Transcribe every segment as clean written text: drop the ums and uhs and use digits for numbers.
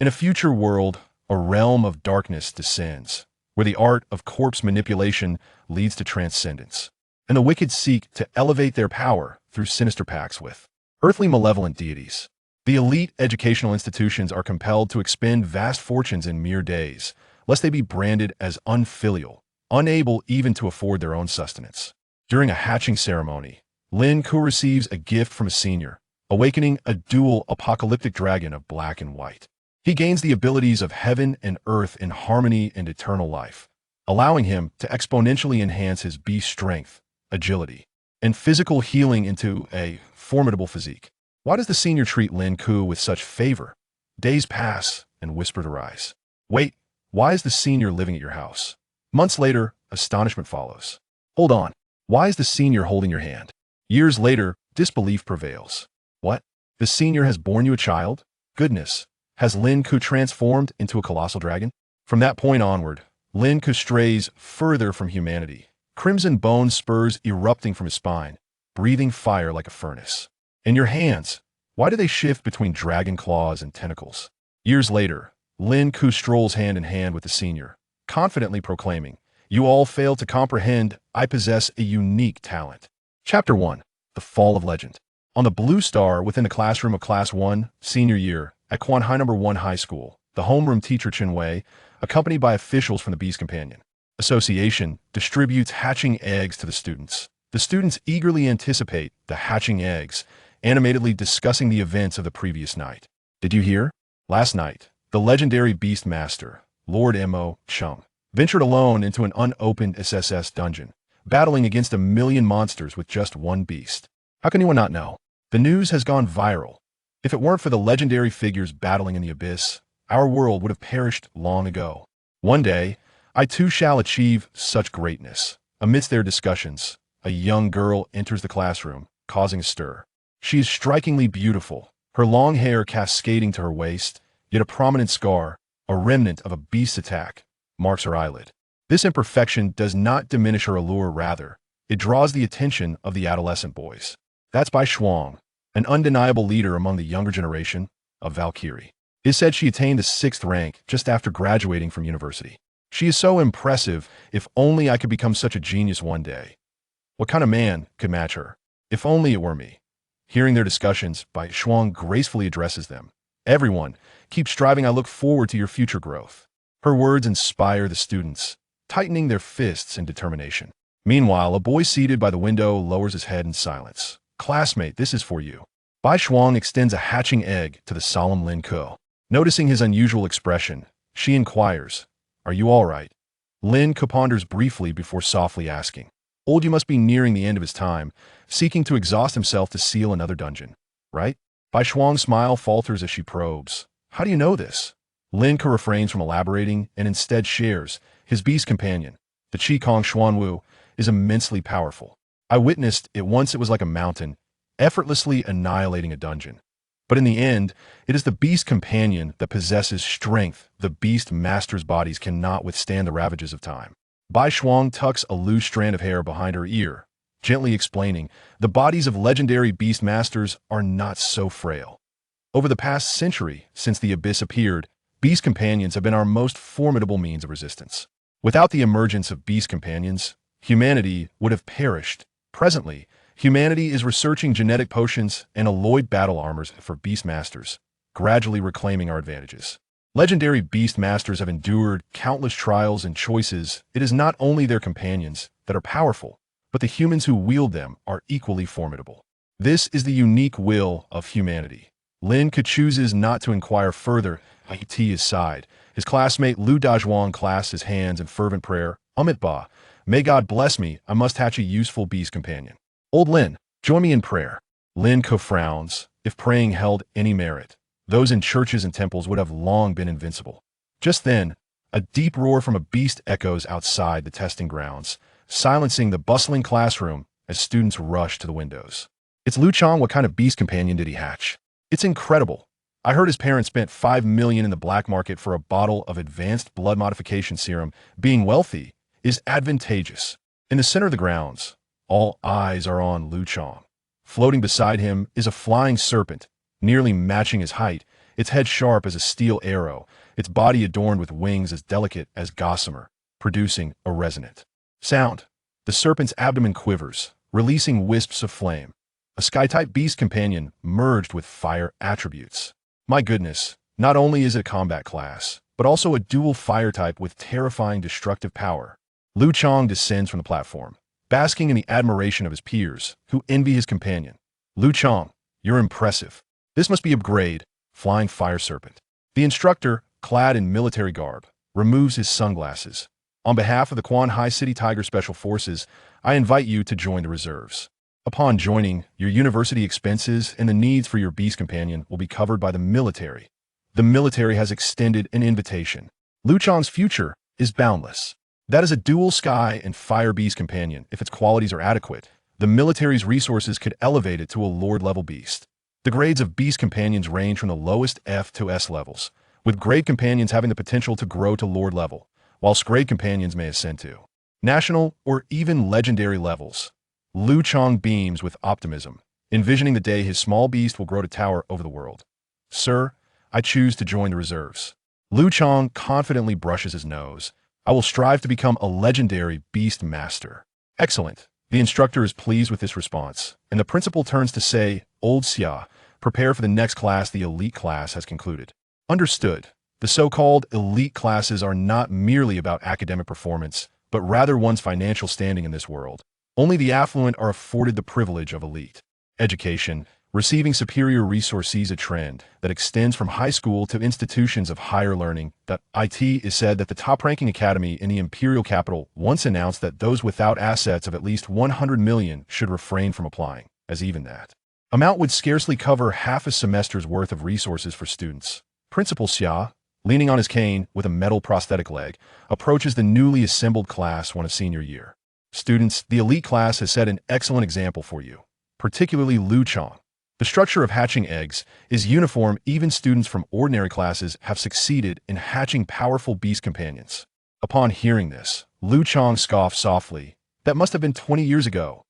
In a future world, a realm of darkness descends, where the art of corpse manipulation leads to transcendence, and the wicked seek to elevate their power through sinister pacts with earthly malevolent deities. The elite educational institutions are compelled to expend vast fortunes in mere days, lest they be branded as unfilial, unable even to afford their own sustenance. During a hatching ceremony, Lin Ke receives a gift from a senior, awakening a dual apocalyptic dragon of black and white. He gains the abilities of heaven and earth in harmony and eternal life, allowing him to exponentially enhance his beast strength, agility, and physical healing into a formidable physique. Why does the senior treat Lin Ke with such favor? Days pass, and whispers arise. Wait, why is the senior living at your house? Months later, astonishment follows. Hold on, why is the senior holding your hand? Years later, disbelief prevails. What? The senior has borne you a child? Goodness, has Lin Ke transformed into a colossal dragon? From that point onward, Lin Ke strays further from humanity, crimson bone spurs erupting from his spine, breathing fire like a furnace. And your hands, why do they shift between dragon claws and tentacles? Years later, Lin Ke strolls hand in hand with the senior, confidently proclaiming, "You all fail to comprehend, I possess a unique talent." Chapter 1. The Fall of Legend. On the blue star within the classroom of Class 1, senior year, at Quan Hai No. 1 High School, the homeroom teacher Chen Wei, accompanied by officials from the Beast Companion Association, distributes hatching eggs to the students. The students eagerly anticipate the hatching eggs, animatedly discussing the events of the previous night. Did you hear? Last night, the legendary Beast Master, Lord Mo Chung, ventured alone into an unopened SSS dungeon, battling against 1,000,000 monsters with just one beast. How can anyone not know? The news has gone viral. If it weren't for the legendary figures battling in the abyss, our world would have perished long ago. One day, I too shall achieve such greatness. Amidst their discussions, a young girl enters the classroom, causing a stir. She is strikingly beautiful, her long hair cascading to her waist, yet a prominent scar, a remnant of a beast's attack, marks her eyelid. This imperfection does not diminish her allure, rather, it draws the attention of the adolescent boys. That's Bai Shuang, an undeniable leader among the younger generation of Valkyrie. It is said she attained the 6th rank just after graduating from university. She is so impressive, if only I could become such a genius one day. What kind of man could match her? If only it were me. Hearing their discussions, Bai Shuang gracefully addresses them. Everyone, keep striving, I look forward to your future growth. Her words inspire the students, tightening their fists in determination. Meanwhile, a boy seated by the window lowers his head in silence. Classmate, this is for you. Bai Shuang extends a hatching egg to the solemn Lin Ke. Noticing his unusual expression, she inquires, "Are you all right?" Lin Ke ponders briefly before softly asking, "Old you must be nearing the end of his time, seeking to exhaust himself to seal another dungeon, right?" Bai Shuang's smile falters as she probes. "How do you know this?" Lin Ke refrains from elaborating and instead shares, his beast companion, the Qigong Xuanwu, is immensely powerful. I witnessed it once. It was like a mountain, effortlessly annihilating a dungeon. But in the end, it is the beast companion that possesses strength the beast master's bodies cannot withstand the ravages of time. Bai Shuang tucks a loose strand of hair behind her ear, gently explaining, the bodies of legendary beast masters are not so frail. Over the past century, since the abyss appeared, beast companions have been our most formidable means of resistance. Without the emergence of beast companions, humanity would have perished. Presently, humanity is researching genetic potions and alloyed battle armors for beast masters, gradually reclaiming our advantages. Legendary beast masters have endured countless trials and choices. It is not only their companions that are powerful, but the humans who wield them are equally formidable. This is the unique will of humanity. Lin Ke chooses not to inquire further. At his side, his classmate Lu Dazhuang clasps his hands in fervent prayer. Amit Ba, may God bless me, I must hatch a useful beast companion. Old Lin, join me in prayer. Lin Ke frowns. If praying held any merit, those in churches and temples would have long been invincible. Just then, a deep roar from a beast echoes outside the testing grounds, silencing the bustling classroom as students rush to the windows. It's Lu Chang. What kind of beast companion did he hatch? It's incredible. I heard his parents spent $5 million in the black market for a bottle of advanced blood modification serum. Being wealthy is advantageous. In the center of the grounds, all eyes are on Lu Chang. Floating beside him is a flying serpent, nearly matching his height, its head sharp as a steel arrow, its body adorned with wings as delicate as gossamer, producing a resonant sound. The serpent's abdomen quivers, releasing wisps of flame. A sky-type beast companion merged with fire attributes. My goodness, not only is it a combat class, but also a dual fire type with terrifying destructive power. Lu Chong descends from the platform, basking in the admiration of his peers, who envy his companion. Lu Chong, you're impressive. This must be upgrade, flying fire serpent. The instructor, clad in military garb, removes his sunglasses. On behalf of the Quan Hai City Tiger Special Forces, I invite you to join the reserves. Upon joining, your university expenses and the needs for your beast companion will be covered by the military. The military has extended an invitation. Lu Chong's future is boundless. That is a dual sky and fire beast companion. If its qualities are adequate, the military's resources could elevate it to a Lord-level beast. The grades of beast companions range from the lowest F to S levels, with grade companions having the potential to grow to Lord level, whilst grade companions may ascend to national or even legendary levels. Lu Chong beams with optimism, envisioning the day his small beast will grow to tower over the world. Sir, I choose to join the reserves. Lu Chong confidently brushes his nose. I will strive to become a legendary beast master. Excellent. The instructor is pleased with this response, and the principal turns to say, Old Xia, prepare for the next class. The elite class has concluded. Understood. The so-called elite classes are not merely about academic performance, but rather one's financial standing in this world. Only the affluent are afforded the privilege of elite education. Receiving superior resources, a trend that extends from high school to institutions of higher learning. It is said that the top-ranking academy in the imperial capital once announced that those without assets of at least 100 million should refrain from applying, as even that amount would scarcely cover half a semester's worth of resources for students. Principal Xia, leaning on his cane with a metal prosthetic leg, approaches the newly assembled class one of senior year. Students, the elite class has set an excellent example for you, particularly Lu Chong. The structure of hatching eggs is uniform. Even students from ordinary classes have succeeded in hatching powerful beast companions. Upon hearing this, Lu Chong scoffed softly. That must have been 20 years ago.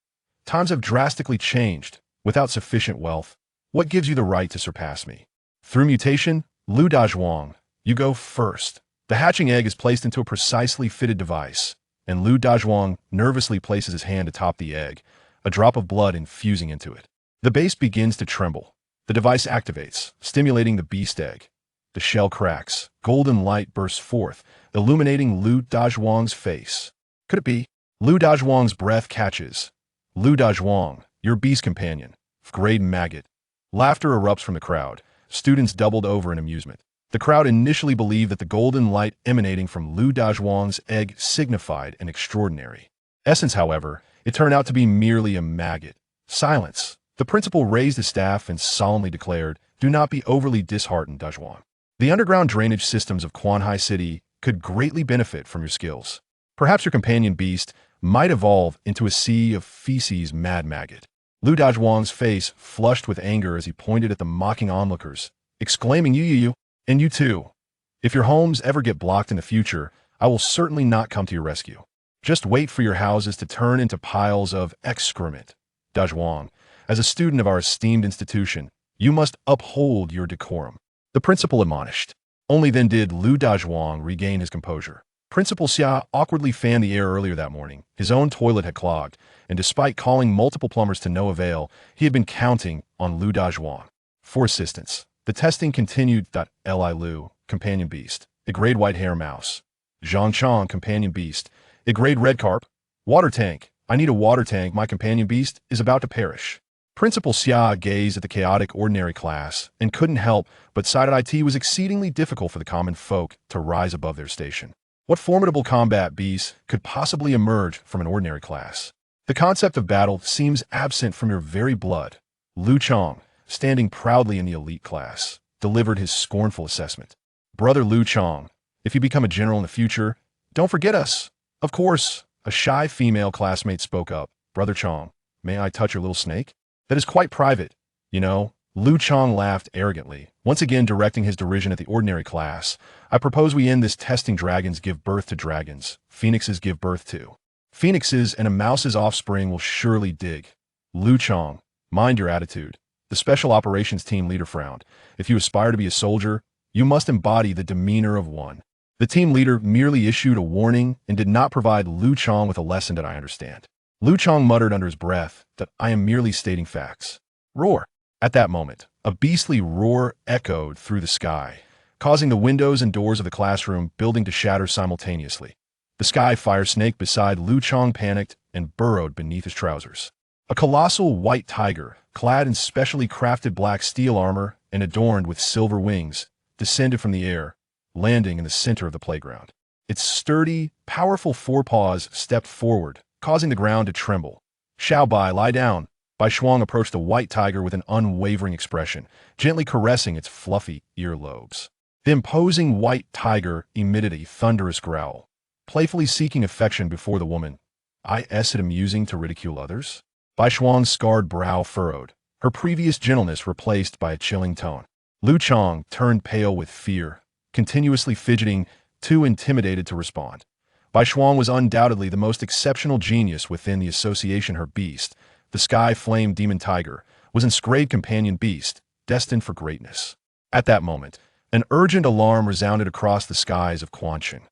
Times have drastically changed. Without sufficient wealth, what gives you the right to surpass me? Through mutation, Lu Dazhuang, you go first. The hatching egg is placed into a precisely fitted device, and Lu Dazhuang nervously places his hand atop the egg, a drop of blood infusing into it. The base begins to tremble. The device activates, stimulating the beast egg. The shell cracks. Golden light bursts forth, illuminating Lu Dazhuang's face. Could it be? Lu Dazhuang's breath catches. Lu Dazhuang, your beast companion. Grade maggot. Laughter erupts from the crowd. Students doubled over in amusement. The crowd initially believed that the golden light emanating from Lu Dazhuang's egg signified an extraordinary essence. However, it turned out to be merely a maggot. Silence. The principal raised his staff and solemnly declared, do not be overly disheartened, Dazhuang. The underground drainage systems of Quan Hai City could greatly benefit from your skills. Perhaps your companion beast might evolve into a sea of feces. Mad maggot. Lu Dazhuang's face flushed with anger as he pointed at the mocking onlookers, exclaiming, you, and you too. If your homes ever get blocked in the future, I will certainly not come to your rescue. Just wait for your houses to turn into piles of excrement. Dazhuang, as a student of our esteemed institution, you must uphold your decorum. The principal admonished. Only then did Lu Dazhuang regain his composure. Principal Xia awkwardly fanned the air earlier that morning. His own toilet had clogged, and despite calling multiple plumbers to no avail, he had been counting on Lu Dazhuang for assistance. The testing continued. Li Lu, companion beast, a grade white hair mouse. Zhang Chang, companion beast, a grade red carp. Water tank. I need a water tank. My companion beast is about to perish. Principal Xia gazed at the chaotic ordinary class and couldn't help but sigh that it was exceedingly difficult for the common folk to rise above their station. What formidable combat beasts could possibly emerge from an ordinary class? The concept of battle seems absent from your very blood. Lu Chong, standing proudly in the elite class, delivered his scornful assessment. Brother Lu Chong, if you become a general in the future, don't forget us. Of course, a shy female classmate spoke up. Brother Chong, may I touch your little snake? That is quite private, you know. Lu Chong laughed arrogantly, once again directing his derision at the ordinary class. I propose we end this testing. Dragons give birth to dragons. Phoenixes give birth to phoenixes, and a mouse's offspring will surely dig. Lu Chong, mind your attitude. The Special Operations Team leader frowned. If you aspire to be a soldier, you must embody the demeanor of one. The team leader merely issued a warning and did not provide Liu Chong with a lesson that I understand. Liu Chong muttered under his breath that I am merely stating facts. Roar. At that moment, a beastly roar echoed through the sky, causing the windows and doors of the classroom building to shatter simultaneously. The sky fire snake beside Liu Chong panicked and burrowed beneath his trousers. A colossal white tiger, clad in specially crafted black steel armor and adorned with silver wings, descended from the air, landing in the center of the playground. Its sturdy, powerful forepaws stepped forward, causing the ground to tremble. Xiao Bai, lie down. Bai Shuang approached the white tiger with an unwavering expression, gently caressing its fluffy earlobes. The imposing white tiger emitted a thunderous growl, playfully seeking affection before the woman. Is it amusing to ridicule others? Bai Shuang's scarred brow furrowed, her previous gentleness replaced by a chilling tone. Liu Chong turned pale with fear, continuously fidgeting, too intimidated to respond. Bai Shuang was undoubtedly the most exceptional genius within the association. Her beast, the Sky Flame Demon Tiger, was an inscribed companion beast, destined for greatness. At that moment, an urgent alarm resounded across the skies of Quanshan.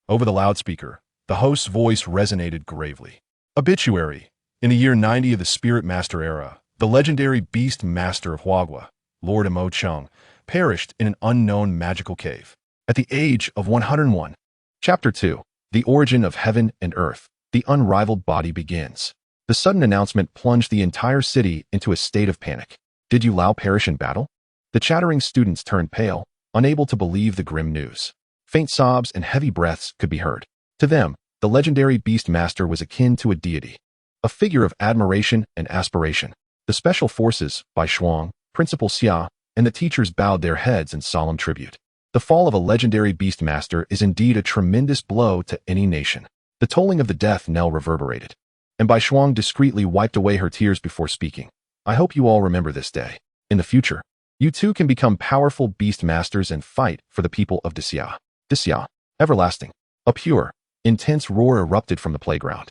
Over the loudspeaker, the host's voice resonated gravely. Obituary. In the year 90 of the Spirit Master era, the legendary Beast Master of Huagua, Lord Mo Chung, perished in an unknown magical cave, at the age of 101. Chapter 2. The Origin of Heaven and Earth. The unrivaled body begins. The sudden announcement plunged the entire city into a state of panic. Did Yu Lao perish in battle? The chattering students turned pale, unable to believe the grim news. Faint sobs and heavy breaths could be heard. To them, the legendary Beast Master was akin to a deity, a figure of admiration and aspiration. The Special Forces, Bai Shuang, Principal Xia, and the teachers bowed their heads in solemn tribute. The fall of a legendary Beast Master is indeed a tremendous blow to any nation. The tolling of the death knell reverberated, and Bai Shuang discreetly wiped away her tears before speaking. I hope you all remember this day. In the future, you too can become powerful Beast Masters and fight for the people of Dixia. Dixia, everlasting. A pure, intense roar erupted from the playground,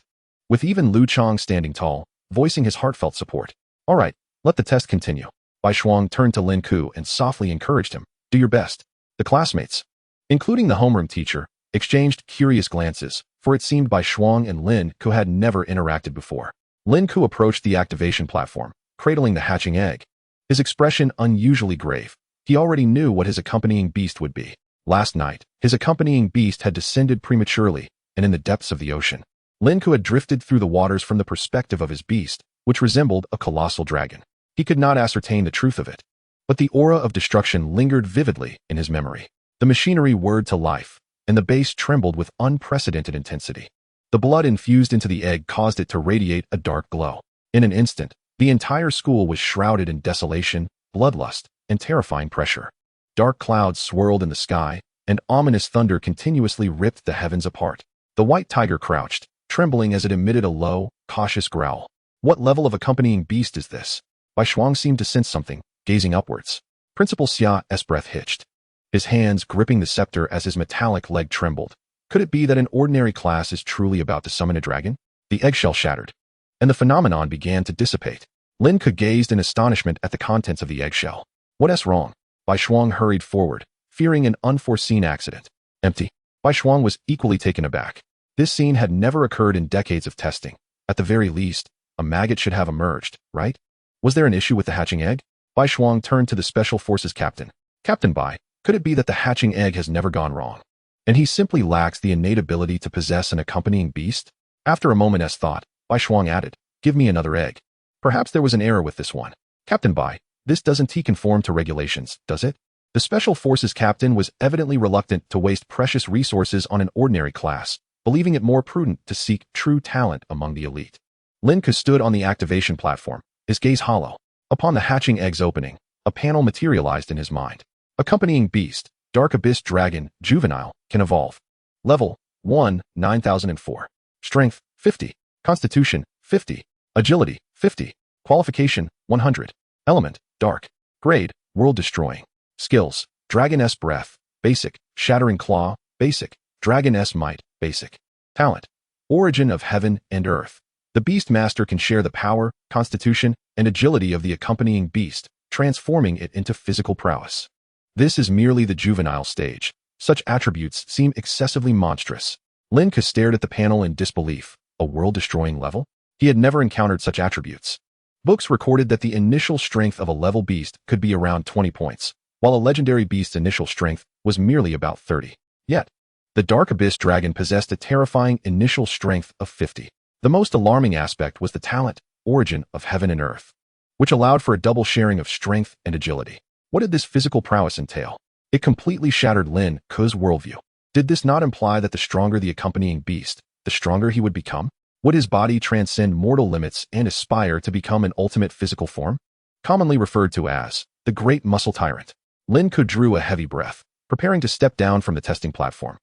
with even Liu Chong standing tall, voicing his heartfelt support. All right, let the test continue. Bai Shuang turned to Lin Ke and softly encouraged him. Do your best. The classmates, including the homeroom teacher, exchanged curious glances, for it seemed Bai Shuang and Lin Ke had never interacted before. Lin Ke approached the activation platform, cradling the hatching egg, his expression unusually grave. He already knew what his accompanying beast would be. Last night, his accompanying beast had descended prematurely, and in the depths of the ocean. Lin Ke had drifted through the waters from the perspective of his beast, which resembled a colossal dragon. He could not ascertain the truth of it, but the aura of destruction lingered vividly in his memory. The machinery whirred to life, and the base trembled with unprecedented intensity. The blood infused into the egg caused it to radiate a dark glow. In an instant, the entire school was shrouded in desolation, bloodlust, and terrifying pressure. Dark clouds swirled in the sky, and ominous thunder continuously ripped the heavens apart. The white tiger crouched, trembling as it emitted a low, cautious growl. What level of accompanying beast is this? Bai Shuang seemed to sense something, gazing upwards. Principal Xia's breath hitched, his hands gripping the scepter as his metallic leg trembled. Could it be that an ordinary class is truly about to summon a dragon? The eggshell shattered, and the phenomenon began to dissipate. Lin Ke gazed in astonishment at the contents of the eggshell. What's wrong? Bai Shuang hurried forward, fearing an unforeseen accident. Empty. Bai Shuang was equally taken aback. This scene had never occurred in decades of testing. At the very least, a maggot should have emerged, right? Was there an issue with the hatching egg? Bai Shuang turned to the Special Forces captain. Captain Bai, could it be that the hatching egg has never gone wrong, and he simply lacks the innate ability to possess an accompanying beast? After a moment's thought, Bai Shuang added, give me another egg. Perhaps there was an error with this one. Captain Bai, this doesn't conform to regulations, does it? The Special Forces captain was evidently reluctant to waste precious resources on an ordinary class, believing it more prudent to seek true talent among the elite. Lin Ke stood on the activation platform, his gaze hollow. Upon the hatching egg's opening, a panel materialized in his mind. Accompanying beast, Dark Abyss Dragon, Juvenile, can evolve. Level 1, 9004. Strength, 50. Constitution, 50. Agility, 50. Qualification, 100. Element, Dark. Grade, World Destroying. Skills, Dragon-S Breath, Basic. Shattering Claw, Basic. Dragon-S Might, Basic. Talent, Origin of Heaven and Earth. The Beast Master can share the power, constitution, and agility of the accompanying beast, transforming it into physical prowess. This is merely the juvenile stage. Such attributes seem excessively monstrous. Lin Ke stared at the panel in disbelief. A world-destroying level? He had never encountered such attributes. Books recorded that the initial strength of a level beast could be around 20 points, while a legendary beast's initial strength was merely about 30. Yet, the Dark Abyss Dragon possessed a terrifying initial strength of 50. The most alarming aspect was the talent, origin of heaven and earth, which allowed for a double sharing of strength and agility. What did this physical prowess entail? It completely shattered Lin Ke's worldview. Did this not imply that the stronger the accompanying beast, the stronger he would become? Would his body transcend mortal limits and aspire to become an ultimate physical form? Commonly referred to as the Great Muscle Tyrant. Lin Ke drew a heavy breath, preparing to step down from the testing platform,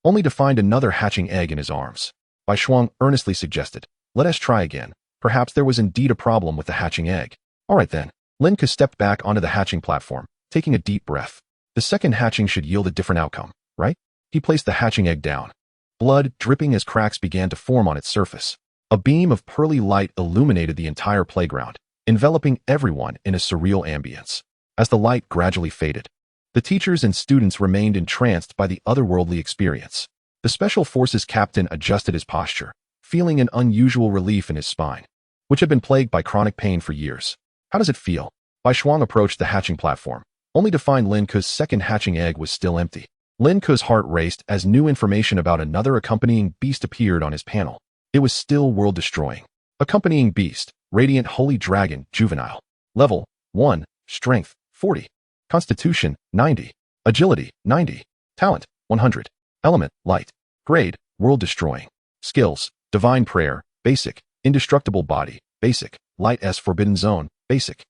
only to find another hatching egg in his arms. Bai Shuang earnestly suggested, "Let us try again. Perhaps there was indeed a problem with the hatching egg." All right then. Lin Ke stepped back onto the hatching platform, taking a deep breath. The second hatching should yield a different outcome, right? He placed the hatching egg down. Blood dripping as cracks began to form on its surface. A beam of pearly light illuminated the entire playground, enveloping everyone in a surreal ambience. As the light gradually faded, the teachers and students remained entranced by the otherworldly experience. The Special Forces captain adjusted his posture, feeling an unusual relief in his spine, which had been plagued by chronic pain for years. How does it feel? Bai Shuang approached the hatching platform, only to find Lin Ke's second hatching egg was still empty. Lin Ke's heart raced as new information about another accompanying beast appeared on his panel. It was still world-destroying. Accompanying beast, Radiant Holy Dragon, Juvenile. Level 1, Strength 40. Constitution 90. Agility 90. Talent 100. Element Light. Grade World-destroying. Skills Divine Prayer, Basic. Indestructible Body, Basic. Light S Forbidden Zone, Basic.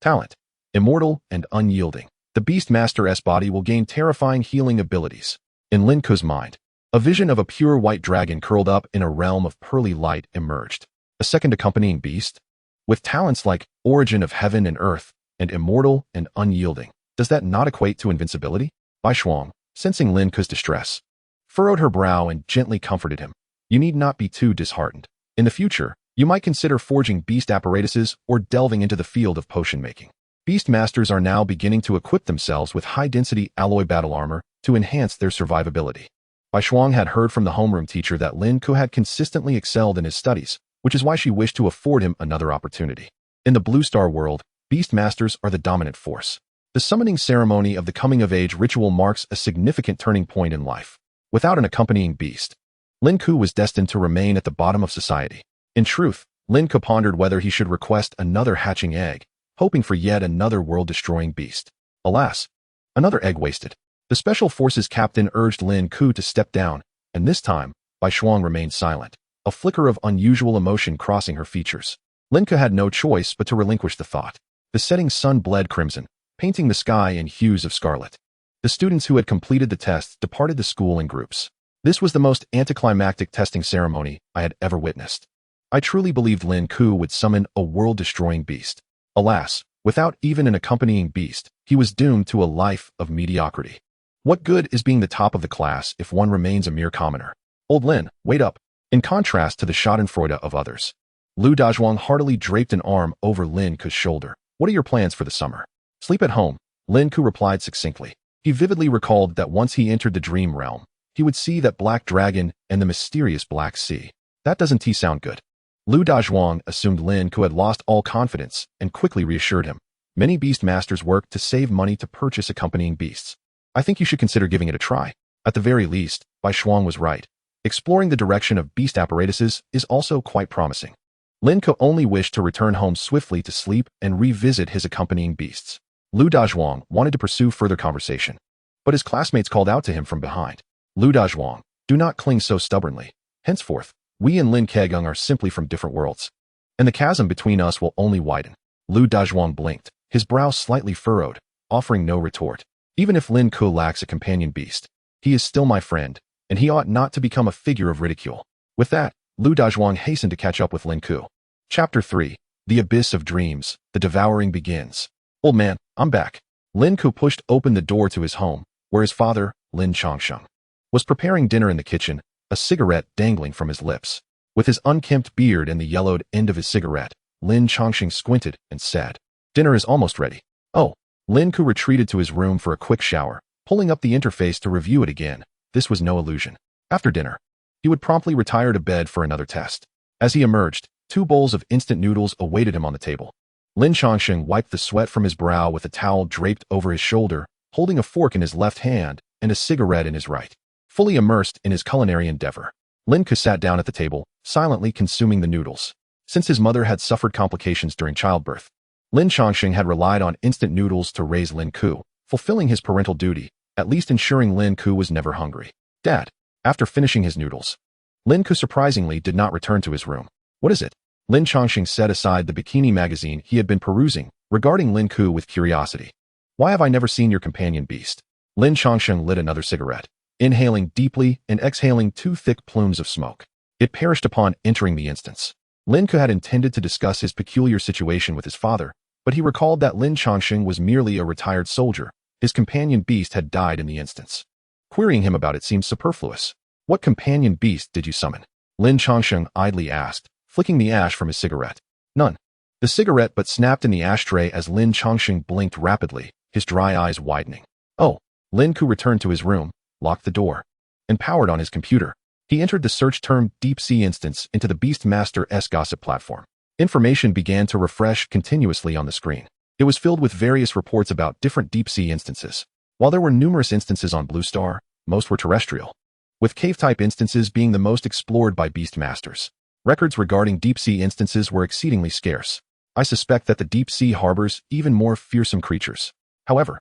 Talent Immortal and Unyielding. The Beastmaster's body will gain terrifying healing abilities. In Lin Ke's mind, a vision of a pure white dragon curled up in a realm of pearly light emerged. A second accompanying beast? With talents like Origin of Heaven and Earth, and Immortal and Unyielding. Does that not equate to invincibility? Bai Shuang, sensing Lin Ke's distress, furrowed her brow and gently comforted him. You need not be too disheartened. In the future, you might consider forging beast apparatuses or delving into the field of potion making. Beast masters are now beginning to equip themselves with high-density alloy battle armor to enhance their survivability. Bai Shuang had heard from the homeroom teacher that Lin Ke had consistently excelled in his studies, which is why she wished to afford him another opportunity. In the Blue Star world, beast masters are the dominant force. The summoning ceremony of the coming-of-age ritual marks a significant turning point in life. Without an accompanying beast, Lin Ke was destined to remain at the bottom of society. In truth, Lin Ke pondered whether he should request another hatching egg, hoping for yet another world-destroying beast. Alas, another egg wasted. The Special Forces captain urged Lin Ke to step down, and this time, Bai Shuang remained silent, a flicker of unusual emotion crossing her features. Lin Ke had no choice but to relinquish the thought. The setting sun bled crimson, painting the sky in hues of scarlet. The students who had completed the tests departed the school in groups. This was the most anticlimactic testing ceremony I had ever witnessed. I truly believed Lin Ke would summon a world-destroying beast. Alas, without even an accompanying beast, he was doomed to a life of mediocrity. What good is being the top of the class if one remains a mere commoner? Old Lin, wait up. In contrast to the schadenfreude of others, Lu Dazhuang heartily draped an arm over Lin Ke's shoulder. What are your plans for the summer? Sleep at home, Lin Ke replied succinctly. He vividly recalled that once he entered the dream realm, he would see that black dragon and the mysterious Black Sea. That doesn't sound good. Lu Dazhuang assumed Lin Ke had lost all confidence and quickly reassured him. Many beast masters work to save money to purchase accompanying beasts. I think you should consider giving it a try. At the very least, Bai Shuang was right. Exploring the direction of beast apparatuses is also quite promising. Lin Ke only wished to return home swiftly to sleep and revisit his accompanying beasts. Lu Dazhuang wanted to pursue further conversation, but his classmates called out to him from behind. Lu Dazhuang, do not cling so stubbornly. Henceforth, we and Lin Ke are simply from different worlds, and the chasm between us will only widen. Lu Dazhuang blinked, his brow slightly furrowed, offering no retort. Even if Lin Ke lacks a companion beast, he is still my friend, and he ought not to become a figure of ridicule. With that, Lu Dazhuang hastened to catch up with Lin Ke. Chapter 3. The Abyss of Dreams. The Devouring begins. Old man, I'm back. Lin Ke pushed open the door to his home, where his father, Lin Chongsheng, was preparing dinner in the kitchen, a cigarette dangling from his lips. With his unkempt beard and the yellowed end of his cigarette, Lin Chongsheng squinted and said, Dinner is almost ready. Oh, Lin Ke retreated to his room for a quick shower, pulling up the interface to review it again. This was no illusion. After dinner, he would promptly retire to bed for another test. As he emerged, 2 bowls of instant noodles awaited him on the table. Lin Chongsheng wiped the sweat from his brow with a towel draped over his shoulder, holding a fork in his left hand and a cigarette in his right. Fully immersed in his culinary endeavor, Lin Ke sat down at the table, silently consuming the noodles. Since his mother had suffered complications during childbirth, Lin Chongsheng had relied on instant noodles to raise Lin Ke, fulfilling his parental duty, at least ensuring Lin Ke was never hungry. Dad. After finishing his noodles, Lin Ke surprisingly did not return to his room. What is it? Lin Chongsheng set aside the bikini magazine he had been perusing, regarding Lin Ke with curiosity. Why have I never seen your companion beast? Lin Chongsheng lit another cigarette, inhaling deeply and exhaling 2 thick plumes of smoke. It perished upon entering the instance. Lin Ke had intended to discuss his peculiar situation with his father, but he recalled that Lin Chongsheng was merely a retired soldier. His companion beast had died in the instance. Querying him about it seemed superfluous. What companion beast did you summon? Lin Chongsheng idly asked, flicking the ash from his cigarette. None. The cigarette but snapped in the ashtray as Lin Chongsheng blinked rapidly, his dry eyes widening. Oh. Lin Ke returned to his room, locked the door, and powered on his computer. He entered the search term Deep Sea Instance into the Beastmaster's gossip platform. Information began to refresh continuously on the screen. It was filled with various reports about different deep sea instances. While there were numerous instances on Blue Star, most were terrestrial, with cave-type instances being the most explored by Beastmasters. Records regarding deep sea instances were exceedingly scarce. I suspect that the deep sea harbors even more fearsome creatures. However,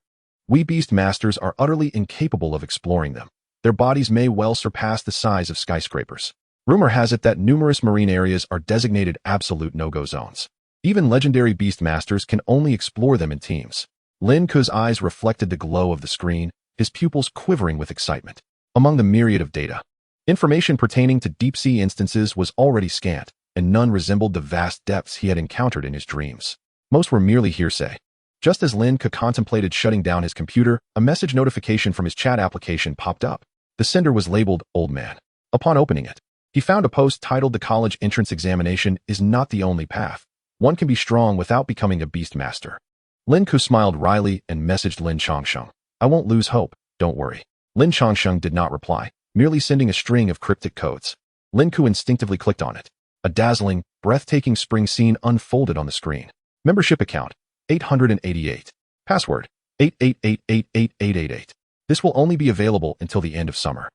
we Beastmasters are utterly incapable of exploring them. Their bodies may well surpass the size of skyscrapers. Rumor has it that numerous marine areas are designated absolute no-go zones. Even legendary Beastmasters can only explore them in teams. Lin Ke's eyes reflected the glow of the screen, his pupils quivering with excitement. Among the myriad of data, information pertaining to deep-sea instances was already scant, and none resembled the vast depths he had encountered in his dreams. Most were merely hearsay. Just as Lin Ke contemplated shutting down his computer, a message notification from his chat application popped up. The sender was labeled Old Man. Upon opening it, he found a post titled The College Entrance Examination is not the only path. One can be strong without becoming a Beastmaster. Lin Ke smiled wryly and messaged Lin Chongsheng. I won't lose hope, don't worry. Lin Chongsheng did not reply, merely sending a string of cryptic codes. Lin Ke instinctively clicked on it. A dazzling, breathtaking spring scene unfolded on the screen. Membership account, 888. Password, 8888888. This will only be available until the end of summer.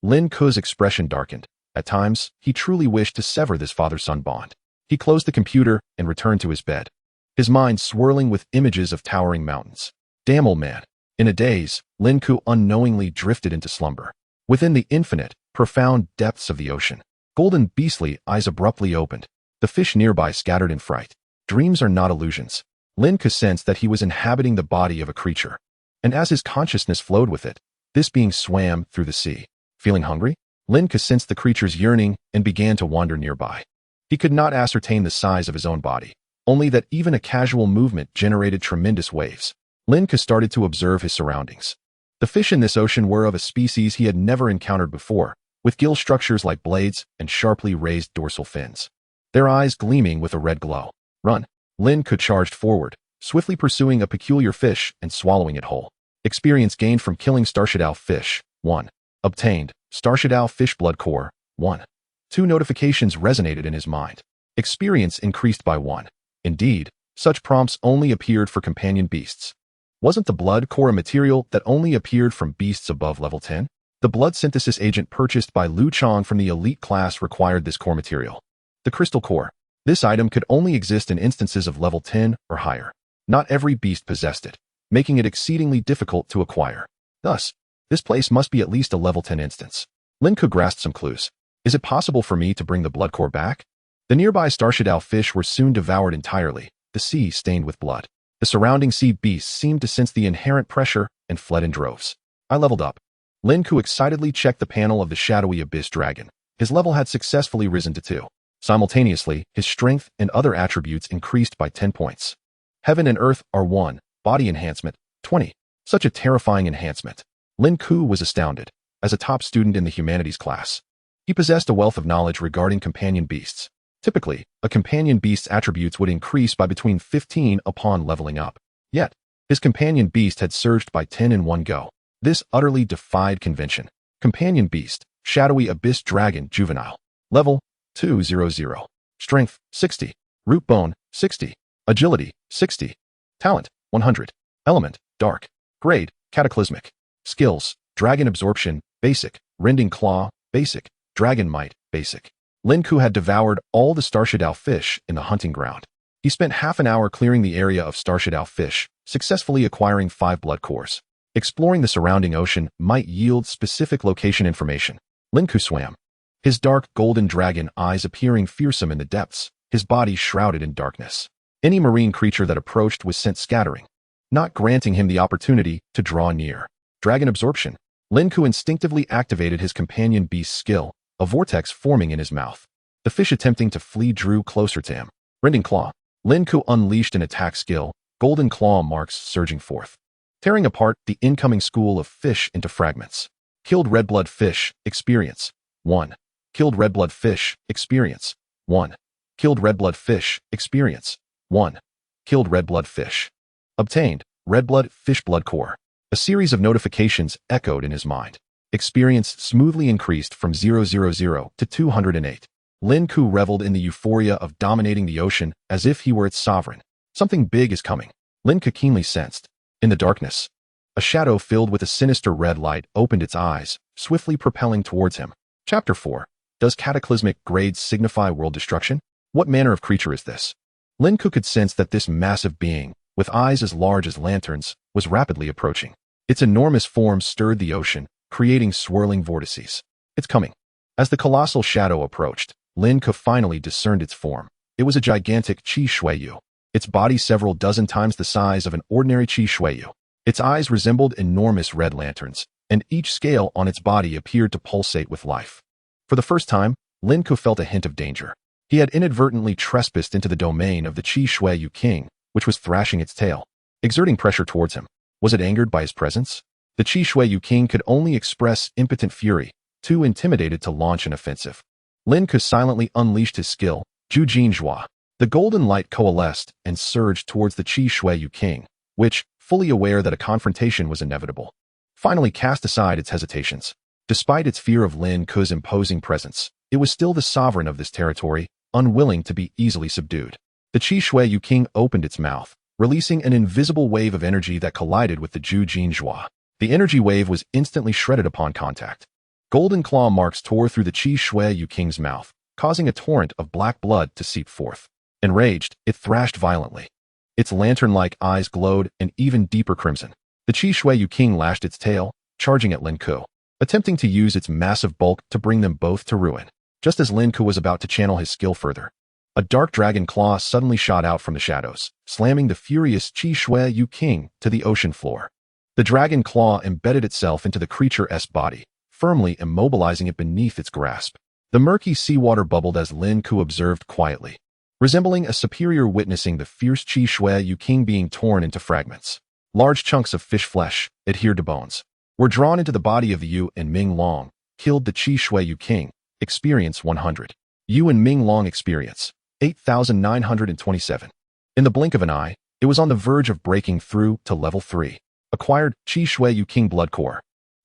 Lin Ke's expression darkened. At times, he truly wished to sever this father-son bond. He closed the computer and returned to his bed, his mind swirling with images of towering mountains. Damn, old man. In a daze, Lin Ke unknowingly drifted into slumber. Within the infinite, profound depths of the ocean, golden beastly eyes abruptly opened. The fish nearby scattered in fright. Dreams are not illusions. Lin Ke sensed that he was inhabiting the body of a creature. And as his consciousness flowed with it, this being swam through the sea. Feeling hungry? Lin Ke sensed the creature's yearning and began to wander nearby. He could not ascertain the size of his own body, only that even a casual movement generated tremendous waves. Lin Ke started to observe his surroundings. The fish in this ocean were of a species he had never encountered before, with gill structures like blades and sharply raised dorsal fins. Their eyes gleaming with a red glow. Run! Lin Ke charged forward, swiftly pursuing a peculiar fish and swallowing it whole. Experience gained from killing Starshadow fish, 1. Obtained, Starshadow fish blood core, 1. 2 notifications resonated in his mind. Experience increased by 1. Indeed, such prompts only appeared for companion beasts. Wasn't the blood core a material that only appeared from beasts above level 10? The blood synthesis agent purchased by Liu Chong from the elite class required this core material. The crystal core. This item could only exist in instances of level 10 or higher. Not every beast possessed it, making it exceedingly difficult to acquire. Thus, this place must be at least a level 10 instance. Lin Ke grasped some clues. Is it possible for me to bring the blood core back? The nearby Starshadow fish were soon devoured entirely, the sea stained with blood. The surrounding sea beasts seemed to sense the inherent pressure and fled in droves. I leveled up. Lin Ke excitedly checked the panel of the shadowy abyss dragon. His level had successfully risen to 2. Simultaneously, his strength and other attributes increased by 10 points. Heaven and earth are 1, body enhancement, 20. Such a terrifying enhancement. Lin Ke was astounded. As a top student in the humanities class, he possessed a wealth of knowledge regarding companion beasts. Typically, a companion beast's attributes would increase by between 15 upon leveling up. Yet, His companion beast had surged by 10 in one go. This utterly defied convention. Companion beast, shadowy abyss dragon juvenile. Level 200. Strength 60. Root bone 60. Agility 60. Talent 100. Element dark. Grade cataclysmic. Skills dragon absorption basic. Rending claw basic. Dragon might basic. Lin Ke had devoured all the Starshadow fish in the hunting ground. He spent half an hour clearing the area of Starshadow fish, successfully acquiring 5 blood cores. Exploring the surrounding ocean might yield specific location information. Lin Ke swam, his dark golden dragon eyes appearing fearsome in the depths, his body shrouded in darkness. Any marine creature that approached was sent scattering, not granting him the opportunity to draw near. Dragon absorption. Lin Ke instinctively activated his companion beast's skill, a vortex forming in his mouth. The fish attempting to flee drew closer to him. Rending claw. Lin Ke unleashed an attack skill, golden claw marks surging forth, tearing apart the incoming school of fish into fragments. Killed red blood fish, experience 1. Killed red blood fish, experience 1. Killed red blood fish, experience 1. Killed red blood fish. Obtained red blood fish blood core. A series of notifications echoed in his mind. Experience smoothly increased from 000 to 208. Lin Ke reveled in the euphoria of dominating the ocean as if he were its sovereign. Something big is coming. Lin Ke keenly sensed. In the darkness, a shadow filled with a sinister red light opened its eyes, swiftly propelling towards him. Chapter 4. Does cataclysmic grades signify world destruction? What manner of creature is this? Lin Ke could sense that this massive being, with eyes as large as lanterns, was rapidly approaching. Its enormous form stirred the ocean, creating swirling vortices. It's coming. As the colossal shadow approached, Lin Ke finally discerned its form. It was a gigantic Qi Shuiyu. Its body several dozen times the size of an ordinary Qi Shuiyu. Its eyes resembled enormous red lanterns, and each scale on its body appeared to pulsate with life. For the first time, Lin Ke felt a hint of danger. He had inadvertently trespassed into the domain of the Qi Shuiyu king, which was thrashing its tail, exerting pressure towards him. Was it angered by his presence? The Qi Shuiyu king could only express impotent fury, too intimidated to launch an offensive. Lin Ke silently unleashed his skill, Zhu Jinzhua. The golden light coalesced and surged towards the Qi Shuiyu king, which, fully aware that a confrontation was inevitable, finally cast aside its hesitations. Despite its fear of Lin Ke's imposing presence, it was still the sovereign of this territory, unwilling to be easily subdued. The Qi Shuiyu king opened its mouth, releasing an invisible wave of energy that collided with the Zhu Jinzhua. The energy wave was instantly shredded upon contact. Golden claw marks tore through the Qi Shuiyu king's mouth, causing a torrent of black blood to seep forth. Enraged, it thrashed violently. Its lantern-like eyes glowed an even deeper crimson. The Qi Shuiyu king lashed its tail, charging at Lin Ke, attempting to use its massive bulk to bring them both to ruin. Just as Lin Ke was about to channel his skill further, a dark dragon claw suddenly shot out from the shadows, slamming the furious Qi Shuiyu king to the ocean floor. The dragon claw embedded itself into the creature's body, firmly immobilizing it beneath its grasp. The murky seawater bubbled as Lin Ke observed quietly, resembling a superior witnessing the fierce Qi Shuiyu king being torn into fragments. Large chunks of fish flesh, adhered to bones, were drawn into the body of the Yu and Ming Long, killed the Qi Shuiyu king. Experience 100. Yu and Ming Long experience 8,927. In the blink of an eye, it was on the verge of breaking through to level 3. Acquired Qi Shuiyu king blood core.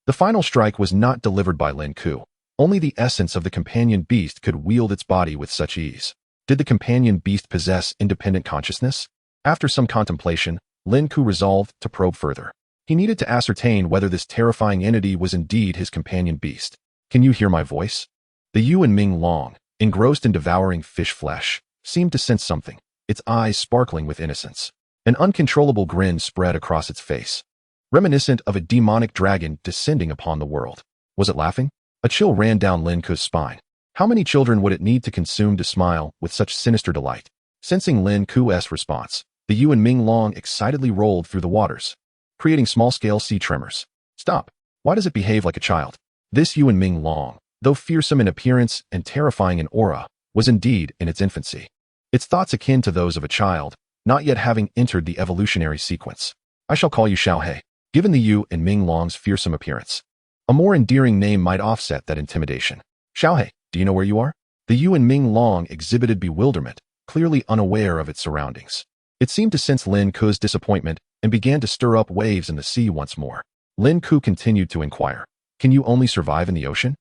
The final strike was not delivered by Lin Ke. Only the essence of the companion beast could wield its body with such ease. Did the companion beast possess independent consciousness? After some contemplation, Lin Ke resolved to probe further. He needed to ascertain whether this terrifying entity was indeed his companion beast. Can you hear my voice? The Yu and Ming Long, engrossed in devouring fish flesh, seemed to sense something, its eyes sparkling with innocence. An uncontrollable grin spread across its face, reminiscent of a demonic dragon descending upon the world. Was it laughing? A chill ran down Lin Ke's spine. How many children would it need to consume to smile with such sinister delight? Sensing Lin Ke's response, the Yu and Ming Long excitedly rolled through the waters, creating small-scale sea tremors. Stop. Why does it behave like a child? This Yu and Ming Long, though fearsome in appearance and terrifying in aura, was indeed in its infancy. Its thoughts akin to those of a child, not yet having entered the evolutionary sequence. I shall call you Xiaohe. Given the Yu and Ming Long's fearsome appearance, a more endearing name might offset that intimidation. Xiaohe, do you know where you are? The Yu and Ming Long exhibited bewilderment, clearly unaware of its surroundings. It seemed to sense Lin Ke's disappointment and began to stir up waves in the sea once more. Lin Ke continued to inquire, "Can you only survive in the ocean?"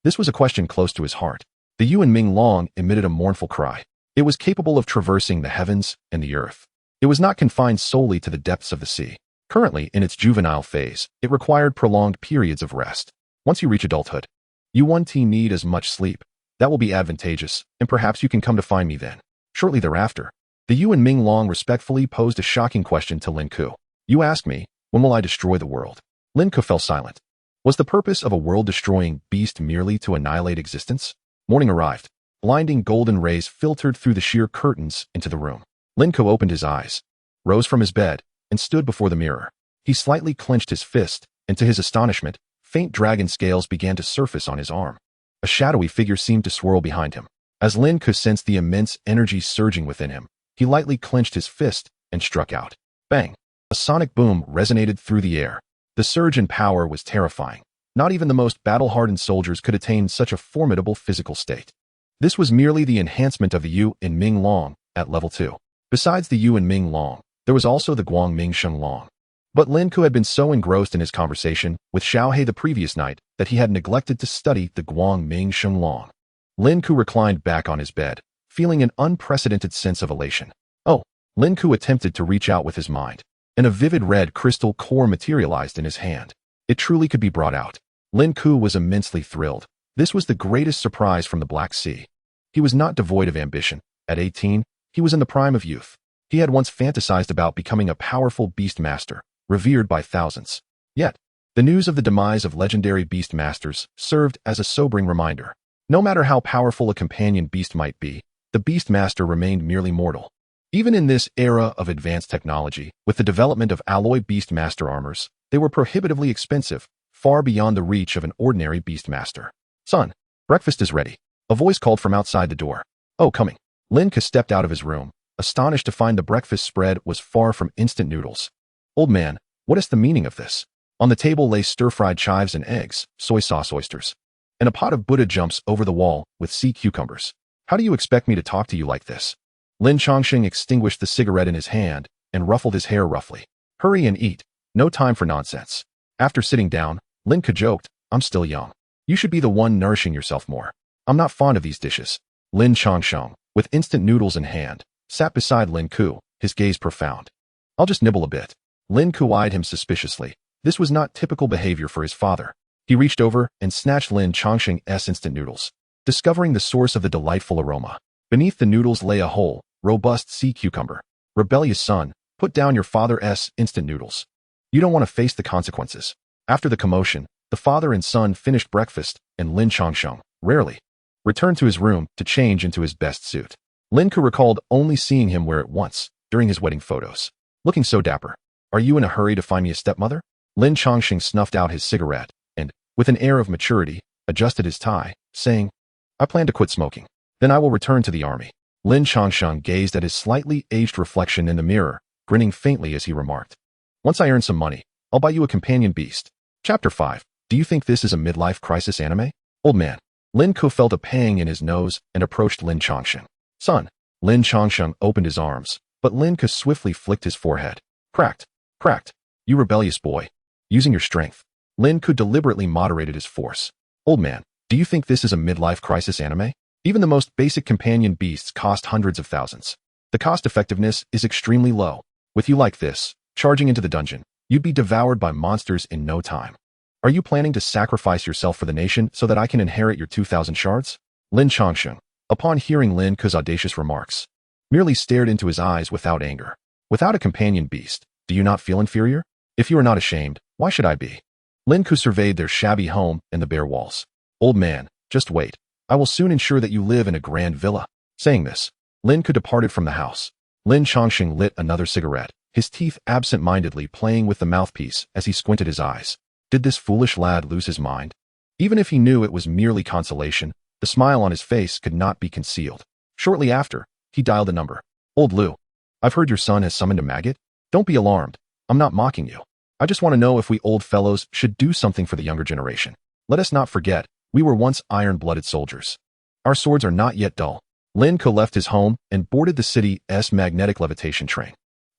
This was a question close to his heart. The Yuan Ming Long emitted a mournful cry. It was capable of traversing the heavens and the earth. It was not confined solely to the depths of the sea. Currently, in its juvenile phase, it required prolonged periods of rest. Once you reach adulthood, you won't need as much sleep. That will be advantageous, and perhaps you can come to find me then. Shortly thereafter, the Yuan Ming Long respectfully posed a shocking question to Lin Ke. "You ask me, when will I destroy the world?" Lin Ke fell silent. Was the purpose of a world-destroying beast merely to annihilate existence? Morning arrived. Blinding golden rays filtered through the sheer curtains into the room. Lin Ke opened his eyes, rose from his bed, and stood before the mirror. He slightly clenched his fist, and to his astonishment, faint dragon scales began to surface on his arm. A shadowy figure seemed to swirl behind him. As Lin Ke sensed the immense energy surging within him, he lightly clenched his fist and struck out. Bang! A sonic boom resonated through the air. The surge in power was terrifying. Not even the most battle-hardened soldiers could attain such a formidable physical state. This was merely the enhancement of the Yuan Ming Long at level 2. Besides the Yuan Ming Long, there was also the Guang Ming Sheng Long. But Lin Ke had been so engrossed in his conversation with Xiaohe the previous night that he had neglected to study the Guang Ming Sheng Long. Lin Ke reclined back on his bed, feeling an unprecedented sense of elation. Oh! Lin Ke attempted to reach out with his mind, and a vivid red crystal core materialized in his hand. It truly could be brought out. Lin Ke was immensely thrilled. This was the greatest surprise from the Black Sea. He was not devoid of ambition. At 18, he was in the prime of youth. He had once fantasized about becoming a powerful beast master, revered by thousands. Yet, the news of the demise of legendary beast masters served as a sobering reminder. No matter how powerful a companion beast might be, the beast master remained merely mortal. Even in this era of advanced technology, with the development of alloy beast master armors, they were prohibitively expensive, far beyond the reach of an ordinary beast master. "Son, breakfast is ready," a voice called from outside the door. "Oh, coming." Lin Ke stepped out of his room, astonished to find the breakfast spread was far from instant noodles. "Old man, what is the meaning of this?" On the table lay stir-fried chives and eggs, soy sauce oysters, and a pot of Buddha jumps over the wall with sea cucumbers. "How do you expect me to talk to you like this?" Lin Chongqing extinguished the cigarette in his hand and ruffled his hair roughly. "Hurry and eat. No time for nonsense." After sitting down, Lin Ke joked, "I'm still young. You should be the one nourishing yourself more. I'm not fond of these dishes." Lin Chongsheng, with instant noodles in hand, sat beside Lin Ke, his gaze profound. "I'll just nibble a bit." Lin Ke eyed him suspiciously. This was not typical behavior for his father. He reached over and snatched Lin Chongqing's instant noodles, discovering the source of the delightful aroma. Beneath the noodles lay a whole, robust sea cucumber. "Rebellious son, put down your father's instant noodles. You don't want to face the consequences." After the commotion, the father and son finished breakfast, and Lin Chongsheng, rarely, returned to his room to change into his best suit. Lin Ke recalled only seeing him wear it once, during his wedding photos. Looking so dapper. "Are you in a hurry to find me a stepmother?" Lin Chongqing snuffed out his cigarette, and, with an air of maturity, adjusted his tie, saying, "I plan to quit smoking. Then I will return to the army." Lin Chongsheng gazed at his slightly aged reflection in the mirror, grinning faintly as he remarked, "Once I earn some money, I'll buy you a companion beast." Chapter 5. Do you think this is a midlife crisis anime? Old man. Lin Ke felt a pang in his nose and approached Lin Chongsheng. "Son." Lin Chongsheng opened his arms, but Lin Ke swiftly flicked his forehead. Cracked. Cracked. "You rebellious boy. Using your strength." Lin Ke deliberately moderated his force. "Old man, do you think this is a midlife crisis anime? Even the most basic companion beasts cost hundreds of thousands. The cost effectiveness is extremely low. With you like this, charging into the dungeon, you'd be devoured by monsters in no time. Are you planning to sacrifice yourself for the nation so that I can inherit your 2,000 shards?" Lin Chongsheng, upon hearing Lin Ke's audacious remarks, merely stared into his eyes without anger. "Without a companion beast, do you not feel inferior? If you are not ashamed, why should I be?" Lin Ke surveyed their shabby home and the bare walls. "Old man, just wait. I will soon ensure that you live in a grand villa." Saying this, Lin Ke departed from the house. Lin Chongqing lit another cigarette, his teeth absent-mindedly playing with the mouthpiece as he squinted his eyes. Did this foolish lad lose his mind? Even if he knew it was merely consolation, the smile on his face could not be concealed. Shortly after, he dialed a number. "Old Lu, I've heard your son has summoned a maggot. Don't be alarmed. I'm not mocking you. I just want to know if we old fellows should do something for the younger generation. Let us not forget, we were once iron-blooded soldiers. Our swords are not yet dull." Lin Ke left his home and boarded the city's magnetic levitation train.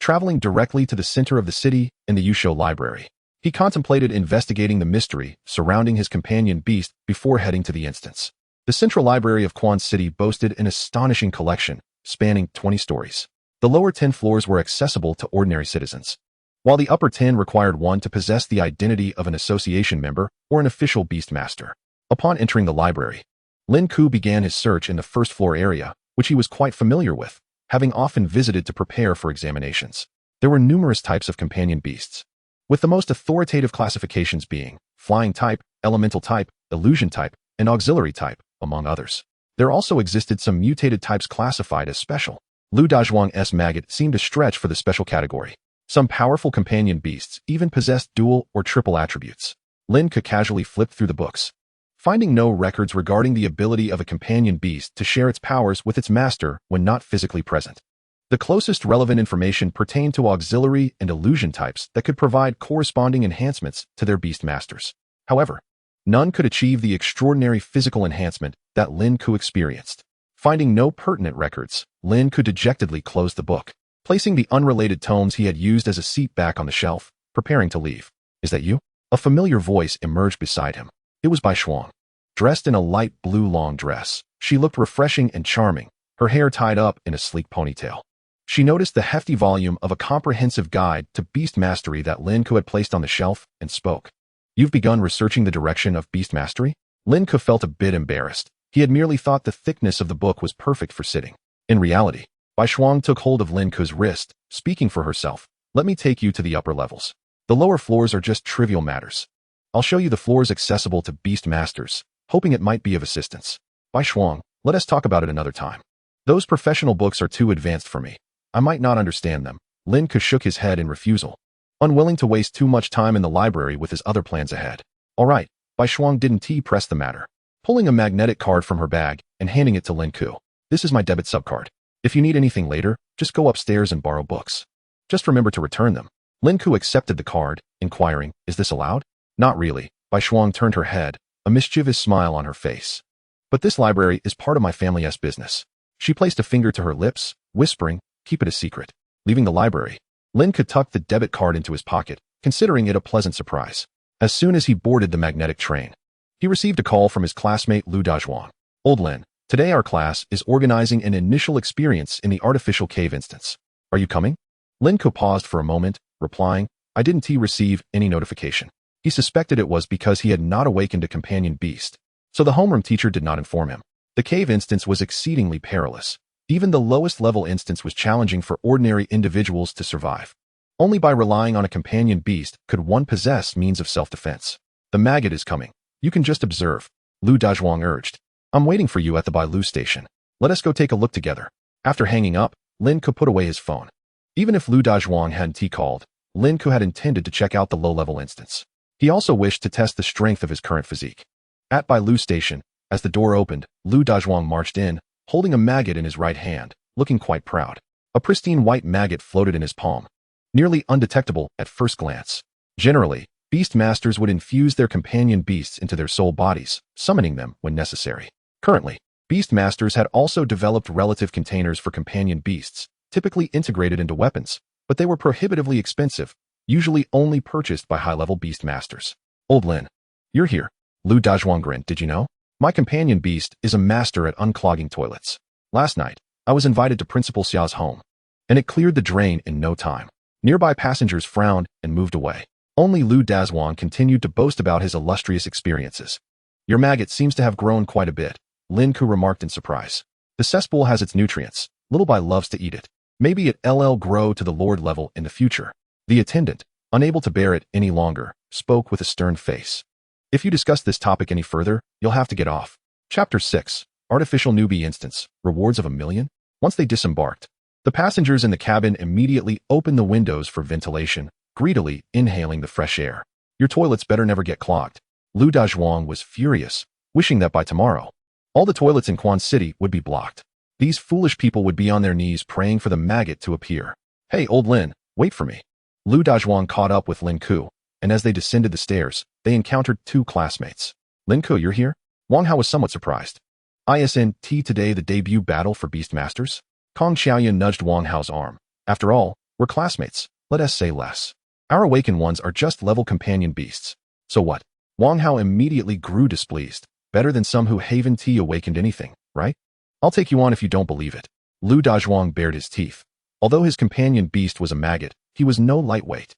traveling directly to the center of the city in the Yusho Library. He contemplated investigating the mystery surrounding his companion beast before heading to the instance. The Central Library of Quan City boasted an astonishing collection, spanning 20 stories. The lower 10 floors were accessible to ordinary citizens, while the upper 10 required one to possess the identity of an association member or an official beastmaster. Upon entering the library, Lin Ke began his search in the first floor area, which he was quite familiar with, having often visited to prepare for examinations. There were numerous types of companion beasts, with the most authoritative classifications being flying type, elemental type, illusion type, and auxiliary type, among others. There also existed some mutated types classified as special. Lu Dazhuang's maggot seemed to stretch for the special category. Some powerful companion beasts even possessed dual or triple attributes. Lin Ke casually flipped through the books, finding no records regarding the ability of a companion beast to share its powers with its master when not physically present. The closest relevant information pertained to auxiliary and illusion types that could provide corresponding enhancements to their beast masters. However, none could achieve the extraordinary physical enhancement that Lin Ke experienced. Finding no pertinent records, Lin Ke dejectedly closed the book, placing the unrelated tomes he had used as a seat back on the shelf, preparing to leave. "Is that you?" A familiar voice emerged beside him. It was Bai Shuang. Dressed in a light blue long dress, she looked refreshing and charming, her hair tied up in a sleek ponytail. She noticed the hefty volume of a comprehensive guide to beast mastery that Lin Ke had placed on the shelf and spoke. "You've begun researching the direction of beast mastery?" Lin Ke felt a bit embarrassed. He had merely thought the thickness of the book was perfect for sitting. In reality, Bai Shuang took hold of Lin Ke's wrist, speaking for herself. "Let me take you to the upper levels. The lower floors are just trivial matters. I'll show you the floors accessible to beast masters, hoping it might be of assistance." "Bai Shuang, let us talk about it another time. Those professional books are too advanced for me. I might not understand them." Lin Ke shook his head in refusal, unwilling to waste too much time in the library with his other plans ahead. "All right," Bai Shuang didn't press the matter, pulling a magnetic card from her bag and handing it to Lin Ke. "This is my debit subcard. If you need anything later, just go upstairs and borrow books. Just remember to return them." Lin Ke accepted the card, inquiring, "Is this allowed?" "Not really." Bai Shuang turned her head, a mischievous smile on her face. "But this library is part of my family's business." She placed a finger to her lips, whispering, "Keep it a secret." Leaving the library, Lin Ke tucked the debit card into his pocket, considering it a pleasant surprise. As soon as he boarded the magnetic train, he received a call from his classmate Lu Dazhuang. "Old Lin, today our class is organizing an initial experience in the Artificial Cave instance. Are you coming?" Lin Ke paused for a moment, replying, "I didn't receive any notification." He suspected it was because he had not awakened a companion beast, so the homeroom teacher did not inform him. The cave instance was exceedingly perilous. Even the lowest level instance was challenging for ordinary individuals to survive. Only by relying on a companion beast could one possess means of self-defense. "The maggot is coming. You can just observe," Lu Dazhuang urged. "I'm waiting for you at the Bailu station. Let us go take a look together." After hanging up, Lin Ke put away his phone. Even if Lu Dazhuang hadn't called, Lin Ke had intended to check out the low-level instance. He also wished to test the strength of his current physique. At Bailu station, as the door opened, Lu Dazhuang marched in, holding a maggot in his right hand, looking quite proud. A pristine white maggot floated in his palm, nearly undetectable at first glance. Generally, beast masters would infuse their companion beasts into their soul bodies, summoning them when necessary. Currently, beast masters had also developed relative containers for companion beasts, typically integrated into weapons, but they were prohibitively expensive, usually only purchased by high-level beast masters. "Old Lin, you're here." Lu Dazhuang grinned. "Did you know? My companion beast is a master at unclogging toilets. Last night, I was invited to Principal Xia's home, and it cleared the drain in no time." Nearby passengers frowned and moved away. Only Lu Dazhuang continued to boast about his illustrious experiences. "Your maggot seems to have grown quite a bit," Lin Ke remarked in surprise. "The cesspool has its nutrients. Little Bai loves to eat it. Maybe it'll grow to the Lord level in the future." The attendant, unable to bear it any longer, spoke with a stern face. "If you discuss this topic any further, you'll have to get off." Chapter 6. Artificial Newbie Instance. Rewards of 1,000,000? Once they disembarked, the passengers in the cabin immediately opened the windows for ventilation, greedily inhaling the fresh air. "Your toilets better never get clogged." Lu Dazhuang was furious, wishing that by tomorrow, all the toilets in Quan City would be blocked. These foolish people would be on their knees praying for the maggot to appear. "Hey, old Lin, wait for me." Lu Dazhuang caught up with Lin Ke, and as they descended the stairs, they encountered two classmates. "Lin Ke, you're here?" Wang Hao was somewhat surprised. "Isn't today the debut battle for Beastmasters?" Kong Xiaoyan nudged Wang Hao's arm. After all, We're classmates. Let us say less. Our awakened ones are just level companion beasts. So what? Wang Hao immediately grew displeased. Better than some who haven't awakened anything, right? I'll take you on if you don't believe it. Lu Dazhuang bared his teeth. Although his companion beast was a maggot, he was no lightweight.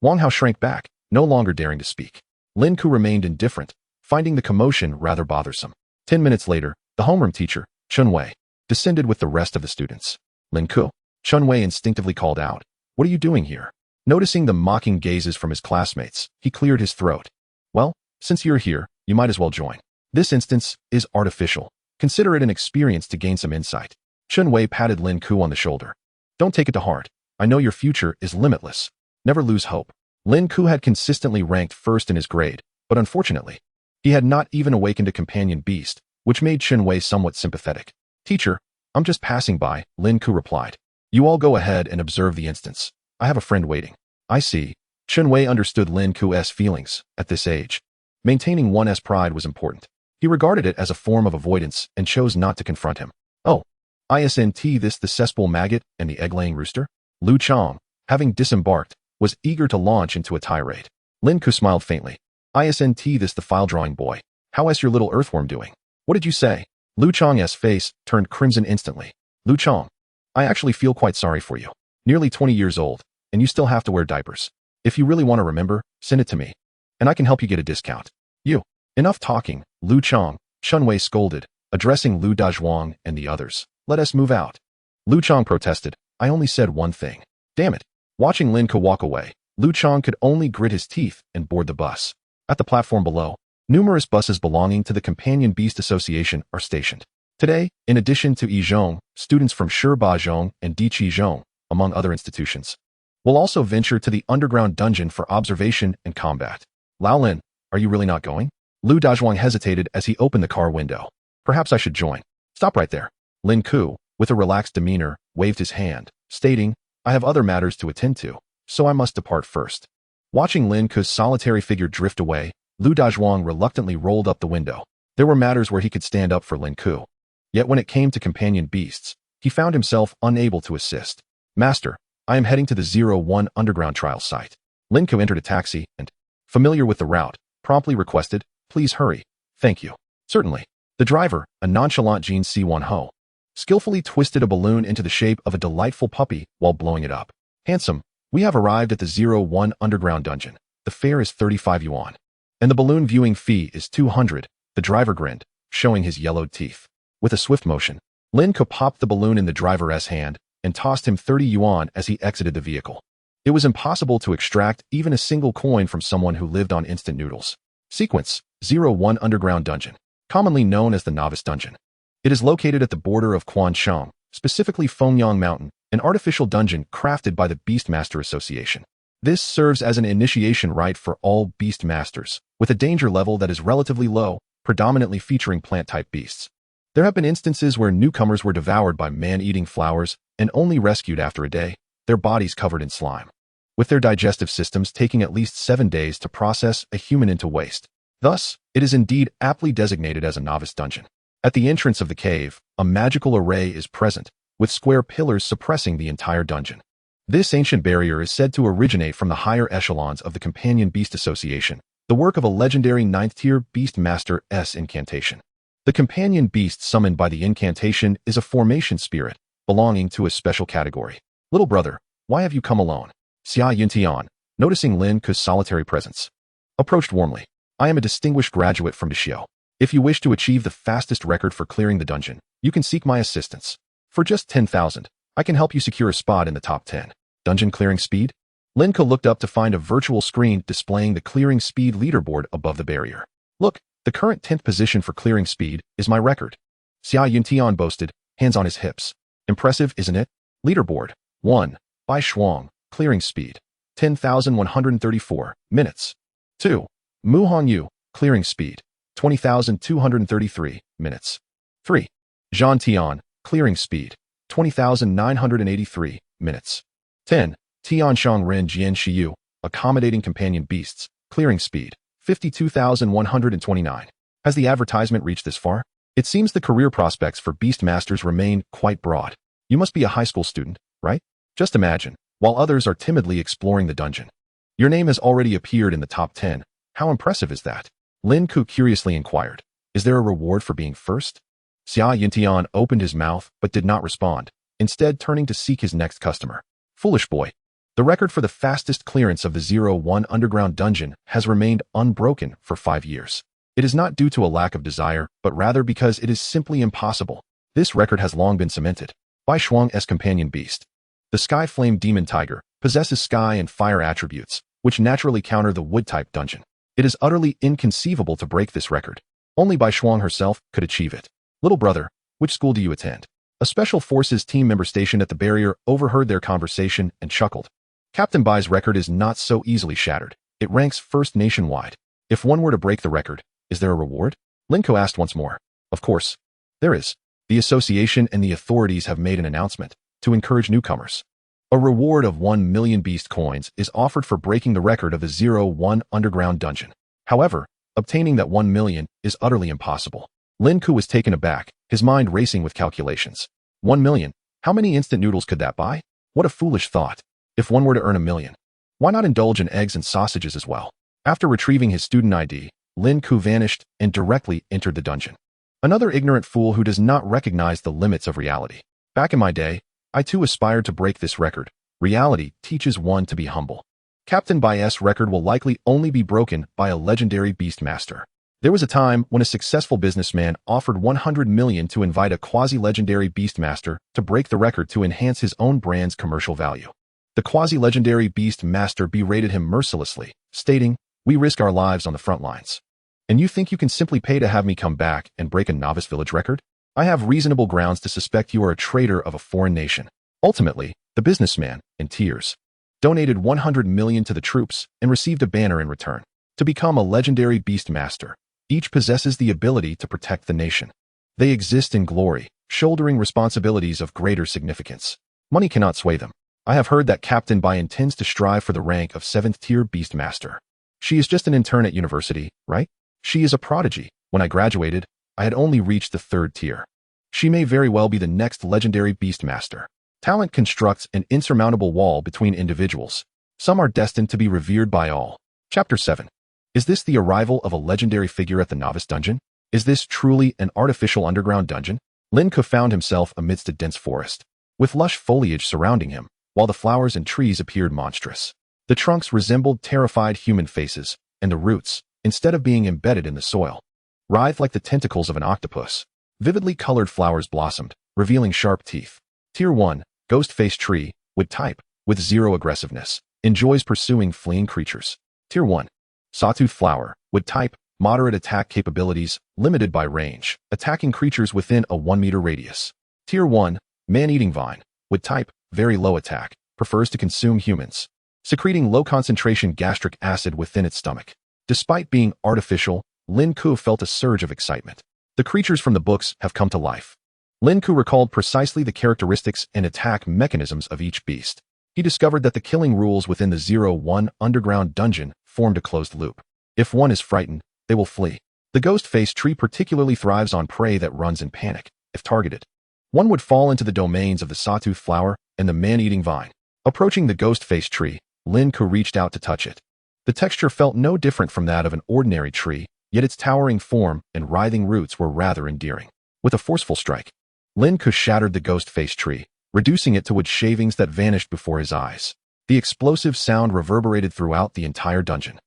Wang Hao shrank back, no longer daring to speak. Lin Ke remained indifferent, finding the commotion rather bothersome. 10 minutes later, the homeroom teacher, Chun Wei, descended with the rest of the students. Lin Ke, Chun Wei instinctively called out, "What are you doing here?" Noticing the mocking gazes from his classmates, he cleared his throat. "Well, since you're here, you might as well join. This instance is artificial. Consider it an experience to gain some insight." Chun Wei patted Lin Ke on the shoulder. "Don't take it to heart. I know your future is limitless. Never lose hope." Lin Ke had consistently ranked first in his grade, but unfortunately, he had not even awakened a companion beast, which made Chun Wei somewhat sympathetic. "Teacher, I'm just passing by," Lin Ke replied. "You all go ahead and observe the instance. I have a friend waiting." "I see." Chun Wei understood Lin Ke's feelings at this age. Maintaining one's pride was important. He regarded it as a form of avoidance and chose not to confront him. "Oh, isn't this the cesspool maggot and the egg-laying rooster?" Lu Chang, having disembarked, was eager to launch into a tirade. Lin Ke smiled faintly. "Isn't this the file-drawing boy? How is your little earthworm doing?" "What did you say?" Lu Chang's face turned crimson instantly. "Lu Chang, I actually feel quite sorry for you. Nearly 20 years old, and you still have to wear diapers. If you really want to remember, send it to me, and I can help you get a discount." "You." "Enough talking, Lu Chang," Chun Wei scolded, addressing Lu Dazhuang and the others. "Let us move out." Lu Chang protested. "I only said one thing." "Damn it." Watching Lin Ke walk away, Lu Chang could only grit his teeth and board the bus. At the platform below, numerous buses belonging to the Companion Beast Association are stationed. Today, in addition to Yizhong, students from Shibazhong and Dichizhong, among other institutions, will also venture to the underground dungeon for observation and combat. "Lao Lin, are you really not going?" Lu Dazhuang hesitated as he opened the car window. "Perhaps I should join." "Stop right there." Lin Ke, with a relaxed demeanor, waved his hand, stating, "I have other matters to attend to, so I must depart first." Watching Lin Ke's solitary figure drift away, Lu Dazhuang reluctantly rolled up the window. There were matters where he could stand up for Lin Ke. Yet when it came to companion beasts, he found himself unable to assist. "Master, I am heading to the 01 underground trial site." Lin Ke entered a taxi and, familiar with the route, promptly requested, "Please hurry. Thank you." "Certainly." The driver, a nonchalant Jin Si-Wan-ho, skillfully twisted a balloon into the shape of a delightful puppy while blowing it up. "Handsome, we have arrived at the 01 underground dungeon. The fare is 35 yuan. And the balloon viewing fee is 200. The driver grinned, showing his yellowed teeth. With a swift motion, Lin Ke popped the balloon in the driver's hand and tossed him 30 yuan as he exited the vehicle. It was impossible to extract even a single coin from someone who lived on instant noodles. Sequence 01 Underground Dungeon, commonly known as the Novice Dungeon. It is located at the border of Quanshang, specifically Fengyang Mountain, an artificial dungeon crafted by the Beastmaster Association. This serves as an initiation rite for all Beast Masters, with a danger level that is relatively low, predominantly featuring plant-type beasts. There have been instances where newcomers were devoured by man-eating flowers and only rescued after a day, their bodies covered in slime, with their digestive systems taking at least 7 days to process a human into waste. Thus, it is indeed aptly designated as a novice dungeon. At the entrance of the cave, a magical array is present, with square pillars suppressing the entire dungeon. This ancient barrier is said to originate from the higher echelons of the Companion Beast Association, the work of a legendary 9th-tier Beast Master's incantation. The companion beast summoned by the incantation is a formation spirit, belonging to a special category. "Little brother, why have you come alone?" Xia Yuntian, noticing Lin Ke's solitary presence, approached warmly. "I am a distinguished graduate from Deshio. If you wish to achieve the fastest record for clearing the dungeon, you can seek my assistance. For just 10,000, I can help you secure a spot in the top 10. Dungeon clearing speed?" Lin Ke looked up to find a virtual screen displaying the clearing speed leaderboard above the barrier. "Look, the current 10th position for clearing speed is my record," Xia Yuntian boasted, hands on his hips. "Impressive, isn't it? Leaderboard 1. Bai Shuang, clearing speed 10,134 minutes. 2. Mu Hongyu, clearing speed 20,233 minutes. 3. Zhan Tian, clearing speed 20,983 minutes. 10. Tianshang Ren Jian Shiyu, accommodating companion beasts, clearing speed 52,129. Has the advertisement reached this far? It seems the career prospects for Beast Masters remain quite broad. You must be a high school student, right? Just imagine, while others are timidly exploring the dungeon. Your name has already appeared in the top 10. How impressive is that? Lin Ke curiously inquired. Is there a reward for being first? Xia Yintian opened his mouth but did not respond, instead turning to seek his next customer. Foolish boy. The record for the fastest clearance of the 0-1 underground dungeon has remained unbroken for 5 years. It is not due to a lack of desire, but rather because it is simply impossible. This record has long been cemented. Bai Shuang's companion beast. The Sky Flame Demon Tiger possesses sky and fire attributes, which naturally counter the wood-type dungeon. It is utterly inconceivable to break this record. Only Bai Shuang herself could achieve it. Little brother, which school do you attend? A Special Forces team member stationed at the barrier overheard their conversation and chuckled. Captain Bai's record is not so easily shattered. It ranks first nationwide. If one were to break the record, is there a reward? Lin Ke asked once more. Of course. There is. The association and the authorities have made an announcement to encourage newcomers. A reward of 1 million beast coins is offered for breaking the record of the 0-1 underground dungeon. However, obtaining that 1 million is utterly impossible. Lin Ke was taken aback, his mind racing with calculations. 1 million? How many instant noodles could that buy? What a foolish thought. If one were to earn 1 million, why not indulge in eggs and sausages as well? After retrieving his student ID, Lin Ke vanished and directly entered the dungeon. Another ignorant fool who does not recognize the limits of reality. Back in my day, I too aspired to break this record. Reality teaches one to be humble. Captain Bai's record will likely only be broken by a legendary beastmaster. There was a time when a successful businessman offered 100 million to invite a quasi-legendary beastmaster to break the record to enhance his own brand's commercial value. The quasi-legendary beast master berated him mercilessly, stating, "We risk our lives on the front lines. And you think you can simply pay to have me come back and break a novice village record? I have reasonable grounds to suspect you are a traitor of a foreign nation." Ultimately, the businessman, in tears, donated 100 million to the troops and received a banner in return. To become a legendary beast master, each possesses the ability to protect the nation. They exist in glory, shouldering responsibilities of greater significance. Money cannot sway them. I have heard that Captain Bai intends to strive for the rank of 7th-tier Beastmaster. She is just an intern at university, right? She is a prodigy. When I graduated, I had only reached the 3rd tier. She may very well be the next legendary Beastmaster. Talent constructs an insurmountable wall between individuals. Some are destined to be revered by all. Chapter 7. Is this the arrival of a legendary figure at the novice dungeon? Is this truly an artificial underground dungeon? Lin Ke found himself amidst a dense forest, with lush foliage surrounding him, while the flowers and trees appeared monstrous. The trunks resembled terrified human faces, and the roots, instead of being embedded in the soil, writhed like the tentacles of an octopus. Vividly colored flowers blossomed, revealing sharp teeth. Tier 1, Ghost-Face Tree, wood type, with 0 aggressiveness, enjoys pursuing fleeing creatures. Tier 1, Sawtooth Flower, wood type, moderate attack capabilities, limited by range, attacking creatures within a 1-meter radius. Tier 1, Man-Eating Vine, wood type, very low attack, prefers to consume humans, secreting low-concentration gastric acid within its stomach. Despite being artificial, Lin Ke felt a surge of excitement. The creatures from the books have come to life. Lin Ke recalled precisely the characteristics and attack mechanisms of each beast. He discovered that the killing rules within the 0-1 underground dungeon formed a closed loop. If one is frightened, they will flee. The Ghost-Face Tree particularly thrives on prey that runs in panic, if targeted. One would fall into the domains of the Sawtooth Flower and the Man-Eating Vine. Approaching the Ghost-Face Tree, Lin Ke reached out to touch it. The texture felt no different from that of an ordinary tree, yet its towering form and writhing roots were rather endearing. With a forceful strike, Lin Ke shattered the Ghost-Face Tree, reducing it to wood shavings that vanished before his eyes. The explosive sound reverberated throughout the entire dungeon.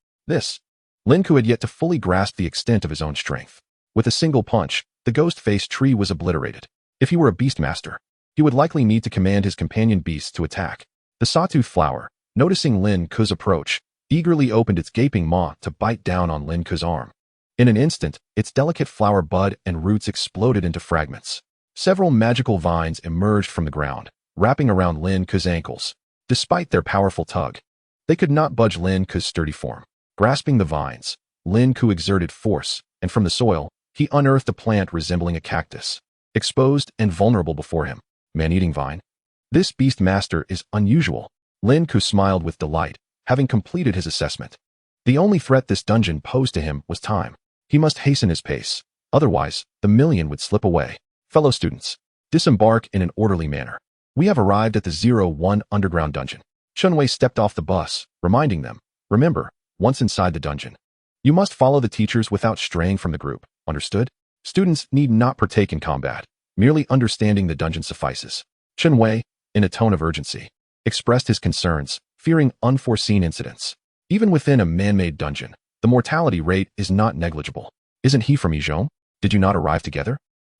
Lin Ke had yet to fully grasp the extent of his own strength. With a single punch, the Ghost-Face Tree was obliterated. If he were a Beastmaster, he would likely need to command his companion beasts to attack. The Sawtooth Flower, noticing Lin Ke's approach, eagerly opened its gaping maw to bite down on Lin Ke's arm. In an instant, its delicate flower bud and roots exploded into fragments. Several magical vines emerged from the ground, wrapping around Lin Ke's ankles. Despite their powerful tug, they could not budge Lin Ke's sturdy form. Grasping the vines, Lin Ke exerted force, and from the soil, he unearthed a plant resembling a cactus, exposed and vulnerable before him. Man-Eating Vine. This Beastmaster is unusual. Lin Ke smiled with delight, having completed his assessment. The only threat this dungeon posed to him was time. He must hasten his pace, otherwise, the million would slip away. Fellow students, disembark in an orderly manner. We have arrived at the 0-1 underground dungeon. Chunwei stepped off the bus, reminding them, remember, once inside the dungeon, you must follow the teachers without straying from the group, understood? Students need not partake in combat. Merely understanding the dungeon suffices. Chunwei, in a tone of urgency, expressed his concerns, fearing unforeseen incidents. Even within a man-made dungeon, the mortality rate is not negligible. Isn't he from Izhong? Did you not arrive together?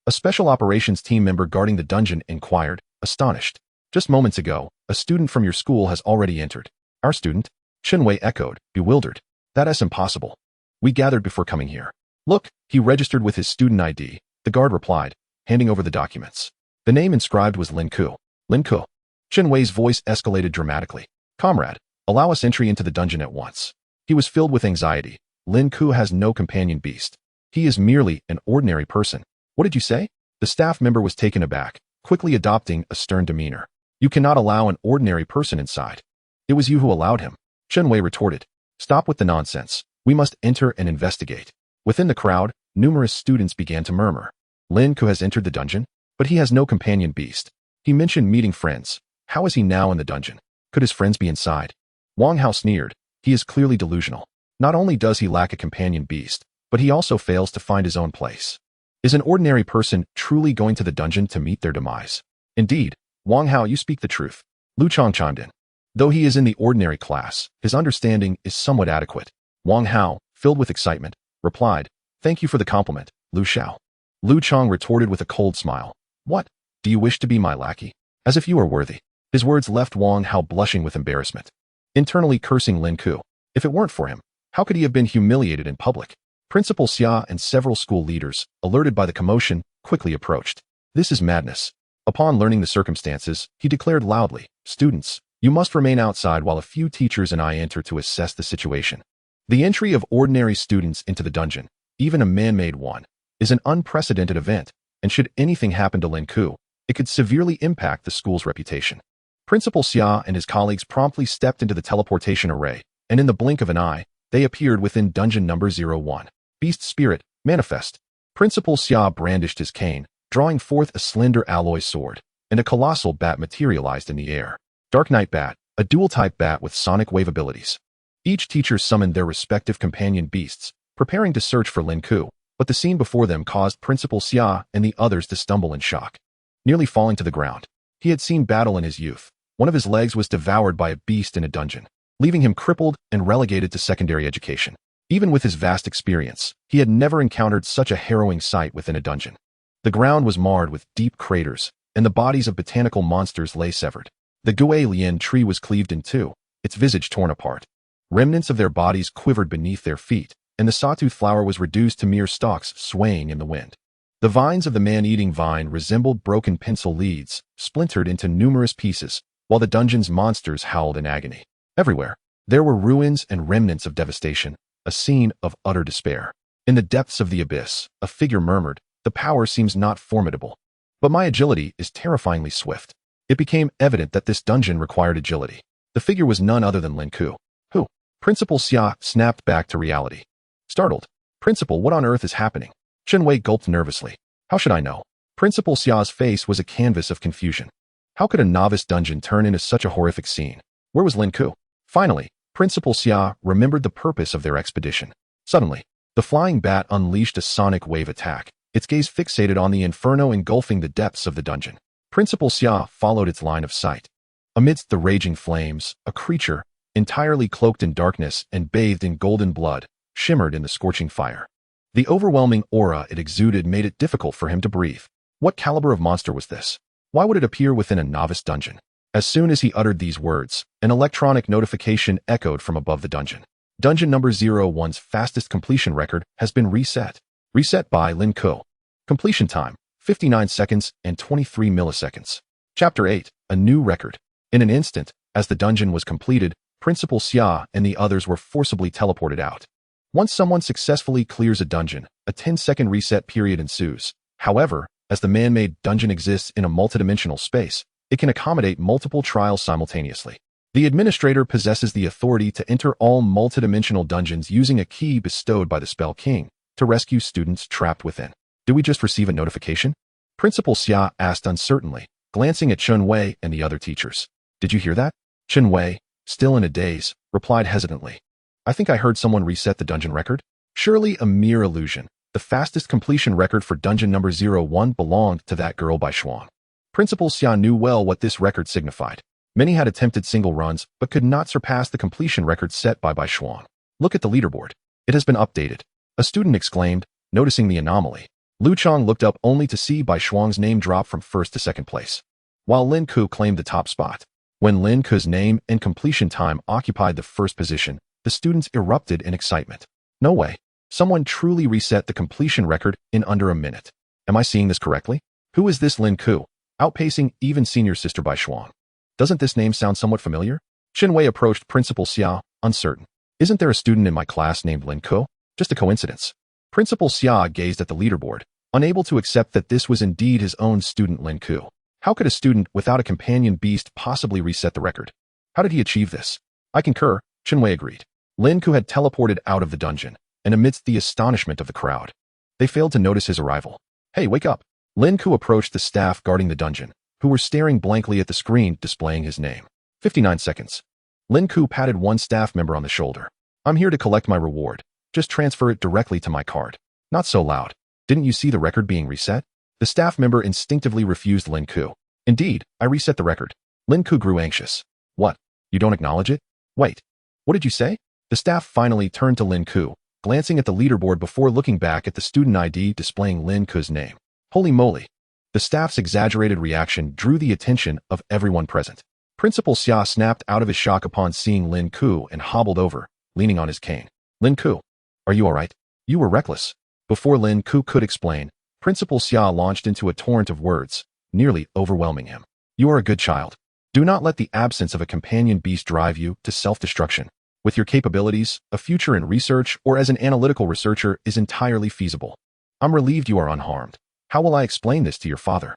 A special operations team member guarding the dungeon inquired, astonished. Just moments ago, a student from your school has already entered. Our student? Chunwei echoed, bewildered. That's impossible. We gathered before coming here. Look, he registered with his student ID, the guard replied, handing over the documents. The name inscribed was Lin Ke. Lin Ke. Chunwei's voice escalated dramatically. Comrade, allow us entry into the dungeon at once. He was filled with anxiety. Lin Ke has no companion beast. He is merely an ordinary person. What did you say? The staff member was taken aback, quickly adopting a stern demeanor. You cannot allow an ordinary person inside. It was you who allowed him. Chunwei retorted. Stop with the nonsense. We must enter and investigate. Within the crowd, numerous students began to murmur. Lin Ke has entered the dungeon, but he has no companion beast. He mentioned meeting friends. How is he now in the dungeon? Could his friends be inside? Wang Hao sneered. He is clearly delusional. Not only does he lack a companion beast, but he also fails to find his own place. Is an ordinary person truly going to the dungeon to meet their demise? Indeed, Wang Hao, you speak the truth. Lu Chong chimed in. Though he is in the ordinary class, his understanding is somewhat adequate. Wang Hao, filled with excitement, replied, Thank you for the compliment, Lu Xiao. Lu Chong retorted with a cold smile. What? Do you wish to be my lackey? As if you are worthy. His words left Wang Hao blushing with embarrassment, internally cursing Lin Ke. If it weren't for him, how could he have been humiliated in public? Principal Xia and several school leaders, alerted by the commotion, quickly approached. This is madness. Upon learning the circumstances, he declared loudly, Students, you must remain outside while a few teachers and I enter to assess the situation. The entry of ordinary students into the dungeon, even a man-made one, is an unprecedented event, and should anything happen to Lin Ke, it could severely impact the school's reputation. Principal Xia and his colleagues promptly stepped into the teleportation array, and in the blink of an eye, they appeared within dungeon number 01. Beast Spirit, manifest. Principal Xia brandished his cane, drawing forth a slender alloy sword, and a colossal bat materialized in the air. Dark Knight Bat, a dual-type bat with sonic wave abilities. Each teacher summoned their respective companion beasts, preparing to search for Lin Ke, but the scene before them caused Principal Xia and the others to stumble in shock, nearly falling to the ground. He had seen battle in his youth. One of his legs was devoured by a beast in a dungeon, leaving him crippled and relegated to secondary education. Even with his vast experience, he had never encountered such a harrowing sight within a dungeon. The ground was marred with deep craters, and the bodies of botanical monsters lay severed. The Gui Lian tree was cleaved in two, its visage torn apart. Remnants of their bodies quivered beneath their feet, and the sawtooth flower was reduced to mere stalks swaying in the wind. The vines of the man-eating vine resembled broken pencil leads, splintered into numerous pieces, while the dungeon's monsters howled in agony. Everywhere, there were ruins and remnants of devastation, a scene of utter despair. In the depths of the abyss, a figure murmured, The power seems not formidable, but my agility is terrifyingly swift. It became evident that this dungeon required agility. The figure was none other than Lin Ke. Who? Principal Xia snapped back to reality. Startled. Principal, what on earth is happening? Chunwei gulped nervously. How should I know? Principal Xia's face was a canvas of confusion. How could a novice dungeon turn into such a horrific scene? Where was Lin Ke? Finally, Principal Xia remembered the purpose of their expedition. Suddenly, the flying bat unleashed a sonic wave attack, its gaze fixated on the inferno engulfing the depths of the dungeon. Principal Xia followed its line of sight. Amidst the raging flames, a creature, entirely cloaked in darkness and bathed in golden blood, shimmered in the scorching fire. The overwhelming aura it exuded made it difficult for him to breathe. What caliber of monster was this? Why would it appear within a novice dungeon? As soon as he uttered these words, an electronic notification echoed from above the dungeon. Dungeon number 01's fastest completion record has been reset. Reset by Lin Ke. Completion time, 59 seconds and 23 milliseconds. Chapter 8, a new record. In an instant, as the dungeon was completed, Principal Xia and the others were forcibly teleported out. Once someone successfully clears a dungeon, a 10-second reset period ensues. However, as the man-made dungeon exists in a multidimensional space, it can accommodate multiple trials simultaneously. The administrator possesses the authority to enter all multidimensional dungeons using a key bestowed by the Spell King to rescue students trapped within. Did we just receive a notification? Principal Xia asked uncertainly, glancing at Chunwei and the other teachers. Did you hear that? Chunwei, still in a daze, replied hesitantly. I think I heard someone reset the dungeon record. Surely a mere illusion. The fastest completion record for dungeon number 01 belonged to that girl Bai Shuang. Principal Xia knew well what this record signified. Many had attempted single runs, but could not surpass the completion record set by Bai Shuang. Look at the leaderboard. It has been updated. A student exclaimed, noticing the anomaly. Lu Chong looked up only to see Bai Shuang's name drop from first to second place, while Lin Ke claimed the top spot. When Lin Ke's name and completion time occupied the first position, the students erupted in excitement. No way. Someone truly reset the completion record in under a minute. Am I seeing this correctly? Who is this Lin Ke, outpacing even senior sister Bai Shuang? Doesn't this name sound somewhat familiar? Xin Wei approached Principal Xia, uncertain. Isn't there a student in my class named Lin Ke? Just a coincidence. Principal Xia gazed at the leaderboard, unable to accept that this was indeed his own student Lin Ke. How could a student without a companion beast possibly reset the record? How did he achieve this? I concur, Xin Wei agreed. Lin Ke had teleported out of the dungeon, and amidst the astonishment of the crowd, they failed to notice his arrival. Hey, wake up! Lin Ke approached the staff guarding the dungeon, who were staring blankly at the screen displaying his name. 59 seconds. Lin Ke patted one staff member on the shoulder. I'm here to collect my reward. Just transfer it directly to my card. Not so loud. Didn't you see the record being reset? The staff member instinctively refused Lin Ke. Indeed, I reset the record. Lin Ke grew anxious. What? You don't acknowledge it? Wait. What did you say? The staff finally turned to Lin Ke, glancing at the leaderboard before looking back at the student ID displaying Lin Ke's name. Holy moly. The staff's exaggerated reaction drew the attention of everyone present. Principal Xia snapped out of his shock upon seeing Lin Ke and hobbled over, leaning on his cane. Lin Ke, are you all right? You were reckless. Before Lin Ke could explain, Principal Xia launched into a torrent of words, nearly overwhelming him. You are a good child. Do not let the absence of a companion beast drive you to self-destruction. With your capabilities, a future in research or as an analytical researcher is entirely feasible. I'm relieved you are unharmed. How will I explain this to your father?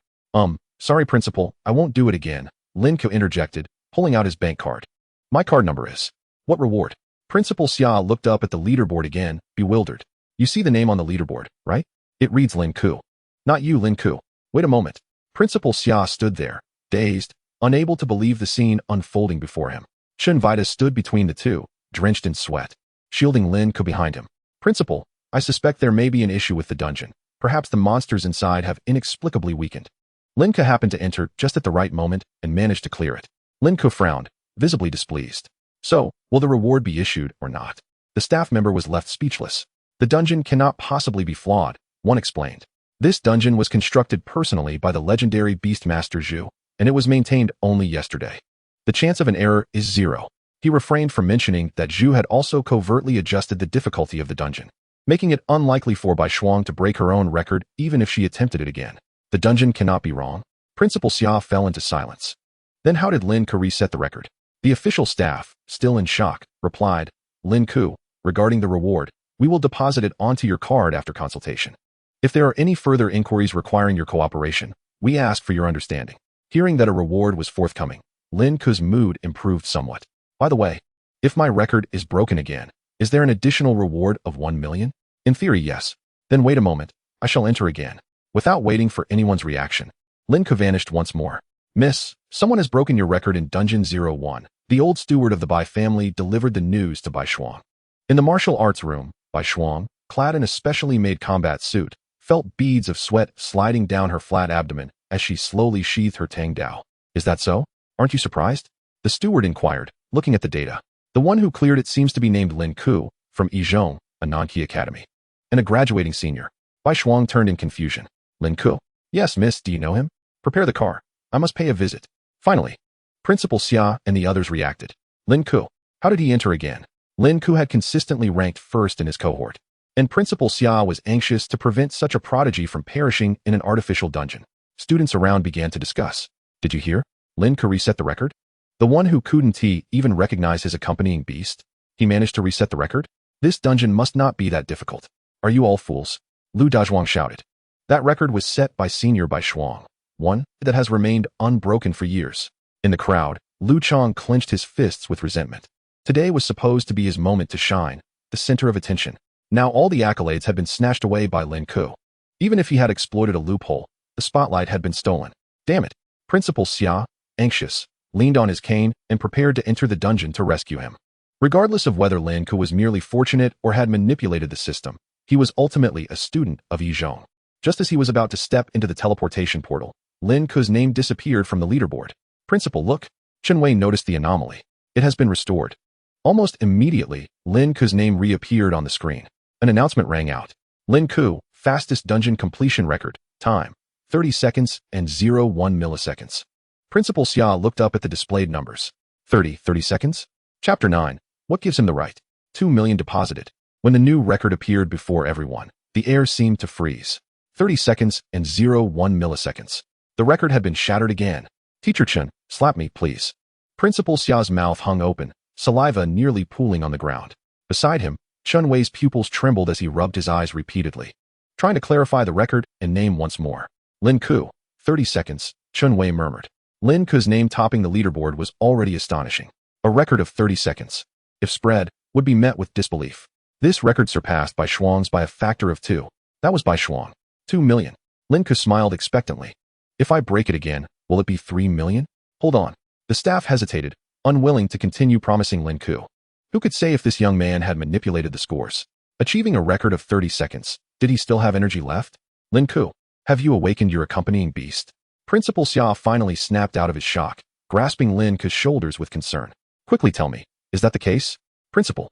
Sorry, Principal, I won't do it again, Lin Ke interjected, pulling out his bank card. My card number is. What reward? Principal Xia looked up at the leaderboard again, bewildered. You see the name on the leaderboard, right? It reads Lin Ke. Not you, Lin Ke. Wait a moment. Principal Xia stood there, dazed, unable to believe the scene unfolding before him. Chen Vida stood between the two, drenched in sweat, shielding Lin Ke behind him. Principal, I suspect there may be an issue with the dungeon. Perhaps the monsters inside have inexplicably weakened. Lin Ke happened to enter just at the right moment and managed to clear it. Lin Ke frowned, visibly displeased. So, will the reward be issued or not? The staff member was left speechless. The dungeon cannot possibly be flawed, one explained. This dungeon was constructed personally by the legendary Beastmaster Zhu, and it was maintained only yesterday. The chance of an error is 0. He refrained from mentioning that Zhu had also covertly adjusted the difficulty of the dungeon, making it unlikely for Bai Shuang to break her own record even if she attempted it again. The dungeon cannot be wrong. Principal Xia fell into silence. Then how did Lin Ke reset the record? The official staff, still in shock, replied, Lin Ke, regarding the reward, we will deposit it onto your card after consultation. If there are any further inquiries requiring your cooperation, we ask for your understanding. Hearing that a reward was forthcoming, Lin Ke's mood improved somewhat. By the way, if my record is broken again, is there an additional reward of 1 million? In theory, yes. Then wait a moment, I shall enter again. Without waiting for anyone's reaction, Lin Ke vanished once more. Miss, someone has broken your record in Dungeon 01. The old steward of the Bai family delivered the news to Bai Shuang. In the martial arts room, Bai Shuang, clad in a specially made combat suit, felt beads of sweat sliding down her flat abdomen as she slowly sheathed her Tang Dao. Is that so? Aren't you surprised? The steward inquired, looking at the data. The one who cleared it seems to be named Lin Ke, from Yizhong, a non-key academy, and a graduating senior. Bai Shuang turned in confusion. Lin Ke? Yes, miss, do you know him? Prepare the car. I must pay a visit. Finally, Principal Xia and the others reacted. Lin Ke. How did he enter again? Lin Ke had consistently ranked first in his cohort, and Principal Xia was anxious to prevent such a prodigy from perishing in an artificial dungeon. Students around began to discuss. Did you hear? Lin Ke reset the record? The one who couldn't even recognize his accompanying beast? He managed to reset the record? This dungeon must not be that difficult. Are you all fools? Lu Dazhuang shouted. That record was set by Senior Bai Shuang, one that has remained unbroken for years. In the crowd, Lu Chong clenched his fists with resentment. Today was supposed to be his moment to shine, the center of attention. Now all the accolades had been snatched away by Lin Ke. Even if he had exploited a loophole, the spotlight had been stolen. Damn it! Principal Xia, anxious, leaned on his cane, and prepared to enter the dungeon to rescue him. Regardless of whether Lin Ke was merely fortunate or had manipulated the system, he was ultimately a student of Yizhong. Just as he was about to step into the teleportation portal, Lin Ke's name disappeared from the leaderboard. Principal, look. Chen Wei noticed the anomaly. It has been restored. Almost immediately, Lin Ke's name reappeared on the screen. An announcement rang out. Lin Ke, fastest dungeon completion record, time, 30 seconds and 0.1 milliseconds. Principal Xia looked up at the displayed numbers. 30 seconds? Chapter 9. What gives him the right? 2 million deposited. When the new record appeared before everyone, the air seemed to freeze. 30 seconds and 0.1 milliseconds. The record had been shattered again. Teacher Chen, slap me, please. Principal Xia's mouth hung open, saliva nearly pooling on the ground. Beside him, Chen Wei's pupils trembled as he rubbed his eyes repeatedly, trying to clarify the record and name once more. Lin Ke, 30 seconds, Chen Wei murmured. Lin Ke's name topping the leaderboard was already astonishing. A record of 30 seconds, if spread, would be met with disbelief. This record surpassed Bai Shuang's by a factor of 2. That was Bai Shuang. 2 million. Lin Ke smiled expectantly. If I break it again, will it be 3 million? Hold on. The staff hesitated, unwilling to continue promising Lin Ke. Who could say if this young man had manipulated the scores? Achieving a record of 30 seconds, did he still have energy left? Lin Ke, have you awakened your accompanying beast? Principal Xia finally snapped out of his shock, grasping Lin Ke's shoulders with concern. Quickly tell me, is that the case? Principal,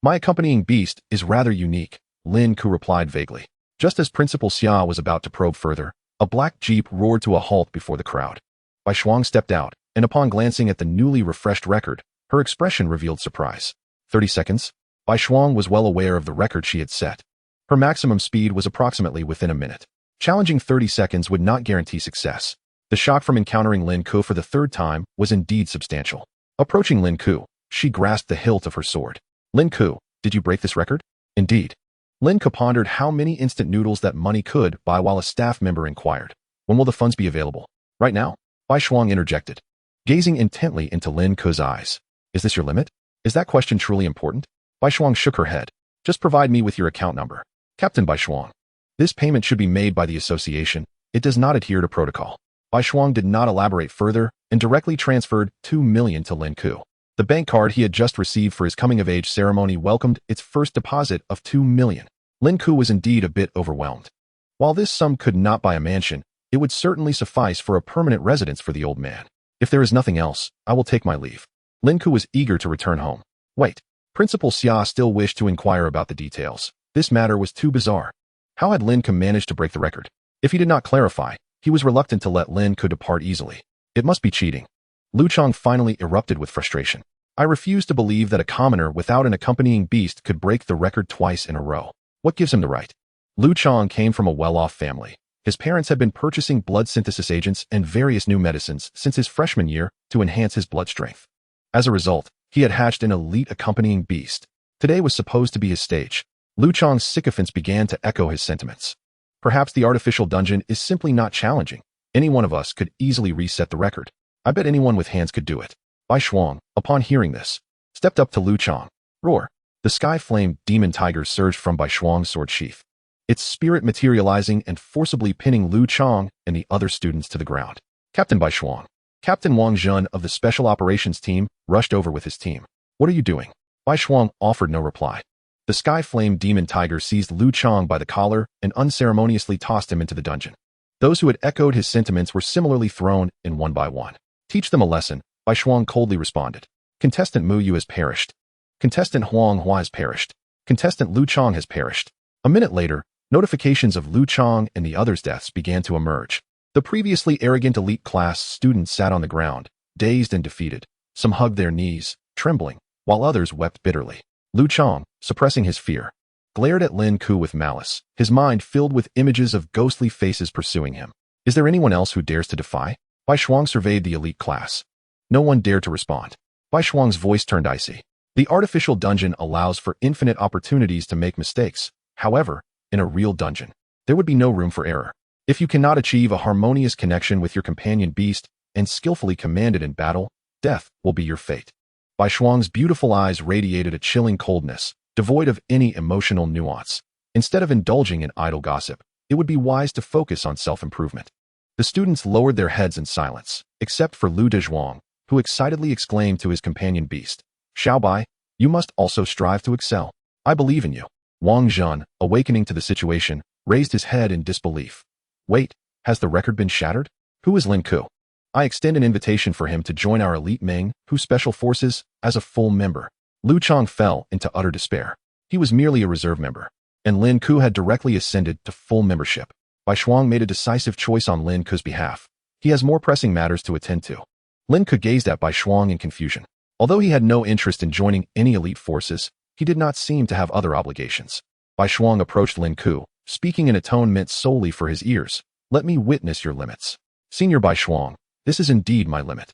my accompanying beast is rather unique, Lin Ke replied vaguely. Just as Principal Xia was about to probe further, a black jeep roared to a halt before the crowd. Bai Shuang stepped out, and upon glancing at the newly refreshed record, her expression revealed surprise. 30 seconds? Bai Shuang was well aware of the record she had set. Her maximum speed was approximately within a minute. Challenging 30 seconds would not guarantee success. The shock from encountering Lin Ke for the third time was indeed substantial. Approaching Lin Ke, she grasped the hilt of her sword. Lin Ke, did you break this record? Indeed. Lin Ke pondered how many instant noodles that money could buy while a staff member inquired. When will the funds be available? Right now? Bai Shuang interjected, gazing intently into Lin Ke's eyes. Is this your limit? Is that question truly important? Bai Shuang shook her head. Just provide me with your account number. Captain Bai Shuang. This payment should be made by the association. It does not adhere to protocol. Bai Shuang did not elaborate further and directly transferred 2 million to Lin Ke. The bank card he had just received for his coming-of-age ceremony welcomed its first deposit of 2 million. Lin Ke was indeed a bit overwhelmed. While this sum could not buy a mansion, it would certainly suffice for a permanent residence for the old man. If there is nothing else, I will take my leave. Lin Ke was eager to return home. Wait. Principal Xia still wished to inquire about the details. This matter was too bizarre. How had Lin Ke managed to break the record? If he did not clarify, he was reluctant to let Lin Ke depart easily. It must be cheating. Lu Chang finally erupted with frustration. I refuse to believe that a commoner without an accompanying beast could break the record twice in a row. What gives him the right? Lu Chang came from a well-off family. His parents had been purchasing blood synthesis agents and various new medicines since his freshman year to enhance his blood strength. As a result, he had hatched an elite accompanying beast. Today was supposed to be his stage. Lu Chang's sycophants began to echo his sentiments. Perhaps the artificial dungeon is simply not challenging. Any one of us could easily reset the record. I bet anyone with hands could do it. Bai Shuang, upon hearing this, stepped up to Lu Chang. Roar. The sky-flamed demon tiger surged from Bai Shuang's sword sheath, its spirit materializing and forcibly pinning Lu Chang and the other students to the ground. Captain Bai Shuang. Captain Wang Zhen of the Special Operations Team rushed over with his team. What are you doing? Bai Shuang offered no reply. The sky-flamed demon tiger seized Lu Chang by the collar and unceremoniously tossed him into the dungeon. Those who had echoed his sentiments were similarly thrown in one by one. Teach them a lesson, Bai Shuang coldly responded. Contestant Mu Yu has perished. Contestant Huang Hua has perished. Contestant Lu Chang has perished. A minute later, notifications of Lu Chang and the others' deaths began to emerge. The previously arrogant elite class students sat on the ground, dazed and defeated. Some hugged their knees, trembling, while others wept bitterly. Lu Chang, suppressing his fear, glared at Lin Ke with malice, his mind filled with images of ghostly faces pursuing him. Is there anyone else who dares to defy? Bai Shuang surveyed the elite class. No one dared to respond. Bai Shuang's voice turned icy. The artificial dungeon allows for infinite opportunities to make mistakes. However, in a real dungeon, there would be no room for error. If you cannot achieve a harmonious connection with your companion beast and skillfully command it in battle, death will be your fate. Bai Shuang's beautiful eyes radiated a chilling coldness, devoid of any emotional nuance. Instead of indulging in idle gossip, it would be wise to focus on self-improvement. The students lowered their heads in silence, except for Lu Dezhuang, who excitedly exclaimed to his companion beast, Xiaobai, you must also strive to excel. I believe in you. Wang Zhen, awakening to the situation, raised his head in disbelief. Wait, has the record been shattered? Who is Lin Ke? I extend an invitation for him to join our elite Ming, Hu Special Forces, as a full member. Lu Chang fell into utter despair. He was merely a reserve member, and Lin Ke had directly ascended to full membership. Bai Shuang made a decisive choice on Lin Ke's behalf. He has more pressing matters to attend to. Lin Ke gazed at Bai Shuang in confusion. Although he had no interest in joining any elite forces, he did not seem to have other obligations. Bai Shuang approached Lin Ke, speaking in a tone meant solely for his ears. Let me witness your limits. Senior Bai Shuang, this is indeed my limit.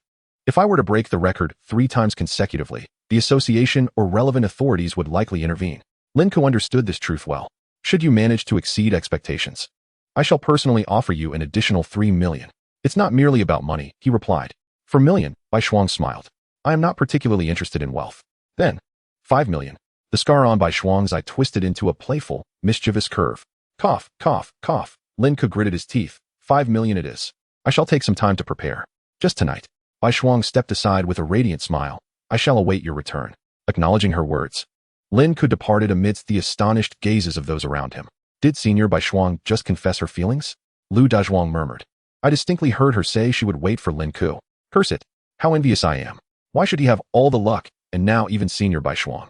If I were to break the record 3 times consecutively, the association or relevant authorities would likely intervene. Lin Ke understood this truth well. Should you manage to exceed expectations, I shall personally offer you an additional 3 million. It's not merely about money, he replied. For million, Bai Shuang smiled. I am not particularly interested in wealth. Then, 5 million. The scar on Bai Shuang's eye twisted into a playful, mischievous curve. Cough, cough, cough. Lin Ke gritted his teeth. 5 million it is. I shall take some time to prepare. Just tonight. Bai Shuang stepped aside with a radiant smile. I shall await your return. Acknowledging her words, Lin Ke departed amidst the astonished gazes of those around him. Did Senior Bai Shuang just confess her feelings? Lu Dazhuang murmured. I distinctly heard her say she would wait for Lin Ke. Curse it. How envious I am. Why should he have all the luck, and now even Senior Bai Shuang?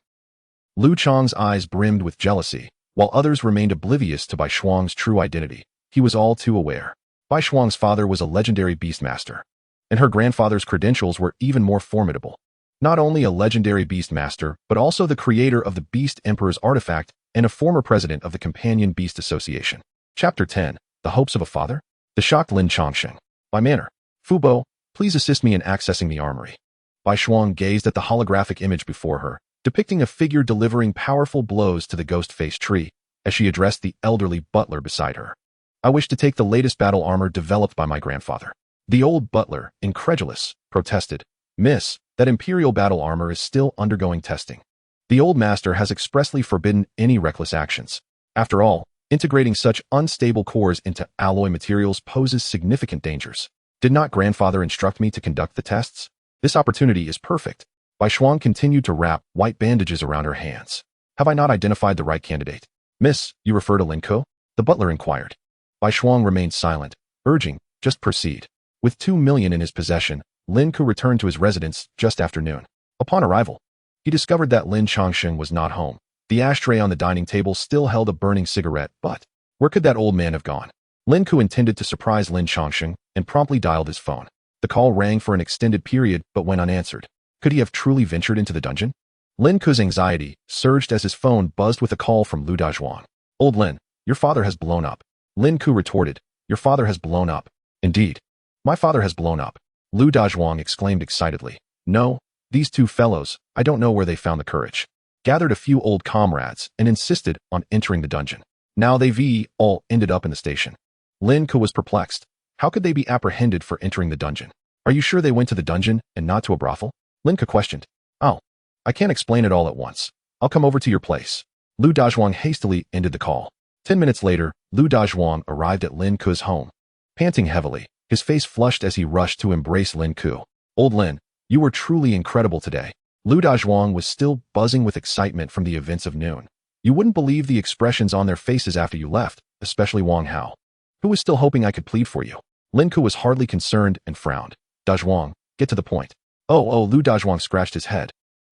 Lu Chang's eyes brimmed with jealousy, while others remained oblivious to Bai Shuang's true identity. He was all too aware. Bai Shuang's father was a legendary beastmaster, and her grandfather's credentials were even more formidable. Not only a legendary beastmaster, but also the creator of the Beast Emperor's artifact and a former president of the Companion Beast Association. Chapter 10. The Hopes of a Father? The shocked Lin Chongsheng. By manner. Fubo, please assist me in accessing the armory. Bai Shuang gazed at the holographic image before her, depicting a figure delivering powerful blows to the ghost-faced tree, as she addressed the elderly butler beside her. I wish to take the latest battle armor developed by my grandfather. The old butler, incredulous, protested. Miss, that Imperial battle armor is still undergoing testing. The old master has expressly forbidden any reckless actions. After all, integrating such unstable cores into alloy materials poses significant dangers. Did not grandfather instruct me to conduct the tests? This opportunity is perfect. Bai Shuang continued to wrap white bandages around her hands. Have I not identified the right candidate? Miss, you refer to Lin Ke? The butler inquired. Bai Shuang remained silent, urging, just proceed. With 2 million in his possession, Lin Ke returned to his residence just after noon. Upon arrival, he discovered that Lin Chongsheng was not home. The ashtray on the dining table still held a burning cigarette, but where could that old man have gone? Lin Ke intended to surprise Lin Chongsheng and promptly dialed his phone. The call rang for an extended period but went unanswered. Could he have truly ventured into the dungeon? Lin Ke's anxiety surged as his phone buzzed with a call from Lu Dazhuang. Old Lin, your father has blown up. Lin Ke retorted, your father has blown up. Indeed. My father has blown up. Lu Dazhuang exclaimed excitedly. No, these two fellows, I don't know where they found the courage. Gathered a few old comrades and insisted on entering the dungeon. Now they've all ended up in the station. Lin Ke was perplexed. How could they be apprehended for entering the dungeon? Are you sure they went to the dungeon and not to a brothel? Lin Ke questioned. Oh, I can't explain it all at once. I'll come over to your place. Lu Dazhuang hastily ended the call. 10 minutes later, Lu Dazhuang arrived at Lin Ke's home. Panting heavily, his face flushed as he rushed to embrace Lin Ke. Old Lin, you were truly incredible today. Lu Dazhuang was still buzzing with excitement from the events of noon. You wouldn't believe the expressions on their faces after you left, especially Wang Hao, who was still hoping I could plead for you. Lin Ke was hardly concerned and frowned. Dazhuang, get to the point. Oh, Lu Dazhuang scratched his head.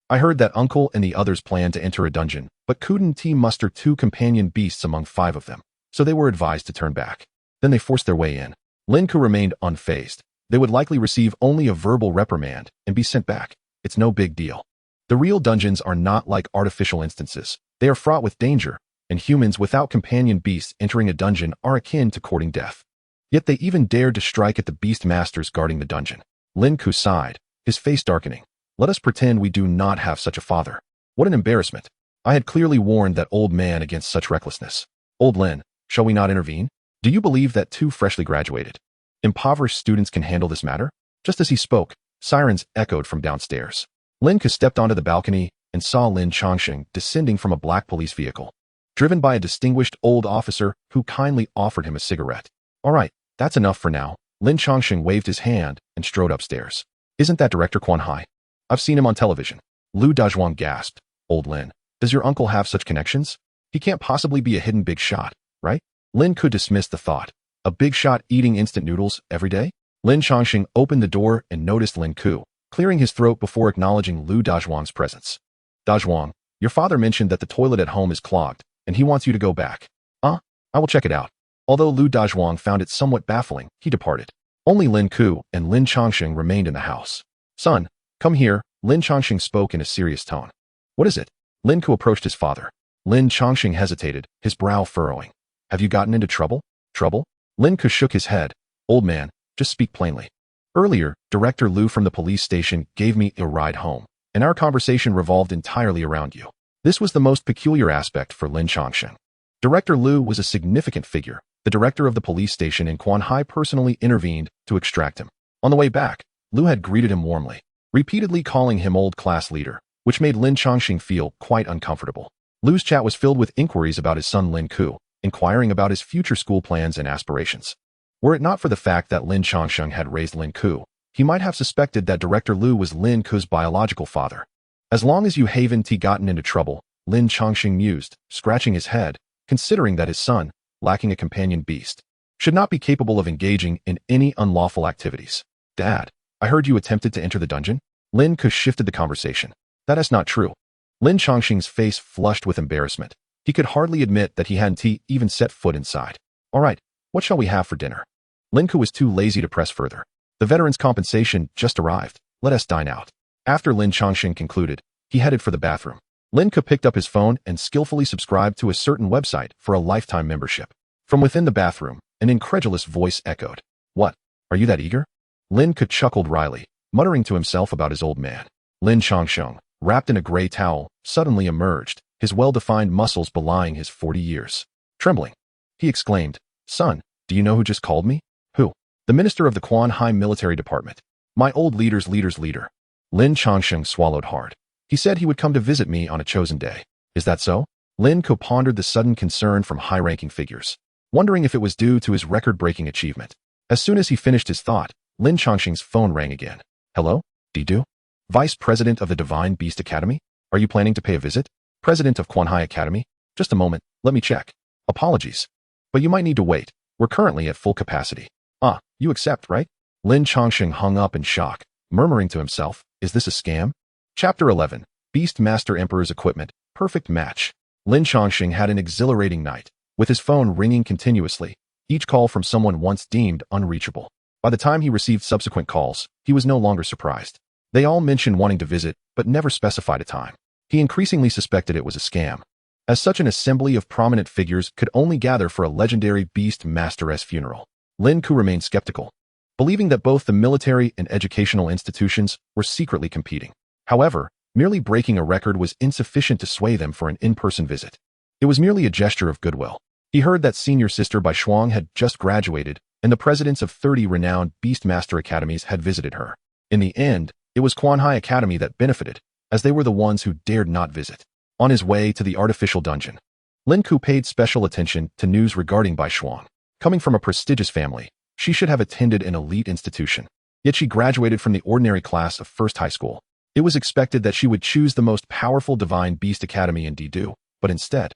I heard that uncle and the others planned to enter a dungeon, but couldn't muster 2 companion beasts among 5 of them, so they were advised to turn back. Then they forced their way in. Lin Ke remained unfazed. They would likely receive only a verbal reprimand and be sent back. It's no big deal. The real dungeons are not like artificial instances. They are fraught with danger, and humans without companion beasts entering a dungeon are akin to courting death. Yet they even dared to strike at the beast masters guarding the dungeon. Lin Ke sighed, his face darkening. Let us pretend we do not have such a father. What an embarrassment. I had clearly warned that old man against such recklessness. Old Lin, shall we not intervene? Do you believe that 2 freshly graduated, impoverished students can handle this matter? Just as he spoke, sirens echoed from downstairs. Lin Ke stepped onto the balcony and saw Lin Chongsheng descending from a black police vehicle, driven by a distinguished old officer who kindly offered him a cigarette. All right, that's enough for now. Lin Chongsheng waved his hand and strode upstairs. Isn't that Director Quan Hai? I've seen him on television. Lu Dazhuang gasped. Old Lin, does your uncle have such connections? He can't possibly be a hidden big shot, right? Lin Ke dismissed the thought. A big shot eating instant noodles every day? Lin Chongqing opened the door and noticed Lin Ke, clearing his throat before acknowledging Lu Dazhuang's presence. Dazhuang, your father mentioned that the toilet at home is clogged, and he wants you to go back. I will check it out. Although Lu Dazhuang found it somewhat baffling, he departed. Only Lin Ke and Lin Chongqing remained in the house. Son, come here, Lin Chongqing spoke in a serious tone. What is it? Lin Ke approached his father. Lin Chongqing hesitated, his brow furrowing. Have you gotten into trouble? Trouble? Lin Ke shook his head. Old man, just speak plainly. Earlier, Director Lu from the police station gave me a ride home, and our conversation revolved entirely around you. This was the most peculiar aspect for Lin Chongqing. Director Lu was a significant figure. The director of the police station in Quan Hai personally intervened to extract him. On the way back, Lu had greeted him warmly, repeatedly calling him old class leader, which made Lin Chongqing feel quite uncomfortable. Lu's chat was filled with inquiries about his son Lin Ke, inquiring about his future school plans and aspirations. Were it not for the fact that Lin Chongqing had raised Lin Ke, he might have suspected that Director Lu was Lin Ke's biological father. As long as you haven't gotten into trouble, Lin Chongqing mused, scratching his head, considering that his son, lacking a companion beast, should not be capable of engaging in any unlawful activities. Dad, I heard you attempted to enter the dungeon? Lin Ke shifted the conversation. That is not true. Lin Chongqing's face flushed with embarrassment. He could hardly admit that he hadn't even set foot inside. All right, what shall we have for dinner? Lin Ke was too lazy to press further. The veteran's compensation just arrived. Let us dine out. After Lin Chongqing concluded, he headed for the bathroom. Lin Ke picked up his phone and skillfully subscribed to a certain website for a lifetime membership. From within the bathroom, an incredulous voice echoed. What? Are you that eager? Lin Ke chuckled wryly, muttering to himself about his old man. Lin Chongqing, wrapped in a gray towel, suddenly emerged, his well-defined muscles belying his 40 years. Trembling, he exclaimed, Son, do you know who just called me? Who? The minister of the Quan Hai military department. My old leader's leader. Lin Chongqing swallowed hard. He said he would come to visit me on a chosen day. Is that so? Lin Ke pondered the sudden concern from high-ranking figures, wondering if it was due to his record-breaking achievement. As soon as he finished his thought, Lin Chongqing's phone rang again. Hello? Didu? Vice President of the Divine Beast Academy? Are you planning to pay a visit? President of Quan Hai Academy? Just a moment, let me check. Apologies. But you might need to wait. We're currently at full capacity. You accept, right? Lin Chongqing hung up in shock, murmuring to himself, is this a scam? Chapter 11. Beast Master Emperor's Equipment. Perfect match. Lin Chongqing had an exhilarating night, with his phone ringing continuously, each call from someone once deemed unreachable. By the time he received subsequent calls, he was no longer surprised. They all mentioned wanting to visit, but never specified a time. He increasingly suspected it was a scam, as such an assembly of prominent figures could only gather for a legendary Beast Master's funeral. Lin Ke remained skeptical, believing that both the military and educational institutions were secretly competing. However, merely breaking a record was insufficient to sway them for an in-person visit. It was merely a gesture of goodwill. He heard that senior sister Bai Shuang had just graduated, and the presidents of 30 renowned Beastmaster academies had visited her. In the end, it was Quan Hai Academy that benefited, as they were the ones who dared not visit. On his way to the artificial dungeon, Lin Ke paid special attention to news regarding Bai Shuang. Coming from a prestigious family, she should have attended an elite institution. Yet she graduated from the ordinary class of first high school. It was expected that she would choose the most powerful Divine Beast Academy in Didu, but instead,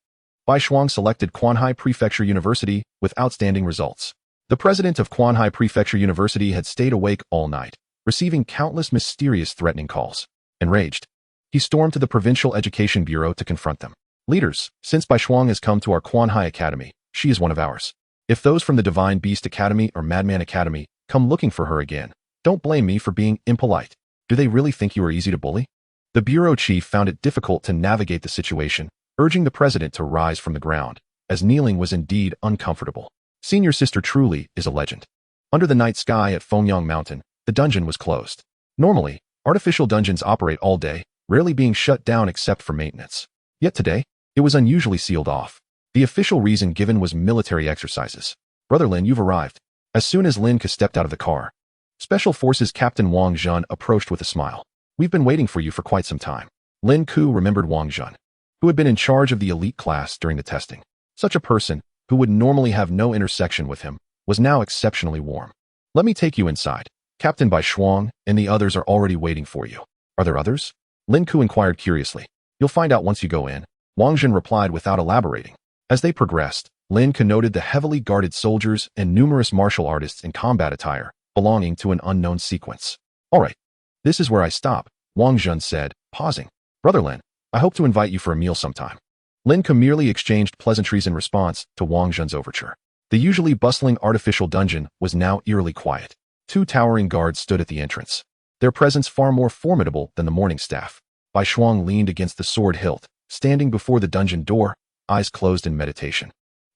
Bai Shuang selected Quan Hai Prefecture University with outstanding results. The president of Quan Hai Prefecture University had stayed awake all night, receiving countless mysterious threatening calls. Enraged, he stormed to the Provincial Education Bureau to confront them. Leaders, since Bai Shuang has come to our Quan Hai Academy, she is one of ours. If those from the Divine Beast Academy or Madman Academy come looking for her again, don't blame me for being impolite. Do they really think you are easy to bully? The bureau chief found it difficult to navigate the situation, urging the president to rise from the ground, as kneeling was indeed uncomfortable. Senior sister truly is a legend. Under the night sky at Fengyang Mountain, the dungeon was closed. Normally, artificial dungeons operate all day, rarely being shut down except for maintenance. Yet today, it was unusually sealed off. The official reason given was military exercises. Brother Lin, you've arrived. As soon as Lin Ke stepped out of the car, Special Forces Captain Wang Zhen approached with a smile. We've been waiting for you for quite some time. Lin Ke remembered Wang Zhen, who had been in charge of the elite class during the testing. Such a person, who would normally have no intersection with him, was now exceptionally warm. Let me take you inside. Captained by Shuang, and the others are already waiting for you. Are there others? Lin Ke inquired curiously. You'll find out once you go in, Wang Jun replied without elaborating. As they progressed, Lin Ke noted the heavily guarded soldiers and numerous martial artists in combat attire, belonging to an unknown sequence. All right, this is where I stop, Wang Jun said, pausing. Brother Lin, I hope to invite you for a meal sometime. Lin Ke merely exchanged pleasantries in response to Wang Jun's overture. The usually bustling artificial dungeon was now eerily quiet. 2 towering guards stood at the entrance, their presence far more formidable than the morning staff. Bai Shuang leaned against the sword hilt, standing before the dungeon door, eyes closed in meditation.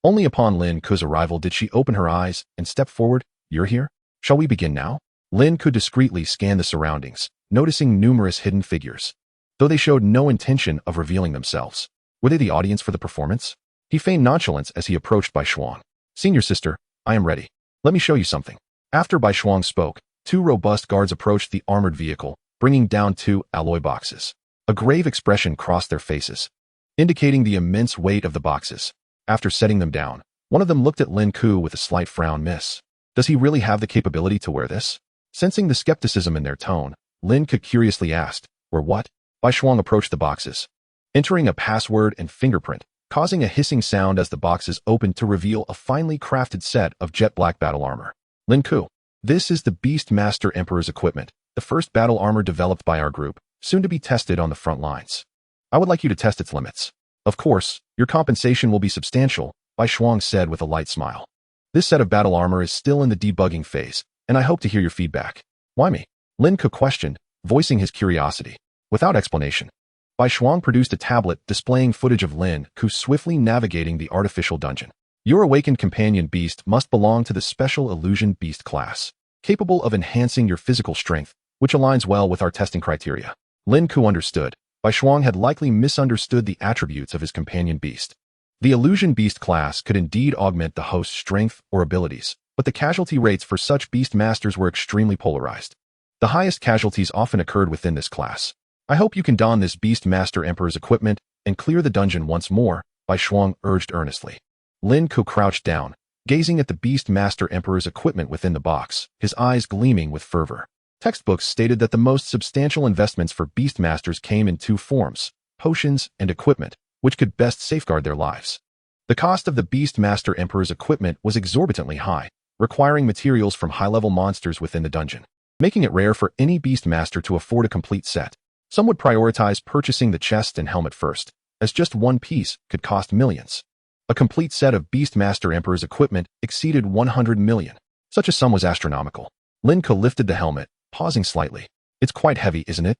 Only upon Lin Ke's arrival did she open her eyes and step forward. You're here? Shall we begin now? Lin Ke discreetly scanned the surroundings, noticing numerous hidden figures, though they showed no intention of revealing themselves. Were they the audience for the performance? He feigned nonchalance as he approached Bai Shuang. Senior sister, I am ready. Let me show you something. After Bai Shuang spoke, 2 robust guards approached the armored vehicle, bringing down 2 alloy boxes. A grave expression crossed their faces, indicating the immense weight of the boxes. After setting them down, one of them looked at Lin Ke with a slight frown. Miss, does he really have the capability to wear this? Sensing the skepticism in their tone, Lin Ke curiously asked, Where what? Bai Shuang approached the boxes, entering a password and fingerprint, causing a hissing sound as the boxes opened to reveal a finely crafted set of jet black battle armor. Lin Ke, this is the Beast Master Emperor's equipment, the first battle armor developed by our group, soon to be tested on the front lines. I would like you to test its limits. Of course, your compensation will be substantial, Bai Shuang said with a light smile. This set of battle armor is still in the debugging phase, and I hope to hear your feedback. Why me? Lin Ke questioned, voicing his curiosity. Without explanation, Bai Shuang produced a tablet displaying footage of Lin Ke swiftly navigating the artificial dungeon. Your awakened companion beast must belong to the special illusion beast class, capable of enhancing your physical strength, which aligns well with our testing criteria. Lin Ke understood. Bai Shuang had likely misunderstood the attributes of his companion beast. The illusion beast class could indeed augment the host's strength or abilities, but the casualty rates for such beast masters were extremely polarized. The highest casualties often occurred within this class. I hope you can don this Beast Master Emperor's equipment and clear the dungeon once more, Bai Shuang urged earnestly. Lin Ke crouched down, gazing at the Beast Master Emperor's equipment within the box, his eyes gleaming with fervor. Textbooks stated that the most substantial investments for beast masters came in 2 forms, potions and equipment, which could best safeguard their lives. The cost of the Beast Master Emperor's equipment was exorbitantly high, requiring materials from high-level monsters within the dungeon, making it rare for any beast master to afford a complete set. Some would prioritize purchasing the chest and helmet first, as just one piece could cost millions. A complete set of Beast Master Emperor's equipment exceeded 100 million. Such a sum was astronomical. Lin Ke lifted the helmet, pausing slightly. It's quite heavy, isn't it?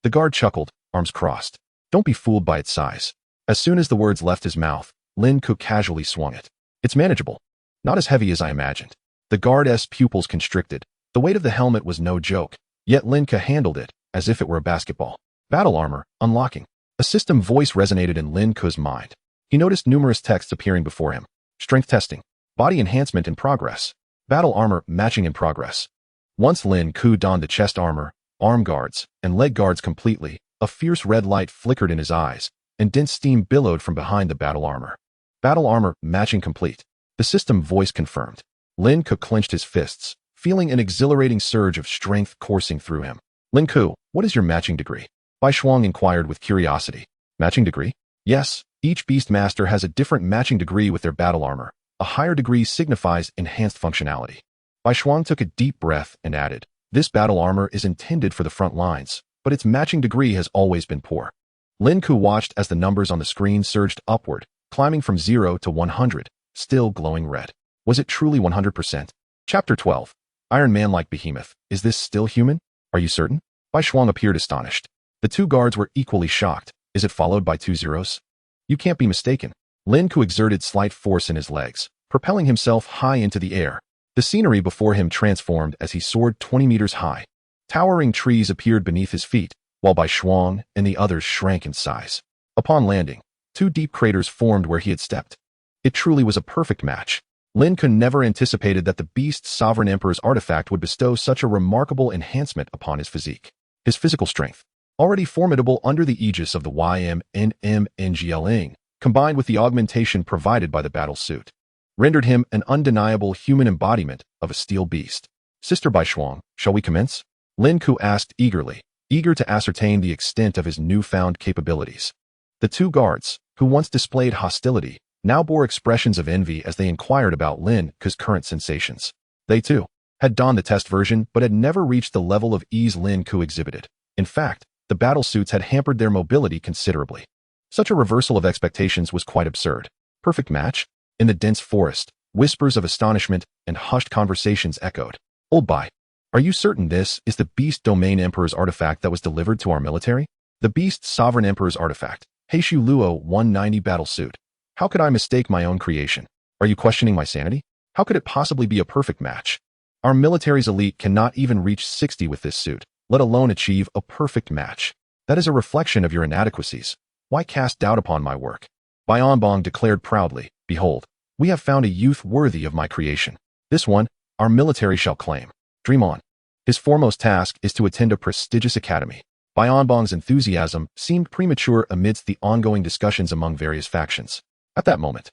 The guard chuckled, arms crossed. Don't be fooled by its size. As soon as the words left his mouth, Lin Ke casually swung it. It's manageable. Not as heavy as I imagined. The guard's pupils constricted. The weight of the helmet was no joke, yet Lin Ke handled it as if it were a basketball. Battle armor, unlocking. A system voice resonated in Lin Ke's mind. He noticed numerous texts appearing before him. Strength testing. Body enhancement in progress. Battle armor matching in progress. Once Lin Ke donned the chest armor, arm guards, and leg guards completely, a fierce red light flickered in his eyes, and dense steam billowed from behind the battle armor. Battle armor matching complete. The system voice confirmed. Lin Ke clenched his fists, feeling an exhilarating surge of strength coursing through him. Lin Ke, what is your matching degree? Bai Shuang inquired with curiosity. Matching degree? Yes, each beast master has a different matching degree with their battle armor. A higher degree signifies enhanced functionality. Bai Shuang took a deep breath and added, This battle armor is intended for the front lines, but its matching degree has always been poor. Lin Ke watched as the numbers on the screen surged upward, climbing from 0 to 100, still glowing red. Was it truly 100%? Chapter 12. Iron Man-like behemoth. Is this still human? Are you certain? Bai Shuang appeared astonished. The 2 guards were equally shocked. Is it followed by 2 zeros? You can't be mistaken. Lin Ke exerted slight force in his legs, propelling himself high into the air. The scenery before him transformed as he soared 20 meters high. Towering trees appeared beneath his feet, while Bai Shuang and the others shrank in size. Upon landing, 2 deep craters formed where he had stepped. It truly was a perfect match. Lin Ke never anticipated that the Beast's Sovereign Emperor's artifact would bestow such a remarkable enhancement upon his physique. His physical strength, already formidable under the aegis of the YMNMNGLing, combined with the augmentation provided by the battle suit, rendered him an undeniable human embodiment of a steel beast. Sister Baishuang, shall we commence? Lin Ke asked eagerly, eager to ascertain the extent of his newfound capabilities. The two guards, who once displayed hostility, now bore expressions of envy as they inquired about Lin Ke's current sensations. They, too, had donned the test version but had never reached the level of ease Lin Ke exhibited. In fact, the battlesuits had hampered their mobility considerably. Such a reversal of expectations was quite absurd. Perfect match? In the dense forest, whispers of astonishment and hushed conversations echoed. Old Bai, are you certain this is the Beast Domain Emperor's artifact that was delivered to our military? The Beast Sovereign Emperor's artifact, Heishu Luo 190 battlesuit. How could I mistake my own creation? Are you questioning my sanity? How could it possibly be a perfect match? Our military's elite cannot even reach 60 with this suit, let alone achieve a perfect match. That is a reflection of your inadequacies. Why cast doubt upon my work? Baionbong declared proudly, behold, we have found a youth worthy of my creation. This one, our military shall claim. Dream on. His foremost task is to attend a prestigious academy. Baionbong's enthusiasm seemed premature amidst the ongoing discussions among various factions. At that moment,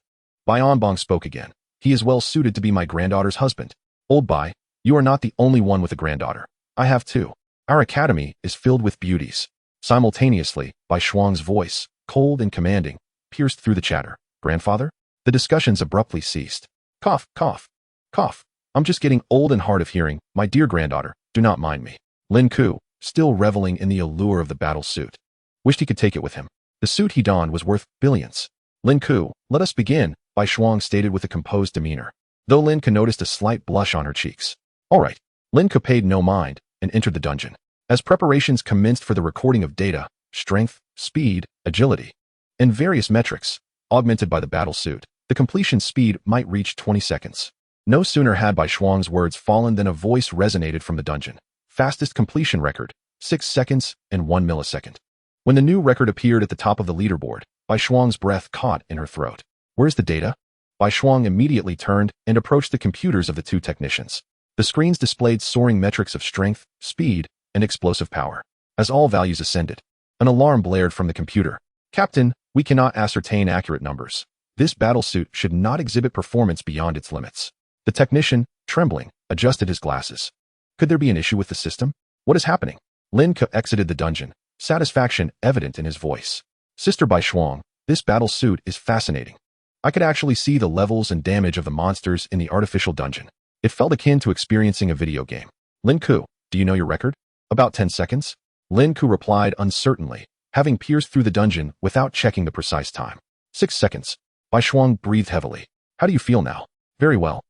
Baionbong spoke again. He is well suited to be my granddaughter's husband. Old Bai, you are not the only one with a granddaughter. I have two. Our academy is filled with beauties. Simultaneously, Bai Shuang's voice, cold and commanding, pierced through the chatter. Grandfather? The discussions abruptly ceased. Cough, cough, cough. I'm just getting old and hard of hearing. My dear granddaughter, do not mind me. Lin Ke, still reveling in the allure of the battle suit, wished he could take it with him. The suit he donned was worth billions. Lin Ke, let us begin, Bai Shuang stated with a composed demeanor, though Lin Ke noticed a slight blush on her cheeks. All right. Lin Ke paid no mind and entered the dungeon. As preparations commenced for the recording of data, strength, speed, agility, and various metrics, augmented by the battle suit, the completion speed might reach 20 seconds. No sooner had Bai Shuang's words fallen than a voice resonated from the dungeon. Fastest completion record, 6 seconds and 1 millisecond. When the new record appeared at the top of the leaderboard, Bai Shuang's breath caught in her throat. Where's the data? Bai Shuang immediately turned and approached the computers of the two technicians. The screens displayed soaring metrics of strength, speed, and explosive power. As all values ascended, an alarm blared from the computer. Captain, we cannot ascertain accurate numbers. This battlesuit should not exhibit performance beyond its limits. The technician, trembling, adjusted his glasses. Could there be an issue with the system? What is happening? Lin Ke exited the dungeon, satisfaction evident in his voice. Sister Bai Shuang, this battlesuit is fascinating. I could actually see the levels and damage of the monsters in the artificial dungeon. It felt akin to experiencing a video game. Lin Ke, do you know your record? About 10 seconds? Lin Ke replied uncertainly, having pierced through the dungeon without checking the precise time. 6 seconds. Bai Shuang breathed heavily. How do you feel now? Very well.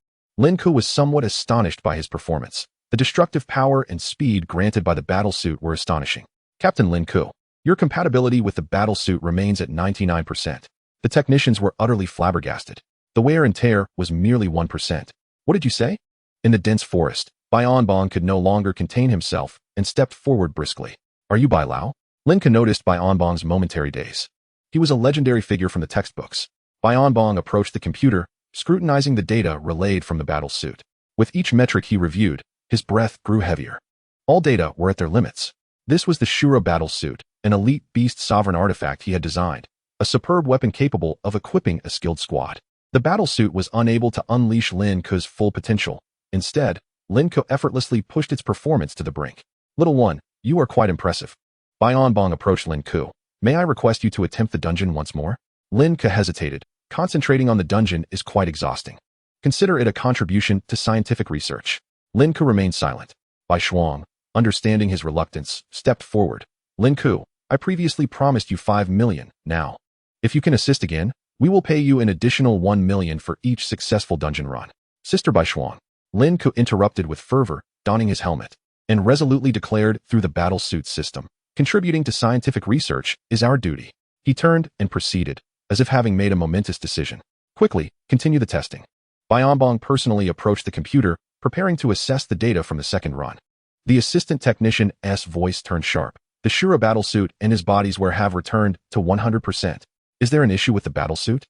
Lin Ke was somewhat astonished by his performance. The destructive power and speed granted by the battlesuit were astonishing. Captain Lin Ke, your compatibility with the battlesuit remains at 99%. The technicians were utterly flabbergasted. The wear and tear was merely 1%. What did you say? In the dense forest, Baionbong could no longer contain himself and stepped forward briskly. Are you Bai Lao? Lin Ke noticed Baionbong's momentary daze. He was a legendary figure from the textbooks. Baionbong approached the computer, scrutinizing the data relayed from the battlesuit. With each metric he reviewed, his breath grew heavier. All data were at their limits. This was the Shura battlesuit, an elite beast sovereign artifact he had designed, a superb weapon capable of equipping a skilled squad. The battlesuit was unable to unleash Lin Ke's full potential. Instead, Lin Ke effortlessly pushed its performance to the brink. Little one, you are quite impressive. Baionbong approached Lin Ke. May I request you to attempt the dungeon once more? Lin Ke hesitated. Concentrating on the dungeon is quite exhausting. Consider it a contribution to scientific research. Lin Ke remained silent. Bai Shuang, understanding his reluctance, stepped forward. Lin Ke, I previously promised you 5 million. Now, if you can assist again, we will pay you an additional 1 million for each successful dungeon run. Sister Bai Shuang, Lin Ke interrupted with fervor, donning his helmet, and resolutely declared through the battlesuit system, contributing to scientific research is our duty. He turned and proceeded, as if having made a momentous decision. Quickly, continue the testing. Baionbong personally approached the computer, preparing to assess the data from the second run. The assistant technician's voice turned sharp. The Shura battlesuit and his body's wear have returned to 100%. Is there an issue with the battlesuit?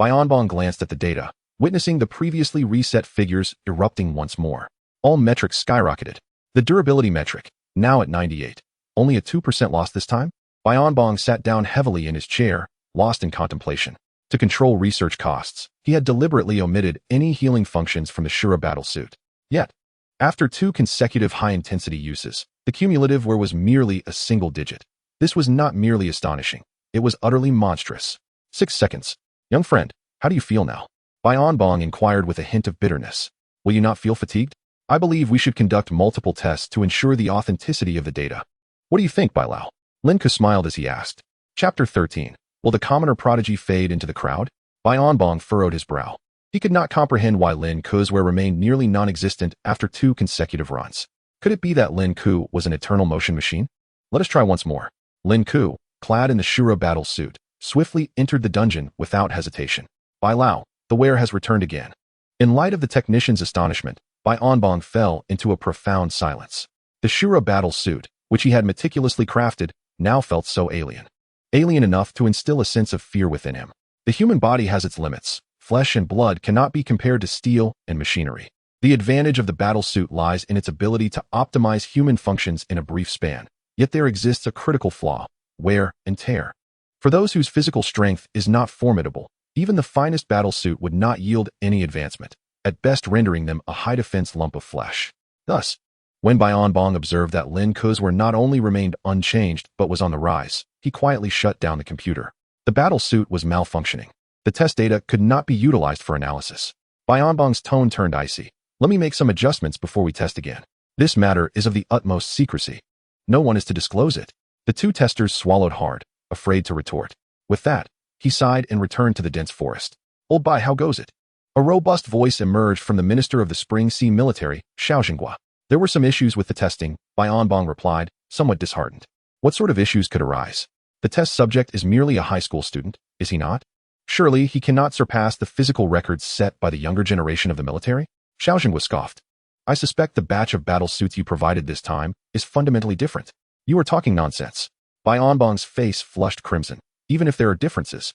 Baionbong glanced at the data, witnessing the previously reset figures erupting once more. All metrics skyrocketed. The durability metric, now at 98. Only a 2% loss this time? Baionbong sat down heavily in his chair, lost in contemplation. To control research costs, he had deliberately omitted any healing functions from the Shura battlesuit. Yet, After 2 consecutive high-intensity uses, the cumulative wear was merely a single digit. This was not merely astonishing. It was utterly monstrous. 6 seconds. Young friend, how do you feel now? Bai Onbong inquired with a hint of bitterness. Will you not feel fatigued? I believe we should conduct multiple tests to ensure the authenticity of the data. What do you think, Bai Lao? Lin Ke smiled as he asked. Chapter 13. Will the commoner prodigy fade into the crowd? Bai Onbong furrowed his brow. He could not comprehend why Lin Ke's wear remained nearly non-existent after 2 consecutive runs. Could it be that Lin Ke was an eternal motion machine? Let us try once more. Lin Ke, clad in the Shura battle suit, swiftly entered the dungeon without hesitation. Bai Lao, the wear has returned again. In light of the technician's astonishment, Bai Onbong fell into a profound silence. The Shura battle suit, which he had meticulously crafted, now felt so alien. Alien enough to instill a sense of fear within him. The human body has its limits. Flesh and blood cannot be compared to steel and machinery. The advantage of the battle suit lies in its ability to optimize human functions in a brief span. Yet there exists a critical flaw: wear and tear. For those whose physical strength is not formidable, even the finest battle suit would not yield any advancement, at best rendering them a high-defense lump of flesh. Thus, when Bai Onbong observed that Lin Ke's wear not only remained unchanged but was on the rise, he quietly shut down the computer. The battle suit was malfunctioning. The test data could not be utilized for analysis. Bai Onbong's tone turned icy. Let me make some adjustments before we test again. This matter is of the utmost secrecy. No one is to disclose it. The 2 testers swallowed hard, afraid to retort. With that, he sighed and returned to the dense forest. Old Bai, how goes it? A robust voice emerged from the minister of the Spring Sea Military, Xiao Jinghua. There were some issues with the testing, Bai Onbong replied, somewhat disheartened. What sort of issues could arise? The test subject is merely a high school student, is he not? Surely he cannot surpass the physical records set by the younger generation of the military? Xiao Jinghua scoffed. I suspect the batch of battle suits you provided this time is fundamentally different. You are talking nonsense. Bai Onbong's face flushed crimson. Even if there are differences,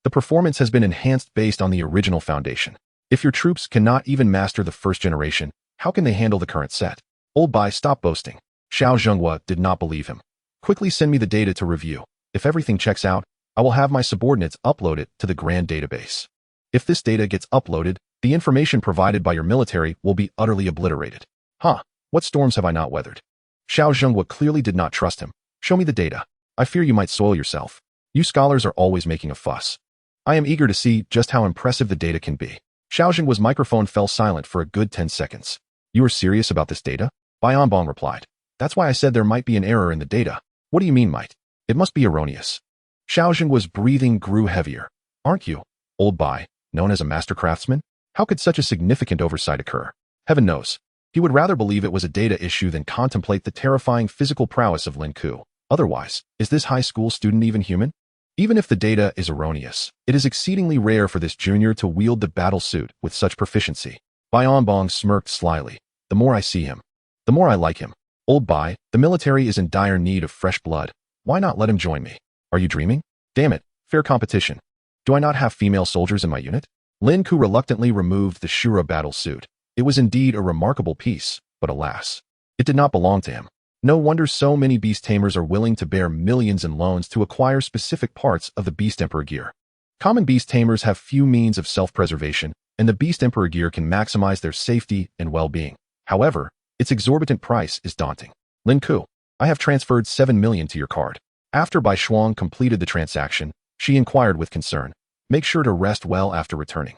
the performance has been enhanced based on the original foundation. If your troops cannot even master the first generation, how can they handle the current set? Old Bai, stop boasting. Xiao Jinghua did not believe him. Quickly send me the data to review. If everything checks out, I will have my subordinates upload it to the grand database. If this data gets uploaded, the information provided by your military will be utterly obliterated. Huh, what storms have I not weathered? Xiao Jinghua clearly did not trust him. Show me the data. I fear you might soil yourself. You scholars are always making a fuss. I am eager to see just how impressive the data can be. Xiao Jingua's microphone fell silent for a good 10 seconds. You are serious about this data? Bai Onbong replied. That's why I said there might be an error in the data. What do you mean, might? It must be erroneous. Xiao Jingua's breathing grew heavier. Aren't you, Old Bai, known as a master craftsman? How could such a significant oversight occur? Heaven knows. He would rather believe it was a data issue than contemplate the terrifying physical prowess of Lin Ke. Otherwise, is this high school student even human? Even if the data is erroneous, it is exceedingly rare for this junior to wield the battle suit with such proficiency. Bai Onbong smirked slyly. The more I see him, the more I like him. Old Bai, the military is in dire need of fresh blood. Why not let him join me? Are you dreaming? Damn it, fair competition. Do I not have female soldiers in my unit? Lin Ke reluctantly removed the Shura battle suit. It was indeed a remarkable piece, but alas, it did not belong to him. No wonder so many beast tamers are willing to bear millions in loans to acquire specific parts of the Beast Emperor gear. Common beast tamers have few means of self-preservation, and the Beast Emperor gear can maximize their safety and well-being. However, its exorbitant price is daunting. Lin Ke, I have transferred 7 million to your card. After Bai Shuang completed the transaction, she inquired with concern. Make sure to rest well after returning.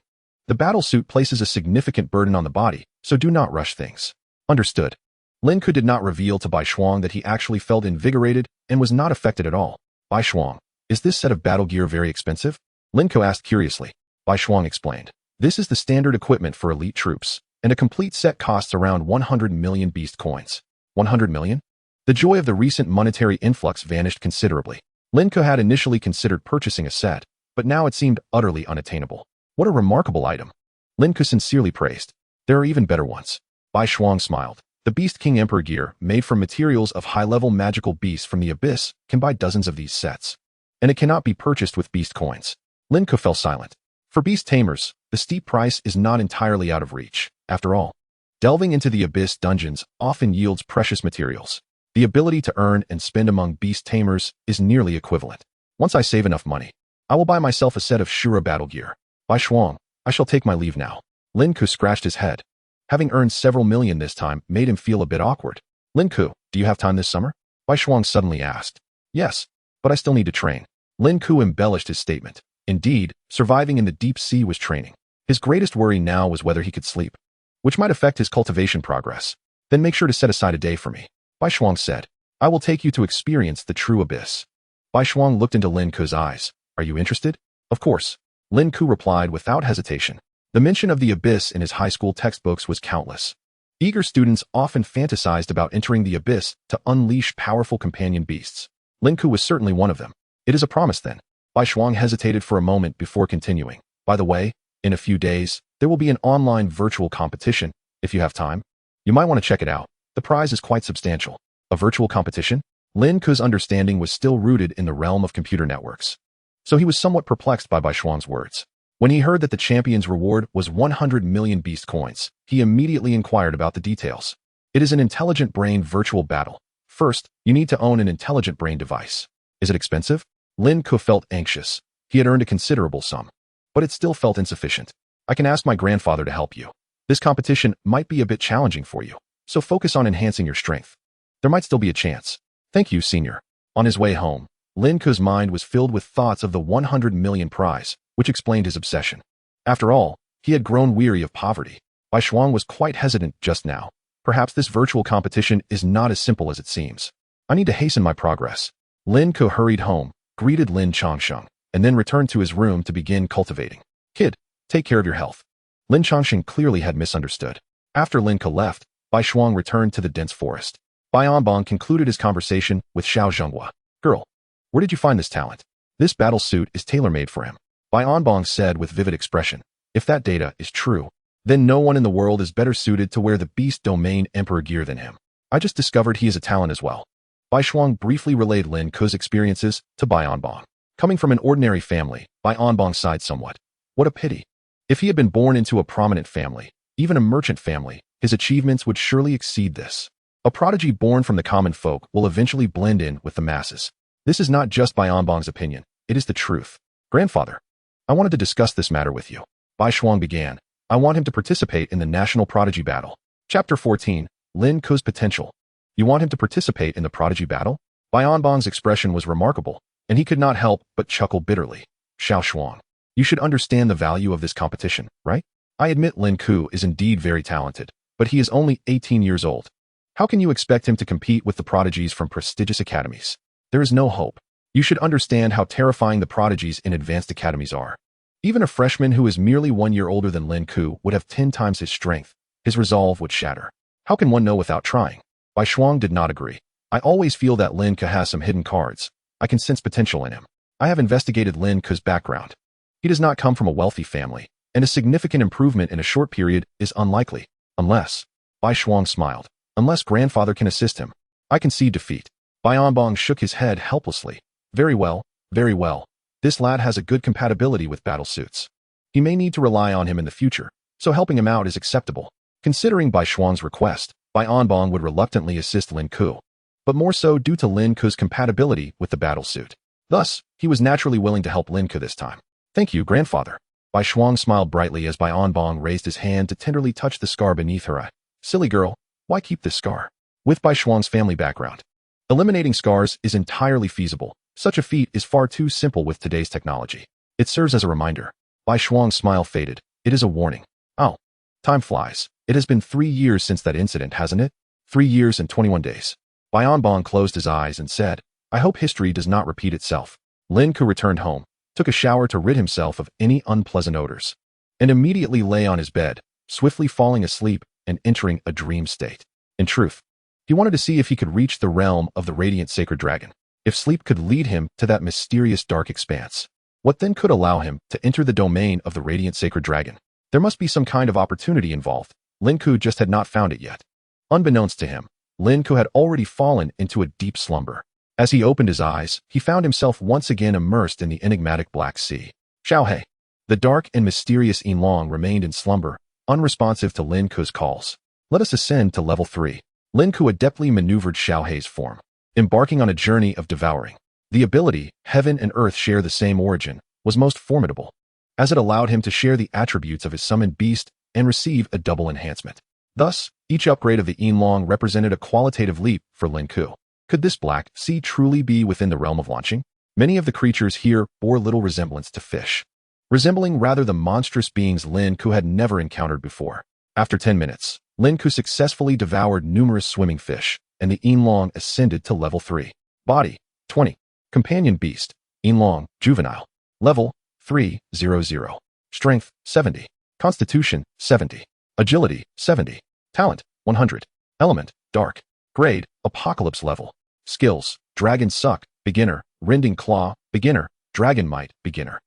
The battle suit places a significant burden on the body, so do not rush things. Understood. Lin Ke did not reveal to Bai Shuang that he actually felt invigorated and was not affected at all. Bai Shuang, is this set of battle gear very expensive? Lin Ke asked curiously. Bai Shuang explained. This is the standard equipment for elite troops, and a complete set costs around 100 million beast coins. 100 million? The joy of the recent monetary influx vanished considerably. Lin Ke had initially considered purchasing a set, but now it seemed utterly unattainable. What a remarkable item. Lin Ke sincerely praised. There are even better ones. Bai Shuang smiled. The Beast King Emperor gear, made from materials of high-level magical beasts from the abyss, can buy dozens of these sets. And it cannot be purchased with beast coins. Lin Ke fell silent. For beast tamers, the steep price is not entirely out of reach. After all, delving into the abyss dungeons often yields precious materials. The ability to earn and spend among beast tamers is nearly equivalent. Once I save enough money, I will buy myself a set of Shura battle gear. Bai Shuang, I shall take my leave now. Lin Ke scratched his head. Having earned several million this time made him feel a bit awkward. Lin Ke, do you have time this summer? Bai Shuang suddenly asked. Yes, but I still need to train. Lin Ke embellished his statement. Indeed, surviving in the deep sea was training. His greatest worry now was whether he could sleep, which might affect his cultivation progress. Then make sure to set aside a day for me. Bai Shuang said. I will take you to experience the true abyss. Bai Shuang looked into Lin Ke's eyes. Are you interested? Of course. Lin Ke replied without hesitation. The mention of the abyss in his high school textbooks was countless. Eager students often fantasized about entering the abyss to unleash powerful companion beasts. Lin Ke was certainly one of them. It is a promise then. Bai Shuang hesitated for a moment before continuing. By the way, in a few days, there will be an online virtual competition. If you have time, you might want to check it out. The prize is quite substantial. A virtual competition? Lin Ke's understanding was still rooted in the realm of computer networks, so he was somewhat perplexed by Bai Shuang's words. When he heard that the champion's reward was 100 million beast coins, he immediately inquired about the details. It is an intelligent brain virtual battle. First, you need to own an intelligent brain device. Is it expensive? Lin Ke felt anxious. He had earned a considerable sum, but it still felt insufficient. I can ask my grandfather to help you. This competition might be a bit challenging for you, so focus on enhancing your strength. There might still be a chance. Thank you, senior. On his way home, Lin Ke's mind was filled with thoughts of the 100 million prize, which explained his obsession. After all, he had grown weary of poverty. Bai Shuang was quite hesitant just now. Perhaps this virtual competition is not as simple as it seems. I need to hasten my progress. Lin Ke hurried home, greeted Lin Changsheng, and then returned to his room to begin cultivating. Kid, take care of your health. Lin Changsheng clearly had misunderstood. After Lin Ke left, Bai Shuang returned to the dense forest. Bai Onbong concluded his conversation with Xiao Zhenghua. Girl, where did you find this talent? This battle suit is tailor-made for him. Bai Onbong said with vivid expression. If that data is true, then no one in the world is better suited to wear the Beast Domain Emperor gear than him. I just discovered he is a talent as well. Bai Shuang briefly relayed Lin Ke's experiences to Bai Onbong. Coming from an ordinary family, Bai Onbong sighed somewhat. What a pity. If he had been born into a prominent family, even a merchant family, his achievements would surely exceed this. A prodigy born from the common folk will eventually blend in with the masses. This is not just Bai Onbong's opinion, it is the truth. Grandfather, I wanted to discuss this matter with you. Bai Shuang began. I want him to participate in the National Prodigy Battle. Chapter 14, Lin Ke's Potential. You want him to participate in the Prodigy Battle? Bai Onbong's expression was remarkable, and he could not help but chuckle bitterly. Xiao Shuang, you should understand the value of this competition, right? I admit Lin Ke is indeed very talented, but he is only 18 years old. How can you expect him to compete with the prodigies from prestigious academies? There is no hope. You should understand how terrifying the prodigies in advanced academies are. Even a freshman who is merely 1 year older than Lin Ke would have 10 times his strength. His resolve would shatter. How can one know without trying? Bai Shuang did not agree. I always feel that Lin Ke has some hidden cards. I can sense potential in him. I have investigated Lin Ke's background. He does not come from a wealthy family, and a significant improvement in a short period is unlikely. Unless, Bai Shuang smiled. Unless grandfather can assist him. I concede defeat. Bai Onbong shook his head helplessly. Very well, very well. This lad has a good compatibility with battle suits. He may need to rely on him in the future, so helping him out is acceptable. Considering Bai Shuang's request, Bai Onbong would reluctantly assist Lin Ke, but more so due to Lin Ke's compatibility with the battle suit. Thus, he was naturally willing to help Lin Ke this time. Thank you, grandfather. Bai Shuang smiled brightly as Bai Onbong raised his hand to tenderly touch the scar beneath her eye. Silly girl, why keep this scar? With Bai Shuang's family background, eliminating scars is entirely feasible. Such a feat is far too simple with today's technology. It serves as a reminder. Bai Shuang's smile faded. It is a warning. Oh, time flies. It has been 3 years since that incident, hasn't it? 3 years and 21 days. Bai Onbong closed his eyes and said, I hope history does not repeat itself. Lin Ke returned home, took a shower to rid himself of any unpleasant odors, and immediately lay on his bed, swiftly falling asleep and entering a dream state. In truth, he wanted to see if he could reach the realm of the radiant sacred dragon. If sleep could lead him to that mysterious dark expanse, what then could allow him to enter the domain of the radiant sacred dragon? There must be some kind of opportunity involved. Lin Ke just had not found it yet. Unbeknownst to him, Lin Ke had already fallen into a deep slumber. As he opened his eyes, he found himself once again immersed in the enigmatic Black Sea. Xiaohei. The dark and mysterious Yinlong remained in slumber, unresponsive to Lin Ke's calls. Let us ascend to level 3. Lin Ke adeptly maneuvered Xiaohei's form, embarking on a journey of devouring. The ability, heaven and earth share the same origin, was most formidable, as it allowed him to share the attributes of his summoned beast and receive a double enhancement. Thus, each upgrade of the Yinlong represented a qualitative leap for Lin Ke. Could this black sea truly be within the realm of launching? Many of the creatures here bore little resemblance to fish, resembling rather the monstrous beings Lin Ke had never encountered before. After 10 minutes, Lin Ke successfully devoured numerous swimming fish, and the Yinlong ascended to level 3. Body, 20. Companion Beast, Yinlong, Juvenile. Level, 300. Strength, 70. Constitution, 70. Agility, 70. Talent, 100. Element, Dark. Grade, Apocalypse level. Skills, Dragon Suck, Beginner. Rending Claw, Beginner. Dragon Might, Beginner.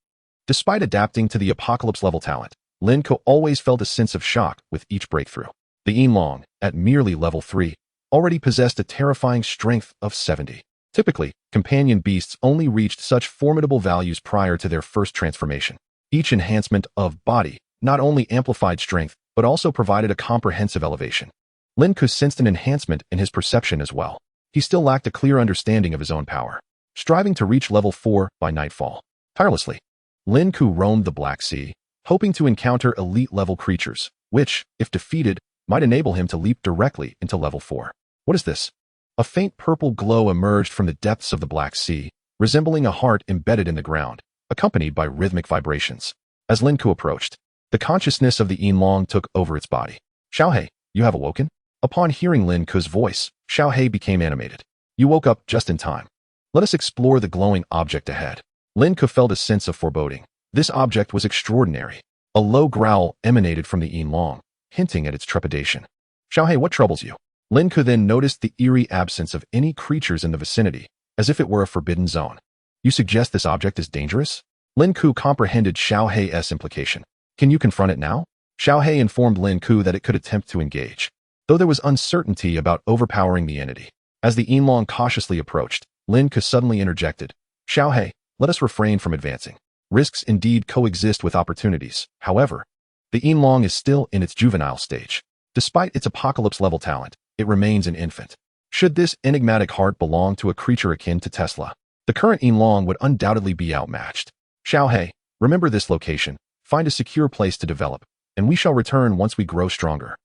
Despite adapting to the Apocalypse level talent, Lin Ke always felt a sense of shock with each breakthrough. The Yinlong, at merely level 3, already possessed a terrifying strength of 70. Typically, companion beasts only reached such formidable values prior to their first transformation. Each enhancement of body not only amplified strength, but also provided a comprehensive elevation. Lin Ke sensed an enhancement in his perception as well. He still lacked a clear understanding of his own power. Striving to reach level 4 by nightfall. Tirelessly, Lin Ke roamed the Black Sea, hoping to encounter elite-level creatures, which, if defeated, might enable him to leap directly into level 4. What is this? A faint purple glow emerged from the depths of the Black Sea, resembling a heart embedded in the ground, accompanied by rhythmic vibrations. As Lin Ke approached, the consciousness of the Yinlong took over its body. Xiaohei, you have awoken? Upon hearing Lin Ke's voice, Xiaohei became animated. You woke up just in time. Let us explore the glowing object ahead. Lin Ke felt a sense of foreboding. This object was extraordinary. A low growl emanated from the Yinlong, hinting at its trepidation. Xiaohei, what troubles you? Lin Ke then noticed the eerie absence of any creatures in the vicinity, as if it were a forbidden zone. You suggest this object is dangerous? Lin Ke comprehended Xiaohei's implication. Can you confront it now? Xiaohei informed Lin Ke that it could attempt to engage, though there was uncertainty about overpowering the entity. As the Yinlong cautiously approached, Lin Ke suddenly interjected. Xiaohei, let us refrain from advancing. Risks indeed coexist with opportunities. However, the Yinlong is still in its juvenile stage. Despite its apocalypse-level talent, it remains an infant. Should this enigmatic heart belong to a creature akin to Tesla, the current Yinlong would undoubtedly be outmatched. Xiaohei, remember this location, find a secure place to develop, and we shall return once we grow stronger.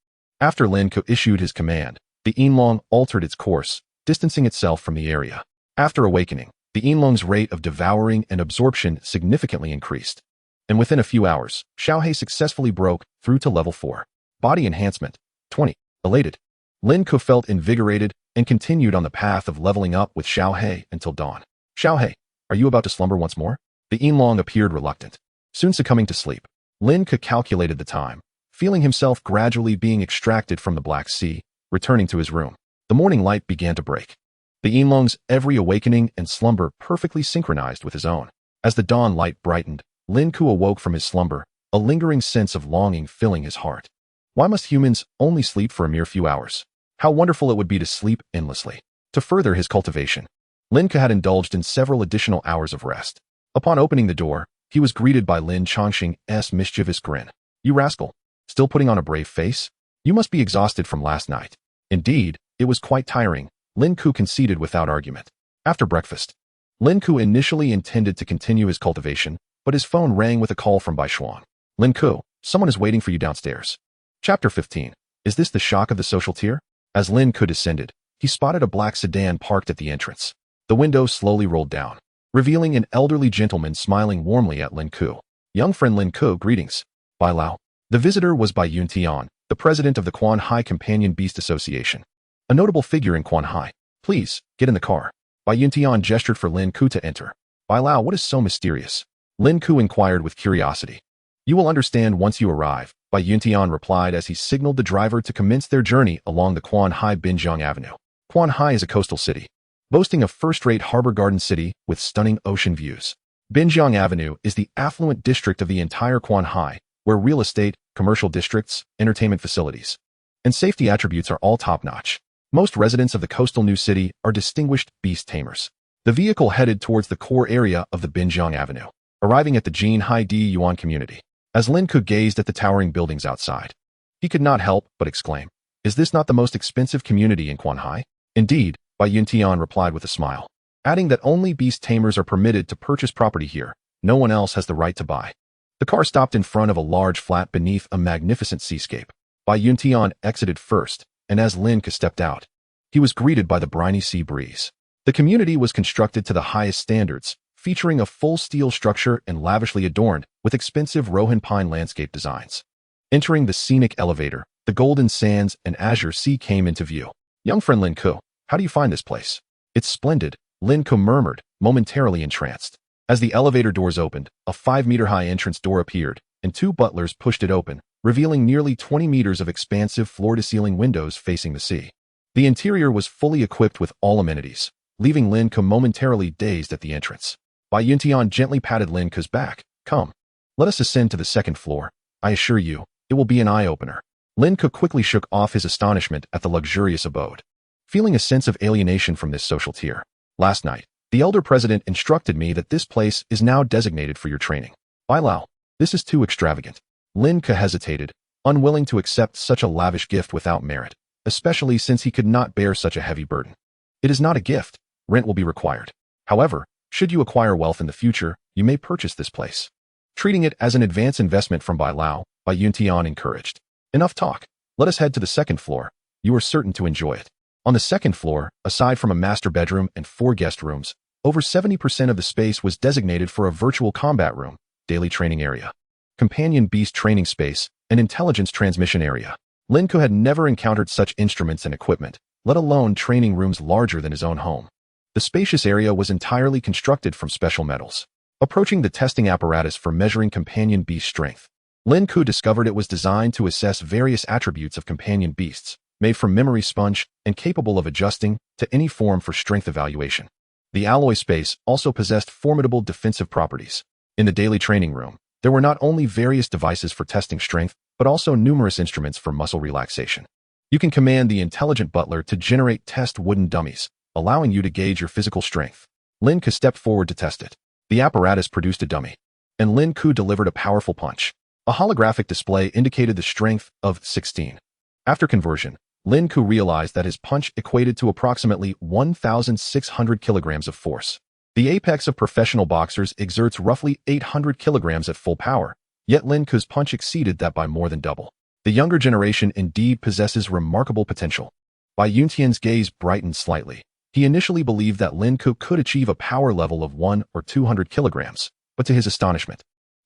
After Lin Ke issued his command, the Yinlong altered its course, distancing itself from the area. After awakening, the Yinlong's rate of devouring and absorption significantly increased, and within a few hours, Xiaohei successfully broke through to level 4. Body enhancement, 20. Elated, Lin Ke felt invigorated and continued on the path of leveling up with Xiaohei until dawn. Xiaohei, are you about to slumber once more? The Yinlong appeared reluctant. Soon succumbing to sleep, Lin Ke calculated the time, feeling himself gradually being extracted from the Black Sea, returning to his room. The morning light began to break. The Yinlong's every awakening and slumber perfectly synchronized with his own. As the dawn light brightened, Lin Ke awoke from his slumber, a lingering sense of longing filling his heart. Why must humans only sleep for a mere few hours? How wonderful it would be to sleep endlessly. To further his cultivation, Lin Ke had indulged in several additional hours of rest. Upon opening the door, he was greeted by Lin Chongqing's mischievous grin. You rascal, still putting on a brave face? You must be exhausted from last night. Indeed, it was quite tiring, Lin Ke conceded without argument. After breakfast, Lin Ke initially intended to continue his cultivation, but his phone rang with a call from Bai Shuang. Lin Ke, someone is waiting for you downstairs. Chapter 15. Is this the shock of the social tier? As Lin Ke descended, he spotted a black sedan parked at the entrance. The window slowly rolled down, revealing an elderly gentleman smiling warmly at Lin Ke. Young friend Lin Ke, greetings. Bai Lao. The visitor was Bai Yuntian, the president of the Quan Hai Companion Beast Association, a notable figure in Quan Hai. Please, get in the car. Bai Yuntian gestured for Lin Ke to enter. Bai Lao, what is so mysterious? Lin Ke inquired with curiosity. You will understand once you arrive, Bai Yuntian replied as he signaled the driver to commence their journey along the Quan Hai Binjiang Avenue. Quan Hai is a coastal city, boasting a first-rate harbor garden city with stunning ocean views. Binjiang Avenue is the affluent district of the entire Quan Hai, where real estate, commercial districts, entertainment facilities, and safety attributes are all top-notch. Most residents of the coastal new city are distinguished beast tamers. The vehicle headed towards the core area of the Binjiang Avenue, arriving at the Jin Hai Di Yuan community. As Lin Ke gazed at the towering buildings outside, he could not help but exclaim, is this not the most expensive community in Quan Hai? Indeed, Bai Yuntian replied with a smile, adding that only beast tamers are permitted to purchase property here. No one else has the right to buy. The car stopped in front of a large flat beneath a magnificent seascape. Bai Yuntian exited first, and as Lin Ke stepped out, he was greeted by the briny sea breeze. The community was constructed to the highest standards, featuring a full steel structure and lavishly adorned with expensive Rohan pine landscape designs. Entering the scenic elevator, the golden sands and azure sea came into view. Young friend Lin Ke, how do you find this place? It's splendid, Lin Ke murmured, momentarily entranced. As the elevator doors opened, a 5-meter-high entrance door appeared, and 2 butlers pushed it open, revealing nearly 20 meters of expansive floor-to-ceiling windows facing the sea. The interior was fully equipped with all amenities, leaving Lin Ke momentarily dazed at the entrance. Bai Yuntian gently patted Lin Ke's back. Come, let us ascend to the 2nd floor. I assure you, it will be an eye-opener. Lin Ke quickly shook off his astonishment at the luxurious abode, feeling a sense of alienation from this social tier. Last night, the elder president instructed me that this place is now designated for your training. Bai Lao, this is too extravagant. Lin Ke hesitated, unwilling to accept such a lavish gift without merit, especially since he could not bear such a heavy burden. It is not a gift. Rent will be required. However, should you acquire wealth in the future, you may purchase this place. Treating it as an advance investment from Bai Lao, Bai Yuntian encouraged. Enough talk. Let us head to the 2nd floor. You are certain to enjoy it. On the 2nd floor, aside from a master bedroom and 4 guest rooms, over 70% of the space was designated for a virtual combat room, daily training area, companion beast training space, and intelligence transmission area. Lin Ke had never encountered such instruments and equipment, let alone training rooms larger than his own home. The spacious area was entirely constructed from special metals. Approaching the testing apparatus for measuring companion beast strength, Lin Ke discovered it was designed to assess various attributes of companion beasts, made from memory sponge and capable of adjusting to any form for strength evaluation. The alloy space also possessed formidable defensive properties. In the daily training room, there were not only various devices for testing strength, but also numerous instruments for muscle relaxation. You can command the intelligent butler to generate test wooden dummies, allowing you to gauge your physical strength. Lin Ke stepped forward to test it. The apparatus produced a dummy, and Lin Ke delivered a powerful punch. A holographic display indicated the strength of 16. After conversion, Lin Ke realized that his punch equated to approximately 1,600 kilograms of force. The apex of professional boxers exerts roughly 800 kilograms at full power, yet Lin Ke's punch exceeded that by more than double. The younger generation indeed possesses remarkable potential. Bai Yuntian's gaze brightened slightly. He initially believed that Lin Ke could achieve a power level of 1 or 200 kilograms, but to his astonishment,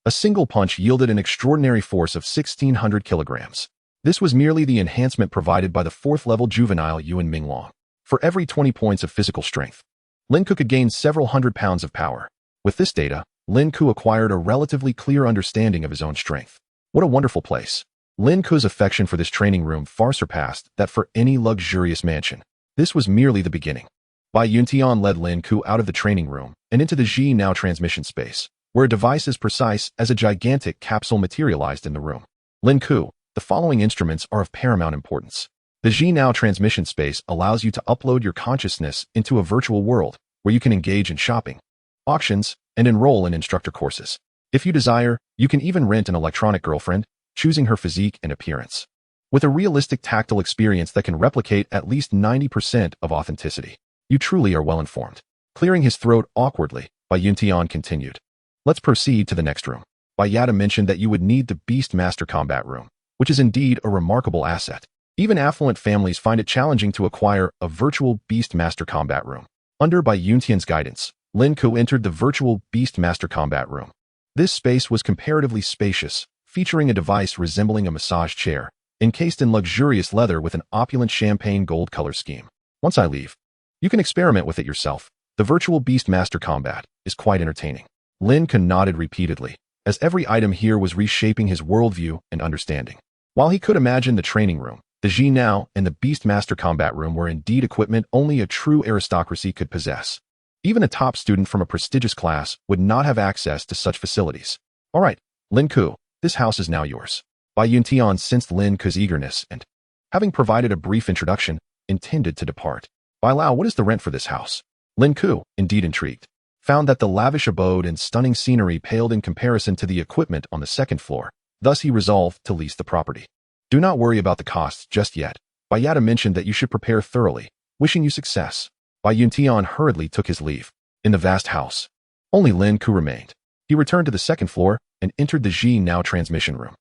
a single punch yielded an extraordinary force of 1,600 kilograms. This was merely the enhancement provided by the 4th-level juvenile Yuan Minglong. For every 20 points of physical strength, Lin Ke could gain several hundred pounds of power. With this data, Lin Ke acquired a relatively clear understanding of his own strength. What a wonderful place. Lin Ke's affection for this training room far surpassed that for any luxurious mansion. This was merely the beginning. Bai Yuntian led Lin Ke out of the training room and into the Ji Now transmission space, where a device as precise as a gigantic capsule materialized in the room. Lin Ke, the following instruments are of paramount importance. The Ji Now transmission space allows you to upload your consciousness into a virtual world where you can engage in shopping, auctions, and enroll in instructor courses. If you desire, you can even rent an electronic girlfriend, choosing her physique and appearance. With a realistic tactile experience that can replicate at least 90% of authenticity. You truly are well informed. Clearing his throat awkwardly, Bai Yuntian continued. Let's proceed to the next room. Bai Yada mentioned that you would need the Beast Master Combat Room, which is indeed a remarkable asset. Even affluent families find it challenging to acquire a virtual Beast Master Combat Room. Under Bai Yuntian's guidance, Lin Ke entered the virtual Beast Master Combat Room. This space was comparatively spacious, featuring a device resembling a massage chair, encased in luxurious leather with an opulent champagne gold color scheme. Once I leave, you can experiment with it yourself. The virtual Beast Master Combat is quite entertaining. Lin Ke nodded repeatedly, as every item here was reshaping his worldview and understanding. While he could imagine the training room, the Ji Now and the Beast Master Combat Room were indeed equipment only a true aristocracy could possess. Even a top student from a prestigious class would not have access to such facilities. All right, Lin Ke, this house is now yours. Bai Yuntian sensed Lin Ke's eagerness and, having provided a brief introduction, intended to depart. Bai Lao, what is the rent for this house? Lin Ke, indeed intrigued, found that the lavish abode and stunning scenery paled in comparison to the equipment on the 2nd floor. Thus he resolved to lease the property. Do not worry about the costs just yet. Bai Yada mentioned that you should prepare thoroughly, wishing you success. Bai Yuntian hurriedly took his leave. In the vast house, only Lin Ke remained. He returned to the 2nd floor and entered the Ji Now transmission room.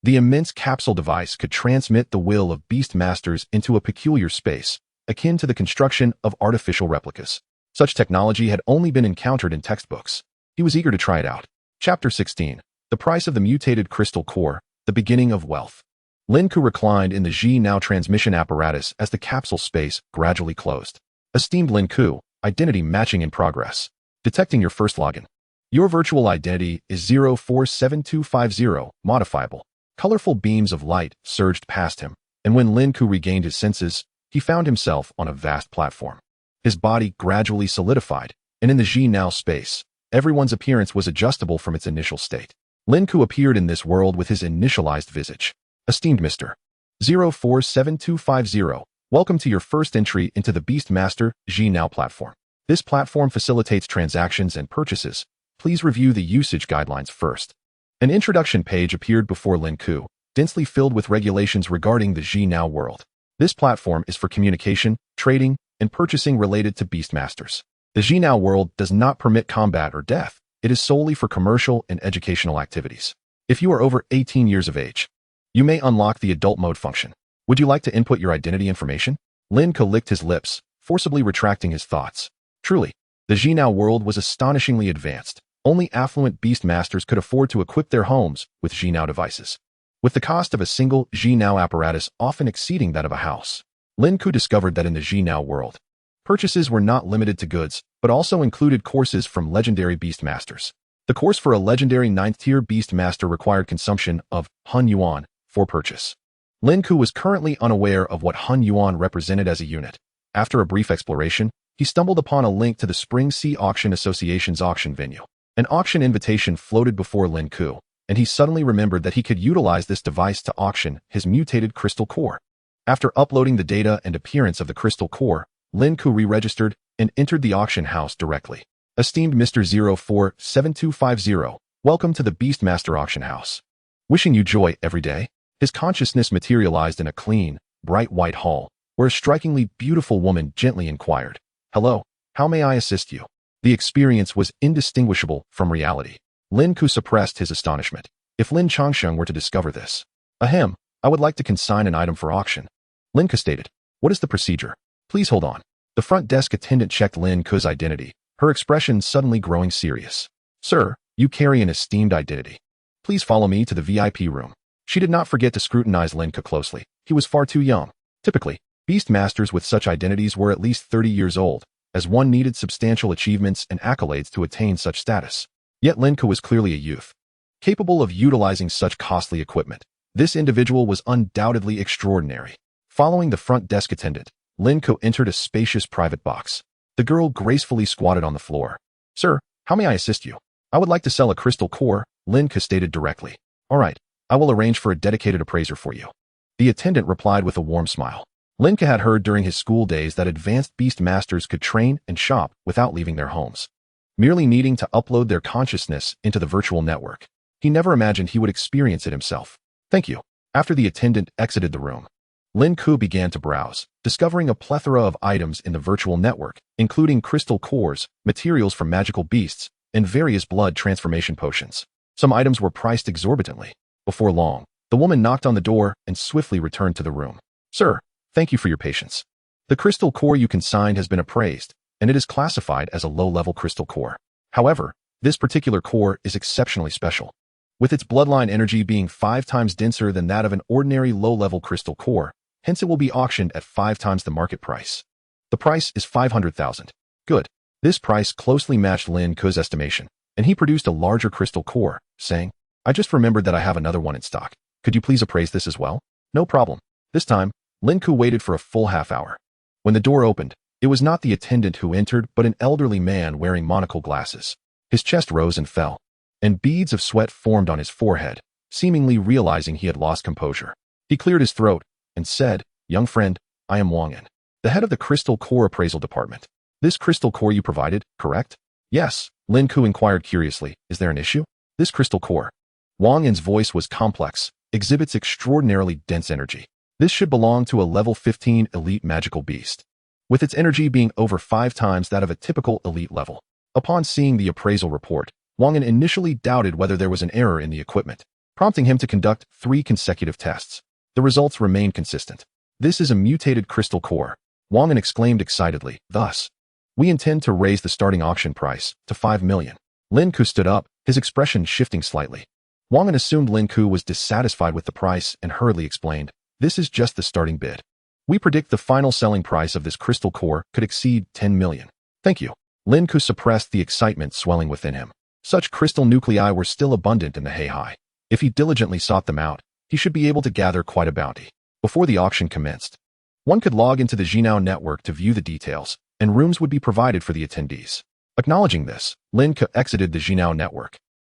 The immense capsule device could transmit the will of beast masters into a peculiar space, akin to the construction of artificial replicas. Such technology had only been encountered in textbooks. He was eager to try it out. Chapter 16. The Price of the Mutated Crystal Core, the Beginning of Wealth. Lin Ke reclined in the Ji Now transmission apparatus as the capsule space gradually closed. Esteemed Lin Ke, identity matching in progress. Detecting your first login. Your virtual identity is 047250, modifiable. Colorful beams of light surged past him, and when Lin Ke regained his senses, he found himself on a vast platform. His body gradually solidified, and in the Ji Now space, everyone's appearance was adjustable from its initial state. Lin Ke appeared in this world with his initialized visage. Esteemed Mr. 047250, welcome to your first entry into the Beastmaster Ji Now platform. This platform facilitates transactions and purchases. Please review the usage guidelines first. An introduction page appeared before Lin Ke, densely filled with regulations regarding the Ji Now world. This platform is for communication, trading, and purchasing related to Beastmasters. The Ji Now world does not permit combat or death. It is solely for commercial and educational activities. If you are over 18 years of age, you may unlock the adult mode function. Would you like to input your identity information? Lin Ke licked his lips, forcibly retracting his thoughts. Truly, the Ji Now world was astonishingly advanced. Only affluent Beastmasters could afford to equip their homes with Ji Now devices, with the cost of a single Ji Now apparatus often exceeding that of a house. Lin Ke discovered that in the Ji Now world, purchases were not limited to goods, but also included courses from legendary Beastmasters. The course for a legendary 9th-tier Beastmaster required consumption of Hun Yuan for purchase. Lin Ke was currently unaware of what Hun Yuan represented as a unit. After a brief exploration, he stumbled upon a link to the Spring Sea Auction Association's auction venue. An auction invitation floated before Lin Ke, and he suddenly remembered that he could utilize this device to auction his mutated crystal core. After uploading the data and appearance of the crystal core, Lin Ke re-registered and entered the auction house directly. Esteemed Mr. 047250, welcome to the Beastmaster auction house. Wishing you joy every day. His consciousness materialized in a clean, bright white hall, where a strikingly beautiful woman gently inquired, "Hello, how may I assist you?" The experience was indistinguishable from reality. Lin Ke suppressed his astonishment. If Lin Changsheng were to discover this. Ahem, I would like to consign an item for auction. Lin Ke stated. What is the procedure? Please hold on. The front desk attendant checked Lin Ke's identity, her expression suddenly growing serious. Sir, you carry an esteemed identity. Please follow me to the VIP room. She did not forget to scrutinize Lin Ke closely. He was far too young. Typically, Beastmasters with such identities were at least 30 years old, as one needed substantial achievements and accolades to attain such status. Yet Lin Ke was clearly a youth, capable of utilizing such costly equipment. This individual was undoubtedly extraordinary. Following the front desk attendant, Lin Ke entered a spacious private box. The girl gracefully squatted on the floor. Sir, how may I assist you? I would like to sell a crystal core, Lin Ke stated directly. All right, I will arrange for a dedicated appraiser for you. The attendant replied with a warm smile. Lin Ke had heard during his school days that advanced Beastmasters could train and shop without leaving their homes, merely needing to upload their consciousness into the virtual network. He never imagined he would experience it himself. Thank you. After the attendant exited the room, Lin Ke began to browse, discovering a plethora of items in the virtual network, including crystal cores, materials from magical beasts, and various blood transformation potions. Some items were priced exorbitantly. Before long, the woman knocked on the door and swiftly returned to the room. Sir, thank you for your patience. The crystal core you consigned has been appraised, and it is classified as a low-level crystal core. However, this particular core is exceptionally special, with its bloodline energy being 5 times denser than that of an ordinary low-level crystal core. Hence it will be auctioned at 5 times the market price. The price is 500,000. Good. This price closely matched Lin Ke's estimation, and he produced a larger crystal core, saying, I just remembered that I have another one in stock. Could you please appraise this as well? No problem. This time, Lin Ke waited for a full half hour. When the door opened, it was not the attendant who entered, but an elderly man wearing monocle glasses. His chest rose and fell, and beads of sweat formed on his forehead, seemingly realizing he had lost composure. He cleared his throat and said, Young friend, I am Wang En, the head of the Crystal Core Appraisal Department. This crystal core you provided, correct? Yes, Lin Ke inquired curiously. Is there an issue? This crystal core. Wang En's voice was complex, exhibits extraordinarily dense energy. This should belong to a level 15 elite magical beast, with its energy being over 5 times that of a typical elite level. Upon seeing the appraisal report, Wang En initially doubted whether there was an error in the equipment. prompting him to conduct 3 consecutive tests. The results remained consistent. This is a mutated crystal core, Wong exclaimed excitedly. Thus, we intend to raise the starting auction price to 5 million. Lin Ke stood up, his expression shifting slightly. Wong assumed Lin Ke was dissatisfied with the price and hurriedly explained, this is just the starting bid. We predict the final selling price of this crystal core could exceed 10 million. Thank you. Lin Ke suppressed the excitement swelling within him. Such crystal nuclei were still abundant in the Heihai. If he diligently sought them out, he should be able to gather quite a bounty. Before the auction commenced, one could log into the Jinao network to view the details, and rooms would be provided for the attendees. Acknowledging this, Lin Ke exited the Jinao network.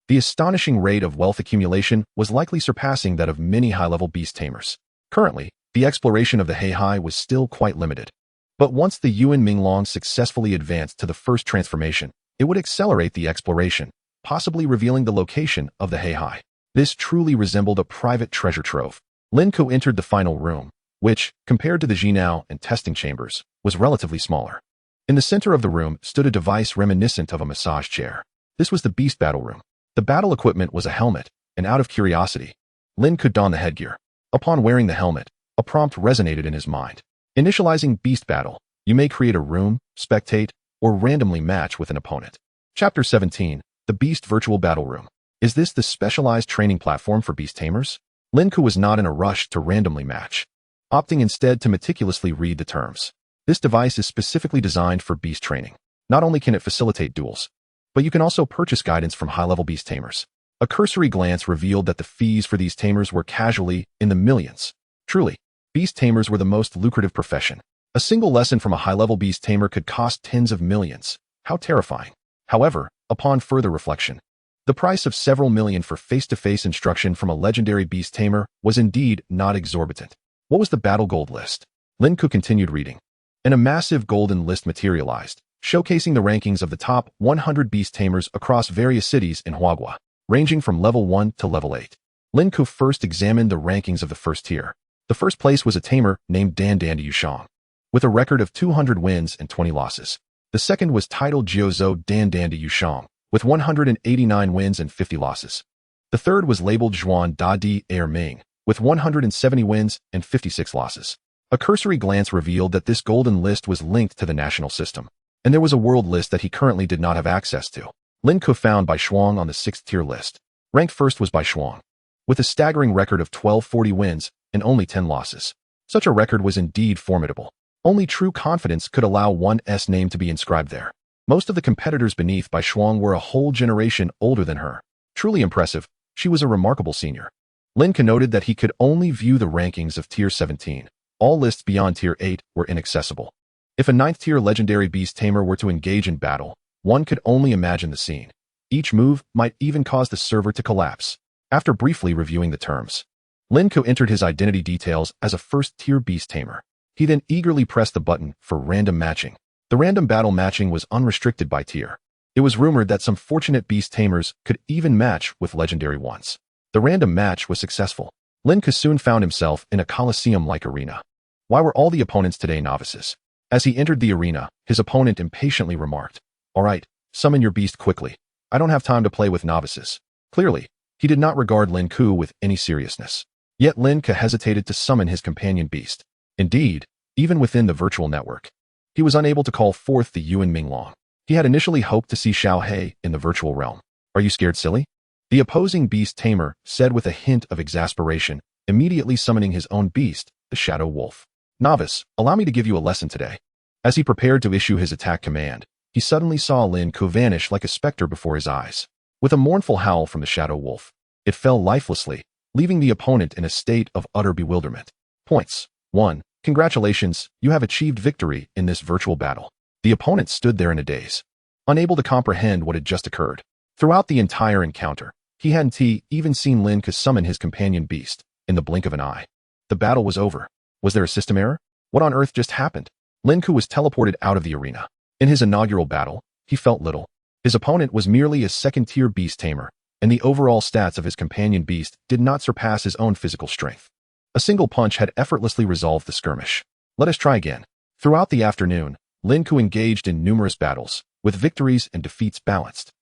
The astonishing rate of wealth accumulation was likely surpassing that of many high-level beast tamers. Currently, the exploration of the Heihai was still quite limited. But once the Yuan Minglong successfully advanced to the first transformation, it would accelerate the exploration, possibly revealing the location of the Heihai. This truly resembled a private treasure trove. Lin Ke entered the final room, which, compared to the Jinao and testing chambers, was relatively smaller. In the center of the room stood a device reminiscent of a massage chair. This was the beast battle room. The battle equipment was a helmet, and out of curiosity, Lin Ke donned the headgear. Upon wearing the helmet, a prompt resonated in his mind. Initializing beast battle, you may create a room, spectate, or randomly match with an opponent. Chapter 17, The Beast Virtual Battle Room. Is this the specialized training platform for beast tamers? Lin Ke was not in a rush to randomly match, opting instead to meticulously read the terms. This device is specifically designed for beast training. Not only can it facilitate duels, but you can also purchase guidance from high-level beast tamers. A cursory glance revealed that the fees for these tamers were casually in the millions. Truly, beast tamers were the most lucrative profession. A single lesson from a high-level beast tamer could cost tens of millions. How terrifying. However, upon further reflection, the price of several million for face-to-face instruction from a legendary beast tamer was indeed not exorbitant. What was the battle gold list? Lin Ke continued reading. And a massive golden list materialized, showcasing the rankings of the top 100 beast tamers across various cities in Huagua, ranging from level 1 to level 8. Lin Ke first examined the rankings of the first tier. The first place was a tamer named Dan Dan Yushang, with a record of 200 wins and 20 losses. The second was titled Jiuzhou Dan Dan Yushang, with 189 wins and 50 losses. The third was labeled Zhuan Da Di Er Ming, with 170 wins and 56 losses. A cursory glance revealed that this golden list was linked to the national system, and there was a world list that he currently did not have access to. Lin Ke found Bai Shuang on the 6th tier list. Ranked first was Bai Shuang, with a staggering record of 1240 wins and only 10 losses. Such a record was indeed formidable. Only true confidence could allow one's name to be inscribed there. Most of the competitors beneath Bai Shuang were a whole generation older than her. Truly impressive, she was a remarkable senior. Lin Ke noted that he could only view the rankings of Tier 17. All lists beyond Tier 8 were inaccessible. If a 9th tier legendary beast tamer were to engage in battle, one could only imagine the scene. Each move might even cause the server to collapse. After briefly reviewing the terms, Lin Ke entered his identity details as a 1st tier beast tamer. He then eagerly pressed the button for random matching. The random battle matching was unrestricted by tier. It was rumored that some fortunate beast tamers could even match with legendary ones. The random match was successful. Lin Ke soon found himself in a coliseum-like arena. Why were all the opponents today novices? As he entered the arena, his opponent impatiently remarked, "All right, summon your beast quickly. I don't have time to play with novices." Clearly, he did not regard Lin Ke with any seriousness. Yet Lin Ke hesitated to summon his companion beast. Indeed, even within the virtual network, he was unable to call forth the Yuan Minglong. He had initially hoped to see Xiao He in the virtual realm. "Are you scared, silly?" The opposing beast tamer said with a hint of exasperation, immediately summoning his own beast, the Shadow Wolf. "Novice, allow me to give you a lesson today." As he prepared to issue his attack command, he suddenly saw Lin Ke vanish like a specter before his eyes. With a mournful howl from the Shadow Wolf, it fell lifelessly, leaving the opponent in a state of utter bewilderment. Points. 1. Congratulations, you have achieved victory in this virtual battle. The opponent stood there in a daze, unable to comprehend what had just occurred. Throughout the entire encounter, he hadn't even seen Lin Ke summon his companion beast in the blink of an eye. The battle was over. Was there a system error? What on earth just happened? Lin Ke was teleported out of the arena. In his inaugural battle, he felt little. His opponent was merely a 2nd-tier beast tamer, and the overall stats of his companion beast did not surpass his own physical strength. A single punch had effortlessly resolved the skirmish. Let us try again. Throughout the afternoon, Lin Ke engaged in numerous battles, with victories and defeats balanced.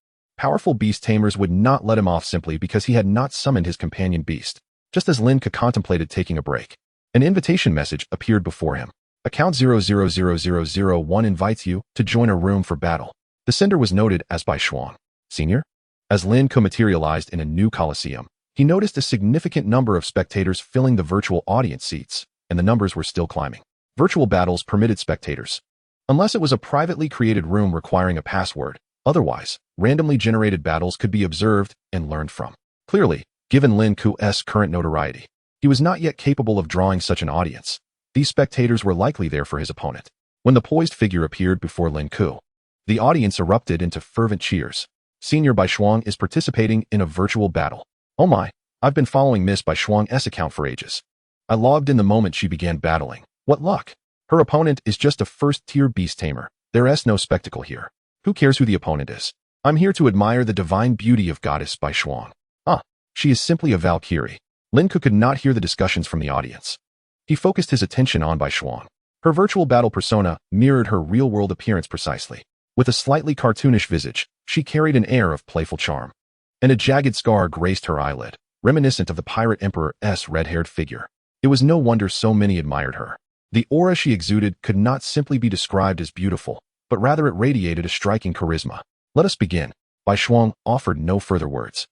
Powerful beast tamers would not let him off simply because he had not summoned his companion beast. Just as Lin Ke contemplated taking a break, an invitation message appeared before him. Account 000001 invites you to join a room for battle. The sender was noted as by Shuang Sr. As Lin Ke materialized in a new coliseum, he noticed a significant number of spectators filling the virtual audience seats, and the numbers were still climbing. Virtual battles permitted spectators, unless it was a privately created room requiring a password. Otherwise, randomly generated battles could be observed and learned from. Clearly, given Lin Ke's current notoriety, he was not yet capable of drawing such an audience. These spectators were likely there for his opponent. When the poised figure appeared before Lin Ke, the audience erupted into fervent cheers. Senior Bai Shuang is participating in a virtual battle. Oh my, I've been following Miss Bai Shuang's account for ages. I logged in the moment she began battling. What luck! Her opponent is just a first-tier beast tamer. There's no spectacle here. Who cares who the opponent is? I'm here to admire the divine beauty of Goddess Bai Shuang. She is simply a Valkyrie. Lin Ke could not hear the discussions from the audience. He focused his attention on Bai Shuang. Her virtual battle persona mirrored her real-world appearance precisely. With a slightly cartoonish visage, she carried an air of playful charm. And a jagged scar graced her eyelid, reminiscent of the pirate emperor's red-haired figure. It was no wonder so many admired her. The aura she exuded could not simply be described as beautiful, but rather it radiated a striking charisma. Let us begin. Bai Shuang offered no further words.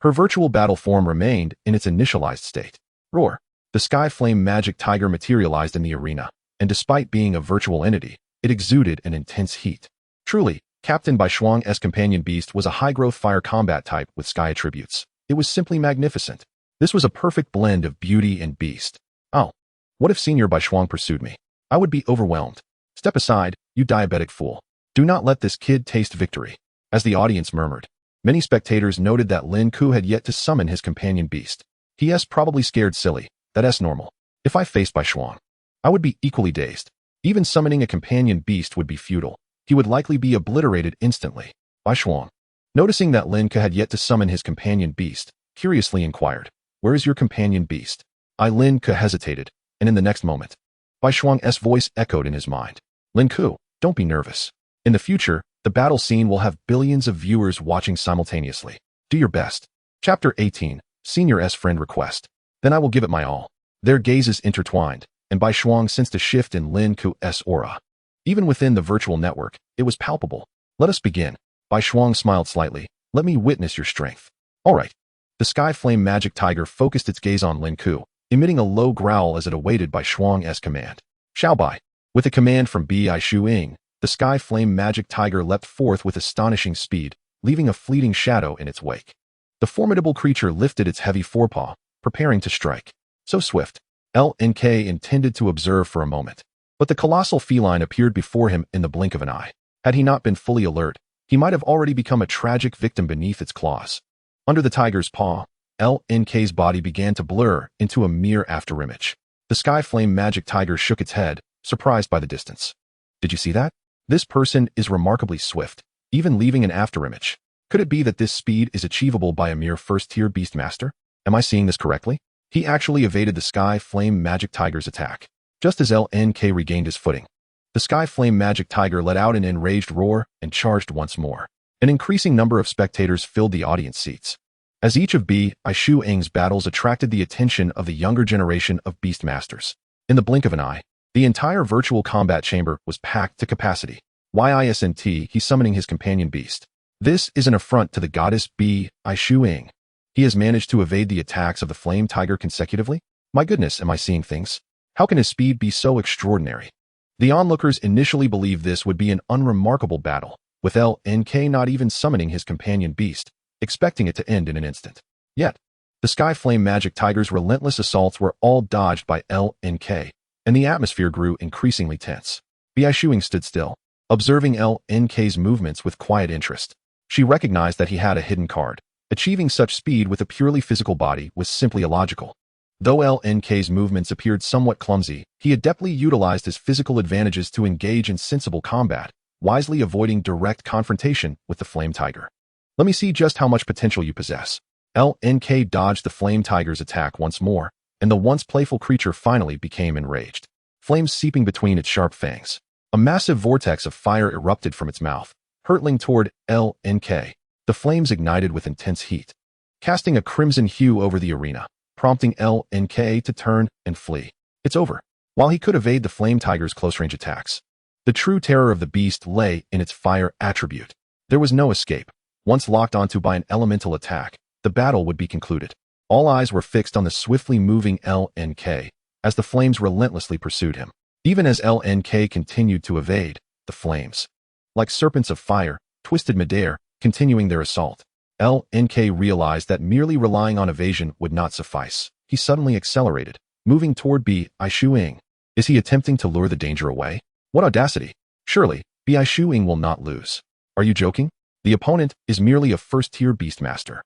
Her virtual battle form remained in its initialized state. Roar! The sky flame magic tiger materialized in the arena, and despite being a virtual entity, it exuded an intense heat. Truly, Captain Bai Shuang's companion beast was a high-growth fire combat type with sky attributes. It was simply magnificent. This was a perfect blend of beauty and beast. Oh, what if Senior Bai Shuang pursued me? I would be overwhelmed. Step aside, you diabetic fool. Do not let this kid taste victory. As the audience murmured, many spectators noted that Lin Ke had yet to summon his companion beast. He's probably scared silly. That's normal. If I faced Bai Shuang, I would be equally dazed. Even summoning a companion beast would be futile. He would likely be obliterated instantly. Bai Shuang, noticing that Lin Ke had yet to summon his companion beast, curiously inquired, "Where is your companion beast?" Lin Ke hesitated, and in the next moment, Bai Shuang's voice echoed in his mind. "Lin Ke, don't be nervous. In the future, the battle scene will have billions of viewers watching simultaneously. Do your best." Chapter 18, Senior's Friend Request. Then I will give it my all. Their gazes intertwined, and Bai Shuang sensed a shift in Lin Ke's aura. Even within the virtual network, it was palpable. Let us begin. Bai Shuang smiled slightly. Let me witness your strength. All right. The sky flame magic tiger focused its gaze on Lin Ke, emitting a low growl as it awaited Bai Shuang's command. Xiao Bai. With a command from Bai Shuing, the sky flame magic tiger leapt forth with astonishing speed, leaving a fleeting shadow in its wake. The formidable creature lifted its heavy forepaw, preparing to strike. So swift, Lin Ke intended to observe for a moment. But the colossal feline appeared before him in the blink of an eye. Had he not been fully alert, he might have already become a tragic victim beneath its claws. Under the tiger's paw, Lin Ke's body began to blur into a mere afterimage. The sky flame magic tiger shook its head, surprised by the distance. Did you see that? This person is remarkably swift, even leaving an afterimage. Could it be that this speed is achievable by a mere first-tier beastmaster? Am I seeing this correctly? He actually evaded the sky flame magic tiger's attack. Just as Lin Ke regained his footing, the sky flame magic tiger let out an enraged roar and charged once more. An increasing number of spectators filled the audience seats. As each of Bai Shuing's battles attracted the attention of the younger generation of beastmasters. In the blink of an eye, the entire virtual combat chamber was packed to capacity. Isn't he summoning his companion beast? This is an affront to the goddess Bai Shuing. He has managed to evade the attacks of the flame tiger consecutively? My goodness, am I seeing things? How can his speed be so extraordinary? The onlookers initially believed this would be an unremarkable battle, with Lin Ke not even summoning his companion beast, expecting it to end in an instant. Yet, the sky flame magic tiger's relentless assaults were all dodged by Lin Ke, and the atmosphere grew increasingly tense. Bai Shuing stood still, observing Lin Ke's movements with quiet interest. She recognized that he had a hidden card. Achieving such speed with a purely physical body was simply illogical. Though Lin Ke's movements appeared somewhat clumsy, he adeptly utilized his physical advantages to engage in sensible combat, wisely avoiding direct confrontation with the flame tiger. Let me see just how much potential you possess. Lin Ke dodged the flame tiger's attack once more, and the once playful creature finally became enraged. Flames seeping between its sharp fangs. A massive vortex of fire erupted from its mouth, hurtling toward Lin Ke. The flames ignited with intense heat, casting a crimson hue over the arena, prompting Lin Ke to turn and flee. It's over. While he could evade the flame tiger's close-range attacks, the true terror of the beast lay in its fire attribute. There was no escape. Once locked onto by an elemental attack, the battle would be concluded. All eyes were fixed on the swiftly moving Lin Ke as the flames relentlessly pursued him. Even as Lin Ke continued to evade, the flames, like serpents of fire, twisted midair, continuing their assault. Lin Ke realized that merely relying on evasion would not suffice. He suddenly accelerated, moving toward Bai Shuing. Is he attempting to lure the danger away? What audacity! Surely, Bai Shuing will not lose. Are you joking? The opponent is merely a first-tier beastmaster,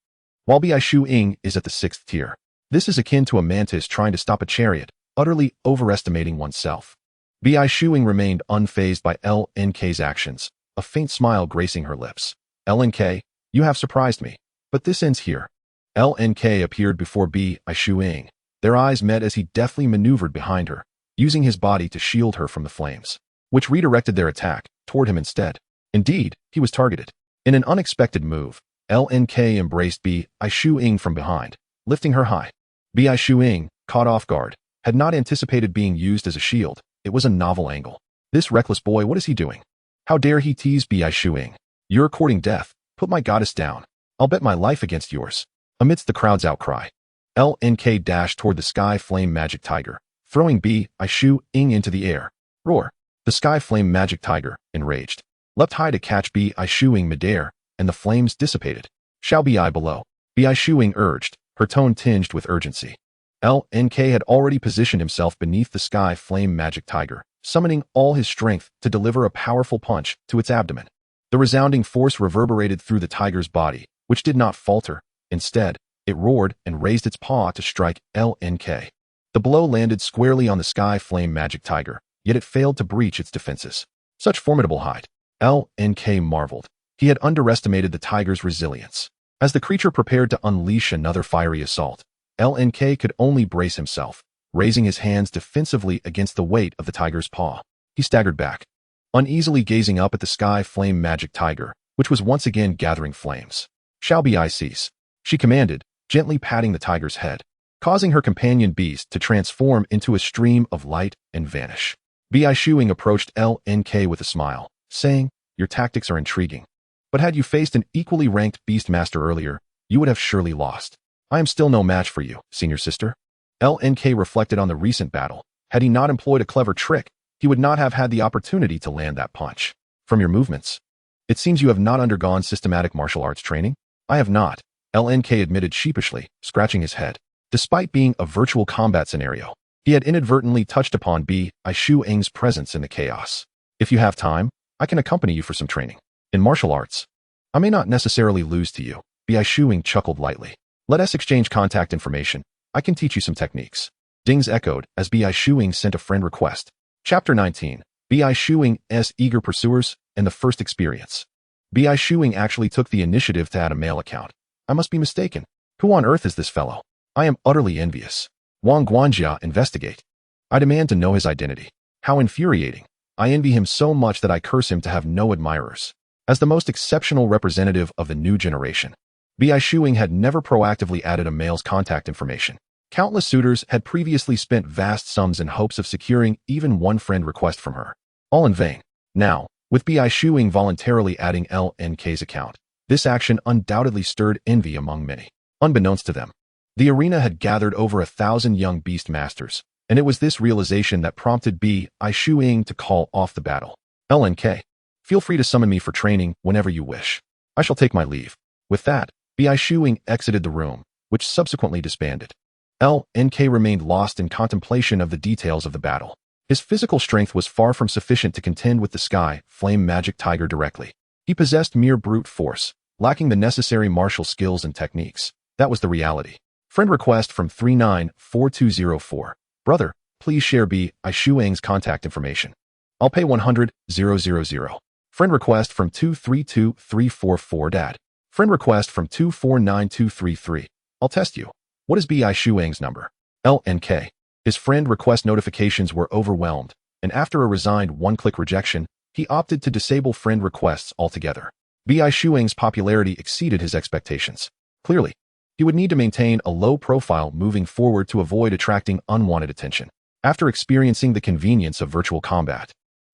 while Bai Shuing is at the 6th tier. This is akin to a mantis trying to stop a chariot, utterly overestimating oneself. Bai Shuing remained unfazed by Lin Ke's actions, a faint smile gracing her lips. Lin Ke, you have surprised me, but this ends here. Lin Ke appeared before Bai Shuing. Their eyes met as he deftly maneuvered behind her, using his body to shield her from the flames, which redirected their attack toward him instead. Indeed, he was targeted. In an unexpected move, Lin Ke embraced Bai Shuing from behind, lifting her high. Bai Shuing, caught off guard, had not anticipated being used as a shield. It was a novel angle. This reckless boy, what is he doing? How dare he tease Bai Shuing? You're courting death. Put my goddess down. I'll bet my life against yours. Amidst the crowd's outcry, Lin Ke dashed toward the Sky Flame Magic Tiger, throwing Bai Shuing into the air. Roar! The Sky Flame Magic Tiger, enraged, leapt high to catch Bai Shuing midair, and the flames dissipated. Shall Bai below? Bai Shuing urged, her tone tinged with urgency. Lin Ke had already positioned himself beneath the Sky Flame Magic Tiger, summoning all his strength to deliver a powerful punch to its abdomen. The resounding force reverberated through the tiger's body, which did not falter. Instead, it roared and raised its paw to strike Lin Ke. The blow landed squarely on the Sky Flame Magic Tiger, yet it failed to breach its defenses. Such formidable height. Lin Ke marveled. He had underestimated the tiger's resilience. As the creature prepared to unleash another fiery assault, Lin Ke could only brace himself, raising his hands defensively against the weight of the tiger's paw. He staggered back, uneasily gazing up at the Sky Flame Magic Tiger, which was once again gathering flames. Shall Bai cease? She commanded, gently patting the tiger's head, causing her companion beast to transform into a stream of light and vanish. Bai Shuing approached Lin Ke with a smile, saying, your tactics are intriguing. But had you faced an equally ranked beastmaster earlier, you would have surely lost. I am still no match for you, senior sister. Lin Ke reflected on the recent battle. Had he not employed a clever trick, he would not have had the opportunity to land that punch. From your movements, it seems you have not undergone systematic martial arts training? I have not, Lin Ke admitted sheepishly, scratching his head. Despite being a virtual combat scenario, he had inadvertently touched upon Bai Shuing's presence in the chaos. If you have time, I can accompany you for some training. In martial arts, I may not necessarily lose to you, Bai Shuing chuckled lightly. Let us exchange contact information. I can teach you some techniques. Dings echoed as Bai Shuing sent a friend request. Chapter 19. Bai Shuing's eager pursuers and the first experience. Bai Shuing actually took the initiative to add a mail account. I must be mistaken. Who on earth is this fellow? I am utterly envious. Wang Guanjia, investigate. I demand to know his identity. How infuriating. I envy him so much that I curse him to have no admirers. As the most exceptional representative of the new generation, Bai Shuing had never proactively added a male's contact information. Countless suitors had previously spent vast sums in hopes of securing even one friend request from her. All in vain. Now, with Bai Shuing voluntarily adding Lin Ke's account, this action undoubtedly stirred envy among many. Unbeknownst to them, the arena had gathered over 1,000 young beast masters, and it was this realization that prompted Bai Shuing to call off the battle. Lin Ke, feel free to summon me for training whenever you wish. I shall take my leave. With that, Bai Shuing exited the room, which subsequently disbanded. Lin Ke remained lost in contemplation of the details of the battle. His physical strength was far from sufficient to contend with the Sky Flame Magic Tiger directly. He possessed mere brute force, lacking the necessary martial skills and techniques. That was the reality. Friend request from 394204. Brother, please share Bai Shuing's contact information. I'll pay 100,000. Friend request from 232344. Dad. Friend request from 249233. I'll test you. What is Bai Shuing's number? Lin Ke. His friend request notifications were overwhelmed, and after a resigned one-click rejection, he opted to disable friend requests altogether. Bi Shuang's popularity exceeded his expectations. Clearly, he would need to maintain a low profile moving forward to avoid attracting unwanted attention. After experiencing the convenience of virtual combat,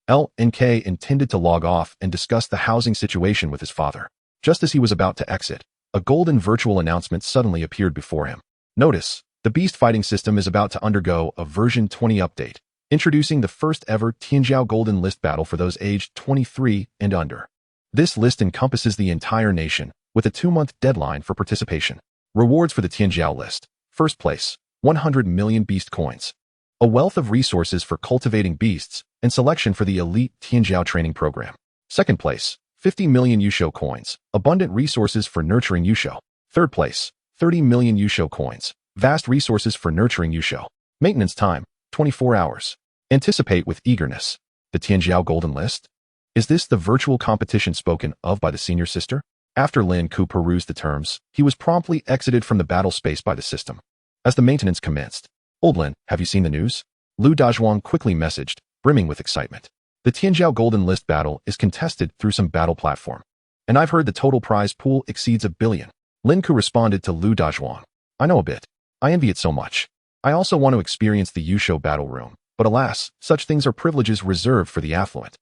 Lin Ke intended to log off and discuss the housing situation with his father. Just as he was about to exit, a golden virtual announcement suddenly appeared before him. Notice, the beast fighting system is about to undergo a version 20 update, introducing the first ever Tianjiao Golden List battle for those aged 23 and under. This list encompasses the entire nation, with a 2-month deadline for participation. Rewards for the Tianjiao list. First place, 100 million beast coins. A wealth of resources for cultivating beasts, and selection for the elite Tianjiao training program. Second place, 50 million Yusho coins. Abundant resources for nurturing Yusho. Third place, 30 million Yusho coins. Vast resources for nurturing Yusho. Maintenance time, 24 hours. Anticipate with eagerness. The Tianjiao Golden List? Is this the virtual competition spoken of by the senior sister? After Lin Ke perused the terms, he was promptly exited from the battle space by the system. As the maintenance commenced, "Old Lin, have you seen the news?" Lu Dazhuang quickly messaged, brimming with excitement. "The Tianjiao Golden List battle is contested through some battle platform. And I've heard the total prize pool exceeds 1 billion. Lin Ke responded to Lu Dazhuang. "I know a bit. I envy it so much. I also want to experience the Yusho battle room, but alas, such things are privileges reserved for the affluent."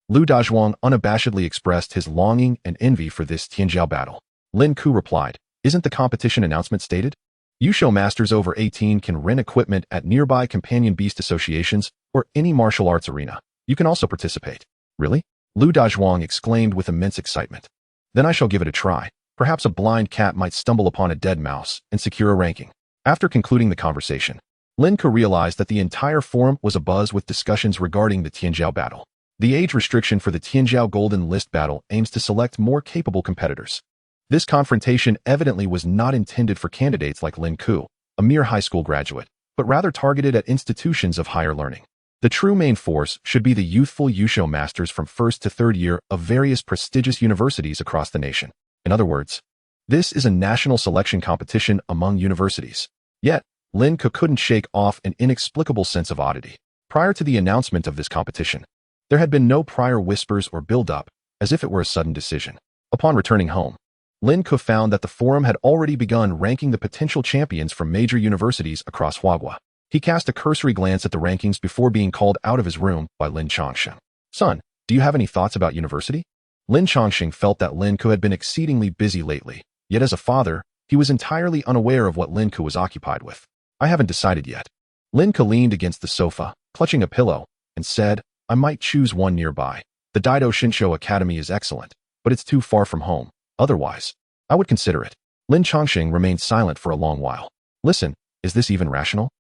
Lu Dazhuang unabashedly expressed his longing and envy for this Tianjiao battle. Lin Ke replied, "Isn't the competition announcement stated? Yusho masters over 18 can rent equipment at nearby companion beast associations or any martial arts arena. You can also participate." "Really?" Lu Dazhuang exclaimed with immense excitement. "Then I shall give it a try. Perhaps a blind cat might stumble upon a dead mouse and secure a ranking." After concluding the conversation, Lin Ke realized that the entire forum was abuzz with discussions regarding the Tianjiao battle. The age restriction for the Tianjiao Golden List battle aims to select more capable competitors. This confrontation evidently was not intended for candidates like Lin Ke, a mere high school graduate, but rather targeted at institutions of higher learning. The true main force should be the youthful Yusho masters from 1st to 3rd year of various prestigious universities across the nation. In other words, this is a national selection competition among universities. Yet, Lin Ke couldn't shake off an inexplicable sense of oddity. Prior to the announcement of this competition, there had been no prior whispers or build-up, as if it were a sudden decision. Upon returning home, Lin Ke found that the forum had already begun ranking the potential champions from major universities across Huagua. He cast a cursory glance at the rankings before being called out of his room by Lin Chongsheng. "Son, do you have any thoughts about university?" Lin Chongsheng felt that Lin Ke had been exceedingly busy lately, yet as a father, he was entirely unaware of what Lin Ke was occupied with. "I haven't decided yet." Lin Ke leaned against the sofa, clutching a pillow, and said, "I might choose one nearby. The Daido Shinsho Academy is excellent, but it's too far from home. Otherwise, I would consider it." Lin Chongsheng remained silent for a long while. "Listen, is this even rational?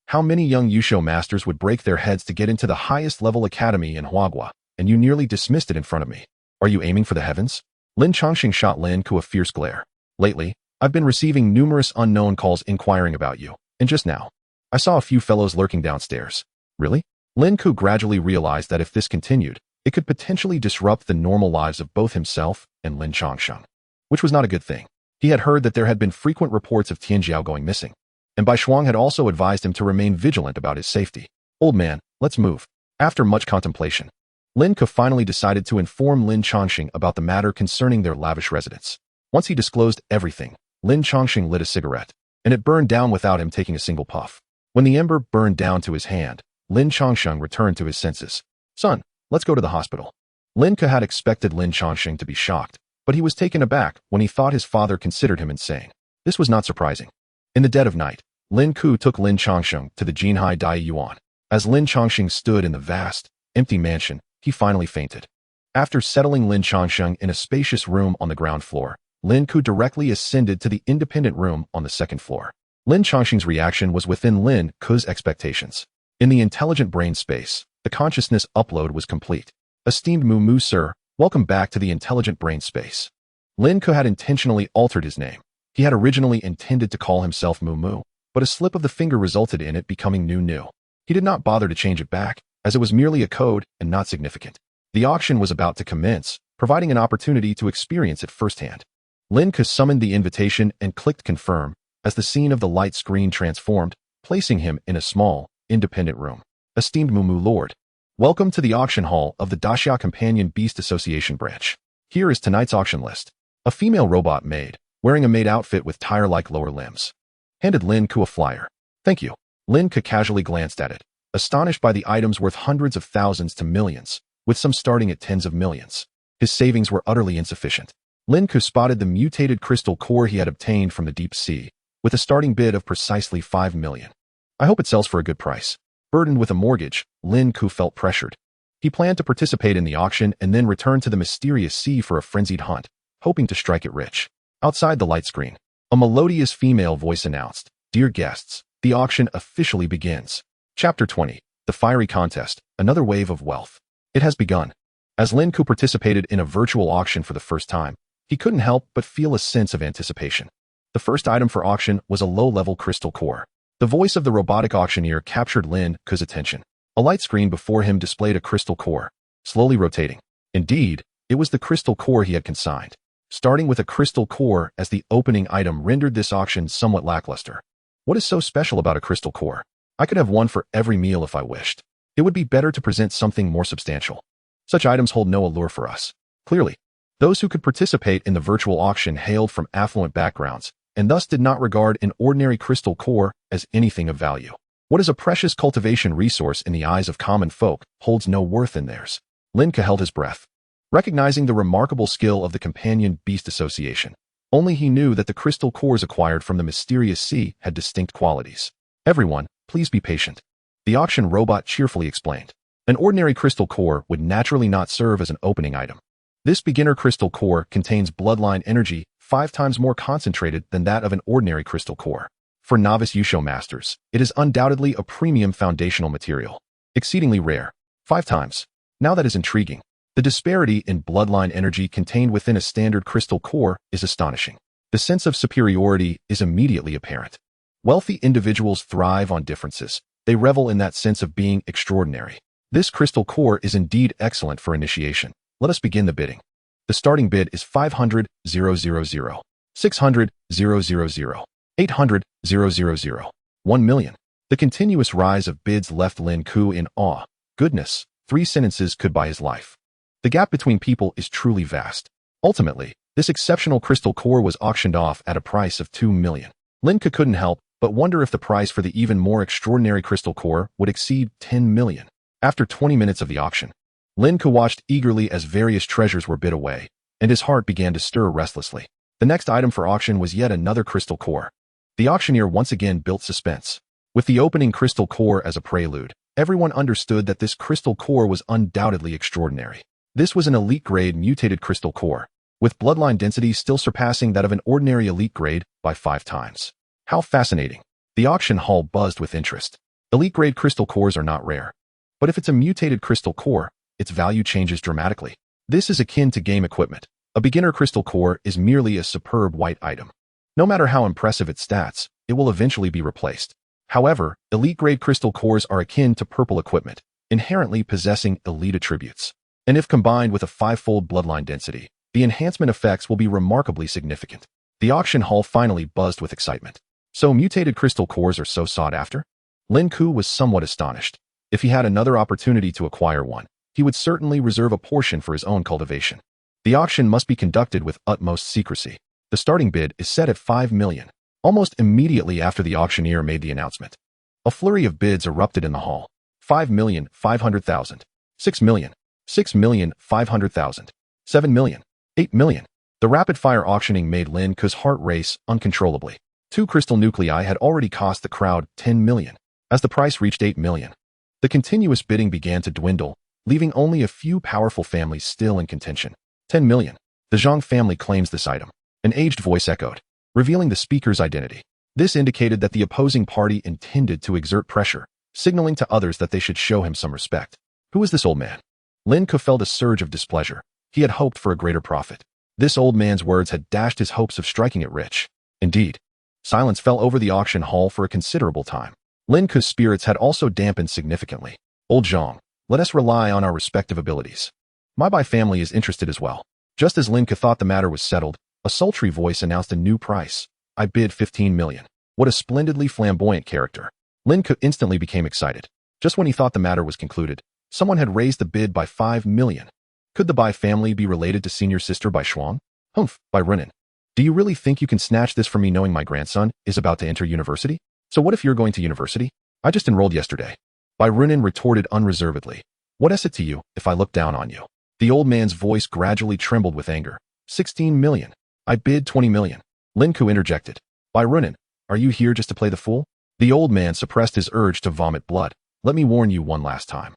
How many young Yusho masters would break their heads to get into the highest level academy in Huagua, and you nearly dismissed it in front of me? Are you aiming for the heavens?" Lin Chongsheng shot Lin Ke a fierce glare. "Lately, I've been receiving numerous unknown calls inquiring about you, and just now, I saw a few fellows lurking downstairs." "Really?" Lin Ke gradually realized that if this continued, it could potentially disrupt the normal lives of both himself and Lin Chongsheng, which was not a good thing. He had heard that there had been frequent reports of Tianjiao going missing, and Bai Shuang had also advised him to remain vigilant about his safety. "Old man, let's move." After much contemplation, Lin Ke finally decided to inform Lin Chongsheng about the matter concerning their lavish residence. Once he disclosed everything, Lin Chongsheng lit a cigarette, and it burned down without him taking a single puff. When the ember burned down to his hand, Lin Chongsheng returned to his senses. "Son, let's go to the hospital." Lin Ke had expected Lin Chongsheng to be shocked, but he was taken aback when he thought his father considered him insane. This was not surprising. In the dead of night, Lin Ke took Lin Chongsheng to the Jinhai Dai Yuan. As Lin Chongsheng stood in the vast, empty mansion, he finally fainted. After settling Lin Chongsheng in a spacious room on the ground floor, Lin Ke directly ascended to the independent room on the 2nd floor. Lin Chongsheng's reaction was within Lin Ke's expectations. In the intelligent brain space, the consciousness upload was complete. "Esteemed Mu sir, welcome back to the intelligent brain space." Lin Ke had intentionally altered his name. He had originally intended to call himself Mu, but a slip of the finger resulted in it becoming Nu. He did not bother to change it back, as it was merely a code and not significant. The auction was about to commence, providing an opportunity to experience it firsthand. Lin Ke summoned the invitation and clicked confirm, as the scene of the light screen transformed, placing him in a small, independent room. "Esteemed Mu Lord, welcome to the auction hall of the Daxia Companion Beast Association branch. Here is tonight's auction list. A female robot maid, wearing a maid outfit with tire-like lower limbs. Handed Lin Ke a flyer. Thank you. Lin Ke casually glanced at it, astonished by the items worth hundreds of thousands to millions, with some starting at tens of millions. His savings were utterly insufficient. Lin Ke spotted the mutated crystal core he had obtained from the deep sea, with a starting bid of precisely 5 million. I hope it sells for a good price. Burdened with a mortgage, Lin Ke felt pressured. He planned to participate in the auction and then return to the mysterious sea for a frenzied hunt, hoping to strike it rich. Outside the light screen, a melodious female voice announced, "Dear guests, the auction officially begins." Chapter 20, The Fiery Contest, Another Wave of Wealth. It has begun. As Lin Ke participated in a virtual auction for the first time, he couldn't help but feel a sense of anticipation. The first item for auction was a low-level crystal core. The voice of the robotic auctioneer captured Lin Ke's attention. A light screen before him displayed a crystal core, slowly rotating. Indeed, it was the crystal core he had consigned. Starting with a crystal core as the opening item rendered this auction somewhat lackluster. What is so special about a crystal core? I could have one for every meal if I wished. It would be better to present something more substantial. Such items hold no allure for us. Clearly, those who could participate in the virtual auction hailed from affluent backgrounds, and thus did not regard an ordinary crystal core as anything of value. What is a precious cultivation resource in the eyes of common folk holds no worth in theirs. Lin Ke held his breath, recognizing the remarkable skill of the companion beast association. Only he knew that the crystal cores acquired from the mysterious sea had distinct qualities. Everyone, please be patient. The auction robot cheerfully explained. An ordinary crystal core would naturally not serve as an opening item. This beginner crystal core contains bloodline energy 5 times more concentrated than that of an ordinary crystal core. For novice Yusho masters, it is undoubtedly a premium foundational material. Exceedingly rare. 5 times. Now that is intriguing. The disparity in bloodline energy contained within a standard crystal core is astonishing. The sense of superiority is immediately apparent. Wealthy individuals thrive on differences. They revel in that sense of being extraordinary. This crystal core is indeed excellent for initiation. Let us begin the bidding. The starting bid is 500,000, 600,000, 800,000, 1 million. The continuous rise of bids left Lin Ke in awe. Goodness, 3 sentences could buy his life. The gap between people is truly vast. Ultimately, this exceptional crystal core was auctioned off at a price of 2 million. Lin Ke couldn't help but wonder if the price for the even more extraordinary crystal core would exceed 10 million. After 20 minutes of the auction, Lin Ke watched eagerly as various treasures were bid away, and his heart began to stir restlessly. The next item for auction was yet another crystal core. The auctioneer once again built suspense. With the opening crystal core as a prelude, everyone understood that this crystal core was undoubtedly extraordinary. This was an elite-grade mutated crystal core, with bloodline density still surpassing that of an ordinary elite grade by 5 times. How fascinating. The auction hall buzzed with interest. Elite-grade crystal cores are not rare. But if it's a mutated crystal core, its value changes dramatically. This is akin to game equipment. A beginner crystal core is merely a superb white item. No matter how impressive its stats, it will eventually be replaced. However, elite-grade crystal cores are akin to purple equipment, inherently possessing elite attributes. And if combined with a 5-fold bloodline density, the enhancement effects will be remarkably significant. The auction hall finally buzzed with excitement. So mutated crystal cores are so sought after? Lin Ke was somewhat astonished. If he had another opportunity to acquire one, he would certainly reserve a portion for his own cultivation. The auction must be conducted with utmost secrecy. The starting bid is set at 5 million. Almost immediately after the auctioneer made the announcement, a flurry of bids erupted in the hall. 5,500,000, 6 million, 6,500,000, 7 million, 8 million. The rapid-fire auctioning made Lin Ke's heart race uncontrollably. 2 crystal nuclei had already cost the crowd 10 million. As the price reached 8 million, the continuous bidding began to dwindle, leaving only a few powerful families still in contention. 10 million. The Zhang family claims this item. An aged voice echoed, revealing the speaker's identity. This indicated that the opposing party intended to exert pressure, signaling to others that they should show him some respect. Who is this old man? Lin Ke felt a surge of displeasure. He had hoped for a greater profit. This old man's words had dashed his hopes of striking it rich. Indeed, silence fell over the auction hall for a considerable time. Lin Ke's spirits had also dampened significantly. Old Zhang, let us rely on our respective abilities. My family is interested as well. Just as Lin Ke thought the matter was settled, a sultry voice announced a new price. I bid 15 million. What a splendidly flamboyant character. Lin Ke instantly became excited. Just when he thought the matter was concluded, someone had raised the bid by 5 million. Could the Bai family be related to senior sister Bai Shuang? Humph, Bai Runin. Do you really think you can snatch this from me knowing my grandson is about to enter university? So what if you're going to university? I just enrolled yesterday. Bai Runin retorted unreservedly. What is it to you if I look down on you? The old man's voice gradually trembled with anger. 16 million. I bid 20 million. Lin Ke interjected. Bai Runin, are you here just to play the fool? The old man suppressed his urge to vomit blood. Let me warn you one last time.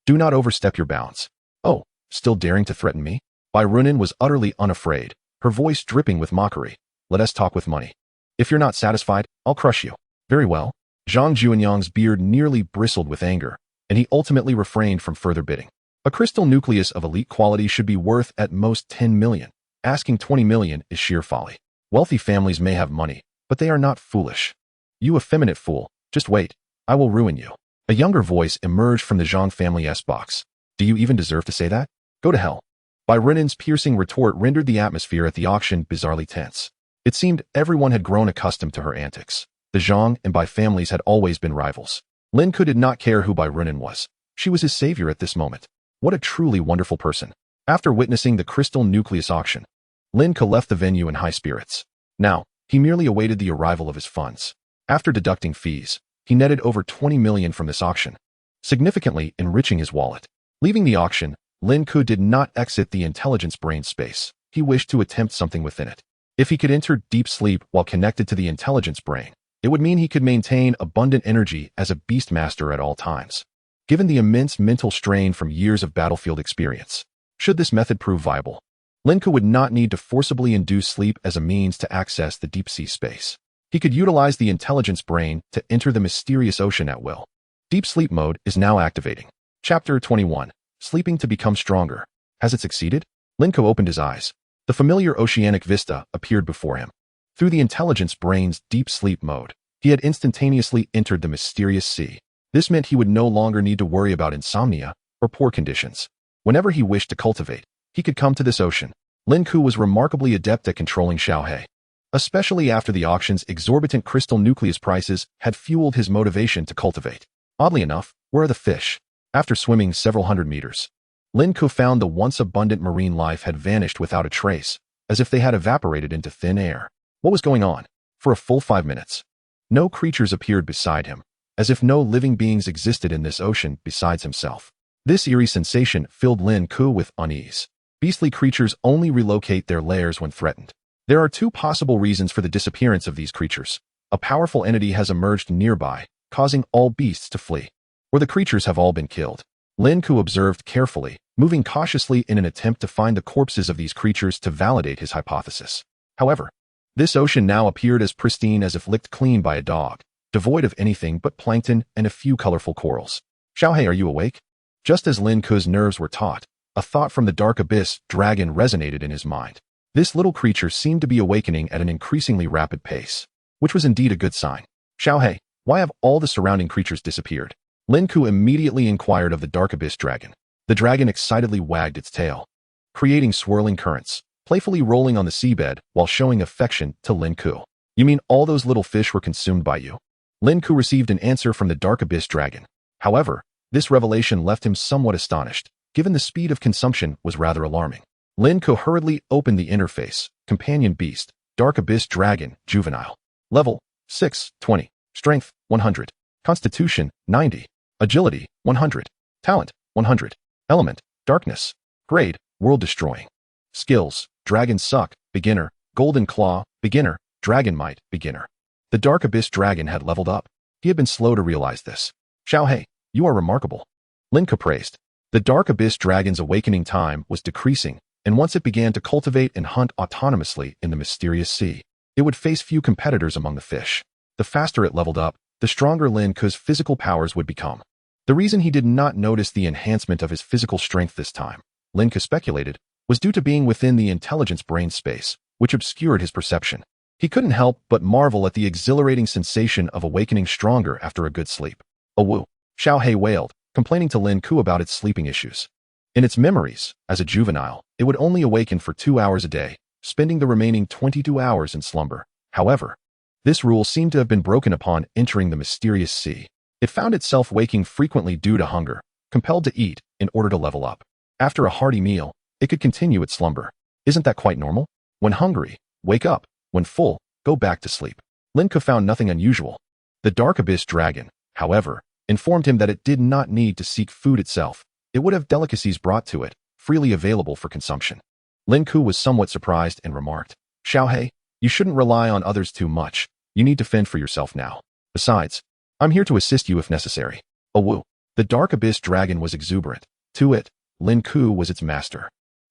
Do not overstep your bounds. Oh, still daring to threaten me? Bai Runin was utterly unafraid, her voice dripping with mockery. Let us talk with money. If you're not satisfied, I'll crush you. Very well. Zhang Juanyang's beard nearly bristled with anger, and he ultimately refrained from further bidding. A crystal nucleus of elite quality should be worth at most 10 million. Asking 20 million is sheer folly. Wealthy families may have money, but they are not foolish. You effeminate fool, just wait. I will ruin you. A younger voice emerged from the Zhang family's box. Do you even deserve to say that? Go to hell. Bai Runin's piercing retort rendered the atmosphere at the auction bizarrely tense. It seemed everyone had grown accustomed to her antics. The Zhang and Bai families had always been rivals. Lin Ke did not care who Bai Runin was. She was his savior at this moment. What a truly wonderful person. After witnessing the crystal nucleus auction, Lin Ke left the venue in high spirits. Now, he merely awaited the arrival of his funds. After deducting fees, he netted over 20 million from this auction, significantly enriching his wallet. Leaving the auction, Lin Ke did not exit the intelligence brain space. He wished to attempt something within it. If he could enter deep sleep while connected to the intelligence brain, it would mean he could maintain abundant energy as a beast master at all times. Given the immense mental strain from years of battlefield experience, should this method prove viable, Lin Ke would not need to forcibly induce sleep as a means to access the deep-sea space. He could utilize the intelligence brain to enter the mysterious ocean at will. Deep sleep mode is now activating. Chapter 21. Sleeping to become stronger. Has it succeeded? Lin Ke opened his eyes. The familiar oceanic vista appeared before him. Through the intelligence brain's deep sleep mode, he had instantaneously entered the mysterious sea. This meant he would no longer need to worry about insomnia or poor conditions. Whenever he wished to cultivate, he could come to this ocean. Lin Ke was remarkably adept at controlling Xiaohe, especially after the auction's exorbitant crystal nucleus prices had fueled his motivation to cultivate. Oddly enough, where are the fish? After swimming several hundred meters, Lin Ke found the once abundant marine life had vanished without a trace, as if they had evaporated into thin air. What was going on? For a full 5 minutes, no creatures appeared beside him, as if no living beings existed in this ocean besides himself. This eerie sensation filled Lin Ke with unease. Beastly creatures only relocate their lairs when threatened. There are two possible reasons for the disappearance of these creatures. A powerful entity has emerged nearby, causing all beasts to flee, or the creatures have all been killed. Lin Ke observed carefully, moving cautiously in an attempt to find the corpses of these creatures to validate his hypothesis. However, this ocean now appeared as pristine as if licked clean by a dog, devoid of anything but plankton and a few colorful corals. Xiaohe, are you awake? Just as Lin Ke's nerves were taut, a thought from the dark abyss dragon resonated in his mind. This little creature seemed to be awakening at an increasingly rapid pace, which was indeed a good sign. Xiaohe, why have all the surrounding creatures disappeared? Lin Ke immediately inquired of the dark abyss dragon. The dragon excitedly wagged its tail, creating swirling currents, playfully rolling on the seabed while showing affection to Lin Ke. You mean all those little fish were consumed by you? Lin Ke received an answer from the dark abyss dragon. However, this revelation left him somewhat astonished, given the speed of consumption was rather alarming. Lin Ke hurriedly opened the interface. Companion beast, dark abyss dragon, juvenile. Level, 6, 20. Strength, 100. Constitution, 90. Agility, 100. Talent, 100. Element, darkness. Grade, world destroying. Skills, dragon suck, beginner. Golden claw, beginner. Dragon might, beginner. The dark abyss dragon had leveled up. He had been slow to realize this. Xiaohe, you are remarkable. Lin Ke praised. The dark abyss dragon's awakening time was decreasing, and once it began to cultivate and hunt autonomously in the mysterious sea, it would face few competitors among the fish. The faster it leveled up, the stronger Lin Ke's physical powers would become. The reason he did not notice the enhancement of his physical strength this time, Lin Ke speculated, was due to being within the intelligence brain space, which obscured his perception. He couldn't help but marvel at the exhilarating sensation of awakening stronger after a good sleep. Oh woo, Xiaohe wailed, complaining to Lin Ke about its sleeping issues. In its memories, as a juvenile, it would only awaken for 2 hours a day, spending the remaining 22 hours in slumber. However, this rule seemed to have been broken upon entering the mysterious sea. It found itself waking frequently due to hunger, compelled to eat in order to level up. After a hearty meal, It could continue its slumber. Isn't that quite normal? When hungry, wake up. When full, go back to sleep. Lin Ke found nothing unusual. The Dark Abyss Dragon, however, informed him that it did not need to seek food itself. It would have delicacies brought to it, freely available for consumption. Lin Ke was somewhat surprised and remarked, Xiaohei, you shouldn't rely on others too much. You need to fend for yourself now. Besides, I'm here to assist you if necessary. Woo. The Dark Abyss Dragon was exuberant. To it, Lin Ke was its master.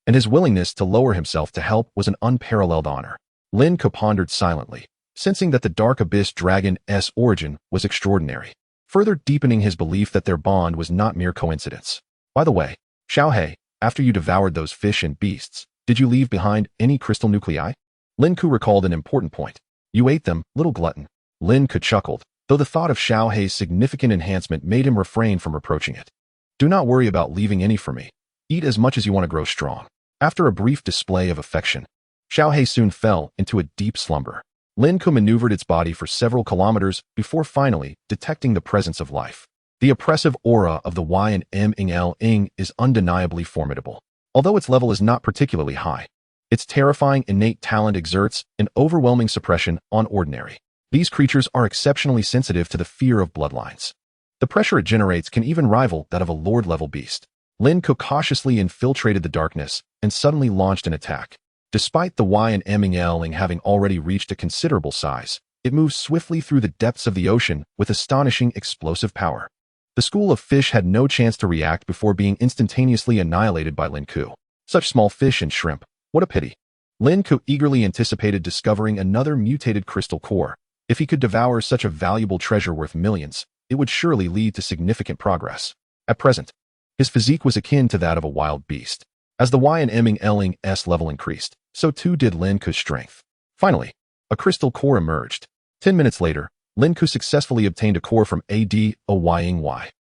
And his willingness to lower himself to help was an unparalleled honor. Lin Ke pondered silently, sensing that the Dark Abyss Dragon's origin was extraordinary, further deepening his belief that their bond was not mere coincidence. By the way, Xiaohei, after you devoured those fish and beasts, did you leave behind any crystal nuclei? Lin Ke recalled an important point. You ate them, little glutton. Lin Ke chuckled, though the thought of Xiaohei's significant enhancement made him refrain from reproaching it. Do not worry about leaving any for me. Eat as much as you want to grow strong. After a brief display of affection, Xiaohei soon fell into a deep slumber. Lin Ke maneuvered its body for several kilometers before finally detecting the presence of life. The oppressive aura of the YNML is undeniably formidable. Although its level is not particularly high, its terrifying innate talent exerts an overwhelming suppression on ordinary. These creatures are exceptionally sensitive to the fear of bloodlines. The pressure it generates can even rival that of a lord-level beast. Lin Ke cautiously infiltrated the darkness and suddenly launched an attack. Despite the YNML having already reached a considerable size, it moved swiftly through the depths of the ocean with astonishing explosive power. The school of fish had no chance to react before being instantaneously annihilated by Lin Ke. Such small fish and shrimp, what a pity. Lin Ke eagerly anticipated discovering another mutated crystal core. If he could devour such a valuable treasure worth millions, it would surely lead to significant progress. At present, his physique was akin to that of a wild beast. As the YNML's level increased, so too did Lin Ke's strength. Finally, a crystal core emerged. 10 minutes later, Lin Ke successfully obtained a core from Adying,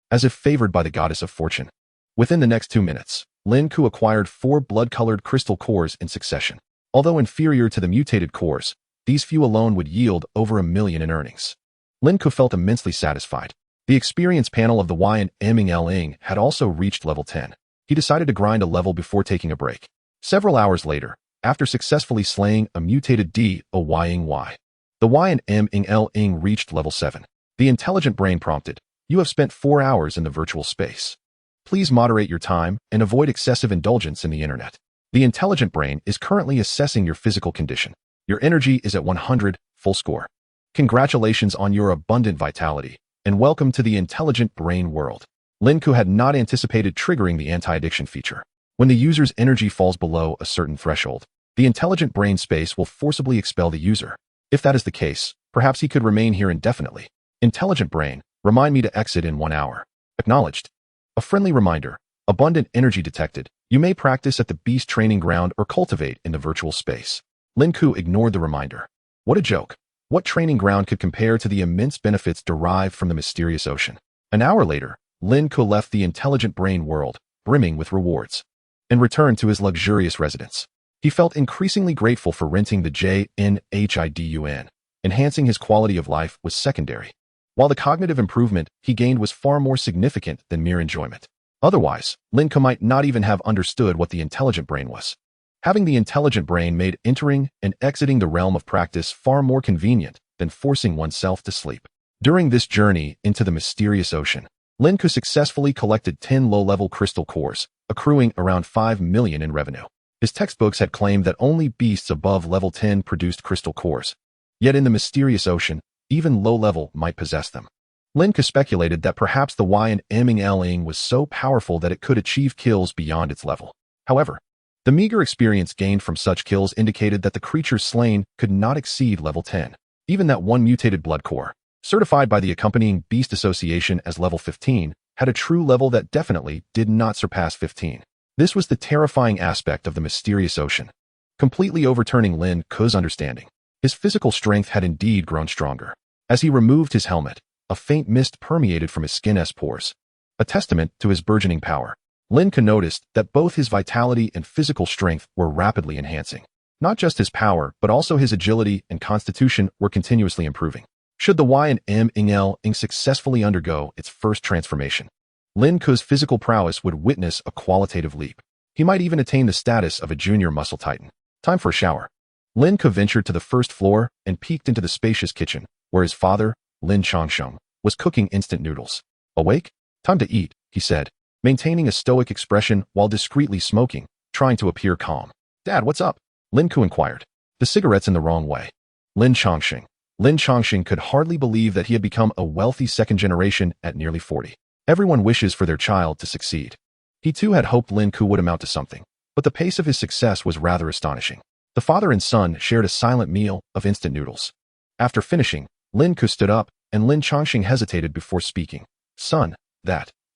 as if favored by the goddess of fortune. Within the next 2 minutes, Lin Ke acquired 4 blood-colored crystal cores in succession. Although inferior to the mutated cores, these few alone would yield over $1 million in earnings. Lin Ke felt immensely satisfied. The experience panel of the YNML had also reached level 10. He decided to grind a level before taking a break. Several hours later, after successfully slaying a mutated Dying, the YNML reached level 7. The intelligent brain prompted, you have spent 4 hours in the virtual space. Please moderate your time and avoid excessive indulgence in the internet. The intelligent brain is currently assessing your physical condition. Your energy is at 100, full score. Congratulations on your abundant vitality, and welcome to the intelligent brain world. Lin Ke had not anticipated triggering the anti-addiction feature. When the user's energy falls below a certain threshold, the intelligent brain space will forcibly expel the user. If that is the case, perhaps he could remain here indefinitely. Intelligent brain, remind me to exit in 1 hour. Acknowledged. A friendly reminder. Abundant energy detected. You may practice at the Beast Training Ground or cultivate in the virtual space. Lin Ke ignored the reminder. What a joke. What training ground could compare to the immense benefits derived from the mysterious ocean? An hour later, Lin Ke left the intelligent brain world, brimming with rewards, and returned to his luxurious residence. He felt increasingly grateful for renting the JNHIDUN. Enhancing his quality of life was secondary, while the cognitive improvement he gained was far more significant than mere enjoyment. Otherwise, Lin Ke might not even have understood what the intelligent brain was. Having the intelligent brain made entering and exiting the realm of practice far more convenient than forcing oneself to sleep. During this journey into the mysterious ocean, Lin Ke successfully collected 10 low-level crystal cores, accruing around $5 million in revenue. His textbooks had claimed that only beasts above level 10 produced crystal cores. Yet in the mysterious ocean, even low-level might possess them. Lin Ke speculated that perhaps the YNML was so powerful that it could achieve kills beyond its level. However, the meager experience gained from such kills indicated that the creatures slain could not exceed level 10. Even that one mutated blood core, certified by the accompanying Beast Association as level 15, had a true level that definitely did not surpass 15. This was the terrifying aspect of the mysterious ocean, completely overturning Lin Ke's understanding. His physical strength had indeed grown stronger. As he removed his helmet, a faint mist permeated from his skin's pores, a testament to his burgeoning power. Lin Ke noticed that both his vitality and physical strength were rapidly enhancing. Not just his power, but also his agility and constitution were continuously improving. Should the YNML successfully undergo its first transformation, Lin Ke's physical prowess would witness a qualitative leap. He might even attain the status of a junior muscle titan. Time for a shower. Lin Ke ventured to the first floor and peeked into the spacious kitchen, where his father, Lin Changsheng, was cooking instant noodles. Awake? Time to eat, he said, maintaining a stoic expression while discreetly smoking, trying to appear calm. Dad, what's up? Lin Ke inquired. The cigarette's in the wrong way. Lin Changsheng could hardly believe that he had become a wealthy second generation at nearly 40. Everyone wishes for their child to succeed. He too had hoped Lin Ke would amount to something, but the pace of his success was rather astonishing. The father and son shared a silent meal of instant noodles. After finishing, Lin Ke stood up, and Lin Changsheng hesitated before speaking. Son,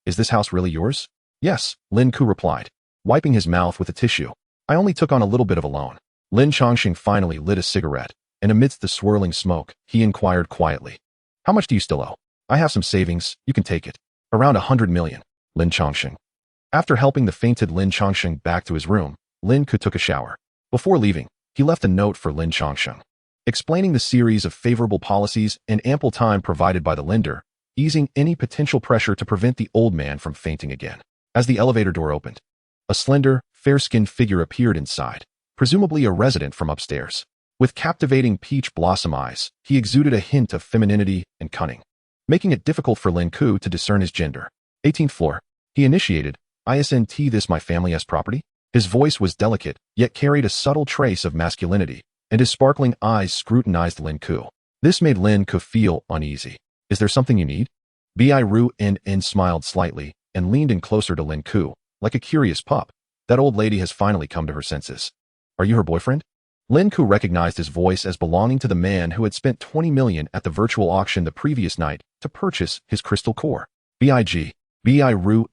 is this house really yours? Yes, Lin Ke replied, wiping his mouth with a tissue. I only took on a little bit of a loan. Lin Changsheng finally lit a cigarette, and amidst the swirling smoke, he inquired quietly. How much do you still owe? I have some savings, you can take it. Around 100 million, Lin Changsheng. After helping the fainted Lin Changsheng back to his room, Lin Ke took a shower. Before leaving, he left a note for Lin Changsheng, explaining the series of favorable policies and ample time provided by the lender, easing any potential pressure to prevent the old man from fainting again. As the elevator door opened, a slender, fair-skinned figure appeared inside, presumably a resident from upstairs. With captivating peach blossom eyes, he exuded a hint of femininity and cunning, making it difficult for Lin Ke to discern his gender. 18th floor. He initiated, "Isn't this my family's property?" His voice was delicate, yet carried a subtle trace of masculinity, and his sparkling eyes scrutinized Lin Ke. This made Lin Ke feel uneasy. Is there something you need? Ru smiled slightly and leaned in closer to Lin Ke, like a curious pup. That old lady has finally come to her senses. Are you her boyfriend? Lin Ke recognized his voice as belonging to the man who had spent 20 million at the virtual auction the previous night to purchase his crystal core. Ru,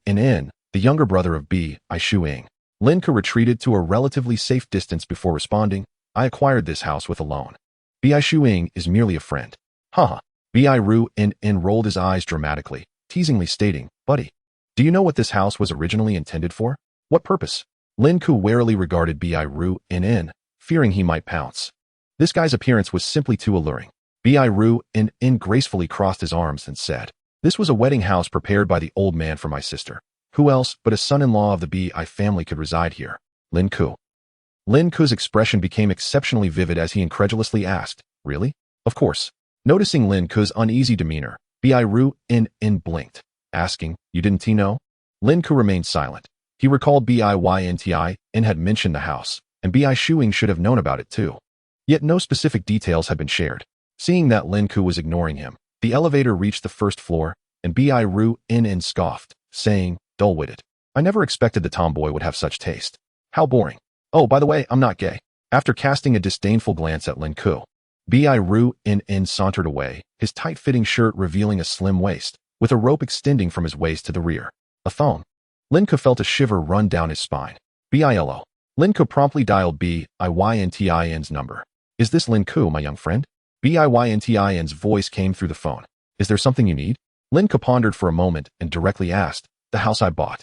the younger brother of Bi Shuing. Lin Ke retreated to a relatively safe distance before responding, I acquired this house with a loan. Bi Shuing is merely a friend. Haha. Ru rolled his eyes dramatically, teasingly stating, buddy, do you know what this house was originally intended for? What purpose? Lin Ke warily regarded Ru, fearing he might pounce. This guy's appearance was simply too alluring. Ru gracefully crossed his arms and said, this was a wedding house prepared by the old man for my sister. Who else but a son-in-law of the Bi family could reside here? Lin Ke. Lin Ke's expression became exceptionally vivid as he incredulously asked, really? Of course. Noticing Lin Ke's uneasy demeanor, Ru blinked, asking, you didn't know? Lin Ke remained silent. He recalled Bynti and had mentioned the house, and Bi Shuing should have known about it too. Yet no specific details had been shared. Seeing that Lin Ke was ignoring him, the elevator reached the first floor, and Ru scoffed, saying, dull-witted. I never expected the tomboy would have such taste. How boring. Oh, by the way, I'm not gay. After casting a disdainful glance at Lin Ke, Ru sauntered away, his tight-fitting shirt revealing a slim waist, with a rope extending from his waist to the rear. A thong. Lin Ke felt a shiver run down his spine. BILO. Lin Ke promptly dialed Bynti's number. Is this Lin Ke, my young friend? Bynti's voice came through the phone. Is there something you need? Lin Ke pondered for a moment and directly asked, the house I bought.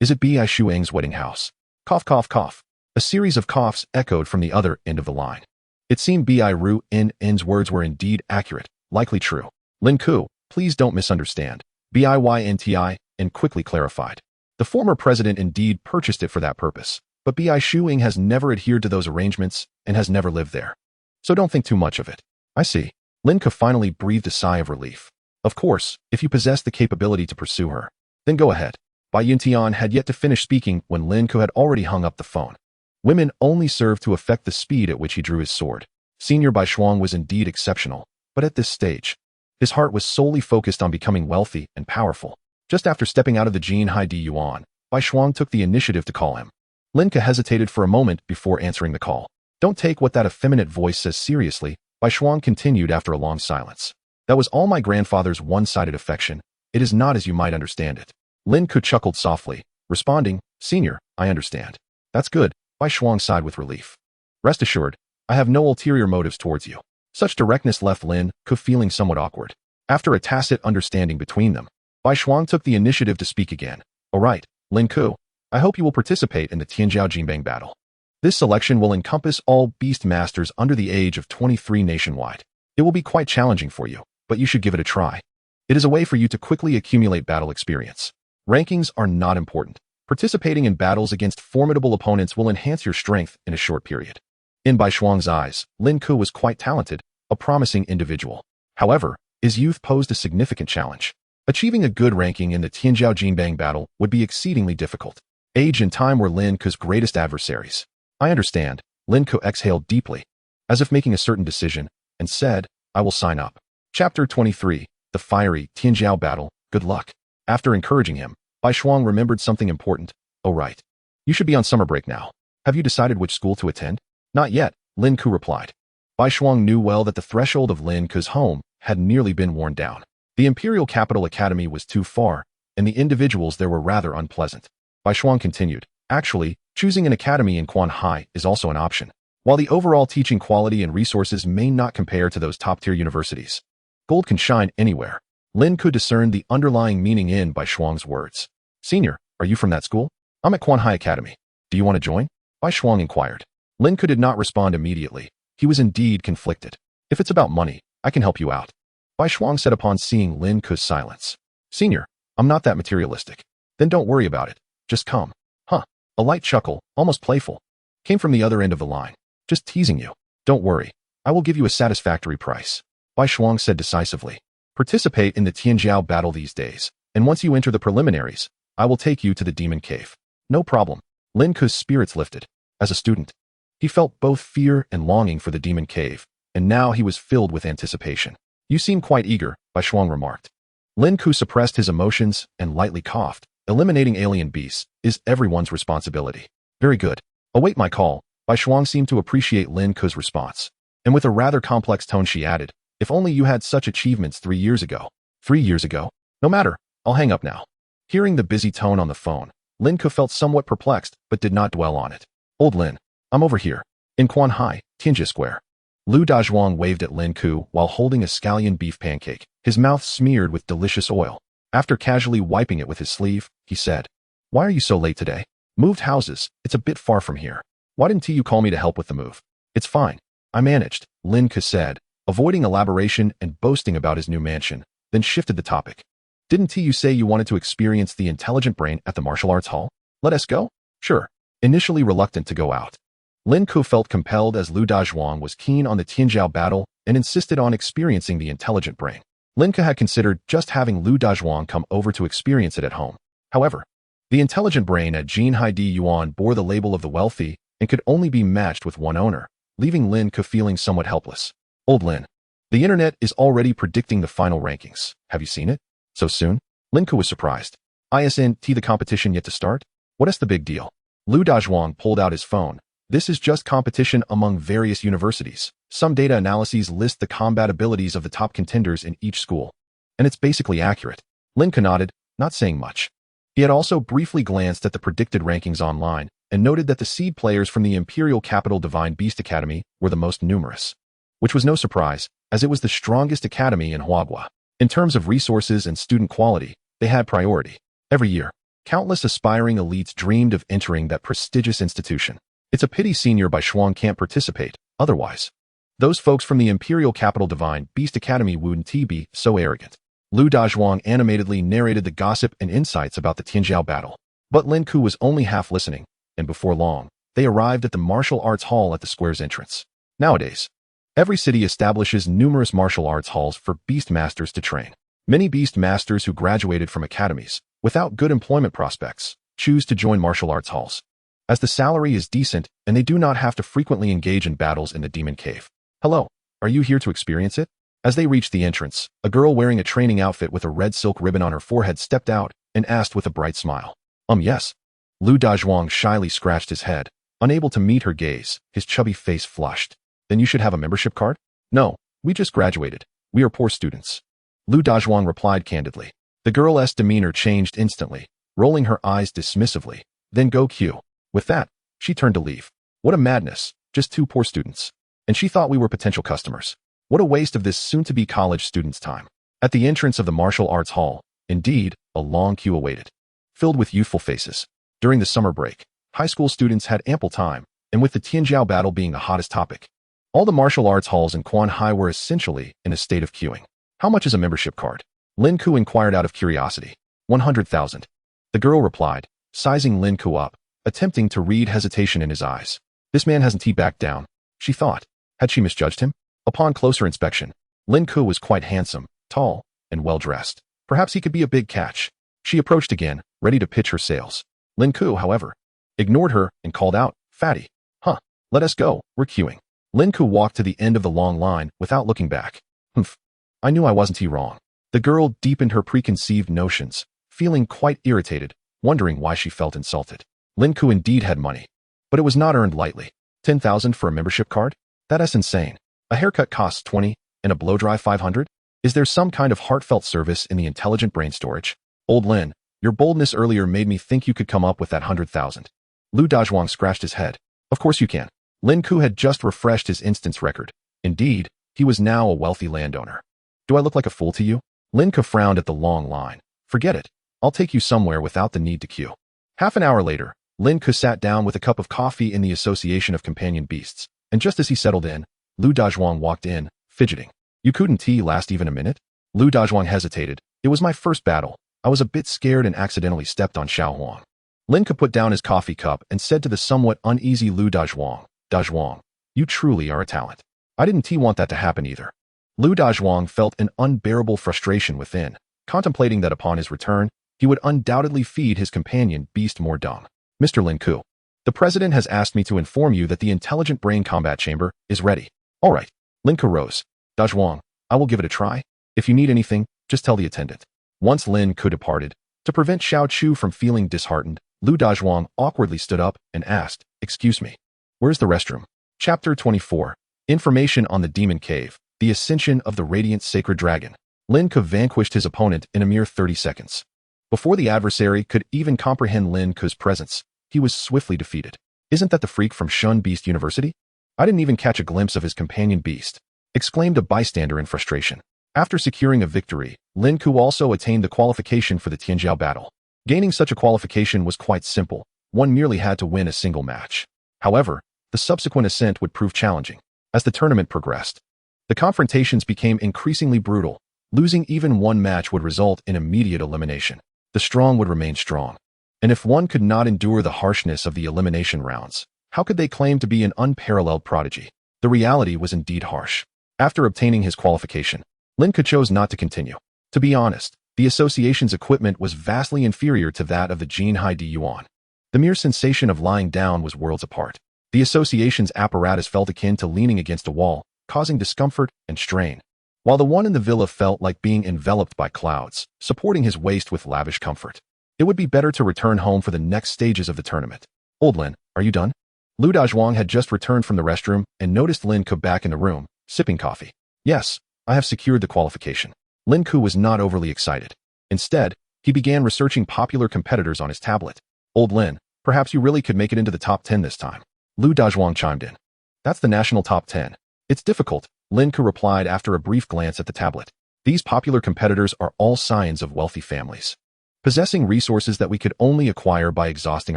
Is it Bi Shuing's wedding house? Cough, cough, cough. A series of coughs echoed from the other end of the line. It seemed Ru's words were indeed accurate, likely true. Lin Ke, please don't misunderstand. Bynti quickly clarified. The former president indeed purchased it for that purpose, but Bi Shuing has never adhered to those arrangements and has never lived there. So don't think too much of it. I see. Lin Ke finally breathed a sigh of relief. Of course, if you possess the capability to pursue her, then go ahead. Yuntian had yet to finish speaking when Lin Ke had already hung up the phone. Women only served to affect the speed at which he drew his sword. Senior Bai Shuang was indeed exceptional, but at this stage, his heart was solely focused on becoming wealthy and powerful. Just after stepping out of the Jin Hai Di Yuan, Bai Shuang took the initiative to call him. Lin Ke hesitated for a moment before answering the call. Don't take what that effeminate voice says seriously, Bai Shuang continued after a long silence. That was all my grandfather's one-sided affection. It is not as you might understand it. Lin Ke chuckled softly, responding, Senior, I understand. That's good. Bai Shuang sighed with relief. Rest assured, I have no ulterior motives towards you. Such directness left Lin Ke feeling somewhat awkward. After a tacit understanding between them, Bai Shuang took the initiative to speak again. Alright, Lin Ke, I hope you will participate in the Tianjiao Jinbang battle. This selection will encompass all beast masters under the age of 23 nationwide. It will be quite challenging for you, but you should give it a try. It is a way for you to quickly accumulate battle experience. Rankings are not important. Participating in battles against formidable opponents will enhance your strength in a short period. In Bai Shuang's eyes, Lin Ke was quite talented, a promising individual. However, his youth posed a significant challenge. Achieving a good ranking in the Tianjiao Jinbang battle would be exceedingly difficult. Age and time were Lin Ke's greatest adversaries. I understand. Lin Ke exhaled deeply, as if making a certain decision, and said, I will sign up. Chapter 23, The Fiery Tianjiao Battle, Good luck. After encouraging him, Bai Shuang remembered something important. Oh right. You should be on summer break now. Have you decided which school to attend? Not yet, Lin Ke replied. Bai Shuang knew well that the threshold of Lin Ke's home had nearly been worn down. The Imperial Capital Academy was too far, and the individuals there were rather unpleasant. Bai Shuang continued, actually, choosing an academy in Quanhai is also an option. While the overall teaching quality and resources may not compare to those top-tier universities, gold can shine anywhere. Lin Ke discerned the underlying meaning in Bai Shuang's words. Senior, are you from that school? I'm at Quanhai Academy. Do you want to join? Bai Shuang inquired. Lin Ke did not respond immediately. He was indeed conflicted. If it's about money, I can help you out. Bai Shuang said upon seeing Lin Ke's silence. Senior, I'm not that materialistic. Then don't worry about it. Just come. Huh. A light chuckle, almost playful, came from the other end of the line. Just teasing you. Don't worry. I will give you a satisfactory price. Bai Shuang said decisively. Participate in the Tianjiao battle these days, and once you enter the preliminaries, I will take you to the demon cave. No problem. Lin Ke's spirits lifted. As a student, he felt both fear and longing for the demon cave, and now he was filled with anticipation. You seem quite eager, Bai Shuang remarked. Lin Ke suppressed his emotions and lightly coughed. Eliminating alien beasts is everyone's responsibility. Very good. Await my call. Bai Shuang seemed to appreciate Lin Ke's response, and with a rather complex tone she added, if only you had such achievements 3 years ago. 3 years ago? No matter, I'll hang up now. Hearing the busy tone on the phone, Lin Ke felt somewhat perplexed, but did not dwell on it. Old Lin, I'm over here. In Quanhai, Tianjia Square. Lu Dazhuang waved at Lin Ke while holding a scallion beef pancake, his mouth smeared with delicious oil. After casually wiping it with his sleeve, he said, Why are you so late today? Moved houses, it's a bit far from here. Why didn't you call me to help with the move? It's fine. I managed, Lin Ke said, avoiding elaboration and boasting about his new mansion, then shifted the topic. Didn't you say you wanted to experience the intelligent brain at the martial arts hall? Let us go? Sure. Initially reluctant to go out, Lin Ke felt compelled as Lu Dazhuang was keen on the Tianjiao battle and insisted on experiencing the intelligent brain. Lin Ke had considered just having Lu Dazhuang come over to experience it at home. However, the intelligent brain at Jinhai Di Yuan bore the label of the wealthy and could only be matched with one owner, leaving Lin Ke feeling somewhat helpless. Old Lin. The internet is already predicting the final rankings. Have you seen it? So soon? Lin Ke was surprised. Isn't the competition yet to start? What is the big deal? Lu Dazhuang pulled out his phone. This is just competition among various universities. Some data analyses list the combat abilities of the top contenders in each school. And it's basically accurate. Lin Ke nodded, not saying much. He had also briefly glanced at the predicted rankings online and noted that the seed players from the Imperial Capital Divine Beast Academy were the most numerous. Which was no surprise, as it was the strongest academy in Huagua. In terms of resources and student quality, they had priority. Every year, countless aspiring elites dreamed of entering that prestigious institution. It's a pity Senior Bai Shuang can't participate, otherwise. Those folks from the Imperial Capital Divine Beast Academy wouldn't be so arrogant. Lu Dazhuang animatedly narrated the gossip and insights about the Tianjiao battle. But Lin Ke was only half listening, and before long, they arrived at the martial arts hall at the square's entrance. Nowadays, every city establishes numerous martial arts halls for beast masters to train. Many beast masters who graduated from academies, without good employment prospects, choose to join martial arts halls, as the salary is decent and they do not have to frequently engage in battles in the demon cave. Hello, are you here to experience it? As they reached the entrance, a girl wearing a training outfit with a red silk ribbon on her forehead stepped out and asked with a bright smile. Yes. Lu Dazhuang shyly scratched his head, unable to meet her gaze, his chubby face flushed. Then you should have a membership card? No, we just graduated. We are poor students. Lu Dazhuang replied candidly. The girl's demeanor changed instantly, rolling her eyes dismissively. Then go Q. With that, she turned to leave. What a madness, just 2 poor students. And she thought we were potential customers. What a waste of this soon-to-be college student's time. At the entrance of the martial arts hall, indeed, a long queue awaited, filled with youthful faces. During the summer break, high school students had ample time, and with the Tianjiao battle being the hottest topic, all the martial arts halls in Quanhai were essentially in a state of queuing. How much is a membership card? Lin Ke inquired out of curiosity. 100,000. The girl replied, sizing Lin Ke up, attempting to read hesitation in his eyes. This man hasn't he backed down, she thought. Had she misjudged him? Upon closer inspection, Lin Ke was quite handsome, tall, and well-dressed. Perhaps he could be a big catch. She approached again, ready to pitch her sales. Lin Ke, however, ignored her and called out, "Fatty. Huh. Let us go, we're queuing." Lin Ke walked to the end of the long line without looking back. Humph. I knew I wasn't he wrong. The girl deepened her preconceived notions, feeling quite irritated, wondering why she felt insulted. Lin Ke indeed had money, but it was not earned lightly. 10,000 for a membership card? That's insane. A haircut costs 20, and a blow-dry 500? Is there some kind of heartfelt service in the intelligent brain storage? Old Lin, your boldness earlier made me think you could come up with that 100,000. Lu Dajwang scratched his head. Of course you can. Lin Ke had just refreshed his instance record. Indeed, he was now a wealthy landowner. Do I look like a fool to you? Lin Ke frowned at the long line. Forget it. I'll take you somewhere without the need to queue. Half an hour later, Lin Ke sat down with a cup of coffee in the Association of Companion Beasts, and just as he settled in, Lu Dajwang walked in, fidgeting. You couldn't last even a minute? Lu Dajwang hesitated. It was my first battle. I was a bit scared and accidentally stepped on Xiao Huang. Lin Ke put down his coffee cup and said to the somewhat uneasy Lu Dajwang, Dajwang, you truly are a talent. I didn't want that to happen either. Lu Dajwang felt an unbearable frustration within, contemplating that upon his return, he would undoubtedly feed his companion beast more dung. Mr. Lin Ke, the president has asked me to inform you that the intelligent brain combat chamber is ready. All right. Lin Ke rose. Dajwang, I will give it a try. If you need anything, just tell the attendant. Once Lin Ke departed, to prevent Xiao Chu from feeling disheartened, Lu Dajwang awkwardly stood up and asked, excuse me, where's the restroom? Chapter 24. Information on the Demon Cave, the Ascension of the Radiant Sacred Dragon. Lin Ke vanquished his opponent in a mere 30 seconds. Before the adversary could even comprehend Lin Ke's presence, he was swiftly defeated. Isn't that the freak from Shun Beast University? I didn't even catch a glimpse of his companion beast, exclaimed a bystander in frustration. After securing a victory, Lin Ke also attained the qualification for the Tianjiao battle. Gaining such a qualification was quite simple. One merely had to win a single match. However, the subsequent ascent would prove challenging. As the tournament progressed, the confrontations became increasingly brutal. Losing even one match would result in immediate elimination. The strong would remain strong. And if one could not endure the harshness of the elimination rounds, how could they claim to be an unparalleled prodigy? The reality was indeed harsh. After obtaining his qualification, Lin Ke chose not to continue. To be honest, the association's equipment was vastly inferior to that of the Jinhai Di Yuan. The mere sensation of lying down was worlds apart. The association's apparatus felt akin to leaning against a wall, causing discomfort and strain, while the one in the villa felt like being enveloped by clouds, supporting his waist with lavish comfort. It would be better to return home for the next stages of the tournament. Old Lin, are you done? Lu Dajwang had just returned from the restroom and noticed Lin Ke back in the room, sipping coffee. Yes, I have secured the qualification. Lin Ke was not overly excited. Instead, he began researching popular competitors on his tablet. Old Lin, perhaps you really could make it into the top 10 this time. Lu Dajwang chimed in. That's the national top 10. It's difficult, Lin Ke replied after a brief glance at the tablet. These popular competitors are all scions of wealthy families, possessing resources that we could only acquire by exhausting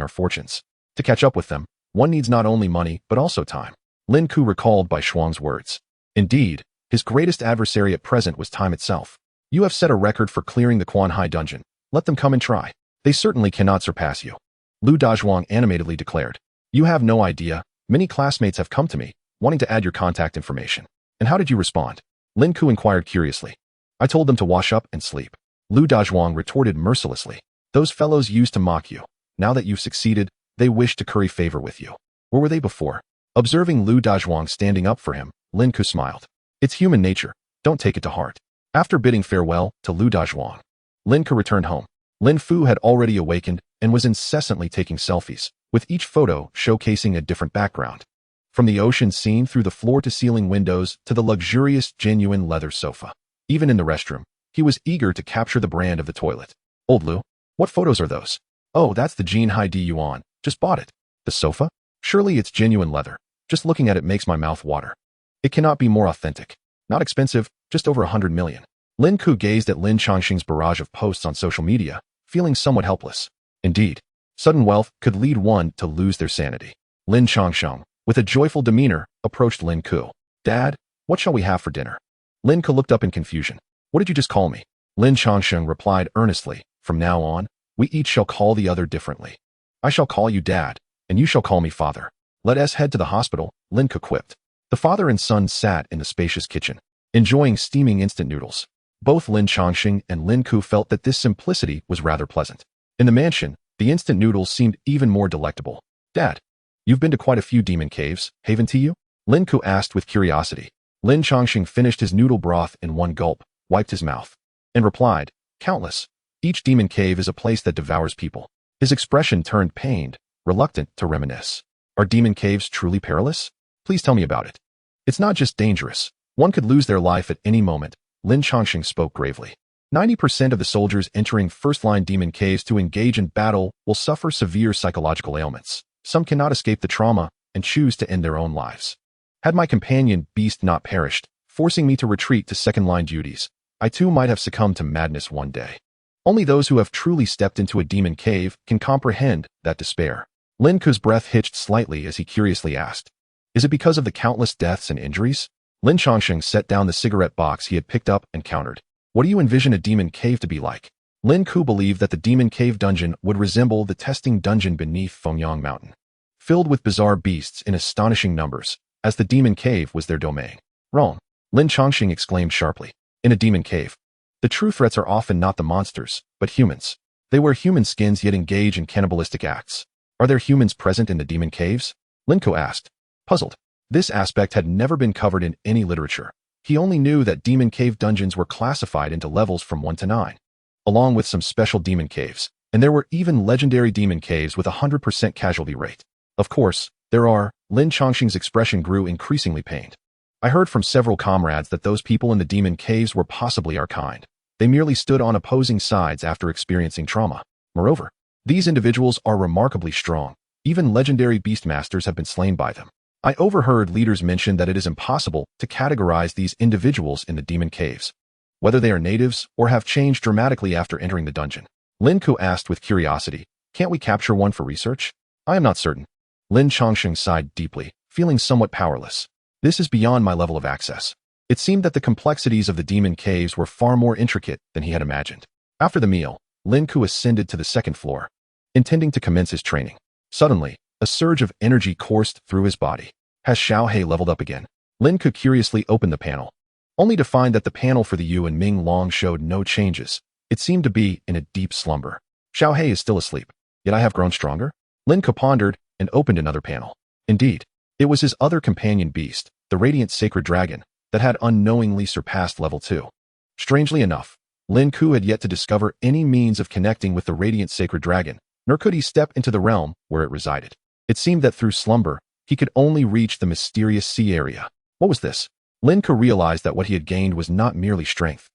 our fortunes. To catch up with them, one needs not only money but also time. Lin Ke recalled Bai Shuang's words. Indeed, his greatest adversary at present was time itself. You have set a record for clearing the Quanhai dungeon. Let them come and try. They certainly cannot surpass you. Lu Dajwang animatedly declared. You have no idea. Many classmates have come to me, wanting to add your contact information. And how did you respond? Lin Ke inquired curiously. I told them to wash up and sleep. Lu Dajwang retorted mercilessly. Those fellows used to mock you. Now that you've succeeded, they wish to curry favor with you. Where were they before? Observing Lu Dajwang standing up for him, Lin Ke smiled. It's human nature. Don't take it to heart. After bidding farewell to Lu Dajwang, Lin Ke returned home. Lin Fu had already awakened and was incessantly taking selfies, with each photo showcasing a different background. From the ocean scene through the floor-to-ceiling windows to the luxurious genuine leather sofa. Even in the restroom, he was eager to capture the brand of the toilet. Old Lu, what photos are those? Oh, that's the Jinhai Di Yuan. Just bought it. The sofa? Surely it's genuine leather. Just looking at it makes my mouth water. It cannot be more authentic. Not expensive, just over 100 million. Lin Ke gazed at Lin Chongqing's barrage of posts on social media, feeling somewhat helpless. Indeed, sudden wealth could lead one to lose their sanity. Lin Chongqing, with a joyful demeanor, approached Lin Ke. Dad, what shall we have for dinner? Lin Ke looked up in confusion. What did you just call me? Lin Chongqing replied earnestly. From now on, we each shall call the other differently. I shall call you Dad, and you shall call me Father. Let us head to the hospital, Lin Ke quipped. The father and son sat in the spacious kitchen, enjoying steaming instant noodles. Both Lin Chongqing and Lin Ke felt that this simplicity was rather pleasant. In the mansion, the instant noodles seemed even more delectable. Dad, you've been to quite a few demon caves, haven't you? Lin Ke asked with curiosity. Lin Chongqing finished his noodle broth in one gulp, wiped his mouth, and replied, Countless. Each demon cave is a place that devours people. His expression turned pained, reluctant to reminisce. Are demon caves truly perilous? Please tell me about it. It's not just dangerous. One could lose their life at any moment, Lin Chongqing spoke gravely. 90% of the soldiers entering first-line demon caves to engage in battle will suffer severe psychological ailments. Some cannot escape the trauma and choose to end their own lives. Had my companion Beast not perished, forcing me to retreat to second-line duties, I too might have succumbed to madness one day. Only those who have truly stepped into a demon cave can comprehend that despair. Lin Ke's breath hitched slightly as he curiously asked, Is it because of the countless deaths and injuries? Lin Chongqing set down the cigarette box he had picked up and countered. What do you envision a demon cave to be like? Lin Ke believed that the demon cave dungeon would resemble the testing dungeon beneath Fengyang Mountain, filled with bizarre beasts in astonishing numbers, as the demon cave was their domain. Wrong, Lin Chongqing exclaimed sharply. In a demon cave, the true threats are often not the monsters, but humans. They wear human skins yet engage in cannibalistic acts. Are there humans present in the demon caves? Lin Ke asked, puzzled. This aspect had never been covered in any literature. He only knew that demon cave dungeons were classified into levels from 1 to 9, along with some special demon caves, and there were even legendary demon caves with a 100% casualty rate. Of course, there are. Lin Chongqing's expression grew increasingly pained. I heard from several comrades that those people in the demon caves were possibly our kind. They merely stood on opposing sides after experiencing trauma. Moreover, these individuals are remarkably strong. Even legendary beastmasters have been slain by them. I overheard leaders mention that it is impossible to categorize these individuals in the demon caves, whether they are natives or have changed dramatically after entering the dungeon. Lin Ke asked with curiosity, Can't we capture one for research? I am not certain. Lin Chongqing sighed deeply, feeling somewhat powerless. This is beyond my level of access. It seemed that the complexities of the demon caves were far more intricate than he had imagined. After the meal, Lin Ke ascended to the second floor, intending to commence his training. Suddenly, a surge of energy coursed through his body. Has Xiao He leveled up again? Lin Ke curiously opened the panel, only to find that the panel for the Yu and Ming Long showed no changes. It seemed to be in a deep slumber. Xiao He is still asleep, yet I have grown stronger? Lin Ke pondered and opened another panel. Indeed, it was his other companion beast, the radiant sacred dragon, that had unknowingly surpassed level 2. Strangely enough, Lin Ke had yet to discover any means of connecting with the radiant sacred dragon, nor could he step into the realm where it resided. It seemed that through slumber, he could only reach the mysterious sea area. What was this? Lin Ke realized that what he had gained was not merely strength,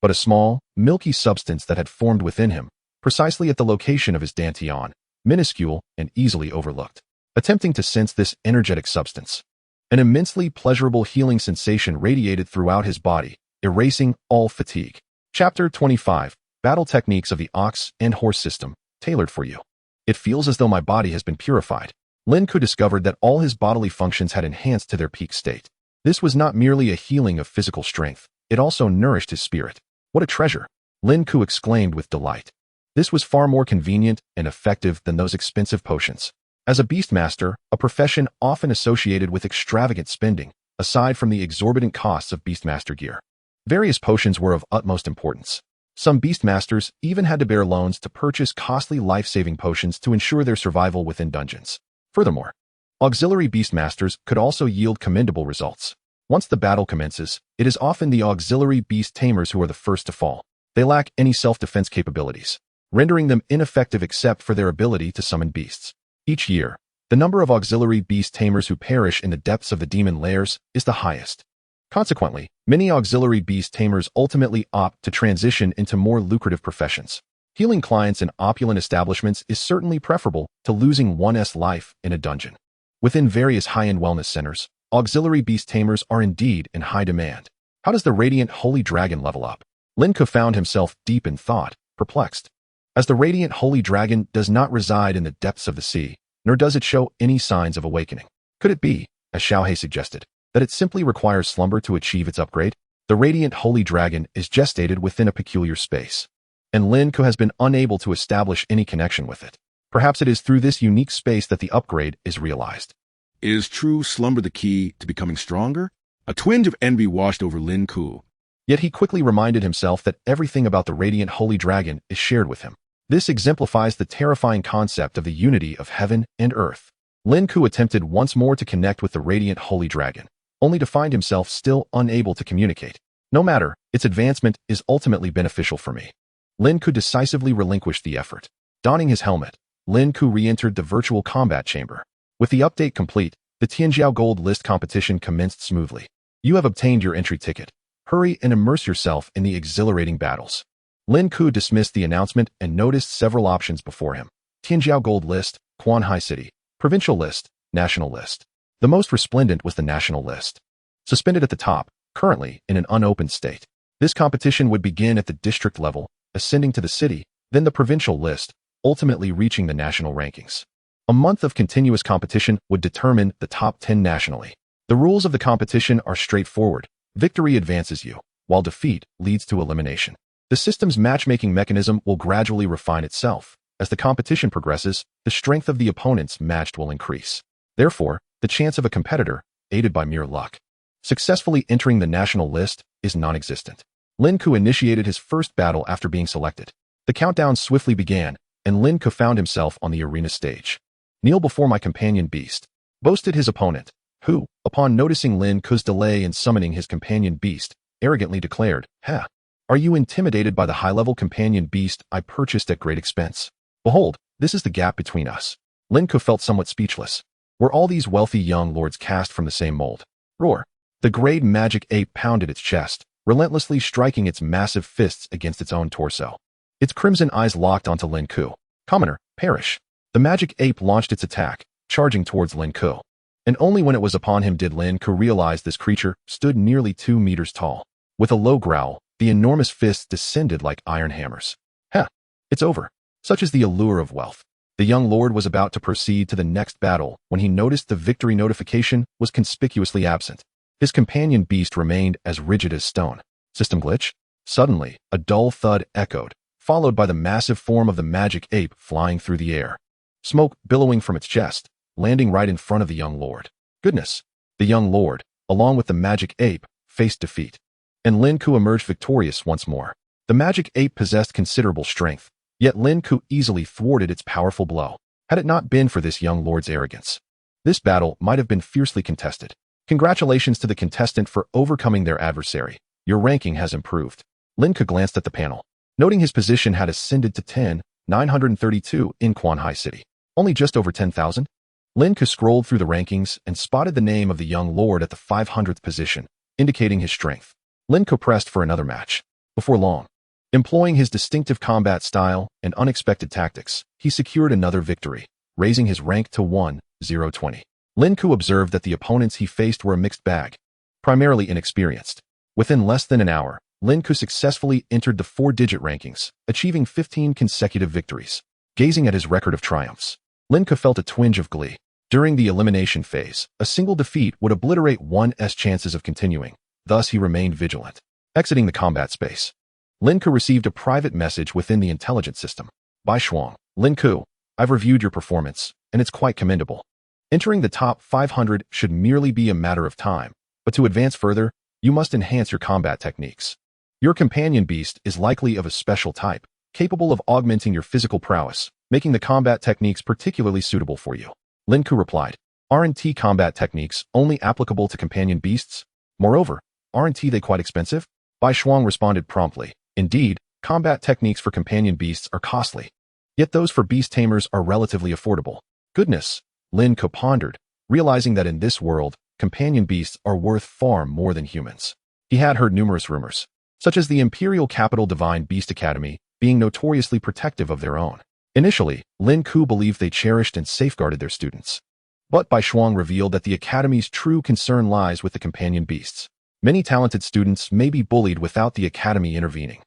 but a small, milky substance that had formed within him, precisely at the location of his dantian, minuscule and easily overlooked. Attempting to sense this energetic substance, an immensely pleasurable healing sensation radiated throughout his body, erasing all fatigue. Chapter 25, Battle Techniques of the Ox and Horse System, tailored for you. It feels as though my body has been purified. Lin Ke discovered that all his bodily functions had enhanced to their peak state. This was not merely a healing of physical strength, it also nourished his spirit. What a treasure! Lin Ke exclaimed with delight. This was far more convenient and effective than those expensive potions. As a beastmaster, a profession often associated with extravagant spending, aside from the exorbitant costs of beastmaster gear, various potions were of utmost importance. Some beastmasters even had to bear loans to purchase costly life-saving potions to ensure their survival within dungeons. Furthermore, auxiliary beastmasters could also yield commendable results. Once the battle commences, it is often the auxiliary beast tamers who are the first to fall. They lack any self-defense capabilities, rendering them ineffective except for their ability to summon beasts. Each year, the number of auxiliary beast tamers who perish in the depths of the demon lairs is the highest. Consequently, many auxiliary beast tamers ultimately opt to transition into more lucrative professions. Healing clients in opulent establishments is certainly preferable to losing one's life in a dungeon. Within various high-end wellness centers, auxiliary beast tamers are indeed in high demand. How does the radiant holy dragon level up? Lin Ke found himself deep in thought, perplexed. As the radiant holy dragon does not reside in the depths of the sea, nor does it show any signs of awakening. Could it be, as Xiao He suggested, that it simply requires slumber to achieve its upgrade? The radiant holy dragon is gestated within a peculiar space, and Lin Ke has been unable to establish any connection with it. Perhaps it is through this unique space that the upgrade is realized. Is true slumber the key to becoming stronger? A twinge of envy washed over Lin Ke. Yet he quickly reminded himself that everything about the radiant holy dragon is shared with him. This exemplifies the terrifying concept of the unity of heaven and earth. Lin Ke attempted once more to connect with the radiant holy dragon, only to find himself still unable to communicate. No matter, its advancement is ultimately beneficial for me. Lin Ke decisively relinquished the effort. Donning his helmet, Lin Ke re-entered the virtual combat chamber. With the update complete, the Tianjiao Gold List competition commenced smoothly. You have obtained your entry ticket. Hurry and immerse yourself in the exhilarating battles. Lin Ke dismissed the announcement and noticed several options before him. Tianjiao Gold List, Quanhai City, Provincial List, National List. The most resplendent was the National List. Suspended at the top, currently in an unopened state. This competition would begin at the district level, ascending to the city, then the Provincial List, ultimately reaching the national rankings. A month of continuous competition would determine the top 10 nationally. The rules of the competition are straightforward. Victory advances you, while defeat leads to elimination. The system's matchmaking mechanism will gradually refine itself. As the competition progresses, the strength of the opponents matched will increase. Therefore, the chance of a competitor, aided by mere luck, successfully entering the national list is non-existent. Lin Ke initiated his first battle after being selected. The countdown swiftly began, and Lin Ke found himself on the arena stage. Kneel before my companion beast, boasted his opponent, who, upon noticing Lin Ke's delay in summoning his companion beast, arrogantly declared, "Ha! Are you intimidated by the high-level companion beast I purchased at great expense? Behold, this is the gap between us." Lin Ke felt somewhat speechless. Were all these wealthy young lords cast from the same mold? Roar! The great magic ape pounded its chest, relentlessly striking its massive fists against its own torso. Its crimson eyes locked onto Lin Ke. "Commoner, perish!" The magic ape launched its attack, charging towards Lin Ke. And only when it was upon him did Lin Ke realize this creature stood nearly 2 meters tall. With a low growl, the enormous fists descended like iron hammers. "Ha! It's over." Such is the allure of wealth. The young lord was about to proceed to the next battle when he noticed the victory notification was conspicuously absent. His companion beast remained as rigid as stone. System glitch? Suddenly, a dull thud echoed, followed by the massive form of the magic ape flying through the air. Smoke billowing from its chest, landing right in front of the young lord. Goodness! The young lord, along with the magic ape, faced defeat. And Lin Ke emerged victorious once more. The magic ape possessed considerable strength, yet Lin Ke easily thwarted its powerful blow, had it not been for this young lord's arrogance. This battle might have been fiercely contested. Congratulations to the contestant for overcoming their adversary. Your ranking has improved. Lin Ke glanced at the panel, noting his position had ascended to 10,932 in Quanhai City. Only just over 10,000? Lin Ke scrolled through the rankings and spotted the name of the young lord at the 500th position, indicating his strength. Lin Ke pressed for another match. Before long, employing his distinctive combat style and unexpected tactics, he secured another victory, raising his rank to 1,020. Lin Ke observed that the opponents he faced were a mixed bag, primarily inexperienced. Within less than an hour, Lin Ke successfully entered the 4-digit rankings, achieving 15 consecutive victories. Gazing at his record of triumphs, Lin Ke felt a twinge of glee. During the elimination phase, a single defeat would obliterate one's chances of continuing. Thus, he remained vigilant. Exiting the combat space, Lin Ke received a private message within the intelligence system. By Shuang, Lin Ke, I've reviewed your performance, and it's quite commendable. Entering the top 500 should merely be a matter of time, but to advance further, you must enhance your combat techniques. Your companion beast is likely of a special type, capable of augmenting your physical prowess, making the combat techniques particularly suitable for you. Lin Ke replied, Aren't combat techniques only applicable to companion beasts? Moreover, aren't they quite expensive? Bai Shuang responded promptly, Indeed, combat techniques for companion beasts are costly. Yet those for beast tamers are relatively affordable. Goodness, Lin Ke pondered, realizing that in this world, companion beasts are worth far more than humans. He had heard numerous rumors, such as the Imperial Capital Divine Beast Academy being notoriously protective of their own. Initially, Lin Ke believed they cherished and safeguarded their students. But Bai Shuang revealed that the Academy's true concern lies with the companion beasts. Many talented students may be bullied without the Academy intervening.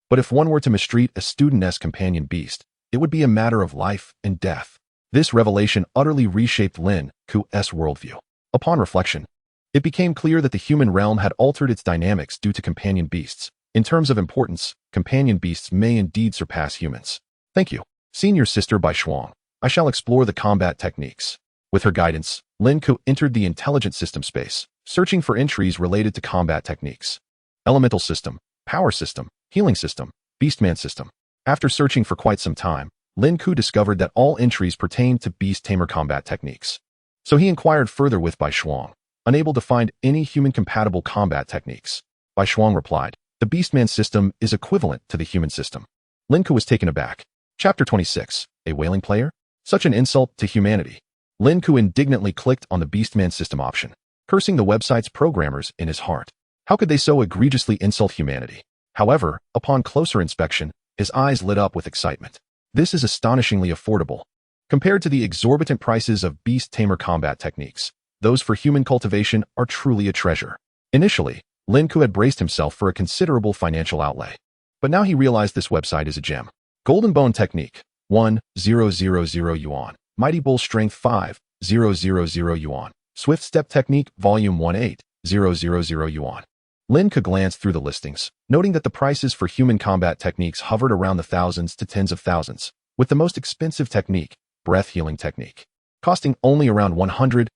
But if one were to mistreat a student's companion beast, it would be a matter of life and death. This revelation utterly reshaped Lin Ke's worldview. Upon reflection, it became clear that the human realm had altered its dynamics due to companion beasts. In terms of importance, companion beasts may indeed surpass humans. Thank you, Senior Sister Bai Shuang. I shall explore the combat techniques. With her guidance, Lin Ke entered the intelligent system space, searching for entries related to combat techniques. Elemental system, power system, healing system, beastman system. After searching for quite some time, Lin Ke discovered that all entries pertained to beast tamer combat techniques. So he inquired further with Bai Shuang, unable to find any human-compatible combat techniques. Bai Shuang replied, the beastman system is equivalent to the human system. Lin Ke was taken aback. Chapter 26, a wailing player? Such an insult to humanity. Lin Ke indignantly clicked on the beastman system option, cursing the website's programmers in his heart. How could they so egregiously insult humanity? However, upon closer inspection, his eyes lit up with excitement. This is astonishingly affordable. Compared to the exorbitant prices of beast tamer combat techniques, those for human cultivation are truly a treasure. Initially, Lin Ke had braced himself for a considerable financial outlay. But now he realized this website is a gem. Golden Bone Technique, 1,000 yuan. Mighty Bull Strength 5,000 yuan. Swift Step Technique, Volume 18,000 yuan. Lin Ke glanced through the listings, noting that the prices for human combat techniques hovered around the thousands to tens of thousands, with the most expensive technique, breath healing technique, costing only around 100,000.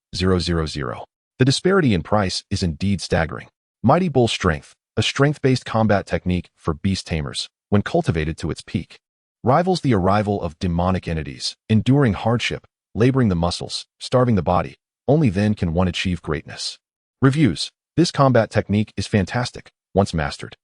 The disparity in price is indeed staggering. Mighty Bull Strength, a strength-based combat technique for beast tamers, when cultivated to its peak, rivals the arrival of demonic entities, enduring hardship, laboring the muscles, starving the body. Only then can one achieve greatness. Reviews. This combat technique is fantastic, once mastered.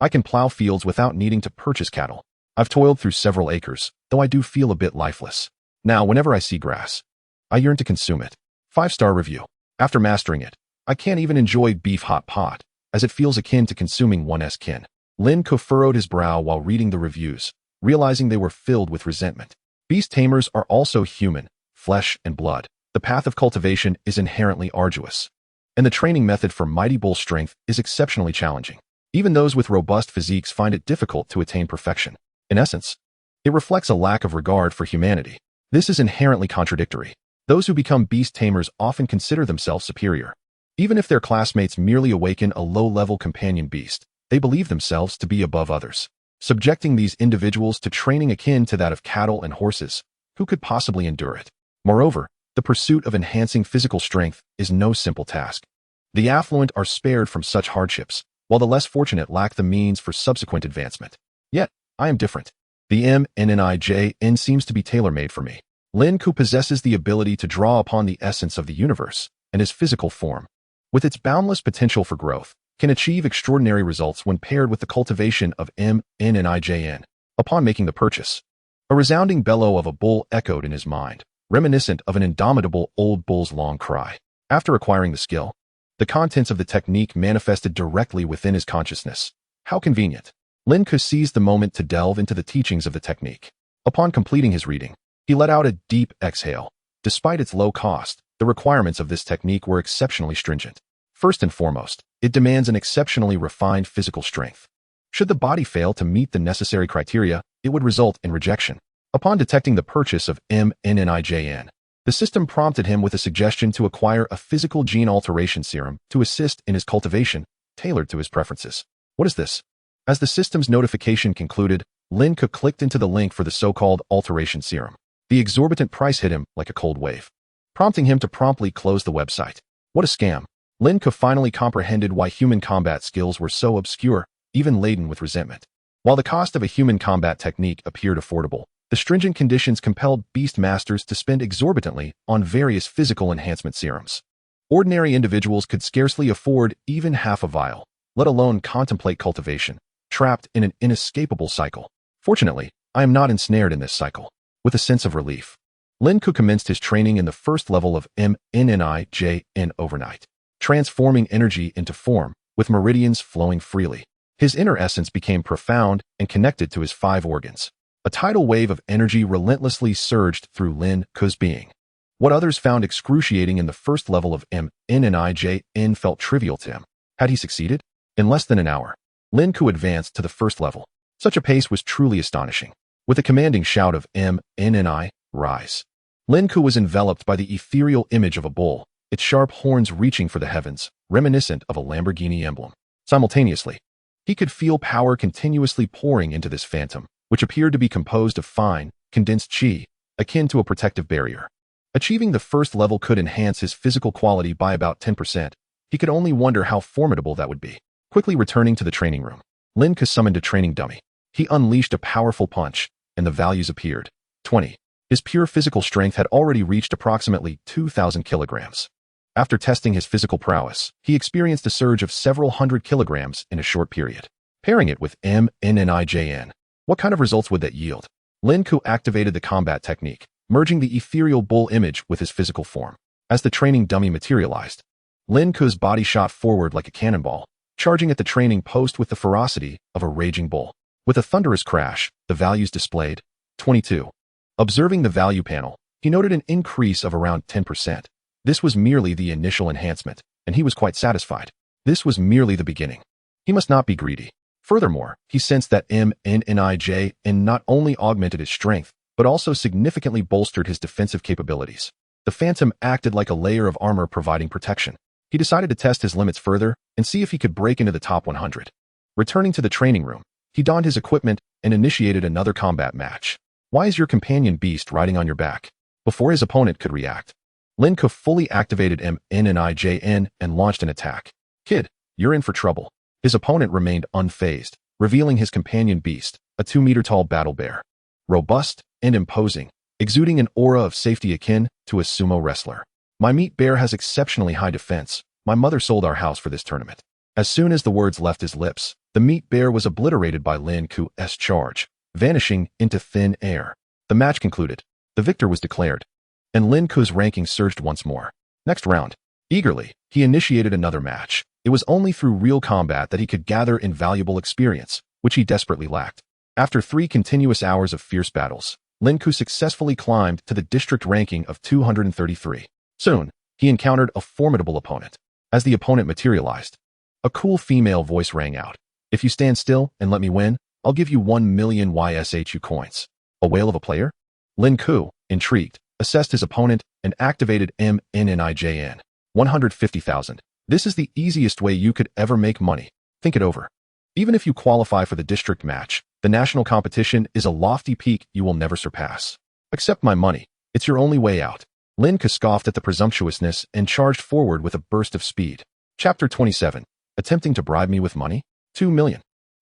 I can plow fields without needing to purchase cattle. I've toiled through several acres, though I do feel a bit lifeless. Now, whenever I see grass, I yearn to consume it. 5-star review. After mastering it, I can't even enjoy beef hot pot, as it feels akin to consuming one's kin. Lin Ke furrowed his brow while reading the reviews, realizing they were filled with resentment. Beast tamers are also human, flesh and blood. The path of cultivation is inherently arduous, and the training method for Mighty Bull Strength is exceptionally challenging. Even those with robust physiques find it difficult to attain perfection. In essence, it reflects a lack of regard for humanity. This is inherently contradictory. Those who become beast tamers often consider themselves superior. Even if their classmates merely awaken a low-level companion beast, they believe themselves to be above others, subjecting these individuals to training akin to that of cattle and horses. Who could possibly endure it? Moreover, the pursuit of enhancing physical strength is no simple task. The affluent are spared from such hardships, while the less fortunate lack the means for subsequent advancement. Yet, I am different. The MNNIJN seems to be tailor-made for me. Lin Ke possesses the ability to draw upon the essence of the universe, and his physical form, with its boundless potential for growth, can achieve extraordinary results when paired with the cultivation of MNNIJN. Upon making the purchase, a resounding bellow of a bull echoed in his mind, reminiscent of an indomitable old bull's long cry. After acquiring the skill, the contents of the technique manifested directly within his consciousness. How convenient. Lin Ke seized the moment to delve into the teachings of the technique. Upon completing his reading, he let out a deep exhale. Despite its low cost, the requirements of this technique were exceptionally stringent. First and foremost, it demands an exceptionally refined physical strength. Should the body fail to meet the necessary criteria, it would result in rejection. Upon detecting the purchase of MNNIJN, the system prompted him with a suggestion to acquire a physical gene alteration serum to assist in his cultivation, tailored to his preferences. What is this? As the system's notification concluded, Lin Ke clicked into the link for the so-called alteration serum. The exorbitant price hit him like a cold wave, prompting him to promptly close the website. What a scam. Lin Ke finally comprehended why human combat skills were so obscure, even laden with resentment. While the cost of a human combat technique appeared affordable, the stringent conditions compelled beast masters to spend exorbitantly on various physical enhancement serums. Ordinary individuals could scarcely afford even half a vial, let alone contemplate cultivation, trapped in an inescapable cycle. Fortunately, I am not ensnared in this cycle. With a sense of relief, Lin Ke commenced his training in the first level of MNNIJN overnight, transforming energy into form, with meridians flowing freely. His inner essence became profound and connected to his 5 organs. A tidal wave of energy relentlessly surged through Lin Ke's being. What others found excruciating in the first level of MNNIJN felt trivial to him. Had he succeeded? In less than an hour, Lin Ke advanced to the first level. Such a pace was truly astonishing. With a commanding shout of MNNI, rise, Lin Ke was enveloped by the ethereal image of a bull, its sharp horns reaching for the heavens, reminiscent of a Lamborghini emblem. Simultaneously, he could feel power continuously pouring into this phantom, which appeared to be composed of fine, condensed chi, akin to a protective barrier. Achieving the first level could enhance his physical quality by about 10%. He could only wonder how formidable that would be. Quickly returning to the training room, Lin Ke summoned a training dummy. He unleashed a powerful punch, and the values appeared. 20. His pure physical strength had already reached approximately 2,000 kilograms. After testing his physical prowess, he experienced a surge of several hundred kilograms in a short period. Pairing it with MNNIJN, what kind of results would that yield? Lin Ke activated the combat technique, merging the ethereal bull image with his physical form. As the training dummy materialized, Lin Ke's body shot forward like a cannonball, charging at the training post with the ferocity of a raging bull. With a thunderous crash, the values displayed. 22. Observing the value panel, he noted an increase of around 10%. This was merely the initial enhancement, and he was quite satisfied. This was merely the beginning. He must not be greedy. Furthermore, he sensed that MNNIJN not only augmented his strength, but also significantly bolstered his defensive capabilities. The Phantom acted like a layer of armor providing protection. He decided to test his limits further and see if he could break into the top 100. Returning to the training room, he donned his equipment and initiated another combat match. Why is your companion beast riding on your back? Before his opponent could react, Lin Ke fully activated MNNIJN and launched an attack. Kid, you're in for trouble. His opponent remained unfazed, revealing his companion beast, a 2-meter-tall battle bear. Robust and imposing, exuding an aura of safety akin to a sumo wrestler. My meat bear has exceptionally high defense. My mother sold our house for this tournament. As soon as the words left his lips, the meat bear was obliterated by Lin Ke's charge, vanishing into thin air. The match concluded. The victor was declared, and Lin Ke's ranking surged once more. Next round. Eagerly, he initiated another match. It was only through real combat that he could gather invaluable experience, which he desperately lacked. After 3 continuous hours of fierce battles, Lin Ke successfully climbed to the district ranking of 233. Soon, he encountered a formidable opponent. As the opponent materialized, a cool female voice rang out. If you stand still and let me win, I'll give you 1 million YSHU coins. A whale of a player? Lin Ke, intrigued, assessed his opponent and activated MNNIJN. 150,000. This is the easiest way you could ever make money. Think it over. Even if you qualify for the district match, the national competition is a lofty peak you will never surpass. Accept my money. It's your only way out. Lin Ke scoffed at the presumptuousness and charged forward with a burst of speed. Chapter 27. Attempting to bribe me with money? 2 million.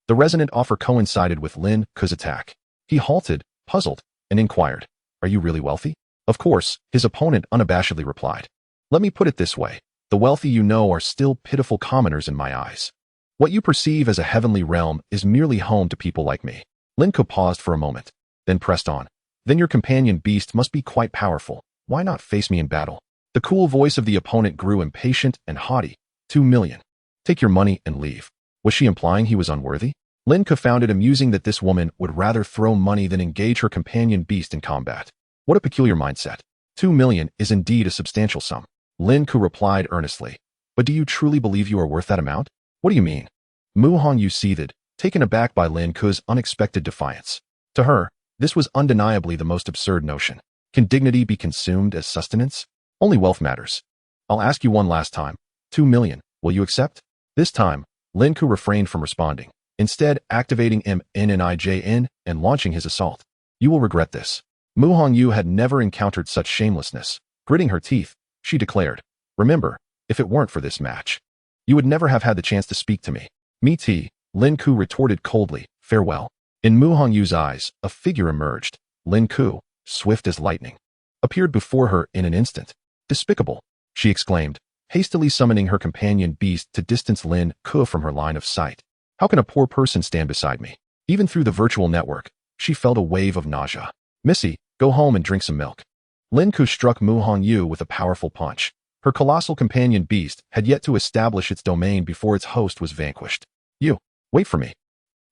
The resonant offer coincided with Lin Ke's attack. He halted, puzzled, and inquired, Are you really wealthy? Of course, his opponent unabashedly replied. Let me put it this way. The wealthy you know are still pitiful commoners in my eyes. What you perceive as a heavenly realm is merely home to people like me. Lin Ke paused for a moment, then pressed on. Then your companion beast must be quite powerful. Why not face me in battle? The cool voice of the opponent grew impatient and haughty. 2 million. Take your money and leave. Was she implying he was unworthy? Lin Ke found it amusing that this woman would rather throw money than engage her companion beast in combat. What a peculiar mindset. 2 million is indeed a substantial sum. Lin Ke replied earnestly. But do you truly believe you are worth that amount? What do you mean? Mu Hongyu seethed, taken aback by Lin Ke's unexpected defiance. To her, this was undeniably the most absurd notion. Can dignity be consumed as sustenance? Only wealth matters. I'll ask you one last time. 2 million. Will you accept? This time, Lin Ke refrained from responding, instead activating MNNIJN and launching his assault. You will regret this. Mu Hongyu had never encountered such shamelessness. Gritting her teeth, she declared, Remember, if it weren't for this match, you would never have had the chance to speak to me. Me too, Lin Ke retorted coldly. Farewell. In Mu Hongyu's eyes, a figure emerged. Lin Ke, swift as lightning, appeared before her in an instant. Despicable, she exclaimed, hastily summoning her companion beast to distance Lin Ke from her line of sight. How can a poor person stand beside me? Even through the virtual network, she felt a wave of nausea. Missy, go home and drink some milk. Lin Ke struck Mu Hongyu with a powerful punch. Her colossal companion beast had yet to establish its domain before its host was vanquished. You, wait for me.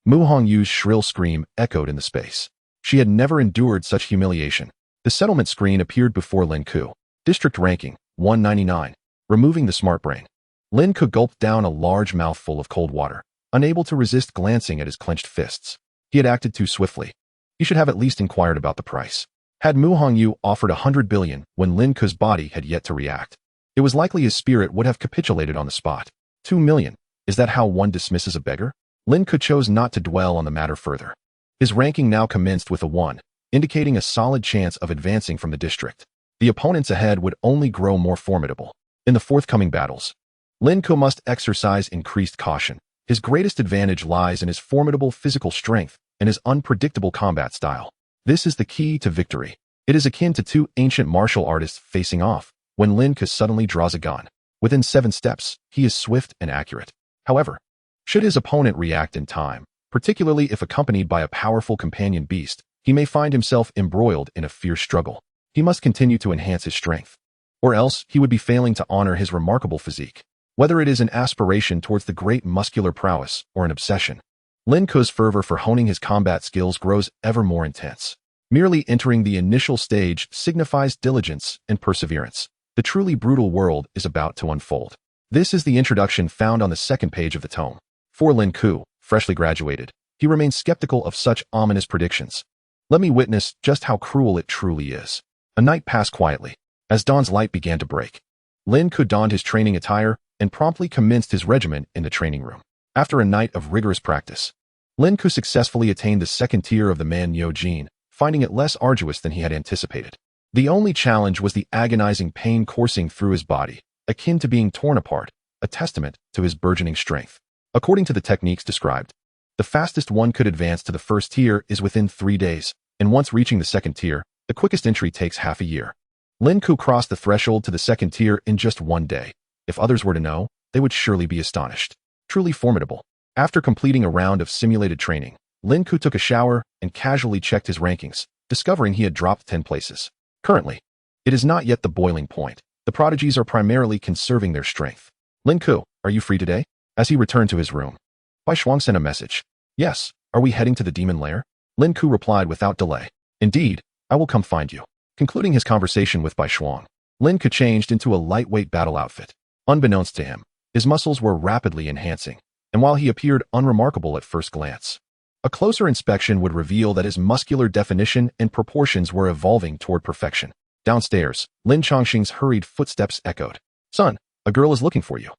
Mu Hongyu's shrill scream echoed in the space. She had never endured such humiliation. The settlement screen appeared before Lin Ke. District ranking, 199. Removing the smart brain. Lin Ke gulped down a large mouthful of cold water, unable to resist glancing at his clenched fists. He had acted too swiftly. He should have at least inquired about the price. Had Mu Hongyu offered 100 billion when Lin Ke's body had yet to react, it was likely his spirit would have capitulated on the spot. 2 million. Is that how one dismisses a beggar? Lin Ke chose not to dwell on the matter further. His ranking now commenced with a 1. indicating a solid chance of advancing from the district. The opponents ahead would only grow more formidable. In the forthcoming battles, Lin Ke must exercise increased caution. His greatest advantage lies in his formidable physical strength and his unpredictable combat style. This is the key to victory. It is akin to two ancient martial artists facing off, when Lin Ke suddenly draws a gun. Within 7 steps, he is swift and accurate. However, should his opponent react in time, particularly if accompanied by a powerful companion beast, he may find himself embroiled in a fierce struggle. He must continue to enhance his strength, or else he would be failing to honor his remarkable physique. Whether it is an aspiration towards the great muscular prowess or an obsession, Lin Ke's fervor for honing his combat skills grows ever more intense. Merely entering the initial stage signifies diligence and perseverance. The truly brutal world is about to unfold. This is the introduction found on the 2nd page of the tome. For Lin Ke, freshly graduated, he remains skeptical of such ominous predictions. Let me witness just how cruel it truly is. A night passed quietly. As dawn's light began to break, Lin Ke donned his training attire and promptly commenced his regimen in the training room. After a night of rigorous practice, Lin Ke successfully attained the 2nd tier of the Man Yo Jin, finding it less arduous than he had anticipated. The only challenge was the agonizing pain coursing through his body, akin to being torn apart, a testament to his burgeoning strength. According to the techniques described, the fastest one could advance to the 1st tier is within 3 days, and once reaching the 2nd tier, the quickest entry takes half a year. Lin Ke crossed the threshold to the 2nd tier in just 1 day. If others were to know, they would surely be astonished. Truly formidable. After completing a round of simulated training, Lin Ke took a shower and casually checked his rankings, discovering he had dropped 10 places. Currently, it is not yet the boiling point. The prodigies are primarily conserving their strength. Lin Ke, are you free today? As he returned to his room, Bai Shuang sent a message. Yes, are we heading to the demon lair? Lin Ke replied without delay. Indeed, I will come find you. Concluding his conversation with Bai Shuang, Lin Ke changed into a lightweight battle outfit. Unbeknownst to him, his muscles were rapidly enhancing, and while he appeared unremarkable at first glance, a closer inspection would reveal that his muscular definition and proportions were evolving toward perfection. Downstairs, Lin Chongqing's hurried footsteps echoed. Son, a girl is looking for you.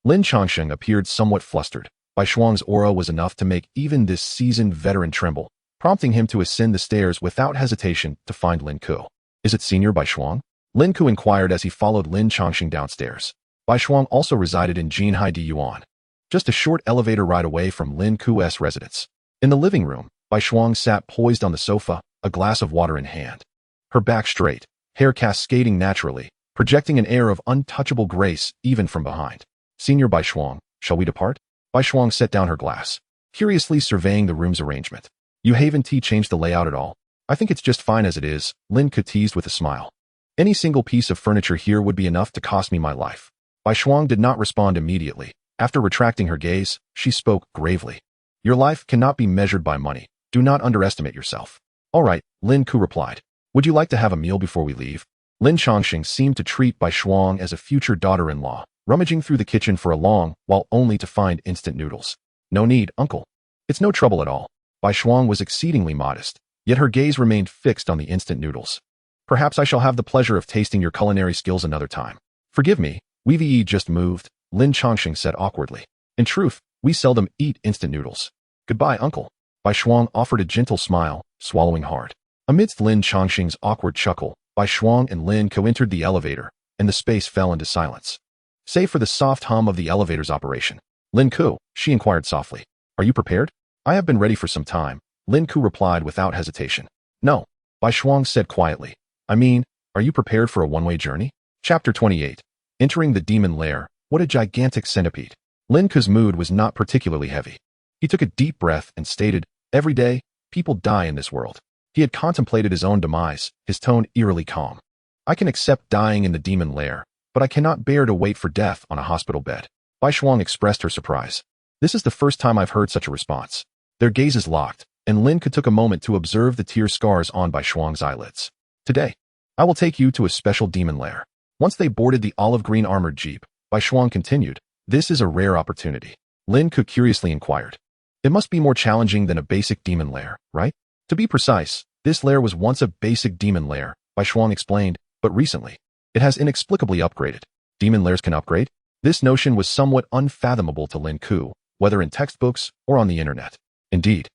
Lin Chongqing appeared somewhat flustered. Bai Shuang's aura was enough to make even this seasoned veteran tremble, prompting him to ascend the stairs without hesitation to find Lin Ke. Is it Senior Bai Shuang? Lin Ke inquired as he followed Lin Chongqing downstairs. Bai Shuang also resided in Jinhai Di Yuan, just a short elevator ride away from Lin Ke's residence. In the living room, Bai Shuang sat poised on the sofa, a glass of water in hand. Her back straight, hair cascading naturally, projecting an air of untouchable grace even from behind. Senior Bai Shuang, shall we depart? Bai Shuang set down her glass, curiously surveying the room's arrangement. You haven't changed the layout at all? I think it's just fine as it is, Lin Ke teased with a smile. Any single piece of furniture here would be enough to cost me my life. Bai Shuang did not respond immediately. After retracting her gaze, she spoke gravely. Your life cannot be measured by money. Do not underestimate yourself. All right, Lin Ke replied. Would you like to have a meal before we leave? Lin Chongqing seemed to treat Bai Shuang as a future daughter-in-law, rummaging through the kitchen for a long while only to find instant noodles. No need, uncle. It's no trouble at all. Bai Shuang was exceedingly modest, yet her gaze remained fixed on the instant noodles. Perhaps I shall have the pleasure of tasting your culinary skills another time. Forgive me, we've just moved, Lin Chongqing said awkwardly. In truth, we seldom eat instant noodles. Goodbye, uncle. Bai Shuang offered a gentle smile, swallowing hard. Amidst Lin Chongqing's awkward chuckle, Bai Shuang and Lin Ke entered the elevator, and the space fell into silence. Save for the soft hum of the elevator's operation. Lin Ke, she inquired softly. Are you prepared? I have been ready for some time, Lin Ke replied without hesitation. No, Bai Shuang said quietly. I mean, are you prepared for a one-way journey? Chapter 28. Entering the demon lair, what a gigantic centipede. Lin Ke's mood was not particularly heavy. He took a deep breath and stated, every day, people die in this world. He had contemplated his own demise, his tone eerily calm. I can accept dying in the demon lair, but I cannot bear to wait for death on a hospital bed. Bai Shuang expressed her surprise. This is the first time I've heard such a response. Their gazes locked, and Lin Ke took a moment to observe the tear scars on Bai Shuang's eyelids. Today, I will take you to a special demon lair. Once they boarded the olive-green armored jeep, Bai Shuang continued, this is a rare opportunity. Lin Ke curiously inquired. It must be more challenging than a basic demon lair, right? To be precise, this lair was once a basic demon lair, Bai Shuang explained, but recently, it has inexplicably upgraded. Demon lairs can upgrade? This notion was somewhat unfathomable to Lin Ke, whether in textbooks or on the internet. Indeed,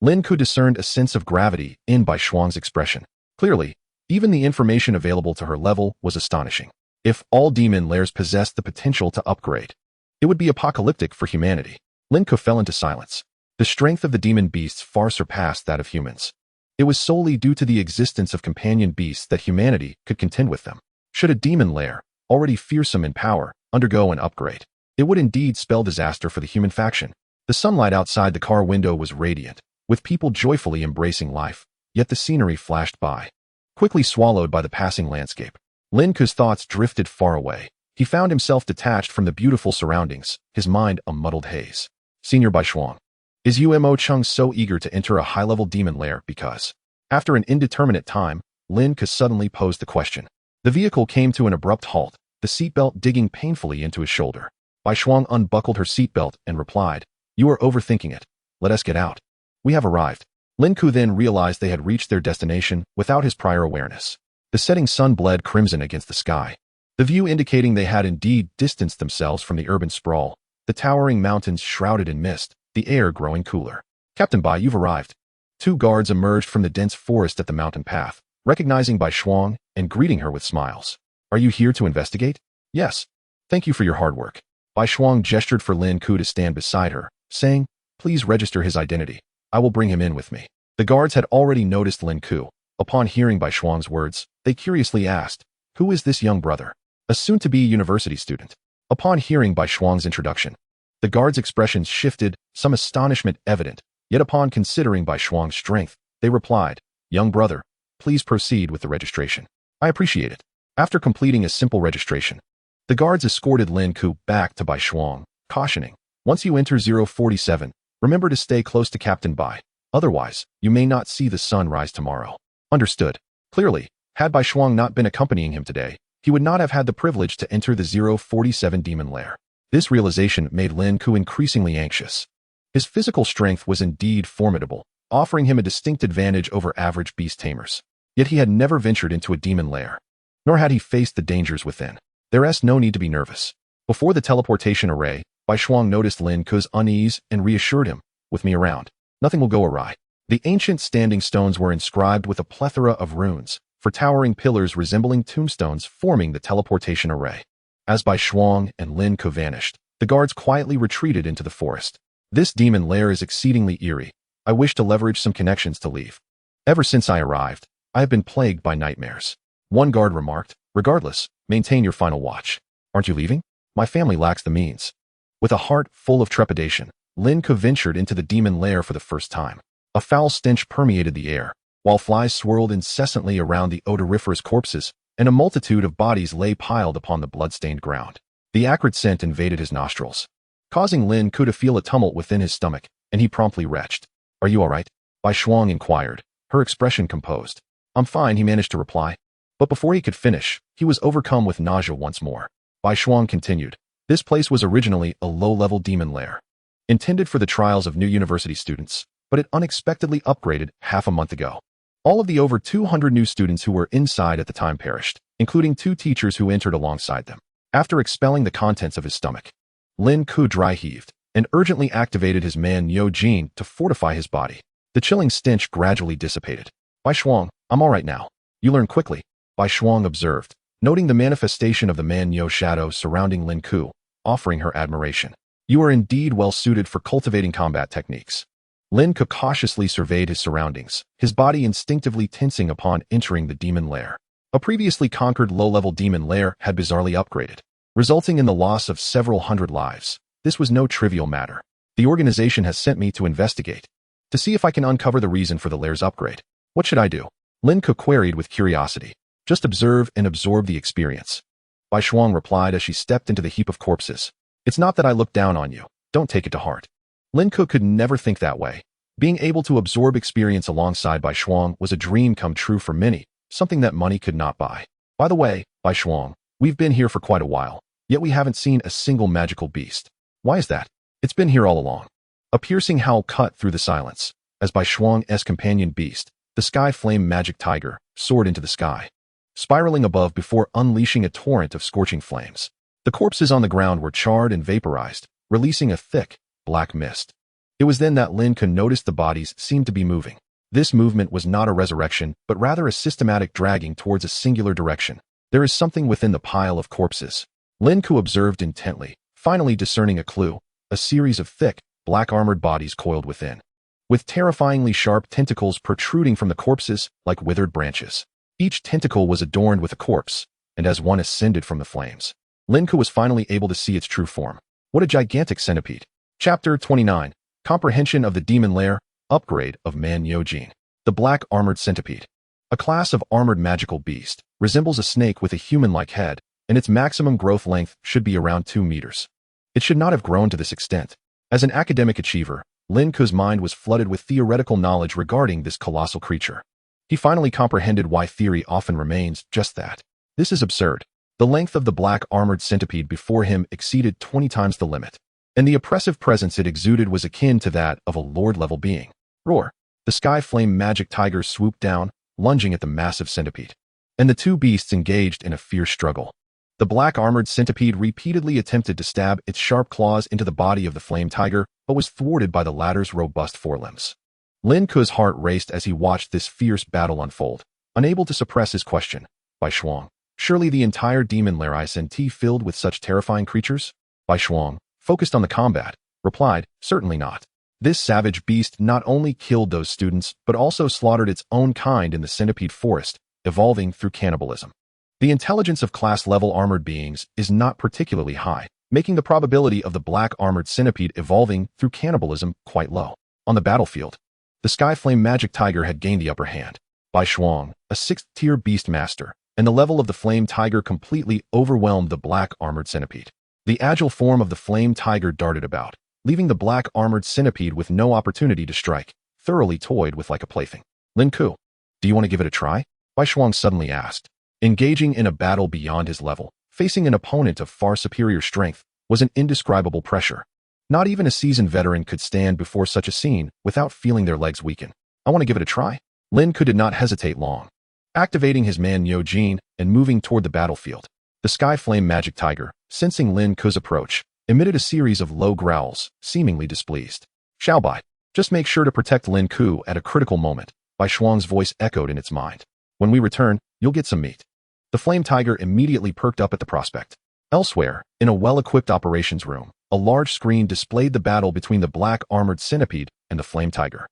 Lin Ke discerned a sense of gravity in Bai Shuang's expression. Clearly, even the information available to her level was astonishing. If all demon lairs possessed the potential to upgrade, it would be apocalyptic for humanity. Lin Ke fell into silence. The strength of the demon beasts far surpassed that of humans. It was solely due to the existence of companion beasts that humanity could contend with them. Should a demon lair, already fearsome in power, undergo an upgrade, it would indeed spell disaster for the human faction. The sunlight outside the car window was radiant, with people joyfully embracing life, yet the scenery flashed by, quickly swallowed by the passing landscape. Lin Ke's thoughts drifted far away. He found himself detached from the beautiful surroundings, his mind a muddled haze. Senior Bai Shuang. Is Umo Chung so eager to enter a high-level demon lair because, after an indeterminate time, Lin Ke suddenly posed the question. The vehicle came to an abrupt halt, the seatbelt digging painfully into his shoulder. Bai Shuang unbuckled her seatbelt and replied, "You are overthinking it. Let us get out. We have arrived." Lin Ke then realized they had reached their destination without his prior awareness. The setting sun bled crimson against the sky, the view indicating they had indeed distanced themselves from the urban sprawl, the towering mountains shrouded in mist, the air growing cooler. "Captain Bai, you've arrived." Two guards emerged from the dense forest at the mountain path, recognizing Bai Shuang and greeting her with smiles. "Are you here to investigate?" "Yes. Thank you for your hard work." Bai Shuang gestured for Lin Ke to stand beside her, saying, "Please register his identity. I will bring him in with me." The guards had already noticed Lin Ke. Upon hearing Bai Shuang's words, they curiously asked, "Who is this young brother?" "A soon-to-be university student." Upon hearing Bai Shuang's introduction, the guards' expressions shifted, some astonishment evident, yet upon considering Bai Shuang's strength, they replied, "Young brother, please proceed with the registration." "I appreciate it." After completing a simple registration, the guards escorted Lin Ke back to Bai Shuang, cautioning, "Once you enter 047, remember to stay close to Captain Bai. Otherwise, you may not see the sun rise tomorrow." Understood. Clearly, had Bai Shuang not been accompanying him today, he would not have had the privilege to enter the 047 demon lair. This realization made Lin Ke increasingly anxious. His physical strength was indeed formidable, offering him a distinct advantage over average beast tamers. Yet he had never ventured into a demon lair, nor had he faced the dangers within. There's no need to be nervous. Before the teleportation array, Bai Shuang noticed Lin Ke's unease and reassured him, "With me around, nothing will go awry." The ancient standing stones were inscribed with a plethora of runes, for towering pillars resembling tombstones forming the teleportation array. As Bai Shuang and Lin Ke vanished, the guards quietly retreated into the forest. "This demon lair is exceedingly eerie. I wish to leverage some connections to leave. Ever since I arrived, I have been plagued by nightmares." One guard remarked, "Regardless, maintain your final watch." "Aren't you leaving?" "My family lacks the means." With a heart full of trepidation, Lin Ke ventured into the demon lair for the first time. A foul stench permeated the air, while flies swirled incessantly around the odoriferous corpses, and a multitude of bodies lay piled upon the blood-stained ground. The acrid scent invaded his nostrils, causing Lin Ke to feel a tumult within his stomach, and he promptly retched. "Are you all right?" Bai Shuang inquired, her expression composed. "I'm fine," he managed to reply. But before he could finish, he was overcome with nausea once more. Bai Shuang continued, "This place was originally a low-level demon lair, intended for the trials of new university students, but it unexpectedly upgraded half a month ago. All of the over 200 new students who were inside at the time perished, including 2 teachers who entered alongside them." After expelling the contents of his stomach, Lin Ke dry heaved and urgently activated his man Nyo Jin to fortify his body. The chilling stench gradually dissipated. "Bai Shuang, I'm all right now. You learn quickly," Bai Shuang observed, noting the manifestation of the man Nyo shadow surrounding Lin Ke, offering her admiration. "You are indeed well suited for cultivating combat techniques." Lin Ke cautiously surveyed his surroundings, his body instinctively tensing upon entering the demon lair. A previously conquered low-level demon lair had bizarrely upgraded, resulting in the loss of several hundred lives. This was no trivial matter. "The organization has sent me to investigate, to see if I can uncover the reason for the lair's upgrade. What should I do?" Lin Ke queried with curiosity. "Just observe and absorb the experience," Bai Shuang replied as she stepped into the heap of corpses. "It's not that I look down on you. Don't take it to heart." Lin Ke could never think that way. Being able to absorb experience alongside Bai Shuang was a dream come true for many, something that money could not buy. "By the way, Bai Shuang, we've been here for quite a while, yet we haven't seen a single magical beast. Why is that?" "It's been here all along." A piercing howl cut through the silence, as Bai Shuang's companion beast, the sky flame magic tiger, soared into the sky, spiraling above before unleashing a torrent of scorching flames. The corpses on the ground were charred and vaporized, releasing a thick, black mist. It was then that Lin Ke noticed the bodies seemed to be moving. This movement was not a resurrection, but rather a systematic dragging towards a singular direction. There is something within the pile of corpses. Lin Ke observed intently, finally discerning a clue, a series of thick, black-armored bodies coiled within, with terrifyingly sharp tentacles protruding from the corpses like withered branches. Each tentacle was adorned with a corpse, and as one ascended from the flames, Lin Ke was finally able to see its true form. What a gigantic centipede. Chapter 29. Comprehension of the Demon Lair, Upgrade of Man Yojin. The Black Armored Centipede. A class of armored magical beast, resembles a snake with a human-like head, and its maximum growth length should be around 2 meters. It should not have grown to this extent. As an academic achiever, Lin Ke's mind was flooded with theoretical knowledge regarding this colossal creature. He finally comprehended why theory often remains just that. This is absurd. The length of the black armored centipede before him exceeded 20 times the limit, and the oppressive presence it exuded was akin to that of a lord-level being. Roar! The sky flame magic tiger swooped down, lunging at the massive centipede, and the two beasts engaged in a fierce struggle. The black armored centipede repeatedly attempted to stab its sharp claws into the body of the flame tiger, but was thwarted by the latter's robust forelimbs. Lin Ke's heart raced as he watched this fierce battle unfold, unable to suppress his question. Bai Shuang, surely the entire demon lair isn't filled with such terrifying creatures? Bai Shuang, focused on the combat, replied, certainly not. This savage beast not only killed those students, but also slaughtered its own kind in the centipede forest, evolving through cannibalism. The intelligence of class-level armored beings is not particularly high, making the probability of the black armored centipede evolving through cannibalism quite low. On the battlefield, the Skyflame Magic Tiger had gained the upper hand. Bai Shuang, a 6th-tier beast master, and the level of the Flame Tiger completely overwhelmed the black armored centipede. The agile form of the Flame Tiger darted about, leaving the black armored centipede with no opportunity to strike, thoroughly toyed with like a plaything. Lin Ke, do you want to give it a try? Bai Shuang suddenly asked. Engaging in a battle beyond his level, facing an opponent of far superior strength, was an indescribable pressure. Not even a seasoned veteran could stand before such a scene without feeling their legs weaken. I want to give it a try. Lin Ke did not hesitate long. Activating his man Yojin and moving toward the battlefield, the Sky Flame Magic Tiger, sensing Lin Ke's approach, emitted a series of low growls, seemingly displeased. Xiaobai, just make sure to protect Lin Ke at a critical moment. Bai Shuang's voice echoed in its mind. When we return, you'll get some meat. The Flame Tiger immediately perked up at the prospect. Elsewhere, in a well-equipped operations room, a large screen displayed the battle between the black armored centipede and the Flame Tiger.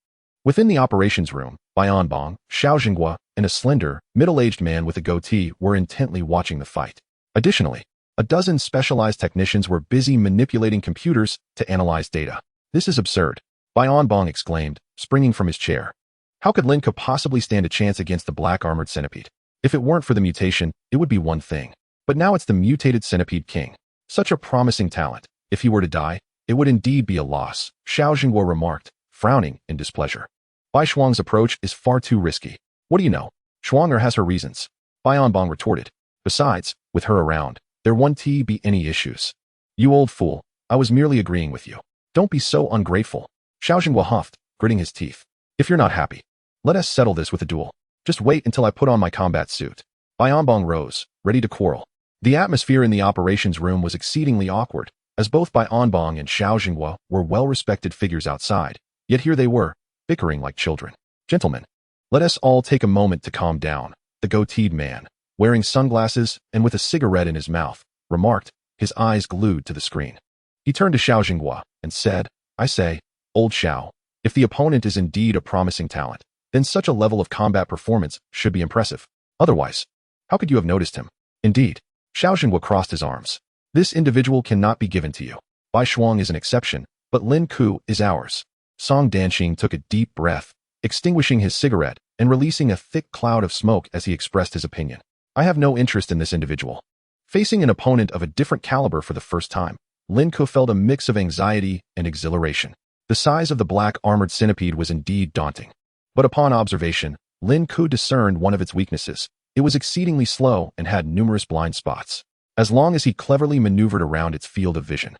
Within the operations room, Bai Anbong, Xiao Jinghua, and a slender, middle-aged man with a goatee were intently watching the fight. Additionally, a dozen specialized technicians were busy manipulating computers to analyze data. This is absurd, Bai Anbong exclaimed, springing from his chair. How could Lin Ke possibly stand a chance against the black armored centipede? If it weren't for the mutation, it would be one thing. But now it's the mutated centipede king. Such a promising talent. If he were to die, it would indeed be a loss, Xiao Jinghua remarked, frowning in displeasure. Bai Shuang's approach is far too risky. What do you know? Shuanger has her reasons, Bai Anbong retorted. Besides, with her around, there won't be any issues. You old fool, I was merely agreeing with you. Don't be so ungrateful. Xiao Jinghua huffed, gritting his teeth. If you're not happy, let us settle this with a duel. Just wait until I put on my combat suit. Bai Anbong rose, ready to quarrel. The atmosphere in the operations room was exceedingly awkward, as both Bai Anbong and Xiao Jinghua were well-respected figures outside, yet here they were, bickering like children. Gentlemen, let us all take a moment to calm down, the goateed man, wearing sunglasses and with a cigarette in his mouth, remarked, his eyes glued to the screen. He turned to Xiao Jinghua and said, I say, old Xiao, if the opponent is indeed a promising talent, then such a level of combat performance should be impressive. Otherwise, how could you have noticed him? Indeed, Xiao Jinghua crossed his arms. This individual cannot be given to you. Bai Shuang is an exception, but Lin Ke is ours. Song Danxing took a deep breath, extinguishing his cigarette and releasing a thick cloud of smoke as he expressed his opinion. I have no interest in this individual. Facing an opponent of a different caliber for the first time, Lin Ke felt a mix of anxiety and exhilaration. The size of the black armored centipede was indeed daunting. But upon observation, Lin Ke discerned one of its weaknesses. It was exceedingly slow and had numerous blind spots. As long as he cleverly maneuvered around its field of vision,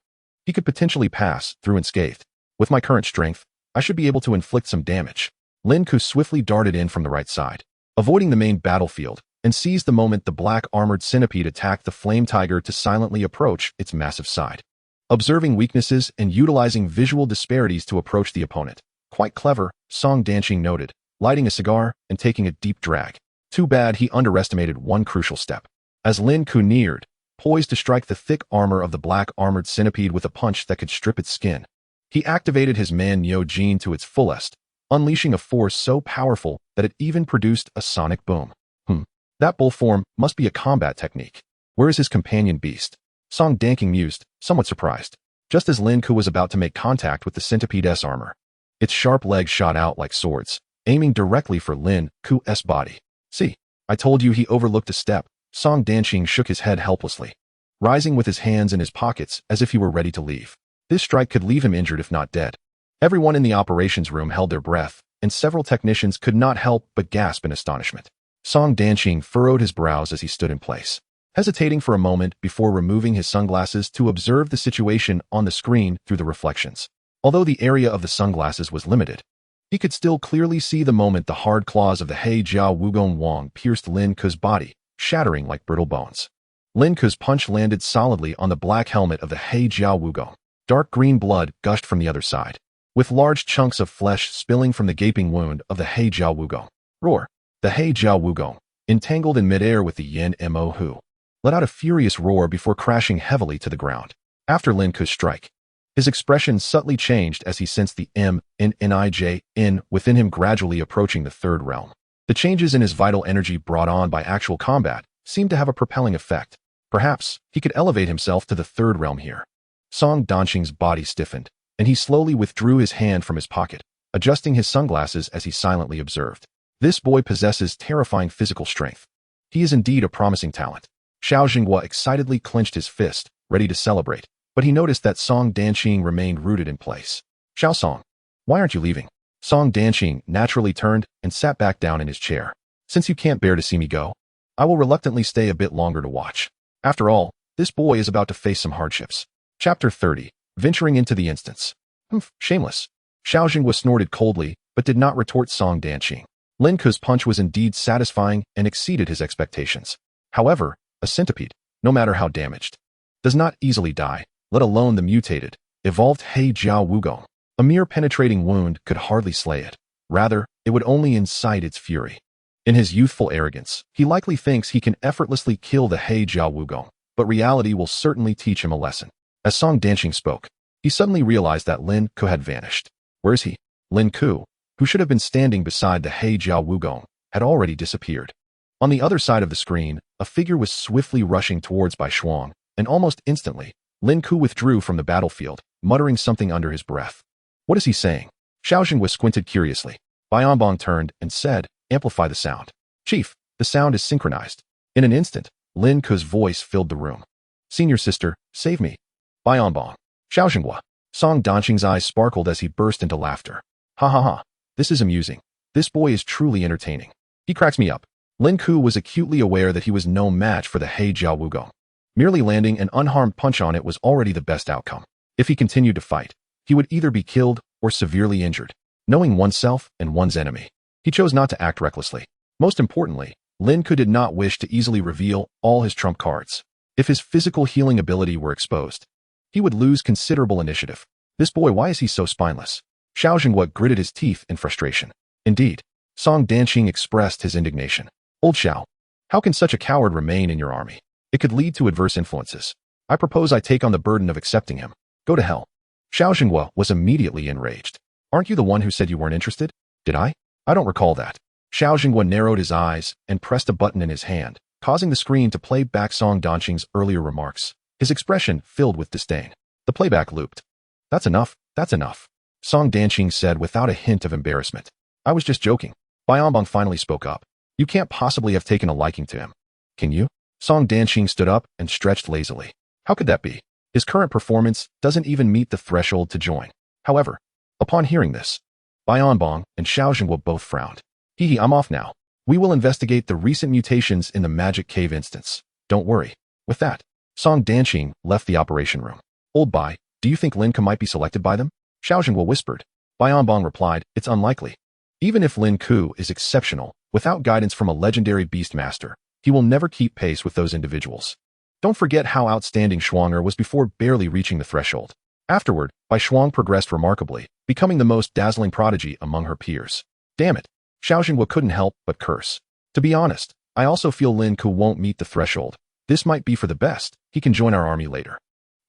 he could potentially pass through unscathed. With my current strength, I should be able to inflict some damage. Lin Ke swiftly darted in from the right side, avoiding the main battlefield, and seized the moment the black armored centipede attacked the flame tiger to silently approach its massive side. observing weaknesses and utilizing visual disparities to approach the opponent. Quite clever, Song Danqing noted, lighting a cigar and taking a deep drag. Too bad he underestimated one crucial step. As Lin Ke neared, poised to strike the thick armor of the black armored centipede with a punch that could strip its skin, he activated his Man Nyo gene to its fullest, unleashing a force so powerful that it even produced a sonic boom. That bull form must be a combat technique. Where is his companion beast? Song Danqing mused, somewhat surprised. Just as Lin Ke was about to make contact with the centipede's armor, its sharp legs shot out like swords, aiming directly for Lin Ke's body. See, I told you he overlooked a step. Song Danqing shook his head helplessly, rising with his hands in his pockets as if he were ready to leave. This strike could leave him injured if not dead. Everyone in the operations room held their breath, and several technicians could not help but gasp in astonishment. Song Danqing furrowed his brows as he stood in place, hesitating for a moment before removing his sunglasses to observe the situation on the screen through the reflections. Although the area of the sunglasses was limited, he could still clearly see the moment the hard claws of the He Jiao Wugong Wong pierced Lin Ke's body, shattering like brittle bones. Lin Ke's punch landed solidly on the black helmet of the He Jiao Wugong. Dark green blood gushed from the other side, with large chunks of flesh spilling from the gaping wound of the He Jiao Wugong. Roar! The He Jiao Wugong, entangled in midair with the Yin Mo Hu, let out a furious roar before crashing heavily to the ground. After Lin Ke's strike, his expression subtly changed as he sensed the Nij within him gradually approaching the third realm. The changes in his vital energy brought on by actual combat seemed to have a propelling effect. Perhaps he could elevate himself to the third realm here. Song Danqing's body stiffened, and he slowly withdrew his hand from his pocket, adjusting his sunglasses as he silently observed. This boy possesses terrifying physical strength. He is indeed a promising talent. Xiao Jinghua excitedly clenched his fist, ready to celebrate, but he noticed that Song Danqing remained rooted in place. Xiao Song, why aren't you leaving? Song Danqing naturally turned and sat back down in his chair. Since you can't bear to see me go, I will reluctantly stay a bit longer to watch. After all, this boy is about to face some hardships. Chapter 30, Venturing into the Instance. Shameless. Xiao Jinghua snorted coldly, but did not retort Song Danqing. Lin Ke's punch was indeed satisfying and exceeded his expectations. However, a centipede, no matter how damaged, does not easily die, let alone the mutated, evolved He Jiao Wugong. A mere penetrating wound could hardly slay it. Rather, it would only incite its fury. In his youthful arrogance, he likely thinks he can effortlessly kill the He Jiao Wugong, but reality will certainly teach him a lesson. As Song Danqing spoke, he suddenly realized that Lin Ke had vanished. Where is he? Lin Ke, who should have been standing beside the He Jiao Wugong, had already disappeared. On the other side of the screen, a figure was swiftly rushing towards Bai Shuang, and almost instantly, Lin Ke withdrew from the battlefield, muttering something under his breath. What is he saying? Xiao Jinghua squinted curiously. Bai Onbong turned and said, amplify the sound. Chief, the sound is synchronized. In an instant, Lin Ke's voice filled the room. Senior sister, save me. Bai Onbong. Xiao Jinghua. Song Danqing's eyes sparkled as he burst into laughter. Ha ha ha. This is amusing. This boy is truly entertaining. He cracks me up. Lin Ke was acutely aware that he was no match for the He Jiao Wugong. Merely landing an unharmed punch on it was already the best outcome. If he continued to fight, he would either be killed or severely injured. Knowing oneself and one's enemy, he chose not to act recklessly. Most importantly, Lin Ke did not wish to easily reveal all his trump cards. If his physical healing ability were exposed, he would lose considerable initiative. This boy, why is he so spineless? Xiao Jinghua gritted his teeth in frustration. Indeed, Song Danqing expressed his indignation. Old Xiao, how can such a coward remain in your army? It could lead to adverse influences. I propose I take on the burden of accepting him. Go to hell. Xiao Jinghua was immediately enraged. Aren't you the one who said you weren't interested? Did I? I don't recall that. Xiao Jinghua narrowed his eyes and pressed a button in his hand, causing the screen to play back Song Danqing's earlier remarks, his expression filled with disdain. The playback looped. That's enough, that's enough, Song Danqing said without a hint of embarrassment. I was just joking. Bai Onbong finally spoke up. You can't possibly have taken a liking to him. Can you? Song Danqing stood up and stretched lazily. How could that be? His current performance doesn't even meet the threshold to join. However, upon hearing this, Bai Onbong and Xiao Jinghua both frowned. Hee, I'm off now. We will investigate the recent mutations in the Magic Cave instance. Don't worry. With that, Song Danqing left the operation room. Old Bai, do you think Lin Ke might be selected by them? Xiao Jinghua whispered. Bai Onbong replied, it's unlikely. Even if Lin Ke is exceptional, without guidance from a legendary beast master, he will never keep pace with those individuals. Don't forget how outstanding Shuanger was before barely reaching the threshold. Afterward, Bai Shuang progressed remarkably, becoming the most dazzling prodigy among her peers. Damn it. Xiao Xinhua couldn't help but curse. To be honest, I also feel Lin Ke won't meet the threshold. This might be for the best. He can join our army later.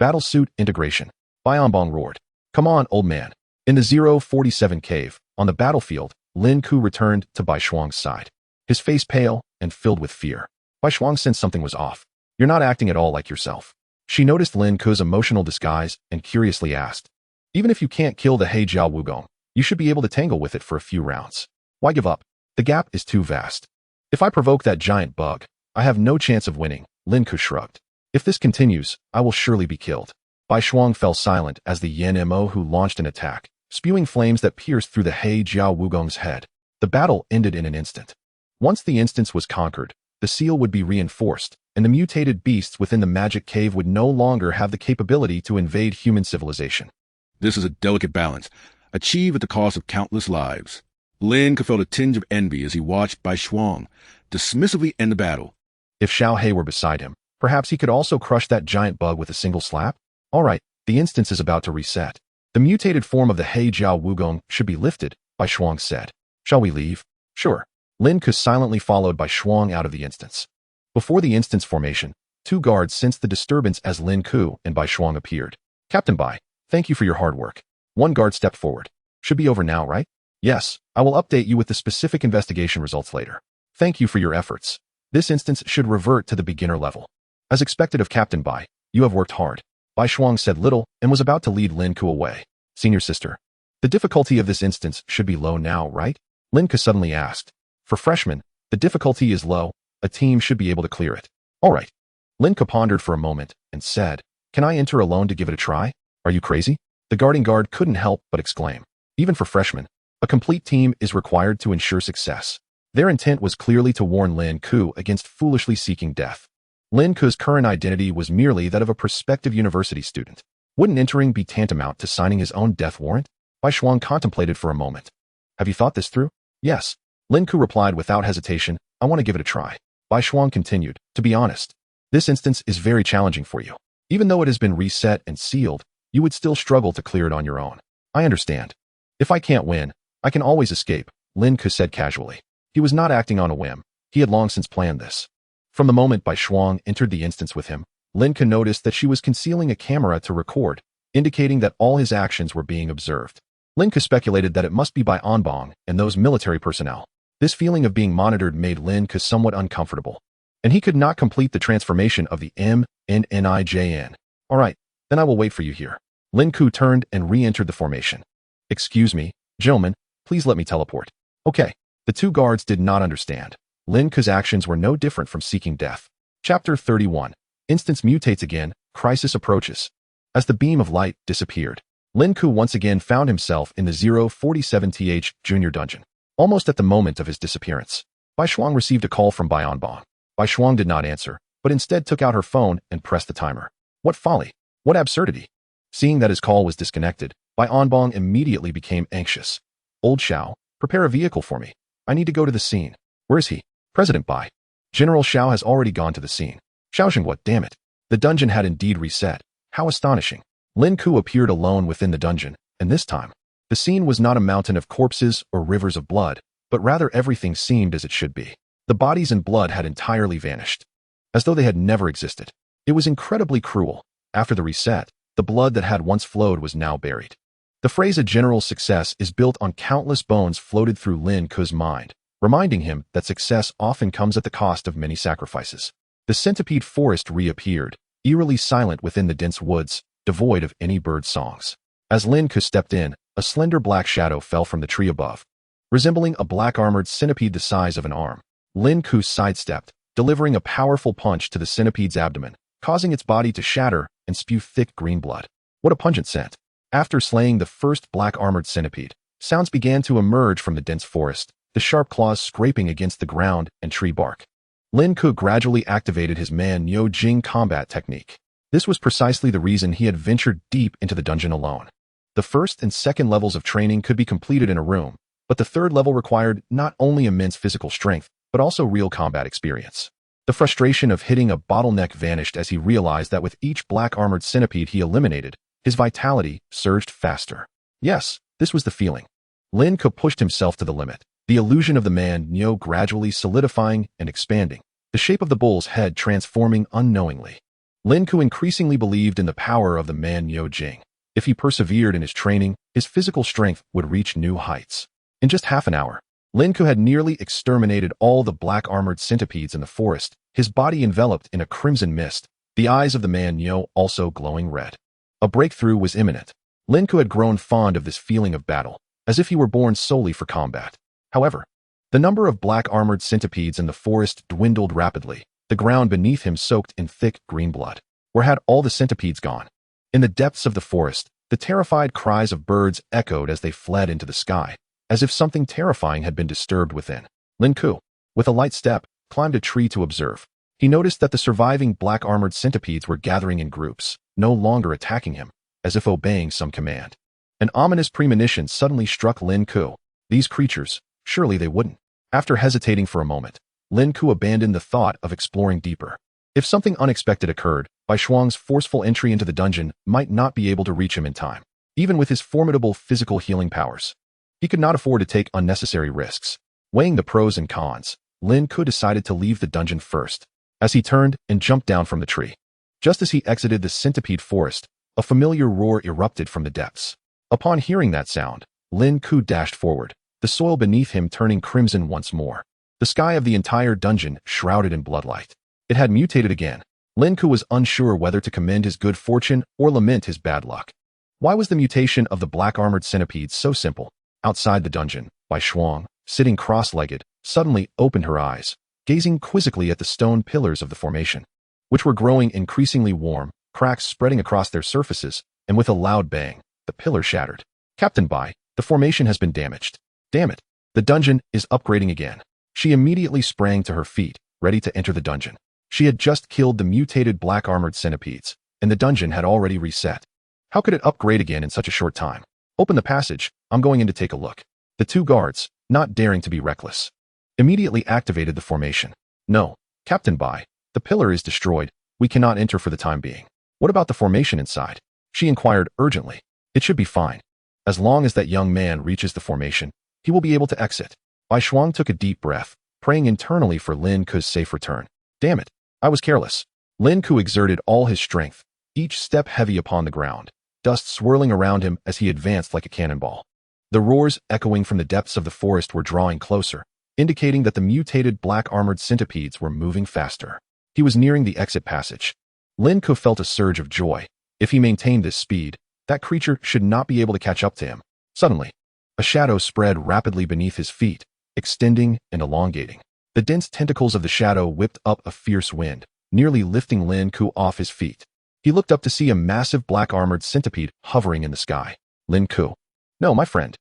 Battlesuit integration. Bai Onbong roared. Come on, old man. In the 047 cave, on the battlefield, Lin Ke returned to Bai Shuang's side. His face pale and filled with fear. Bai Shuang sensed something was off. You're not acting at all like yourself. She noticed Lin Ke's emotional disguise and curiously asked, even if you can't kill the He Jiao Wugong, you should be able to tangle with it for a few rounds. Why give up? The gap is too vast. If I provoke that giant bug, I have no chance of winning, Lin Ke shrugged. If this continues, I will surely be killed. Bai Shuang fell silent as the Yen Mo who launched an attack, spewing flames that pierced through the He Jiao Wugong's head. The battle ended in an instant. Once the instance was conquered, the seal would be reinforced, and the mutated beasts within the magic cave would no longer have the capability to invade human civilization. This is a delicate balance, achieved at the cost of countless lives. Lin Ke felt a tinge of envy as he watched Bai Shuang dismissively end the battle. If Xiao He were beside him, perhaps he could also crush that giant bug with a single slap? All right, the instance is about to reset. The mutated form of the He Jiao Wugong should be lifted, Bai Shuang said. Shall we leave? Sure. Lin Ke silently followed Bai Shuang out of the instance. Before the instance formation, two guards sensed the disturbance as Lin Ke and Bai Shuang appeared. Captain Bai, thank you for your hard work. One guard stepped forward. Should be over now, right? Yes, I will update you with the specific investigation results later. Thank you for your efforts. This instance should revert to the beginner level. As expected of Captain Bai, you have worked hard. Bai Shuang said little and was about to lead Lin Ke away. Senior sister, the difficulty of this instance should be low now, right? Lin Ke suddenly asked. For freshmen, the difficulty is low. A team should be able to clear it. All right. Lin Ke pondered for a moment and said, can I enter alone to give it a try? Are you crazy? The guarding guard couldn't help but exclaim. Even for freshmen, a complete team is required to ensure success. Their intent was clearly to warn Lin Ke against foolishly seeking death. Lin Ke's current identity was merely that of a prospective university student. Wouldn't entering be tantamount to signing his own death warrant? Bai Shuang contemplated for a moment. Have you thought this through? Yes. Lin Ke replied without hesitation, I want to give it a try. Bai Shuang continued, to be honest, this instance is very challenging for you. Even though it has been reset and sealed, you would still struggle to clear it on your own. I understand. If I can't win, I can always escape, Lin Ke said casually. He was not acting on a whim. He had long since planned this. From the moment Bai Shuang entered the instance with him, Lin Ke noticed that she was concealing a camera to record, indicating that all his actions were being observed. Lin Ke speculated that it must be Bai Onbong and those military personnel. This feeling of being monitored made Lin Ke somewhat uncomfortable, and he could not complete the transformation of the MNNIJN. All right, then I will wait for you here. Lin Ke turned and re-entered the formation. Excuse me, gentlemen, please let me teleport. Okay. The two guards did not understand. Lin Ke's actions were no different from seeking death. Chapter 31. Instance mutates again, crisis approaches. As the beam of light disappeared, Lin Ke once again found himself in the 047th junior dungeon. Almost at the moment of his disappearance, Bai Shuang received a call from Bai Onbong. Bai Shuang did not answer, but instead took out her phone and pressed the timer. What folly! What absurdity! Seeing that his call was disconnected, Bai Onbong immediately became anxious. Old Xiao, prepare a vehicle for me. I need to go to the scene. Where is he? President Bai. General Xiao has already gone to the scene. Xiao Xinhua, damn it. The dungeon had indeed reset. How astonishing. Lin Ke appeared alone within the dungeon, and this time, the scene was not a mountain of corpses or rivers of blood, but rather everything seemed as it should be. The bodies and blood had entirely vanished, as though they had never existed. It was incredibly cruel. After the reset, the blood that had once flowed was now buried. The phrase a general's success is built on countless bones floated through Lin Ke's mind, reminding him that success often comes at the cost of many sacrifices. The centipede forest reappeared, eerily silent within the dense woods, devoid of any bird songs. As Lin Ke stepped in, a slender black shadow fell from the tree above. Resembling a black-armored centipede the size of an arm, Lin Ke sidestepped, delivering a powerful punch to the centipede's abdomen, causing its body to shatter and spew thick green blood. What a pungent scent! After slaying the first black-armored centipede, sounds began to emerge from the dense forest, the sharp claws scraping against the ground and tree bark. Lin Ke gradually activated his Man Nyo Jing combat technique. This was precisely the reason he had ventured deep into the dungeon alone. The first and second levels of training could be completed in a room, but the third level required not only immense physical strength, but also real combat experience. The frustration of hitting a bottleneck vanished as he realized that with each black-armored centipede he eliminated, his vitality surged faster. Yes, this was the feeling. Lin Ke pushed himself to the limit, the illusion of the man Nyo gradually solidifying and expanding, the shape of the bull's head transforming unknowingly. Lin Ke increasingly believed in the power of the man Nyo Jing. If he persevered in his training, his physical strength would reach new heights. In just half an hour, Lin Ke had nearly exterminated all the black-armored centipedes in the forest, his body enveloped in a crimson mist, the eyes of the man Nyo also glowing red. A breakthrough was imminent. Lin Ke had grown fond of this feeling of battle, as if he were born solely for combat. However, the number of black-armored centipedes in the forest dwindled rapidly, the ground beneath him soaked in thick green blood. Where had all the centipedes gone? In the depths of the forest, the terrified cries of birds echoed as they fled into the sky, as if something terrifying had been disturbed within. Lin Ke, with a light step, climbed a tree to observe. He noticed that the surviving black-armored centipedes were gathering in groups, no longer attacking him, as if obeying some command. An ominous premonition suddenly struck Lin Ke. These creatures, surely they wouldn't. After hesitating for a moment, Lin Ke abandoned the thought of exploring deeper. If something unexpected occurred, Bai Shuang's forceful entry into the dungeon might not be able to reach him in time, even with his formidable physical healing powers. He could not afford to take unnecessary risks. Weighing the pros and cons, Lin Ke decided to leave the dungeon first, as he turned and jumped down from the tree. Just as he exited the centipede forest, a familiar roar erupted from the depths. Upon hearing that sound, Lin Ke dashed forward, the soil beneath him turning crimson once more. The sky of the entire dungeon shrouded in bloodlight. It had mutated again. Lin Ke was unsure whether to commend his good fortune or lament his bad luck. Why was the mutation of the black-armored centipedes so simple? Outside the dungeon, Bai Shuang, sitting cross-legged, suddenly opened her eyes, gazing quizzically at the stone pillars of the formation, which were growing increasingly warm, cracks spreading across their surfaces, and with a loud bang, the pillar shattered. Captain Bai, the formation has been damaged. Damn it, the dungeon is upgrading again. She immediately sprang to her feet, ready to enter the dungeon. She had just killed the mutated black-armored centipedes, and the dungeon had already reset. How could it upgrade again in such a short time? Open the passage, I'm going in to take a look. The two guards, not daring to be reckless, immediately activated the formation. No, Captain Bai, the pillar is destroyed. We cannot enter for the time being. What about the formation inside? She inquired urgently. It should be fine. As long as that young man reaches the formation, he will be able to exit. Bai Shuang took a deep breath, praying internally for Lin Ke's safe return. Damn it, I was careless. Lin Ke exerted all his strength, each step heavy upon the ground, dust swirling around him as he advanced like a cannonball. The roars echoing from the depths of the forest were drawing closer, indicating that the mutated black-armored centipedes were moving faster. He was nearing the exit passage. Lin Ke felt a surge of joy. If he maintained this speed, that creature should not be able to catch up to him. Suddenly, a shadow spread rapidly beneath his feet, extending and elongating. The dense tentacles of the shadow whipped up a fierce wind, nearly lifting Lin Ke off his feet. He looked up to see a massive black-armored centipede hovering in the sky. Lin Ke. No, my friend.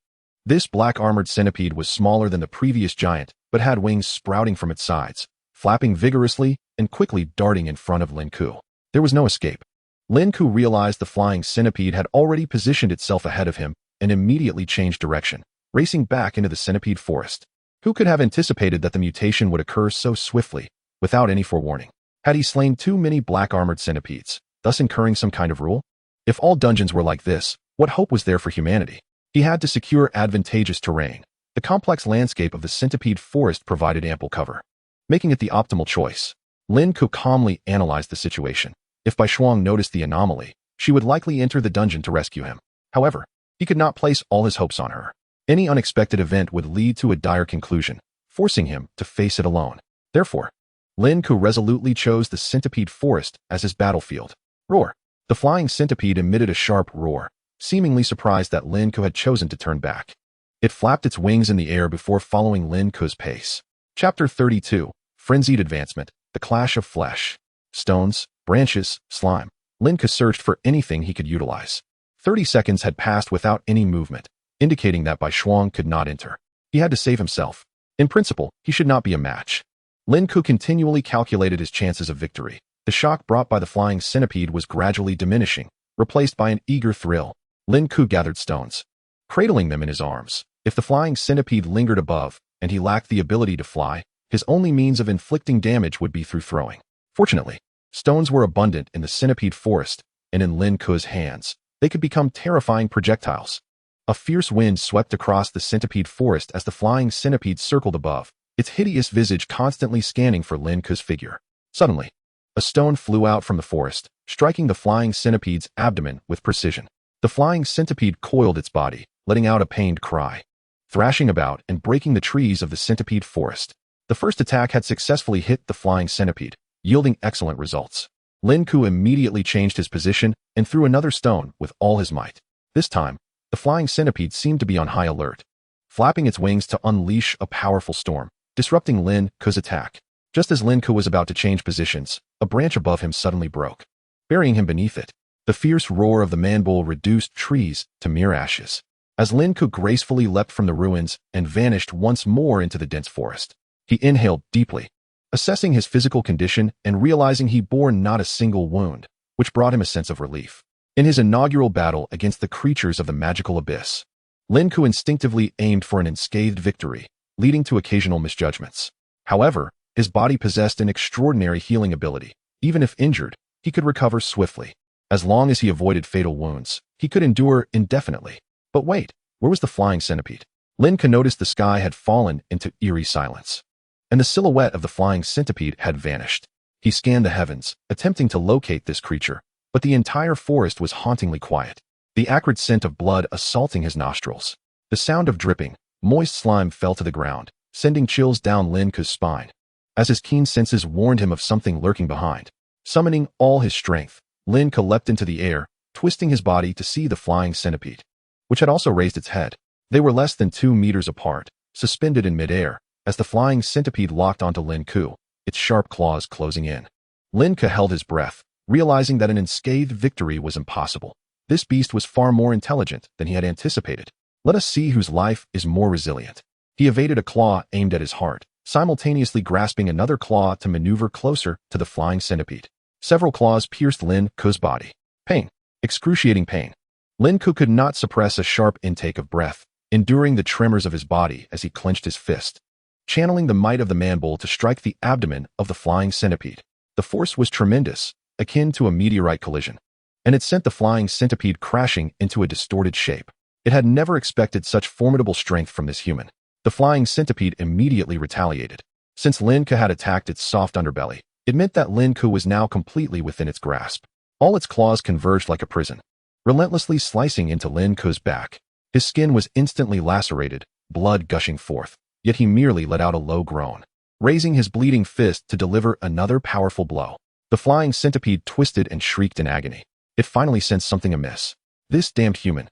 This black-armored centipede was smaller than the previous giant, but had wings sprouting from its sides, flapping vigorously and quickly darting in front of Lin Ke. There was no escape. Lin Ke realized the flying centipede had already positioned itself ahead of him and immediately changed direction, racing back into the centipede forest. Who could have anticipated that the mutation would occur so swiftly, without any forewarning? Had he slain too many black-armored centipedes, thus incurring some kind of rule? If all dungeons were like this, what hope was there for humanity? He had to secure advantageous terrain. The complex landscape of the centipede forest provided ample cover, making it the optimal choice. Lin Ke calmly analyzed the situation. If Bai Shuang noticed the anomaly, she would likely enter the dungeon to rescue him. However, he could not place all his hopes on her. Any unexpected event would lead to a dire conclusion, forcing him to face it alone. Therefore, Lin Ke resolutely chose the centipede forest as his battlefield. Roar! The flying centipede emitted a sharp roar, seemingly surprised that Lin Ke had chosen to turn back. It flapped its wings in the air before following Lin Ke's pace. Chapter 32, Frenzied Advancement, The Clash of Flesh. Stones, branches, slime. Lin Ke searched for anything he could utilize. 30 seconds had passed without any movement, indicating that Bai Shuang could not enter. He had to save himself. In principle, he should not be a match. Lin Ke continually calculated his chances of victory. The shock brought by the flying centipede was gradually diminishing, replaced by an eager thrill. Lin Ke gathered stones, cradling them in his arms. If the flying centipede lingered above, and he lacked the ability to fly, his only means of inflicting damage would be through throwing. Fortunately, stones were abundant in the centipede forest, and in Lin Ke's hands, they could become terrifying projectiles. A fierce wind swept across the centipede forest as the flying centipede circled above, its hideous visage constantly scanning for Lin Ke's figure. Suddenly, a stone flew out from the forest, striking the flying centipede's abdomen with precision. The flying centipede coiled its body, letting out a pained cry, thrashing about and breaking the trees of the centipede forest. The first attack had successfully hit the flying centipede, yielding excellent results. Lin Ke immediately changed his position and threw another stone with all his might. This time, the flying centipede seemed to be on high alert, flapping its wings to unleash a powerful storm, disrupting Lin Ke's attack. Just as Lin Ke was about to change positions, a branch above him suddenly broke, burying him beneath it. The fierce roar of the manbull reduced trees to mere ashes, as Lin Ke gracefully leapt from the ruins and vanished once more into the dense forest. He inhaled deeply, assessing his physical condition and realizing he bore not a single wound, which brought him a sense of relief. In his inaugural battle against the creatures of the magical abyss, Lin Ke instinctively aimed for an unscathed victory, leading to occasional misjudgments. However, his body possessed an extraordinary healing ability. Even if injured, he could recover swiftly. As long as he avoided fatal wounds, he could endure indefinitely. But wait, where was the flying centipede? Lin Ke noticed the sky had fallen into eerie silence, and the silhouette of the flying centipede had vanished. He scanned the heavens, attempting to locate this creature, but the entire forest was hauntingly quiet, the acrid scent of blood assaulting his nostrils. The sound of dripping, moist slime fell to the ground, sending chills down Lin Ke's spine, as his keen senses warned him of something lurking behind. Summoning all his strength, Lin Ke leapt into the air, twisting his body to see the flying centipede, which had also raised its head. They were less than 2 meters apart, suspended in midair, as the flying centipede locked onto Lin Ke, its sharp claws closing in. Lin Ke held his breath, realizing that an unscathed victory was impossible. This beast was far more intelligent than he had anticipated. Let us see whose life is more resilient. He evaded a claw aimed at his heart, simultaneously grasping another claw to maneuver closer to the flying centipede. Several claws pierced Lin Ke's body. Pain. Excruciating pain. Lin Ke could not suppress a sharp intake of breath, enduring the tremors of his body as he clenched his fist, channeling the might of the manbull to strike the abdomen of the flying centipede. The force was tremendous, akin to a meteorite collision, and it sent the flying centipede crashing into a distorted shape. It had never expected such formidable strength from this human. The flying centipede immediately retaliated. Since Lin Ke had attacked its soft underbelly, it meant that Lin Ke was now completely within its grasp. All its claws converged like a prison, relentlessly slicing into Lin Ke's back. His skin was instantly lacerated, blood gushing forth, yet he merely let out a low groan, raising his bleeding fist to deliver another powerful blow. The flying centipede twisted and shrieked in agony. It finally sensed something amiss. This damned human,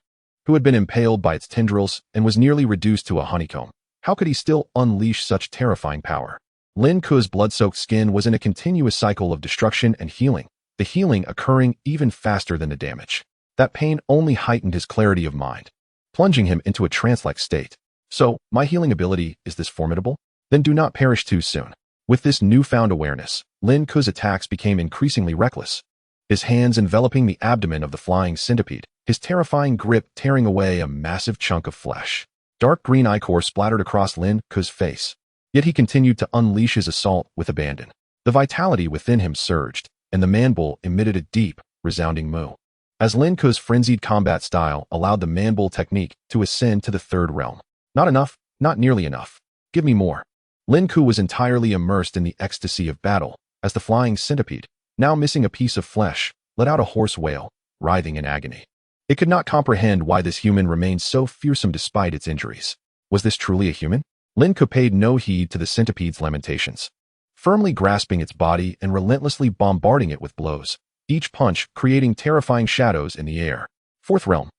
who had been impaled by its tendrils and was nearly reduced to a honeycomb, how could he still unleash such terrifying power? Lin Ke's blood-soaked skin was in a continuous cycle of destruction and healing, the healing occurring even faster than the damage. That pain only heightened his clarity of mind, plunging him into a trance-like state. So, my healing ability is this formidable? Then do not perish too soon. With this newfound awareness, Lin Ke's attacks became increasingly reckless, his hands enveloping the abdomen of the flying centipede, his terrifying grip tearing away a massive chunk of flesh. Dark green ichor splattered across Lin Ke's face, yet he continued to unleash his assault with abandon. The vitality within him surged, and the manbull emitted a deep, resounding moo, as Lin Ke's frenzied combat style allowed the manbull technique to ascend to the third realm. Not enough, not nearly enough. Give me more. Lin Ke was entirely immersed in the ecstasy of battle, as the flying centipede, now missing a piece of flesh, let out a hoarse wail, writhing in agony. It could not comprehend why this human remained so fearsome despite its injuries. Was this truly a human? Lin Ke paid no heed to the centipede's lamentations, firmly grasping its body and relentlessly bombarding it with blows, each punch creating terrifying shadows in the air. Fourth realm.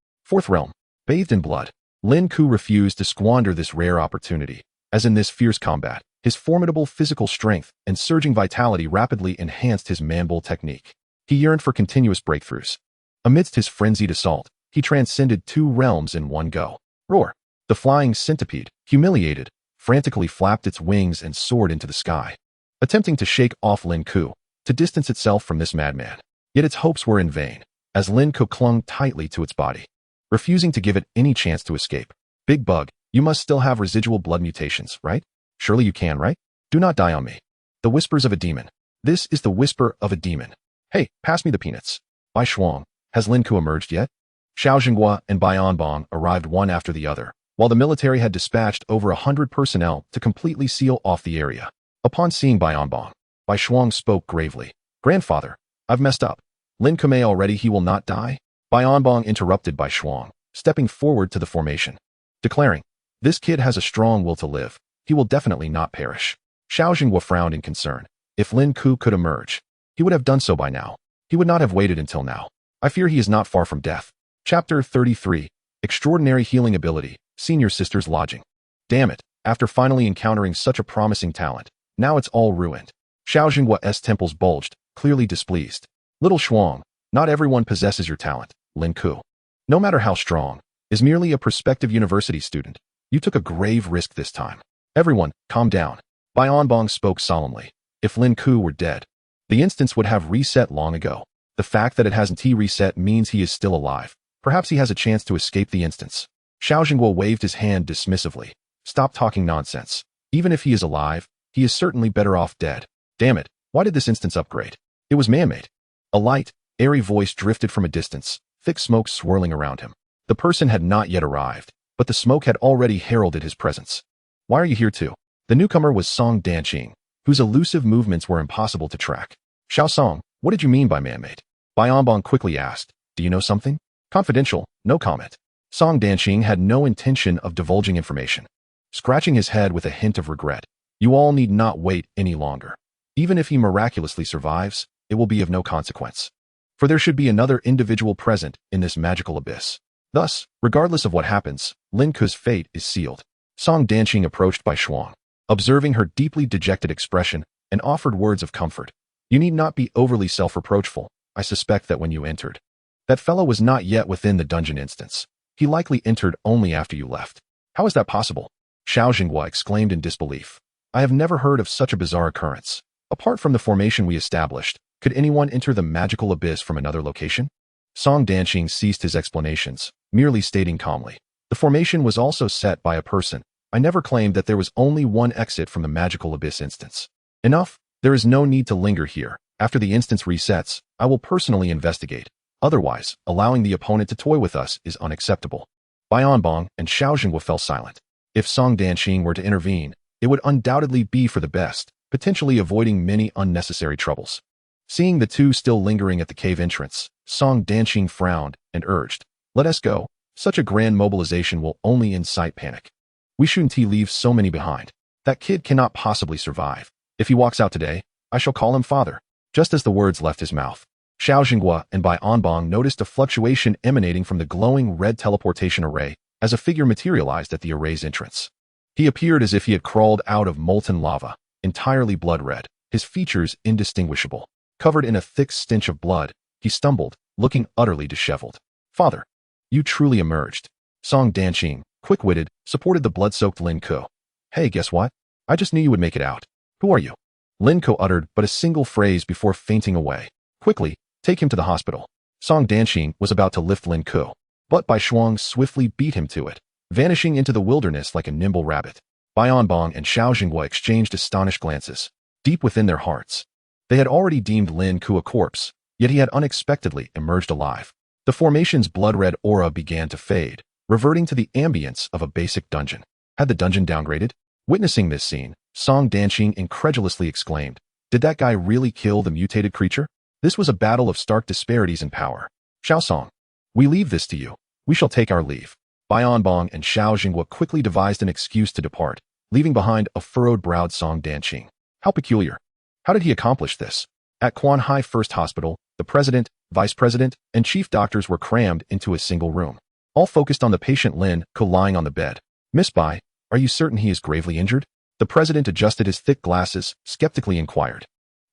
Bathed in blood, Lin Ke refused to squander this rare opportunity. As in this fierce combat, his formidable physical strength and surging vitality rapidly enhanced his manbull technique. He yearned for continuous breakthroughs. Amidst his frenzied assault, he transcended 2 realms in one go. Roar! The flying centipede, humiliated, frantically flapped its wings and soared into the sky, attempting to shake off Lin Ke, to distance itself from this madman. Yet its hopes were in vain, as Lin Ke clung tightly to its body, refusing to give it any chance to escape. Big bug, you must still have residual blood mutations, right? Surely you can, right? Do not die on me. The whispers of a demon. This is the whisper of a demon. Hey, pass me the peanuts. Bai Shuang, has Lin Ke emerged yet? Xiao Jinghua and Bai Anbong arrived one after the other, while the military had dispatched over 100 personnel to completely seal off the area. Upon seeing Bai Anbong, Bai Shuang spoke gravely. Grandfather, I've messed up. Lin Ke may already he will not die? Bai Anbong interrupted Bai Shuang, stepping forward to the formation, declaring, this kid has a strong will to live. He will definitely not perish. Xiao Jinghua frowned in concern. If Lin Ke could emerge, he would have done so by now. He would not have waited until now. I fear he is not far from death. Chapter 33. Extraordinary Healing Ability, Senior Sister's Lodging. Damn it, after finally encountering such a promising talent, now it's all ruined. Xiao Jinghua's temples bulged, clearly displeased. Little Shuang, not everyone possesses your talent, Lin Ke. No matter how strong, is merely a prospective university student. You took a grave risk this time. Everyone, calm down. Bai Anbong spoke solemnly. If Lin Ke were dead, the instance would have reset long ago. The fact that it hasn't reset means he is still alive. Perhaps he has a chance to escape the instance. Xiao Jinghua waved his hand dismissively. Stop talking nonsense. Even if he is alive, he is certainly better off dead. Damn it, why did this instance upgrade? It was man-made. A light, airy voice drifted from a distance, thick smoke swirling around him. The person had not yet arrived, but the smoke had already heralded his presence. Why are you here too? The newcomer was Song Danqing, whose elusive movements were impossible to track. Xiao Song, what did you mean by man-made? Bai Anbong quickly asked. Do you know something? Confidential, no comment. Song Danqing had no intention of divulging information. Scratching his head with a hint of regret. You all need not wait any longer. Even if he miraculously survives, it will be of no consequence. For there should be another individual present in this magical abyss. Thus, regardless of what happens, Lin Ke's fate is sealed. Song Danqing approached Bai Shuang, observing her deeply dejected expression, and offered words of comfort. You need not be overly self-reproachful. I suspect that when you entered, that fellow was not yet within the dungeon instance. He likely entered only after you left. How is that possible? Xiao Jinghua exclaimed in disbelief. I have never heard of such a bizarre occurrence. Apart from the formation we established, could anyone enter the magical abyss from another location? Song Danqing ceased his explanations, merely stating calmly. The formation was also set by a person. I never claimed that there was only one exit from the magical abyss instance. Enough, there is no need to linger here. After the instance resets, I will personally investigate. Otherwise, allowing the opponent to toy with us is unacceptable. Bai Anbong and Xiao Jinghua fell silent. If Song Danqing were to intervene, it would undoubtedly be for the best, potentially avoiding many unnecessary troubles. Seeing the two still lingering at the cave entrance, Song Danqing frowned and urged, let us go. Such a grand mobilization will only incite panic. We shouldn't leave so many behind. That kid cannot possibly survive. If he walks out today, I shall call him father. Just as the words left his mouth, Xiao Jinghua and Bai Anbong noticed a fluctuation emanating from the glowing red teleportation array as a figure materialized at the array's entrance. He appeared as if he had crawled out of molten lava, entirely blood red, his features indistinguishable. Covered in a thick stench of blood, he stumbled, looking utterly disheveled. Father, you truly emerged. Song Danqing, quick-witted, supported the blood-soaked Lin Ke. Hey, guess what? I just knew you would make it out. Who are you? Lin Ke uttered but a single phrase before fainting away. Quickly, take him to the hospital. Song Danqing was about to lift Lin Ke, but Bai Shuang swiftly beat him to it, vanishing into the wilderness like a nimble rabbit. Bai Anbong and Xiao Jinghua exchanged astonished glances. Deep within their hearts, they had already deemed Lin Ke a corpse, yet he had unexpectedly emerged alive. The formation's blood-red aura began to fade, reverting to the ambience of a basic dungeon. Had the dungeon downgraded? Witnessing this scene, Song Danqing incredulously exclaimed, did that guy really kill the mutated creature? This was a battle of stark disparities in power. Xiao Song, we leave this to you. We shall take our leave. Bai Anbong and Xiao Jinghua quickly devised an excuse to depart, leaving behind a furrowed-browed Song Danqing. How peculiar. How did he accomplish this? At Quan Hai First Hospital, the president, vice president, and chief doctors were crammed into a single room, all focused on the patient Lin Ke lying on the bed. Miss Bai, are you certain he is gravely injured? The president adjusted his thick glasses, skeptically inquired.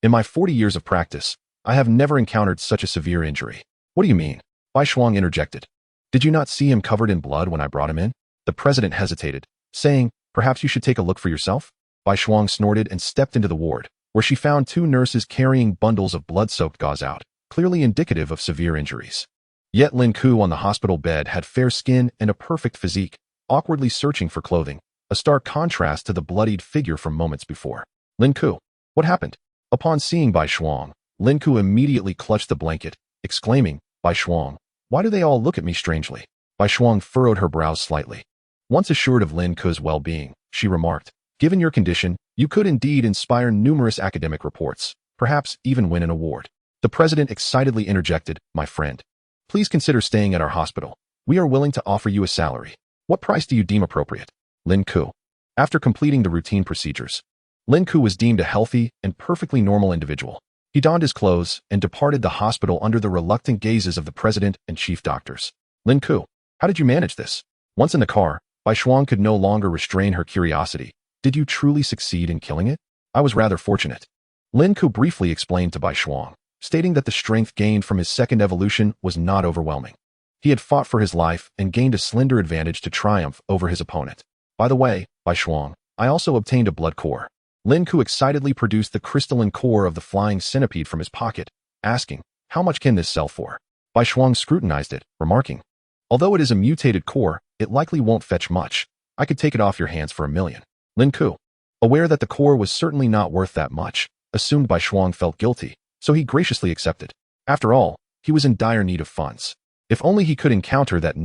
In my 40 years of practice, I have never encountered such a severe injury. What do you mean? Bai Shuang interjected. Did you not see him covered in blood when I brought him in? The president hesitated, saying, perhaps you should take a look for yourself? Bai Shuang snorted and stepped into the ward, where she found two nurses carrying bundles of blood-soaked gauze out, clearly indicative of severe injuries. Yet Lin Ke on the hospital bed had fair skin and a perfect physique, awkwardly searching for clothing, a stark contrast to the bloodied figure from moments before. Lin Ke, what happened? Upon seeing Bai Shuang, Lin Ke immediately clutched the blanket, exclaiming, Bai Shuang, why do they all look at me strangely? Bai Shuang furrowed her brows slightly. Once assured of Lin Ke's well-being, she remarked, given your condition, you could indeed inspire numerous academic reports, perhaps even win an award. The president excitedly interjected, my friend. Please consider staying at our hospital. We are willing to offer you a salary. What price do you deem appropriate? Lin Ke. After completing the routine procedures, Lin Ke was deemed a healthy and perfectly normal individual. He donned his clothes and departed the hospital under the reluctant gazes of the president and chief doctors. Lin Ke, how did you manage this? Once in the car, Bai Shuang could no longer restrain her curiosity. Did you truly succeed in killing it? I was rather fortunate. Lin Ke briefly explained to Bai Shuang, stating that the strength gained from his second evolution was not overwhelming. He had fought for his life and gained a slender advantage to triumph over his opponent. By the way, Bai Shuang, I also obtained a blood core. Lin Ke excitedly produced the crystalline core of the flying centipede from his pocket, asking, how much can this sell for? Bai Shuang scrutinized it, remarking, although it is a mutated core, it likely won't fetch much. I could take it off your hands for $1 million. Lin Ke, aware that the core was certainly not worth that much, assumed Bai Shuang felt guilty, so he graciously accepted. After all, he was in dire need of funds. If only he could encounter that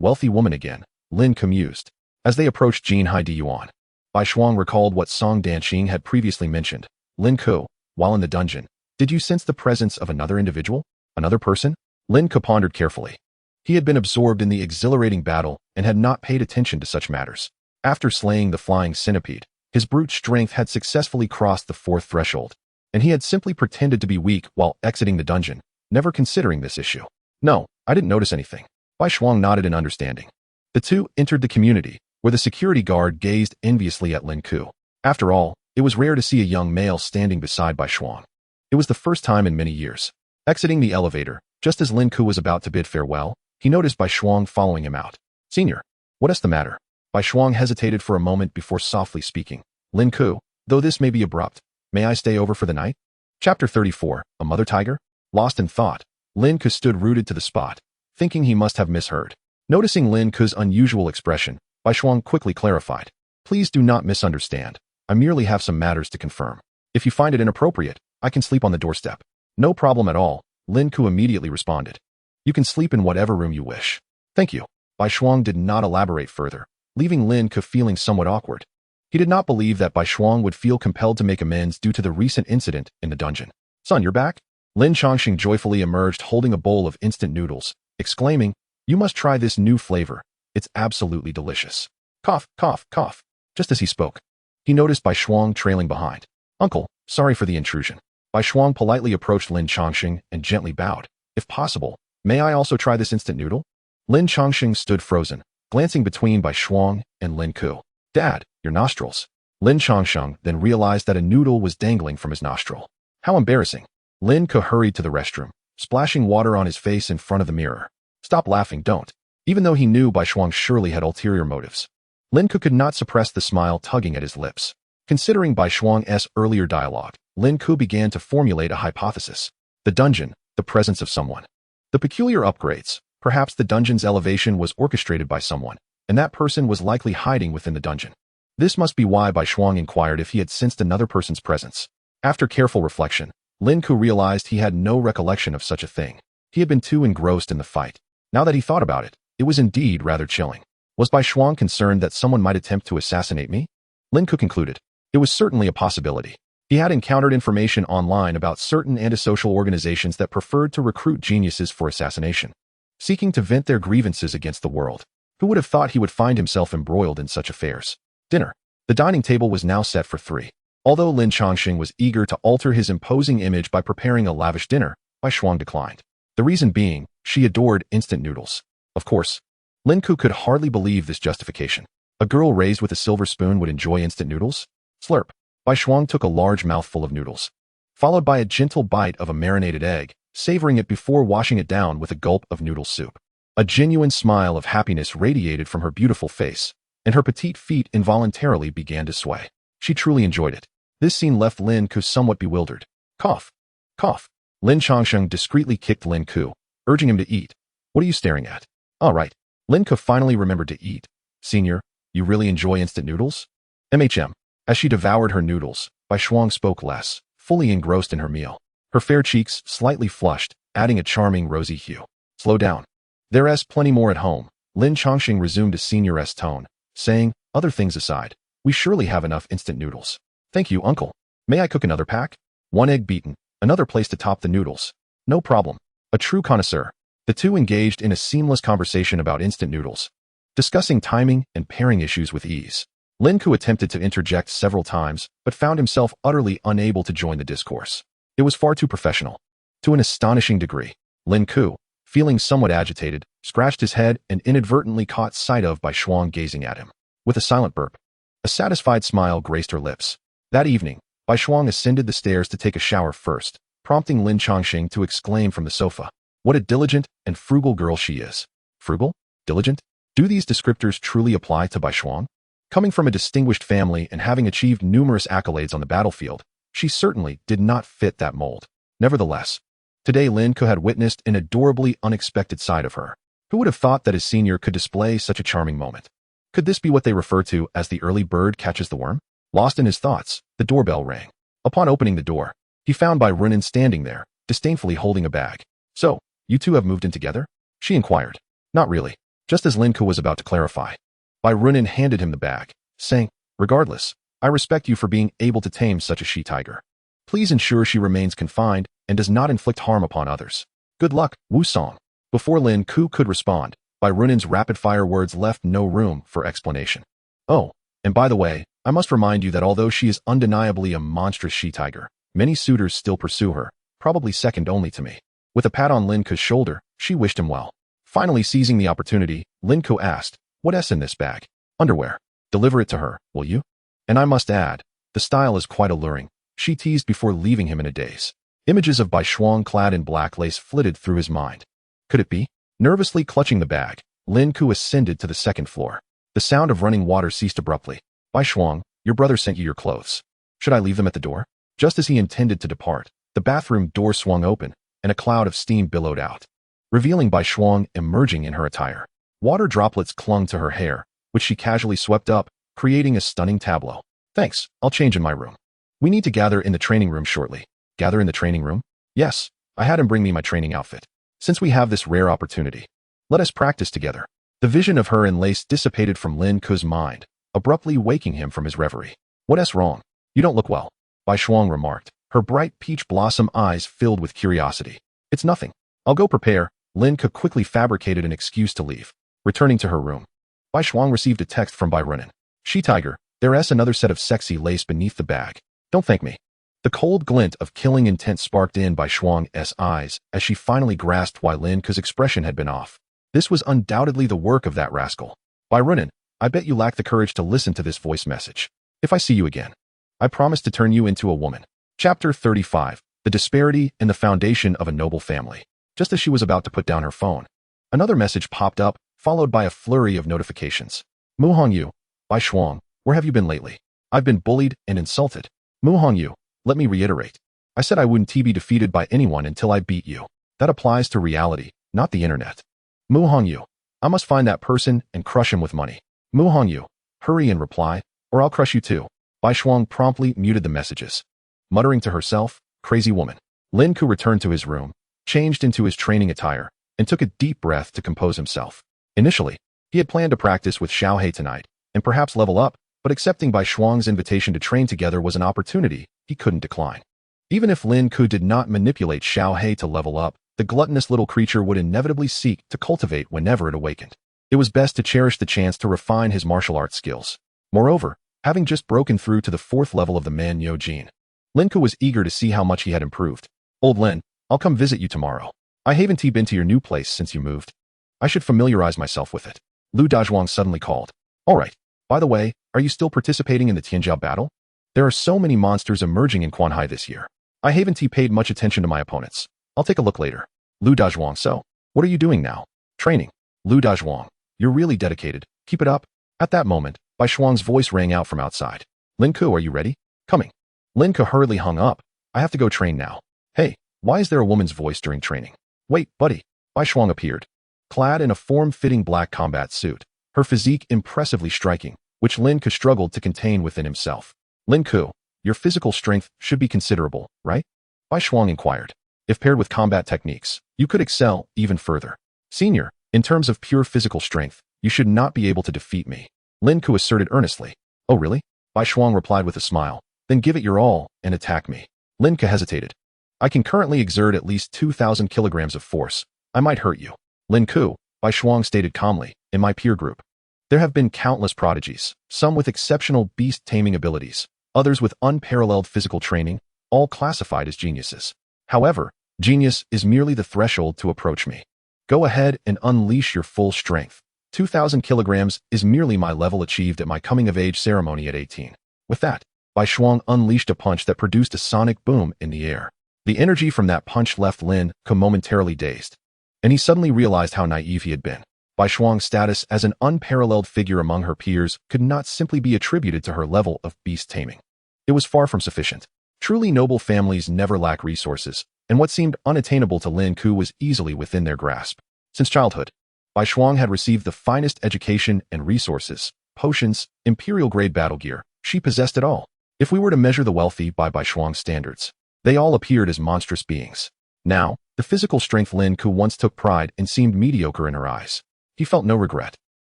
wealthy woman again, Lin Ke mused. As they approached Jinhai Diyuan, Bai Shuang recalled what Song Danqing had previously mentioned. Lin Ke, while in the dungeon, did you sense the presence of another individual? Another person? Lin Ke pondered carefully. He had been absorbed in the exhilarating battle and had not paid attention to such matters. After slaying the flying centipede, his brute strength had successfully crossed the 4th threshold, and he had simply pretended to be weak while exiting the dungeon, never considering this issue. No, I didn't notice anything. Bai Shuang nodded in understanding. The two entered the community, where the security guard gazed enviously at Lin Ke. After all, it was rare to see a young male standing beside Bai Shuang. It was the first time in many years. Exiting the elevator, just as Lin Ke was about to bid farewell, he noticed Bai Shuang following him out. Senior, what is the matter? Bai Shuang hesitated for a moment before softly speaking. Lin Ke, though this may be abrupt, may I stay over for the night? Chapter 34, A Mother Tiger? Lost in thought, Lin Ke stood rooted to the spot, thinking he must have misheard. Noticing Lin Ke's unusual expression, Bai Shuang quickly clarified. Please do not misunderstand. I merely have some matters to confirm. If you find it inappropriate, I can sleep on the doorstep. No problem at all, Lin Ke immediately responded. You can sleep in whatever room you wish. Thank you. Bai Shuang did not elaborate further, leaving Lin Ke feeling somewhat awkward. He did not believe that Bai Shuang would feel compelled to make amends due to the recent incident in the dungeon. Son, you're back? Lin Chongqing joyfully emerged holding a bowl of instant noodles, exclaiming, you must try this new flavor. It's absolutely delicious. Cough, cough, cough. Just as he spoke, he noticed Bai Shuang trailing behind. Uncle, sorry for the intrusion. Bai Shuang politely approached Lin Chongqing and gently bowed. If possible, may I also try this instant noodle? Lin Chongqing stood frozen, glancing between Bai Shuang and Lin Ke. Dad, your nostrils. Lin Chongqing then realized that a noodle was dangling from his nostril. How embarrassing. Lin Ke hurried to the restroom, splashing water on his face in front of the mirror. Stop laughing, don't. Even though he knew Bai Shuang surely had ulterior motives, Lin Ke could not suppress the smile tugging at his lips. Considering Bai Shuang's earlier dialogue, Lin Ke began to formulate a hypothesis. The dungeon, the presence of someone. The peculiar upgrades, perhaps the dungeon's elevation was orchestrated by someone, and that person was likely hiding within the dungeon. This must be why Bai Shuang inquired if he had sensed another person's presence. After careful reflection, Lin Ke realized he had no recollection of such a thing. He had been too engrossed in the fight. Now that he thought about it, it was indeed rather chilling. Was Bai Shuang concerned that someone might attempt to assassinate me? Lin Ke concluded. It was certainly a possibility. He had encountered information online about certain antisocial organizations that preferred to recruit geniuses for assassination, seeking to vent their grievances against the world. Who would have thought he would find himself embroiled in such affairs? Dinner. The dining table was now set for 3. Although Lin Chongqing was eager to alter his imposing image by preparing a lavish dinner, Bai Shuang declined. The reason being, she adored instant noodles. Of course, Lin Ke could hardly believe this justification. A girl raised with a silver spoon would enjoy instant noodles? Slurp. Bai Shuang took a large mouthful of noodles, followed by a gentle bite of a marinated egg, savoring it before washing it down with a gulp of noodle soup. A genuine smile of happiness radiated from her beautiful face, and her petite feet involuntarily began to sway. She truly enjoyed it. This scene left Lin Ke somewhat bewildered. Cough. Cough. Lin Chongqing discreetly kicked Lin Ke, urging him to eat. What are you staring at? All right. Lin Ke finally remembered to eat. Senior, you really enjoy instant noodles? MHM. As she devoured her noodles, Bai Shuang spoke less, fully engrossed in her meal. Her fair cheeks slightly flushed, adding a charming rosy hue. Slow down. There's plenty more at home. Lin Chongqing resumed a senioress tone, saying, other things aside, we surely have enough instant noodles. Thank you, uncle. May I cook another pack? One egg beaten, another place to top the noodles. No problem. A true connoisseur. The two engaged in a seamless conversation about instant noodles, discussing timing and pairing issues with ease. Lin Ke attempted to interject several times, but found himself utterly unable to join the discourse. It was far too professional. To an astonishing degree, Lin Ke, feeling somewhat agitated, scratched his head and inadvertently caught sight of Bai Shuang gazing at him. With a silent burp, a satisfied smile graced her lips. That evening, Bai Shuang ascended the stairs to take a shower first, prompting Lin Chongqing to exclaim from the sofa, what a diligent and frugal girl she is. Frugal? Diligent? Do these descriptors truly apply to Bai Shuang? Coming from a distinguished family and having achieved numerous accolades on the battlefield, she certainly did not fit that mold. Nevertheless, today Lin Ke had witnessed an adorably unexpected side of her. Who would have thought that his senior could display such a charming moment? Could this be what they refer to as the early bird catches the worm? Lost in his thoughts, the doorbell rang. Upon opening the door, he found Bai Runin standing there, disdainfully holding a bag. So, you two have moved in together? She inquired. Not really. Just as Lin Ke was about to clarify, Bai Runin handed him the bag, saying, regardless, I respect you for being able to tame such a she-tiger. Please ensure she remains confined and does not inflict harm upon others. Good luck, Wu Song. Before Lin Ke could respond, Bai Runin's rapid-fire words left no room for explanation. Oh, and by the way, I must remind you that although she is undeniably a monstrous she-tiger, many suitors still pursue her, probably second only to me. With a pat on Lin Ke's shoulder, she wished him well. Finally seizing the opportunity, Lin Ke asked, what's in this bag? Underwear. Deliver it to her, will you? And I must add, the style is quite alluring, she teased before leaving him in a daze. Images of Bai Shuang clad in black lace flitted through his mind. Could it be? Nervously clutching the bag, Lin Ke ascended to the second floor. The sound of running water ceased abruptly. Bai Shuang, your brother sent you your clothes. Should I leave them at the door? Just as he intended to depart, the bathroom door swung open, and a cloud of steam billowed out, revealing Bai Shuang emerging in her attire. Water droplets clung to her hair, which she casually swept up, creating a stunning tableau. Thanks, I'll change in my room. We need to gather in the training room shortly. Gather in the training room? Yes, I had him bring me my training outfit. Since we have this rare opportunity, let us practice together. The vision of her in lace dissipated from Lin Ke's mind, abruptly waking him from his reverie. What's wrong? You don't look well, Bai Shuang remarked, her bright peach blossom eyes filled with curiosity. It's nothing. I'll go prepare. Lin Ke quickly fabricated an excuse to leave. Returning to her room, Bai Shuang received a text from Bai Runin. She-tiger, there's another set of sexy lace beneath the bag. Don't thank me. The cold glint of killing intent sparked in Bai Shuang's eyes as she finally grasped why Lin Ke's expression had been off. This was undoubtedly the work of that rascal. Bai Runin, I bet you lack the courage to listen to this voice message. If I see you again, I promise to turn you into a woman. Chapter 35. The disparity and the foundation of a noble family. Just as she was about to put down her phone, another message popped up, followed by a flurry of notifications. Mu Hongyu, Bai Shuang, where have you been lately? I've been bullied and insulted. Mu Hongyu, let me reiterate. I said I wouldn't be defeated by anyone until I beat you. That applies to reality, not the internet. Mu Hongyu, I must find that person and crush him with money. Mu Hongyu, hurry and reply, or I'll crush you too. Bai Shuang promptly muted the messages. Muttering to herself, crazy woman. Lin Ke returned to his room, changed into his training attire, and took a deep breath to compose himself. Initially, he had planned to practice with Xiao He tonight, and perhaps level up, but accepting Bai Shuang's invitation to train together was an opportunity he couldn't decline. Even if Lin Ke did not manipulate Xiao He to level up, the gluttonous little creature would inevitably seek to cultivate whenever it awakened. It was best to cherish the chance to refine his martial arts skills. Moreover, having just broken through to the 4th level of the Man Yo Jin, Lin Ke was eager to see how much he had improved. Old Lin, I'll come visit you tomorrow. I haven't been to your new place since you moved. I should familiarize myself with it. Lu Dazhuang suddenly called. All right. By the way, are you still participating in the Tianjiao battle? There are so many monsters emerging in Quanhai this year. I haven't paid much attention to my opponents. I'll take a look later. Lu Dazhuang, so, what are you doing now? Training. Lu Dazhuang, you're really dedicated. Keep it up. At that moment, Bai Shuang's voice rang out from outside. Lin Ke, are you ready? Coming. Lin Ke hurriedly hung up. I have to go train now. Hey, why is there a woman's voice during training? Wait, buddy. Bai Shuang appeared, clad in a form-fitting black combat suit, her physique impressively striking, which Lin Ke struggled to contain within himself. Lin Ke, your physical strength should be considerable, right? Bai Shuang inquired. If paired with combat techniques, you could excel even further. Senior, in terms of pure physical strength, you should not be able to defeat me. Lin Ke asserted earnestly. Oh really? Bai Shuang replied with a smile. Then give it your all and attack me. Lin Ke hesitated. I can currently exert at least 2,000 kilograms of force. I might hurt you. Lin Ke, Bai Shuang stated calmly, in my peer group. There have been countless prodigies, some with exceptional beast taming abilities, others with unparalleled physical training, all classified as geniuses. However, genius is merely the threshold to approach me. Go ahead and unleash your full strength. 2,000 kilograms is merely my level achieved at my coming-of-age ceremony at 18. With that, Bai Shuang unleashed a punch that produced a sonic boom in the air. The energy from that punch left Lin Ke momentarily dazed, and he suddenly realized how naive he had been. Bai Shuang's status as an unparalleled figure among her peers could not simply be attributed to her level of beast taming. It was far from sufficient. Truly noble families never lack resources, and what seemed unattainable to Lin Ke was easily within their grasp. Since childhood, Bai Shuang had received the finest education and resources, potions, imperial-grade battle gear. She possessed it all. If we were to measure the wealthy by Bai Shuang's standards, they all appeared as monstrous beings. Now, the physical strength Lin Ke once took pride in seemed mediocre in her eyes. He felt no regret.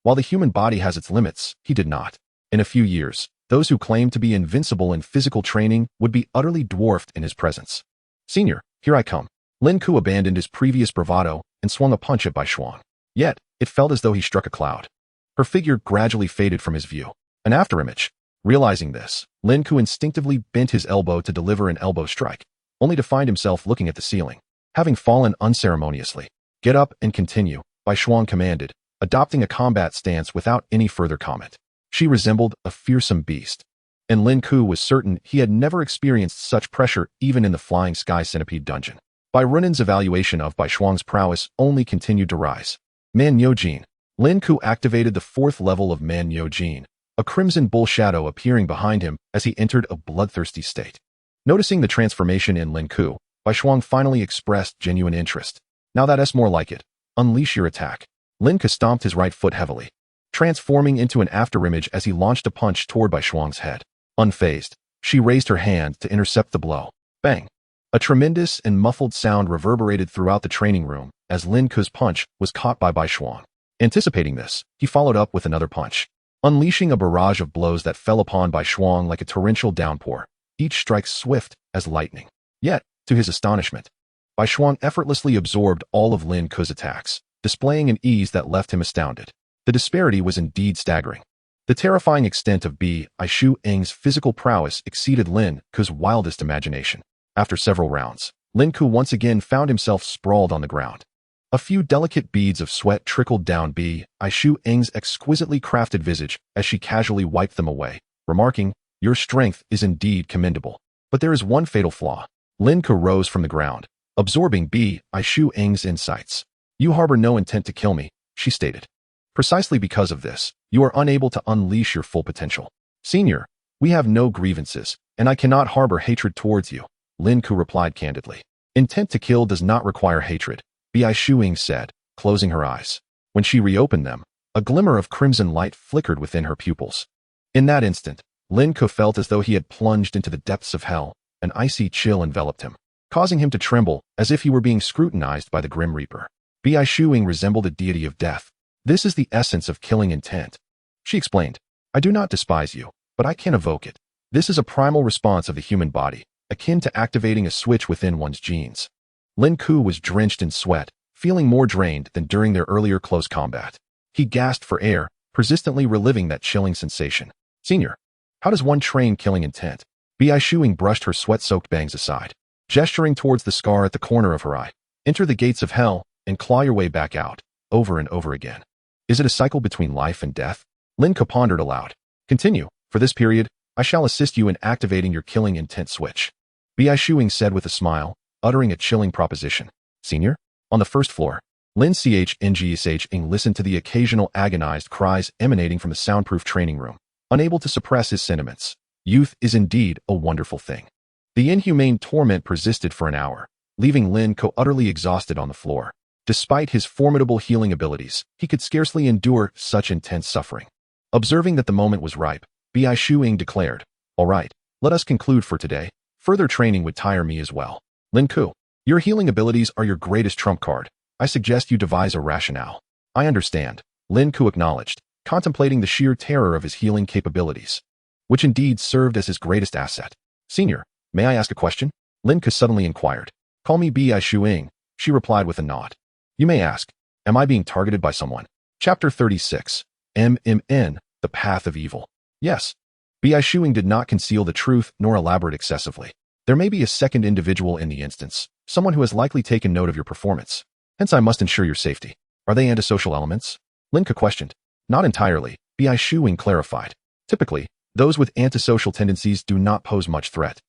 While the human body has its limits, he did not. In a few years, those who claimed to be invincible in physical training would be utterly dwarfed in his presence. Senior, here I come. Lin Ke abandoned his previous bravado and swung a punch at Bai Shuang. Yet, it felt as though he struck a cloud. Her figure gradually faded from his view. An afterimage. Realizing this, Lin Ke instinctively bent his elbow to deliver an elbow strike, only to find himself looking at the ceiling. Having fallen unceremoniously. Get up and continue, Bai Shuang commanded, adopting a combat stance without any further comment. She resembled a fearsome beast, and Lin Ke was certain he had never experienced such pressure even in the Flying Sky Centipede dungeon. Bai Runen's evaluation of Bai Shuang's prowess only continued to rise. Man Yojin. Lin Ke activated the 4th level of Man Yojin, a crimson bull shadow appearing behind him as he entered a bloodthirsty state. Noticing the transformation in Lin Ke, Bai Shuang finally expressed genuine interest. Now that's more like it. Unleash your attack. Lin Ke stomped his right foot heavily, transforming into an afterimage as he launched a punch toward Bai Shuang's head. Unfazed, she raised her hand to intercept the blow. Bang! A tremendous and muffled sound reverberated throughout the training room as Lin Ke's punch was caught by Bai Shuang. Anticipating this, he followed up with another punch, unleashing a barrage of blows that fell upon Bai Shuang like a torrential downpour, each strike swift as lightning. Yet, to his astonishment, Bai Shuang effortlessly absorbed all of Lin Ke's attacks, displaying an ease that left him astounded. The disparity was indeed staggering. The terrifying extent of Bai Shuang's physical prowess exceeded Lin Ke's wildest imagination. After several rounds, Lin Ke once again found himself sprawled on the ground. A few delicate beads of sweat trickled down Bai Shuang's exquisitely crafted visage as she casually wiped them away, remarking, "Your strength is indeed commendable. But there is one fatal flaw." Lin Ke rose from the ground, absorbing Bai Shuang's insights. "You harbor no intent to kill me," she stated. "Precisely because of this, you are unable to unleash your full potential. Senior, we have no grievances, and I cannot harbor hatred towards you," Lin Ke replied candidly. "Intent to kill does not require hatred," Bai Shuang said, closing her eyes. When she reopened them, a glimmer of crimson light flickered within her pupils. In that instant, Lin Ke felt as though he had plunged into the depths of hell. An icy chill enveloped him, causing him to tremble as if he were being scrutinized by the Grim Reaper. Bai Shuang resembled a deity of death. "This is the essence of killing intent," she explained. "I do not despise you, but I can evoke it. This is a primal response of the human body, akin to activating a switch within one's genes." Lin Ke was drenched in sweat, feeling more drained than during their earlier close combat. He gasped for air, persistently reliving that chilling sensation. "Senior, how does one train killing intent?" Bai Shuang brushed her sweat-soaked bangs aside, gesturing towards the scar at the corner of her eye. "Enter the gates of hell and claw your way back out, over and over again. Is it a cycle between life and death?" Lin Ke pondered aloud. "Continue. For this period, I shall assist you in activating your killing intent switch," Bai Shuang said with a smile, uttering a chilling proposition. "Senior?" On the first floor, Lin Ke listened to the occasional agonized cries emanating from the soundproof training room, unable to suppress his sentiments. Youth is indeed a wonderful thing. The inhumane torment persisted for an hour, leaving Lin Ke utterly exhausted on the floor. Despite his formidable healing abilities, he could scarcely endure such intense suffering. Observing that the moment was ripe, Bai Shuang declared, All right, let us conclude for today. Further training would tire me as well. Lin Ke, your healing abilities are your greatest trump card. I suggest you devise a rationale. I understand, Lin Ke acknowledged, contemplating the sheer terror of his healing capabilities, which indeed served as his greatest asset. Senior, may I ask a question? Lin Ke suddenly inquired. Call me Bi Shuing, she replied with a nod. You may ask, am I being targeted by someone? Chapter 36. MMN, The Path of Evil. Yes. Bi Shuing did not conceal the truth nor elaborate excessively. There may be a second individual in the instance, someone who has likely taken note of your performance. Hence I must ensure your safety. Are they antisocial elements? Lin Ke questioned. Not entirely, Bi Shuing clarified. Typically, those with antisocial tendencies do not pose much threat.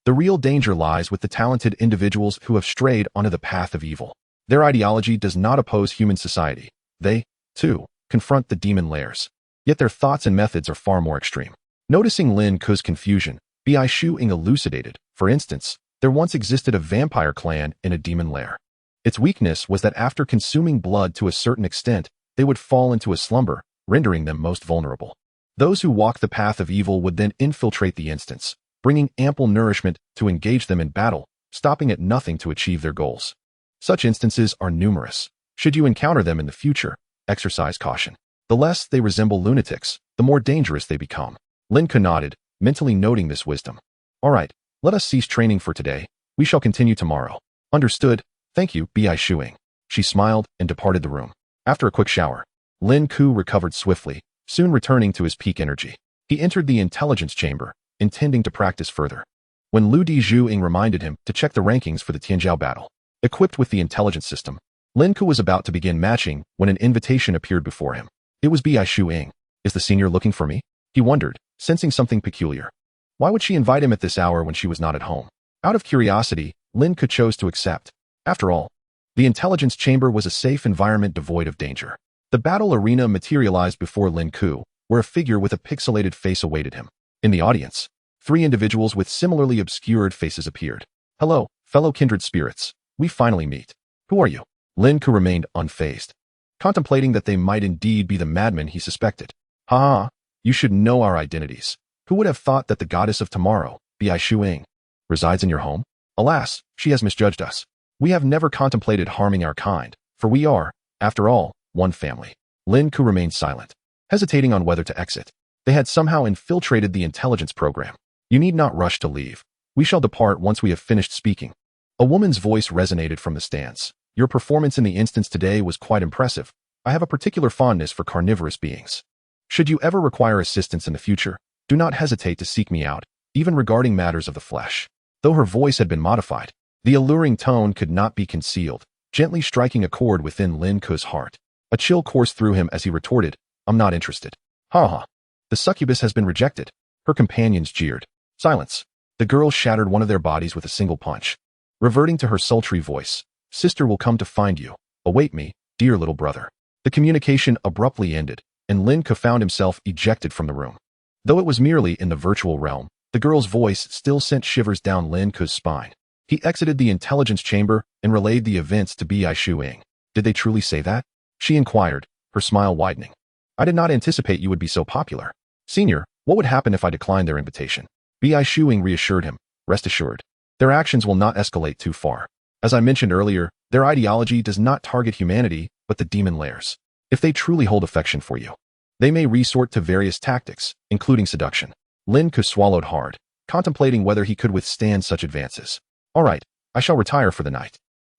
The real danger lies with the talented individuals who have strayed onto the path of evil. Their ideology does not oppose human society. They, too, confront the demon lairs. Yet their thoughts and methods are far more extreme. Noticing Lin Ke's confusion, Bi Shuing elucidated. For instance, there once existed a vampire clan in a demon lair. Its weakness was that after consuming blood to a certain extent, they would fall into a slumber, rendering them most vulnerable. Those who walk the path of evil would then infiltrate the instance, bringing ample nourishment to engage them in battle, stopping at nothing to achieve their goals. Such instances are numerous. Should you encounter them in the future, exercise caution. The less they resemble lunatics, the more dangerous they become. Lin Ke nodded, mentally noting this wisdom. All right, let us cease training for today. We shall continue tomorrow. Understood. Thank you, Bi Shuing. She smiled and departed the room. After a quick shower, Lin Ke recovered swiftly, soon returning to his peak energy. He entered the intelligence chamber, intending to practice further, when Lu Dijing reminded him to check the rankings for the Tianjiao battle. Equipped with the intelligence system, Lin Ke was about to begin matching when an invitation appeared before him. It was Bi Shuing. Is the senior looking for me? He wondered, sensing something peculiar. Why would she invite him at this hour when she was not at home? Out of curiosity, Lin Ke chose to accept. After all, the intelligence chamber was a safe environment devoid of danger. The battle arena materialized before Lin Ke, where a figure with a pixelated face awaited him. In the audience, 3 individuals with similarly obscured faces appeared. Hello, fellow kindred spirits. We finally meet. Who are you? Lin Ke remained unfazed, contemplating that they might indeed be the madmen he suspected. Ha! You should know our identities. Who would have thought that the goddess of tomorrow, Bi Shuing, resides in your home? Alas, she has misjudged us. We have never contemplated harming our kind, for we are, after all, one family. Lin Ke remained silent, hesitating on whether to exit. They had somehow infiltrated the intelligence program. You need not rush to leave. We shall depart once we have finished speaking. A woman's voice resonated from the stands. Your performance in the instance today was quite impressive. I have a particular fondness for carnivorous beings. Should you ever require assistance in the future, do not hesitate to seek me out, even regarding matters of the flesh. Though her voice had been modified, the alluring tone could not be concealed, gently striking a chord within Lin Ke's heart. A chill coursed through him as he retorted, I'm not interested. Ha ha. The succubus has been rejected. Her companions jeered. Silence. The girl shattered one of their bodies with a single punch. Reverting to her sultry voice, Sister will come to find you. Await me, dear little brother. The communication abruptly ended, and Lin Ke found himself ejected from the room. Though it was merely in the virtual realm, the girl's voice still sent shivers down Lin Ke's spine. He exited the intelligence chamber and relayed the events to Bi Shuing. Did they truly say that? She inquired, her smile widening. I did not anticipate you would be so popular. Senior, what would happen if I declined their invitation? Bi Shuing reassured him. Rest assured, their actions will not escalate too far. As I mentioned earlier, their ideology does not target humanity, but the demon lairs. If they truly hold affection for you, they may resort to various tactics, including seduction. Lin Ke swallowed hard, contemplating whether he could withstand such advances. All right, I shall retire for the night.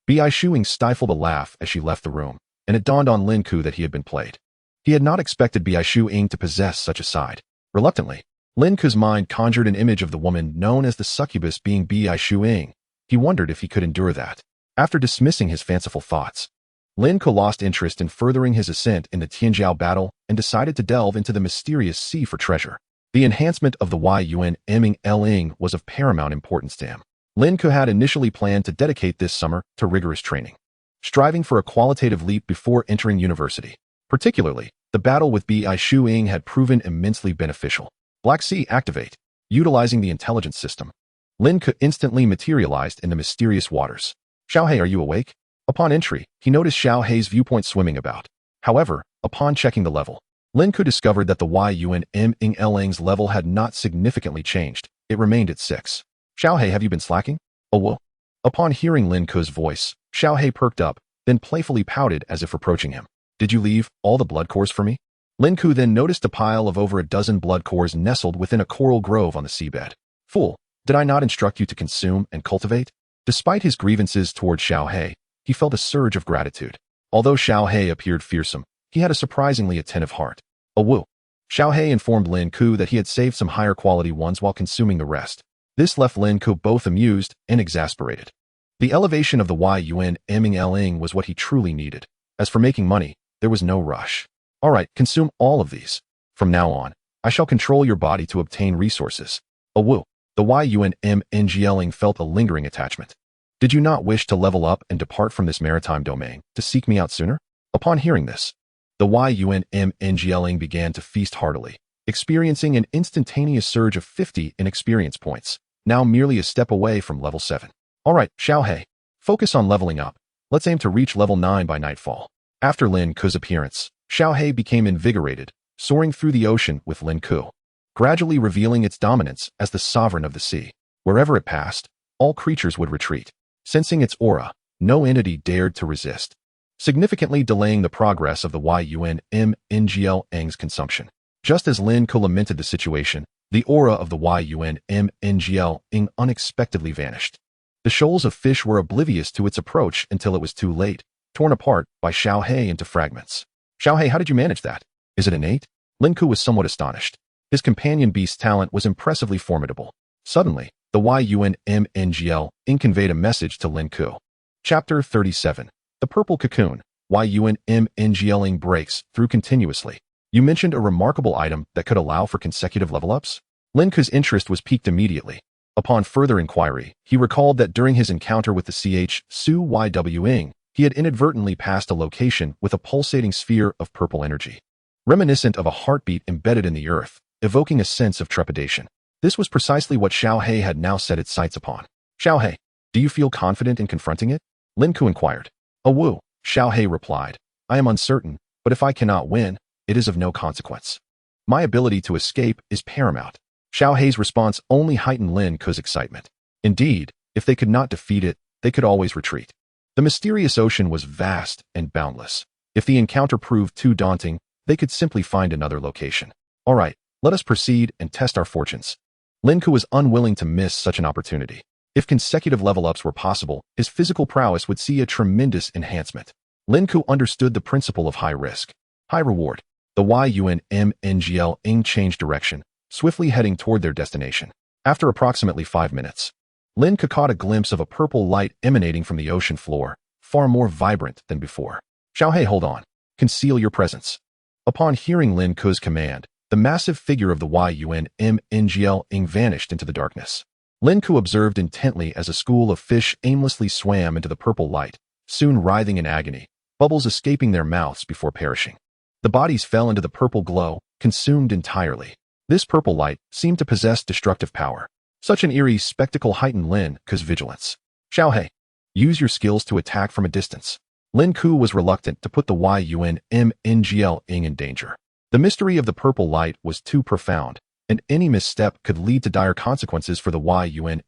Bi Shuing stifled a laugh as she left the room, and it dawned on Lin Ke that he had been played. He had not expected Bi Shuing to possess such a side. Reluctantly, Lin Ke's mind conjured an image of the woman known as the succubus being Bi Shuing. He wondered if he could endure that. After dismissing his fanciful thoughts, Lin Ke lost interest in furthering his ascent in the Tianjiao battle and decided to delve into the mysterious sea for treasure. The enhancement of the Yuan Ming Ling was of paramount importance to him. Lin Ke had initially planned to dedicate this summer to rigorous training, striving for a qualitative leap before entering university. Particularly, the battle with Bi Shuing had proven immensely beneficial. Black Sea activate. Utilizing the intelligence system, Lin Ke instantly materialized in the mysterious waters. Xiaohei, are you awake? Upon entry, he noticed Xiaohei's viewpoint swimming about. However, upon checking the level, Lin Ke discovered that the Yunming's level had not significantly changed. It remained at 6. Xiaohei, have you been slacking? Oh, whoa. Upon hearing Lin Ke's voice, Xiaohei perked up, then playfully pouted as if reproaching him. Did you leave all the blood cores for me? Lin Ke then noticed a pile of over a dozen blood cores nestled within a coral grove on the seabed. Fool, did I not instruct you to consume and cultivate? Despite his grievances toward Xiaohei, he felt a surge of gratitude. Although Xiaohei appeared fearsome, he had a surprisingly attentive heart. Oh, woo. Xiaohei informed Lin Ke that he had saved some higher quality ones while consuming the rest. This left Lin Ke both amused and exasperated. The elevation of the Yunming was what he truly needed. As for making money, there was no rush. All right, consume all of these. From now on, I shall control your body to obtain resources. Oh, woo. The Yunming felt a lingering attachment. Did you not wish to level up and depart from this maritime domain to seek me out sooner? Upon hearing this, the Yunming began to feast heartily, experiencing an instantaneous surge of 50 in experience points, now merely a step away from level 7. All right, Xiaohei, focus on leveling up. Let's aim to reach level 9 by nightfall. After Lin Ke's appearance, Xiaohei became invigorated, soaring through the ocean with Lin Ke, gradually revealing its dominance as the sovereign of the sea. Wherever it passed, all creatures would retreat. Sensing its aura, no entity dared to resist, significantly delaying the progress of the Yunming's consumption. Just as Lin Ke lamented the situation, the aura of the Yunming unexpectedly vanished. The shoals of fish were oblivious to its approach until it was too late, torn apart by Xiaohei into fragments. Xiaohei, how did you manage that? Is it innate? Lin Ke was somewhat astonished. His companion beast's talent was impressively formidable. Suddenly, the Yunming conveyed a message to Lin Ke. Chapter 37. The Purple Cocoon. Yunming breaks through continuously. You mentioned a remarkable item that could allow for consecutive level-ups? Lin Ke's interest was piqued immediately. Upon further inquiry, he recalled that during his encounter with the Su Ywing, he had inadvertently passed a location with a pulsating sphere of purple energy, reminiscent of a heartbeat embedded in the earth, evoking a sense of trepidation. This was precisely what Xiaohei had now set its sights upon. Xiaohei, do you feel confident in confronting it? Lin Ke inquired. Oh, woo, Xiaohei replied. I am uncertain, but if I cannot win, it is of no consequence. My ability to escape is paramount. Xiaohei's response only heightened Lin Ke's excitement. Indeed, if they could not defeat it, they could always retreat. The mysterious ocean was vast and boundless. If the encounter proved too daunting, they could simply find another location. All right, let us proceed and test our fortunes. Lin Ke was unwilling to miss such an opportunity. If consecutive level-ups were possible, his physical prowess would see a tremendous enhancement. Lin Ke understood the principle of high risk, high reward. The Yunming changed direction, swiftly heading toward their destination. After approximately 5 minutes, Lin Ke caught a glimpse of a purple light emanating from the ocean floor, far more vibrant than before. Xiaohei, hold on. Conceal your presence. Upon hearing Lin Ke's command, the massive figure of the Yunming vanished into the darkness. Lin Ke observed intently as a school of fish aimlessly swam into the purple light, soon writhing in agony, bubbles escaping their mouths before perishing. The bodies fell into the purple glow, consumed entirely. This purple light seemed to possess destructive power. Such an eerie spectacle heightened Lin Ke's vigilance. Xiaohei, use your skills to attack from a distance. Lin Ke was reluctant to put the Yunming in danger. The mystery of the purple light was too profound, and any misstep could lead to dire consequences for the Yunming.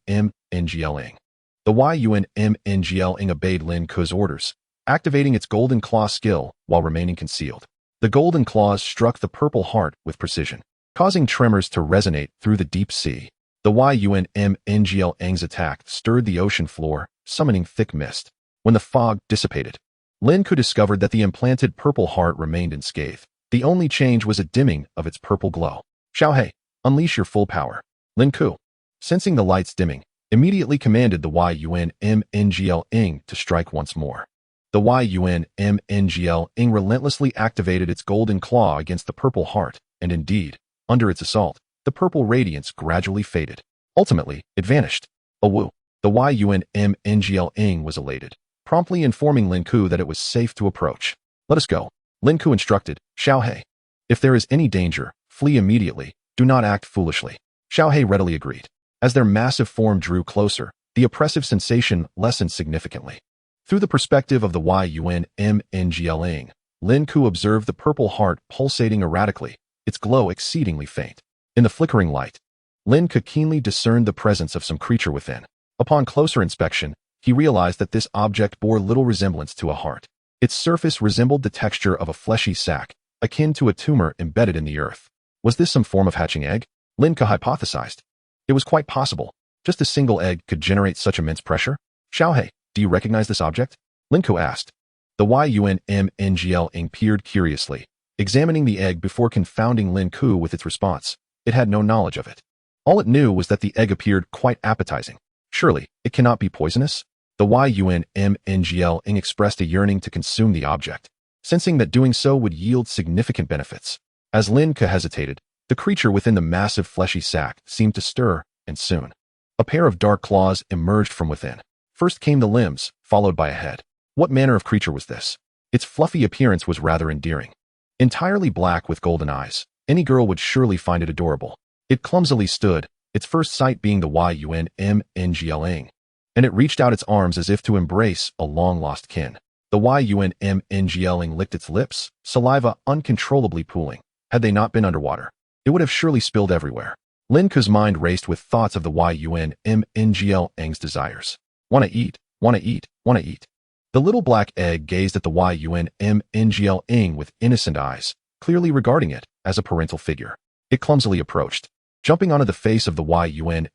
The Yunming obeyed Lin Ke's orders, activating its golden claw skill while remaining concealed. The golden claws struck the purple heart with precision, causing tremors to resonate through the deep sea. The Yunming's attack stirred the ocean floor, summoning thick mist. When the fog dissipated, Lin Ke discovered that the implanted purple heart remained unscathed. The only change was a dimming of its purple glow. Xiaohei, unleash your full power. Lin Ke, sensing the lights dimming, immediately commanded the Yunming to strike once more. The Yunming relentlessly activated its golden claw against the purple heart, and indeed, under its assault, the purple radiance gradually faded. Ultimately, it vanished. Oh woo! The Yunming was elated, promptly informing Lin Ke that it was safe to approach. Let us go. Lin Ke instructed. Xiaohei, if there is any danger, flee immediately. Do not act foolishly. Xiaohei readily agreed. As their massive form drew closer, the oppressive sensation lessened significantly. Through the perspective of the Yunming, Lin Ke observed the purple heart pulsating erratically, its glow exceedingly faint. In the flickering light, Lin Ke keenly discerned the presence of some creature within. Upon closer inspection, he realized that this object bore little resemblance to a heart. Its surface resembled the texture of a fleshy sac, akin to a tumor embedded in the earth. Was this some form of hatching egg? Lin Ke hypothesized. It was quite possible. Just a single egg could generate such immense pressure. Xiaohei, do you recognize this object? Lin Ke asked. The Yunmngling peered curiously, examining the egg before confounding Lin Ke with its response. It had no knowledge of it. All it knew was that the egg appeared quite appetizing. Surely, it cannot be poisonous? The Yunmngling expressed a yearning to consume the object, sensing that doing so would yield significant benefits. As Lin Ke hesitated, the creature within the massive fleshy sac seemed to stir, and soon, a pair of dark claws emerged from within. First came the limbs, followed by a head. What manner of creature was this? Its fluffy appearance was rather endearing. Entirely black with golden eyes, any girl would surely find it adorable. It clumsily stood, its first sight being the Yunmngling, and it reached out its arms as if to embrace a long-lost kin. The Yunmngling licked its lips, saliva uncontrollably pooling. Had they not been underwater, it would have surely spilled everywhere. Lin Ke's mind raced with thoughts of the Yunmngling's desires. Wanna eat, wanna eat, wanna eat. The little black egg gazed at the Yunmngling with innocent eyes, clearly regarding it as a parental figure. It clumsily approached, jumping onto the face of the Yunmngling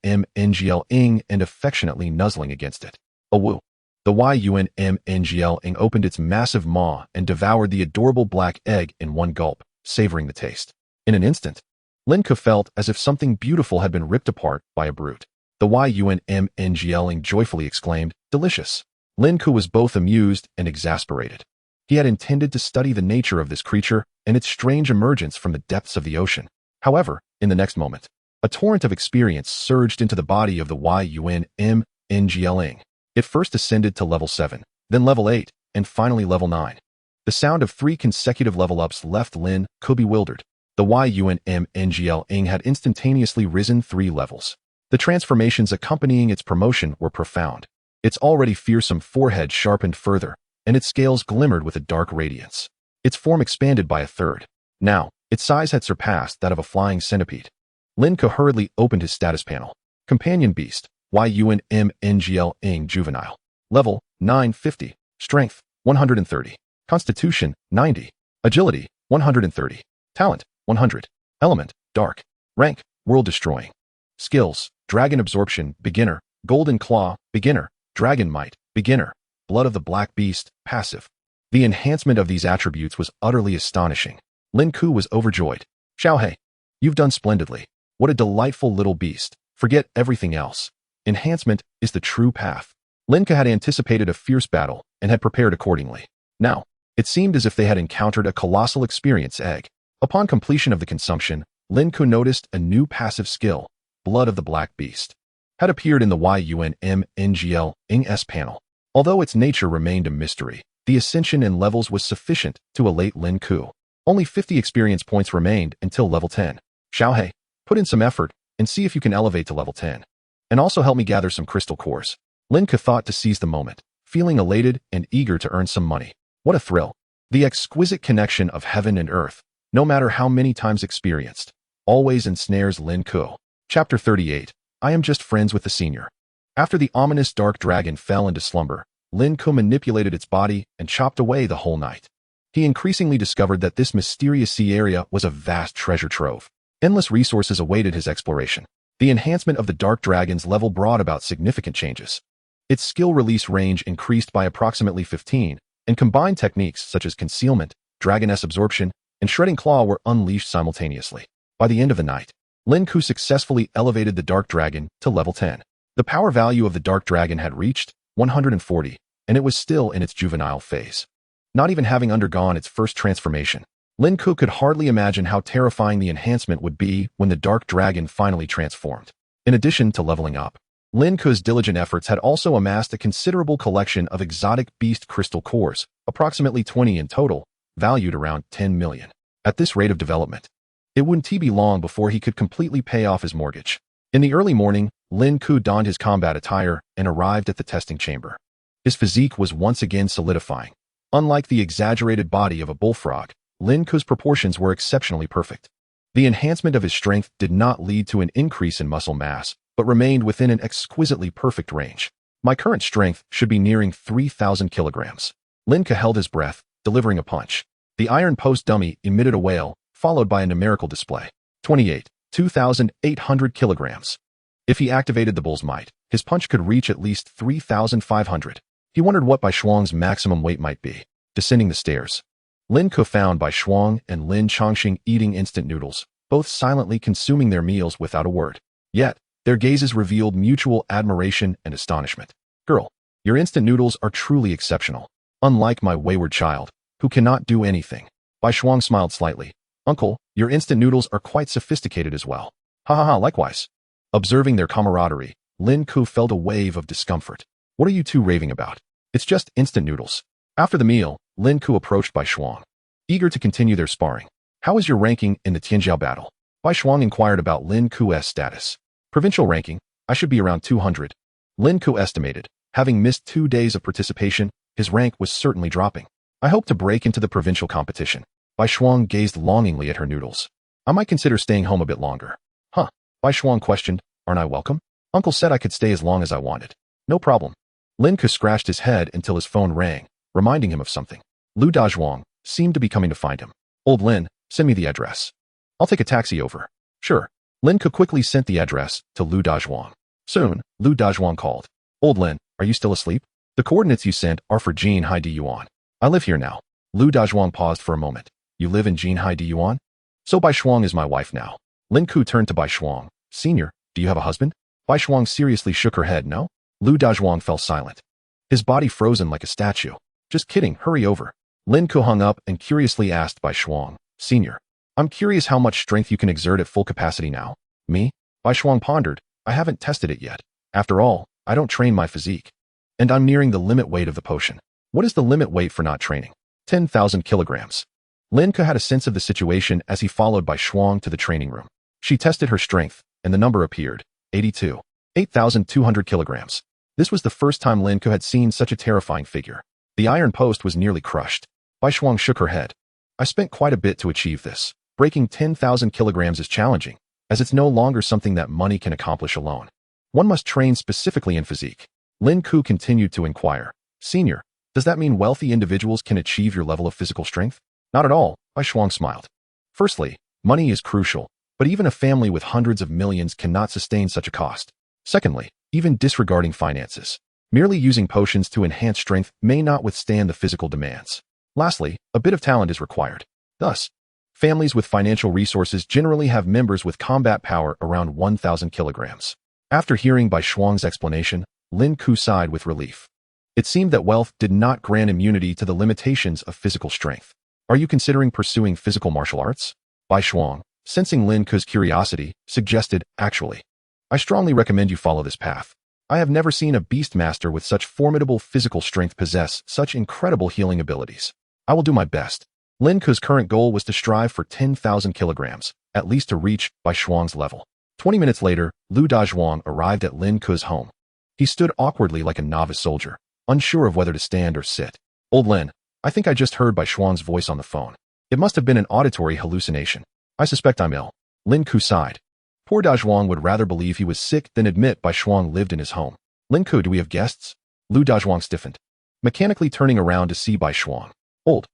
and affectionately nuzzling against it. A woo. The Yunmngling opened its massive maw and devoured the adorable black egg in one gulp, savoring the taste. In an instant, Lin Ke felt as if something beautiful had been ripped apart by a brute. The Yunmngling joyfully exclaimed, "Delicious." Lin Ke was both amused and exasperated. He had intended to study the nature of this creature and its strange emergence from the depths of the ocean. However, in the next moment, a torrent of experience surged into the body of the Yunmngling. It first ascended to level 7, then level 8, and finally level 9. The sound of 3 consecutive level-ups left Lin Ke bewildered. The Yunmngling had instantaneously risen 3 levels. The transformations accompanying its promotion were profound. Its already fearsome forehead sharpened further, and its scales glimmered with a dark radiance. Its form expanded by a third. Now, its size had surpassed that of a flying centipede. Lin Ke hurriedly opened his status panel. Companion Beast, Yunmngling Juvenile. Level, 950. Strength, 130. Constitution, 90. Agility, 130. Talent, 100. Element, Dark. Rank, World Destroying. Skills, Dragon Absorption, Beginner. Golden Claw, Beginner. Dragon Might, Beginner. Blood of the Black Beast, Passive. The enhancement of these attributes was utterly astonishing. Lin Ke was overjoyed. Xiaohei, you've done splendidly. What a delightful little beast. Forget everything else. Enhancement is the true path. Lin Ke had anticipated a fierce battle and had prepared accordingly. Now, it seemed as if they had encountered a colossal experience egg. Upon completion of the consumption, Lin Ke noticed a new passive skill, Blood of the Black Beast, had appeared in the Yunmngling's panel. Although its nature remained a mystery, the ascension in levels was sufficient to elate Lin Ke. Only 50 experience points remained until level 10. Xiaohei, put in some effort and see if you can elevate to level 10. And also help me gather some crystal cores. Lin Ke thought to seize the moment, feeling elated and eager to earn some money. What a thrill. The exquisite connection of heaven and earth, no matter how many times experienced, always ensnares Lin Ke. Chapter 38. I am just friends with the senior. After the ominous dark dragon fell into slumber, Lin Ke manipulated its body and chopped away the whole night. He increasingly discovered that this mysterious sea area was a vast treasure trove. Endless resources awaited his exploration. The enhancement of the dark dragon's level brought about significant changes. Its skill release range increased by approximately 15, and combined techniques such as concealment, dragoness absorption, and shredding claw were unleashed simultaneously. By the end of the night, Lin Ke successfully elevated the dark dragon to level 10. The power value of the dark dragon had reached 140, and it was still in its juvenile phase. Not even having undergone its first transformation, Lin Ke could hardly imagine how terrifying the enhancement would be when the dark dragon finally transformed. In addition to leveling up, Lin Ke's diligent efforts had also amassed a considerable collection of exotic beast crystal cores, approximately 20 in total, valued around 10 million. At this rate of development, it wouldn't be long before he could completely pay off his mortgage. In the early morning, Lin Ke donned his combat attire and arrived at the testing chamber. His physique was once again solidifying. Unlike the exaggerated body of a bullfrog, Lin Ke's proportions were exceptionally perfect. The enhancement of his strength did not lead to an increase in muscle mass, but remained within an exquisitely perfect range. My current strength should be nearing 3,000 kilograms. Lin Ke held his breath, delivering a punch. The iron post dummy emitted a wail, followed by a numerical display. 28, 2,800 kilograms. If he activated the bull's might, his punch could reach at least 3,500. He wondered what Bai Shuang's maximum weight might be. Descending the stairs, Lin Ke found Bai Shuang and Lin Chongqing eating instant noodles, both silently consuming their meals without a word. Yet, their gazes revealed mutual admiration and astonishment. Girl, your instant noodles are truly exceptional. Unlike my wayward child, who cannot do anything. Bai Shuang smiled slightly. Uncle, your instant noodles are quite sophisticated as well. Ha ha ha, likewise. Observing their camaraderie, Lin Ke felt a wave of discomfort. What are you two raving about? It's just instant noodles. After the meal, Lin Ke approached Bai Shuang, eager to continue their sparring. How is your ranking in the Tianjiao battle? Bai Shuang inquired about Lin Ke's status. Provincial ranking, I should be around 200. Lin Ke estimated. Having missed 2 days of participation, his rank was certainly dropping. I hope to break into the provincial competition. Bai Shuang gazed longingly at her noodles. I might consider staying home a bit longer. Huh? Bai Shuang questioned, aren't I welcome? Uncle said I could stay as long as I wanted. No problem. Lin Ke scratched his head until his phone rang, reminding him of something. Lu Dazhuang seemed to be coming to find him. Old Lin, send me the address. I'll take a taxi over. Sure. Lin Ke quickly sent the address to Lu Dazhuang. Soon, Lu Dazhuang called. Old Lin, are you still asleep? The coordinates you sent are for Jinhai Diyuan. I live here now. Lu Dazhuang paused for a moment. You live in Jinhai Diyuan? So Bai Shuang is my wife now. Lin Ke turned to Bai Shuang. Senior, do you have a husband? Bai Shuang seriously shook her head, no? Lu Dazhuang fell silent. His body frozen like a statue. Just kidding, hurry over. Lin Ke hung up and curiously asked Bai Shuang, Senior, I'm curious how much strength you can exert at full capacity now. Me? Bai Shuang pondered. I haven't tested it yet. After all, I don't train my physique. And I'm nearing the limit weight of the potion. What is the limit weight for not training? 10,000 kilograms. Lin Ke had a sense of the situation as he followed Bai Shuang to the training room. She tested her strength, and the number appeared. 82. 8,200 kilograms. This was the first time Lin Ke had seen such a terrifying figure. The iron post was nearly crushed. Bai Shuang shook her head. I spent quite a bit to achieve this. Breaking 10,000 kilograms is challenging, as it's no longer something that money can accomplish alone. One must train specifically in physique. Lin Ke continued to inquire. Senior, does that mean wealthy individuals can achieve your level of physical strength? Not at all, Bai Shuang smiled. Firstly, money is crucial, but even a family with hundreds of millions cannot sustain such a cost. Secondly, even disregarding finances, merely using potions to enhance strength may not withstand the physical demands. Lastly, a bit of talent is required. Thus, families with financial resources generally have members with combat power around 1,000 kilograms. After hearing Bai Shuang's explanation, Lin Ke sighed with relief. It seemed that wealth did not grant immunity to the limitations of physical strength. Are you considering pursuing physical martial arts? Bai Shuang, sensing Lin Ke's curiosity, suggested, actually. I strongly recommend you follow this path. I have never seen a beast master with such formidable physical strength possess such incredible healing abilities. I will do my best. Lin Ke's current goal was to strive for 10,000 kilograms, at least to reach Bai Shuang's level. 20 minutes later, Lu Dazhuang arrived at Lin Ke's home. He stood awkwardly like a novice soldier, unsure of whether to stand or sit. Old Lin, I think I just heard Bai Shuang's voice on the phone. It must have been an auditory hallucination. I suspect I'm ill. Lin Ke sighed. Poor Dazhuang would rather believe he was sick than admit Bai Shuang lived in his home. Lin Ke, do we have guests? Lu Dazhuang stiffened, mechanically turning around to see Bai Shuang. Old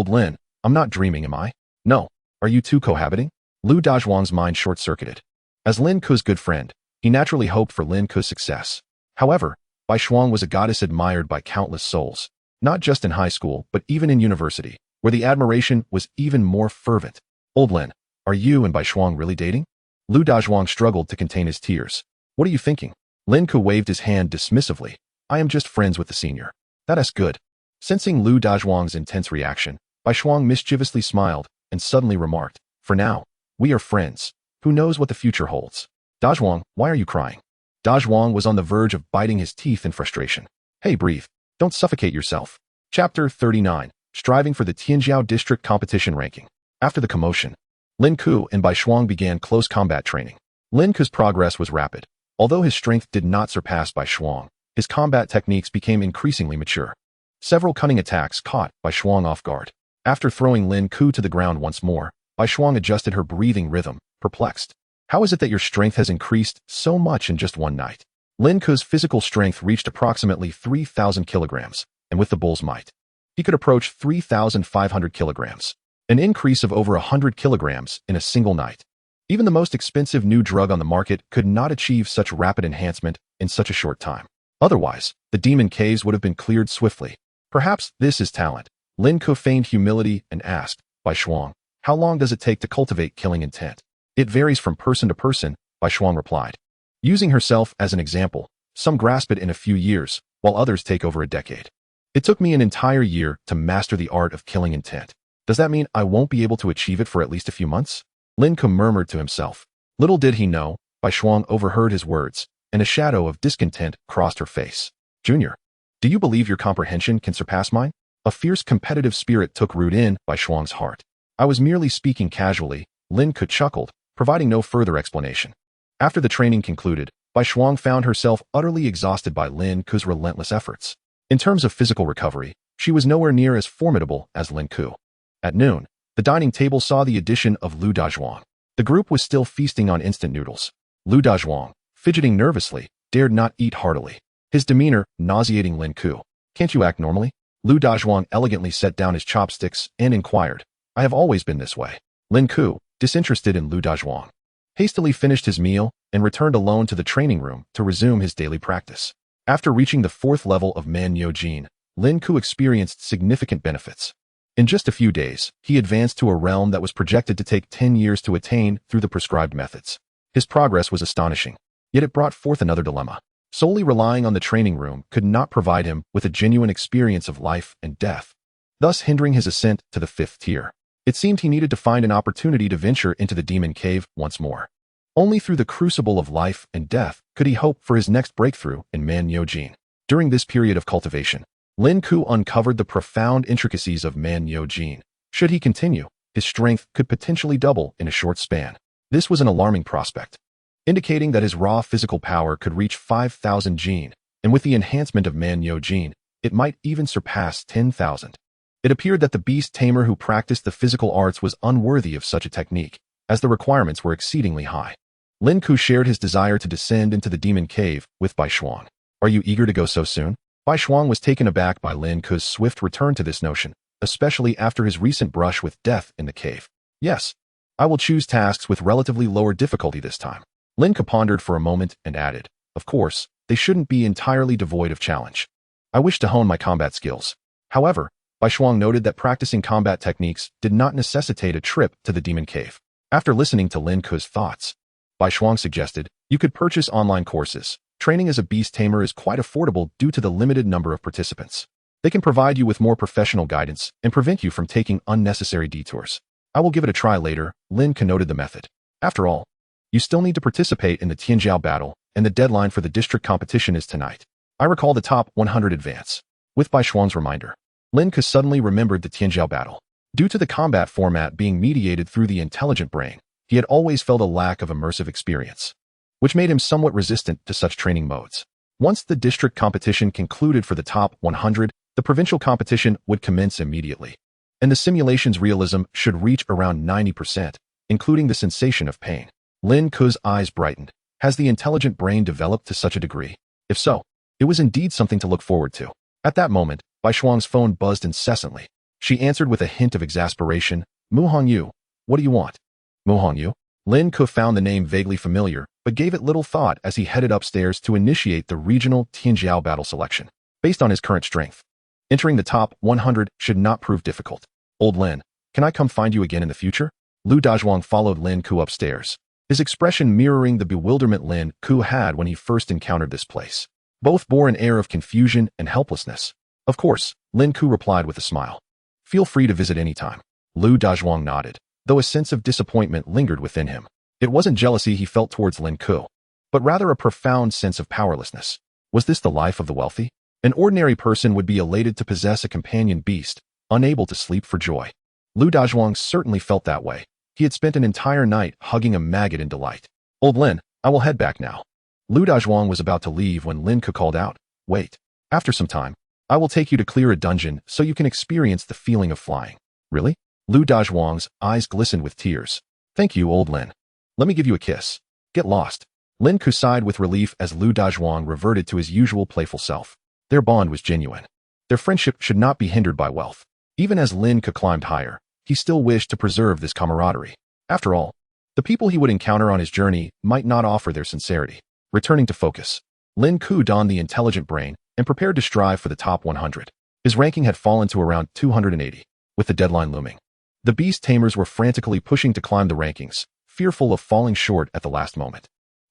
Lin, I'm not dreaming, am I? No. Are you two cohabiting? Lu Dazhuang's mind short-circuited. As Lin Ke's good friend, he naturally hoped for Lin Ke's success. However, Bai Shuang was a goddess admired by countless souls, not just in high school, but even in university, where the admiration was even more fervent. Old Lin, are you and Bai Shuang really dating? Lu Dazhuang struggled to contain his tears. What are you thinking? Lin Ke waved his hand dismissively. I am just friends with the senior. That is good. Sensing Lu Dazhuang's intense reaction, Bai Shuang mischievously smiled and suddenly remarked, for now, we are friends. Who knows what the future holds? Dazhuang, why are you crying? Dazhuang was on the verge of biting his teeth in frustration. Hey, breathe. Don't suffocate yourself. Chapter 39. Striving for the Tianjiao District Competition Ranking. After the commotion, Lin Ke and Bai Shuang began close combat training. Lin Ke's progress was rapid. Although his strength did not surpass Bai Shuang, his combat techniques became increasingly mature. Several cunning attacks caught Bai Shuang off guard. After throwing Lin Ke to the ground once more, Bai Shuang adjusted her breathing rhythm, perplexed. How is it that your strength has increased so much in just one night? Lin Ke's physical strength reached approximately 3,000 kilograms, and with the bull's might, he could approach 3,500 kilograms, an increase of over 100 kilograms in a single night. Even the most expensive new drug on the market could not achieve such rapid enhancement in such a short time. Otherwise, the demon caves would have been cleared swiftly. Perhaps this is talent. Lin Ke feigned humility and asked, Bai Shuang, how long does it take to cultivate killing intent? It varies from person to person, Bai Shuang replied. Using herself as an example, some grasp it in a few years, while others take over a decade. It took me an entire year to master the art of killing intent. Does that mean I won't be able to achieve it for at least a few months? Lin Ke murmured to himself. Little did he know, Bai Shuang overheard his words, and a shadow of discontent crossed her face. Junior, do you believe your comprehension can surpass mine? A fierce competitive spirit took root in Bai Shuang's heart. I was merely speaking casually, Lin Ke chuckled, providing no further explanation. After the training concluded, Bai Shuang found herself utterly exhausted by Lin Ke's relentless efforts. In terms of physical recovery, she was nowhere near as formidable as Lin Ke. At noon, the dining table saw the addition of Lu Dazhuang. The group was still feasting on instant noodles. Lu Dazhuang, fidgeting nervously, dared not eat heartily, his demeanor nauseating Lin Ke. Can't you act normally? Lu Dazhuang elegantly set down his chopsticks and inquired. I have always been this way. Lin Ke, disinterested in Lu Dazhuang, hastily finished his meal and returned alone to the training room to resume his daily practice. After reaching the 4th level of Man Yo Jin, Lin Ke experienced significant benefits. In just a few days, he advanced to a realm that was projected to take 10 years to attain through the prescribed methods. His progress was astonishing, yet it brought forth another dilemma. Solely relying on the training room could not provide him with a genuine experience of life and death, thus hindering his ascent to the 5th tier. It seemed he needed to find an opportunity to venture into the demon cave once more. Only through the crucible of life and death could he hope for his next breakthrough in Man Yo Jin. During this period of cultivation, Lin Ke uncovered the profound intricacies of Man Yo Jin. Should he continue, his strength could potentially double in a short span. This was an alarming prospect, indicating that his raw physical power could reach 5,000 Jin, and with the enhancement of Man Yo Jin, it might even surpass 10,000. It appeared that the beast tamer who practiced the physical arts was unworthy of such a technique, as the requirements were exceedingly high. Lin Ke shared his desire to descend into the demon cave with Bai Shuang. Are you eager to go so soon? Bai Shuang was taken aback by Lin Ke's swift return to this notion, especially after his recent brush with death in the cave. Yes, I will choose tasks with relatively lower difficulty this time. Lin Ke pondered for a moment and added, of course, they shouldn't be entirely devoid of challenge. I wish to hone my combat skills. However, Bai Shuang noted that practicing combat techniques did not necessitate a trip to the demon cave. After listening to Lin Ke's thoughts, Bai Shuang suggested, you could purchase online courses. Training as a beast tamer is quite affordable due to the limited number of participants. They can provide you with more professional guidance and prevent you from taking unnecessary detours. I will give it a try later, Lin Ke noted the method. After all, you still need to participate in the Tianjiao battle, and the deadline for the district competition is tonight. I recall the top 100 advance. With Bai Shuang's reminder, Lin Ke suddenly remembered the Tianjiao battle. Due to the combat format being mediated through the intelligent brain, he had always felt a lack of immersive experience, which made him somewhat resistant to such training modes. Once the district competition concluded for the top 100, the provincial competition would commence immediately, and the simulation's realism should reach around 90%, including the sensation of pain. Lin Ke's eyes brightened. Has the intelligent brain developed to such a degree? If so, it was indeed something to look forward to. At that moment, Bai Shuang's phone buzzed incessantly. She answered with a hint of exasperation, Mu Hongyu, what do you want? Mu Hongyu? Lin Ke found the name vaguely familiar, but gave it little thought as he headed upstairs to initiate the regional Tianjiao battle selection. Based on his current strength, entering the top 100 should not prove difficult. Old Lin, can I come find you again in the future? Lu Dazhuang followed Lin Ke upstairs, his expression mirroring the bewilderment Lin Ke had when he first encountered this place. Both bore an air of confusion and helplessness. Of course, Lin Ke replied with a smile. Feel free to visit any time. Lu Dazhuang nodded, though a sense of disappointment lingered within him. It wasn't jealousy he felt towards Lin Ke, but rather a profound sense of powerlessness. Was this the life of the wealthy? An ordinary person would be elated to possess a companion beast, unable to sleep for joy. Lu Dazhuang certainly felt that way. He had spent an entire night hugging a maggot in delight. Old Lin, I will head back now. Lu Dazhuang was about to leave when Lin Ke called out, wait. After some time, I will take you to clear a dungeon so you can experience the feeling of flying. Really? Lu Dazhuang's eyes glistened with tears. Thank you, old Lin. Let me give you a kiss. Get lost. Lin Ke sighed with relief as Lu Dazhuang reverted to his usual playful self. Their bond was genuine. Their friendship should not be hindered by wealth. Even as Lin Ke climbed higher, he still wished to preserve this camaraderie. After all, the people he would encounter on his journey might not offer their sincerity. Returning to focus, Lin Ke donned the intelligent brain and prepared to strive for the top 100. His ranking had fallen to around 280, with the deadline looming. The Beast Tamers were frantically pushing to climb the rankings, fearful of falling short at the last moment.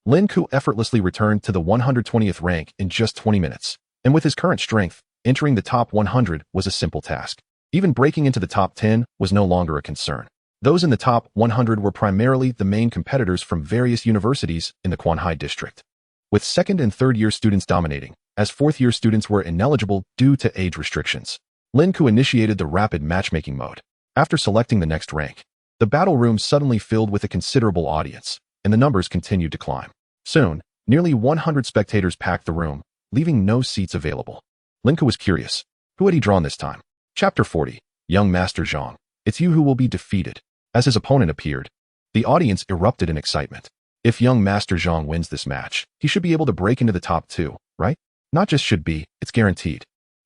Lin Ke effortlessly returned to the 120th rank in just 20 minutes, and with his current strength, entering the top 100 was a simple task. Even breaking into the top 10 was no longer a concern. Those in the top 100 were primarily the main competitors from various universities in the Quanhai district, with second and third year students dominating, as fourth year students were ineligible due to age restrictions. Lin Ke initiated the rapid matchmaking mode. After selecting the next rank, the battle room suddenly filled with a considerable audience, and the numbers continued to climb. Soon, nearly 100 spectators packed the room, leaving no seats available. Lin Ke was curious. Who had he drawn this time? Chapter 40, Young Master Zhang. It's you who will be defeated. As his opponent appeared, the audience erupted in excitement. If young Master Zhang wins this match, he should be able to break into the top 2, right? Not just should be, it's guaranteed.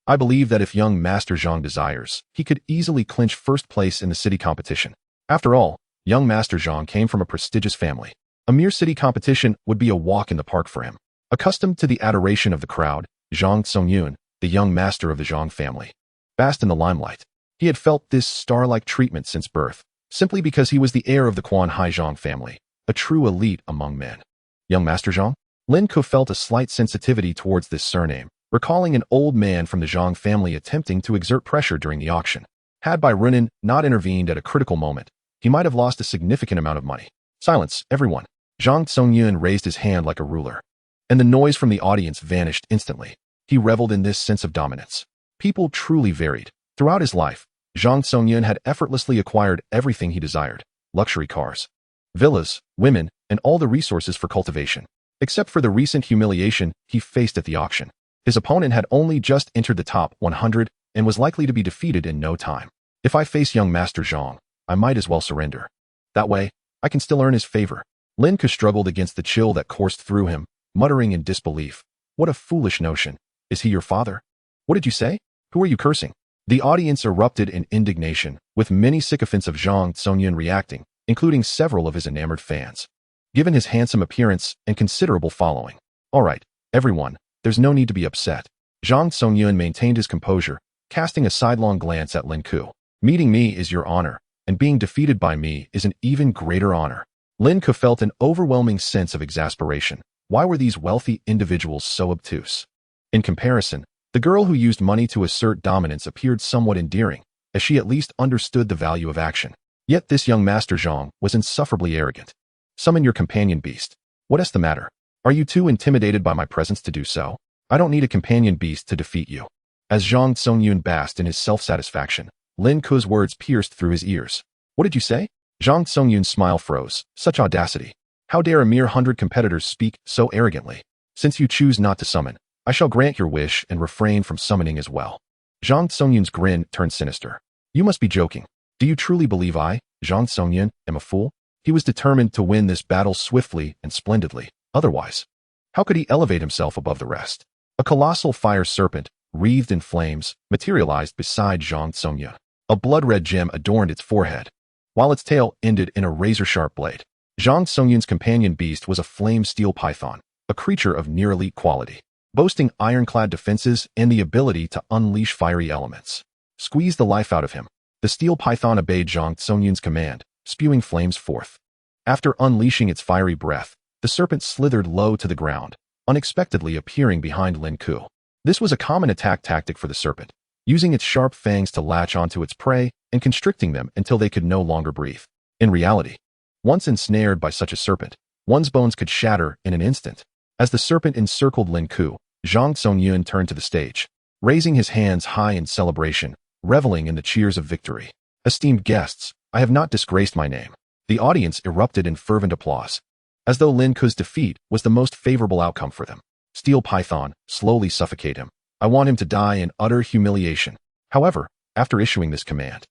I believe that if young Master Zhang desires, he could easily clinch first place in the city competition. After all, young Master Zhang came from a prestigious family. A mere city competition would be a walk in the park for him. Accustomed to the adoration of the crowd, Zhang Tsongyun, the young master of the Zhang family, basked in the limelight. He had felt this star-like treatment since birth, simply because he was the heir of the Quanhai Zhang family, a true elite among men. Young Master Zhang? Lin Ke felt a slight sensitivity towards this surname, recalling an old man from the Zhang family attempting to exert pressure during the auction. Had Bai Runin not intervened at a critical moment, he might have lost a significant amount of money. Silence, everyone. Zhang Tsongyun raised his hand like a ruler, and the noise from the audience vanished instantly. He reveled in this sense of dominance. People truly varied. Throughout his life, Zhang Tsongyun had effortlessly acquired everything he desired: luxury cars, villas, women, and all the resources for cultivation. Except for the recent humiliation he faced at the auction, his opponent had only just entered the top 100 and was likely to be defeated in no time. If I face young Master Zhang, I might as well surrender. That way, I can still earn his favor. Lin Ke struggled against the chill that coursed through him, muttering in disbelief. What a foolish notion. Is he your father? What did you say? Who are you cursing? The audience erupted in indignation, with many sycophants of Zhang Tsongyun reacting, including several of his enamored fans. Given his handsome appearance and considerable following. All right, everyone, there's no need to be upset. Zhang Tsongyun maintained his composure, casting a sidelong glance at Lin Ke. Meeting me is your honor, and being defeated by me is an even greater honor. Lin Ke felt an overwhelming sense of exasperation. Why were these wealthy individuals so obtuse? In comparison, the girl who used money to assert dominance appeared somewhat endearing, as she at least understood the value of action. Yet this young Master Zhang was insufferably arrogant. Summon your companion beast. What is the matter? Are you too intimidated by my presence to do so? I don't need a companion beast to defeat you. As Zhang Tsongyun basked in his self-satisfaction, Lin Ke's words pierced through his ears. What did you say? Zhang Tsongyun's smile froze. Such audacity. How dare a mere 100 competitors speak so arrogantly? Since you choose not to summon, I shall grant your wish and refrain from summoning as well. Zhang Tsongyun's grin turned sinister. You must be joking. Do you truly believe I, Zhang Tsongyun, am a fool? He was determined to win this battle swiftly and splendidly. Otherwise, how could he elevate himself above the rest? A colossal fire serpent, wreathed in flames, materialized beside Zhang Tsongyun. A blood-red gem adorned its forehead, while its tail ended in a razor-sharp blade. Zhang Tsongyun's companion beast was a flame steel python, a creature of near-elite quality, boasting ironclad defenses and the ability to unleash fiery elements. Squeeze the life out of him. The steel python obeyed Zhang Tsongyun's command, spewing flames forth. After unleashing its fiery breath, the serpent slithered low to the ground, unexpectedly appearing behind Lin Ke. This was a common attack tactic for the serpent, using its sharp fangs to latch onto its prey and constricting them until they could no longer breathe. In reality, once ensnared by such a serpent, one's bones could shatter in an instant. As the serpent encircled Lin Ke, Zhang Tsongyun turned to the stage, raising his hands high in celebration, reveling in the cheers of victory. Esteemed guests, I have not disgraced my name. The audience erupted in fervent applause, as though Lin Ke's defeat was the most favorable outcome for them. Steel python, slowly suffocate him. I want him to die in utter humiliation. However, after issuing this command,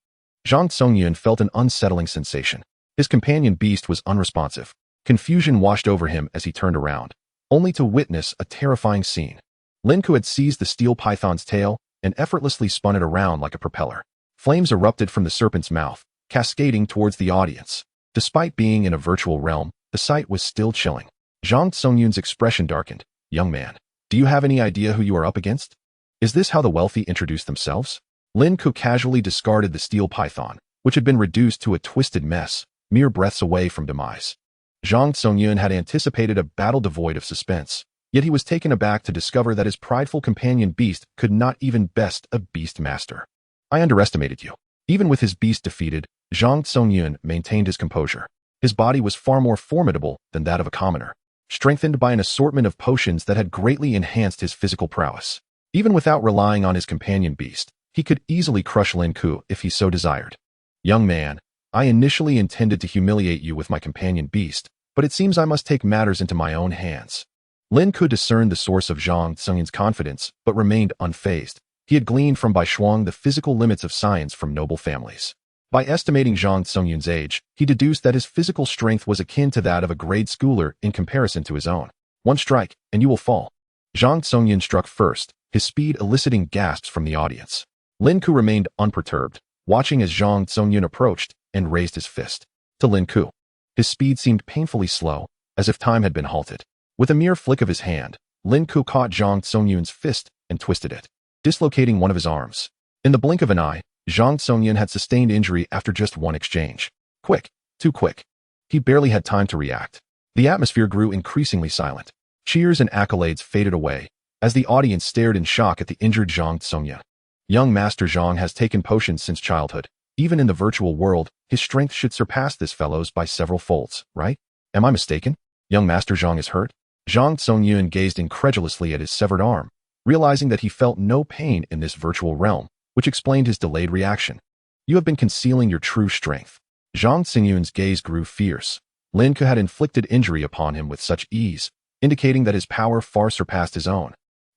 Zhang Songyun felt an unsettling sensation. His companion beast was unresponsive. Confusion washed over him as he turned around, only to witness a terrifying scene. Lin Ke had seized the steel python's tail and effortlessly spun it around like a propeller. Flames erupted from the serpent's mouth, cascading towards the audience. Despite being in a virtual realm, the sight was still chilling. Zhang Songyun's expression darkened. Young man, do you have any idea who you are up against? Is this how the wealthy introduce themselves? Lin Ke casually discarded the steel python, which had been reduced to a twisted mess, mere breaths away from demise. Zhang Songyun had anticipated a battle devoid of suspense, yet he was taken aback to discover that his prideful companion beast could not even best a beast master. I underestimated you. Even with his beast defeated, Zhang Songyun maintained his composure. His body was far more formidable than that of a commoner, strengthened by an assortment of potions that had greatly enhanced his physical prowess. Even without relying on his companion beast, he could easily crush Lin Ke if he so desired. Young man, I initially intended to humiliate you with my companion beast, but it seems I must take matters into my own hands. Lin Ke discerned the source of Zhang Songyun's confidence, but remained unfazed. He had gleaned from Bai Shuang the physical limits of science from noble families. By estimating Zhang Songyun's age, he deduced that his physical strength was akin to that of a grade schooler in comparison to his own. One strike, and you will fall. Zhang Songyun struck first, his speed eliciting gasps from the audience. Lin Ke remained unperturbed, watching as Zhang Songyun approached and raised his fist. To Lin Ke, his speed seemed painfully slow, as if time had been halted. With a mere flick of his hand, Lin Ke caught Zhang Songyun's fist and twisted it, dislocating one of his arms. In the blink of an eye, Zhang Songyun had sustained injury after just one exchange. Quick, too quick. He barely had time to react. The atmosphere grew increasingly silent. Cheers and accolades faded away, as the audience stared in shock at the injured Zhang Songyun. Young Master Zhang has taken potions since childhood. Even in the virtual world, his strength should surpass this fellow's by several folds, right? Am I mistaken? Young Master Zhang is hurt? Zhang Songyun gazed incredulously at his severed arm, realizing that he felt no pain in this virtual realm, which explained his delayed reaction. You have been concealing your true strength. Zhang Songyun's gaze grew fierce. Lin Ke had inflicted injury upon him with such ease, indicating that his power far surpassed his own.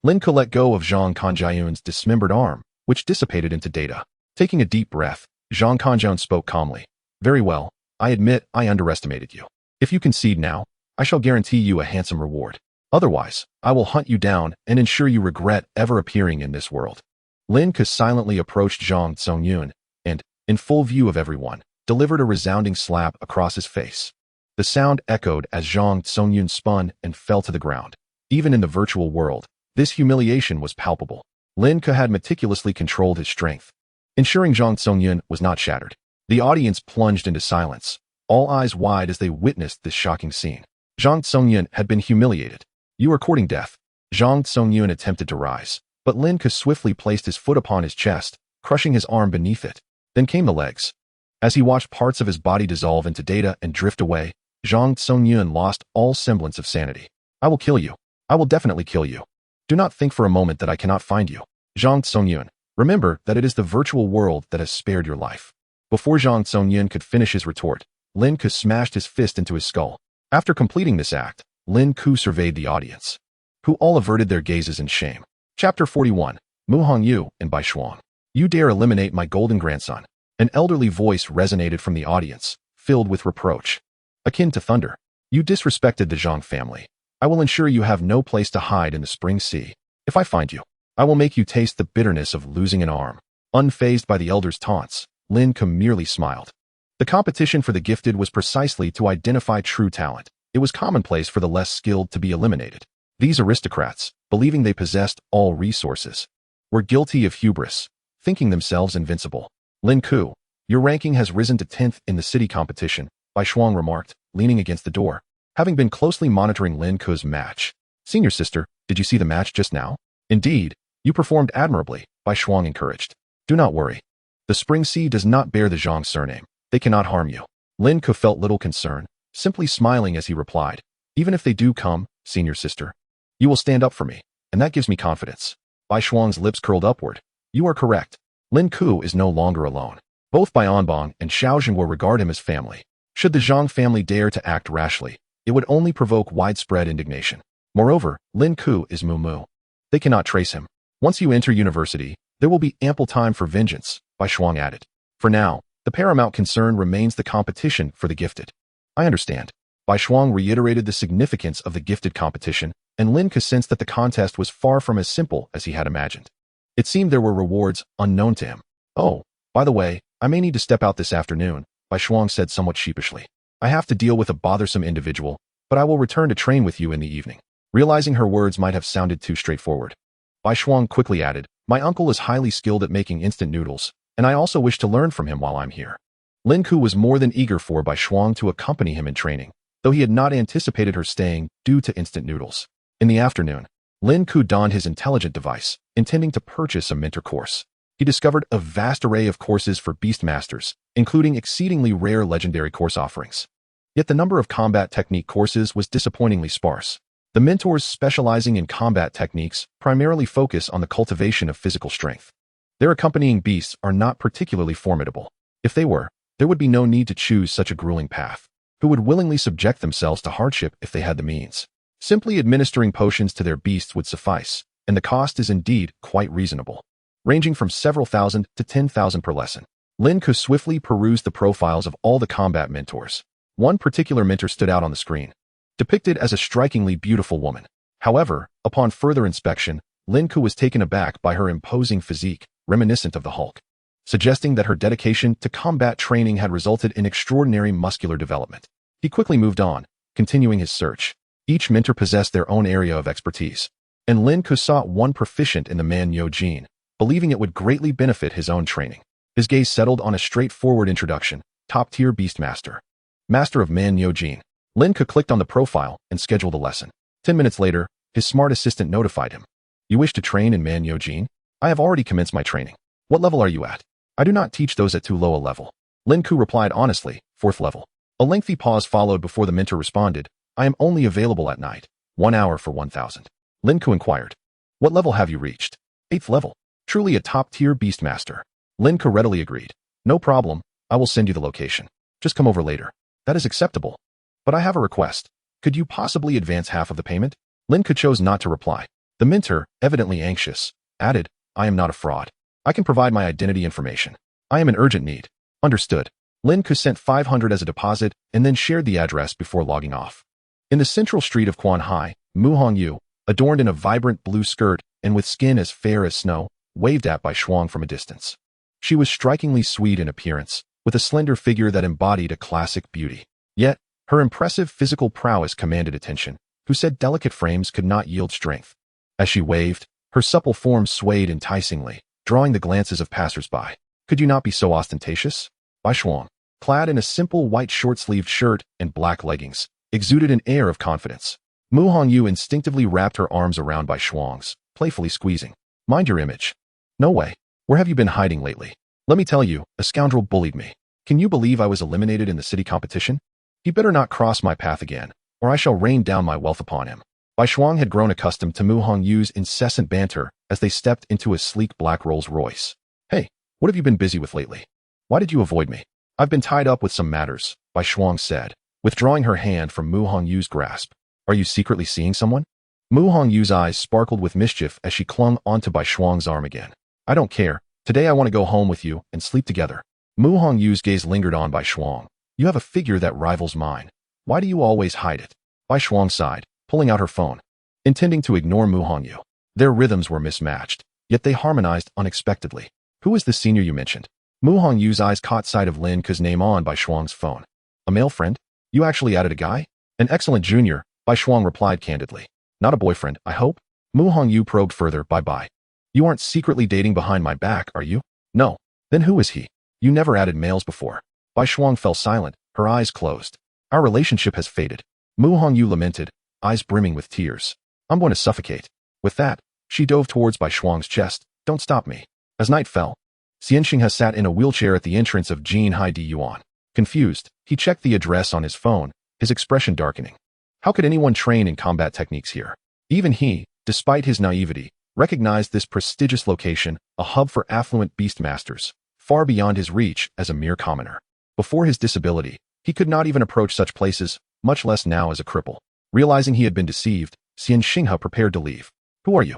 Lin Ke let go of Zhang Kanjiun's dismembered arm, which dissipated into data. Taking a deep breath, Zhang Kanjiun spoke calmly. Very well, I admit I underestimated you. If you concede now, I shall guarantee you a handsome reward. Otherwise, I will hunt you down and ensure you regret ever appearing in this world. Lin Ke silently approached Zhang Songyun and, in full view of everyone, delivered a resounding slap across his face. The sound echoed as Zhang Songyun spun and fell to the ground. Even in the virtual world, this humiliation was palpable. Lin Ke had meticulously controlled his strength, ensuring Zhang Songyun was not shattered. The audience plunged into silence, all eyes wide as they witnessed this shocking scene. Zhang Songyun had been humiliated. You are courting death. Zhang Songyun attempted to rise, but Lin Ke swiftly placed his foot upon his chest, crushing his arm beneath it. Then came the legs. As he watched parts of his body dissolve into data and drift away, Zhang Songyun lost all semblance of sanity. I will kill you. I will definitely kill you. Do not think for a moment that I cannot find you. Zhang Songyun, remember that it is the virtual world that has spared your life. Before Zhang Songyun could finish his retort, Lin Ke smashed his fist into his skull. After completing this act, Lin Ke surveyed the audience, who all averted their gazes in shame. Chapter 41, Mu Hongyu and Bai Shuang. You dare eliminate my golden grandson. An elderly voice resonated from the audience, filled with reproach. Akin to thunder. You disrespected the Zhang family. I will ensure you have no place to hide in the Spring Sea. If I find you, I will make you taste the bitterness of losing an arm. Unfazed by the elder's taunts, Lin Ke merely smiled. The competition for the gifted was precisely to identify true talent. It was commonplace for the less skilled to be eliminated. These aristocrats, believing they possessed all resources, were guilty of hubris, thinking themselves invincible. Lin Ke, your ranking has risen to 10th in the city competition, Bai Shuang remarked, leaning against the door. Having been closely monitoring Lin Ke's match. Senior sister, did you see the match just now? Indeed, you performed admirably, Bai Shuang encouraged. Do not worry. The Spring Sea does not bear the Zhang surname. They cannot harm you. Lin Ke felt little concern, simply smiling as he replied. Even if they do come, senior sister, you will stand up for me, and that gives me confidence. Bai Shuang's lips curled upward. You are correct. Lin Ke is no longer alone. Both Bai Anbang and Xiao Zhenguo regard him as family. Should the Zhang family dare to act rashly, it would only provoke widespread indignation. Moreover, Lin Ke is Mu Mu. They cannot trace him. Once you enter university, there will be ample time for vengeance, Bai Shuang added. For now, the paramount concern remains the competition for the gifted. I understand. Bai Shuang reiterated the significance of the gifted competition, and Lin Ke sensed that the contest was far from as simple as he had imagined. It seemed there were rewards unknown to him. Oh, by the way, I may need to step out this afternoon, Bai Shuang said somewhat sheepishly. I have to deal with a bothersome individual, but I will return to train with you in the evening. Realizing her words might have sounded too straightforward, Bai Shuang quickly added, my uncle is highly skilled at making instant noodles, and I also wish to learn from him while I'm here. Lin Ke was more than eager for Bai Shuang to accompany him in training, though he had not anticipated her staying due to instant noodles. In the afternoon, Lin Ke donned his intelligent device, intending to purchase a mentor course. He discovered a vast array of courses for beast masters, including exceedingly rare legendary course offerings. Yet the number of combat technique courses was disappointingly sparse. The mentors specializing in combat techniques primarily focus on the cultivation of physical strength. Their accompanying beasts are not particularly formidable. If they were, there would be no need to choose such a grueling path. Who would willingly subject themselves to hardship if they had the means? Simply administering potions to their beasts would suffice, and the cost is indeed quite reasonable, ranging from several thousand to 10,000 per lesson. Lin Ke swiftly perused the profiles of all the combat mentors. One particular mentor stood out on the screen, depicted as a strikingly beautiful woman. However, upon further inspection, Lin Ke was taken aback by her imposing physique, reminiscent of the Hulk, suggesting that her dedication to combat training had resulted in extraordinary muscular development. He quickly moved on, continuing his search. Each mentor possessed their own area of expertise, and Lin Ke sought one proficient in the Man Yo Jin, believing it would greatly benefit his own training. His gaze settled on a straightforward introduction, top-tier Beastmaster. Master of Man Yo Jin. Lin Ke clicked on the profile and scheduled a lesson. 10 minutes later, his smart assistant notified him. You wish to train in Man Yo Jin? I have already commenced my training. What level are you at? I do not teach those at too low a level. Lin Ke replied honestly, 4th level. A lengthy pause followed before the mentor responded, I am only available at night. 1 hour for 1,000. Lin Ke inquired. What level have you reached? 8th level. Truly a top-tier Beastmaster. Lin Ke readily agreed. No problem, I will send you the location. Just come over later. That is acceptable. But I have a request. Could you possibly advance half of the payment? Lin Ke chose not to reply. The mentor, evidently anxious, added, I am not a fraud. I can provide my identity information. I am in urgent need. Understood. Lin Ke sent 500 as a deposit and then shared the address before logging off. In the central street of Quanhai, Mu Hongyu, adorned in a vibrant blue skirt and with skin as fair as snow, waved at Bai Shuang from a distance. She was strikingly sweet in appearance, with a slender figure that embodied a classic beauty. Yet, her impressive physical prowess commanded attention, who said delicate frames could not yield strength. As she waved, her supple form swayed enticingly, drawing the glances of passers-by. Could you not be so ostentatious? Bai Shuang, clad in a simple white short-sleeved shirt and black leggings, exuded an air of confidence. Mu Hongyu instinctively wrapped her arms around Bai Shuang's, playfully squeezing. Mind your image. No way. Where have you been hiding lately? Let me tell you, a scoundrel bullied me. Can you believe I was eliminated in the city competition? He better not cross my path again, or I shall rain down my wealth upon him. Bai Shuang had grown accustomed to Mu Hongyu's incessant banter as they stepped into a sleek black Rolls-Royce. Hey, what have you been busy with lately? Why did you avoid me? I've been tied up with some matters, Bai Shuang said, withdrawing her hand from Mu Hongyu's grasp. Are you secretly seeing someone? Mu Hongyu's eyes sparkled with mischief as she clung onto Bai Shuang's arm again. I don't care. Today I want to go home with you and sleep together. Mu Hongyu's gaze lingered on Bai Shuang. You have a figure that rivals mine. Why do you always hide it? Bai Shuang sighed, pulling out her phone, intending to ignore Mu Hongyu. Their rhythms were mismatched, yet they harmonized unexpectedly. Who is the senior you mentioned? Mu Hongyu's eyes caught sight of Lin Ke's name on Bai Shuang's phone. A male friend? You actually added a guy? An excellent junior, Bai Shuang replied candidly. Not a boyfriend, I hope? Mu Hongyu probed further. Bye-bye. You aren't secretly dating behind my back, are you? No. Then who is he? You never added males before. Bai Shuang fell silent, her eyes closed. Our relationship has faded. Mu Hongyu lamented, eyes brimming with tears. I'm going to suffocate. With that, she dove towards Bai Shuang's chest. Don't stop me. As night fell, Xianxing has sat in a wheelchair at the entrance of Jinhai Di Yuan. Confused, he checked the address on his phone, his expression darkening. How could anyone train in combat techniques here? Even he, despite his naivety, recognized this prestigious location, a hub for affluent beastmasters, far beyond his reach as a mere commoner. Before his disability, he could not even approach such places, much less now as a cripple. Realizing he had been deceived, Xianxing prepared to leave. Who are you?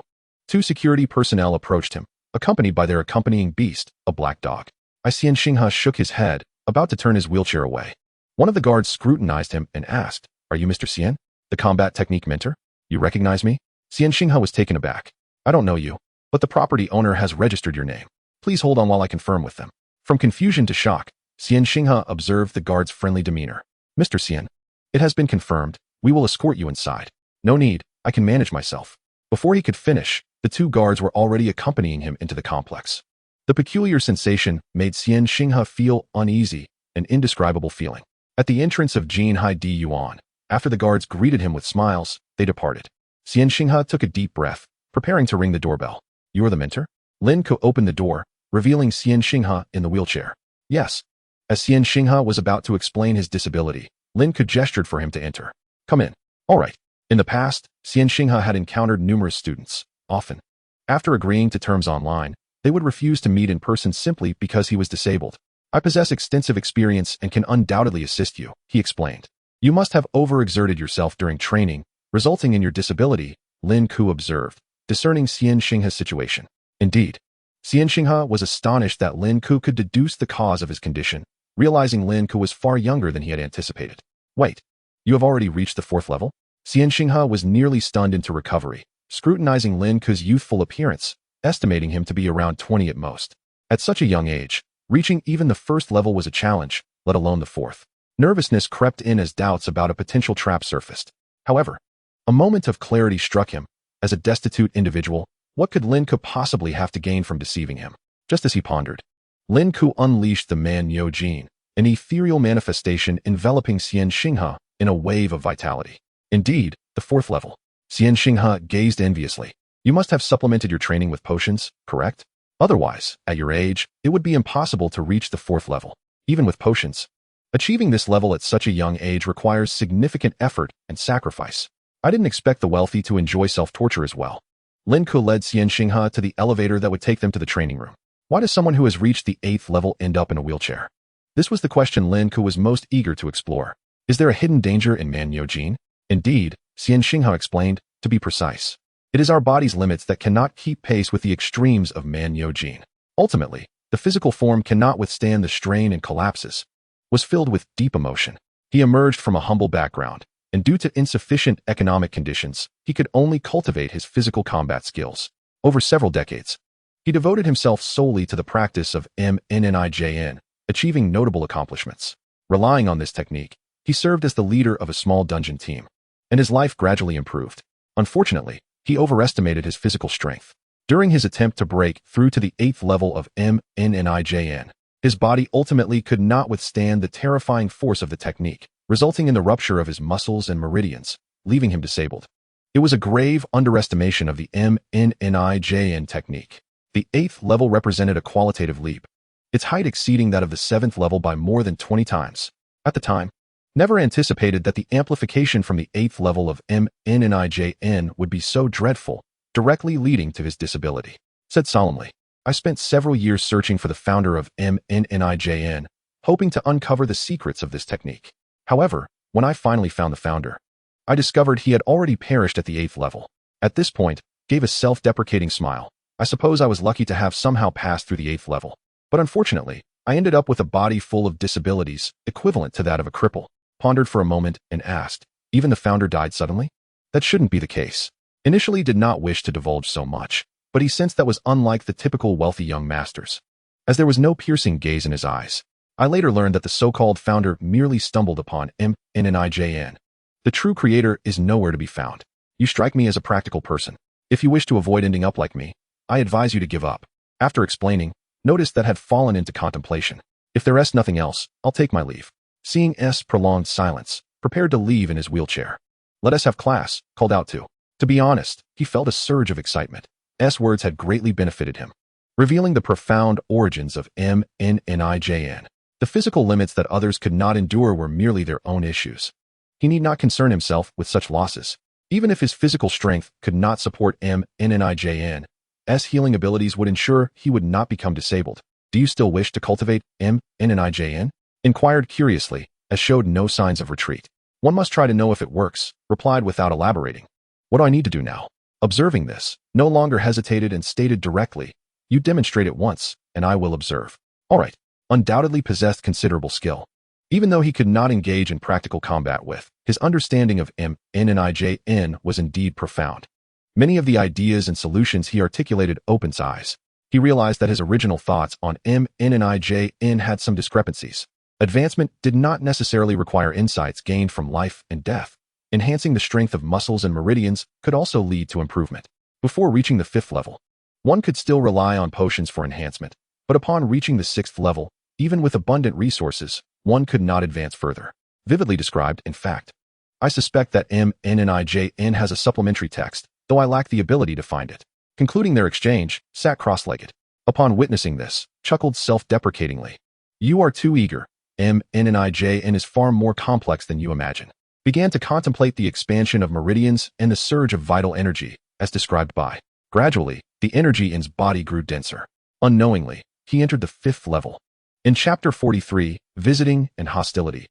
Two security personnel approached him, accompanied by their accompanying beast, a black dog. Xian Xinghe shook his head, about to turn his wheelchair away. One of the guards scrutinized him and asked, "Are you Mr. Xian, the combat technique mentor? You recognize me?" Xian Xinghe was taken aback. "I don't know you, but the property owner has registered your name. Please hold on while I confirm with them." From confusion to shock, Xian Xinghe observed the guard's friendly demeanor. "Mr. Xian, it has been confirmed. We will escort you inside." "No need, I can manage myself." Before he could finish, the two guards were already accompanying him into the complex. The peculiar sensation made Xian Xinghe feel uneasy, an indescribable feeling. At the entrance of Jinhai Di Yuan, after the guards greeted him with smiles, they departed. Xian Xinghe took a deep breath, preparing to ring the doorbell. "You are the mentor?" Lin Ke opened the door, revealing Xian Xinghe in the wheelchair. "Yes." As Xian Xinghe was about to explain his disability, Lin Ke gestured for him to enter. "Come in." "All right." In the past, Xian Xinghe had encountered numerous students, often. After agreeing to terms online, they would refuse to meet in person simply because he was disabled. "I possess extensive experience and can undoubtedly assist you," he explained. "You must have overexerted yourself during training, resulting in your disability," Lin Ke observed, discerning Xian Xinghe's situation. Indeed, Xian Xinghe was astonished that Lin Ke could deduce the cause of his condition, realizing Lin Ke was far younger than he had anticipated. "Wait, you have already reached the 4th level?" Xian Xinghe was nearly stunned into recovery, scrutinizing Lin Ke's youthful appearance, estimating him to be around 20 at most. At such a young age, reaching even the 1st level was a challenge, let alone the 4th. Nervousness crept in as doubts about a potential trap surfaced. However, a moment of clarity struck him. As a destitute individual, what could Lin Ke possibly have to gain from deceiving him? Just as he pondered, Lin Ke unleashed the Man Yo Jin, an ethereal manifestation enveloping Xian Xinghe in a wave of vitality. Indeed, the 4th level. Xian Xinghe gazed enviously. "You must have supplemented your training with potions, correct? Otherwise, at your age, it would be impossible to reach the 4th level, even with potions. Achieving this level at such a young age requires significant effort and sacrifice. I didn't expect the wealthy to enjoy self-torture as well." Lin Ke led Xian Xinghe to the elevator that would take them to the training room. Why does someone who has reached the 8th level end up in a wheelchair? This was the question Lin Ke was most eager to explore. Is there a hidden danger in Man Yo Jin? Indeed, Xian Xinghe explained, to be precise. It is our body's limits that cannot keep pace with the extremes of Man Yo Jin. Ultimately, the physical form cannot withstand the strain and collapses. Was filled with deep emotion. He emerged from a humble background, and due to insufficient economic conditions, he could only cultivate his physical combat skills. Over several decades, he devoted himself solely to the practice of MNNIJN, achieving notable accomplishments. Relying on this technique, he served as the leader of a small dungeon team, and his life gradually improved. Unfortunately, he overestimated his physical strength. During his attempt to break through to the 8th level of MNNIJN, his body ultimately could not withstand the terrifying force of the technique, resulting in the rupture of his muscles and meridians, leaving him disabled. It was a grave underestimation of the MNNIJN technique. The 8th level represented a qualitative leap, its height exceeding that of the 7th level by more than 20 times. At the time, never anticipated that the amplification from the 8th level of MNNIJN would be so dreadful, directly leading to his disability. Said solemnly, "I spent several years searching for the founder of MNNIJN, hoping to uncover the secrets of this technique. However, when I finally found the founder, I discovered he had already perished at the 8th level." At this point, gave a self-deprecating smile. "I suppose I was lucky to have somehow passed through the 8th level. But unfortunately, I ended up with a body full of disabilities, equivalent to that of a cripple." Pondered for a moment and asked, "Even the founder died suddenly?" That shouldn't be the case. Initially did not wish to divulge so much, but he sensed that was unlike the typical wealthy young masters, as there was no piercing gaze in his eyes. "I later learned that the so-called founder merely stumbled upon MNNIJN. The true creator is nowhere to be found. You strike me as a practical person. If you wish to avoid ending up like me, I advise you to give up." After explaining, noticed that had fallen into contemplation. "If there is nothing else, I'll take my leave." Seeing S prolonged silence, prepared to leave in his wheelchair. "Let us have class," called out to. To be honest, he felt a surge of excitement. S words had greatly benefited him, revealing the profound origins of MNNIJN. The physical limits that others could not endure were merely their own issues. He need not concern himself with such losses. Even if his physical strength could not support MNNIJN, S healing abilities would ensure he would not become disabled. "Do you still wish to cultivate MNNIJN?" Inquired curiously, as showed no signs of retreat. "One must try to know if it works," replied without elaborating. "What do I need to do now?" Observing this, no longer hesitated and stated directly, "You demonstrate it once, and I will observe." All right. Undoubtedly possessed considerable skill. Even though he could not engage in practical combat with, his understanding of MNIJN was indeed profound. Many of the ideas and solutions he articulated opened his eyes. He realized that his original thoughts on MNIJN had some discrepancies. Advancement did not necessarily require insights gained from life and death. Enhancing the strength of muscles and meridians could also lead to improvement. Before reaching the 5th level, one could still rely on potions for enhancement, but upon reaching the 6th level, even with abundant resources, one could not advance further. Vividly described, in fact. I suspect that MNIJN has a supplementary text, though I lack the ability to find it. Concluding their exchange, sat cross-legged. Upon witnessing this, chuckled self-deprecatingly. "You are too eager. MNIJN is far more complex than you imagine." Began to contemplate the expansion of meridians and the surge of vital energy, as described by. Gradually, the energy in his body grew denser. Unknowingly, he entered the 5th level. In Chapter 43, Visiting and Hostility,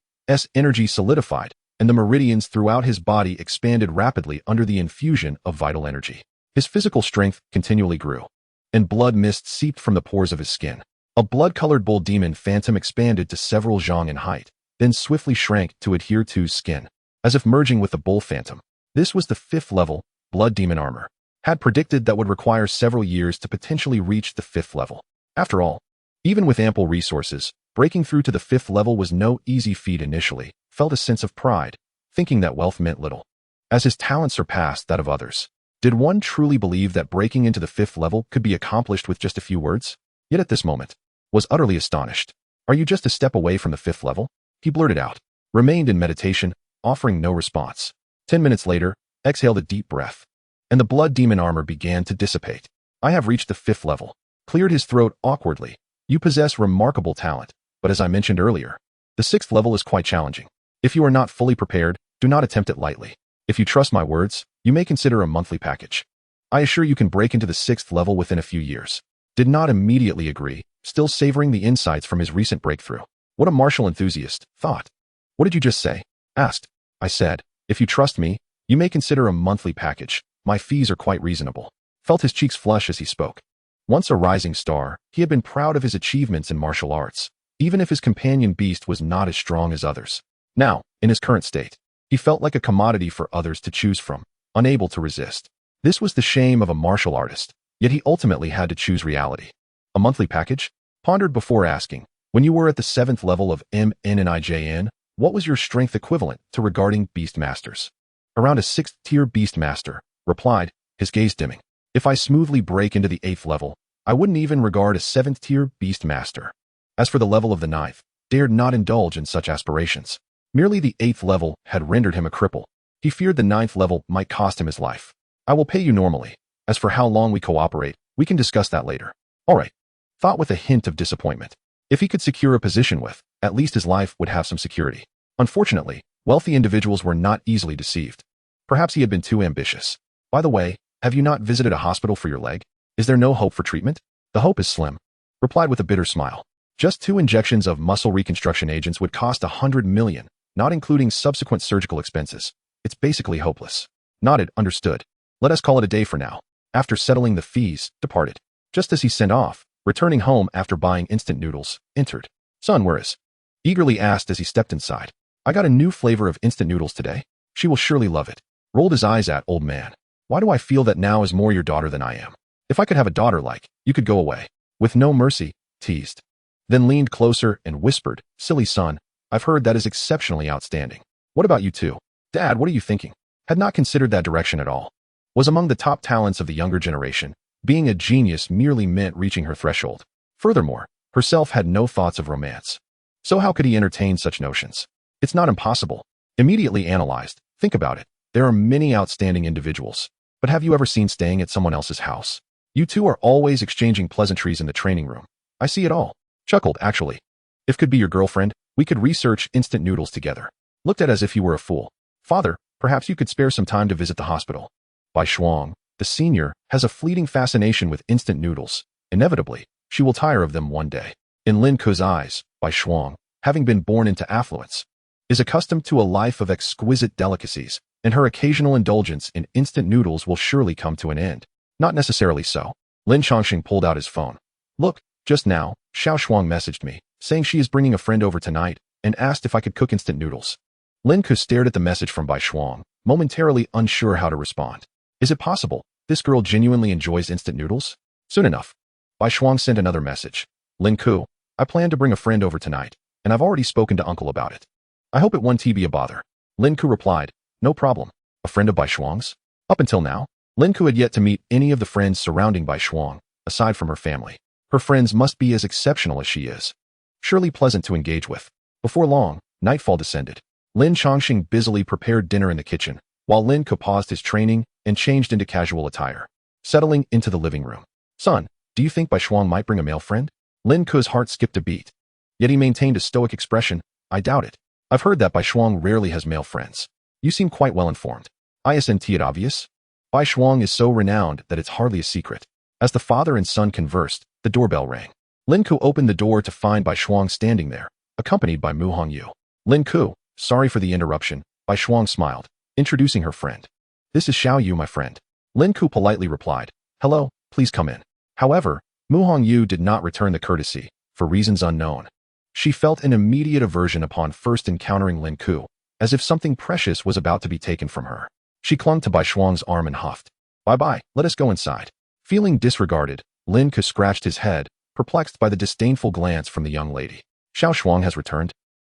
energy solidified, and the meridians throughout his body expanded rapidly under the infusion of vital energy. His physical strength continually grew, and blood mist seeped from the pores of his skin. A blood-colored bull demon phantom expanded to several zhang in height, then swiftly shrank to adhere to his skin, as if merging with the bull phantom. This was the 5th level, blood demon armor. Had predicted that would require several years to potentially reach the 5th level. After all, even with ample resources, breaking through to the 5th level was no easy feat initially. Felt a sense of pride, thinking that wealth meant little, as his talent surpassed that of others. Did one truly believe that breaking into the 5th level could be accomplished with just a few words? Yet at this moment, was utterly astonished. "Are you just a step away from the 5th level?" he blurted out. Remained in meditation, offering no response. 10 minutes later, exhaled a deep breath, and the blood demon armor began to dissipate. "I have reached the 5th level." Cleared his throat awkwardly. "You possess remarkable talent, but as I mentioned earlier, the 6th level is quite challenging. If you are not fully prepared, do not attempt it lightly. If you trust my words, you may consider a monthly package. I assure you can break into the 6th level within a few years." Did not immediately agree, still savoring the insights from his recent breakthrough. What a martial enthusiast, thought. "What did you just say?" asked. "I said, if you trust me, you may consider a monthly package. My fees are quite reasonable." Felt his cheeks flush as he spoke. Once a rising star, he had been proud of his achievements in martial arts, even if his companion beast was not as strong as others. Now, in his current state, he felt like a commodity for others to choose from, unable to resist. This was the shame of a martial artist, yet he ultimately had to choose reality. A monthly package? Pondered before asking. When you were at the 7th level of MNIJN, what was your strength equivalent to regarding beast masters? Around a 6th tier beast master, replied, his gaze dimming. If I smoothly break into the 8th level, I wouldn't even regard a 7th tier beast master. As for the level of the 9th, dared not indulge in such aspirations. Merely the 8th level had rendered him a cripple. He feared the 9th level might cost him his life. "I will pay you normally. As for how long we cooperate, we can discuss that later." All right. Thought with a hint of disappointment. If he could secure a position with, at least his life would have some security. Unfortunately, wealthy individuals were not easily deceived. Perhaps he had been too ambitious. "By the way, have you not visited a hospital for your leg? Is there no hope for treatment?" "The hope is slim," replied with a bitter smile. "Just 2 injections of muscle reconstruction agents would cost 100 million, not including subsequent surgical expenses. It's basically hopeless." Nodded, understood. "Let us call it a day for now." After settling the fees, departed. Just as he sent off, returning home after buying instant noodles, entered. "Son, where is?" Eagerly asked as he stepped inside. "I got a new flavor of instant noodles today. She will surely love it." Rolled his eyes at old man. "Why do I feel that now is more your daughter than I am? If I could have a daughter like, you could go away." With no mercy, teased. Then leaned closer and whispered, "Silly son, I've heard that is exceptionally outstanding. What about you two?" "Dad, what are you thinking?" Had not considered that direction at all. Was among the top talents of the younger generation. Being a genius merely meant reaching her threshold. Furthermore, herself had no thoughts of romance. So how could he entertain such notions? It's not impossible. Immediately analyzed. Think about it. There are many outstanding individuals. But have you ever seen staying at someone else's house? You two are always exchanging pleasantries in the training room. I see it all. Chuckled, actually. If could be your girlfriend, we could research instant noodles together. Looked at as if you were a fool. Father, perhaps you could spare some time to visit the hospital. Bai Shuang, the senior, has a fleeting fascination with instant noodles. Inevitably, she will tire of them one day. In Lin Ke's eyes, Bai Shuang, having been born into affluence, is accustomed to a life of exquisite delicacies, and her occasional indulgence in instant noodles will surely come to an end. Not necessarily so. Lin Chongqing pulled out his phone. Look, just now, Xiao Shuang messaged me, saying she is bringing a friend over tonight, and asked if I could cook instant noodles. Lin Ke stared at the message from Bai Shuang, momentarily unsure how to respond. Is it possible this girl genuinely enjoys instant noodles? Soon enough, Bai Shuang sent another message. Lin Ke, I plan to bring a friend over tonight, and I've already spoken to uncle about it. I hope it won't be a bother. Lin Ke replied, no problem. A friend of Bai Shuang's? Up until now, Lin Ke had yet to meet any of the friends surrounding Bai Shuang, aside from her family. Her friends must be as exceptional as she is. Surely pleasant to engage with. Before long, nightfall descended. Lin Chongqing busily prepared dinner in the kitchen, while Lin Ke paused his training and changed into casual attire. Settling into the living room. Son, do you think Bai Shuang might bring a male friend? Lin Ke's heart skipped a beat. Yet he maintained a stoic expression. I doubt it. I've heard that Bai Shuang rarely has male friends. You seem quite well informed. Isn't it obvious? Bai Shuang is so renowned that it's hardly a secret. As the father and son conversed, the doorbell rang. Lin Ke opened the door to find Bai Shuang standing there, accompanied by Mu Hongyu. Lin Ke, sorry for the interruption, Bai Shuang smiled, introducing her friend. This is Xiao Yu, my friend. Lin Ke politely replied, hello, please come in. However, Mu Hongyu did not return the courtesy, for reasons unknown. She felt an immediate aversion upon first encountering Lin Ke, as if something precious was about to be taken from her. She clung to Bai Shuang's arm and huffed. Bye-bye, let us go inside. Feeling disregarded, Lin Ke scratched his head, perplexed by the disdainful glance from the young lady. Xiao Shuang has returned.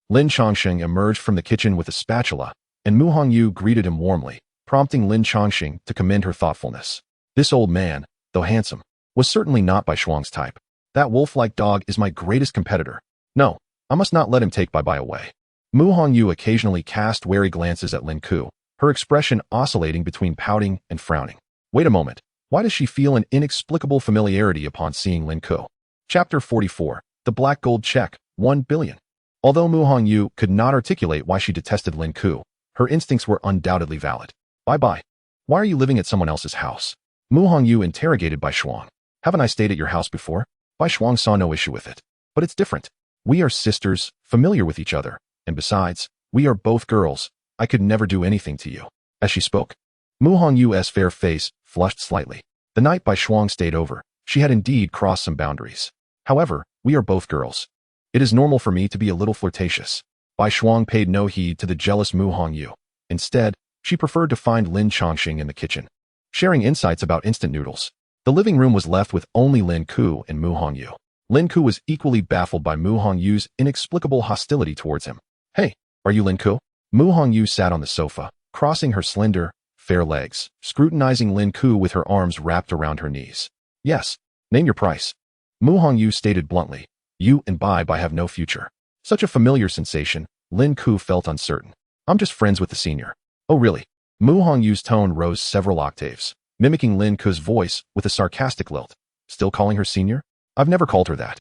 Lin Chongqing emerged from the kitchen with a spatula, and Mu Hongyu greeted him warmly, prompting Lin Chongqing to commend her thoughtfulness. This old man, though handsome, was certainly not Bai Shuang's type. That wolf-like dog is my greatest competitor. No, I must not let him take Bai away. Mu Hongyu occasionally cast wary glances at Lin Ke, her expression oscillating between pouting and frowning. Wait a moment, why does she feel an inexplicable familiarity upon seeing Lin Ke? Chapter 44, The Black Gold Check, 1 billion. Although Mu Hongyu could not articulate why she detested Lin Ke, her instincts were undoubtedly valid. Bye-bye. Why are you living at someone else's house? Mu Hongyu interrogated Bai Shuang. Haven't I stayed at your house before? Bai Shuang saw no issue with it. But it's different. We are sisters, familiar with each other, and besides, we are both girls. I could never do anything to you. As she spoke, Mu Hongyu's fair face flushed slightly. The night Bai Shuang stayed over, she had indeed crossed some boundaries. However, we are both girls. It is normal for me to be a little flirtatious. Bai Shuang paid no heed to the jealous Mu Hongyu. Instead, she preferred to find Lin Chongqing in the kitchen, sharing insights about instant noodles. The living room was left with only Lin Ke and Mu Hongyu. Lin Ke was equally baffled by Mu Hongyu's inexplicable hostility towards him. Hey, are you Lin Ke? Mu Hongyu sat on the sofa, crossing her slender, fair legs, scrutinizing Lin Ke with her arms wrapped around her knees. Yes, name your price. Mu Hongyu stated bluntly. You and Bai have no future. Such a familiar sensation, Lin Ke felt uncertain. I'm just friends with the senior. Oh really? Mu Hongyu's tone rose several octaves, mimicking Lin Ke's voice with a sarcastic lilt. Still calling her senior? I've never called her that.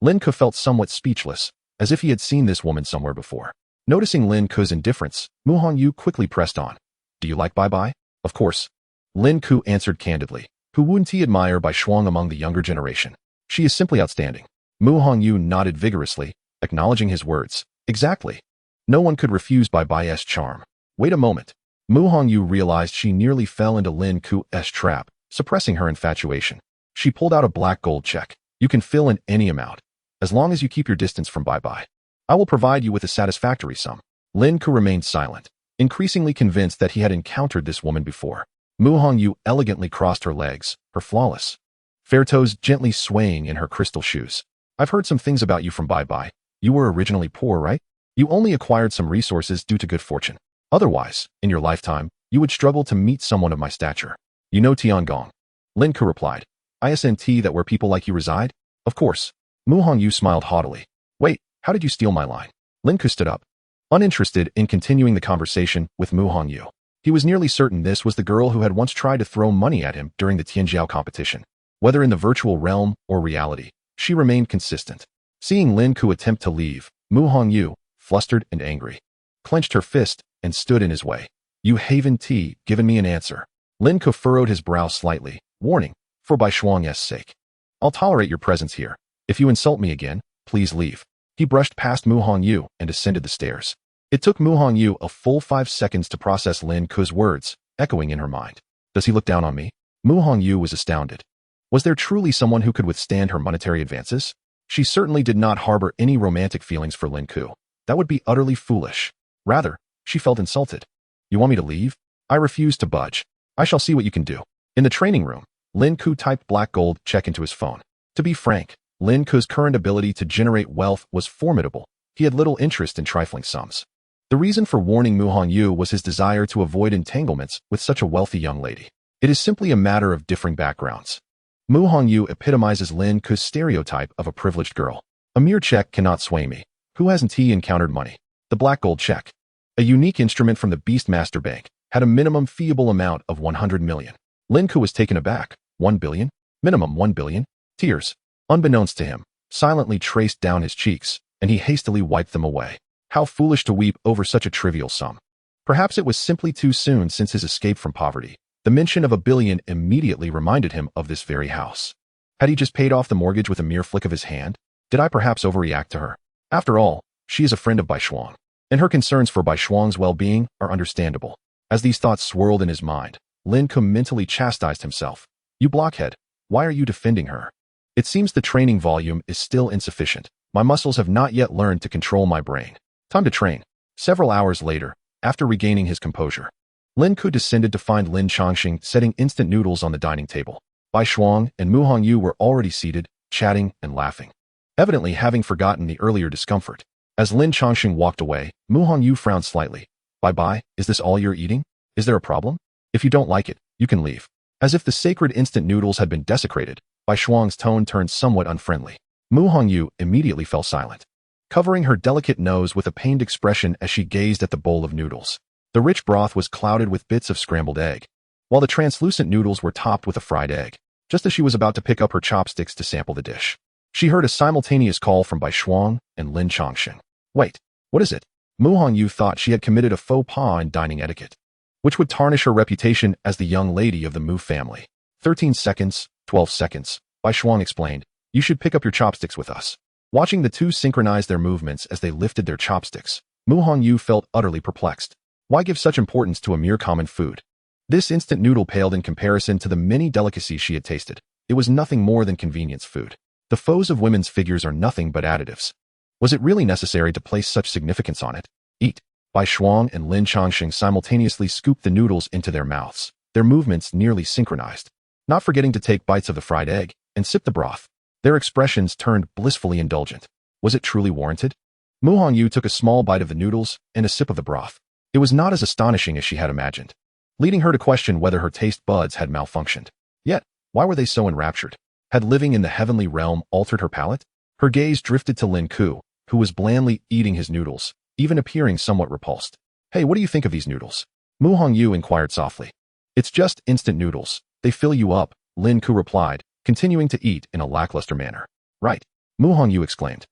Lin Ke felt somewhat speechless, as if he had seen this woman somewhere before. Noticing Lin Ke's indifference, Mu Hongyu quickly pressed on. Do you like Bai? Of course. Lin Ke answered candidly. Who wouldn't he admire Bai Shuang among the younger generation? She is simply outstanding. Mu Hongyu nodded vigorously, acknowledging his words. Exactly. No one could refuse Bai's charm. Wait a moment. Mu Hongyu realized she nearly fell into Lin Ke's trap, suppressing her infatuation. She pulled out a black gold check. You can fill in any amount, as long as you keep your distance from Bai. I will provide you with a satisfactory sum. Lin Ke remained silent, increasingly convinced that he had encountered this woman before. Mu Hongyu elegantly crossed her legs, her flawless fair toes gently swaying in her crystal shoes. I've heard some things about you from Bai. You were originally poor, right? You only acquired some resources due to good fortune. Otherwise, in your lifetime, you would struggle to meet someone of my stature. You know Tiangong. Lin Ke replied. Isn't that where people like you reside? Of course. Mu Hongyu smiled haughtily. Wait, how did you steal my line? Lin Ke stood up, uninterested in continuing the conversation with Mu Hongyu. He was nearly certain this was the girl who had once tried to throw money at him during the Tianjiao competition. Whether in the virtual realm or reality, she remained consistent. Seeing Lin Ke attempt to leave, Mu Hongyu, flustered and angry, clenched her fist and stood in his way. You haven't given me an answer. Lin Ke furrowed his brow slightly, warning, for Bai Shuang's sake. I'll tolerate your presence here. If you insult me again, please leave. He brushed past Mu Hongyu and ascended the stairs. It took Mu Hongyu a full 5 seconds to process Lin Ke's words, echoing in her mind. Does he look down on me? Mu Hongyu was astounded. Was there truly someone who could withstand her monetary advances? She certainly did not harbor any romantic feelings for Lin Ke. That would be utterly foolish. Rather, she felt insulted. You want me to leave? I refuse to budge. I shall see what you can do. In the training room, Lin Ke typed black gold check into his phone. To be frank, Lin Ke's current ability to generate wealth was formidable. He had little interest in trifling sums. The reason for warning Mu Hongyu was his desire to avoid entanglements with such a wealthy young lady. It is simply a matter of differing backgrounds. Mu Hongyu epitomizes Lin Ke's stereotype of a privileged girl. A mere check cannot sway me. Who hasn't he encountered money? The black gold check, a unique instrument from the Beast Master Bank, had a minimum feeable amount of 100 million. Lin Ke was taken aback. 1 billion? Minimum 1 billion? Tears, unbeknownst to him, silently traced down his cheeks, and he hastily wiped them away. How foolish to weep over such a trivial sum. Perhaps it was simply too soon since his escape from poverty. The mention of 1 billion immediately reminded him of this very house. Had he just paid off the mortgage with a mere flick of his hand? Did I perhaps overreact to her? After all, she is a friend of Bai Shuang, and her concerns for Bai Shuang's well-being are understandable. As these thoughts swirled in his mind, Lin Ke mentally chastised himself. You blockhead, why are you defending her? It seems the training volume is still insufficient. My muscles have not yet learned to control my brain. Time to train. Several hours later, after regaining his composure, Lin Ke descended to find Lin Chongqing setting instant noodles on the dining table. Bai Shuang and Mu Hongyu were already seated, chatting and laughing, evidently having forgotten the earlier discomfort. As Lin Chongqing walked away, Mu Hongyu frowned slightly. Bye-bye, is this all you're eating? Is there a problem? If you don't like it, you can leave. As if the sacred instant noodles had been desecrated, Bai Shuang's tone turned somewhat unfriendly. Mu Hongyu immediately fell silent, covering her delicate nose with a pained expression as she gazed at the bowl of noodles. The rich broth was clouded with bits of scrambled egg, while the translucent noodles were topped with a fried egg. Just as she was about to pick up her chopsticks to sample the dish, she heard a simultaneous call from Bai Shuang and Lin Chongqing. Wait, what is it? Mu Hongyu thought she had committed a faux pas in dining etiquette, which would tarnish her reputation as the young lady of the Mu family. 13 seconds, 12 seconds, Bai Shuang explained. You should pick up your chopsticks with us. Watching the two synchronize their movements as they lifted their chopsticks, Mu Hongyu felt utterly perplexed. Why give such importance to a mere common food? This instant noodle paled in comparison to the many delicacies she had tasted. It was nothing more than convenience food. The foes of women's figures are nothing but additives. Was it really necessary to place such significance on it? Eat. Bai Shuang and Lin Chongqing simultaneously scooped the noodles into their mouths, their movements nearly synchronized, not forgetting to take bites of the fried egg and sip the broth. Their expressions turned blissfully indulgent. Was it truly warranted? Mu Hongyu took a small bite of the noodles and a sip of the broth. It was not as astonishing as she had imagined, leading her to question whether her taste buds had malfunctioned. Yet, why were they so enraptured? Had living in the heavenly realm altered her palate? Her gaze drifted to Lin Ke, who was blandly eating his noodles, even appearing somewhat repulsed. Hey, what do you think of these noodles? Mu Hongyu inquired softly. It's just instant noodles. They fill you up, Lin Ke replied, continuing to eat in a lackluster manner. Right, Mu Hongyu exclaimed,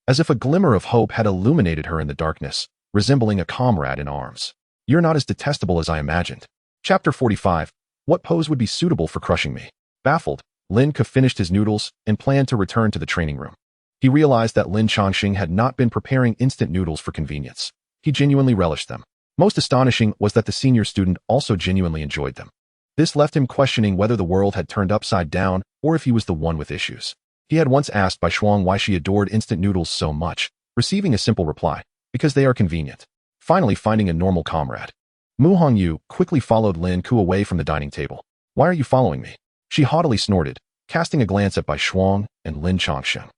as if a glimmer of hope had illuminated her in the darkness, resembling a comrade in arms. You're not as detestable as I imagined. Chapter 45. What pose would be suitable for crushing me? Baffled, Lin Ke finished his noodles and planned to return to the training room. He realized that Lin Chongqing had not been preparing instant noodles for convenience. He genuinely relished them. Most astonishing was that the senior student also genuinely enjoyed them. This left him questioning whether the world had turned upside down or if he was the one with issues. He had once asked Bai Shuang why she adored instant noodles so much, receiving a simple reply. Because they are convenient. Finally finding a normal comrade. Mu Hongyu quickly followed Lin Ke away from the dining table. Why are you following me? She haughtily snorted, casting a glance at Bai Shuang and Lin Chongqing.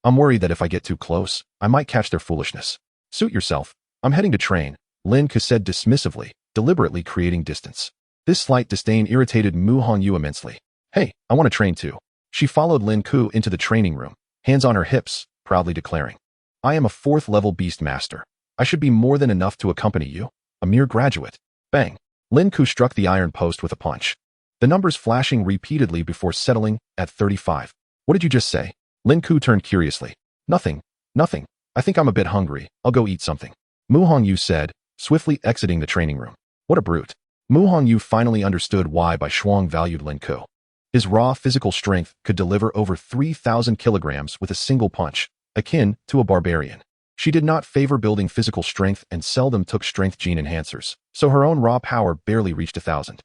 I'm worried that if I get too close, I might catch their foolishness. Suit yourself. I'm heading to train, Lin Ke said dismissively, deliberately creating distance. This slight disdain irritated Mu Hongyu immensely. Hey, I want to train too. She followed Lin Ke into the training room, hands on her hips, proudly declaring. I am a 4th-level beast master. I should be more than enough to accompany you, a mere graduate. Bang! Lin Ke struck the iron post with a punch, the numbers flashing repeatedly before settling at 35. What did you just say? Lin Ke turned curiously. Nothing. I think I'm a bit hungry. I'll go eat something. Mu Hongyu said, swiftly exiting the training room. What a brute. Mu Hongyu finally understood why Bai Shuang valued Lin Ke. His raw physical strength could deliver over 3,000 kilograms with a single punch, akin to a barbarian. She did not favor building physical strength and seldom took strength gene enhancers, so her own raw power barely reached 1,000.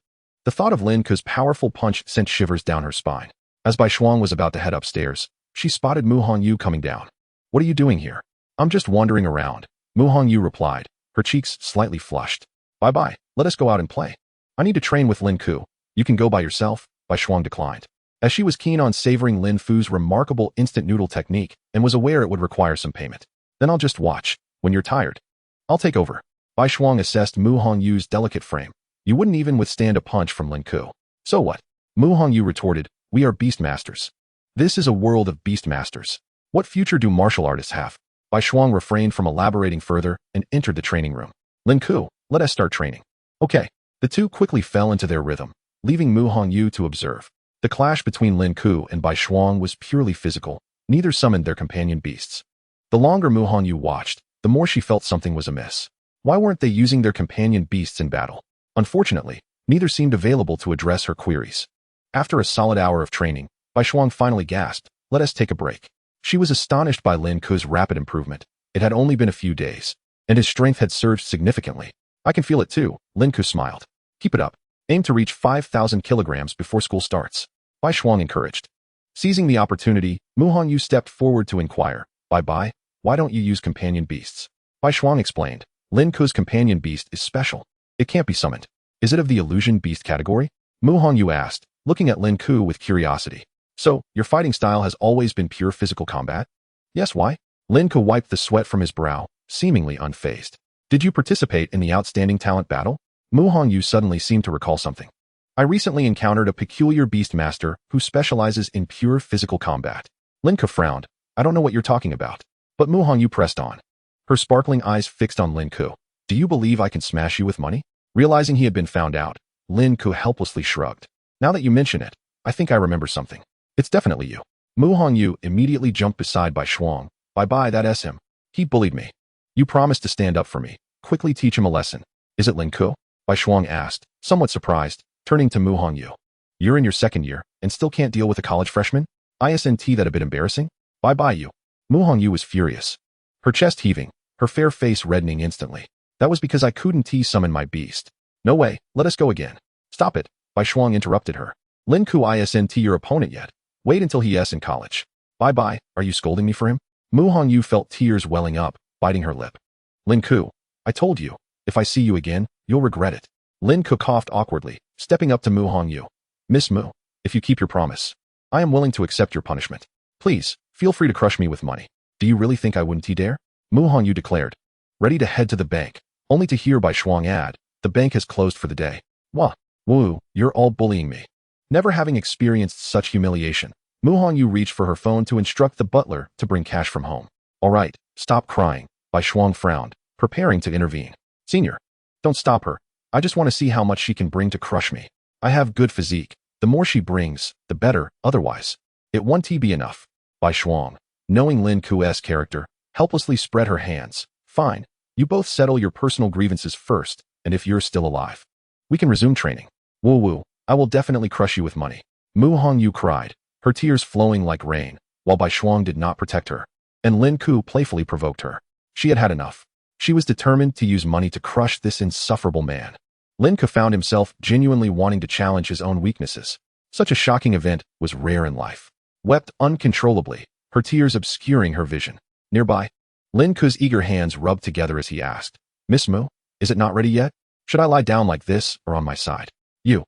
The thought of Lin Ke's powerful punch sent shivers down her spine. As Bai Shuang was about to head upstairs, she spotted Mu Hongyu coming down. "What are you doing here?" "I'm just wandering around," Mu Hongyu replied, her cheeks slightly flushed. Bye-bye, let us go out and play. "I need to train with Lin Ke. You can go by yourself," Bai Shuang declined. As she was keen on savoring Lin Fu's remarkable instant noodle technique and was aware it would require some payment. "Then I'll just watch. When you're tired, I'll take over." Bai Shuang assessed Mu Hongyu's delicate frame. "You wouldn't even withstand a punch from Lin Ke. So what?" Mu Hongyu retorted, "We are beast masters. This is a world of beast masters. What future do martial artists have?" Bai Shuang refrained from elaborating further and entered the training room. "Lin Ke, let us start training." "Okay." The two quickly fell into their rhythm, leaving Mu Hongyu to observe. The clash between Lin Ke and Bai Shuang was purely physical. Neither summoned their companion beasts. The longer Mu Hongyu watched, the more she felt something was amiss. Why weren't they using their companion beasts in battle? Unfortunately, neither seemed available to address her queries. After a solid hour of training, Bai Shuang finally gasped, "Let us take a break." She was astonished by Lin Ke's rapid improvement. It had only been a few days, and his strength had surged significantly. "I can feel it too," Lin Ke smiled. "Keep it up. Aim to reach 5,000 kilograms before school starts," Bai Shuang encouraged. Seizing the opportunity, Mu Hongyu stepped forward to inquire, "Bai, why don't you use companion beasts?" Bai Shuang explained, "Lin Ke's companion beast is special. It can't be summoned." "Is it of the illusion beast category?" Mu Hongyu asked, looking at Lin Ke with curiosity. "So, your fighting style has always been pure physical combat?" "Yes, why?" Lin Ke wiped the sweat from his brow, seemingly unfazed. "Did you participate in the outstanding talent battle?" Mu Hongyu suddenly seemed to recall something. "I recently encountered a peculiar beast master who specializes in pure physical combat." Lin Ke frowned. "I don't know what you're talking about." But Mu Hongyu pressed on, her sparkling eyes fixed on Lin Ke. "Do you believe I can smash you with money?" Realizing he had been found out, Lin Ke helplessly shrugged. "Now that you mention it, I think I remember something. It's definitely you." Mu Hongyu immediately jumped beside Bai Shuang. "Bye, that's him. He bullied me. You promised to stand up for me. Quickly teach him a lesson." "Is it Lin Ke?" Bai Shuang asked, somewhat surprised, turning to Mu Hongyu. "You're in your second year and still can't deal with a college freshman? Isn't that a bit embarrassing?" Bye, you. Mu Hongyu was furious, her chest heaving, her fair face reddening instantly. "That was because I couldn't summon my beast." "No way, let us go again." "Stop it," Bai Shuang interrupted her. "Lin Ke isn't your opponent yet. Wait until he is in college." Bye, are you scolding me for him?" Mu Hongyu felt tears welling up, biting her lip. "Lin Ke, I told you, if I see you again, you'll regret it." Lin Ke coughed awkwardly, stepping up to Mu Hongyu. "Miss Mu, if you keep your promise, I am willing to accept your punishment. Please, feel free to crush me with money." "Do you really think I wouldn't dare?" Mu Hongyu declared, ready to head to the bank, only to hear Bai Shuang add, "The bank has closed for the day." "Wah, woo, you're all bullying me." Never having experienced such humiliation, Mu Hongyu reached for her phone to instruct the butler to bring cash from home. "All right, stop crying," Bai Shuang frowned, preparing to intervene. "Senior, don't stop her. I just want to see how much she can bring to crush me. I have good physique. The more she brings, the better, otherwise. It won't be enough." Bai Shuang, knowing Lin Ke's character, helplessly spread her hands. "Fine, you both settle your personal grievances first, and if you're still alive, we can resume training." "Woo, I will definitely crush you with money," Mu Hongyu cried, her tears flowing like rain, while Bai Shuang did not protect her, and Lin Ke playfully provoked her. She had had enough. She was determined to use money to crush this insufferable man. Lin Ke found himself genuinely wanting to challenge his own weaknesses. Such a shocking event was rare in life. Wept uncontrollably, her tears obscuring her vision. Nearby, Lin Ke's eager hands rubbed together as he asked, "Miss Mu, is it not ready yet? Should I lie down like this or on my side?" You.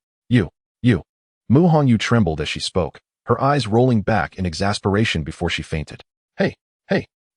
Mu Hongyu trembled as she spoke, her eyes rolling back in exasperation before she fainted. Hey.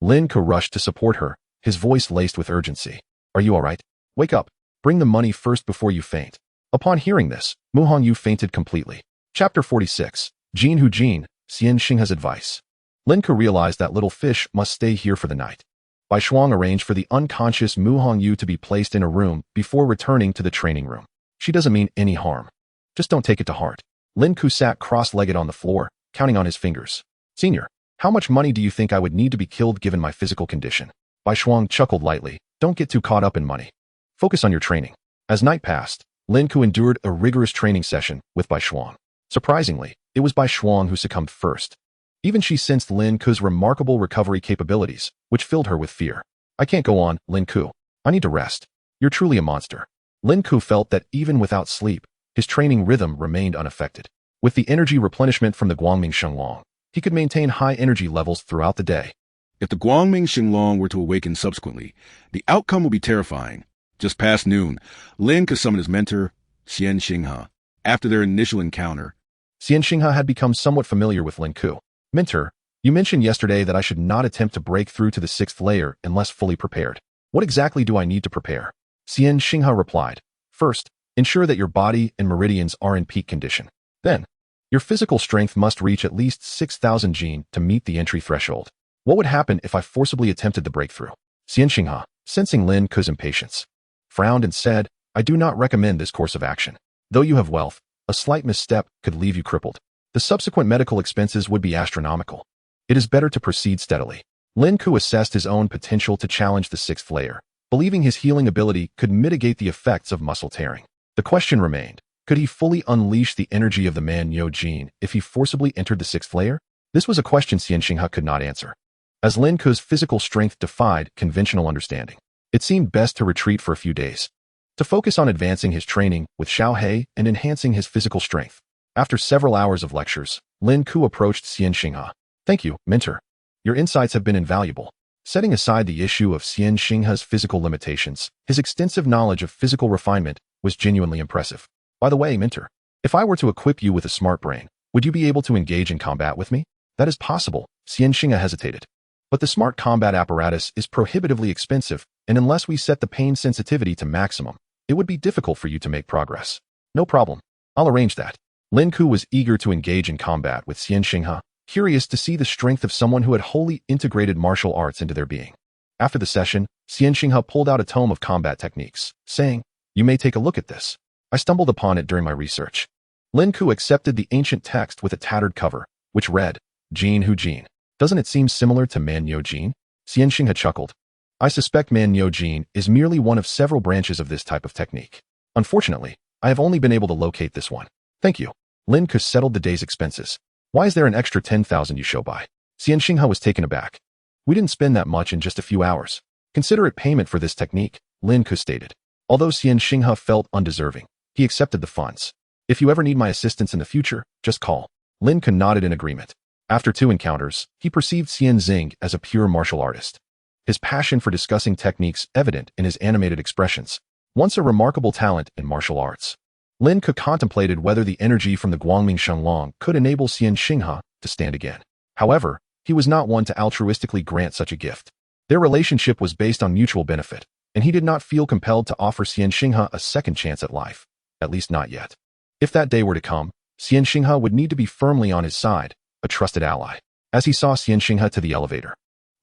Lin Ke rushed to support her, his voice laced with urgency. "Are you all right? Wake up. Bring the money first before you faint." Upon hearing this, Mu Hongyu fainted completely. Chapter 46. Jin Hu Jin, Xian Xinghe's advice. Lin Ke realized that little fish must stay here for the night. Bai Shuang arranged for the unconscious Mu Hongyu to be placed in a room before returning to the training room. "She doesn't mean any harm. Just don't take it to heart." Lin Ke sat cross-legged on the floor, counting on his fingers. "Senior, how much money do you think I would need to be killed given my physical condition?" Bai Shuang chuckled lightly. "Don't get too caught up in money. Focus on your training." As night passed, Lin Ke endured a rigorous training session with Bai Shuang. Surprisingly, it was Bai Shuang who succumbed first. Even she sensed Lin Ke's remarkable recovery capabilities, which filled her with fear. I can't go on, Lin Ke. I need to rest. You're truly a monster. Lin Ke felt that even without sleep, his training rhythm remained unaffected. With the energy replenishment from the Guangming Shenlong, he could maintain high energy levels throughout the day. If the Guangming Shenlong were to awaken subsequently, the outcome would be terrifying. Just past noon, Lin could summon his mentor, Xian Xinghe. After their initial encounter, Xian Xinghe had become somewhat familiar with Lin Ke. Mentor, you mentioned yesterday that I should not attempt to break through to the 6th layer unless fully prepared. What exactly do I need to prepare? Xian Xinghe replied. First, ensure that your body and meridians are in peak condition. Then, your physical strength must reach at least 6,000 Jin to meet the entry threshold. What would happen if I forcibly attempted the breakthrough? Xian Xinghe, sensing Lin Ke's impatience, frowned and said, I do not recommend this course of action. Though you have wealth, a slight misstep could leave you crippled. The subsequent medical expenses would be astronomical. It is better to proceed steadily. Lin Ke assessed his own potential to challenge the 6th layer, believing his healing ability could mitigate the effects of muscle tearing. The question remained, could he fully unleash the energy of the Man Yo Jin if he forcibly entered the 6th layer? This was a question Xian Xinghe could not answer, as Lin Ke's physical strength defied conventional understanding. It seemed best to retreat for a few days, to focus on advancing his training with Xiao He and enhancing his physical strength. After several hours of lectures, Lin Ke approached Xian Xinghe. Thank you, mentor. Your insights have been invaluable. Setting aside the issue of Xian Xinghe's physical limitations, his extensive knowledge of physical refinement was genuinely impressive. By the way, mentor, if I were to equip you with a smart brain, would you be able to engage in combat with me? That is possible, Xian Xinghe hesitated. But the smart combat apparatus is prohibitively expensive, and unless we set the pain sensitivity to maximum, it would be difficult for you to make progress. No problem. I'll arrange that. Lin Ke was eager to engage in combat with Xian Xinghe, curious to see the strength of someone who had wholly integrated martial arts into their being. After the session, Xian Xinghe pulled out a tome of combat techniques, saying, You may take a look at this. I stumbled upon it during my research. Lin Ke accepted the ancient text with a tattered cover, which read, Jin Hu Jin. Doesn't it seem similar to Man Yo Jin? Xian Xinghe chuckled. I suspect Man Yo Jin is merely one of several branches of this type of technique. Unfortunately, I have only been able to locate this one. Thank you. Lin Ke settled the day's expenses. Why is there an extra 10,000 you show by? Xian Xinghe was taken aback. We didn't spend that much in just a few hours. Consider it payment for this technique, Lin Ke stated. Although Xian Xinghe felt undeserving, he accepted the funds. If you ever need my assistance in the future, just call. Lin Ke nodded in agreement. After 2 encounters, he perceived Xian Xing as a pure martial artist. His passion for discussing techniques evident in his animated expressions. Once a remarkable talent in martial arts. Lin Ke contemplated whether the energy from the Guangming Shenlong could enable Xian Xinghe to stand again. However, he was not one to altruistically grant such a gift. Their relationship was based on mutual benefit, and he did not feel compelled to offer Xian Xinghe a second chance at life, at least not yet. If that day were to come, Xian Xinghe would need to be firmly on his side, a trusted ally. As he saw Xian Xinghe to the elevator,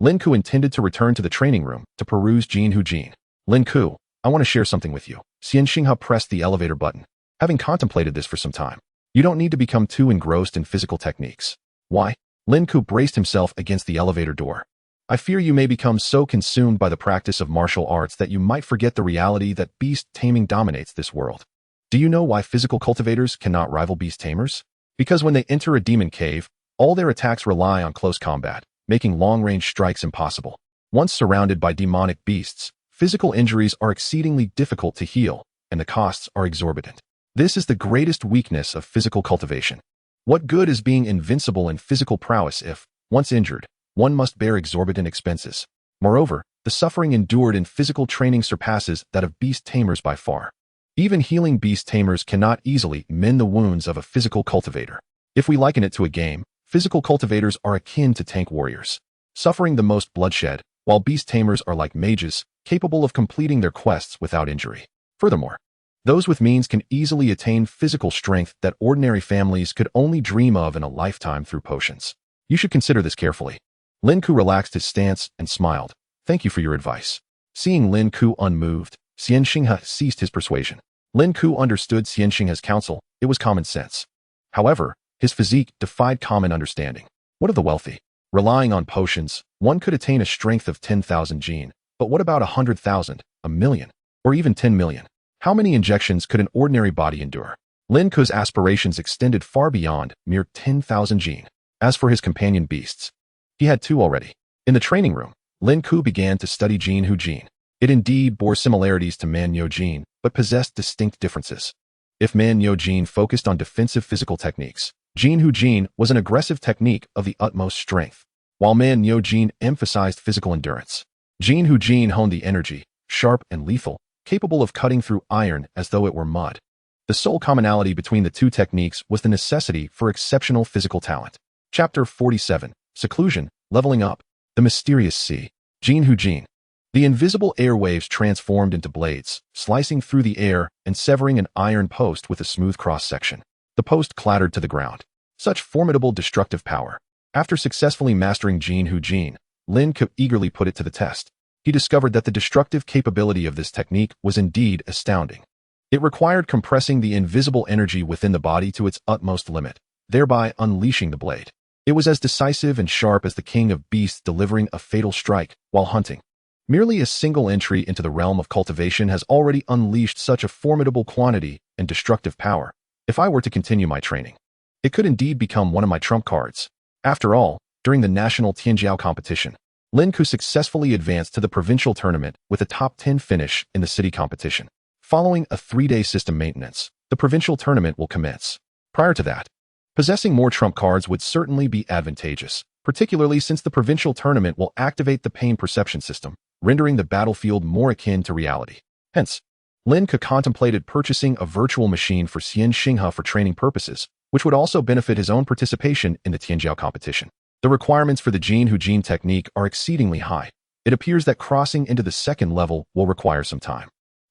Lin Ke intended to return to the training room to peruse Jin Hu Jin. Lin Ke, I want to share something with you. Xian Xinghe pressed the elevator button, having contemplated this for some time. You don't need to become too engrossed in physical techniques. Why? Lin Ke braced himself against the elevator door. I fear you may become so consumed by the practice of martial arts that you might forget the reality that beast taming dominates this world. Do you know why physical cultivators cannot rival beast tamers? Because when they enter a demon cave, all their attacks rely on close combat, making long-range strikes impossible. Once surrounded by demonic beasts, physical injuries are exceedingly difficult to heal, and the costs are exorbitant. This is the greatest weakness of physical cultivation. What good is being invincible in physical prowess if, once injured, one must bear exorbitant expenses? Moreover, the suffering endured in physical training surpasses that of beast tamers by far. Even healing beast tamers cannot easily mend the wounds of a physical cultivator. If we liken it to a game, physical cultivators are akin to tank warriors, suffering the most bloodshed, while beast tamers are like mages, capable of completing their quests without injury. Furthermore, those with means can easily attain physical strength that ordinary families could only dream of in a lifetime through potions. You should consider this carefully. Lin Ke relaxed his stance and smiled. Thank you for your advice. Seeing Lin Ke unmoved, Xian Xinghe ceased his persuasion. Lin Ke understood Xian Xinghe's counsel. It was common sense. However, his physique defied common understanding. What of the wealthy? Relying on potions, one could attain a strength of 10,000 Jin. But what about 100,000, a million, or even 10 million? How many injections could an ordinary body endure? Lin Ke's aspirations extended far beyond mere 10,000 Jin. As for his companion beasts, he had 2 already. In the training room, Lin Ke began to study Jin Hu Jin. It indeed bore similarities to Man Yo Jin, but possessed distinct differences. If Man Yo Jin focused on defensive physical techniques, Jin Hu Jin was an aggressive technique of the utmost strength, while Man Yo Jin emphasized physical endurance. Jin Hu Jin honed the energy, sharp and lethal, capable of cutting through iron as though it were mud. The sole commonality between the two techniques was the necessity for exceptional physical talent. Chapter 47, Seclusion, Leveling Up, The Mysterious Sea. Jin Hu Jin. The invisible airwaves transformed into blades, slicing through the air and severing an iron post with a smooth cross-section. The post clattered to the ground. Such formidable destructive power. After successfully mastering Jin Hu Jin, Lin Ke eagerly put it to the test. He discovered that the destructive capability of this technique was indeed astounding. It required compressing the invisible energy within the body to its utmost limit, thereby unleashing the blade. It was as decisive and sharp as the king of beasts delivering a fatal strike while hunting. Merely a single entry into the realm of cultivation has already unleashed such a formidable quantity and destructive power. If I were to continue my training, it could indeed become one of my trump cards. After all, during the national Tianjiao competition, Lin Ke successfully advanced to the provincial tournament with a top 10 finish in the city competition. Following a 3-day system maintenance, the provincial tournament will commence. Prior to that, possessing more trump cards would certainly be advantageous, particularly since the provincial tournament will activate the pain perception system, rendering the battlefield more akin to reality. Hence, Lin Ke contemplated purchasing a virtual machine for Xian Xinghe for training purposes, which would also benefit his own participation in the Tianjiao competition. The requirements for the Jin Hu Jin technique are exceedingly high. It appears that crossing into the second level will require some time.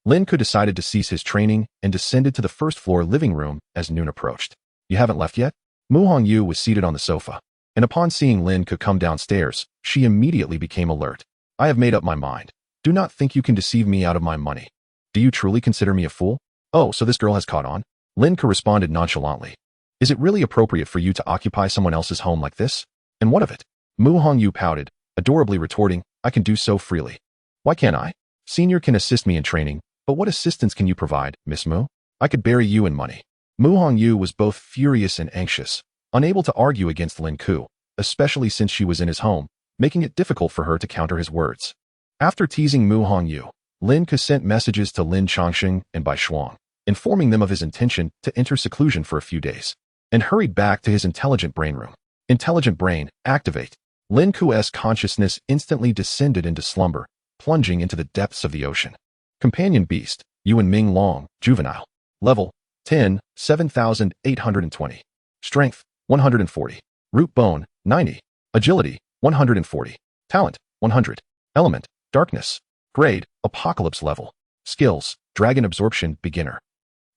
Lin Ke decided to cease his training and descended to the first-floor living room as noon approached. You haven't left yet? Mu Hongyu was seated on the sofa, and upon seeing Lin Ke come downstairs, she immediately became alert. I have made up my mind. Do not think you can deceive me out of my money. Do you truly consider me a fool? Oh, so this girl has caught on? Lin Ke responded nonchalantly. Is it really appropriate for you to occupy someone else's home like this? And what of it? Mu Hongyu pouted, adorably retorting, I can do so freely. Why can't I? Senior can assist me in training, but what assistance can you provide, Miss Mu? I could bury you in money. Mu Hongyu was both furious and anxious, unable to argue against Lin Ke, especially since she was in his home, making it difficult for her to counter his words. After teasing Mu Hongyu, Lin Ke sent messages to Lin Changxing and Bai Shuang, informing them of his intention to enter seclusion for a few days, and hurried back to his intelligent brain room. Intelligent brain, activate. Lin Ke's consciousness instantly descended into slumber, plunging into the depths of the ocean. Companion Beast, Yuan Ming Long, Juvenile. Level, 10, 7,820. Strength, 140. Root Bone, 90. Agility, 140. Talent, 100. Element, Darkness. Grade, Apocalypse level. Skills, Dragon Absorption, Beginner.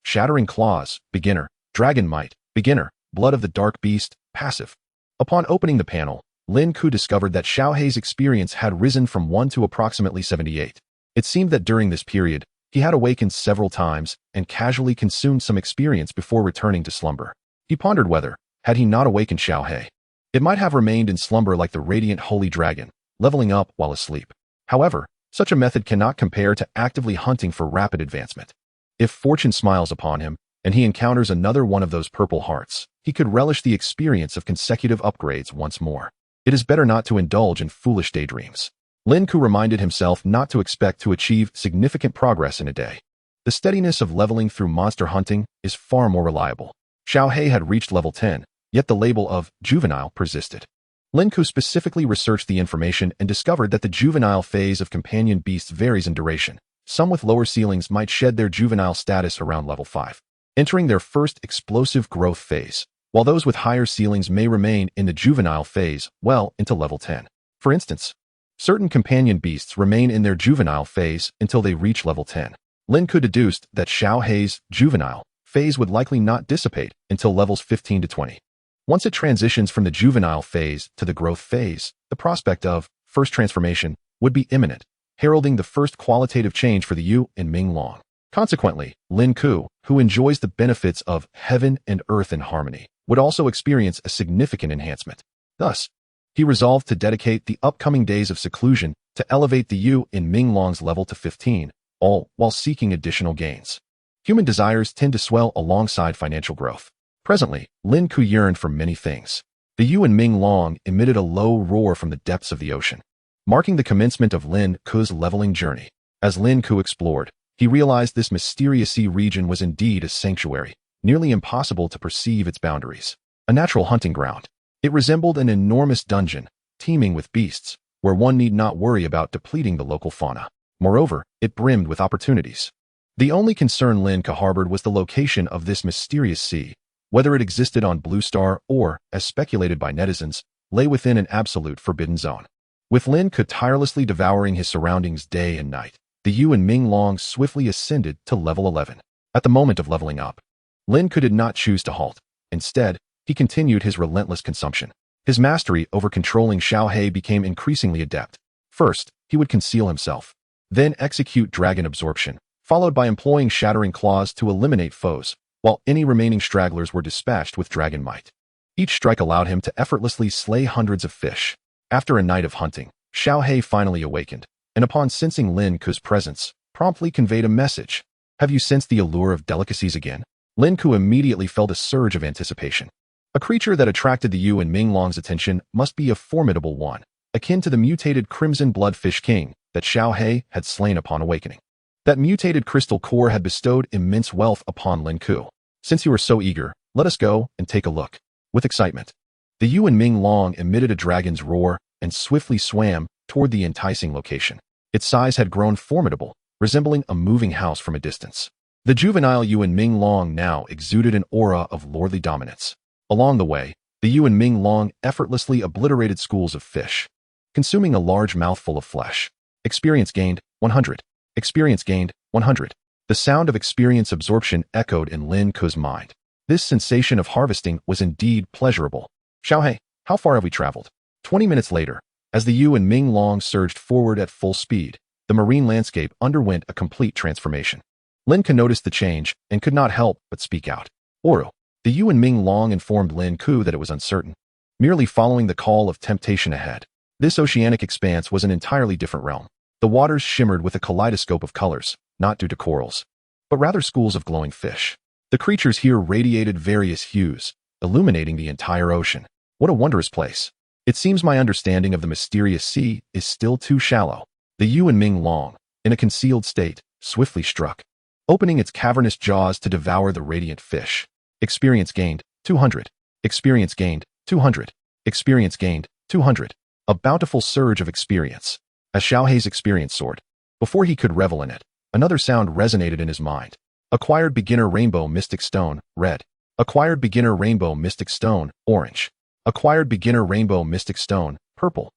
Shattering Claws, Beginner. Dragon Might, Beginner. Blood of the Dark Beast, Passive. Upon opening the panel, Lin Ke discovered that Xiaohei's experience had risen from 1 to approximately 78. It seemed that during this period, he had awakened several times and casually consumed some experience before returning to slumber. He pondered whether, had he not awakened Xiaohei, it might have remained in slumber like the radiant holy dragon, leveling up while asleep. However, such a method cannot compare to actively hunting for rapid advancement. If fortune smiles upon him, and he encounters another one of those purple hearts, he could relish the experience of consecutive upgrades once more. It is better not to indulge in foolish daydreams. Lin Ke reminded himself not to expect to achieve significant progress in a day. The steadiness of leveling through monster hunting is far more reliable. Xiaohei had reached level 10, yet the label of juvenile persisted. Lin Ke specifically researched the information and discovered that the juvenile phase of companion beasts varies in duration. Some with lower ceilings might shed their juvenile status around level 5, entering their first explosive growth phase, while those with higher ceilings may remain in the juvenile phase well into level 10. For instance, certain companion beasts remain in their juvenile phase until they reach level 10. Lin Ke deduced that Xiaohei's juvenile phase would likely not dissipate until levels 15 to 20. Once it transitions from the juvenile phase to the growth phase, the prospect of first transformation would be imminent, heralding the first qualitative change for the Yu and Ming Long. Consequently, Lin Ke, who enjoys the benefits of heaven and earth in harmony, would also experience a significant enhancement. Thus, he resolved to dedicate the upcoming days of seclusion to elevate the Yu in Ming Long's level to 15, all while seeking additional gains. Human desires tend to swell alongside financial growth. Presently, Lin Ke yearned for many things. The Yu and Ming Long emitted a low roar from the depths of the ocean. marking the commencement of Lin Ke's leveling journey. As Lin Ke explored, he realized this mysterious sea region was indeed a sanctuary, nearly impossible to perceive its boundaries. A natural hunting ground. It resembled an enormous dungeon, teeming with beasts, where one need not worry about depleting the local fauna. Moreover, it brimmed with opportunities. The only concern Lin Ke harbored was the location of this mysterious sea, whether it existed on Blue Star or, as speculated by netizens, lay within an absolute forbidden zone. With Lin Ke tirelessly devouring his surroundings day and night, the Yuan Minglong swiftly ascended to level 11. At the moment of leveling up, Lin Ke did not choose to halt. Instead, he continued his relentless consumption. His mastery over controlling Xiaohe became increasingly adept. First, he would conceal himself, then execute dragon absorption, followed by employing shattering claws to eliminate foes, while any remaining stragglers were dispatched with dragon might. Each strike allowed him to effortlessly slay hundreds of fish. After a night of hunting, Xiaohe finally awakened, and upon sensing Lin Ke's presence, promptly conveyed a message. Have you sensed the allure of delicacies again? Lin Ke immediately felt a surge of anticipation. A creature that attracted the Yuan Minglong's attention must be a formidable one, akin to the mutated crimson bloodfish king that Xiaohe had slain upon awakening. That mutated crystal core had bestowed immense wealth upon Lin Ke. Since you are so eager, let us go and take a look. With excitement, the Yuan Minglong emitted a dragon's roar and swiftly swam toward the enticing location. Its size had grown formidable, resembling a moving house from a distance. The juvenile Yuan Minglong now exuded an aura of lordly dominance. Along the way, the Yuan Minglong effortlessly obliterated schools of fish, consuming a large mouthful of flesh. Experience gained, 100. Experience gained, 100. The sound of experience absorption echoed in Lin Ke's mind. This sensation of harvesting was indeed pleasurable. Xiaohe, how far have we traveled? 20 minutes later, as the Yuan Minglong surged forward at full speed, the marine landscape underwent a complete transformation. Lin Ke noticed the change and could not help but speak out. Oru. The Yuan Minglong informed Lin Ke that it was uncertain, merely following the call of temptation ahead. This oceanic expanse was an entirely different realm. The waters shimmered with a kaleidoscope of colors, not due to corals, but rather schools of glowing fish. The creatures here radiated various hues, illuminating the entire ocean. What a wondrous place. It seems my understanding of the mysterious sea is still too shallow. The Yuan Minglong, in a concealed state, swiftly struck, opening its cavernous jaws to devour the radiant fish. Experience gained, 200. Experience gained, 200. Experience gained, 200. A bountiful surge of experience. As Xiaohe's experience soared, before he could revel in it, another sound resonated in his mind. Acquired beginner rainbow mystic stone, red. Acquired beginner rainbow mystic stone, orange. Acquired beginner rainbow mystic stone, purple.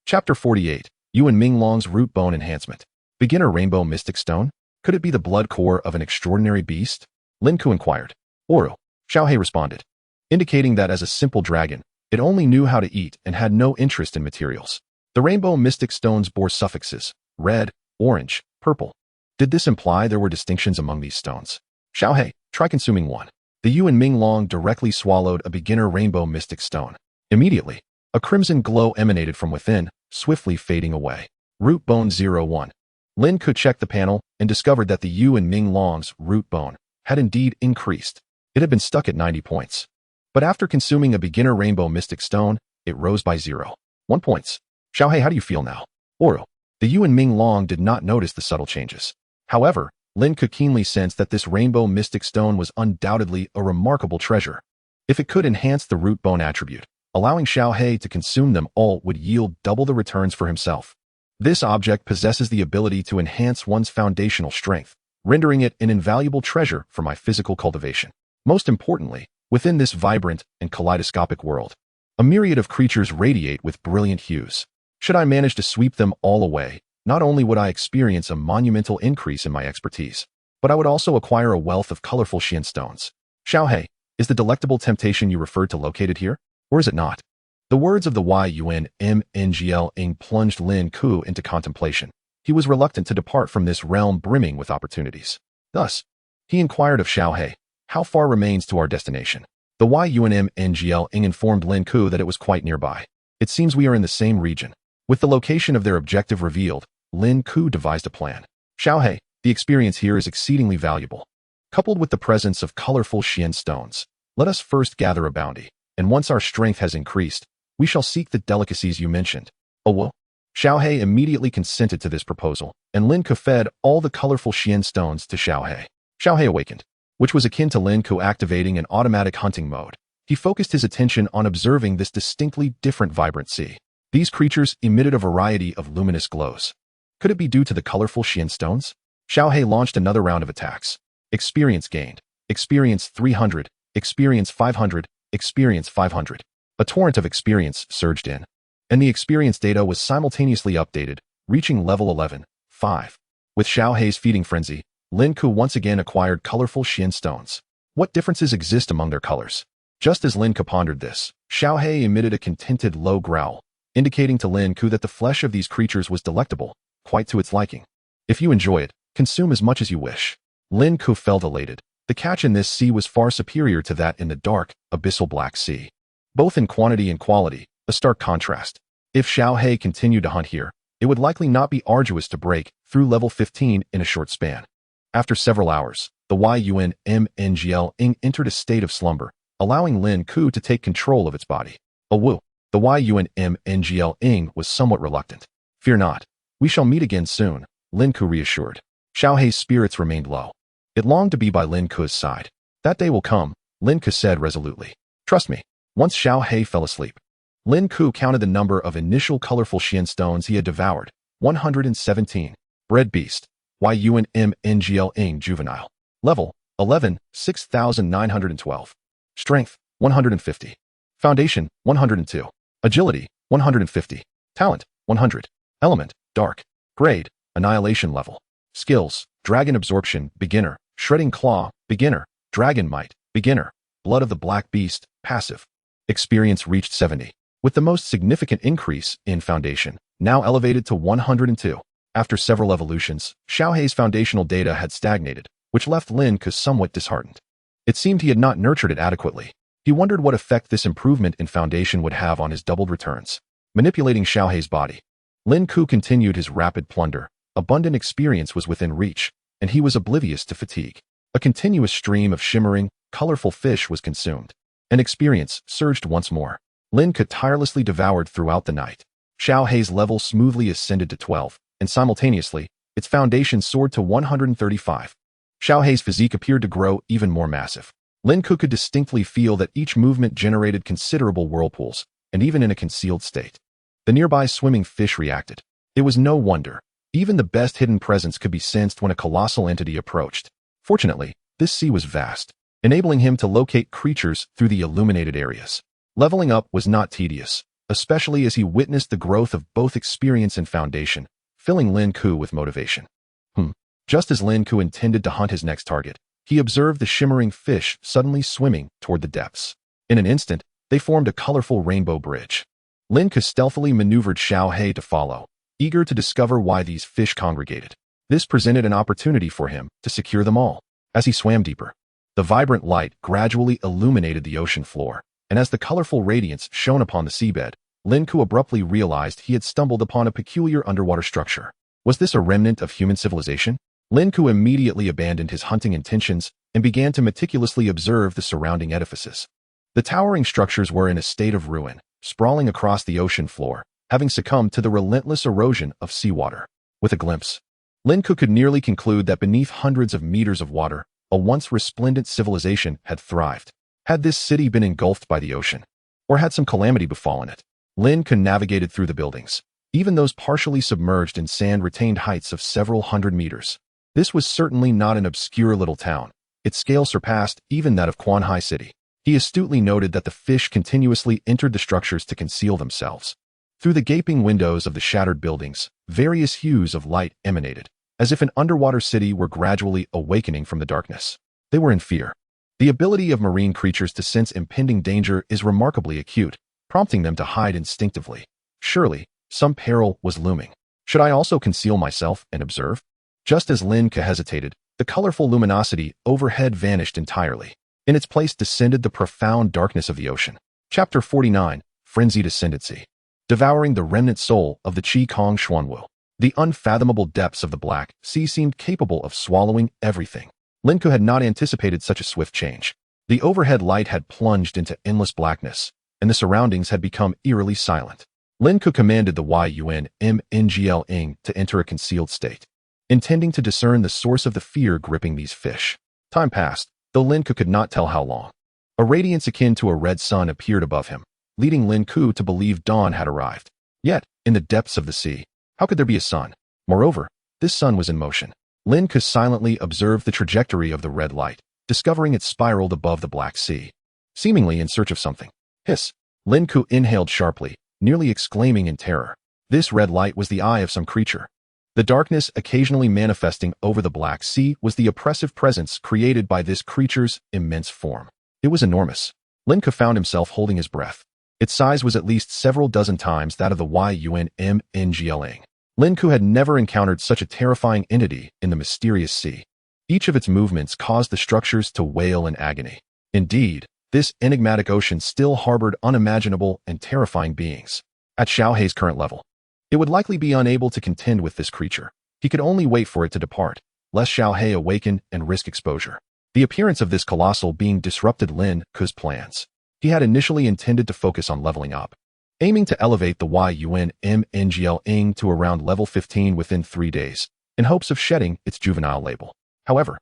Chapter 48, Yuan Minglong's root bone enhancement. Beginner rainbow mystic stone? Could it be the blood core of an extraordinary beast? Lin Ke inquired. Oru. Xiaohe responded, indicating that as a simple dragon, it only knew how to eat and had no interest in materials. The rainbow mystic stones bore suffixes, red, orange, purple. Did this imply there were distinctions among these stones? Xiaohe, try consuming one. The Yuan Minglong directly swallowed a beginner rainbow mystic stone. Immediately, a crimson glow emanated from within, swiftly fading away. Root bone 01. Lin Ke checked the panel and discovered that the Yuan Minglong's root bone had indeed increased. It had been stuck at 90 points. But after consuming a beginner rainbow mystic stone, it rose by 0.1 points. Xiaohe, how do you feel now? Oru. The Yuan Minglong did not notice the subtle changes. However, Lin Ke keenly sensed that this rainbow mystic stone was undoubtedly a remarkable treasure. If it could enhance the root bone attribute, allowing Xiaohe to consume them all would yield double the returns for himself. This object possesses the ability to enhance one's foundational strength, rendering it an invaluable treasure for my physical cultivation. Most importantly, within this vibrant and kaleidoscopic world, a myriad of creatures radiate with brilliant hues. Should I manage to sweep them all away, not only would I experience a monumental increase in my expertise, but I would also acquire a wealth of colorful Xian stones. Xiaohe, is the delectable temptation you referred to located here, or is it not? The words of the Yuan Mngl plunged Lin Ke into contemplation. He was reluctant to depart from this realm brimming with opportunities. Thus, he inquired of Xiaohe, how far remains to our destination? The Yuan Mngl informed Lin Ke that it was quite nearby. It seems we are in the same region. With the location of their objective revealed, Lin Ke devised a plan. Xiaohe, the experience here is exceedingly valuable. Coupled with the presence of colorful Xian stones, let us first gather a bounty, and once our strength has increased, we shall seek the delicacies you mentioned. Oh well? Xiaohei immediately consented to this proposal, and Lin Ke fed all the colorful Xian stones to Xiaohei. Xiaohei awakened, which was akin to Lin Ke activating an automatic hunting mode. He focused his attention on observing this distinctly different vibrant sea. These creatures emitted a variety of luminous glows. Could it be due to the colorful Xian stones? Xiaohei launched another round of attacks. Experience gained. Experience 300. Experience 500. Experience 500. A torrent of experience surged in, and the experience data was simultaneously updated, reaching level 11, 5. With Xiaohei's feeding frenzy, Lin Ke once again acquired colorful Xian stones. What differences exist among their colors? Just as Lin Ke pondered this, Xiaohei emitted a contented low growl, indicating to Lin Ke that the flesh of these creatures was delectable, quite to its liking. If you enjoy it, consume as much as you wish. Lin Ke felt elated. The catch in this sea was far superior to that in the dark, abyssal Black Sea. Both in quantity and quality, a stark contrast. If Xiaohei continued to hunt here, it would likely not be arduous to break through level 15 in a short span. After several hours, the Yunmngl entered a state of slumber, allowing Lin Ke to take control of its body. Woo! The Yunmngl was somewhat reluctant. Fear not. We shall meet again soon, Lin Ke reassured. Xiaohei's spirits remained low. It longed to be by Lin Ke's side. That day will come, Lin Ke said resolutely. Trust me. Once Xiaohei fell asleep, Lin Ke counted the number of initial colorful Xian stones he had devoured. 117. Bred Beast. Yunmngl Juvenile. Level 11, 6912. Strength 150. Foundation 102. Agility 150. Talent 100. Element Dark. Grade Annihilation level. Skills Dragon Absorption Beginner. Shredding Claw Beginner. Dragon Might Beginner. Blood of the Black Beast Passive. Experience reached 70, with the most significant increase in Foundation, now elevated to 102. After several evolutions, Xiaohei's foundational data had stagnated, which left Lin Ke somewhat disheartened. It seemed he had not nurtured it adequately. He wondered what effect this improvement in Foundation would have on his doubled returns. Manipulating Xiaohei's body, Lin Ke continued his rapid plunder. Abundant experience was within reach, and he was oblivious to fatigue. A continuous stream of shimmering, colorful fish was consumed. And experience surged once more. Lin Ke tirelessly devoured throughout the night. Xiaohei's level smoothly ascended to 12, and simultaneously, its foundation soared to 135. Xiaohei's physique appeared to grow even more massive. Lin Ke could distinctly feel that each movement generated considerable whirlpools, and even in a concealed state. The nearby swimming fish reacted. It was no wonder. Even the best hidden presence could be sensed when a colossal entity approached. Fortunately, this sea was vast, enabling him to locate creatures through the illuminated areas. Leveling up was not tedious, especially as he witnessed the growth of both experience and foundation, filling Lin Ke with motivation. Just as Lin Ke intended to hunt his next target, he observed the shimmering fish suddenly swimming toward the depths. In an instant, they formed a colorful rainbow bridge. Lin Ke stealthily maneuvered Xiaohei to follow, eager to discover why these fish congregated. This presented an opportunity for him to secure them all. As he swam deeper, the vibrant light gradually illuminated the ocean floor, and as the colorful radiance shone upon the seabed, Lin Ke abruptly realized he had stumbled upon a peculiar underwater structure. Was this a remnant of human civilization? Lin Ke immediately abandoned his hunting intentions and began to meticulously observe the surrounding edifices. The towering structures were in a state of ruin, sprawling across the ocean floor, having succumbed to the relentless erosion of seawater. With a glimpse, Lin Ke could nearly conclude that beneath hundreds of meters of water, a once resplendent civilization had thrived. Had this city been engulfed by the ocean? Or had some calamity befallen it? Lin Ke navigated through the buildings. Even those partially submerged in sand retained heights of several hundred meters. This was certainly not an obscure little town. Its scale surpassed even that of Quanhai City. He astutely noted that the fish continuously entered the structures to conceal themselves. Through the gaping windows of the shattered buildings, various hues of light emanated, as if an underwater city were gradually awakening from the darkness. They were in fear. The ability of marine creatures to sense impending danger is remarkably acute, prompting them to hide instinctively. Surely, some peril was looming. Should I also conceal myself and observe? Just as Lin Ke hesitated, the colorful luminosity overhead vanished entirely. In its place descended the profound darkness of the ocean. Chapter 49, Frenzied Ascendancy. Devouring the remnant soul of the Qi Kong Xuanwu. The unfathomable depths of the Black Sea seemed capable of swallowing everything. Lin Ke had not anticipated such a swift change. The overhead light had plunged into endless blackness, and the surroundings had become eerily silent. Lin Ke commanded the Yunmngling to enter a concealed state, intending to discern the source of the fear gripping these fish. Time passed, though Lin Ke could not tell how long. A radiance akin to a red sun appeared above him, leading Lin Ke to believe dawn had arrived. Yet, in the depths of the sea, how could there be a sun? Moreover, this sun was in motion. Lin Ke silently observed the trajectory of the red light, discovering it spiraled above the Black Sea, seemingly in search of something. Hiss! Lin Ke inhaled sharply, nearly exclaiming in terror. This red light was the eye of some creature. The darkness occasionally manifesting over the Black Sea was the oppressive presence created by this creature's immense form. It was enormous. Lin Ke found himself holding his breath. Its size was at least several dozen times that of the Yunmngling. Lin Ke had never encountered such a terrifying entity in the mysterious sea. Each of its movements caused the structures to wail in agony. Indeed, this enigmatic ocean still harbored unimaginable and terrifying beings. At Xiaohei's current level, it would likely be unable to contend with this creature. He could only wait for it to depart, lest Xiaohei awaken and risk exposure. The appearance of this colossal being disrupted Lin Ke's plans. He had initially intended to focus on leveling up, aiming to elevate the Yunmngling to around level 15 within 3 days, in hopes of shedding its juvenile label. However,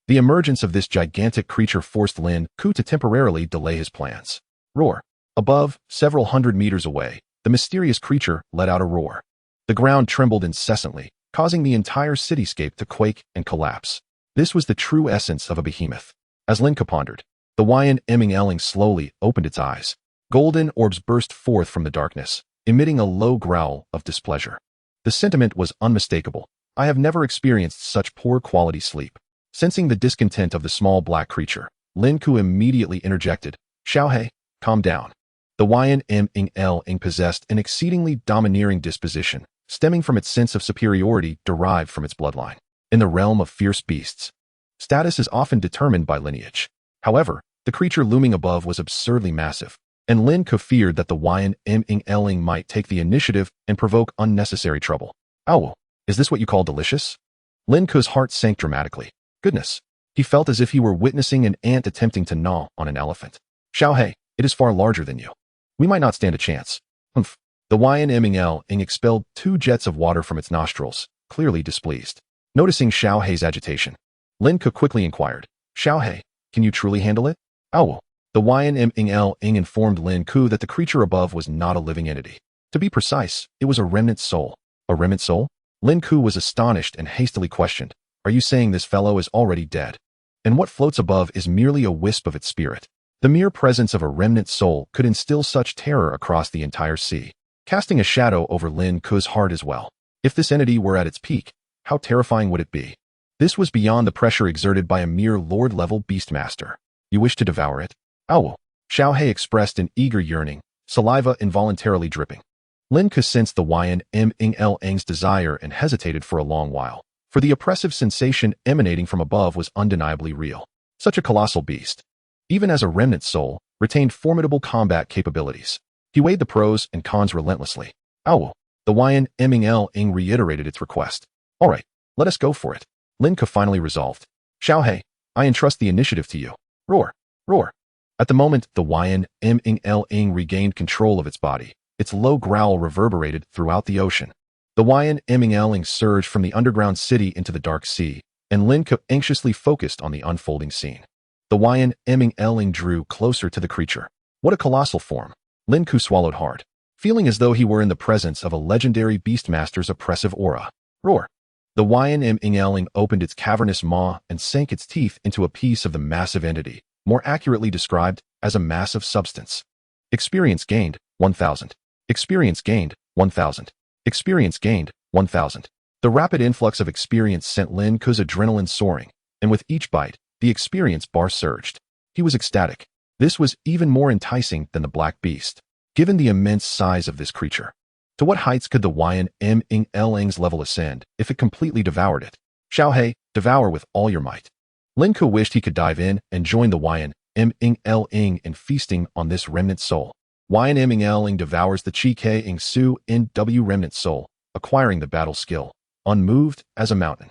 the emergence of this gigantic creature forced Lin Ke to temporarily delay his plans. Roar! Above, several hundred meters away, the mysterious creature let out a roar. The ground trembled incessantly, causing the entire cityscape to quake and collapse. This was the true essence of a behemoth. As Lin Ke pondered, the Yunmngling slowly opened its eyes. Golden orbs burst forth from the darkness, emitting a low growl of displeasure. The sentiment was unmistakable. I have never experienced such poor quality sleep. Sensing the discontent of the small black creature, Lin Ke immediately interjected, Xiaohei, calm down. The Yunmngling possessed an exceedingly domineering disposition, stemming from its sense of superiority derived from its bloodline. In the realm of fierce beasts, status is often determined by lineage. However, the creature looming above was absurdly massive, and Lin Ke feared that the Yunmngling might take the initiative and provoke unnecessary trouble. Ow! Is this what you call delicious? Lin Ke's heart sank dramatically. Goodness! He felt as if he were witnessing an ant attempting to gnaw on an elephant. Xiaohei, it is far larger than you. We might not stand a chance. Humph. The Yunmngling expelled 2 jets of water from its nostrils, clearly displeased. Noticing Xiaohei's agitation, Lin Ke quickly inquired, Xiaohei, can you truly handle it? Ow! The Yunmngling informed Lin Ke that the creature above was not a living entity. To be precise, it was a remnant soul. A remnant soul? Lin Ke was astonished and hastily questioned, are you saying this fellow is already dead? And what floats above is merely a wisp of its spirit? The mere presence of a remnant soul could instill such terror across the entire sea, casting a shadow over Lin Ke's heart as well. If this entity were at its peak, how terrifying would it be? This was beyond the pressure exerted by a mere lord-level beastmaster. You wish to devour it? Ow! Xiaohei expressed an eager yearning, saliva involuntarily dripping. Lin Ke sensed the Yunmngling's desire and hesitated for a long while, for the oppressive sensation emanating from above was undeniably real. Such a colossal beast, even as a remnant soul, retained formidable combat capabilities. He weighed the pros and cons relentlessly. Ow! The Yunmngling reiterated its request. All right, let us go for it. Lin Ke finally resolved. Xiaohei, I entrust the initiative to you. Roar! Roar! At the moment the Yunmngling regained control of its body, its low growl reverberated throughout the ocean. The Yunmngling surged from the underground city into the dark sea, and Lin Ke anxiously focused on the unfolding scene. The Yunmngling drew closer to the creature. What a colossal form! Lin Ke swallowed hard, feeling as though he were in the presence of a legendary beastmaster's oppressive aura. Roar! The Yunmngling opened its cavernous maw and sank its teeth into a piece of the massive entity, more accurately described as a mass of substance. Experience gained, 1,000. Experience gained, 1,000. Experience gained, 1,000. The rapid influx of experience sent Lin Ke's adrenaline soaring, and with each bite, the experience bar surged. He was ecstatic. This was even more enticing than the black beast, given the immense size of this creature. To what heights could the Yunmngling's level ascend if it completely devoured it? Xiaohei, devour with all your might. Lin Ke wished he could dive in and join the Yunmngling in feasting on this remnant soul. Yunmngling devours the Chi Su NW remnant soul, acquiring the battle skill, unmoved as a mountain.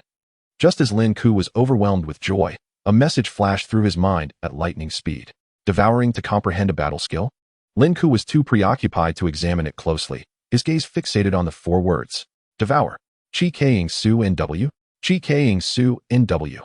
Just as Lin Ke was overwhelmed with joy, a message flashed through his mind at lightning speed. Devouring to comprehend a battle skill? Lin Ke was too preoccupied to examine it closely, his gaze fixated on the 4 words. Devour. Chi King Su NW. Chi King Su NW.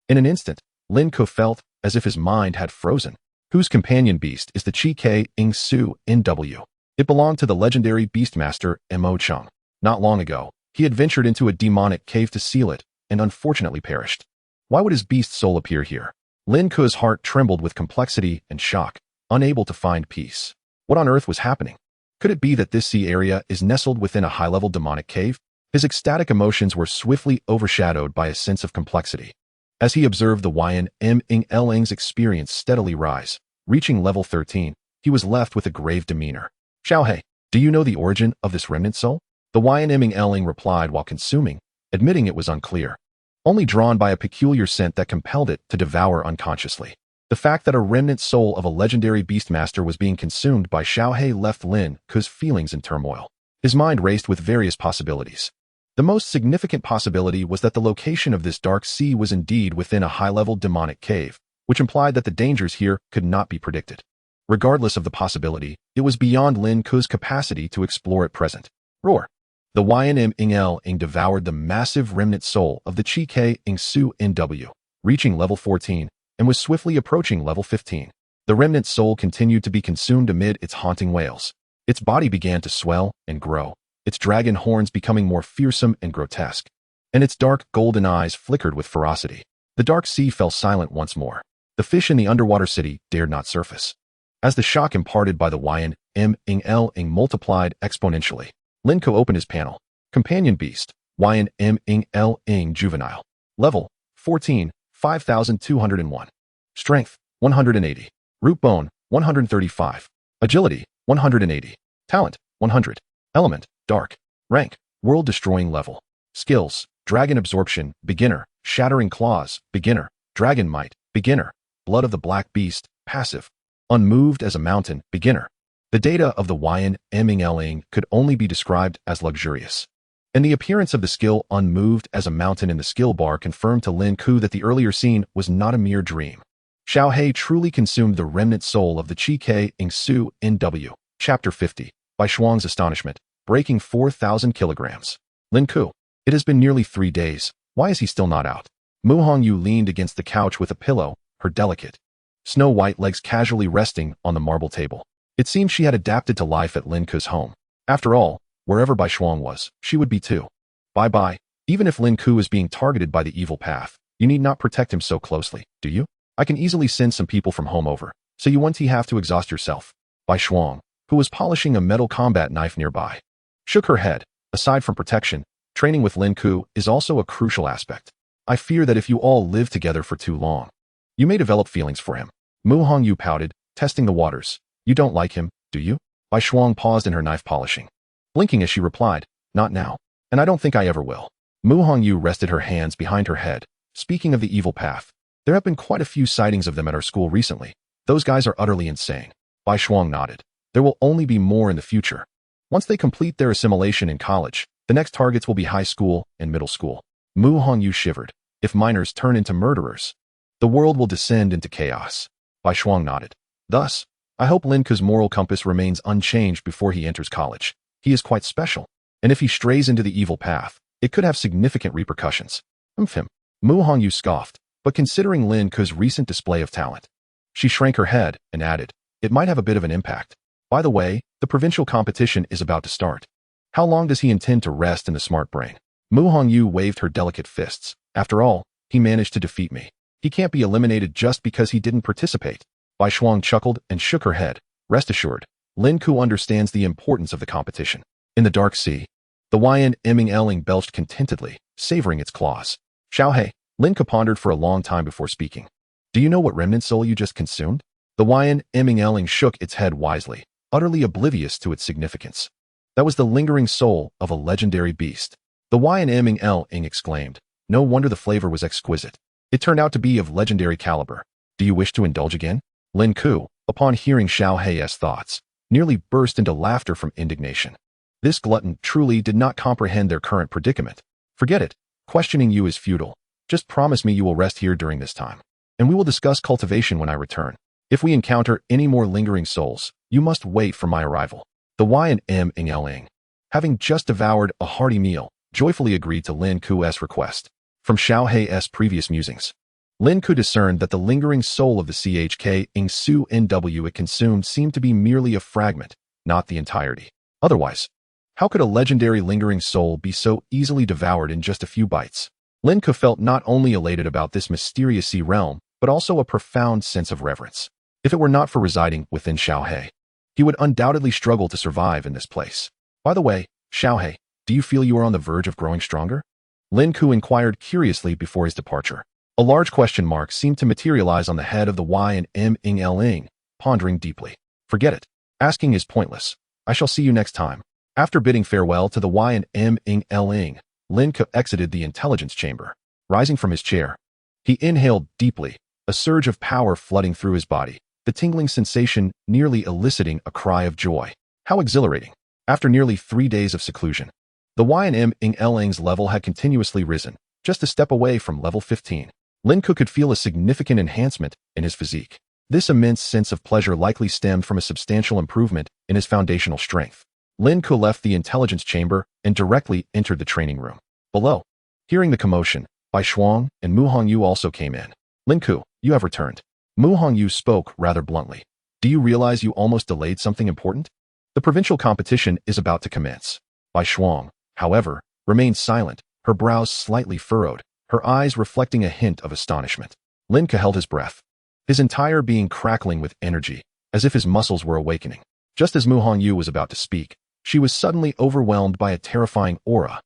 In an instant, Lin Ke felt as if his mind had frozen. Whose companion beast is the Chi King Su NW? It belonged to the legendary beastmaster Mo Chung. Not long ago, he had ventured into a demonic cave to seal it, and unfortunately perished. Why would his beast soul appear here? Lin Ke's heart trembled with complexity and shock, unable to find peace. What on earth was happening? Could it be that this sea area is nestled within a high-level demonic cave? His ecstatic emotions were swiftly overshadowed by a sense of complexity. As he observed the YNMing's experience steadily rise, reaching level 13, he was left with a grave demeanor. Xiaohei, do you know the origin of this remnant soul? The YNMing replied while consuming, admitting it was unclear. Only drawn by a peculiar scent that compelled it to devour unconsciously. The fact that a remnant soul of a legendary beastmaster was being consumed by Xiaohei left Lin Ke's feelings in turmoil. His mind raced with various possibilities. The most significant possibility was that the location of this dark sea was indeed within a high-level demonic cave, which implied that the dangers here could not be predicted. Regardless of the possibility, it was beyond Lin Ke's capacity to explore at present. Roar! The YNMing devoured the massive remnant soul of the Chi King Su NW, reaching level 14, and was swiftly approaching level 15. The remnant soul continued to be consumed amid its haunting wails. Its body began to swell and grow, its dragon horns becoming more fearsome and grotesque, and its dark golden eyes flickered with ferocity. The dark sea fell silent once more. The fish in the underwater city dared not surface. As the shock imparted by the YNMing multiplied exponentially, Lin Ke opened his panel. Companion beast, YNMing juvenile. Level, 14, 5201. Strength, 180. Root bone, 135. Agility, 180. Talent, 100. Element, dark. Rank, world-destroying level. Skills, dragon absorption, beginner. Shattering claws, beginner. Dragon might, beginner. Blood of the black beast, passive. Unmoved as a mountain, beginner. The data of the YNMing could only be described as luxurious. And the appearance of the skill unmoved as a mountain in the skill bar confirmed to Lin Ke that the earlier scene was not a mere dream. Xiaohei truly consumed the remnant soul of the Chi King Su NW. Chapter 50. By Shuang's astonishment, breaking 4,000 kilograms. Lin Ke, it has been nearly 3 days. Why is he still not out? Mu Hongyu leaned against the couch with a pillow, her delicate, snow-white legs casually resting on the marble table. It seemed she had adapted to life at Lin Ke's home. After all, wherever Bai Shuang was, she would be too. Bye-bye. Even if Lin Ke is being targeted by the evil path, you need not protect him so closely, do you? I can easily send some people from home over, so you won't have to exhaust yourself. Bai Shuang, who was polishing a metal combat knife nearby, shook her head. Aside from protection, training with Lin Ke is also a crucial aspect. I fear that if you all live together for too long, you may develop feelings for him. Mu Hongyu pouted, testing the waters. You don't like him, do you? Bai Shuang paused in her knife polishing, blinking as she replied, not now, and I don't think I ever will. Mu Hongyu rested her hands behind her head. Speaking of the evil path, there have been quite a few sightings of them at our school recently. Those guys are utterly insane. Bai Shuang nodded. There will only be more in the future. Once they complete their assimilation in college, the next targets will be high school and middle school. Mu Hongyu shivered. If minors turn into murderers, the world will descend into chaos. Bai Shuang nodded. Thus, I hope Lin Ke's moral compass remains unchanged before he enters college. He is quite special, and if he strays into the evil path, it could have significant repercussions. Him. Mu Hongyu scoffed, but considering Lin Ke's recent display of talent, she shrank her head and added, it might have a bit of an impact. By the way, the provincial competition is about to start. How long does he intend to rest in the smart brain? Mu Hongyu waved her delicate fists. After all, he managed to defeat me. He can't be eliminated just because he didn't participate. Bai Shuang chuckled and shook her head. Rest assured, Lin Ke understands the importance of the competition. In the dark sea, the YNMing belched contentedly, savoring its claws. Xiaohei, Lin Ke pondered for a long time before speaking. Do you know what remnant soul you just consumed? The YNMing shook its head wisely, utterly oblivious to its significance. That was the lingering soul of a legendary beast. The YNMing exclaimed. No wonder the flavor was exquisite. It turned out to be of legendary caliber. Do you wish to indulge again? Lin Ke, upon hearing Xiaohei's thoughts, nearly burst into laughter from indignation. This glutton truly did not comprehend their current predicament. Forget it. Questioning you is futile. Just promise me you will rest here during this time, and we will discuss cultivation when I return. If we encounter any more lingering souls, you must wait for my arrival. The YNMing having just devoured a hearty meal, joyfully agreed to Lin Ke's request. From Xiao Hei's previous musings, Lin Ke discerned that the lingering soul of the CHK-ing Su NW it consumed seemed to be merely a fragment, not the entirety. Otherwise, how could a legendary lingering soul be so easily devoured in just a few bites? Lin Ke felt not only elated about this mysterious sea realm, but also a profound sense of reverence. If it were not for residing within Xiao Hei, he would undoubtedly struggle to survive in this place. By the way, Xiao Hei, do you feel you are on the verge of growing stronger? Lin Ke inquired curiously before his departure. A large question mark seemed to materialize on the head of the Y&M-ing, pondering deeply. Forget it. Asking is pointless. I shall see you next time. After bidding farewell to the Y&M-ing, Lin Ke exited the intelligence chamber. Rising from his chair, he inhaled deeply, a surge of power flooding through his body, the tingling sensation nearly eliciting a cry of joy. How exhilarating! After nearly 3 days of seclusion, the Y&M-ing's level had continuously risen, just a step away from level 15. Lin Ke could feel a significant enhancement in his physique. This immense sense of pleasure likely stemmed from a substantial improvement in his foundational strength. Lin Ke left the intelligence chamber and directly entered the training room. Below, hearing the commotion, Bai Shuang and Mu Hongyu also came in. Lin Ke, you have returned. Mu Hongyu spoke rather bluntly. Do you realize you almost delayed something important? The provincial competition is about to commence. Bai Shuang, however, remained silent, her brows slightly furrowed, her eyes reflecting a hint of astonishment. Lin Ke held his breath, his entire being crackling with energy, as if his muscles were awakening. Just as Mu Hongyu was about to speak, she was suddenly overwhelmed by a terrifying aura.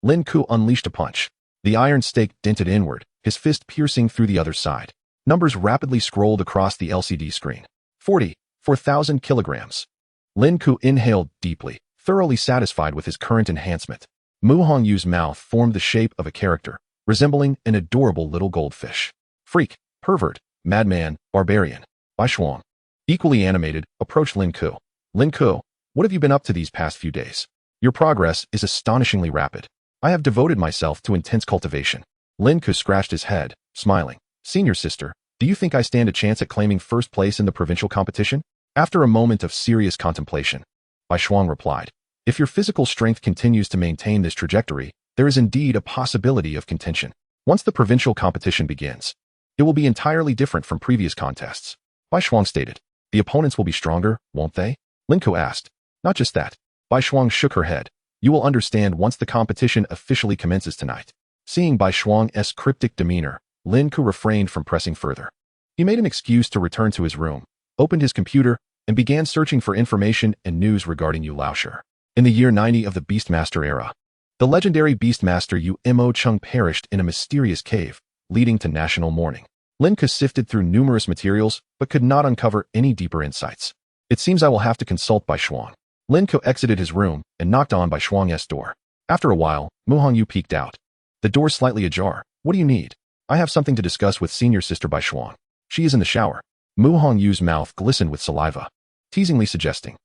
Lin Ke unleashed a punch. The iron stake dented inward, his fist piercing through the other side. Numbers rapidly scrolled across the LCD screen. 4,000 kilograms. Lin Ke inhaled deeply, thoroughly satisfied with his current enhancement. Mu Hongyu's mouth formed the shape of a character, resembling an adorable little goldfish. Freak, pervert, madman, barbarian. Bai Shuang, equally animated, approached Lin Ke. Lin Ke, what have you been up to these past few days? Your progress is astonishingly rapid. I have devoted myself to intense cultivation. Lin Ke scratched his head, smiling. Senior sister, do you think I stand a chance at claiming first place in the provincial competition? After a moment of serious contemplation, Bai Shuang replied, if your physical strength continues to maintain this trajectory, there is indeed a possibility of contention. Once the provincial competition begins, it will be entirely different from previous contests. Bai Shuang stated, the opponents will be stronger, won't they? Lin Ke asked. Not just that. Bai Shuang shook her head. You will understand once the competition officially commences tonight. Seeing Bai Shuang's cryptic demeanor, Lin Ke refrained from pressing further. He made an excuse to return to his room, opened his computer, and began searching for information and news regarding Yu Laoshi. In the year 90 of the Beastmaster era, the legendary Beastmaster Yu Mo Chung perished in a mysterious cave, leading to national mourning. Lin Ke sifted through numerous materials, but could not uncover any deeper insights. It seems I will have to consult Bai Shuang. Lin Ke exited his room and knocked on Bai Shuang's door. After a while, Mu Hongyu peeked out. The door slightly ajar. What do you need? I have something to discuss with senior sister Bai Shuang. She is in the shower. Mu Hongyu's mouth glistened with saliva, teasingly suggesting,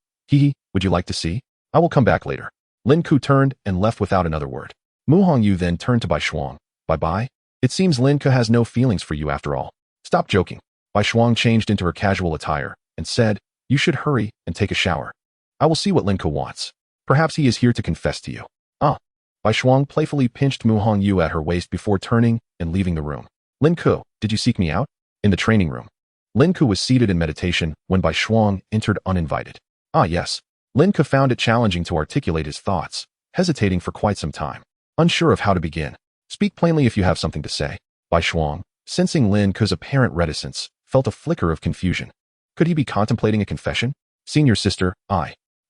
would you like to see? I will come back later. Lin Ke turned and left without another word. Mu Hongyu then turned to Bai Shuang. Bye-bye? It seems Lin Ke has no feelings for you after all. Stop joking. Bai Shuang changed into her casual attire and said, you should hurry and take a shower. I will see what Lin Ke wants. Perhaps he is here to confess to you. Bai Shuang playfully pinched Mu Hongyu at her waist before turning and leaving the room. Lin Ke, did you seek me out? In the training room. Lin Ke was seated in meditation when Bai Shuang entered uninvited. Yes. Lin Ke found it challenging to articulate his thoughts, hesitating for quite some time, unsure of how to begin. Speak plainly if you have something to say. Bai Shuang, sensing Lin Ke's apparent reticence, felt a flicker of confusion. Could he be contemplating a confession? Senior sister,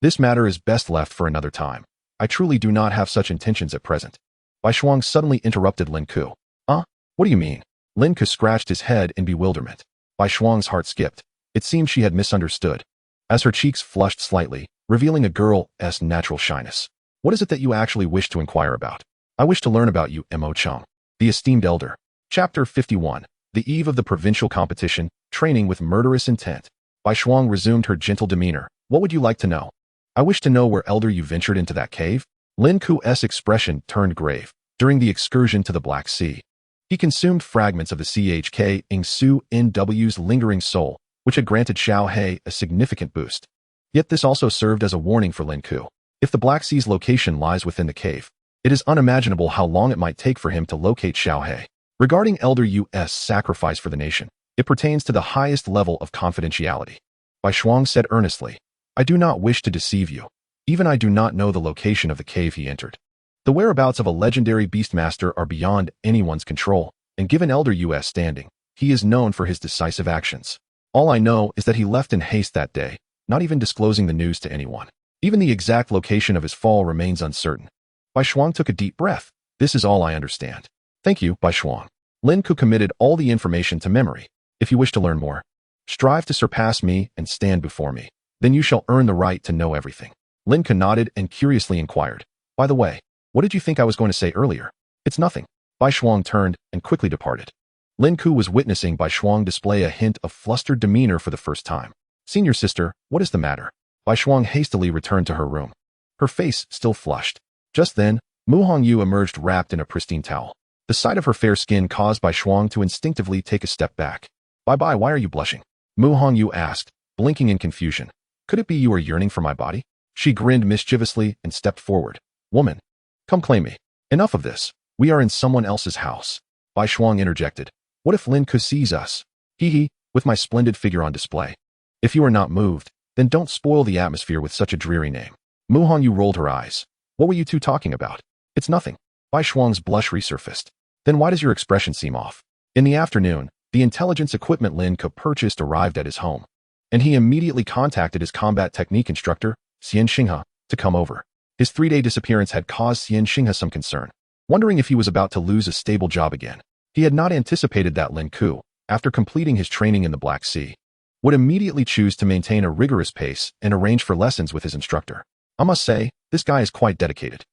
this matter is best left for another time. I truly do not have such intentions at present. Bai Shuang suddenly interrupted Lin Ke. What do you mean? Lin Ke scratched his head in bewilderment. Bai Shuang's heart skipped. It seemed she had misunderstood, as her cheeks flushed slightly, revealing a girl's natural shyness. What is it that you actually wish to inquire about? I wish to learn about you, Mo Chung, the esteemed elder. Chapter 51. The eve of the provincial competition, training with murderous intent. Bai Shuang resumed her gentle demeanor. What would you like to know? I wish to know where elder you ventured into that cave. Lin Ke's expression turned grave. During the excursion to the Black Sea, he consumed fragments of the CHK-ing Su NW's lingering soul, which had granted Xiao Hei a significant boost. Yet this also served as a warning for Lin Ke. If the Black Sea's location lies within the cave, it is unimaginable how long it might take for him to locate Xiaohe. Regarding Elder Yu's sacrifice for the nation, it pertains to the highest level of confidentiality. Bai Shuang said earnestly, I do not wish to deceive you. Even I do not know the location of the cave he entered. The whereabouts of a legendary beastmaster are beyond anyone's control, and given Elder Yu's standing, he is known for his decisive actions. All I know is that he left in haste that day, not even disclosing the news to anyone. Even the exact location of his fall remains uncertain. Bai Shuang took a deep breath. This is all I understand. Thank you, Bai Shuang. Lin Ke committed all the information to memory. If you wish to learn more, strive to surpass me and stand before me. Then you shall earn the right to know everything. Lin Ke nodded and curiously inquired, by the way, what did you think I was going to say earlier? It's nothing. Bai Shuang turned and quickly departed. Lin Ke was witnessing Bai Shuang display a hint of flustered demeanor for the first time. Senior sister, what is the matter? Bai Shuang hastily returned to her room. Her face still flushed. Just then, Mu Hongyu emerged wrapped in a pristine towel. The sight of her fair skin caused Bai Shuang to instinctively take a step back. Bye-bye, why are you blushing? Mu Hongyu asked, blinking in confusion. Could it be you are yearning for my body? She grinned mischievously and stepped forward. Woman, come claim me. Enough of this. We are in someone else's house. Bai Shuang interjected. What if Lin Ke sees us? Hee, with my splendid figure on display. If you are not moved, then don't spoil the atmosphere with such a dreary name. Mu Hongyu rolled her eyes. What were you two talking about? It's nothing. Bai Shuang's blush resurfaced. Then why does your expression seem off? In the afternoon, the intelligence equipment Lin Ke purchased arrived at his home, and he immediately contacted his combat technique instructor, Xian Xinghe, to come over. His 3-day disappearance had caused Xian Xinghe some concern, wondering if he was about to lose a stable job again. He had not anticipated that Lin Ke, after completing his training in the Black Sea, would immediately choose to maintain a rigorous pace and arrange for lessons with his instructor. I must say, this guy is quite dedicated.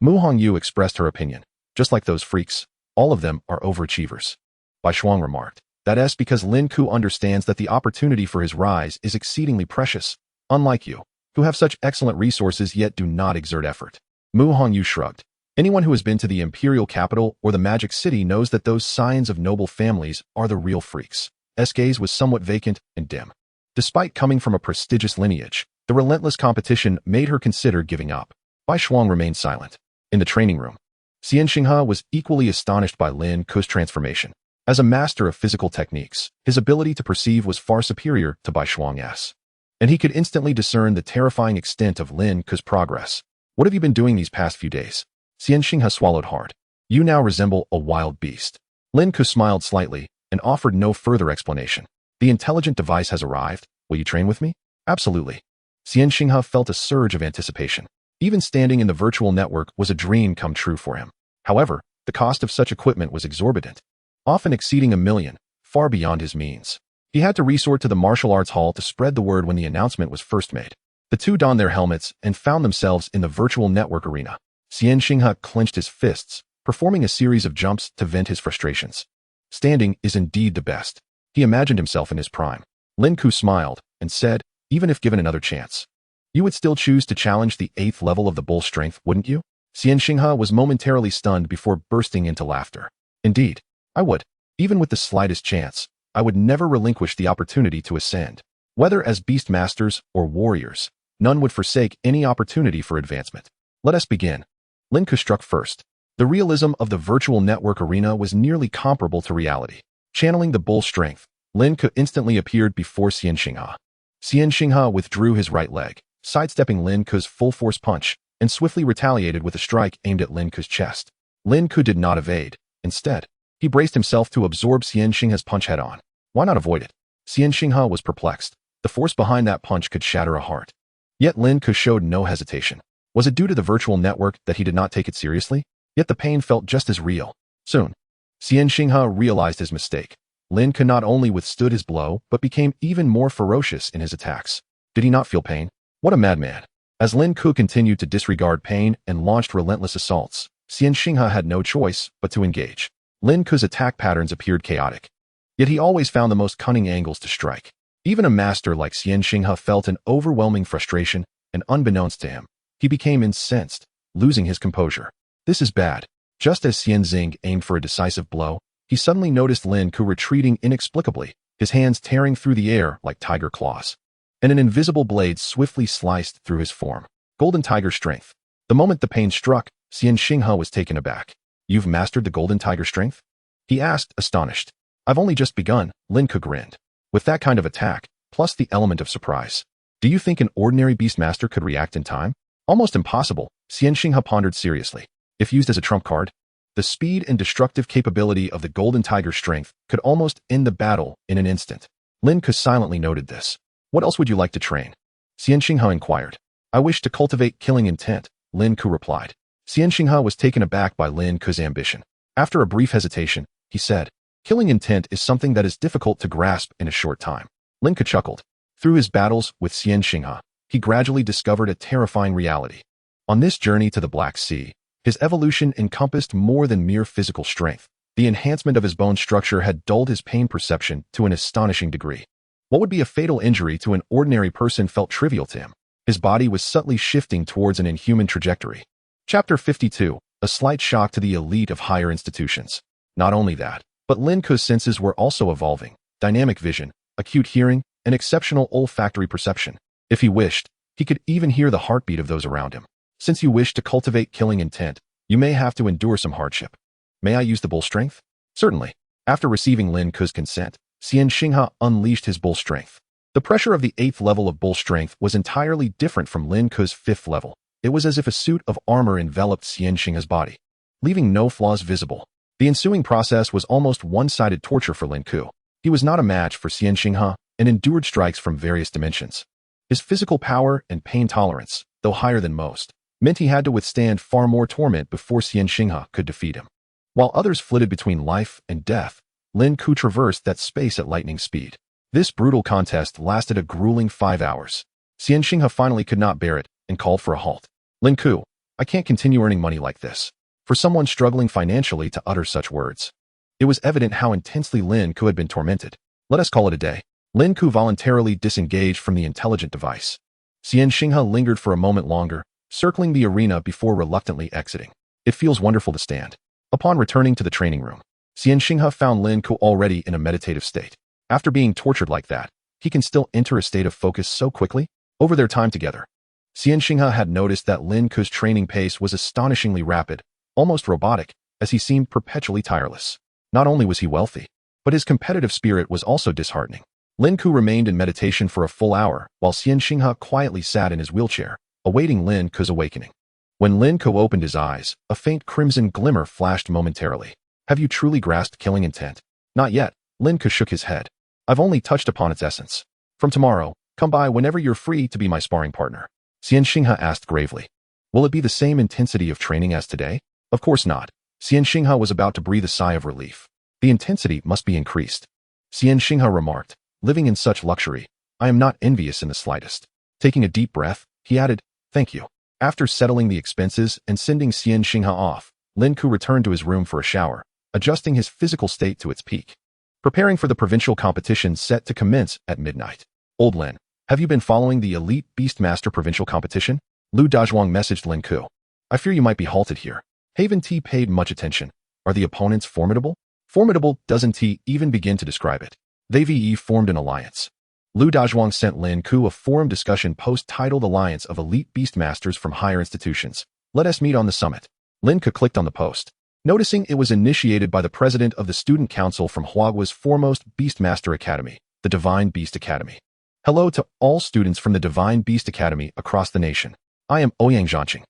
Mu Hongyu expressed her opinion. Just like those freaks, all of them are overachievers. Bai Shuang remarked. That is because Lin Ke understands that the opportunity for his rise is exceedingly precious, unlike you, who have such excellent resources yet do not exert effort. Mu Hongyu shrugged. Anyone who has been to the imperial capital or the magic city knows that those scions of noble families are the real freaks. S. gaze was somewhat vacant and dim. Despite coming from a prestigious lineage, the relentless competition made her consider giving up. Bai Shuang remained silent. In the training room, Xian Xinghe was equally astonished by Lin Ke's transformation. As a master of physical techniques, his ability to perceive was far superior to Bai Shuang's, and he could instantly discern the terrifying extent of Lin Ke's progress. What have you been doing these past few days? Xian Xinghe swallowed hard. You now resemble a wild beast. Lin Ke smiled slightly and offered no further explanation. The intelligent device has arrived. Will you train with me? Absolutely. Xian Xinghe felt a surge of anticipation. Even standing in the virtual network was a dream come true for him. However, the cost of such equipment was exorbitant, often exceeding $1 million, far beyond his means. He had to resort to the martial arts hall to spread the word when the announcement was first made. The two donned their helmets and found themselves in the virtual network arena. Xian Xinghe clenched his fists, performing a series of jumps to vent his frustrations. Standing is indeed the best. He imagined himself in his prime. Lin Ke smiled and said, even if given another chance, you would still choose to challenge the 8th level of the bull strength, wouldn't you? Xian Xinghe was momentarily stunned before bursting into laughter. Indeed, I would. Even with the slightest chance, I would never relinquish the opportunity to ascend. Whether as beast masters or warriors, none would forsake any opportunity for advancement. Let us begin. Lin Ke struck first. The realism of the virtual network arena was nearly comparable to reality. Channeling the bull strength, Lin Ke instantly appeared before Xian Xinghe. Xian Xinghe withdrew his right leg, sidestepping Lin Ke's full-force punch, and swiftly retaliated with a strike aimed at Lin Ke's chest. Lin Ke did not evade. Instead, he braced himself to absorb Xian Xinghe's punch head-on. Why not avoid it? Xian Xinghe was perplexed. The force behind that punch could shatter a heart. Yet Lin Ke showed no hesitation. Was it due to the virtual network that he did not take it seriously? Yet the pain felt just as real. Soon, Xian Xinghe realized his mistake. Lin Ke not only withstood his blow, but became even more ferocious in his attacks. Did he not feel pain? What a madman. As Lin Ke continued to disregard pain and launched relentless assaults, Xian Xinghe had no choice but to engage. Lin Ke's attack patterns appeared chaotic. Yet he always found the most cunning angles to strike. Even a master like Xian Xinghe felt an overwhelming frustration, and unbeknownst to him, he became incensed, losing his composure. This is bad. Just as Xian Xing aimed for a decisive blow, he suddenly noticed Lin Ke retreating inexplicably, his hands tearing through the air like tiger claws, and an invisible blade swiftly sliced through his form. Golden Tiger Strength. The moment the pain struck, Xian Xinghe was taken aback. You've mastered the Golden Tiger Strength? He asked, astonished. I've only just begun, Lin Ke grinned. With that kind of attack, plus the element of surprise. Do you think an ordinary Beastmaster could react in time? Almost impossible, Xian Xinghe pondered seriously. If used as a trump card, the speed and destructive capability of the Golden Tiger Strength could almost end the battle in an instant. Lin Ke silently noted this. What else would you like to train? Xian Xinghe inquired. I wish to cultivate killing intent, Lin Ke replied. Xian Xinghe was taken aback by Lin Ke's ambition. After a brief hesitation, he said, killing intent is something that is difficult to grasp in a short time. Lin Ke chuckled. Through his battles with Xian Xinghe, he gradually discovered a terrifying reality. On this journey to the Black Sea, his evolution encompassed more than mere physical strength. The enhancement of his bone structure had dulled his pain perception to an astonishing degree. What would be a fatal injury to an ordinary person felt trivial to him. His body was subtly shifting towards an inhuman trajectory. Chapter 52, a slight shock to the elite of higher institutions. Not only that, but Lin Ke's senses were also evolving. Dynamic vision, acute hearing, and exceptional olfactory perception. If he wished, he could even hear the heartbeat of those around him. Since you wish to cultivate killing intent, you may have to endure some hardship. May I use the bull strength? Certainly. After receiving Lin Ke's consent, Xian Xinghe unleashed his bull strength. The pressure of the 8th level of bull strength was entirely different from Lin Ke's 5th level. It was as if a suit of armor enveloped Xian Xinghe's body, leaving no flaws visible. The ensuing process was almost one-sided torture for Lin Ke. He was not a match for Xian Xinghe and endured strikes from various dimensions. His physical power and pain tolerance, though higher than most, meant he had to withstand far more torment before Xian Xinghe could defeat him. While others flitted between life and death, Lin Ke traversed that space at lightning speed. This brutal contest lasted a grueling 5 hours. Xian Xinghe finally could not bear it and called for a halt. Lin Ke, I can't continue earning money like this. For someone struggling financially to utter such words. It was evident how intensely Lin Ke had been tormented. Let us call it a day. Lin Ke voluntarily disengaged from the intelligent device. Xian Xinghe lingered for a moment longer, circling the arena before reluctantly exiting. It feels wonderful to stand. Upon returning to the training room, Xian Xinghe found Lin Ke already in a meditative state. After being tortured like that, he can still enter a state of focus so quickly? Over their time together, Xian Xinghe had noticed that Lin Ke's training pace was astonishingly rapid, almost robotic, as he seemed perpetually tireless. Not only was he wealthy, but his competitive spirit was also disheartening. Lin Ke remained in meditation for a full hour, while Xian Xinghe quietly sat in his wheelchair, awaiting Lin Ke's awakening. When Lin Ke opened his eyes, a faint crimson glimmer flashed momentarily. Have you truly grasped killing intent? Not yet, Lin Ke shook his head. I've only touched upon its essence. From tomorrow, come by whenever you're free to be my sparring partner. Xian Xinghe asked gravely. Will it be the same intensity of training as today? Of course not. Xian Xinghe was about to breathe a sigh of relief. The intensity must be increased. Xian Xinghe remarked, living in such luxury, I am not envious in the slightest. Taking a deep breath, he added, thank you. After settling the expenses and sending Xian Xinghe off, Lin Ke returned to his room for a shower, adjusting his physical state to its peak. Preparing for the provincial competition set to commence at midnight. Old Lin, have you been following the elite Beastmaster provincial competition? Lu Dazhuang messaged Lin Ke. I fear you might be halted here. Haven T paid much attention. Are the opponents formidable? Formidable doesn't T even begin to describe it. They VE formed an alliance. Lu Dazhuang sent Lin Ke a forum discussion post titled Alliance of Elite Beastmasters from Higher Institutions. Let us meet on the summit. Lin Ke clicked on the post. Noticing it was initiated by the president of the student council from Huagua's foremost Beastmaster Academy, the Divine Beast Academy. Hello to all students from the Divine Beast Academy across the nation. I am Ouyang Zhanqing.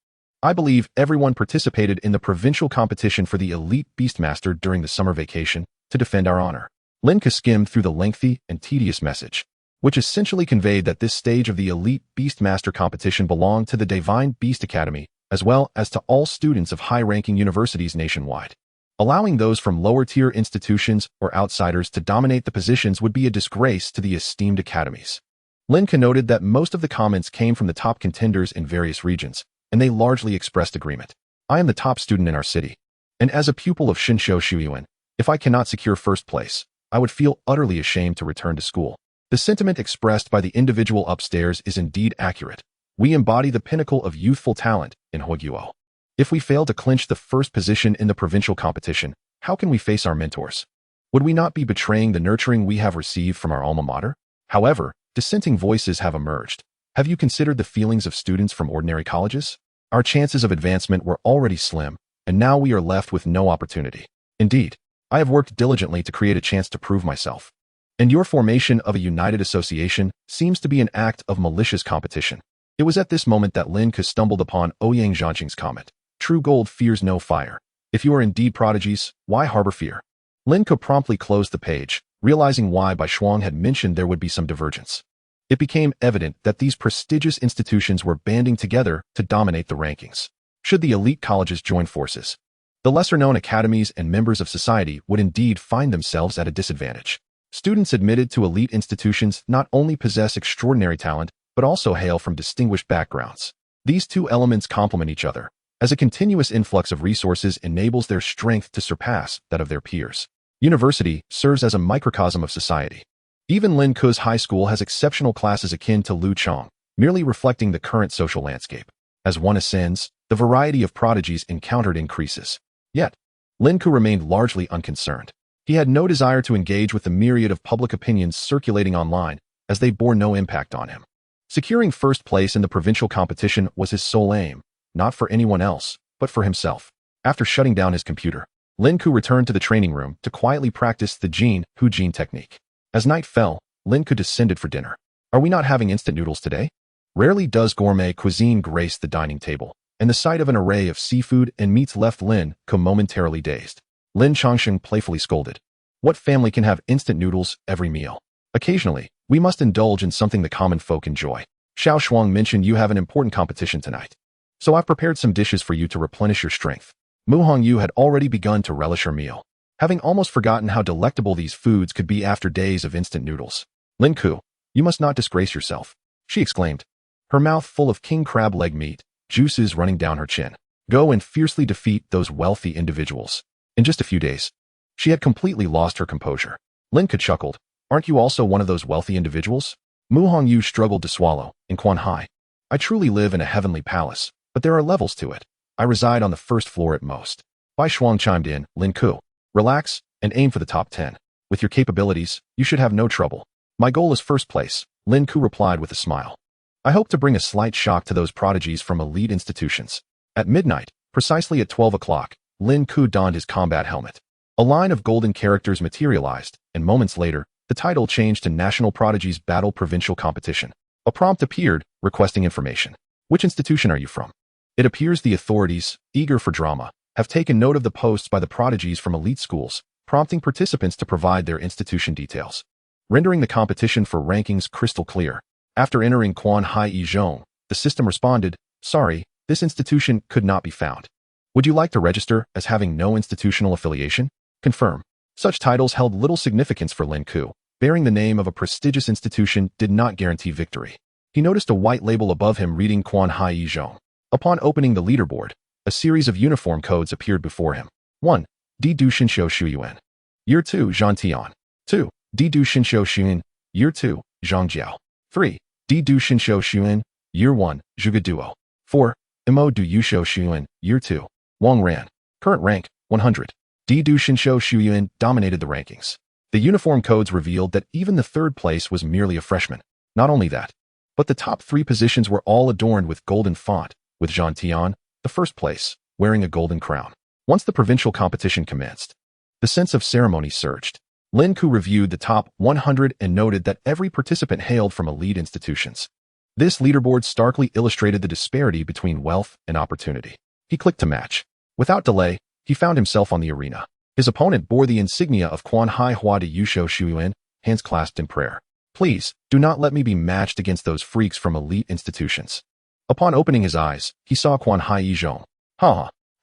I believe everyone participated in the provincial competition for the elite Beastmaster during the summer vacation to defend our honor. Lin Ke skimmed through the lengthy and tedious message, which essentially conveyed that this stage of the elite Beastmaster competition belonged to the Divine Beast Academy, as well as to all students of high-ranking universities nationwide. Allowing those from lower-tier institutions or outsiders to dominate the positions would be a disgrace to the esteemed academies. Lin Ke noted that most of the comments came from the top contenders in various regions, and they largely expressed agreement. I am the top student in our city, and as a pupil of Shinshou Shuyuan, if I cannot secure first place, I would feel utterly ashamed to return to school. The sentiment expressed by the individual upstairs is indeed accurate. We embody the pinnacle of youthful talent in Huaguo. If we fail to clinch the first position in the provincial competition, how can we face our mentors? Would we not be betraying the nurturing we have received from our alma mater? However, dissenting voices have emerged. Have you considered the feelings of students from ordinary colleges? Our chances of advancement were already slim, and now we are left with no opportunity. Indeed, I have worked diligently to create a chance to prove myself. And your formation of a united association seems to be an act of malicious competition. It was at this moment that Lin Ke stumbled upon Ouyang Zhanqing's comment. True gold fears no fire. If you are indeed prodigies, why harbor fear? Lin Ke promptly closed the page, realizing why Bai Shuang had mentioned there would be some divergence. It became evident that these prestigious institutions were banding together to dominate the rankings. Should the elite colleges join forces, the lesser-known academies and members of society would indeed find themselves at a disadvantage. Students admitted to elite institutions not only possess extraordinary talent, but also hail from distinguished backgrounds. These two elements complement each other, as a continuous influx of resources enables their strength to surpass that of their peers. University serves as a microcosm of society. Even Lin Ke's high school has exceptional classes akin to Lu Chong, merely reflecting the current social landscape. As one ascends, the variety of prodigies encountered increases. Yet, Lin Ke remained largely unconcerned. He had no desire to engage with the myriad of public opinions circulating online, as they bore no impact on him. Securing first place in the provincial competition was his sole aim, not for anyone else, but for himself. After shutting down his computer, Lin Ke returned to the training room to quietly practice the Jin Hu Jin technique. As night fell, Lin Ke descended for dinner. Are we not having instant noodles today? Rarely does gourmet cuisine grace the dining table, and the sight of an array of seafood and meats left Lin Ke momentarily dazed. Lin Changsheng playfully scolded. What family can have instant noodles every meal? Occasionally, we must indulge in something the common folk enjoy. Xiao Shuang mentioned you have an important competition tonight, so I've prepared some dishes for you to replenish your strength. Mu Hongyu had already begun to relish her meal, having almost forgotten how delectable these foods could be after days of instant noodles. Lin Ke, you must not disgrace yourself, she exclaimed, her mouth full of king crab leg meat, juices running down her chin. Go and fiercely defeat those wealthy individuals. In just a few days, she had completely lost her composure. Lin Ke chuckled. Aren't you also one of those wealthy individuals? Mu Hongyu struggled to swallow. In Quanhai, I truly live in a heavenly palace, but there are levels to it. I reside on the first floor at most. Bai Shuang chimed in. Lin Ke, relax and aim for the top 10. With your capabilities, you should have no trouble. My goal is first place, Lin Ke replied with a smile. I hope to bring a slight shock to those prodigies from elite institutions. At midnight, precisely at 12 o'clock, Lin Ke donned his combat helmet. A line of golden characters materialized, and moments later, the title changed to National Prodigies Battle Provincial Competition. A prompt appeared, requesting information. Which institution are you from? It appears the authorities, eager for drama, have taken note of the posts by the prodigies from elite schools, prompting participants to provide their institution details, rendering the competition for rankings crystal clear. After entering Quan Hai Zhong, the system responded, sorry, this institution could not be found. Would you like to register as having no institutional affiliation? Confirm. Such titles held little significance for Lin Ke. Bearing the name of a prestigious institution did not guarantee victory. He noticed a white label above him reading Quan Hai Zhong. Upon opening the leaderboard, a series of uniform codes appeared before him. 1. Di Du Shinshou Shuyuan. Year 2, Zhang Tian. 2. Di Du Shinshou Xuyuan. Year 2, Zhang Jiao. 3. Di Du Shinshou Xuyuan. Year 1, Zhuge Duo. 4. Imo Du Yushou Xuyuan. Year 2, Wang Ran. Current rank, 100. Di Du Shinshou Xuyuan dominated the rankings. The uniform codes revealed that even the third place was merely a freshman. Not only that, but the top 3 positions were all adorned with golden font, with Zhang Tian, the first place, wearing a golden crown. Once the provincial competition commenced, the sense of ceremony surged. Lin Ke reviewed the top 100 and noted that every participant hailed from elite institutions. This leaderboard starkly illustrated the disparity between wealth and opportunity. He clicked to match. Without delay, he found himself on the arena. His opponent bore the insignia of Quan Hai Hua de Yushou Shuyuan, hands clasped in prayer. Please, do not let me be matched against those freaks from elite institutions. Upon opening his eyes, he saw Quan Hai Zhong.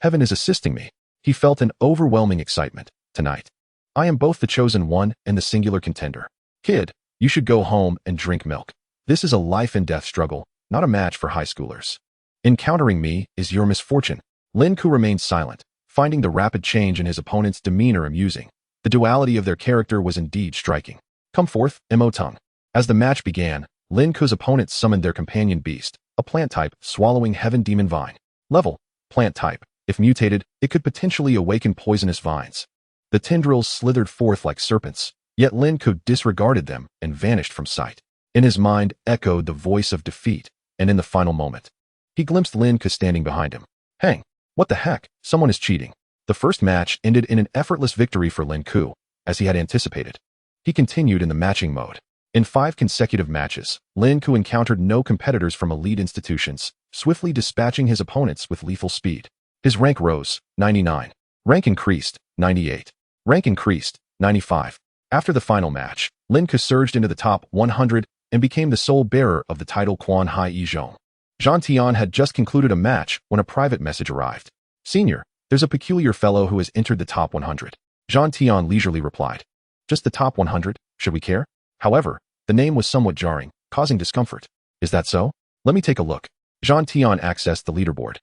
Heaven is assisting me. He felt an overwhelming excitement. Tonight, I am both the chosen one and the singular contender. Kid, you should go home and drink milk. This is a life and death struggle, not a match for high schoolers. Encountering me is your misfortune. Lin Ke remained silent, finding the rapid change in his opponent's demeanor amusing. The duality of their character was indeed striking. Come forth, Mo Tung. As the match began, Lin Ke's opponents summoned their companion beast, a plant type swallowing heaven demon vine. Level, plant type. If mutated, it could potentially awaken poisonous vines. The tendrils slithered forth like serpents, yet Lin Ke disregarded them and vanished from sight. In his mind echoed the voice of defeat, and in the final moment, he glimpsed Lin Ke standing behind him. Hang! What the heck? Someone is cheating. The first match ended in an effortless victory for Lin Ke, as he had anticipated. He continued in the matching mode. In 5 consecutive matches, Lin Ke encountered no competitors from elite institutions, swiftly dispatching his opponents with lethal speed. His rank rose, 99. Rank increased, 98. Rank increased, 95. After the final match, Lin Ke surged into the top 100 and became the sole bearer of the title Quan Hai Zhong. Zhang Tian had just concluded a match when a private message arrived. Senior, there's a peculiar fellow who has entered the top 100. Zhang Tian leisurely replied. Just the top 100? Should we care? However, the name was somewhat jarring, causing discomfort. Is that so? Let me take a look. Zhang Tian accessed the leaderboard,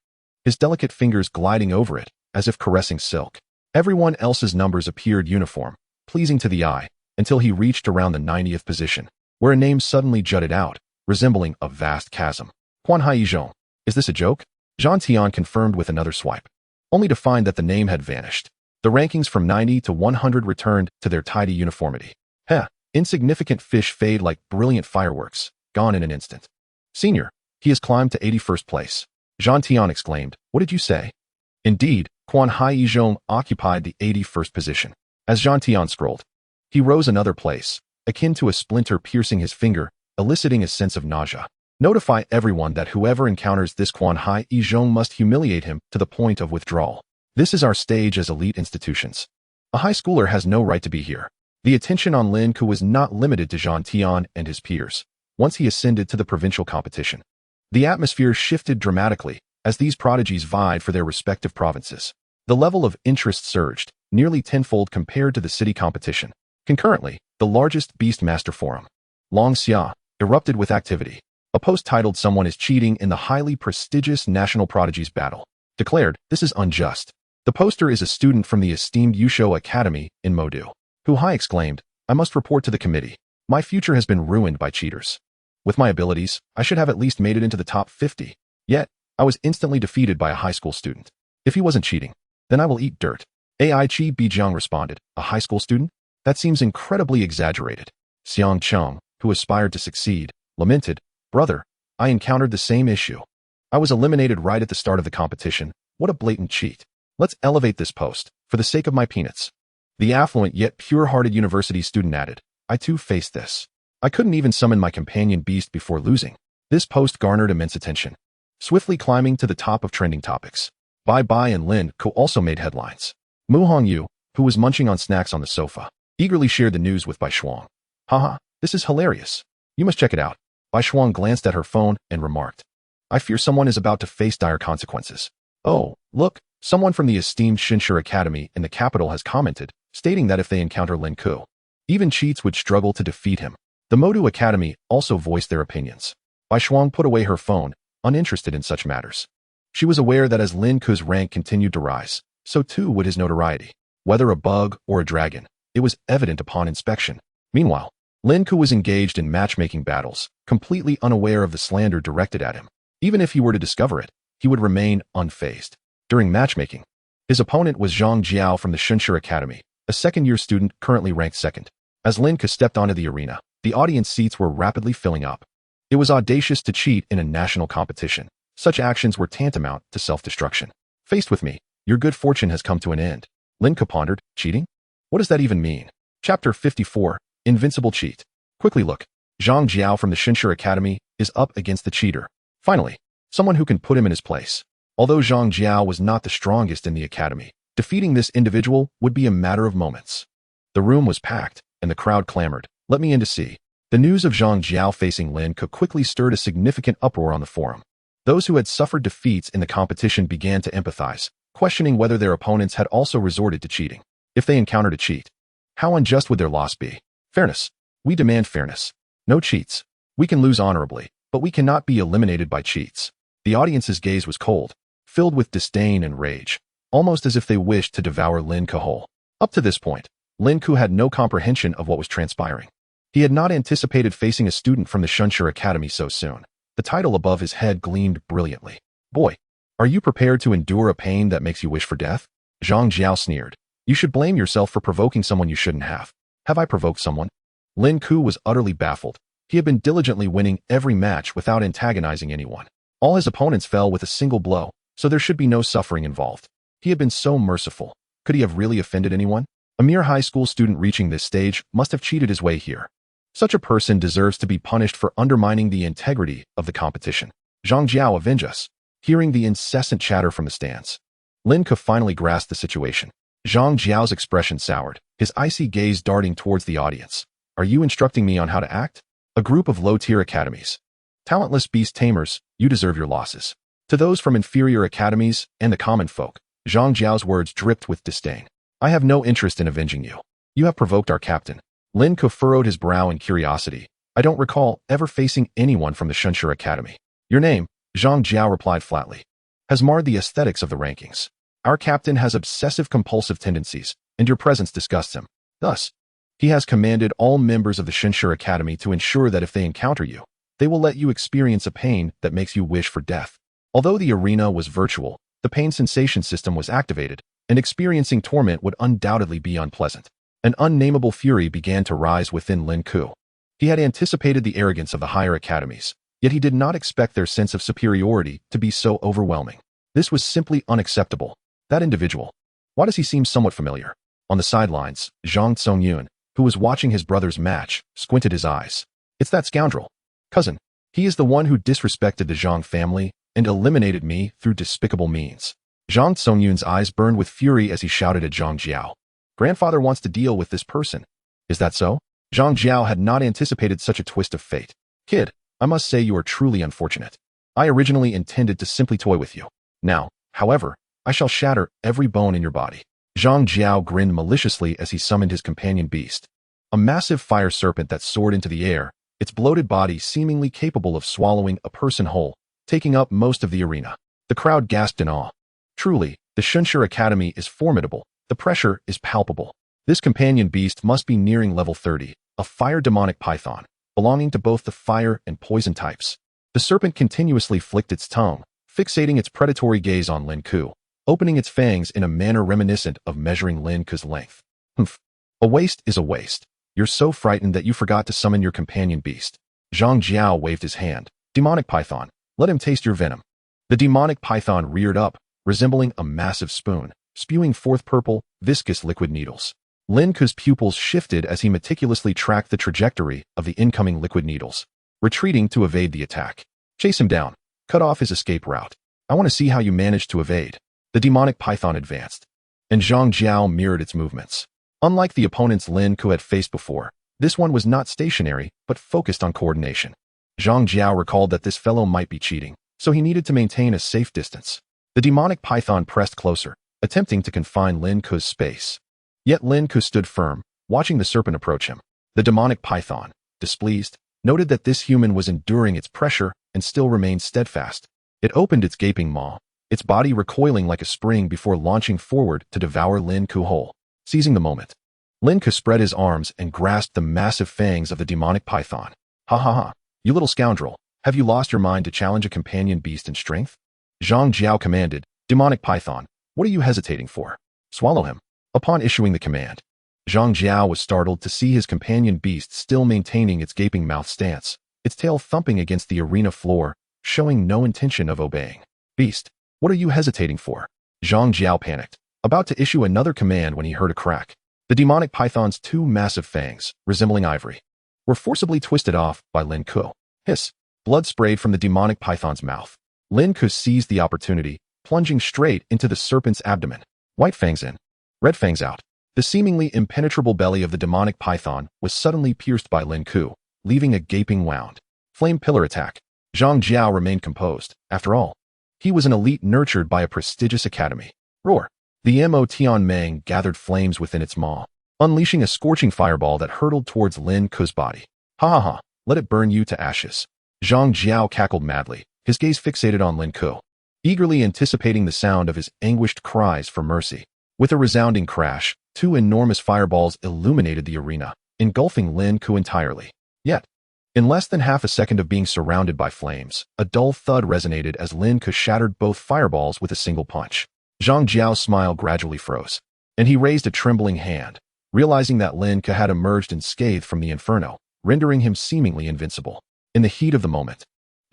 his delicate fingers gliding over it, as if caressing silk. Everyone else's numbers appeared uniform, pleasing to the eye, until he reached around the 90th position, where a name suddenly jutted out, resembling a vast chasm. Quan Hai Zhong. Is this a joke? Zhang Tian confirmed with another swipe, only to find that the name had vanished. The rankings from 90 to 100 returned to their tidy uniformity. Heh, insignificant fish fade like brilliant fireworks, gone in an instant. Senior, he has climbed to 81st place. Zhang Tian exclaimed. What did you say? Indeed, Quan Hai Zhong occupied the 81st position. As Zhang Tian scrolled, he rose another place, akin to a splinter piercing his finger, eliciting a sense of nausea. Notify everyone that whoever encounters this Quan Hai Zhong must humiliate him to the point of withdrawal. This is our stage as elite institutions. A high schooler has no right to be here. The attention on Lin Ke was not limited to Zhang Tian and his peers. Once he ascended to the provincial competition, the atmosphere shifted dramatically as these prodigies vied for their respective provinces. The level of interest surged, nearly tenfold compared to the city competition. Concurrently, the largest Beastmaster Forum, Long Xia, erupted with activity. A post titled Someone is Cheating in the highly prestigious National Prodigies Battle declared, This is unjust. The poster is a student from the esteemed Yusho Academy in Modu, who high exclaimed, I must report to the committee. My future has been ruined by cheaters. With my abilities, I should have at least made it into the top 50. Yet, I was instantly defeated by a high school student. If he wasn't cheating, then I will eat dirt. Ai Chi Bijiang responded, a high school student? That seems incredibly exaggerated. Xiang Cheng, who aspired to succeed, lamented, Brother, I encountered the same issue. I was eliminated right at the start of the competition. What a blatant cheat. Let's elevate this post, for the sake of my peanuts. The affluent yet pure-hearted university student added, I too faced this. I couldn't even summon my companion beast before losing. This post garnered immense attention, swiftly climbing to the top of trending topics. Bai Bai and Lin Ke also made headlines. Mu Hongyu, who was munching on snacks on the sofa, eagerly shared the news with Bai Shuang. Haha, this is hilarious. You must check it out. Bai Shuang glanced at her phone and remarked, I fear someone is about to face dire consequences. Oh, look, someone from the esteemed Shinshu Academy in the capital has commented, stating that if they encounter Lin Ke, even cheats would struggle to defeat him. The Modu Academy also voiced their opinions. Bai Shuang put away her phone, uninterested in such matters. She was aware that as Lin Ke's rank continued to rise, so too would his notoriety. Whether a bug or a dragon, it was evident upon inspection. Meanwhile, Lin Ke was engaged in matchmaking battles, completely unaware of the slander directed at him. Even if he were to discover it, he would remain unfazed. During matchmaking, his opponent was Zhang Jiao from the Shinshu Academy, a second-year student currently ranked second. As Lin Ke stepped onto the arena, the audience seats were rapidly filling up. It was audacious to cheat in a national competition. Such actions were tantamount to self-destruction. Faced with me, your good fortune has come to an end. Lin Ke pondered, cheating? What does that even mean? Chapter 54, Invincible Cheat. Quickly look, Zhang Jiao from the Shinshu Academy is up against the cheater. Finally, someone who can put him in his place. Although Zhang Jiao was not the strongest in the academy, defeating this individual would be a matter of moments. The room was packed, and the crowd clamored, let me in to see. The news of Zhang Jiao facing Lin Ke quickly stirred a significant uproar on the forum. Those who had suffered defeats in the competition began to empathize, questioning whether their opponents had also resorted to cheating. If they encountered a cheat, how unjust would their loss be? Fairness. We demand fairness. No cheats. We can lose honorably, but we cannot be eliminated by cheats. The audience's gaze was cold, filled with disdain and rage, almost as if they wished to devour Lin Ke whole. Up to this point, Lin Ke had no comprehension of what was transpiring. He had not anticipated facing a student from the Shinshu Academy so soon. The title above his head gleamed brilliantly. Boy, are you prepared to endure a pain that makes you wish for death? Zhang Jiao sneered. You should blame yourself for provoking someone you shouldn't have. Have I provoked someone? Lin Ke was utterly baffled. He had been diligently winning every match without antagonizing anyone. All his opponents fell with a single blow, so there should be no suffering involved. He had been so merciful. Could he have really offended anyone? A mere high school student reaching this stage must have cheated his way here. Such a person deserves to be punished for undermining the integrity of the competition. Zhang Jiao, avenge us. Hearing the incessant chatter from the stands, Lin Ke finally grasped the situation. Zhang Jiao's expression soured, his icy gaze darting towards the audience. Are you instructing me on how to act? A group of low-tier academies. Talentless beast tamers, you deserve your losses. To those from inferior academies and the common folk, Zhang Jiao's words dripped with disdain. I have no interest in avenging you. You have provoked our captain. Lin Ke furrowed his brow in curiosity. I don't recall ever facing anyone from the Shenshur Academy. Your name, Zhang Jiao replied flatly, has marred the aesthetics of the rankings. Our captain has obsessive-compulsive tendencies, and your presence disgusts him. Thus, he has commanded all members of the Shenshur Academy to ensure that if they encounter you, they will let you experience a pain that makes you wish for death. Although the arena was virtual, the pain sensation system was activated, and experiencing torment would undoubtedly be unpleasant. An unnameable fury began to rise within Lin Ke. He had anticipated the arrogance of the higher academies, yet he did not expect their sense of superiority to be so overwhelming. This was simply unacceptable. That individual. Why does he seem somewhat familiar? On the sidelines, Zhang Tsongyun, who was watching his brother's match, squinted his eyes. It's that scoundrel. Cousin. He is the one who disrespected the Zhang family and eliminated me through despicable means. Zhang Tsongyun's eyes burned with fury as he shouted at Zhang Jiao. Grandfather wants to deal with this person. Is that so? Zhang Jiao had not anticipated such a twist of fate. Kid, I must say you are truly unfortunate. I originally intended to simply toy with you. Now, however, I shall shatter every bone in your body. Zhang Jiao grinned maliciously as he summoned his companion beast. A massive fire serpent that soared into the air, its bloated body seemingly capable of swallowing a person whole, taking up most of the arena. The crowd gasped in awe. Truly, the Shenshur Academy is formidable. The pressure is palpable. This companion beast must be nearing level 30, a fire demonic python, belonging to both the fire and poison types. The serpent continuously flicked its tongue, fixating its predatory gaze on Lin Ke, opening its fangs in a manner reminiscent of measuring Lin Ke's length. Humph. A waste is a waste. You're so frightened that you forgot to summon your companion beast. Zhang Jiao waved his hand. Demonic python, let him taste your venom. The demonic python reared up, resembling a massive spoon, spewing forth purple, viscous liquid needles. Lin Ke's pupils shifted as he meticulously tracked the trajectory of the incoming liquid needles, retreating to evade the attack. Chase him down. Cut off his escape route. I want to see how you manage to evade. The demonic python advanced, and Zhang Jiao mirrored its movements. Unlike the opponents Lin Ke had faced before, this one was not stationary, but focused on coordination. Zhang Jiao recalled that this fellow might be cheating, so he needed to maintain a safe distance. The demonic python pressed closer, attempting to confine Lin Ke's space. Yet Lin Ke stood firm, watching the serpent approach him. The demonic python, displeased, noted that this human was enduring its pressure and still remained steadfast. It opened its gaping maw, its body recoiling like a spring before launching forward to devour Lin Ke whole. Seizing the moment, Lin Ke spread his arms and grasped the massive fangs of the demonic python. Ha ha ha, you little scoundrel, have you lost your mind to challenge a companion beast in strength? Zhang Jiao commanded, demonic python, what are you hesitating for? Swallow him. Upon issuing the command, Zhang Jiao was startled to see his companion beast still maintaining its gaping mouth stance, its tail thumping against the arena floor, showing no intention of obeying. Beast, what are you hesitating for? Zhang Jiao panicked, about to issue another command when he heard a crack. The demonic python's two massive fangs, resembling ivory, were forcibly twisted off by Lin Ke. Hiss. Blood sprayed from the demonic python's mouth. Lin Ke seized the opportunity, plunging straight into the serpent's abdomen. White fangs in, red fangs out. The seemingly impenetrable belly of the demonic python was suddenly pierced by Lin Ke, leaving a gaping wound. Flame pillar attack. Zhang Jiao remained composed. After all, he was an elite nurtured by a prestigious academy. Roar. The Mo Tianmeng gathered flames within its maw, unleashing a scorching fireball that hurtled towards Lin Ke's body. Ha ha ha, let it burn you to ashes. Zhang Jiao cackled madly, his gaze fixated on Lin Ke, eagerly anticipating the sound of his anguished cries for mercy. With a resounding crash, two enormous fireballs illuminated the arena, engulfing Lin Ke entirely. Yet, in less than half a second of being surrounded by flames, a dull thud resonated as Lin Ke shattered both fireballs with a single punch. Zhang Jiao's smile gradually froze, and he raised a trembling hand, realizing that Lin Ke had emerged unscathed from the inferno. rendering him seemingly invincible. In the heat of the moment,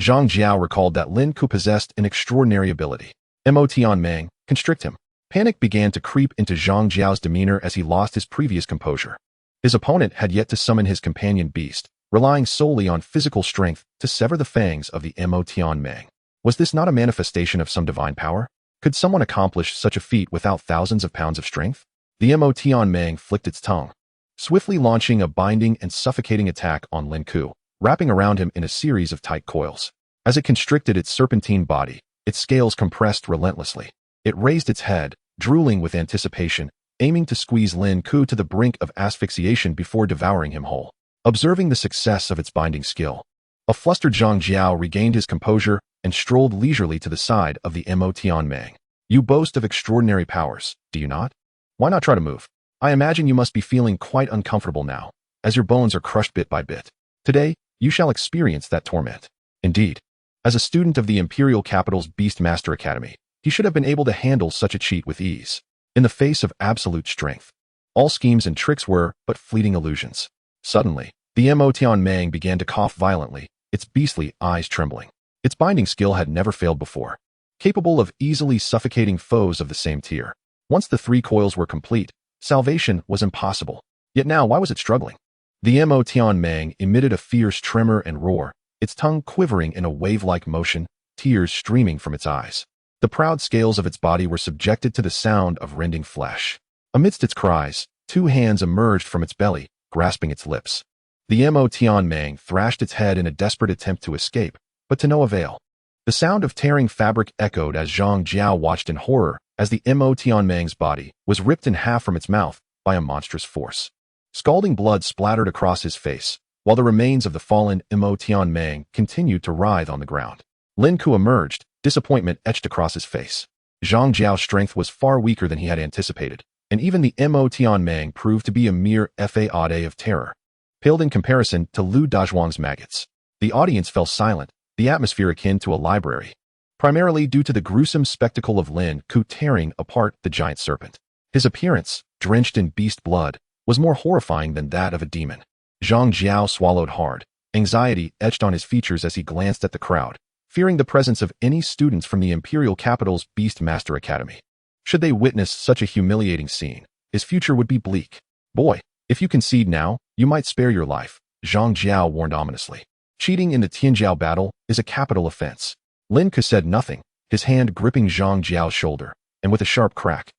Zhang Jiao recalled that Lin Ke possessed an extraordinary ability. Emotion Mang, constrict him. Panic began to creep into Zhang Jiao's demeanor as he lost his previous composure. His opponent had yet to summon his companion beast, relying solely on physical strength to sever the fangs of the Emotion Mang. Was this not a manifestation of some divine power? Could someone accomplish such a feat without thousands of pounds of strength? The Emotion Mang flicked its tongue, swiftly launching a binding and suffocating attack on Lin Ke, wrapping around him in a series of tight coils. As it constricted its serpentine body, its scales compressed relentlessly. It raised its head, drooling with anticipation, aiming to squeeze Lin Ke to the brink of asphyxiation before devouring him whole. Observing the success of its binding skill, a flustered Zhang Jiao regained his composure and strolled leisurely to the side of the Emotion Mang. You boast of extraordinary powers, do you not? Why not try to move? I imagine you must be feeling quite uncomfortable now, as your bones are crushed bit by bit. Today, you shall experience that torment. Indeed, as a student of the Imperial Capital's Beast Master Academy, he should have been able to handle such a cheat with ease. In the face of absolute strength, all schemes and tricks were but fleeting illusions. Suddenly, the Emotion Mang began to cough violently, its beastly eyes trembling. Its binding skill had never failed before, capable of easily suffocating foes of the same tier. Once the 3 coils were complete, salvation was impossible. Yet now, why was it struggling? The Emotion Mang emitted a fierce tremor and roar, its tongue quivering in a wave-like motion, tears streaming from its eyes. The proud scales of its body were subjected to the sound of rending flesh. Amidst its cries, 2 hands emerged from its belly, grasping its lips. The Emotion Mang thrashed its head in a desperate attempt to escape, but to no avail. The sound of tearing fabric echoed as Zhang Jiao watched in horror as the Emotion Mang's body was ripped in half from its mouth by a monstrous force. Scalding blood splattered across his face, while the remains of the fallen Emotion Mang continued to writhe on the ground. Lin Ke emerged, disappointment etched across his face. Zhang Jiao's strength was far weaker than he had anticipated, and even the Emotion Mang proved to be a mere fade of terror, paled in comparison to Lu Dazhuang's maggots. The audience fell silent, the atmosphere akin to a library, primarily due to the gruesome spectacle of Lin Ke tearing apart the giant serpent. His appearance, drenched in beast blood, was more horrifying than that of a demon. Zhang Jiao swallowed hard, anxiety etched on his features as he glanced at the crowd, fearing the presence of any students from the Imperial Capital's Beast Master Academy. Should they witness such a humiliating scene, his future would be bleak. Boy, if you concede now, you might spare your life, Zhang Jiao warned ominously. Cheating in the Tianjiao battle is a capital offense. Lin Ke said nothing, his hand gripping Zhang Jiao's shoulder, and with a sharp crack,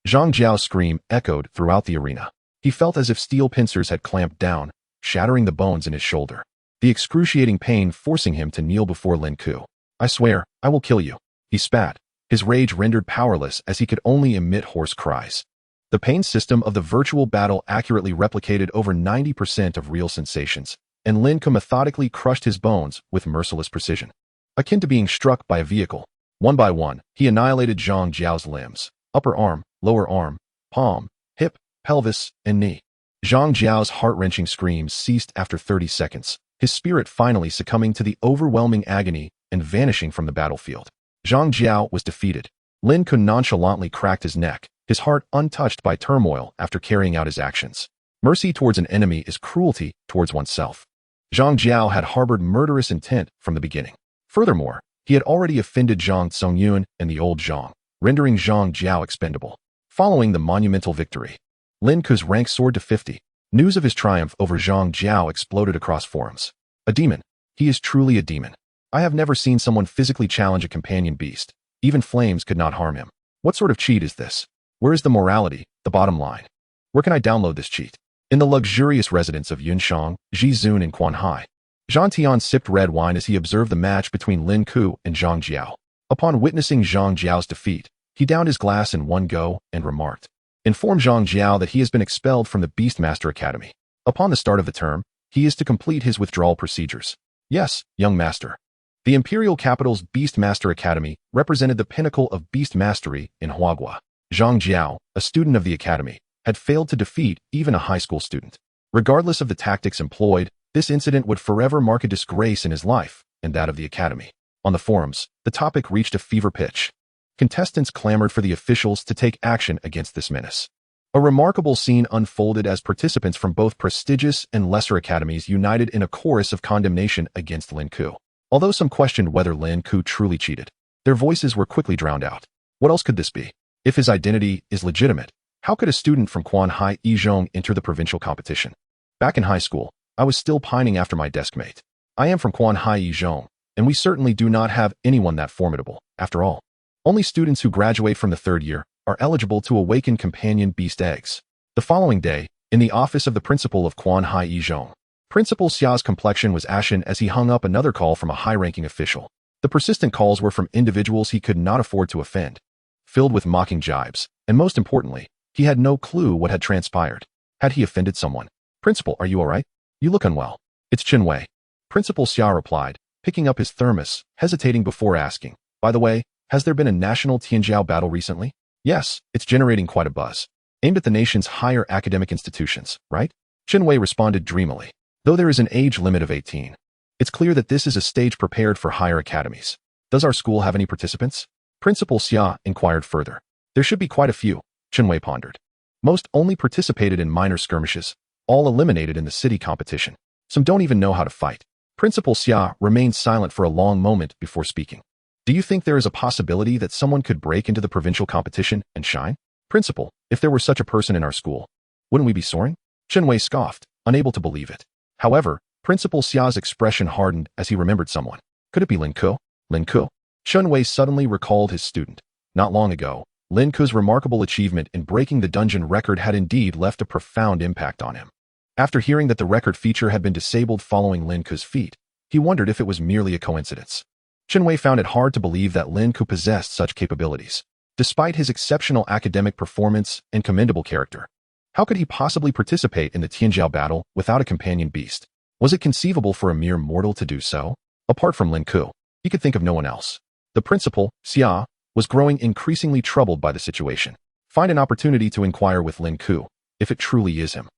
Zhang Jiao's scream echoed throughout the arena. He felt as if steel pincers had clamped down, shattering the bones in his shoulder, the excruciating pain forcing him to kneel before Lin Ke. I swear, I will kill you, he spat, his rage rendered powerless as he could only emit hoarse cries. The pain system of the virtual battle accurately replicated over 90% of real sensations, and Lin Ke methodically crushed his bones with merciless precision. Akin to being struck by a vehicle, one by one, he annihilated Zhang Jiao's limbs, upper arm, lower arm, palm, hip, pelvis, and knee. Zhang Jiao's heart-wrenching screams ceased after 30 seconds, his spirit finally succumbing to the overwhelming agony and vanishing from the battlefield. Zhang Jiao was defeated. Lin Ke nonchalantly cracked his neck, his heart untouched by turmoil after carrying out his actions. Mercy towards an enemy is cruelty towards oneself. Zhang Jiao had harbored murderous intent from the beginning. Furthermore, he had already offended Zhang Tsongyun and the old Zhang, rendering Zhang Jiao expendable. Following the monumental victory, Lin Ke's rank soared to 50. News of his triumph over Zhang Jiao exploded across forums. A demon. He is truly a demon. I have never seen someone physically challenge a companion beast. Even flames could not harm him. What sort of cheat is this? Where is the morality, the bottom line? Where can I download this cheat? In the luxurious residence of Yunshang, Jizun and Quanhai, Zhang Tian sipped red wine as he observed the match between Lin Ke and Zhang Jiao. Upon witnessing Zhang Jiao's defeat, he downed his glass in one go and remarked, "Inform Zhang Jiao that he has been expelled from the Beastmaster Academy. Upon the start of the term, he is to complete his withdrawal procedures." Yes, young master. The Imperial Capital's Beastmaster Academy represented the pinnacle of beast mastery in Huagua. Zhang Jiao, a student of the academy, had failed to defeat even a high school student. Regardless of the tactics employed, this incident would forever mark a disgrace in his life and that of the academy. On the forums, the topic reached a fever pitch. Contestants clamored for the officials to take action against this menace. A remarkable scene unfolded as participants from both prestigious and lesser academies united in a chorus of condemnation against Lin Ke. Although some questioned whether Lin Ke truly cheated, their voices were quickly drowned out. What else could this be? If his identity is legitimate, how could a student from Quanhai Yizhong enter the provincial competition? Back in high school, I was still pining after my desk mate. I am from Quanhai Yizhong, and we certainly do not have anyone that formidable, after all. Only students who graduate from the third year are eligible to awaken companion beast eggs. The following day, in the office of the principal of Quanhai Yizhong, Principal Xia's complexion was ashen as he hung up another call from a high-ranking official. The persistent calls were from individuals he could not afford to offend, filled with mocking jibes, and most importantly, he had no clue what had transpired. Had he offended someone? Principal, are you all right? You look unwell. It's Chen Wei. Principal Xia replied, picking up his thermos, hesitating before asking, by the way, has there been a national Tianjiao battle recently? Yes, it's generating quite a buzz. Aimed at the nation's higher academic institutions, right? Chen Wei responded dreamily. Though there is an age limit of 18, it's clear that this is a stage prepared for higher academies. Does our school have any participants? Principal Xia inquired further. There should be quite a few, Chen Wei pondered. Most only participated in minor skirmishes, all eliminated in the city competition. Some don't even know how to fight. Principal Xia remained silent for a long moment before speaking. Do you think there is a possibility that someone could break into the provincial competition and shine? Principal, if there were such a person in our school, wouldn't we be soaring? Chen Wei scoffed, unable to believe it. However, Principal Xia's expression hardened as he remembered someone. Could it be Lin Ke? Lin Ke? Chen Wei suddenly recalled his student. Not long ago, Lin Ke's remarkable achievement in breaking the dungeon record had indeed left a profound impact on him. After hearing that the record feature had been disabled following Lin Ke's feat, he wondered if it was merely a coincidence. Chen Wei found it hard to believe that Lin Ke possessed such capabilities. Despite his exceptional academic performance and commendable character, how could he possibly participate in the Tianjiao battle without a companion beast? Was it conceivable for a mere mortal to do so? Apart from Lin Ke, he could think of no one else. The principal, Xia, was growing increasingly troubled by the situation. Find an opportunity to inquire with Lin Ke, if it truly is him.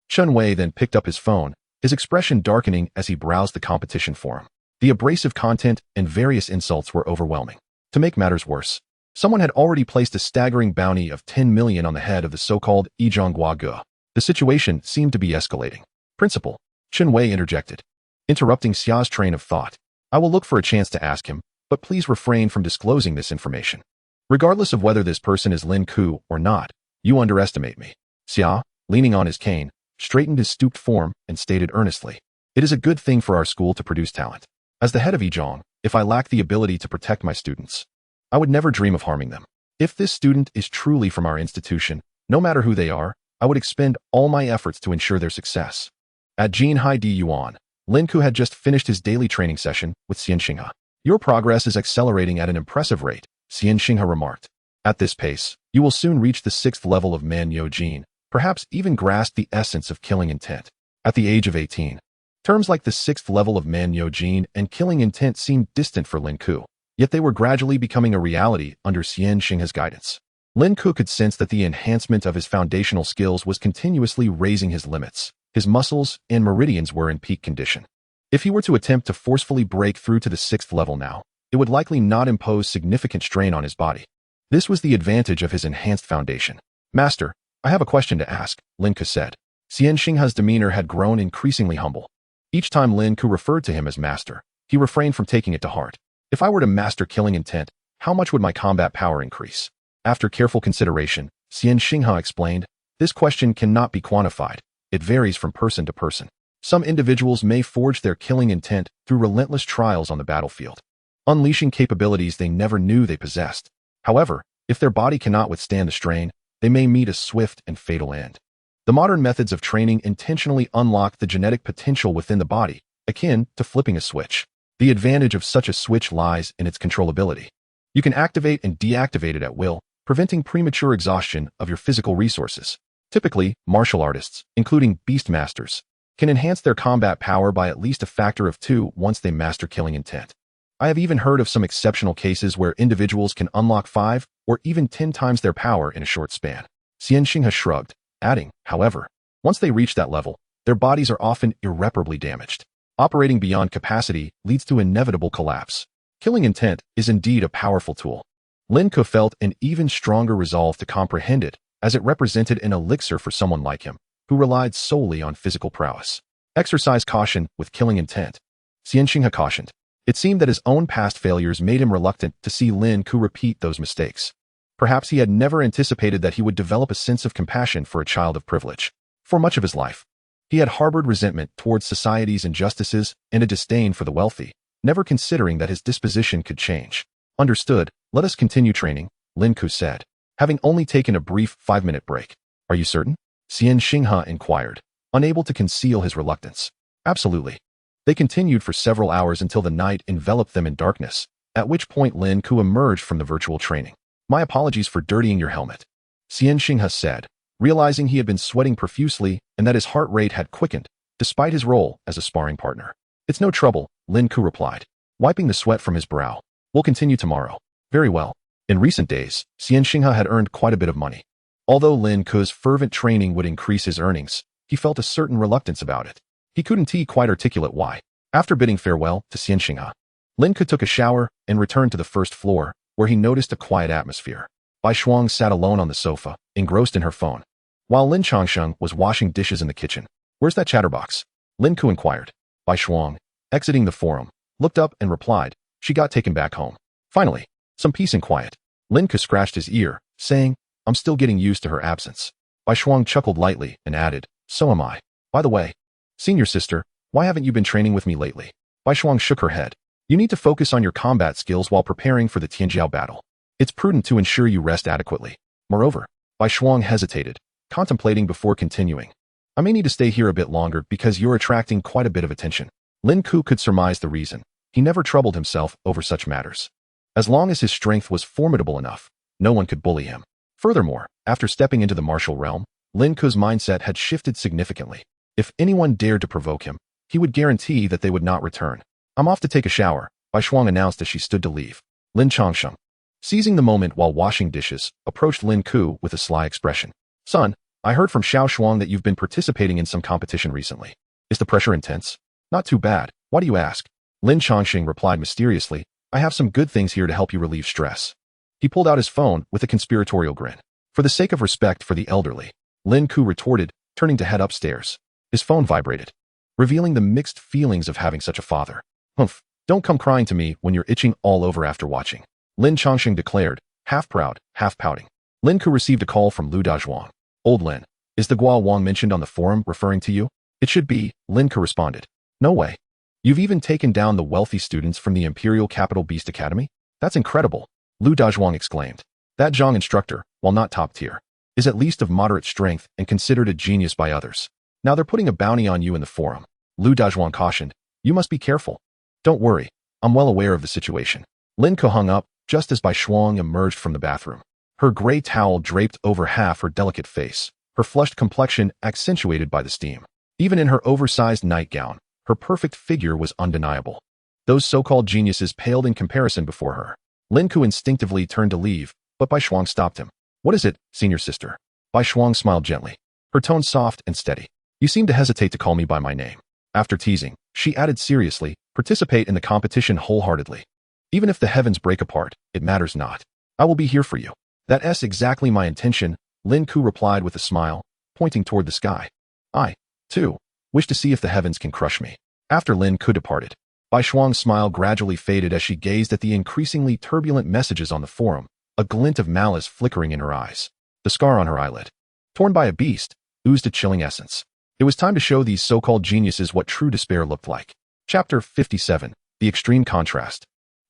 Chen Wei then picked up his phone, his expression darkening as he browsed the competition forum. The abrasive content and various insults were overwhelming. To make matters worse, someone had already placed a staggering bounty of 10 million on the head of the so-called Yizhonghua Ge. The situation seemed to be escalating. Principal, Chen Wei interjected, interrupting Xia's train of thought. I will look for a chance to ask him, but please refrain from disclosing this information. Regardless of whether this person is Lin Ke or not, you underestimate me. Xia, leaning on his cane, straightened his stooped form and stated earnestly, it is a good thing for our school to produce talent. As the head of Yizhong, if I lack the ability to protect my students, I would never dream of harming them. If this student is truly from our institution, no matter who they are, I would expend all my efforts to ensure their success. At Jinhai Di Yuan, Lin Ke had just finished his daily training session with Xian Xinghe. Your progress is accelerating at an impressive rate, Xian Xinghe remarked. At this pace, you will soon reach the 6th level of Man Yo Jin, perhaps even grasp the essence of killing intent. At the age of 18, terms like the 6th level of Man Yo Jin and killing intent seemed distant for Lin Ke, yet they were gradually becoming a reality under Xian Xinghe's guidance. Lin Ke could sense that the enhancement of his foundational skills was continuously raising his limits. His muscles and meridians were in peak condition. If he were to attempt to forcefully break through to the 6th level now, it would likely not impose significant strain on his body. This was the advantage of his enhanced foundation. Master, I have a question to ask, Lin Ke said. Xian Xinghe's demeanor had grown increasingly humble. Each time Lin Ke referred to him as master, he refrained from taking it to heart. If I were to master killing intent, how much would my combat power increase? After careful consideration, Xian Xinghe explained, this question cannot be quantified. It varies from person to person. Some individuals may forge their killing intent through relentless trials on the battlefield, unleashing capabilities they never knew they possessed. However, if their body cannot withstand the strain, they may meet a swift and fatal end. The modern methods of training intentionally unlock the genetic potential within the body, akin to flipping a switch. The advantage of such a switch lies in its controllability. You can activate and deactivate it at will, preventing premature exhaustion of your physical resources. Typically, martial artists, including beast masters, can enhance their combat power by at least a factor of 2 once they master killing intent. I have even heard of some exceptional cases where individuals can unlock 5 or even 10 times their power in a short span. Xian Xinghe shrugged, adding, however, once they reach that level, their bodies are often irreparably damaged. Operating beyond capacity leads to inevitable collapse. Killing intent is indeed a powerful tool. Lin Ke felt an even stronger resolve to comprehend it as it represented an elixir for someone like him, who relied solely on physical prowess. Exercise caution with killing intent. Xianxinghe cautioned. It seemed that his own past failures made him reluctant to see Lin Ke repeat those mistakes. Perhaps he had never anticipated that he would develop a sense of compassion for a child of privilege. For much of his life, he had harbored resentment towards society's injustices and a disdain for the wealthy, never considering that his disposition could change. Understood, let us continue training, Lin Ke said, having only taken a brief 5-minute break. Are you certain? Xianxinghe inquired, unable to conceal his reluctance. Absolutely. They continued for several hours until the night enveloped them in darkness, at which point Lin Ke emerged from the virtual training. My apologies for dirtying your helmet, Xianxinghe said, realizing he had been sweating profusely and that his heart rate had quickened, despite his role as a sparring partner. It's no trouble, Lin Ke replied, wiping the sweat from his brow. We'll continue tomorrow. Very well. In recent days, Xianxinghe had earned quite a bit of money. Although Lin Ke's fervent training would increase his earnings, he felt a certain reluctance about it. He couldn't quite articulate why. After bidding farewell to Xianxinghe, Lin Ke took a shower and returned to the first floor, where he noticed a quiet atmosphere. Bai Shuang sat alone on the sofa, engrossed in her phone, while Lin Changsheng was washing dishes in the kitchen. Where's that chatterbox? Lin Ke inquired. Bai Shuang, exiting the forum, looked up and replied, she got taken back home. Finally, some peace and quiet. Lin Ke scratched his ear, saying, I'm still getting used to her absence. Bai Shuang chuckled lightly and added, so am I. By the way, senior sister, why haven't you been training with me lately? Bai Shuang shook her head. You need to focus on your combat skills while preparing for the Tianjiao battle. It's prudent to ensure you rest adequately. Moreover, Bai Shuang hesitated, contemplating before continuing. I may need to stay here a bit longer because you're attracting quite a bit of attention. Lin Ke could surmise the reason. He never troubled himself over such matters. As long as his strength was formidable enough, no one could bully him. Furthermore, after stepping into the martial realm, Lin Ke's mindset had shifted significantly. If anyone dared to provoke him, he would guarantee that they would not return. I'm off to take a shower, Bai Shuang announced as she stood to leave. Lin Changsheng, seizing the moment while washing dishes, approached Lin Ke with a sly expression. Son, I heard from Xiao Shuang that you've been participating in some competition recently. Is the pressure intense? Not too bad. Why do you ask? Lin Changsheng replied mysteriously, I have some good things here to help you relieve stress. He pulled out his phone with a conspiratorial grin. For the sake of respect for the elderly, Lin Ke retorted, turning to head upstairs. His phone vibrated, revealing the mixed feelings of having such a father. Humph, don't come crying to me when you're itching all over after watching, Lin Changsheng declared, half proud, half pouting. Lin Ke received a call from Lu Dazhuang. Old Lin, is the Gao Wong mentioned on the forum referring to you? It should be, Lin Ke responded. No way. You've even taken down the wealthy students from the Imperial Capital Beast Academy? That's incredible, Lu Dazhuang exclaimed. That Zhang instructor, while not top tier, is at least of moderate strength and considered a genius by others. Now they're putting a bounty on you in the forum. Lu Dazhuang cautioned. You must be careful. Don't worry, I'm well aware of the situation. Lin Ke hung up just as Bai Shuang emerged from the bathroom. Her gray towel draped over half her delicate face, her flushed complexion accentuated by the steam. Even in her oversized nightgown, her perfect figure was undeniable. Those so-called geniuses paled in comparison before her. Lin Ke instinctively turned to leave, but Bai Shuang stopped him. What is it, senior sister? Bai Shuang smiled gently, her tone soft and steady. You seem to hesitate to call me by my name. After teasing, she added seriously, participate in the competition wholeheartedly. Even if the heavens break apart, it matters not. I will be here for you. That's exactly my intention, Lin Ke replied with a smile, pointing toward the sky. I, too, wish to see if the heavens can crush me. After Lin Ke departed, Bai Shuang's smile gradually faded as she gazed at the increasingly turbulent messages on the forum, a glint of malice flickering in her eyes. The scar on her eyelid, torn by a beast, oozed a chilling essence. It was time to show these so-called geniuses what true despair looked like. Chapter 57, The Extreme Contrast.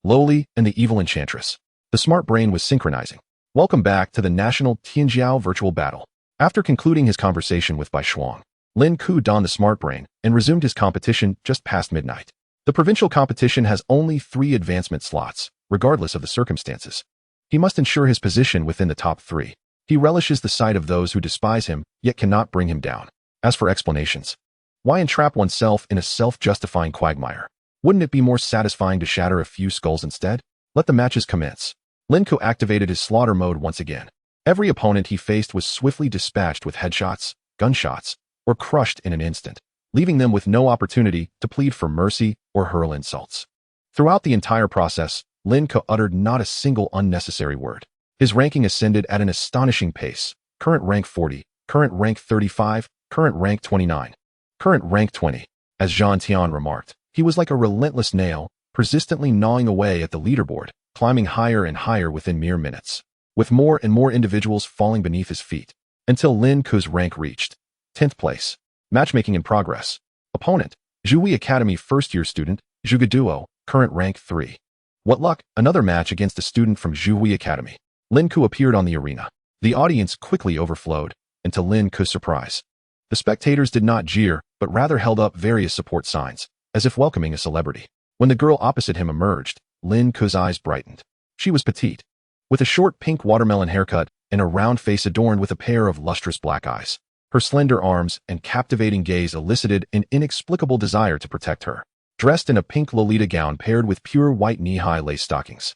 Lowly and the Evil Enchantress. The smart brain was synchronizing. Welcome back to the National Tianjiao Virtual Battle. After concluding his conversation with Bai Shuang, Lin Ke donned the smart brain and resumed his competition just past midnight. The provincial competition has only 3 advancement slots, regardless of the circumstances. He must ensure his position within the top 3. He relishes the sight of those who despise him, yet cannot bring him down. As for explanations, why entrap oneself in a self-justifying quagmire? Wouldn't it be more satisfying to shatter a few skulls instead? Let the matches commence. Lin Ke activated his slaughter mode once again. Every opponent he faced was swiftly dispatched with headshots, gunshots, or crushed in an instant, leaving them with no opportunity to plead for mercy or hurl insults. Throughout the entire process, Lin Ke uttered not a single unnecessary word. His ranking ascended at an astonishing pace, current rank 40, current rank 35, current rank 29, current rank 20. As Jean Tian remarked, he was like a relentless nail, persistently gnawing away at the leaderboard, climbing higher and higher within mere minutes, with more and more individuals falling beneath his feet, until Lin Ke's rank reached 10th place. Matchmaking in progress. Opponent, Zhuyi Academy first-year student, Zhuge Duo, current rank 3. What luck, another match against a student from Zhuyi Academy. Lin Ke appeared on the arena. The audience quickly overflowed, and to Lin Ke's surprise, the spectators did not jeer, but rather held up various support signs, as if welcoming a celebrity. When the girl opposite him emerged, Lin Ke's eyes brightened. She was petite, with a short pink watermelon haircut and a round face adorned with a pair of lustrous black eyes. Her slender arms and captivating gaze elicited an inexplicable desire to protect her. Dressed in a pink Lolita gown paired with pure white knee-high lace stockings,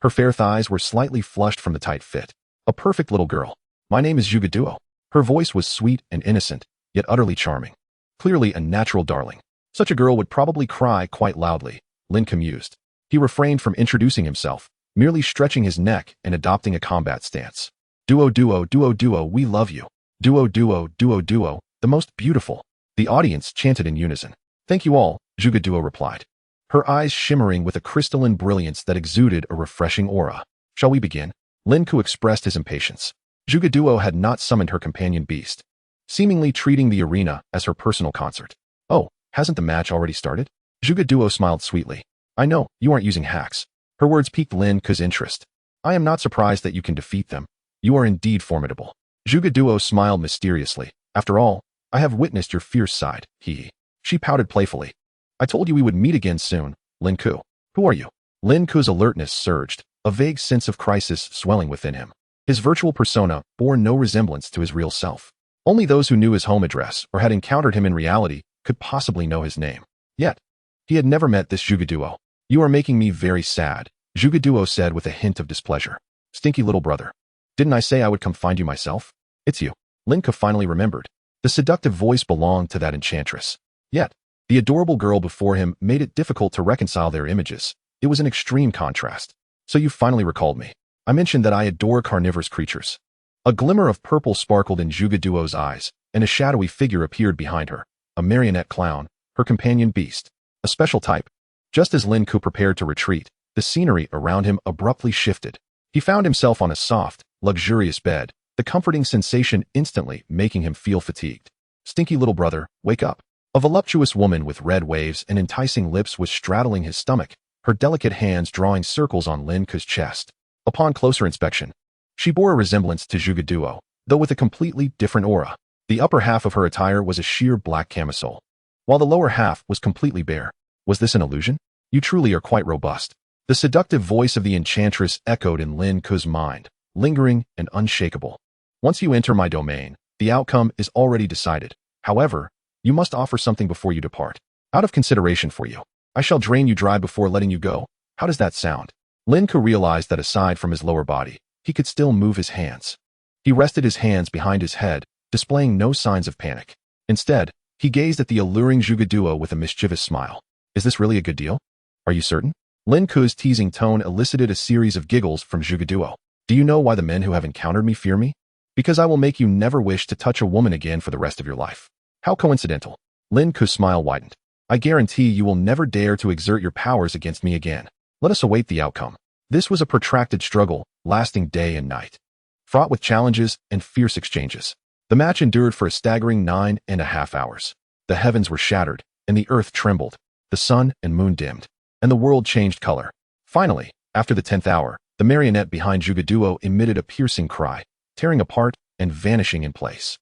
her fair thighs were slightly flushed from the tight fit. A perfect little girl. My name is Zhuge Duo. Her voice was sweet and innocent, yet utterly charming. Clearly a natural darling. Such a girl would probably cry quite loudly, Lin Ke mused. He refrained from introducing himself, merely stretching his neck and adopting a combat stance. Duo, duo, duo, duo, we love you. Duo, duo, duo, duo, the most beautiful. The audience chanted in unison. Thank you all, Zhuge Duo replied, her eyes shimmering with a crystalline brilliance that exuded a refreshing aura. Shall we begin? Lin Ke expressed his impatience. Zhuge Duo had not summoned her companion Beast, seemingly treating the arena as her personal concert. Oh, hasn't the match already started? Zhuge Duo smiled sweetly. I know, you aren't using hacks. Her words piqued Lin Ke's interest. I am not surprised that you can defeat them. You are indeed formidable. Zhuge Duo smiled mysteriously. After all, I have witnessed your fierce side, She pouted playfully. I told you we would meet again soon, Lin Ke. Who are you? Lin Ke's alertness surged, a vague sense of crisis swelling within him. His virtual persona bore no resemblance to his real self. Only those who knew his home address or had encountered him in reality could possibly know his name. Yet, he had never met this Zhuge Duo. You are making me very sad, Zhuge Duo said with a hint of displeasure. Stinky little brother. Didn't I say I would come find you myself? It's you. Lin Ke finally remembered. The seductive voice belonged to that enchantress. Yet, the adorable girl before him made it difficult to reconcile their images. It was an extreme contrast. So you finally recalled me. I mentioned that I adore carnivorous creatures. A glimmer of purple sparkled in Zhuge Duo's eyes, and a shadowy figure appeared behind her, a marionette clown, her companion Beast, a special type. Just as Lin Ke prepared to retreat, the scenery around him abruptly shifted. He found himself on a soft, luxurious bed, the comforting sensation instantly making him feel fatigued. Stinky little brother, wake up. A voluptuous woman with red waves and enticing lips was straddling his stomach, her delicate hands drawing circles on Lin Ke's chest. Upon closer inspection, she bore a resemblance to Zhuge Duo, though with a completely different aura. The upper half of her attire was a sheer black camisole, while the lower half was completely bare. Was this an illusion? You truly are quite robust. The seductive voice of the enchantress echoed in Lin Ke's mind, lingering and unshakable. Once you enter my domain, the outcome is already decided. However, you must offer something before you depart. Out of consideration for you, I shall drain you dry before letting you go. How does that sound? Lin Ke realized that aside from his lower body, he could still move his hands. He rested his hands behind his head, displaying no signs of panic. Instead, he gazed at the alluring Zhuge Duo with a mischievous smile. Is this really a good deal? Are you certain? Lin Ke's teasing tone elicited a series of giggles from Zhuge Duo. Do you know why the men who have encountered me fear me? Because I will make you never wish to touch a woman again for the rest of your life. How coincidental. Lin Ke's smile widened. I guarantee you will never dare to exert your powers against me again. Let us await the outcome. This was a protracted struggle, lasting day and night, fraught with challenges and fierce exchanges. The match endured for a staggering 9.5 hours. The heavens were shattered, and the earth trembled. The sun and moon dimmed, and the world changed color. Finally, after the 10th hour, the marionette behind Zhuge Duo emitted a piercing cry, tearing apart and vanishing in place.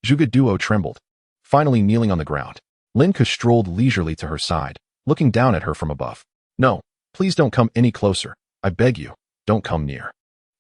Zhuge Duo trembled, finally kneeling on the ground. Lin Ke strolled leisurely to her side, looking down at her from above. No, please don't come any closer. I beg you, don't come near.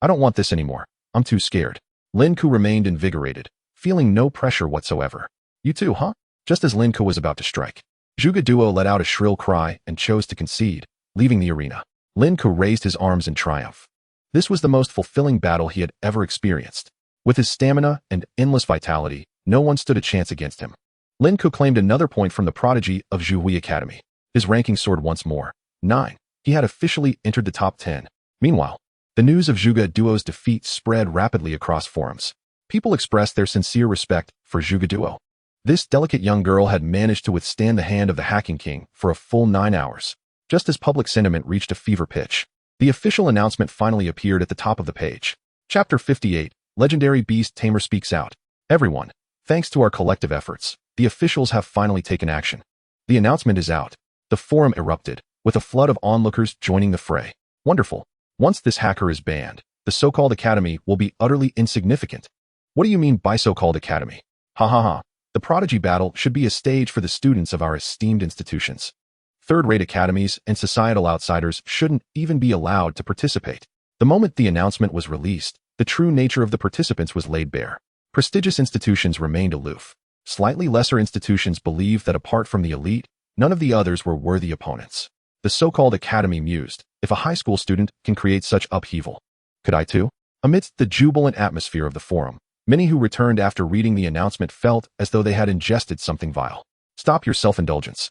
I don't want this anymore. I'm too scared. Lin Ke remained invigorated, feeling no pressure whatsoever. You too, huh? Just as Lin Ke was about to strike, Zhuge Duo let out a shrill cry and chose to concede, leaving the arena. Lin Ke raised his arms in triumph. This was the most fulfilling battle he had ever experienced. With his stamina and endless vitality, no one stood a chance against him. Lin Ke claimed another point from the prodigy of Zhuyi Academy. His ranking soared once more. 9. He had officially entered the top 10. Meanwhile, the news of Zhuge Duo's defeat spread rapidly across forums. People expressed their sincere respect for Zhuge Duo. This delicate young girl had managed to withstand the hand of the Hacking King for a full 9 hours. Just as public sentiment reached a fever pitch, the official announcement finally appeared at the top of the page. Chapter 58, Legendary Beast Tamer speaks out. Everyone, thanks to our collective efforts, the officials have finally taken action. The announcement is out. The forum erupted, with a flood of onlookers joining the fray. Wonderful. Once this hacker is banned, the so-called academy will be utterly insignificant. What do you mean by so-called academy? Ha ha ha. The prodigy battle should be a stage for the students of our esteemed institutions. Third-rate academies and societal outsiders shouldn't even be allowed to participate. The moment the announcement was released, the true nature of the participants was laid bare. Prestigious institutions remained aloof. Slightly lesser institutions believed that apart from the elite, none of the others were worthy opponents. The so-called academy mused, if a high school student can create such upheaval, could I too? Amidst the jubilant atmosphere of the forum, many who returned after reading the announcement felt as though they had ingested something vile. Stop your self-indulgence.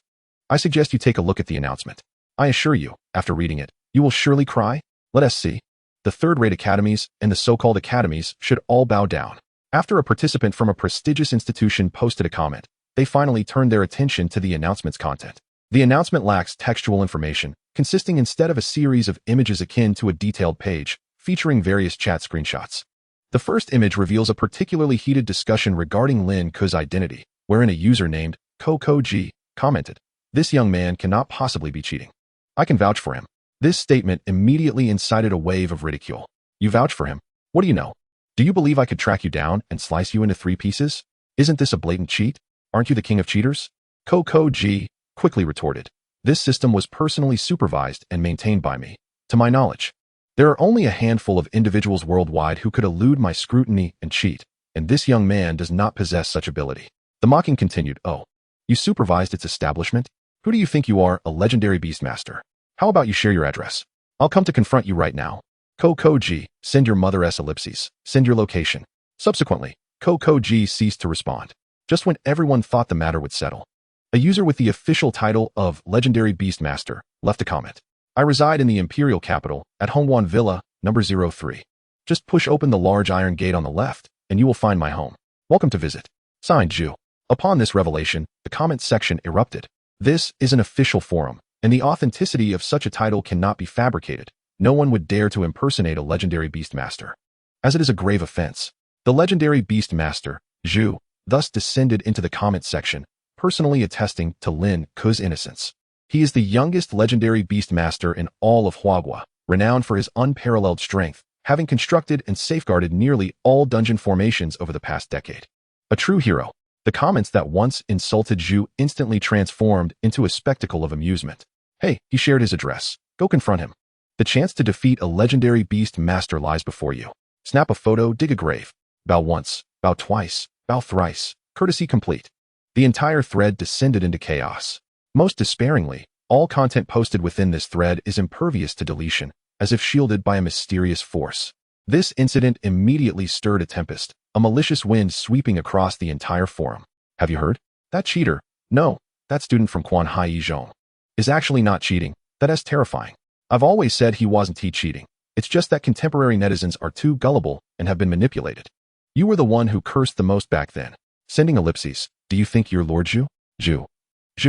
I suggest you take a look at the announcement. I assure you, after reading it, you will surely cry. Let us see. The third-rate academies and the so-called academies should all bow down. After a participant from a prestigious institution posted a comment, they finally turned their attention to the announcement's content. The announcement lacks textual information, consisting instead of a series of images akin to a detailed page, featuring various chat screenshots. The first image reveals a particularly heated discussion regarding Lin Ke's identity, wherein a user named Ko-Ko-G commented, "This young man cannot possibly be cheating. I can vouch for him." This statement immediately incited a wave of ridicule. You vouch for him? What do you know? Do you believe I could track you down and slice you into 3 pieces? Isn't this a blatant cheat? Aren't you the king of cheaters? Ko-Ko-G quickly retorted, "This system was personally supervised and maintained by me. To my knowledge, there are only a handful of individuals worldwide who could elude my scrutiny and cheat, and this young man does not possess such ability." The mocking continued, "Oh, you supervised its establishment? Who do you think you are, a legendary beastmaster? How about you share your address? I'll come to confront you right now. Ko-Ko-G, send your mother-s ellipses. Send your location." Subsequently, Ko-Ko-G ceased to respond. Just when everyone thought the matter would settle, a user with the official title of Legendary Beastmaster left a comment. "I reside in the Imperial capital, at Hongwan Villa, number 03. Just push open the large iron gate on the left, and you will find my home. Welcome to visit. Signed, Zhu." Upon this revelation, the comment section erupted. This is an official forum, and the authenticity of such a title cannot be fabricated. No one would dare to impersonate a legendary beastmaster, as it is a grave offense. The legendary beastmaster, Zhu, thus descended into the comment section, personally attesting to Lin Ke's innocence. He is the youngest legendary beastmaster in all of Huagua, renowned for his unparalleled strength, having constructed and safeguarded nearly all dungeon formations over the past decade. A true hero. The comments that once insulted Zhu instantly transformed into a spectacle of amusement. Hey, he shared his address. Go confront him. The chance to defeat a legendary beast master lies before you. Snap a photo, dig a grave. Bow once, bow twice, bow thrice. Courtesy complete. The entire thread descended into chaos. Most despairingly, all content posted within this thread is impervious to deletion, as if shielded by a mysterious force. This incident immediately stirred a tempest, a malicious wind sweeping across the entire forum. Have you heard? That cheater, no, that student from Quanhai Yizhong, is actually not cheating. That is terrifying. I've always said he wasn't cheating. It's just that contemporary netizens are too gullible and have been manipulated. You were the one who cursed the most back then. Sending ellipses. Do you think you're Lord Zhu? Zhu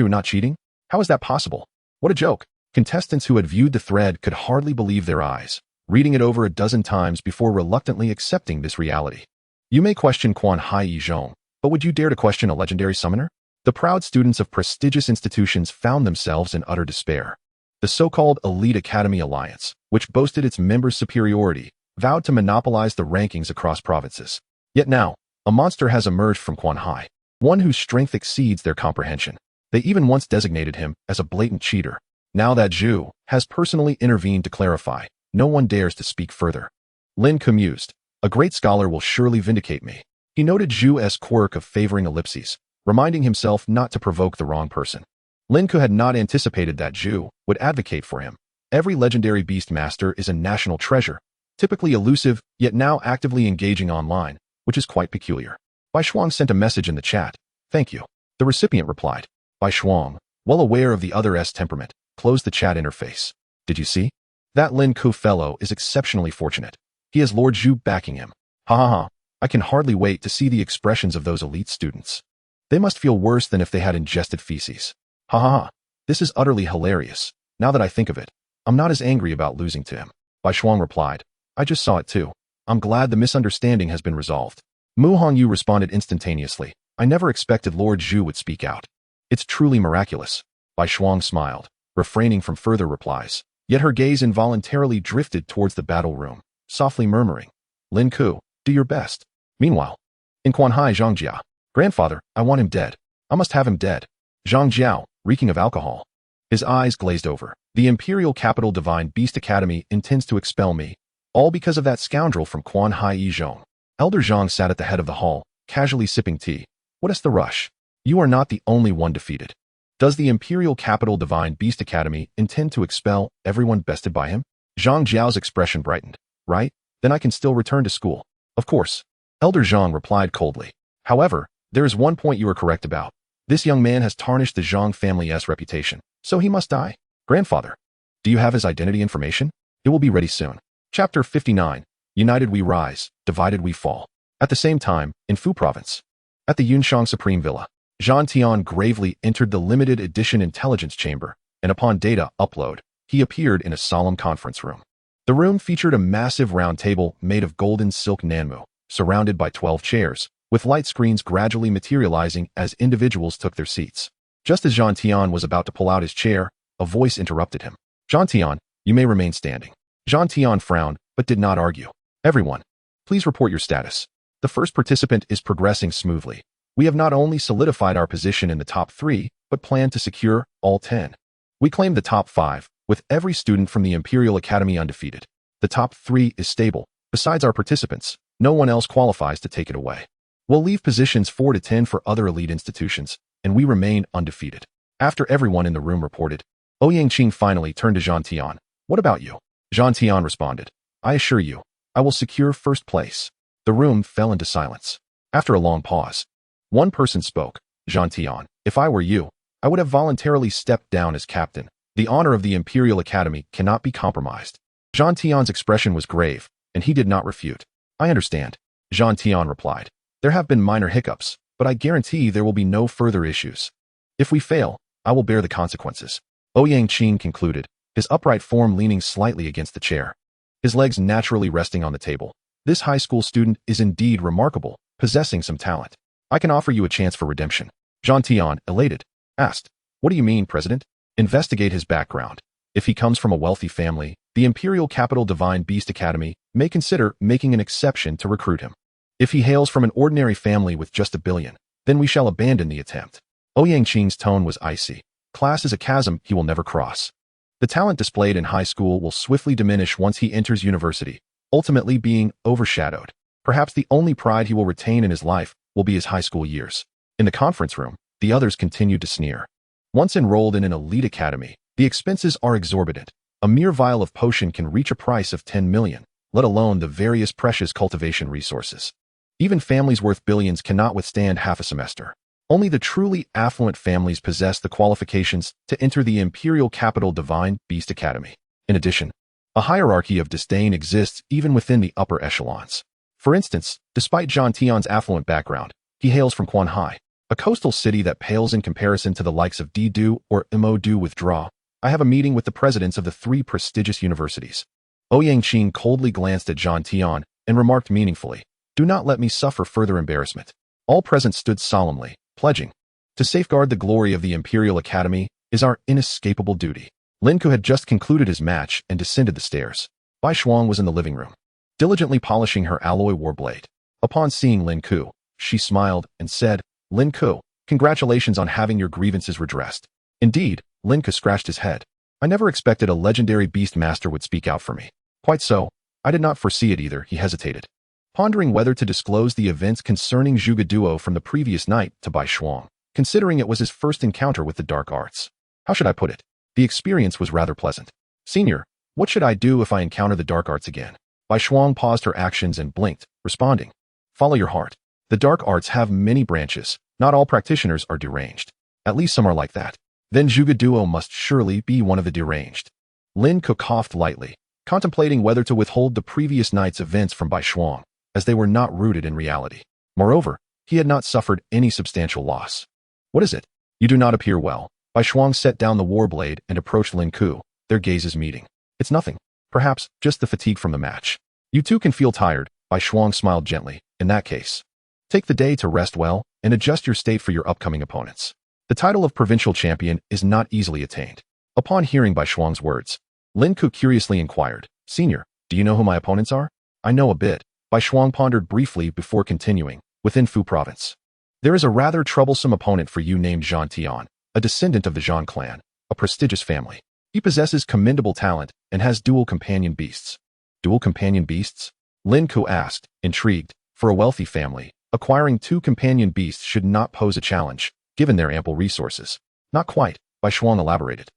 not cheating? How is that possible? What a joke. Contestants who had viewed the thread could hardly believe their eyes, reading it over a dozen times before reluctantly accepting this reality. You may question Quanhai Yizhong, but would you dare to question a legendary summoner? The proud students of prestigious institutions found themselves in utter despair. The so-called Elite Academy Alliance, which boasted its members' superiority, vowed to monopolize the rankings across provinces. Yet now, a monster has emerged from Quanhai, one whose strength exceeds their comprehension. They even once designated him as a blatant cheater. Now that Zhu has personally intervened to clarify, no one dares to speak further. Lin Ke mused, "A great scholar will surely vindicate me." He noted Zhu's quirk of favoring ellipses, reminding himself not to provoke the wrong person. Lin Ke had not anticipated that Zhu would advocate for him. Every legendary beast master is a national treasure, typically elusive, yet now actively engaging online, which is quite peculiar. Bai Shuang sent a message in the chat. "Thank you." The recipient replied. Bai Shuang, well aware of the other's temperament, closed the chat interface. "Did you see? That Lin Ke fellow is exceptionally fortunate. He has Lord Zhu backing him. Ha ha ha. I can hardly wait to see the expressions of those elite students. They must feel worse than if they had ingested feces. Ha ha ha. This is utterly hilarious. Now that I think of it, I'm not as angry about losing to him. Bai Shuang replied. I just saw it too. I'm glad the misunderstanding has been resolved. Mu Hongyu responded instantaneously. I never expected Lord Zhu would speak out. It's truly miraculous. Bai Shuang smiled, refraining from further replies. Yet her gaze involuntarily drifted towards the battle room, softly murmuring, Lin Ke, do your best. Meanwhile, in Quanhai Zhongjia, grandfather, I want him dead. I must have him dead. Zhang Jiao, reeking of alcohol. His eyes glazed over. The Imperial Capital Divine Beast Academy intends to expel me, all because of that scoundrel from Quanhai Zhong. Elder Zhang sat at the head of the hall, casually sipping tea. What is the rush? You are not the only one defeated. Does the Imperial Capital Divine Beast Academy intend to expel everyone bested by him? Zhang Jiao's expression brightened. Right? Then I can still return to school. Of course. Elder Zhang replied coldly. However, there is one point you are correct about. This young man has tarnished the Zhang family's reputation, so he must die. Grandfather, do you have his identity information? It will be ready soon. Chapter 59. United we rise, divided we fall. At the same time, in Fu Province, at the Yunshang Supreme Villa, Zhan Tian gravely entered the limited edition intelligence chamber, and upon data upload, he appeared in a solemn conference room. The room featured a massive round table made of golden silk nanmu, surrounded by 12 chairs, with light screens gradually materializing as individuals took their seats. Just as Zhan Tian was about to pull out his chair, a voice interrupted him. Zhan Tian, you may remain standing. Zhan Tian frowned, but did not argue. Everyone, please report your status. The first participant is progressing smoothly. We have not only solidified our position in the top 3, but plan to secure all 10. We claim the top 5, with every student from the Imperial Academy undefeated. The top 3 is stable. Besides our participants, no one else qualifies to take it away. We'll leave positions 4 to 10 for other elite institutions, and we remain undefeated. After everyone in the room reported, Ouyangqing finally turned to Zhan Tian. What about you? Zhan Tian responded. I assure you, I will secure first place. The room fell into silence. After a long pause, one person spoke. Zhan Tian, if I were you, I would have voluntarily stepped down as captain. The honor of the Imperial Academy cannot be compromised. Zhan Tian's expression was grave, and he did not refute. I understand. Zhan Tian replied. There have been minor hiccups, but I guarantee there will be no further issues. If we fail, I will bear the consequences. Ouyangqing concluded, his upright form leaning slightly against the chair, his legs naturally resting on the table. This high school student is indeed remarkable, possessing some talent. I can offer you a chance for redemption. Zhan Tian, elated, asked, What do you mean, President? Investigate his background. If he comes from a wealthy family, the Imperial Capital Divine Beast Academy may consider making an exception to recruit him. If he hails from an ordinary family with just $1 billion, then we shall abandon the attempt. Ouyangqing's tone was icy. Class is a chasm he will never cross. The talent displayed in high school will swiftly diminish once he enters university, ultimately being overshadowed. Perhaps the only pride he will retain in his life will be his high school years. In the conference room, the others continued to sneer. Once enrolled in an elite academy, the expenses are exorbitant. A mere vial of potion can reach a price of 10 million, let alone the various precious cultivation resources. Even families worth billions cannot withstand half a semester. Only the truly affluent families possess the qualifications to enter the Imperial Capital Divine Beast Academy. In addition, a hierarchy of disdain exists even within the upper echelons. For instance, despite Zhan Tian's affluent background, he hails from Quanhai, a coastal city that pales in comparison to the likes of Didu or Imodu. Withdraw. I have a meeting with the presidents of the 3 prestigious universities. Ouyangqing coldly glanced at Zhan Tian and remarked meaningfully, Do not let me suffer further embarrassment. All present stood solemnly, pledging, to safeguard the glory of the Imperial Academy is our inescapable duty. Lin Ke had just concluded his match and descended the stairs. Bai Shuang was in the living room, diligently polishing her alloy warblade. Upon seeing Lin Ke, she smiled and said, Lin Ke, congratulations on having your grievances redressed. Indeed, Lin Ke scratched his head. I never expected a legendary beast master would speak out for me. Quite so, I did not foresee it either, he hesitated, pondering whether to disclose the events concerning Zhuge Duo from the previous night to Bai Shuang, considering it was his first encounter with the dark arts. How should I put it? The experience was rather pleasant. Senior, what should I do if I encounter the dark arts again? Bai Shuang paused her actions and blinked, responding, Follow your heart. The dark arts have many branches. Not all practitioners are deranged. At least some are like that. Then Zhuge Duo must surely be one of the deranged. Lin Ke coughed lightly, contemplating whether to withhold the previous night's events from Bai Shuang. as they were not rooted in reality. Moreover, he had not suffered any substantial loss. What is it? You do not appear well. Bai Shuang set down the war blade and approached Lin Ke, their gazes meeting. It's nothing. Perhaps just the fatigue from the match. You too can feel tired, Bai Shuang smiled gently. In that case, take the day to rest well and adjust your state for your upcoming opponents. The title of provincial champion is not easily attained. Upon hearing Bai Shuang's words, Lin Ke curiously inquired, Senior, do you know who my opponents are? I know a bit. Bai Shuang pondered briefly before continuing. Within Fu province, there is a rather troublesome opponent for you named Zhan Tian, a descendant of the Zhan clan, a prestigious family. He possesses commendable talent and has dual companion beasts. Dual companion beasts? Lin Ke asked, intrigued. For a wealthy family, acquiring 2 companion beasts should not pose a challenge, given their ample resources. Not quite, Bai Shuang elaborated.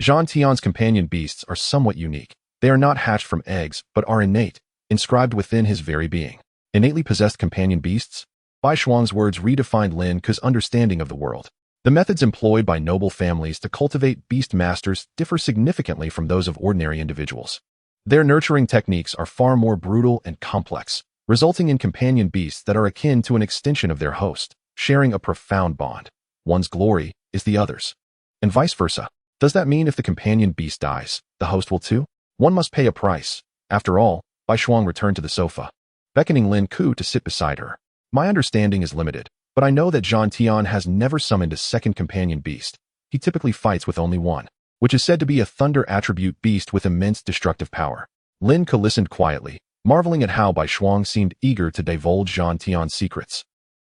Zhan Tian's companion beasts are somewhat unique. They are not hatched from eggs, but are innate, inscribed within his very being. Innately possessed companion beasts? Bai Shuang's words redefined Lin Ke's understanding of the world. The methods employed by noble families to cultivate beast masters differ significantly from those of ordinary individuals. Their nurturing techniques are far more brutal and complex, resulting in companion beasts that are akin to an extension of their host, sharing a profound bond. One's glory is the other's. And vice versa. Does that mean if the companion beast dies, the host will too? One must pay a price. After all, Bai Shuang returned to the sofa, beckoning Lin Ke to sit beside her. My understanding is limited, but I know that Zhan Tian has never summoned a second companion beast. He typically fights with only one, which is said to be a thunder attribute beast with immense destructive power. Lin Ke listened quietly, marveling at how Bai Shuang seemed eager to divulge Zhan Tian's secrets,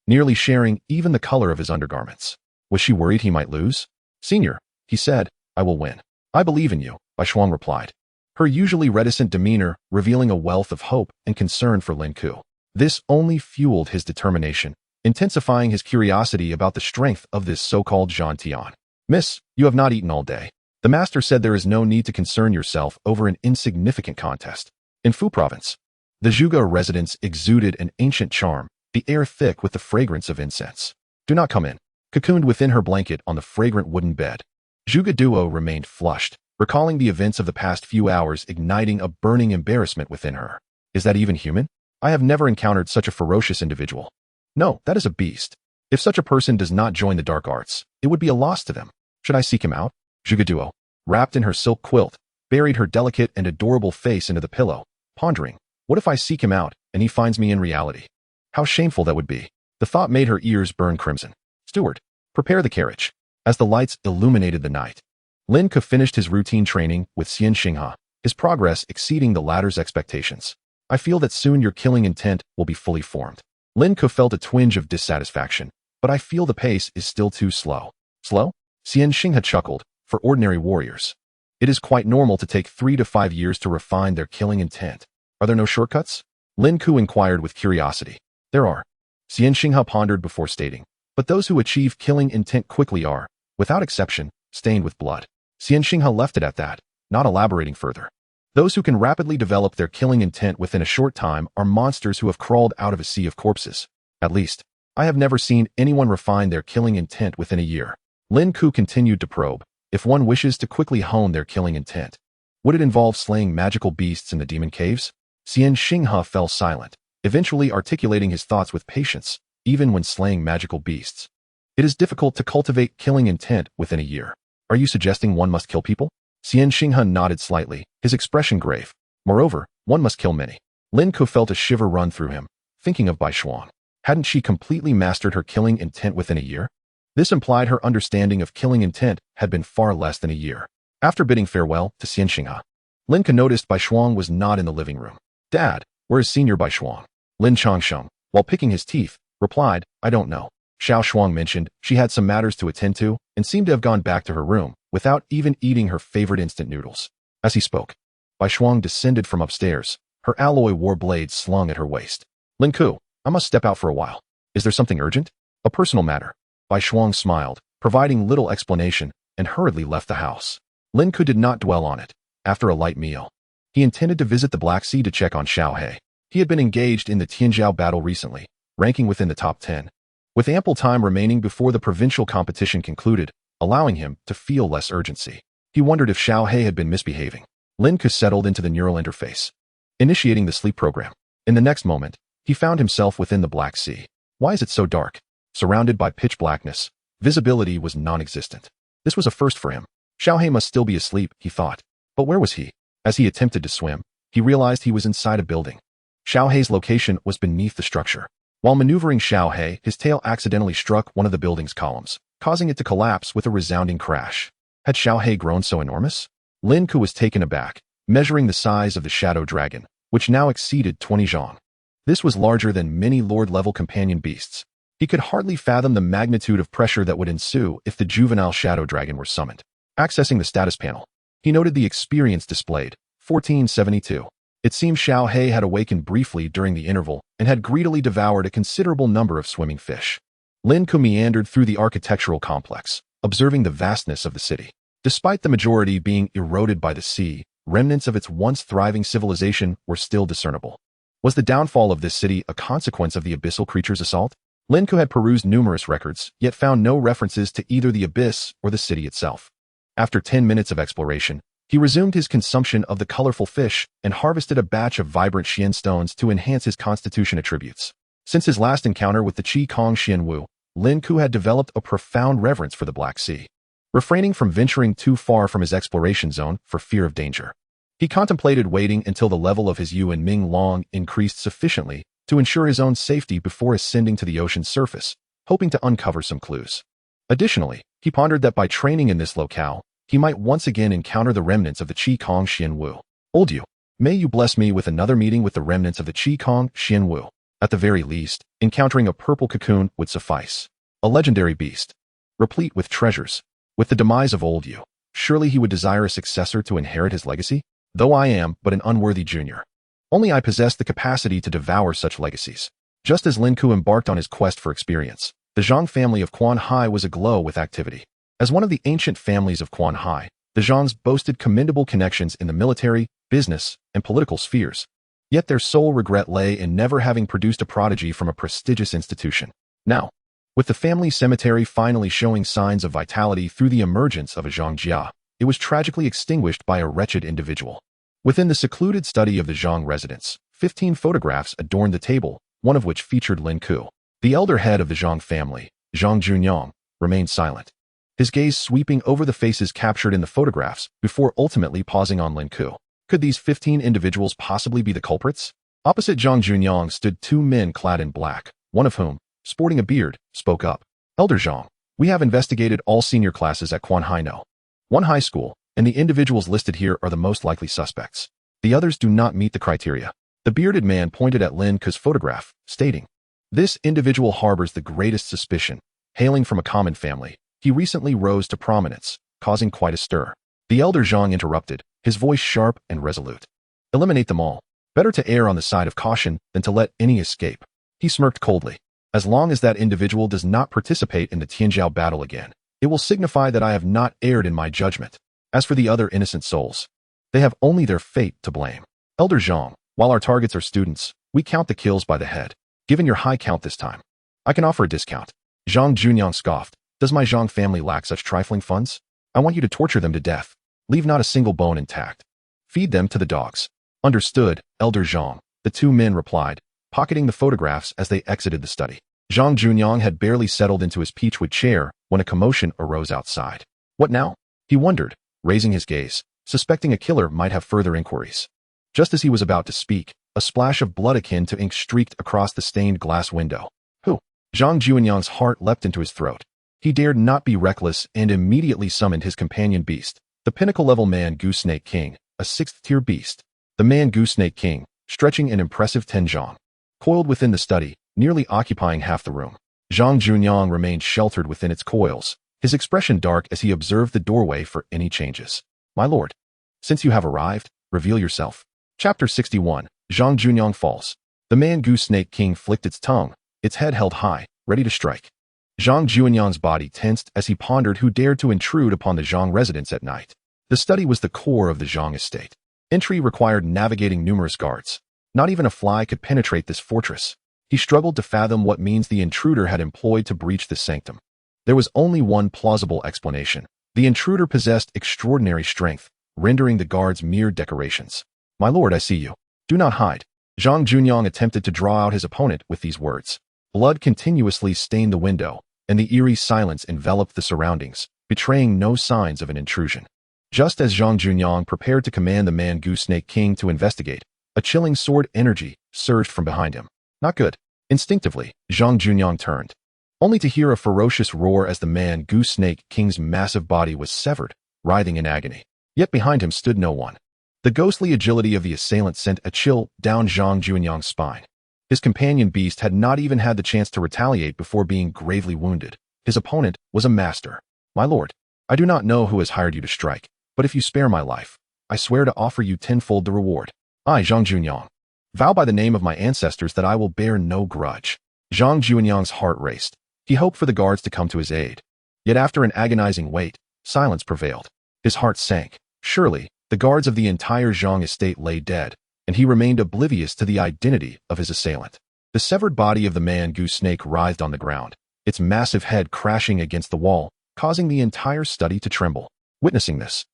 nearly sharing even the color of his undergarments. Was she worried he might lose? Senior, he said, I will win. I believe in you, Bai Shuang replied, her usually reticent demeanor revealing a wealth of hope and concern for Lin Ke. This only fueled his determination, intensifying his curiosity about the strength of this so-called Zhan Tian. Miss, you have not eaten all day. The master said there is no need to concern yourself over an insignificant contest. In Fu province, the Zhuge residence exuded an ancient charm, the air thick with the fragrance of incense. Do not come in. Cocooned within her blanket on the fragrant wooden bed, Zhuge Duo remained flushed, recalling the events of the past few hours igniting a burning embarrassment within her. Is that even human? I have never encountered such a ferocious individual. No, that is a beast. If such a person does not join the dark arts, it would be a loss to them. Should I seek him out? Zhuge Duo, wrapped in her silk quilt, buried her delicate and adorable face into the pillow, pondering, what if I seek him out and he finds me in reality? How shameful that would be. The thought made her ears burn crimson. Steward, prepare the carriage. As the lights illuminated the night, Lin Ke finished his routine training with Xian Xinghe, his progress exceeding the latter's expectations. I feel that soon your killing intent will be fully formed. Lin Ke felt a twinge of dissatisfaction, but I feel the pace is still too slow. Slow? Xian Xinghe chuckled. For ordinary warriors, it is quite normal to take 3 to 5 years to refine their killing intent. Are there no shortcuts? Lin Ke inquired with curiosity. There are. Xian Xinghe pondered before stating. But those who achieve killing intent quickly are, without exception, stained with blood. Xian Xinghe left it at that, not elaborating further. Those who can rapidly develop their killing intent within a short time are monsters who have crawled out of a sea of corpses. At least, I have never seen anyone refine their killing intent within a year. Lin Ke continued to probe. If one wishes to quickly hone their killing intent, would it involve slaying magical beasts in the demon caves? Xian Xinghe fell silent, eventually articulating his thoughts with patience, even when slaying magical beasts. It is difficult to cultivate killing intent within a year. Are you suggesting one must kill people? Xian Xinghe nodded slightly, his expression grave. Moreover, one must kill many. Lin Ke felt a shiver run through him, thinking of Bai Shuang. Hadn't she completely mastered her killing intent within a year? This implied her understanding of killing intent had been far less than a year. After bidding farewell to Xian Xinghe, Lin Ke noticed Bai Shuang was not in the living room. Dad, where is Senior Bai Shuang? Lin Changsheng, while picking his teeth, replied, I don't know. Xiao Shuang mentioned she had some matters to attend to and seemed to have gone back to her room without even eating her favorite instant noodles. As he spoke, Bai Shuang descended from upstairs, her alloy war blade slung at her waist. Lin Ke, I must step out for a while. Is there something urgent? A personal matter. Bai Shuang smiled, providing little explanation, and hurriedly left the house. Lin Ke did not dwell on it. After a light meal, he intended to visit the Black Sea to check on Xiao He. He had been engaged in the Tianzhao battle recently, ranking within the top 10, with ample time remaining before the provincial competition concluded, allowing him to feel less urgency. He wondered if Xiao He had been misbehaving. Lin Ke settled into the neural interface, initiating the sleep program. In the next moment, He found himself within the Black Sea. Why is it so dark? Surrounded by pitch blackness, visibility was non-existent. This was a first for him. Xiaohei must still be asleep, he thought. But where was he? As he attempted to swim, he realized he was inside a building. Xiaohei's location was beneath the structure. While maneuvering Xiaohei, his tail accidentally struck one of the building's columns, causing it to collapse with a resounding crash. Had Xiaohei grown so enormous? Lin Ke was taken aback, measuring the size of the shadow dragon, which now exceeded 20 zhang. This was larger than many lord-level companion beasts. He could hardly fathom the magnitude of pressure that would ensue if the juvenile shadow dragon were summoned. Accessing the status panel, he noted the experience displayed, 1472. It seemed Xiaohei had awakened briefly during the interval and had greedily devoured a considerable number of swimming fish. Lin Ke meandered through the architectural complex, observing the vastness of the city. Despite the majority being eroded by the sea, remnants of its once thriving civilization were still discernible. Was the downfall of this city a consequence of the abyssal creature's assault? Lin Ke had perused numerous records, yet found no references to either the abyss or the city itself. After 10 minutes of exploration, he resumed his consumption of the colorful fish and harvested a batch of vibrant Xian stones to enhance his constitution attributes. Since his last encounter with the Qi Kong Xian Wu, Lin Ke had developed a profound reverence for the Black Sea, refraining from venturing too far from his exploration zone for fear of danger. He contemplated waiting until the level of his Yu and Ming Long increased sufficiently to ensure his own safety before ascending to the ocean's surface, hoping to uncover some clues. Additionally, he pondered that by training in this locale, he might once again encounter the remnants of the Qi Kong Xian Wu. Old Yu, may you bless me with another meeting with the remnants of the Qi Kong Xian Wu. At the very least, encountering a purple cocoon would suffice. A legendary beast, replete with treasures. With the demise of Old Yu, surely he would desire a successor to inherit his legacy? Though I am but an unworthy junior. Only I possess the capacity to devour such legacies. Just as Lin Ke embarked on his quest for experience, the Zhang family of Quan Hai was aglow with activity. As one of the ancient families of Quan Hai, the Zhangs boasted commendable connections in the military, business, and political spheres. Yet their sole regret lay in never having produced a prodigy from a prestigious institution. Now, with the family cemetery finally showing signs of vitality through the emergence of a Zhang Jia, it was tragically extinguished by a wretched individual. Within the secluded study of the Zhang residence, 15 photographs adorned the table, one of which featured Lin Ke. The elder head of the Zhang family, Zhang Junyang, remained silent, his gaze sweeping over the faces captured in the photographs before ultimately pausing on Lin Ke. Could these 15 individuals possibly be the culprits? Opposite Zhang Junyang stood 2 men clad in black, one of whom, sporting a beard, spoke up. Elder Zhang, we have investigated all senior classes at Quan Hai No. One high school, and the individuals listed here are the most likely suspects. The others do not meet the criteria. The bearded man pointed at Lin Ke's photograph, stating, this individual harbors the greatest suspicion. Hailing from a common family, he recently rose to prominence, causing quite a stir. The elder Zhang interrupted, his voice sharp and resolute. Eliminate them all. Better to err on the side of caution than to let any escape. He smirked coldly. As long as that individual does not participate in the Tianjiao battle again, it will signify that I have not erred in my judgment. As for the other innocent souls, they have only their fate to blame. Elder Zhang, while our targets are students, we count the kills by the head. Given your high count this time, I can offer a discount. Zhang Junyang scoffed. Does my Zhang family lack such trifling funds? I want you to torture them to death. Leave not a single bone intact. Feed them to the dogs. Understood, Elder Zhang, the 2 men replied, pocketing the photographs as they exited the study. Zhang Junyang had barely settled into his peachwood chair when a commotion arose outside. What now? He wondered, raising his gaze, suspecting a killer might have further inquiries. Just as he was about to speak, a splash of blood akin to ink streaked across the stained glass window. Who? Zhang Junyang's heart leapt into his throat. He dared not be reckless and immediately summoned his companion beast, the pinnacle-level man Goose Snake King, a 6th-tier beast. The man Goose Snake King, stretching an impressive 10 zhang, coiled within the study, nearly occupying half the room. Zhang Junyang remained sheltered within its coils, his expression dark as he observed the doorway for any changes. My lord, since you have arrived, reveal yourself. Chapter 61, Zhang Junyang falls. The man Goose Snake King flicked its tongue, its head held high, ready to strike. Zhang Junyang's body tensed as he pondered who dared to intrude upon the Zhang residence at night. The study was the core of the Zhang estate. Entry required navigating numerous guards. Not even a fly could penetrate this fortress. He struggled to fathom what means the intruder had employed to breach this sanctum. There was only one plausible explanation. The intruder possessed extraordinary strength, rendering the guards mere decorations. My lord, I see you. Do not hide. Zhang Junyang attempted to draw out his opponent with these words. Blood continuously stained the window, and the eerie silence enveloped the surroundings, betraying no signs of an intrusion. Just as Zhang Junyang prepared to command the man Goose Snake King to investigate, a chilling sword energy surged from behind him. Not good. Instinctively, Zhang Junyang turned, only to hear a ferocious roar as the man Goose Snake King's massive body was severed, writhing in agony. Yet behind him stood no one. The ghostly agility of the assailant sent a chill down Zhang Junyang's spine. His companion beast had not even had the chance to retaliate before being gravely wounded. His opponent was a master. My lord, I do not know who has hired you to strike, but if you spare my life, I swear to offer you tenfold the reward. I, Zhang Junyang, vow by the name of my ancestors that I will bear no grudge. Zhang Junyang's heart raced. He hoped for the guards to come to his aid. Yet after an agonizing wait, silence prevailed. His heart sank. Surely, the guards of the entire Zhang estate lay dead, and he remained oblivious to the identity of his assailant. The severed body of the man Goose Snake writhed on the ground, its massive head crashing against the wall, causing the entire study to tremble. Witnessing this,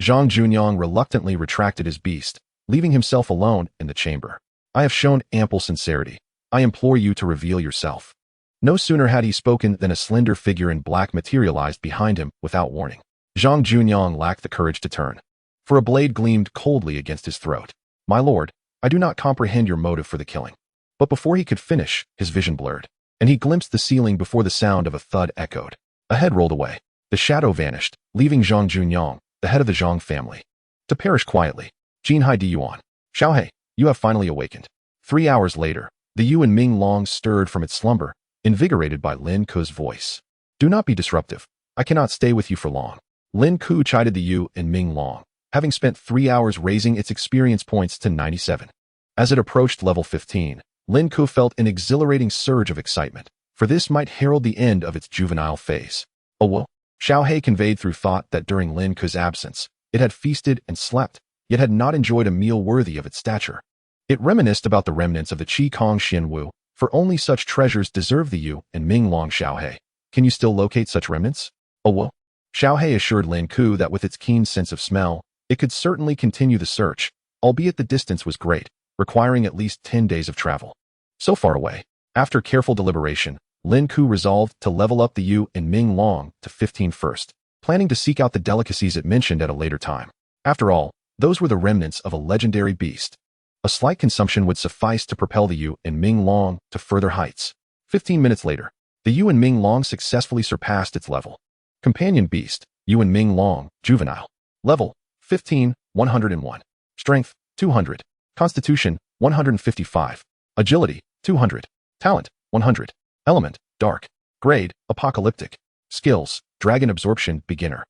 Zhang Junyang reluctantly retracted his beast, leaving himself alone in the chamber. I have shown ample sincerity. I implore you to reveal yourself. No sooner had he spoken than a slender figure in black materialized behind him without warning. Zhang Junyang lacked the courage to turn, for a blade gleamed coldly against his throat. My lord, I do not comprehend your motive for the killing. But before he could finish, his vision blurred, and he glimpsed the ceiling before the sound of a thud echoed. A head rolled away. The shadow vanished, leaving Zhang Junyang, the head of the Zhang family, to perish quietly. Jinhai Diyuan. Xiaohei, you have finally awakened. 3 hours later, the Yuan Ming Long stirred from its slumber, invigorated by Lin Ke's voice. Do not be disruptive. I cannot stay with you for long. Lin Ke chided the Yuan Ming Long, having spent 3 hours raising its experience points to 97. As it approached level 15, Lin Ke felt an exhilarating surge of excitement, for this might herald the end of its juvenile phase. Oh well. Xiaohei conveyed through thought that during Lin Ke's absence, it had feasted and slept, yet had not enjoyed a meal worthy of its stature. It reminisced about the remnants of the Qi Kong Xianwu, for only such treasures deserve the Yuan Ming Long. Xiaohei, can you still locate such remnants? Oh well. Xiaohei assured Lin Ke that with its keen sense of smell, it could certainly continue the search, albeit the distance was great, requiring at least 10 days of travel. So far away. After careful deliberation, Lin Ke resolved to level up the Yuan Ming Long to 15 first, planning to seek out the delicacies it mentioned at a later time. After all, those were the remnants of a legendary beast. A slight consumption would suffice to propel the Yuan Ming Long to further heights. 15 minutes later, the Yuan Ming Long successfully surpassed its level. Companion beast, Yuan Ming Long, juvenile. Level, 15, 101. Strength, 200. Constitution, 155. Agility, 200. Talent, 100. Element, dark. Grade, apocalyptic. Skills, dragon absorption, beginner.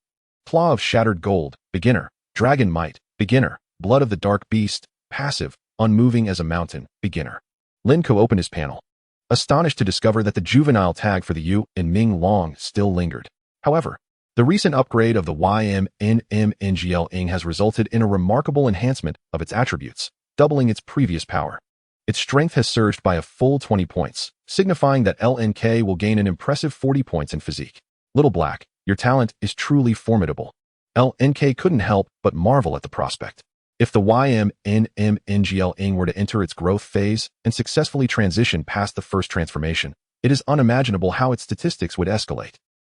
Claw of shattered gold, beginner. Dragon might, beginner. Blood of the dark beast, passive, unmoving as a mountain, beginner. Lin Ke opened his panel, astonished to discover that the juvenile tag for the Yuan Ming Long still lingered. However, the recent upgrade of the YMNMNGL has resulted in a remarkable enhancement of its attributes, doubling its previous power. Its strength has surged by a full 20 points, signifying that Lin Ke will gain an impressive 40 points in physique. Little Black, your talent is truly formidable. Lin Ke couldn't help but marvel at the prospect. If the YMNMNGL were to enter its growth phase and successfully transition past the first transformation, it is unimaginable how its statistics would escalate.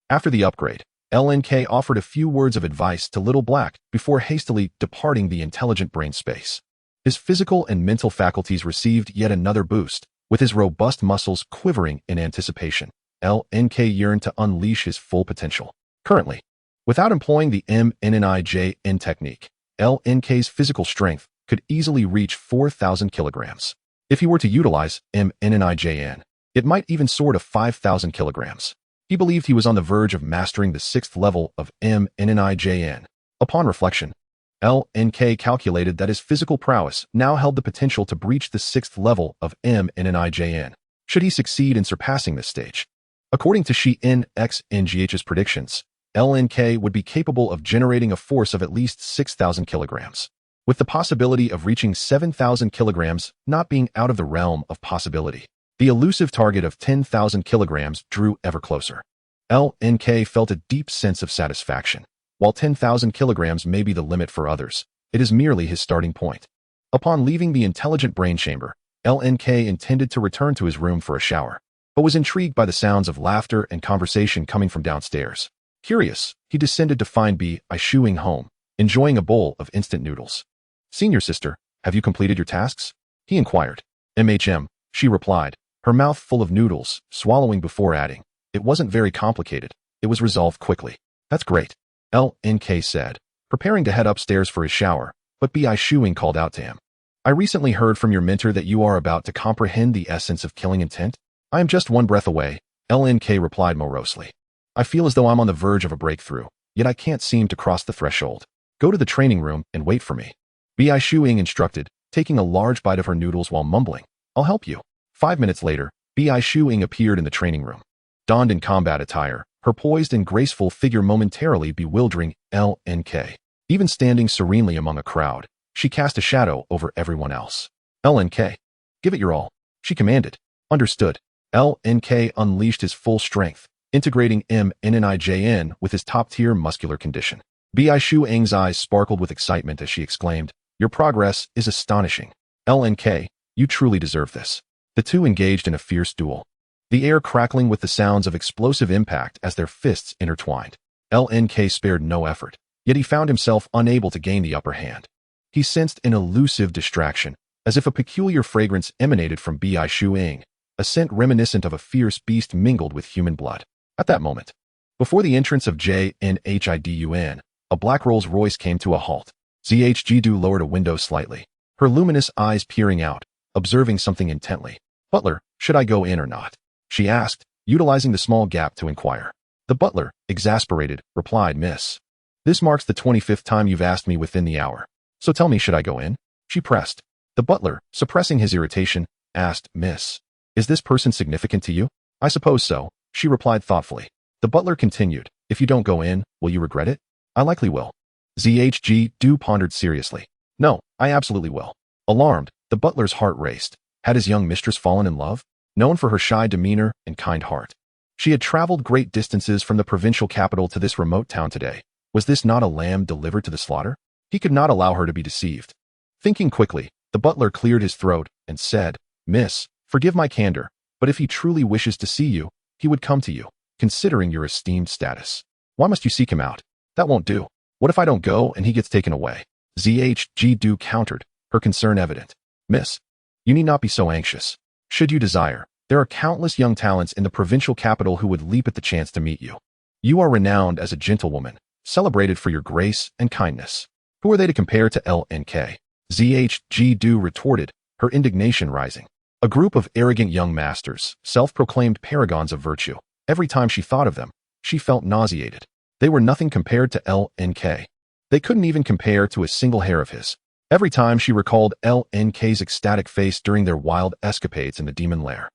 After the upgrade, Lin Ke offered a few words of advice to Little Black before hastily departing the intelligent brain space. His physical and mental faculties received yet another boost, with his robust muscles quivering in anticipation. Lin Ke yearned to unleash his full potential. Currently, without employing the MNNIJN technique, Lin Ke's physical strength could easily reach 4,000 kilograms. If he were to utilize MNNIJN, it might even soar to 5,000 kilograms. He believed he was on the verge of mastering the 6th level of MNNIJN. Upon reflection, Lin Ke calculated that his physical prowess now held the potential to breach the 6th level of MNNIJN, should he succeed in surpassing this stage. According to XNGH's predictions, Lin Ke would be capable of generating a force of at least 6,000 kilograms, with the possibility of reaching 7,000 kilograms not being out of the realm of possibility. The elusive target of 10,000 kilograms drew ever closer. Lin Ke felt a deep sense of satisfaction. While 10,000 kilograms may be the limit for others, it is merely his starting point. Upon leaving the intelligent brain chamber, Lin Ke intended to return to his room for a shower, but was intrigued by the sounds of laughter and conversation coming from downstairs. Curious, he descended to find Bi Shuing home, enjoying a bowl of instant noodles. "Senior sister, have you completed your tasks?" he inquired. She replied, her mouth full of noodles, swallowing before adding, "It wasn't very complicated. It was resolved quickly." "That's great," Lin Ke said, preparing to head upstairs for his shower, but Bi Shuing called out to him. "I recently heard from your mentor that you are about to comprehend the essence of killing intent. I am just one breath away," Lin Ke replied morosely. "I feel as though I'm on the verge of a breakthrough, yet I can't seem to cross the threshold. Go to the training room and wait for me." Bi Shuing instructed, taking a large bite of her noodles while mumbling, "I'll help you." 5 minutes later, Bi Shuing appeared in the training room. Donned in combat attire, her poised and graceful figure momentarily bewildering Lin Ke. Even standing serenely among a crowd, she cast a shadow over everyone else. "Lin Ke, give it your all," she commanded. "Understood." Lin Ke unleashed his full strength, integrating MNNIJN with his top-tier muscular condition. Bi Shuing's eyes sparkled with excitement as she exclaimed, "Your progress is astonishing. Lin Ke, you truly deserve this." The two engaged in a fierce duel, the air crackling with the sounds of explosive impact as their fists intertwined. Lin Ke spared no effort, yet he found himself unable to gain the upper hand. He sensed an elusive distraction, as if a peculiar fragrance emanated from Bi Shuing, a scent reminiscent of a fierce beast mingled with human blood. At that moment, before the entrance of JNHIDUN, a black Rolls-Royce came to a halt. ZHGDU lowered a window slightly, her luminous eyes peering out, observing something intently. "Butler, should I go in or not?" she asked, utilizing the small gap to inquire. The butler, exasperated, replied, "Miss, this marks the 25th time you've asked me within the hour. So tell me, should I go in?" she pressed. The butler, suppressing his irritation, asked, "Miss, is this person significant to you?" "I suppose so," she replied thoughtfully. The butler continued, "If you don't go in, will you regret it?" "I likely will." ZHGDU pondered seriously. "No, I absolutely will." Alarmed, the butler's heart raced. Had his young mistress fallen in love? Known for her shy demeanor and kind heart, she had traveled great distances from the provincial capital to this remote town today. Was this not a lamb delivered to the slaughter? He could not allow her to be deceived. Thinking quickly, the butler cleared his throat and said, "Miss, forgive my candor, but if he truly wishes to see you, he would come to you, considering your esteemed status. Why must you seek him out? That won't do. What if I don't go and he gets taken away?" ZHGDU countered, her concern evident. "Miss, you need not be so anxious. Should you desire, there are countless young talents in the provincial capital who would leap at the chance to meet you. You are renowned as a gentlewoman, celebrated for your grace and kindness. Who are they to compare to Lin Ke?" ZHGDU retorted, her indignation rising. A group of arrogant young masters, self-proclaimed paragons of virtue. Every time she thought of them, she felt nauseated. They were nothing compared to Lin Ke. They couldn't even compare to a single hair of his. Every time she recalled Lin Ke's ecstatic face during their wild escapades in the demon lair,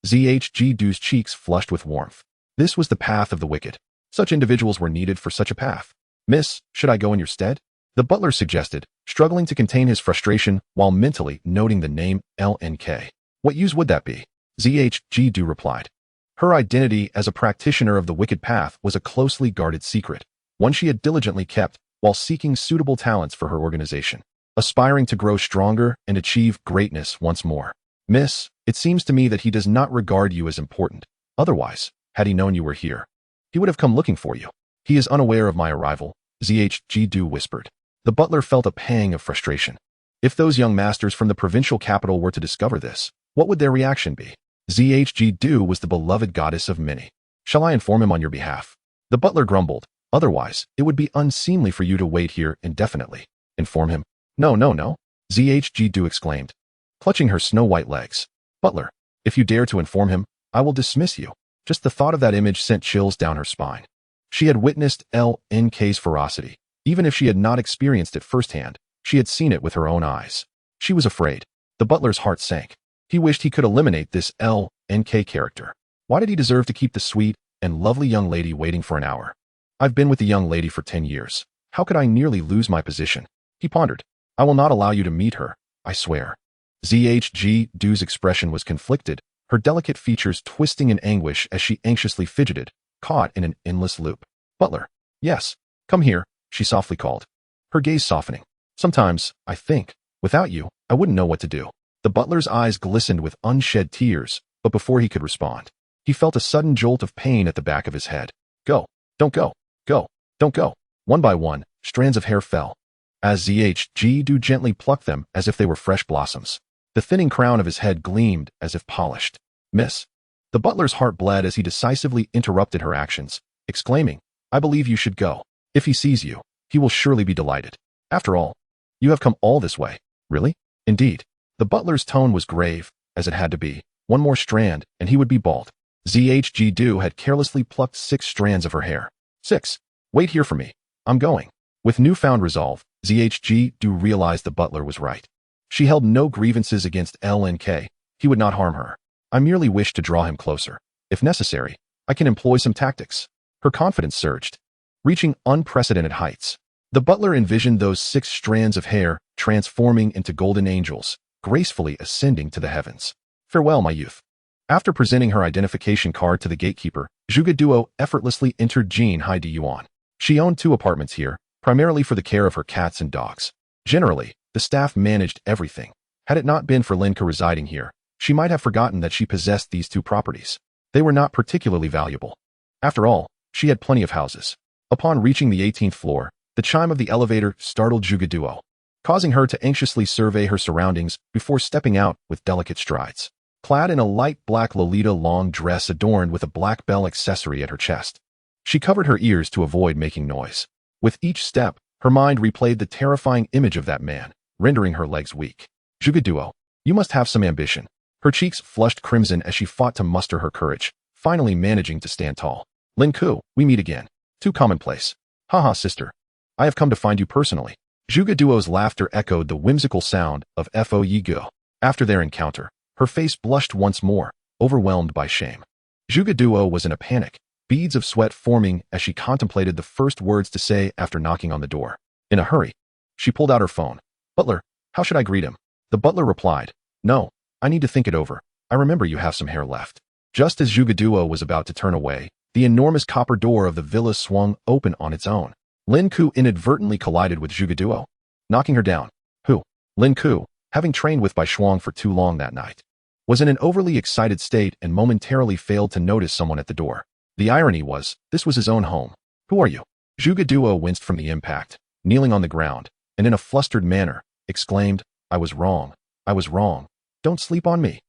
ZHGDU's cheeks flushed with warmth. This was the path of the wicked. Such individuals were needed for such a path. "Miss, should I go in your stead?" the butler suggested, struggling to contain his frustration while mentally noting the name Lin Ke. "What use would that be?" ZHGDU replied. Her identity as a practitioner of the wicked path was a closely guarded secret, one she had diligently kept while seeking suitable talents for her organization, aspiring to grow stronger and achieve greatness once more. "Miss, it seems to me that he does not regard you as important. Otherwise, had he known you were here, he would have come looking for you. He is unaware of my arrival," ZHGDU whispered. The butler felt a pang of frustration. If those young masters from the provincial capital were to discover this, what would their reaction be? ZHGDU was the beloved goddess of many. "Shall I inform him on your behalf?" The butler grumbled. "Otherwise, it would be unseemly for you to wait here indefinitely." "Inform him? No, no, no," ZHGDU exclaimed, clutching her snow-white legs. "Butler, if you dare to inform him, I will dismiss you." Just the thought of that image sent chills down her spine. She had witnessed Lin Ke's ferocity. Even if she had not experienced it firsthand, she had seen it with her own eyes. She was afraid. The butler's heart sank. He wished he could eliminate this Lin Ke character. Why did he deserve to keep the sweet and lovely young lady waiting for an hour? "I've been with the young lady for 10 years. How could I nearly lose my position?" he pondered. "I will not allow you to meet her, I swear." ZHGDU's expression was conflicted, her delicate features twisting in anguish as she anxiously fidgeted, caught in an endless loop. "Butler, yes, come here," she softly called, her gaze softening. "Sometimes, I think, without you, I wouldn't know what to do." The butler's eyes glistened with unshed tears, but before he could respond, he felt a sudden jolt of pain at the back of his head. Go. Don't go. Go. Don't go. One by one, strands of hair fell, as Zhg gently plucked them as if they were fresh blossoms. The thinning crown of his head gleamed as if polished. Miss. The butler's heart bled as he decisively interrupted her actions, exclaiming, I believe you should go. If he sees you, he will surely be delighted. After all, you have come all this way. Really? Indeed. The butler's tone was grave, as it had to be. One more strand, and he would be bald. Zhg had carelessly plucked 6 strands of her hair. 6. Wait here for me. I'm going. With newfound resolve, Zhg realized the butler was right. She held no grievances against Lin Ke. He would not harm her. I merely wished to draw him closer. If necessary, I can employ some tactics. Her confidence surged, reaching unprecedented heights. The butler envisioned those 6 strands of hair transforming into golden angels, gracefully ascending to the heavens. Farewell, my youth. After presenting her identification card to the gatekeeper, Zhuge effortlessly entered Jin Hai Yuan. She owned 2 apartments here, primarily for the care of her cats and dogs. Generally, the staff managed everything. Had it not been for Lin Ke residing here, she might have forgotten that she possessed these 2 properties. They were not particularly valuable. After all, she had plenty of houses. Upon reaching the 18th floor, the chime of the elevator startled Zhuge, causing her to anxiously survey her surroundings before stepping out with delicate strides. Clad in a light black Lolita long dress adorned with a black bell accessory at her chest, she covered her ears to avoid making noise. With each step, her mind replayed the terrifying image of that man, rendering her legs weak. Zhuge, you must have some ambition. Her cheeks flushed crimson as she fought to muster her courage, finally managing to stand tall. Lin Ke, we meet again. Too commonplace. Haha, sister. I have come to find you personally. Zhuge laughter echoed the whimsical sound of Fo Yi Go. After their encounter, her face blushed once more, overwhelmed by shame. Zhuge was in a panic, beads of sweat forming as she contemplated the first words to say after knocking on the door. In a hurry, she pulled out her phone. Butler, how should I greet him? The butler replied, No, I need to think it over. I remember you have some hair left. Just as Zhuge was about to turn away, the enormous copper door of the villa swung open on its own. Lin Ke inadvertently collided with Zhuge, knocking her down. Who? Lin Ke, having trained with Bai Shuang for too long that night, was in an overly excited state and momentarily failed to notice someone at the door. The irony was, this was his own home. Who are you? Zhuge winced from the impact, kneeling on the ground, and in a flustered manner, exclaimed, I was wrong. I was wrong. Don't sleep on me.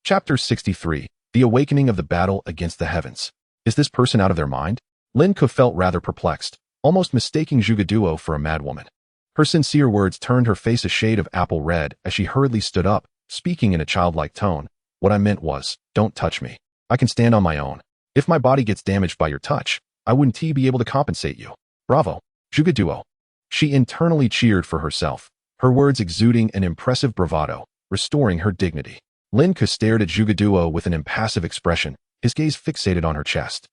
Chapter 63, The Awakening of the Battle Against the Heavens. Is this person out of their mind? Lin Ke felt rather perplexed, almost mistaking Zhuge for a madwoman. Her sincere words turned her face a shade of apple red as she hurriedly stood up, speaking in a childlike tone. What I meant was, don't touch me. I can stand on my own. If my body gets damaged by your touch, I wouldn't be able to compensate you. Bravo, Zhuge. She internally cheered for herself, her words exuding an impressive bravado, restoring her dignity. Lin Ke stared at Zhuge with an impassive expression, his gaze fixated on her chest.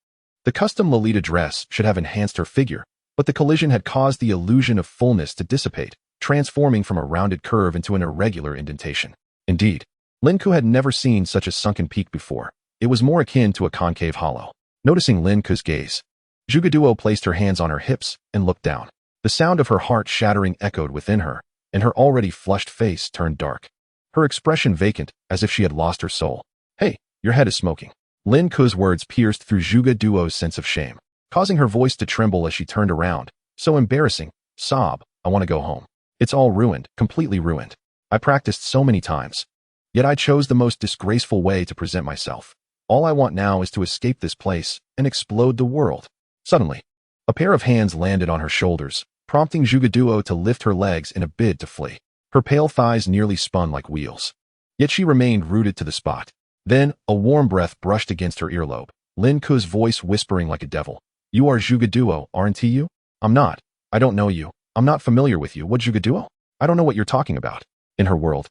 The custom Lolita dress should have enhanced her figure, but the collision had caused the illusion of fullness to dissipate, transforming from a rounded curve into an irregular indentation. Indeed, Lin Ke had never seen such a sunken peak before. It was more akin to a concave hollow. Noticing Lin Ke's gaze, Zhuge placed her hands on her hips and looked down. The sound of her heart shattering echoed within her, and her already flushed face turned dark. Her expression vacant, as if she had lost her soul. Hey, your head is smoking. Lin Ke's words pierced through Zhuge's sense of shame, causing her voice to tremble as she turned around. So embarrassing. Sob, I want to go home. It's all ruined, completely ruined. I practiced so many times. Yet I chose the most disgraceful way to present myself. All I want now is to escape this place and explode the world. Suddenly, a pair of hands landed on her shoulders, prompting Zhuge to lift her legs in a bid to flee. Her pale thighs nearly spun like wheels. Yet she remained rooted to the spot. Then, a warm breath brushed against her earlobe, Lin Ke's voice whispering like a devil. You are Zhuge, aren't you? I'm not. I don't know you. I'm not familiar with you. What Zhuge? I don't know what you're talking about. In her world,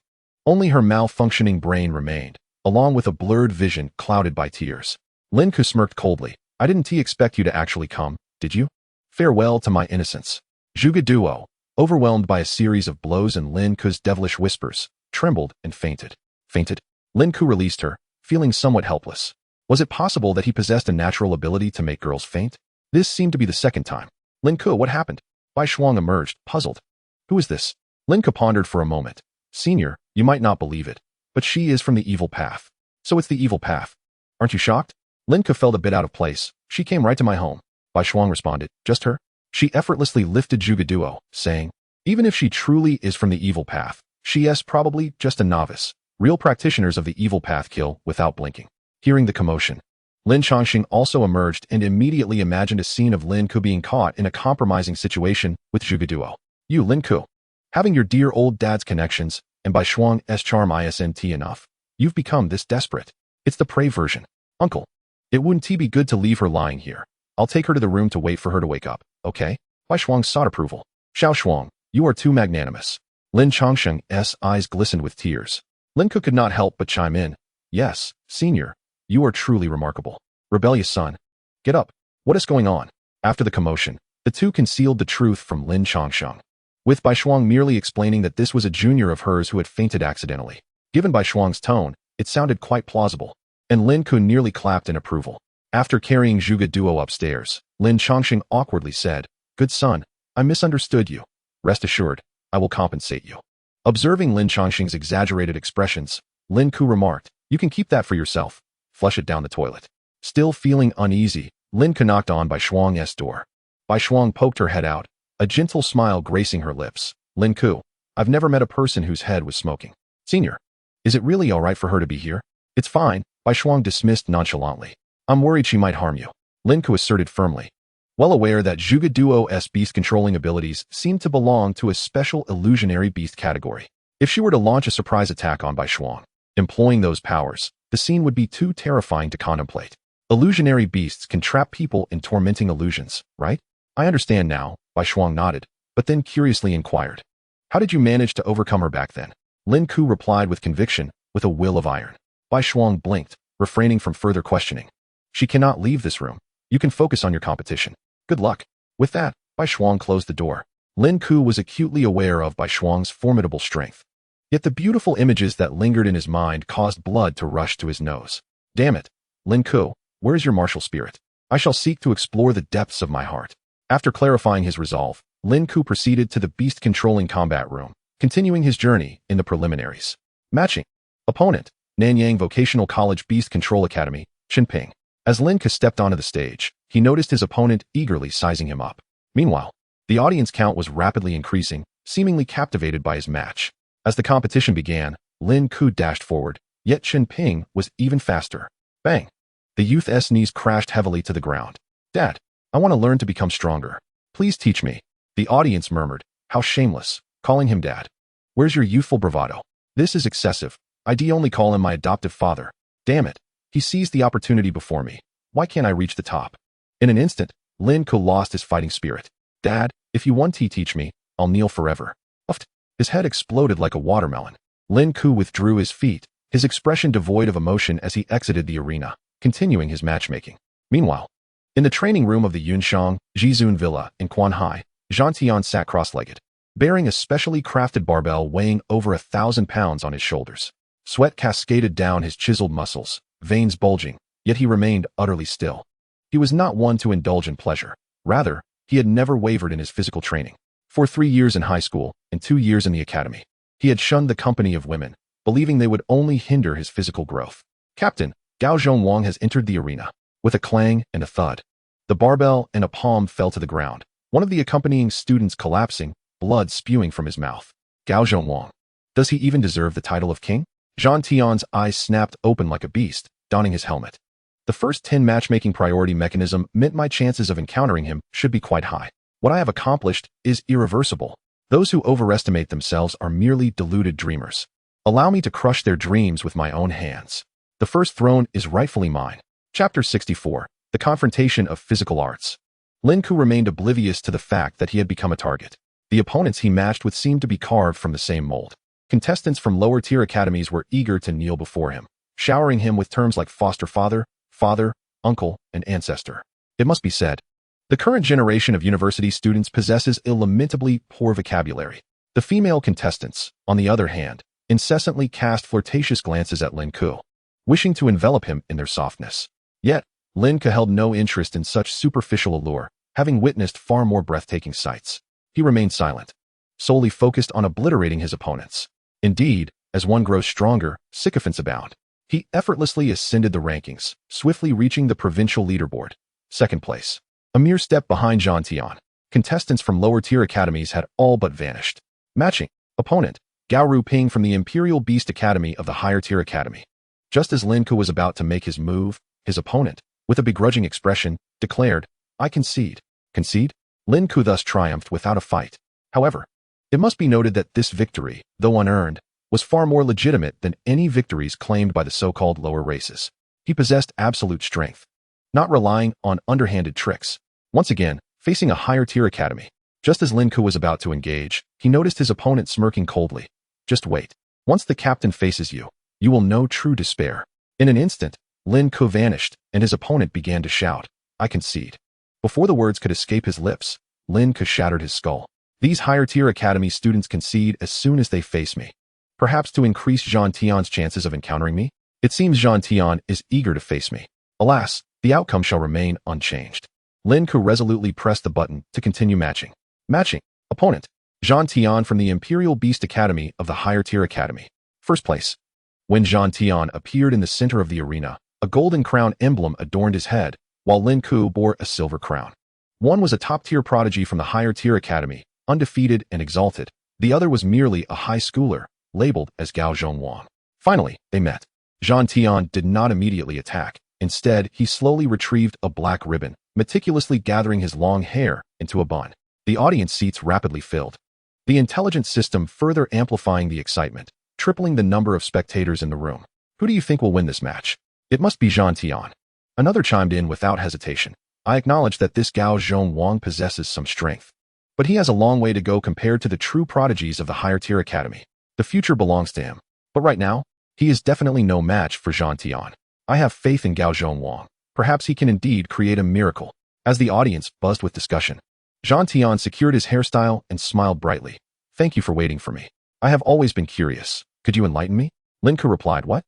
only her malfunctioning brain remained, along with a blurred vision clouded by tears. Lin Ke smirked coldly. I didn't expect you to actually come, did you? Farewell to my innocence. Zhuge, overwhelmed by a series of blows and Lin Ke's devilish whispers, trembled and fainted. Fainted? Lin Ke released her, feeling somewhat helpless. Was it possible that he possessed a natural ability to make girls faint? This seemed to be the second time. Lin Ke, what happened? Bai Shuang emerged, puzzled. Who is this? Lin Ke pondered for a moment. Senior, you might not believe it, but she is from the evil path. So it's the evil path. Aren't you shocked? Lin Ke felt a bit out of place. She came right to my home. Bai Shuang responded. Just her? She effortlessly lifted Zhuge Duo, saying, even if she truly is from the evil path, she is probably just a novice. Real practitioners of the evil path kill without blinking. Hearing the commotion, Lin Chongqing also emerged and immediately imagined a scene of Lin Ke being caught in a compromising situation with Zhuge Duo. You, Lin Ke, having your dear old dad's connections, and Bai Shuang's charm isn't enough. You've become this desperate. It's the prey version. Uncle, it wouldn't be good to leave her lying here. I'll take her to the room to wait for her to wake up, okay? Bai Shuang sought approval. Xiao Shuang, you are too magnanimous. Lin Chongqing's eyes glistened with tears. Lin Ke could not help but chime in. Yes, senior, you are truly remarkable. Rebellious son. Get up. What is going on? After the commotion, the two concealed the truth from Lin Chongqing, with Bai Shuang merely explaining that this was a junior of hers who had fainted accidentally. Given Bai Shuang's tone, it sounded quite plausible, and Lin Ke nearly clapped in approval. After carrying Zhuge Duo upstairs, Lin Chongqing awkwardly said, Good son, I misunderstood you. Rest assured, I will compensate you. Observing Lin Chongqing's exaggerated expressions, Lin Ke remarked, You can keep that for yourself. Flush it down the toilet. Still feeling uneasy, Lin Ke knocked on Bai Shuang's door. Bai Shuang poked her head out, a gentle smile gracing her lips. Lin Ke, I've never met a person whose head was smoking. Senior, is it really all right for her to be here? It's fine, Bai Shuang dismissed nonchalantly. I'm worried she might harm you. Lin Ke asserted firmly, well aware that Zhuge Duo's beast-controlling abilities seemed to belong to a special illusionary beast category. If she were to launch a surprise attack on Bai Shuang, employing those powers, the scene would be too terrifying to contemplate. Illusionary beasts can trap people in tormenting illusions, right? I understand now, Bai Shuang nodded, but then curiously inquired. How did you manage to overcome her back then? Lin Ke replied with conviction, with a will of iron. Bai Shuang blinked, refraining from further questioning. She cannot leave this room. You can focus on your competition. Good luck. With that, Bai Shuang closed the door. Lin Ke was acutely aware of Bai Shuang's formidable strength. Yet the beautiful images that lingered in his mind caused blood to rush to his nose. Damn it. Lin Ke, where is your martial spirit? I shall seek to explore the depths of my heart. After clarifying his resolve, Lin Ke proceeded to the beast-controlling combat room, continuing his journey in the preliminaries. Matching. Opponent, Nanyang Vocational College Beast Control Academy, Qinping. As Lin Ke stepped onto the stage, he noticed his opponent eagerly sizing him up. Meanwhile, the audience count was rapidly increasing, seemingly captivated by his match. As the competition began, Lin Ke dashed forward, yet Qinping was even faster. Bang! The youth's knees crashed heavily to the ground. Dad, I want to learn to become stronger. Please teach me. The audience murmured, how shameless, calling him dad. Where's your youthful bravado? This is excessive. I'd only call him my adoptive father. Damn it. He seized the opportunity before me. Why can't I reach the top? In an instant, Lin Ke lost his fighting spirit. Dad, if you want to teach me, I'll kneel forever. Uffed. His head exploded like a watermelon. Lin Ke withdrew his feet, his expression devoid of emotion as he exited the arena, continuing his matchmaking. Meanwhile, in the training room of the Yunxiang, Jizun Villa in Quanhai, Zhang Tian sat cross-legged, bearing a specially crafted barbell weighing over 1,000 pounds on his shoulders. Sweat cascaded down his chiseled muscles, veins bulging, yet he remained utterly still. He was not one to indulge in pleasure. Rather, he had never wavered in his physical training. For 3 years in high school and 2 years in the academy, he had shunned the company of women, believing they would only hinder his physical growth. Captain, Gao Jong Wong has entered the arena. With a clang and a thud, the barbell and a palm fell to the ground, one of the accompanying students collapsing, blood spewing from his mouth. Gao Jong Wong. Does he even deserve the title of king? Zhang Tian's eyes snapped open like a beast, donning his helmet. The first 10 matchmaking priority mechanism meant my chances of encountering him should be quite high. What I have accomplished is irreversible. Those who overestimate themselves are merely deluded dreamers. Allow me to crush their dreams with my own hands. The first throne is rightfully mine. Chapter 64. The Confrontation of Physical Arts. Lin Ke remained oblivious to the fact that he had become a target. The opponents he matched with seemed to be carved from the same mold. Contestants from lower-tier academies were eager to kneel before him, showering him with terms like foster father, father, uncle, and ancestor. It must be said, the current generation of university students possesses a lamentably poor vocabulary. The female contestants, on the other hand, incessantly cast flirtatious glances at Lin Ke, wishing to envelop him in their softness. Yet, Lin Ke held no interest in such superficial allure, having witnessed far more breathtaking sights. He remained silent, solely focused on obliterating his opponents. Indeed, As one grows stronger, sycophants abound. He effortlessly ascended the rankings, swiftly reaching the provincial leaderboard. Second place. A mere step behind Zhang Tian. Contestants from lower-tier academies had all but vanished. Matching. Opponent. Gao Ruping from the Imperial Beast Academy of the higher-tier academy. Just as Lin Ke was about to make his move, his opponent, with a begrudging expression, declared, "I concede." Concede? Lin Ke thus triumphed without a fight. However, it must be noted that this victory, though unearned, was far more legitimate than any victories claimed by the so-called lower races. He possessed absolute strength, not relying on underhanded tricks. Once again, facing a higher-tier academy. Just as Lin Ke was about to engage, he noticed his opponent smirking coldly. Just wait. Once the captain faces you, you will know true despair. In an instant, Lin Ke vanished, and his opponent began to shout, "I concede." Before the words could escape his lips, Lin Ke shattered his skull. These higher-tier academy students concede as soon as they face me. Perhaps to increase Zhang Tian's chances of encountering me? It seems Zhang Tian is eager to face me. Alas, the outcome shall remain unchanged. Lin Ke resolutely pressed the button to continue matching. Matching. Opponent. Zhang Tian from the Imperial Beast Academy of the higher-tier academy. First place. When Zhang Tian appeared in the center of the arena, a golden crown emblem adorned his head, while Lin Ke bore a silver crown. One was a top-tier prodigy from the higher-tier academy, undefeated and exalted. The other was merely a high schooler, labeled as Gao Jong Wong. Finally, they met. Zhang Tian did not immediately attack. Instead, he slowly retrieved a black ribbon, meticulously gathering his long hair into a bun. The audience seats rapidly filled. The intelligence system further amplifying the excitement, tripling the number of spectators in the room. Who do you think will win this match? It must be Zhang Tian. Another chimed in without hesitation. I acknowledge that this Gao Jong Wong possesses some strength, but he has a long way to go compared to the true prodigies of the higher-tier academy. The future belongs to him, but right now, he is definitely no match for Zhang Tian. I have faith in Gao Jong Wong. Perhaps he can indeed create a miracle. As the audience buzzed with discussion, Zhang Tian secured his hairstyle and smiled brightly. Thank you for waiting for me. I have always been curious. Could you enlighten me? Lin Ke replied, what?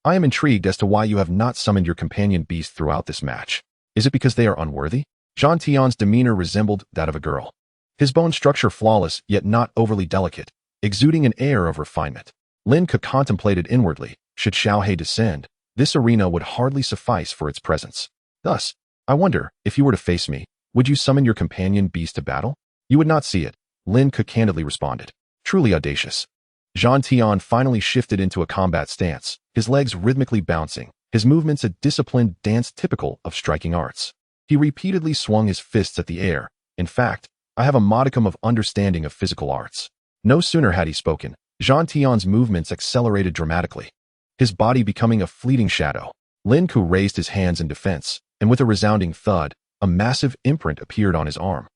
I am intrigued as to why you have not summoned your companion beast throughout this match. Is it because they are unworthy? Zhang Tian's demeanor resembled that of a girl. His bone structure flawless yet not overly delicate, exuding an air of refinement. Lin Ke contemplated inwardly, should Xiaohe descend, this arena would hardly suffice for its presence. Thus, I wonder, if you were to face me, would you summon your companion beast to battle? You would not see it, Lin Ke candidly responded. Truly audacious. Zhang Tian finally shifted into a combat stance, his legs rhythmically bouncing, his movements a disciplined dance typical of striking arts. He repeatedly swung his fists at the air. In fact, I have a modicum of understanding of physical arts. No sooner had he spoken, Zhang Tian's movements accelerated dramatically, his body becoming a fleeting shadow. Lin Ke raised his hands in defense, and with a resounding thud, a massive imprint appeared on his arm.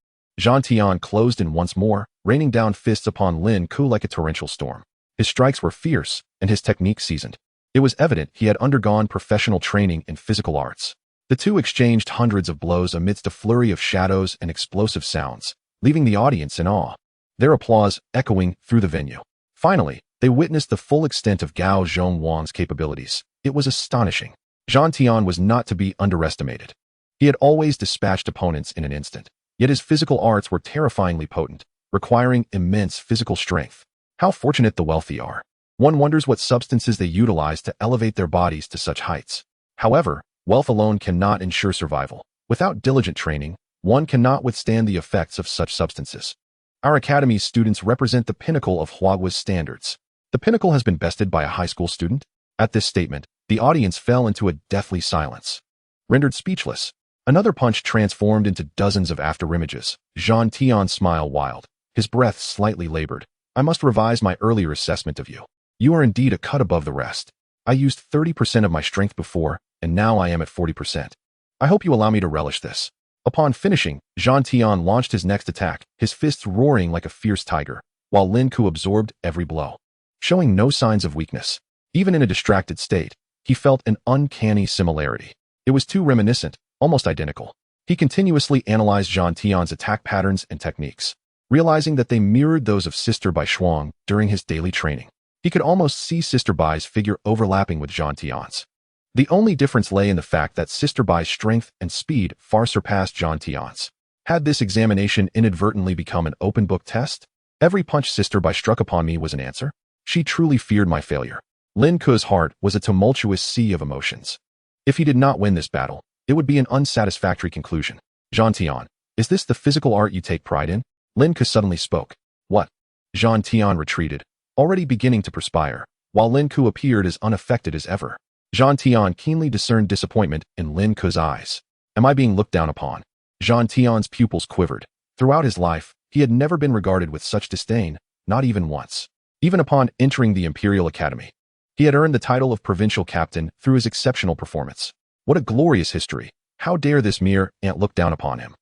Zhang Tian closed in once more, raining down fists upon Lin Ke like a torrential storm. His strikes were fierce, and his technique seasoned. It was evident he had undergone professional training in physical arts. The two exchanged hundreds of blows amidst a flurry of shadows and explosive sounds, leaving the audience in awe, their applause echoing through the venue. Finally, they witnessed the full extent of Gao Jong Wong's capabilities. It was astonishing. Zhang Tian was not to be underestimated. He had always dispatched opponents in an instant, yet his physical arts were terrifyingly potent, requiring immense physical strength. How fortunate the wealthy are. One wonders what substances they utilize to elevate their bodies to such heights. However, wealth alone cannot ensure survival. Without diligent training, one cannot withstand the effects of such substances. Our academy's students represent the pinnacle of Huagua's standards. The pinnacle has been bested by a high school student? At this statement, the audience fell into a deathly silence. Rendered speechless, another punch transformed into dozens of afterimages. Zhang Tian's smile wild, his breath slightly labored. I must revise my earlier assessment of you. You are indeed a cut above the rest. I used 30% of my strength before, and now I am at 40%. I hope you allow me to relish this. Upon finishing, Zhang Tian launched his next attack, his fists roaring like a fierce tiger, while Lin Ke absorbed every blow. Showing no signs of weakness, even in a distracted state, he felt an uncanny similarity. It was too reminiscent, almost identical. He continuously analyzed Zhang Tian's attack patterns and techniques, realizing that they mirrored those of Sister Bai Shuang during his daily training. He could almost see Sister Bai's figure overlapping with Zhang Tian's. The only difference lay in the fact that Sister Bai's strength and speed far surpassed Zhang Tian's. Had this examination inadvertently become an open book test? Every punch Sister Bai struck upon me was an answer? She truly feared my failure. Lin Ke's heart was a tumultuous sea of emotions. If he did not win this battle, it would be an unsatisfactory conclusion. Zhang Tian, is this the physical art you take pride in? Lin Ke suddenly spoke. What? Zhang Tian retreated, already beginning to perspire, while Lin Ke appeared as unaffected as ever. Zhang Tian keenly discerned disappointment in Lin Ke's eyes. Am I being looked down upon? Zhang Tian's pupils quivered. Throughout his life, he had never been regarded with such disdain, not even once. Even upon entering the Imperial Academy, he had earned the title of Provincial Captain through his exceptional performance. What a glorious history. How dare this mere ant look down upon him?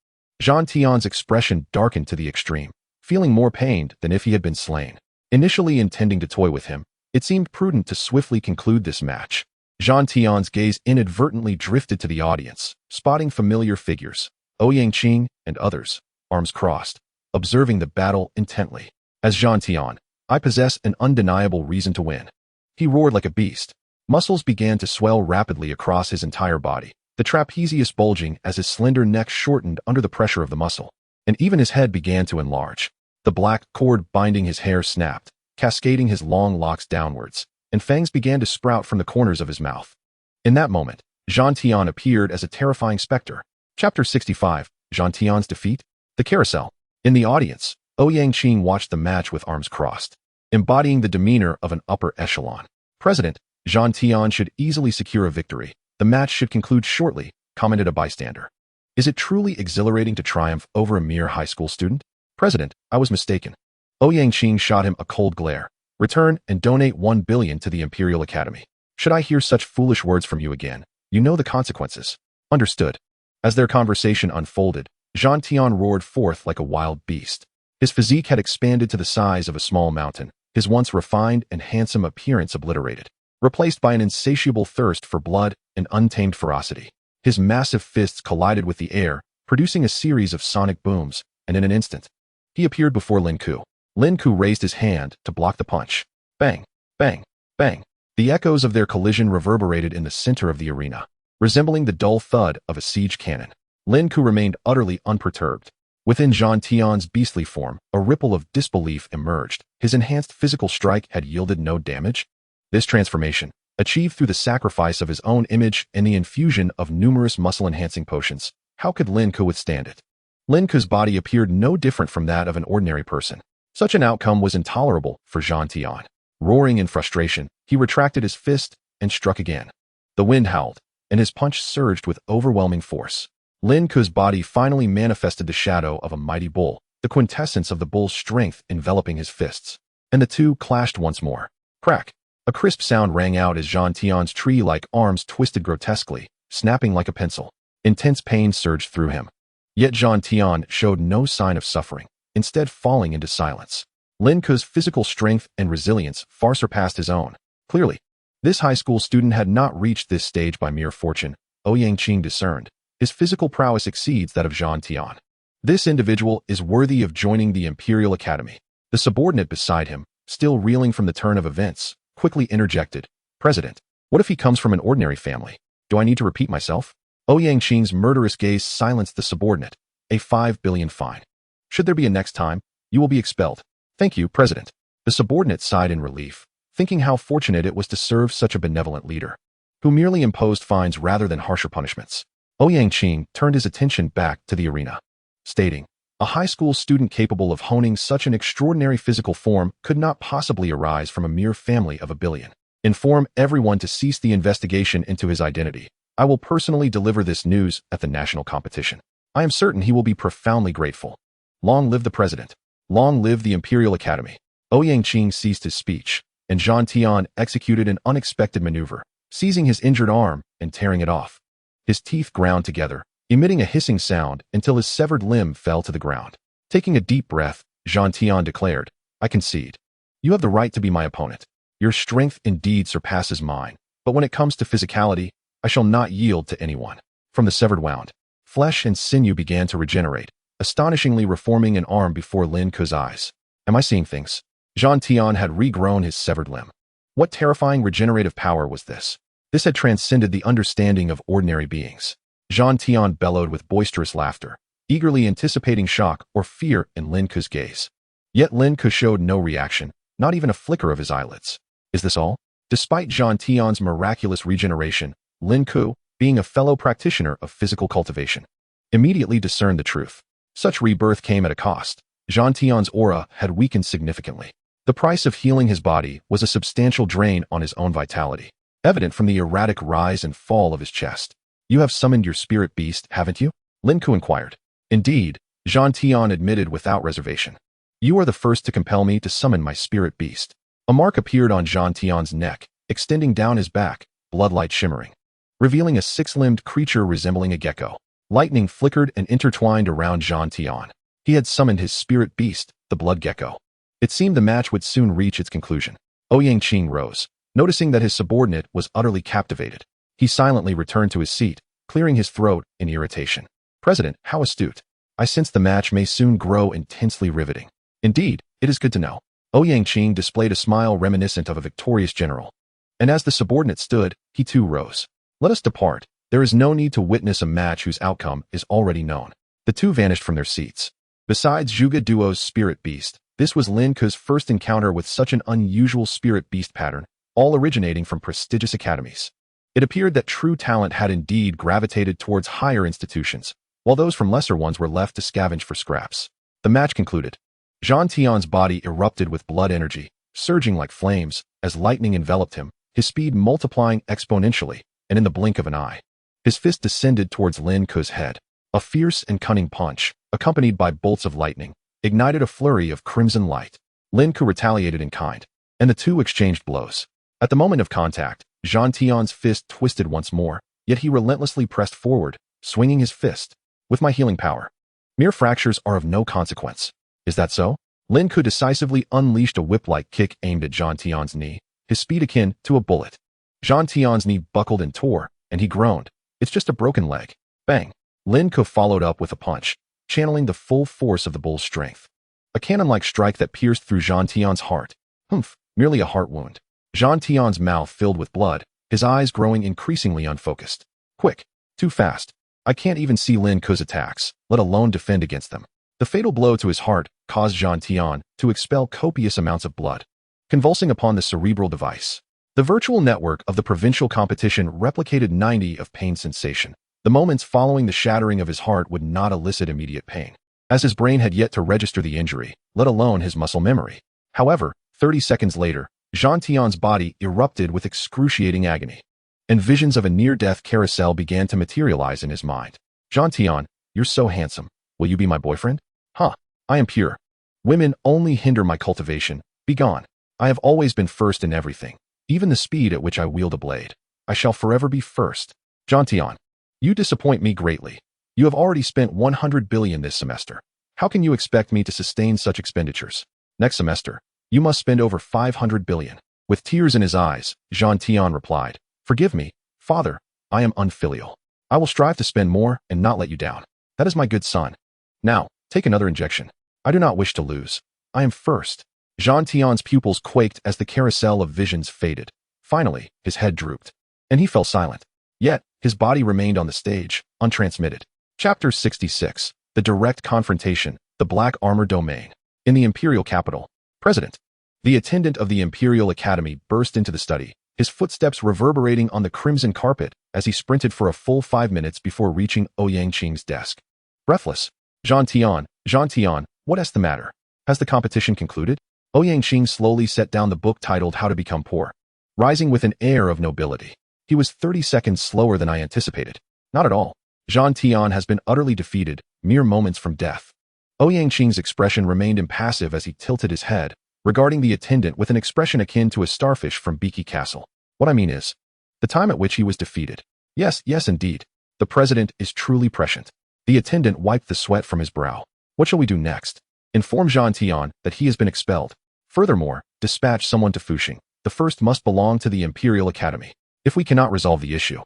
Zhang Tian's expression darkened to the extreme, feeling more pained than if he had been slain. Initially intending to toy with him, it seemed prudent to swiftly conclude this match. Zhang Tian's gaze inadvertently drifted to the audience, spotting familiar figures, Ouyang and others, arms crossed, observing the battle intently. As Zhang Tian, I possess an undeniable reason to win. He roared like a beast. Muscles began to swell rapidly across his entire body, the trapezius bulging as his slender neck shortened under the pressure of the muscle, and even his head began to enlarge. The black cord binding his hair snapped, cascading his long locks downwards, and fangs began to sprout from the corners of his mouth. In that moment, Zhang Tian appeared as a terrifying specter. Chapter 65, Zhang Tian's defeat? The carousel. In the audience, Ouyang watched the match with arms crossed, embodying the demeanor of an upper echelon. President, Zhang Tian should easily secure a victory. The match should conclude shortly, commented a bystander. Is it truly exhilarating to triumph over a mere high school student? President, I was mistaken. Ouyang shot him a cold glare. Return and donate 1 billion to the Imperial Academy. Should I hear such foolish words from you again, you know the consequences. Understood. As their conversation unfolded, Zhang Tian roared forth like a wild beast. His physique had expanded to the size of a small mountain, his once refined and handsome appearance obliterated, replaced by an insatiable thirst for blood and untamed ferocity. His massive fists collided with the air, producing a series of sonic booms, and in an instant, he appeared before Lin Ke. Lin Ke raised his hand to block the punch. Bang, bang, bang. The echoes of their collision reverberated in the center of the arena, resembling the dull thud of a siege cannon. Lin Ke remained utterly unperturbed. Within Zhang Tian's beastly form, a ripple of disbelief emerged. His enhanced physical strike had yielded no damage. This transformation, achieved through the sacrifice of his own image and the infusion of numerous muscle-enhancing potions, how could Lin Ke withstand it? Lin Ke's body appeared no different from that of an ordinary person. Such an outcome was intolerable for Zhang Tian. Roaring in frustration, he retracted his fist and struck again. The wind howled, and his punch surged with overwhelming force. Lin Ke's body finally manifested the shadow of a mighty bull, the quintessence of the bull's strength enveloping his fists. And the two clashed once more. Crack! A crisp sound rang out as Zhang Tian's tree-like arms twisted grotesquely, snapping like a pencil. Intense pain surged through him. Yet Zhang Tian showed no sign of suffering, instead falling into silence. Lin Ke's physical strength and resilience far surpassed his own. Clearly, this high school student had not reached this stage by mere fortune, Ouyang discerned. His physical prowess exceeds that of Zhang Tian. This individual is worthy of joining the Imperial Academy. The subordinate beside him, still reeling from the turn of events, quickly interjected. President, what if he comes from an ordinary family? Do I need to repeat myself? Ouyang murderous gaze silenced the subordinate. A 5 billion fine. Should there be a next time, you will be expelled. Thank you, President. The subordinate sighed in relief, thinking how fortunate it was to serve such a benevolent leader, who merely imposed fines rather than harsher punishments. Ouyang turned his attention back to the arena, stating, a high school student capable of honing such an extraordinary physical form could not possibly arise from a mere family of a billion. Inform everyone to cease the investigation into his identity. I will personally deliver this news at the national competition. I am certain he will be profoundly grateful. Long live the President. Long live the Imperial Academy. Ouyang ceased his speech, and Zhang Tian executed an unexpected maneuver, seizing his injured arm and tearing it off. His teeth ground together, emitting a hissing sound until his severed limb fell to the ground. Taking a deep breath, Zhang Tian declared, I concede. You have the right to be my opponent. Your strength indeed surpasses mine, but when it comes to physicality, I shall not yield to anyone. From the severed wound, flesh and sinew began to regenerate, astonishingly reforming an arm before Lin Ke's eyes. Am I seeing things? Zhang Tian had regrown his severed limb. What terrifying regenerative power was this? This had transcended the understanding of ordinary beings. Zhang Tian bellowed with boisterous laughter, eagerly anticipating shock or fear in Lin Ke's gaze. Yet Lin Ke showed no reaction, not even a flicker of his eyelids. Is this all? Despite Zhang Tian's miraculous regeneration, Lin Ke, being a fellow practitioner of physical cultivation, immediately discerned the truth. Such rebirth came at a cost. Zhang Tian's aura had weakened significantly. The price of healing his body was a substantial drain on his own vitality, evident from the erratic rise and fall of his chest. You have summoned your spirit beast, haven't you? Lin Ke inquired. Indeed, Zhang Tian admitted without reservation. You are the first to compel me to summon my spirit beast. A mark appeared on Zhang Tian's neck, extending down his back, bloodlight shimmering, revealing a six-limbed creature resembling a gecko. Lightning flickered and intertwined around Zhang Tian. He had summoned his spirit beast, the blood gecko. It seemed the match would soon reach its conclusion. Ouyang rose, noticing that his subordinate was utterly captivated. He silently returned to his seat, clearing his throat in irritation. President, how astute. I sense the match may soon grow intensely riveting. Indeed, it is good to know. Ouyang displayed a smile reminiscent of a victorious general. And as the subordinate stood, he too rose. Let us depart. There is no need to witness a match whose outcome is already known. The two vanished from their seats. Besides Zhuge Duo's spirit beast, this was Lin Ke's first encounter with such an unusual spirit beast pattern, all originating from prestigious academies. It appeared that true talent had indeed gravitated towards higher institutions, while those from lesser ones were left to scavenge for scraps. The match concluded. Zhang Tian's body erupted with blood energy, surging like flames, as lightning enveloped him, his speed multiplying exponentially, and in the blink of an eye. His fist descended towards Lin Ke's head. A fierce and cunning punch, accompanied by bolts of lightning, ignited a flurry of crimson light. Lin Ke retaliated in kind, and the two exchanged blows. At the moment of contact, Zhang Tian's fist twisted once more, yet he relentlessly pressed forward, swinging his fist. With my healing power, mere fractures are of no consequence. Is that so? Lin Ke decisively unleashed a whip-like kick aimed at Zhang Tian's knee, his speed akin to a bullet. Zhang Tian's knee buckled and tore, and he groaned. It's just a broken leg. Bang! Lin Ke followed up with a punch, channeling the full force of the bull's strength. A cannon-like strike that pierced through Zhang Tian's heart. Humph, merely a heart wound. Zhang Tian's mouth filled with blood, his eyes growing increasingly unfocused. Quick, too fast. I can't even see Lin Ke's attacks, let alone defend against them. The fatal blow to his heart caused Zhang Tian to expel copious amounts of blood, convulsing upon the cerebral device. The virtual network of the provincial competition replicated 90 of pain sensation. The moments following the shattering of his heart would not elicit immediate pain, as his brain had yet to register the injury, let alone his muscle memory. However, 30 seconds later, Zhang Tian's body erupted with excruciating agony, and visions of a near-death carousel began to materialize in his mind. Zhang Tian, you're so handsome. Will you be my boyfriend? Huh, I am pure. Women only hinder my cultivation. Be gone. I have always been first in everything, even the speed at which I wield a blade. I shall forever be first. Zhang Tian, you disappoint me greatly. You have already spent 100 billion this semester. How can you expect me to sustain such expenditures? Next semester, you must spend over 500 billion. With tears in his eyes, Zhang Tian replied, Forgive me, father, I am unfilial. I will strive to spend more and not let you down. That is my good son. Now, take another injection. I do not wish to lose. I am first. Zhang Tian's pupils quaked as the carousel of visions faded. Finally, his head drooped, and he fell silent. Yet, his body remained on the stage, untransmitted. Chapter 66. The Direct Confrontation, the Black Armor Domain. In the Imperial Capital. President. The attendant of the Imperial Academy burst into the study, his footsteps reverberating on the crimson carpet as he sprinted for a full 5 minutes before reaching Ouyang desk. Breathless. Zhang Tian, what is the matter? Has the competition concluded? Ouyang slowly set down the book titled How to Become Poor, rising with an air of nobility. He was 30 seconds slower than I anticipated. Not at all. Zhang Tian has been utterly defeated, mere moments from death. Ouyang expression remained impassive as he tilted his head, regarding the attendant with an expression akin to a starfish from Beaky Castle. What I mean is, the time at which he was defeated. Yes, indeed. The president is truly prescient. The attendant wiped the sweat from his brow. What shall we do next? Inform Zhang Tian that he has been expelled. Furthermore, dispatch someone to Fuxing. The first must belong to the Imperial Academy. If we cannot resolve the issue,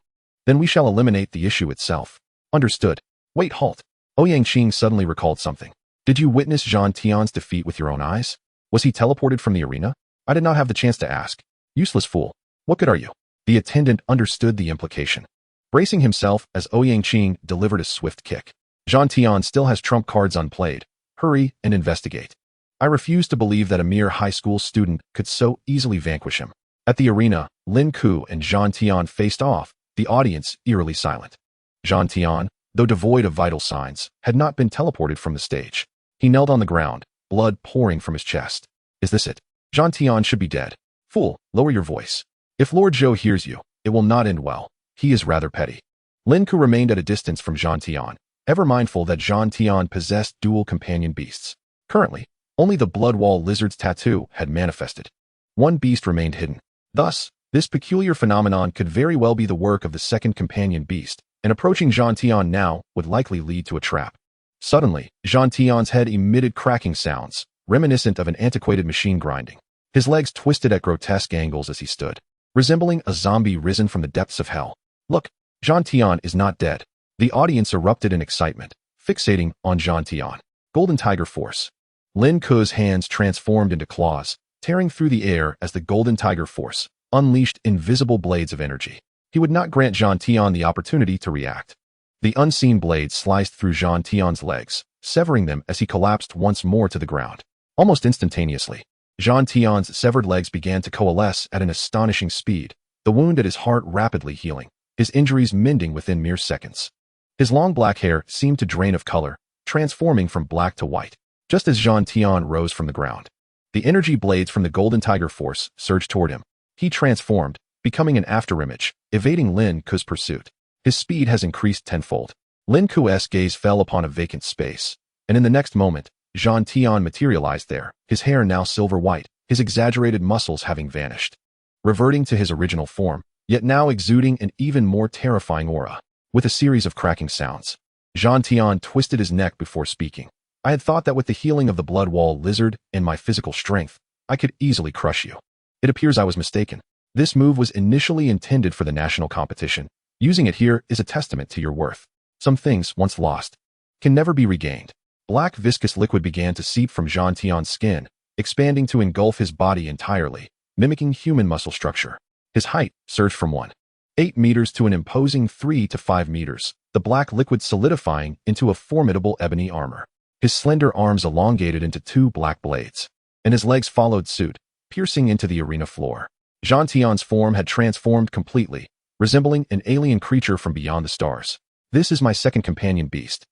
then we shall eliminate the issue itself. Understood. Wait, halt. Ouyang suddenly recalled something. Did you witness Zhang Tian's defeat with your own eyes? Was he teleported from the arena? I did not have the chance to ask. Useless fool. What good are you? The attendant understood the implication, bracing himself as Ouyang delivered a swift kick. Zhang Tian still has trump cards unplayed. Hurry and investigate. I refuse to believe that a mere high school student could so easily vanquish him. At the arena, Lin Ke and Zhang Tian faced off, the audience eerily silent. Zhang Tian, though devoid of vital signs, had not been teleported from the stage. He knelt on the ground, blood pouring from his chest. Is this it? Zhang Tian should be dead. Fool, lower your voice. If Lord Zhou hears you, it will not end well. He is rather petty. Lin Ke remained at a distance from Zhang Tian, ever mindful that Zhang Tian possessed dual companion beasts. Currently, only the Bloodwall Lizard's tattoo had manifested. One beast remained hidden. Thus, this peculiar phenomenon could very well be the work of the second companion beast, and approaching Zhang Tian now would likely lead to a trap. Suddenly, Zhang Tian's head emitted cracking sounds, reminiscent of an antiquated machine grinding. His legs twisted at grotesque angles as he stood, resembling a zombie risen from the depths of hell. Look, Zhang Tian is not dead. The audience erupted in excitement, fixating on Zhang Tian. Golden Tiger Force. Lin Ke's hands transformed into claws, tearing through the air as the Golden Tiger Force unleashed invisible blades of energy. He would not grant Zhang Tian the opportunity to react. The unseen blades sliced through Zhang Tian's legs, severing them as he collapsed once more to the ground. Almost instantaneously, Zhang Tian's severed legs began to coalesce at an astonishing speed, the wound at his heart rapidly healing, his injuries mending within mere seconds. His long black hair seemed to drain of color, transforming from black to white, just as Zhang Tian rose from the ground. The energy blades from the Golden Tiger Force surged toward him. He transformed, becoming an afterimage, evading Lin Ke's pursuit. His speed has increased tenfold. Lin Ke's gaze fell upon a vacant space, and in the next moment, Zhang Tian materialized there, his hair now silver white, his exaggerated muscles having vanished. Reverting to his original form, yet now exuding an even more terrifying aura. With a series of cracking sounds, Zhang Tian twisted his neck before speaking. I had thought that with the healing of the Bloodwall Lizard and my physical strength, I could easily crush you. It appears I was mistaken. This move was initially intended for the national competition. Using it here is a testament to your worth. Some things, once lost, can never be regained. Black viscous liquid began to seep from Zhang Tian's skin, expanding to engulf his body entirely, mimicking human muscle structure. His height surged from 1.8 meters to an imposing 3 to 5 meters, the black liquid solidifying into a formidable ebony armor. His slender arms elongated into 2 black blades, and his legs followed suit, piercing into the arena floor. Zhang Tian's form had transformed completely, resembling an alien creature from beyond the stars. This is my second companion beast,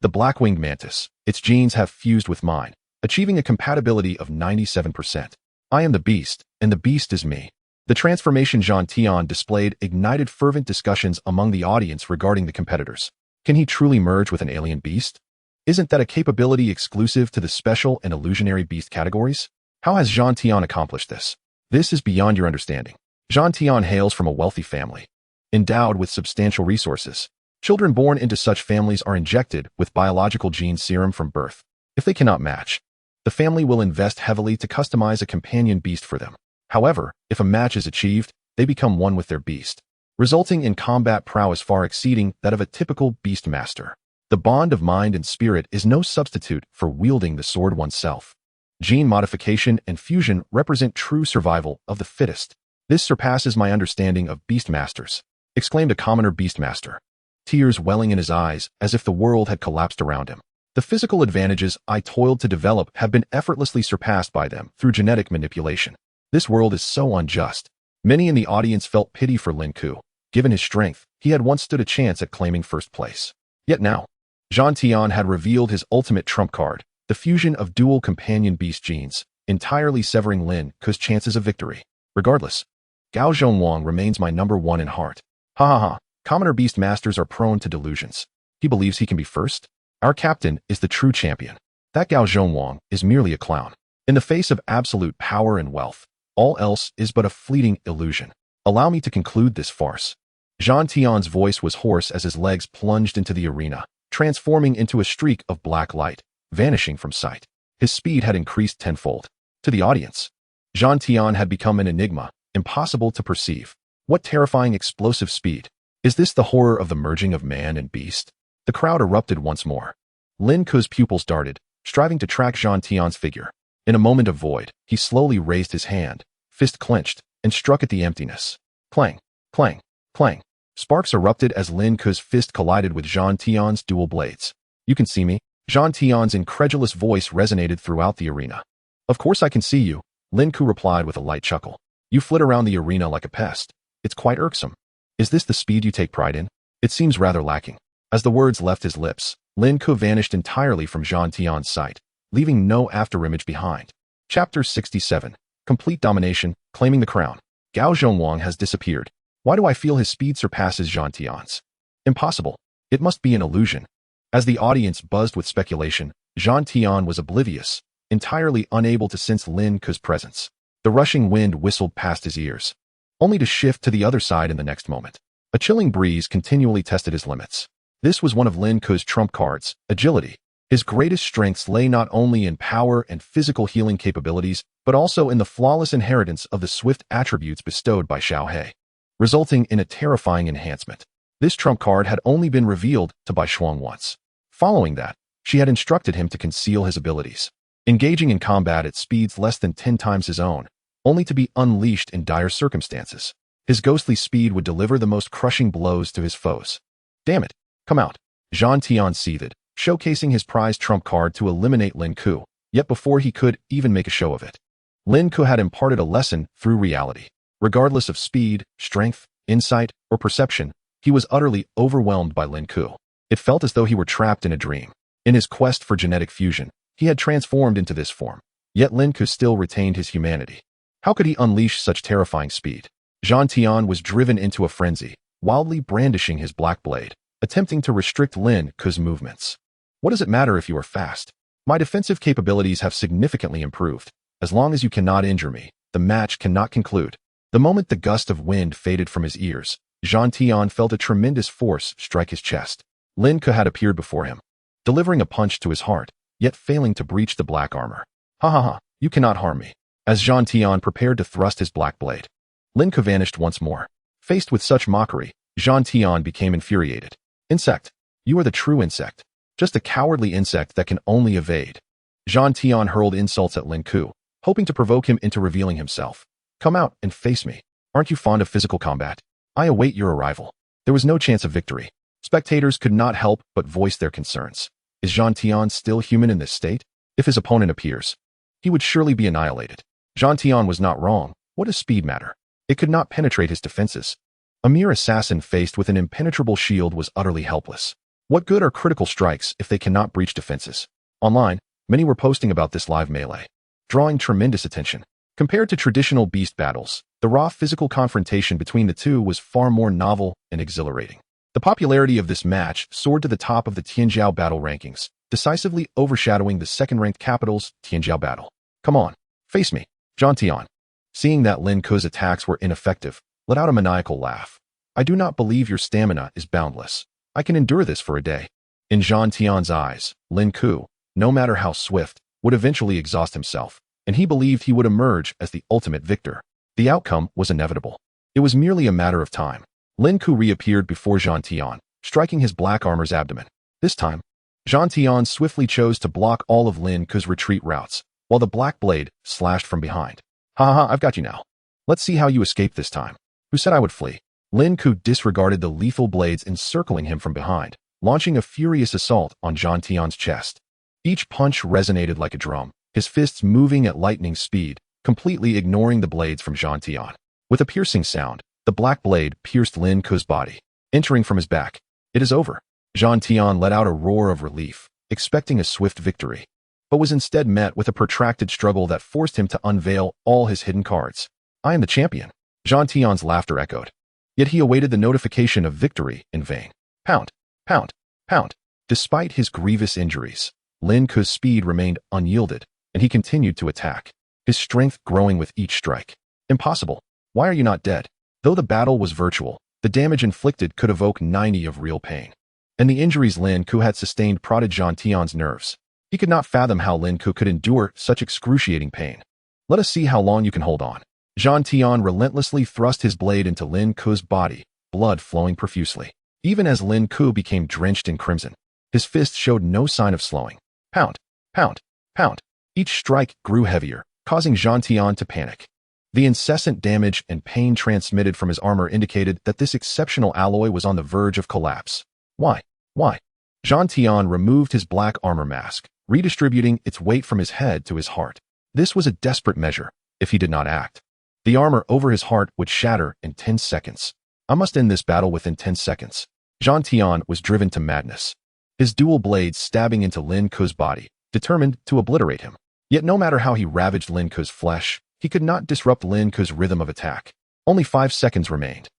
the black-winged mantis. Its genes have fused with mine, achieving a compatibility of 97%. I am the beast, and the beast is me. The transformation Zhang Tian displayed ignited fervent discussions among the audience regarding the competitors. Can he truly merge with an alien beast? Isn't that a capability exclusive to the special and illusionary beast categories? How has Zhang Tian accomplished this? This is beyond your understanding. Zhang Tian hails from a wealthy family, endowed with substantial resources. Children born into such families are injected with biological gene serum from birth. If they cannot match, the family will invest heavily to customize a companion beast for them. However, if a match is achieved, they become one with their beast, resulting in combat prowess far exceeding that of a typical beast master. The bond of mind and spirit is no substitute for wielding the sword oneself. Gene modification and fusion represent true survival of the fittest. This surpasses my understanding of beastmasters, exclaimed a commoner beastmaster, tears welling in his eyes as if the world had collapsed around him. The physical advantages I toiled to develop have been effortlessly surpassed by them through genetic manipulation. This world is so unjust. Many in the audience felt pity for Lin Ke. Given his strength, he had once stood a chance at claiming first place. Yet now, Zhang Tian had revealed his ultimate trump card, the fusion of dual companion beast genes, entirely severing Lin Ke's chances of victory. Regardless, Gao Jong Wong remains my number one in heart. Ha ha ha, commoner beast masters are prone to delusions. He believes he can be first? Our captain is the true champion. That Gao Jong Wong is merely a clown. In the face of absolute power and wealth, all else is but a fleeting illusion. Allow me to conclude this farce. Zhang Tian's voice was hoarse as his legs plunged into the arena, transforming into a streak of black light, vanishing from sight. His speed had increased tenfold. To the audience, Zhang Tian had become an enigma, impossible to perceive. What terrifying explosive speed! Is this the horror of the merging of man and beast? The crowd erupted once more. Lin Ke's pupils darted, striving to track Zhang Tian's figure. In a moment of void, he slowly raised his hand, fist clenched, and struck at the emptiness. Clang, clang, clang. Sparks erupted as Lin Ke's fist collided with Zhang Tian's dual blades. You can see me? Zhang Tian's incredulous voice resonated throughout the arena. Of course I can see you, Lin Ke replied with a light chuckle. You flit around the arena like a pest. It's quite irksome. Is this the speed you take pride in? It seems rather lacking. As the words left his lips, Lin Ke vanished entirely from Zhang Tian's sight, leaving no afterimage behind. Chapter 67. Complete domination, claiming the crown. Gao Jong Wong has disappeared. Why do I feel his speed surpasses Zhang Tian's? Impossible. It must be an illusion. As the audience buzzed with speculation, Zhang Tian was oblivious, entirely unable to sense Lin Ke's presence. The rushing wind whistled past his ears, only to shift to the other side in the next moment. A chilling breeze continually tested his limits. This was one of Lin Ke's trump cards, agility. His greatest strengths lay not only in power and physical healing capabilities, but also in the flawless inheritance of the swift attributes bestowed by Xiao He, resulting in a terrifying enhancement. This trump card had only been revealed to Bai Shuang once. Following that, she had instructed him to conceal his abilities, engaging in combat at speeds less than 10 times his own, only to be unleashed in dire circumstances. His ghostly speed would deliver the most crushing blows to his foes. Damn it, come out. Zhang Tian seethed, showcasing his prized trump card to eliminate Lin Ke, yet before he could even make a show of it, Lin Ke had imparted a lesson through reality. Regardless of speed, strength, insight, or perception, he was utterly overwhelmed by Lin Ke. It felt as though he were trapped in a dream. In his quest for genetic fusion, he had transformed into this form, yet Lin Ke still retained his humanity. How could he unleash such terrifying speed? Zhang Tian was driven into a frenzy, wildly brandishing his black blade, attempting to restrict Lin Ke's movements. What does it matter if you are fast? My defensive capabilities have significantly improved. As long as you cannot injure me, the match cannot conclude. The moment the gust of wind faded from his ears, Zhang Tian felt a tremendous force strike his chest. Lin Ke had appeared before him, delivering a punch to his heart, yet failing to breach the black armor. Ha ha ha, you cannot harm me. As Zhang Tian prepared to thrust his black blade, Lin Ke vanished once more. Faced with such mockery, Zhang Tian became infuriated. Insect, you are the true insect. Just a cowardly insect that can only evade. Zhang Tian hurled insults at Lin Ke, hoping to provoke him into revealing himself. Come out and face me. Aren't you fond of physical combat? I await your arrival. There was no chance of victory. Spectators could not help but voice their concerns. Is Zhang Tian still human in this state? If his opponent appears, he would surely be annihilated. Zhang Tian was not wrong. What does speed matter? It could not penetrate his defenses. A mere assassin faced with an impenetrable shield was utterly helpless. What good are critical strikes if they cannot breach defenses? Online, many were posting about this live melee, drawing tremendous attention. Compared to traditional beast battles, the raw physical confrontation between the two was far more novel and exhilarating. The popularity of this match soared to the top of the Tianjiao battle rankings, decisively overshadowing the second-ranked capital's Tianjiao battle. Come on, face me, Zhang Tian. Seeing that Lin Ke's attacks were ineffective, let out a maniacal laugh. I do not believe your stamina is boundless. I can endure this for a day. In Zhang Tian's eyes, Lin Ke, no matter how swift, would eventually exhaust himself, and he believed he would emerge as the ultimate victor. The outcome was inevitable. It was merely a matter of time. Lin Ke reappeared before Zhang Tian, striking his black armor's abdomen. This time, Zhang Tian swiftly chose to block all of Lin Ke's retreat routes, while the black blade slashed from behind. Ha ha ha, I've got you now. Let's see how you escape this time. Who said I would flee? Lin Ke disregarded the lethal blades encircling him from behind, launching a furious assault on Zhang Tian's chest. Each punch resonated like a drum, his fists moving at lightning speed, completely ignoring the blades from Zhang Tian. With a piercing sound, the black blade pierced Lin Ke's body, entering from his back. It is over. Zhang Tian let out a roar of relief, expecting a swift victory, but was instead met with a protracted struggle that forced him to unveil all his hidden cards. I am the champion. Zhang Tian's laughter echoed. Yet he awaited the notification of victory in vain. Pound, pound, pound. Despite his grievous injuries, Lin Ke's speed remained unyielded, and he continued to attack, his strength growing with each strike. Impossible. Why are you not dead? Though the battle was virtual, the damage inflicted could evoke 90 of real pain. And the injuries Lin Ke had sustained prodded Zhang Tian's nerves. He could not fathom how Lin Ke could endure such excruciating pain. Let us see how long you can hold on. Zhang Tian relentlessly thrust his blade into Lin Ke's body, blood flowing profusely. Even as Lin Ke became drenched in crimson, his fist showed no sign of slowing. Pound, pound, pound. Each strike grew heavier, causing Zhang Tian to panic. The incessant damage and pain transmitted from his armor indicated that this exceptional alloy was on the verge of collapse. Why? Why? Zhang Tian removed his black armor mask, redistributing its weight from his head to his heart. This was a desperate measure, if he did not act. The armor over his heart would shatter in 10 seconds. I must end this battle within 10 seconds. Zhang Tian was driven to madness. His dual blades stabbing into Lin Ke's body, determined to obliterate him. Yet no matter how he ravaged Lin Ke's flesh, he could not disrupt Lin Ke's rhythm of attack. Only 5 seconds remained.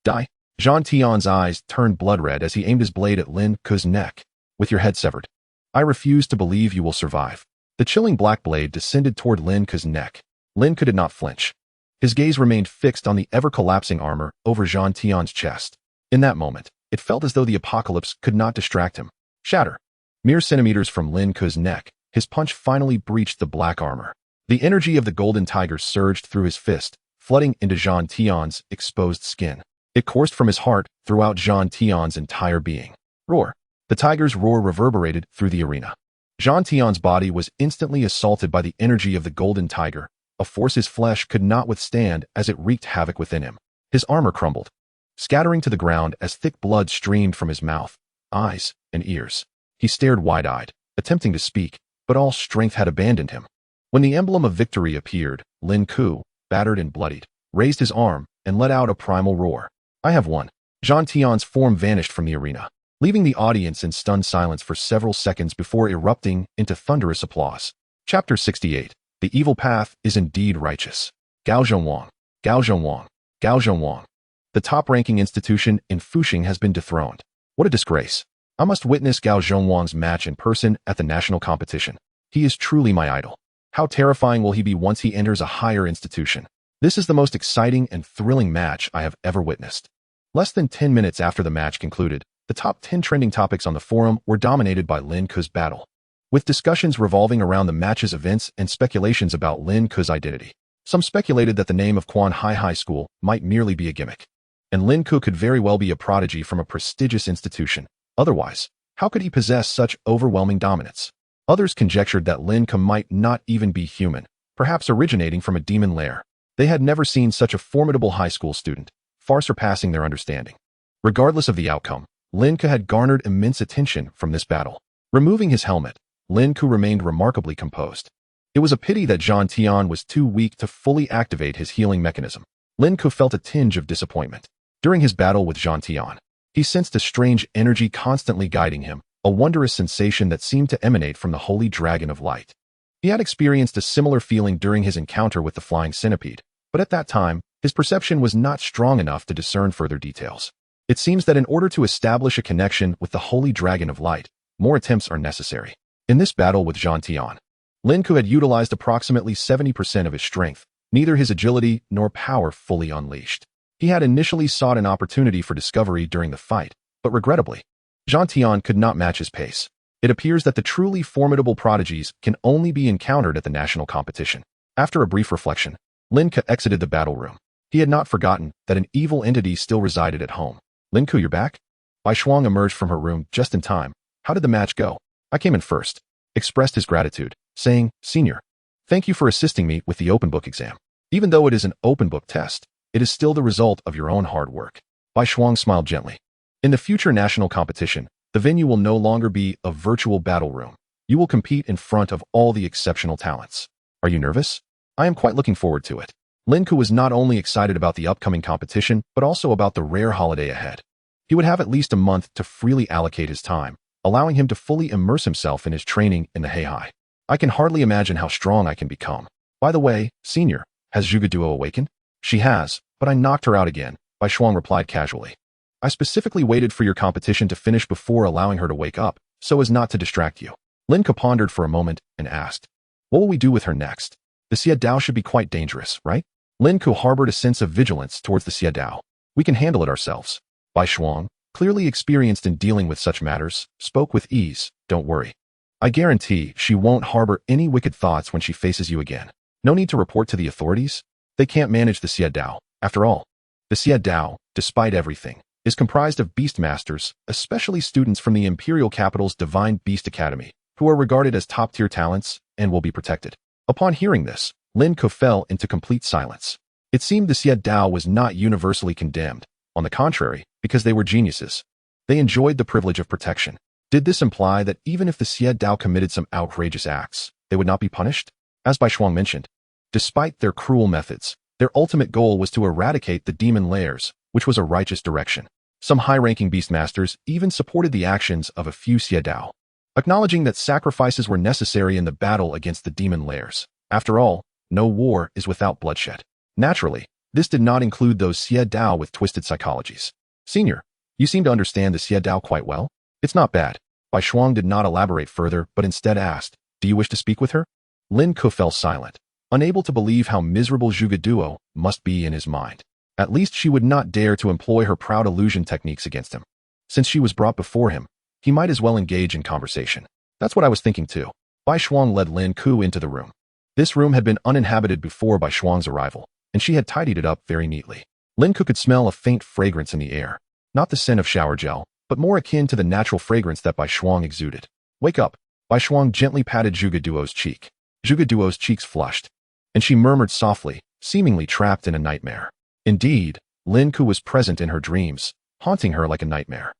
Die. Zhang Tian's eyes turned blood red as he aimed his blade at Lin Ke's neck. With your head severed. I refuse to believe you will survive. The chilling black blade descended toward Lin Ke's neck. Lin Ke did not flinch. His gaze remained fixed on the ever-collapsing armor over Zhang Tian's chest. In that moment, it felt as though the apocalypse could not distract him. Shatter. Mere centimeters from Lin Ke's neck, his punch finally breached the black armor. The energy of the golden tiger surged through his fist, flooding into Zhang Tian's exposed skin. It coursed from his heart throughout Zhang Tian's entire being. Roar. The tiger's roar reverberated through the arena. Zhang Tian's body was instantly assaulted by the energy of the golden tiger, a force his flesh could not withstand as it wreaked havoc within him. His armor crumbled, scattering to the ground as thick blood streamed from his mouth, eyes, and ears. He stared wide-eyed, attempting to speak, but all strength had abandoned him. When the emblem of victory appeared, Lin Ke, battered and bloodied, raised his arm and let out a primal roar. I have won. Zhang Tian's form vanished from the arena, leaving the audience in stunned silence for several seconds before erupting into thunderous applause. Chapter 68. The evil path is indeed righteous. Gao Jong Wong. Gao Jong Wong. Gao Jong Wong. The top-ranking institution in Fuxing has been dethroned. What a disgrace. I must witness Gao Jong Wong's match in person at the national competition. He is truly my idol. How terrifying will he be once he enters a higher institution? This is the most exciting and thrilling match I have ever witnessed. Less than 10 minutes after the match concluded, the top 10 trending topics on the forum were dominated by Lin Ke's battle, with discussions revolving around the match's events and speculations about Lin Ke's identity. Some speculated that the name of Quan Hai High School might merely be a gimmick, and Lin Ke could very well be a prodigy from a prestigious institution. Otherwise, how could he possess such overwhelming dominance? Others conjectured that Lin Ke might not even be human, perhaps originating from a demon lair. They had never seen such a formidable high school student, far surpassing their understanding. Regardless of the outcome, Lin Ke had garnered immense attention from this battle. Removing his helmet, Lin Ke remained remarkably composed. It was a pity that Zhang Tian was too weak to fully activate his healing mechanism. Lin Ke felt a tinge of disappointment. During his battle with Zhang Tian, he sensed a strange energy constantly guiding him, a wondrous sensation that seemed to emanate from the holy dragon of light. He had experienced a similar feeling during his encounter with the flying centipede, but at that time, his perception was not strong enough to discern further details. It seems that in order to establish a connection with the holy dragon of light, more attempts are necessary. In this battle with Zhang Tian, Lin Ke had utilized approximately 70% of his strength, neither his agility nor power fully unleashed. He had initially sought an opportunity for discovery during the fight, but regrettably, Zhang Tian could not match his pace. It appears that the truly formidable prodigies can only be encountered at the national competition. After a brief reflection, Lin Ke exited the battle room. He had not forgotten that an evil entity still resided at home. Lin Ke, you're back? Bai Shuang emerged from her room just in time. How did the match go? I came in first. Expressed his gratitude, saying, Senior, thank you for assisting me with the open book exam. Even though it is an open book test, it is still the result of your own hard work. Bai Shuang smiled gently. In the future national competition, the venue will no longer be a virtual battle room. You will compete in front of all the exceptional talents. Are you nervous? I am quite looking forward to it. Lin Ke was not only excited about the upcoming competition, but also about the rare holiday ahead. He would have at least a month to freely allocate his time, allowing him to fully immerse himself in his training in the Heihai. I can hardly imagine how strong I can become. By the way, Senior, has Zhuge Duo awakened? She has, but I knocked her out again, Bai Shuang replied casually. I specifically waited for your competition to finish before allowing her to wake up, so as not to distract you. Lin Ke pondered for a moment and asked, what will we do with her next? The Xie Dao should be quite dangerous, right? Lin Ke harbored a sense of vigilance towards the Xie Dao. We can handle it ourselves. Bai Shuang, clearly experienced in dealing with such matters, spoke with ease. Don't worry. I guarantee she won't harbor any wicked thoughts when she faces you again. No need to report to the authorities. They can't manage the Xie Dao. After all, the Xie Dao, despite everything, is comprised of beast masters, especially students from the imperial capital's Divine Beast Academy, who are regarded as top-tier talents and will be protected. Upon hearing this, Lin Ke fell into complete silence. It seemed the Xie Dao was not universally condemned. On the contrary, because they were geniuses, they enjoyed the privilege of protection. Did this imply that even if the Xie Dao committed some outrageous acts, they would not be punished? As Bai Shuang mentioned, despite their cruel methods, their ultimate goal was to eradicate the demon lairs, which was a righteous direction. Some high-ranking beastmasters even supported the actions of a few Xiedao, acknowledging that sacrifices were necessary in the battle against the demon lairs. After all, no war is without bloodshed. Naturally, this did not include those Xiedao with twisted psychologies. Senior, you seem to understand the Xiedao quite well. It's not bad. Bai Shuang did not elaborate further, but instead asked, do you wish to speak with her? Lin Ke fell silent, unable to believe how miserable Zhuge Duo must be in his mind. At least she would not dare to employ her proud illusion techniques against him. Since she was brought before him, he might as well engage in conversation. That's what I was thinking too. Bai Shuang led Lin Ke into the room. This room had been uninhabited before Bai Shuang's arrival, and she had tidied it up very neatly. Lin Ke could smell a faint fragrance in the air, not the scent of shower gel, but more akin to the natural fragrance that Bai Shuang exuded. Wake up. Bai Shuang gently patted Zhuge Duo's cheek. Zhuge Duo's cheeks flushed, and she murmured softly, seemingly trapped in a nightmare. Indeed, Lin Ke was present in her dreams, haunting her like a nightmare.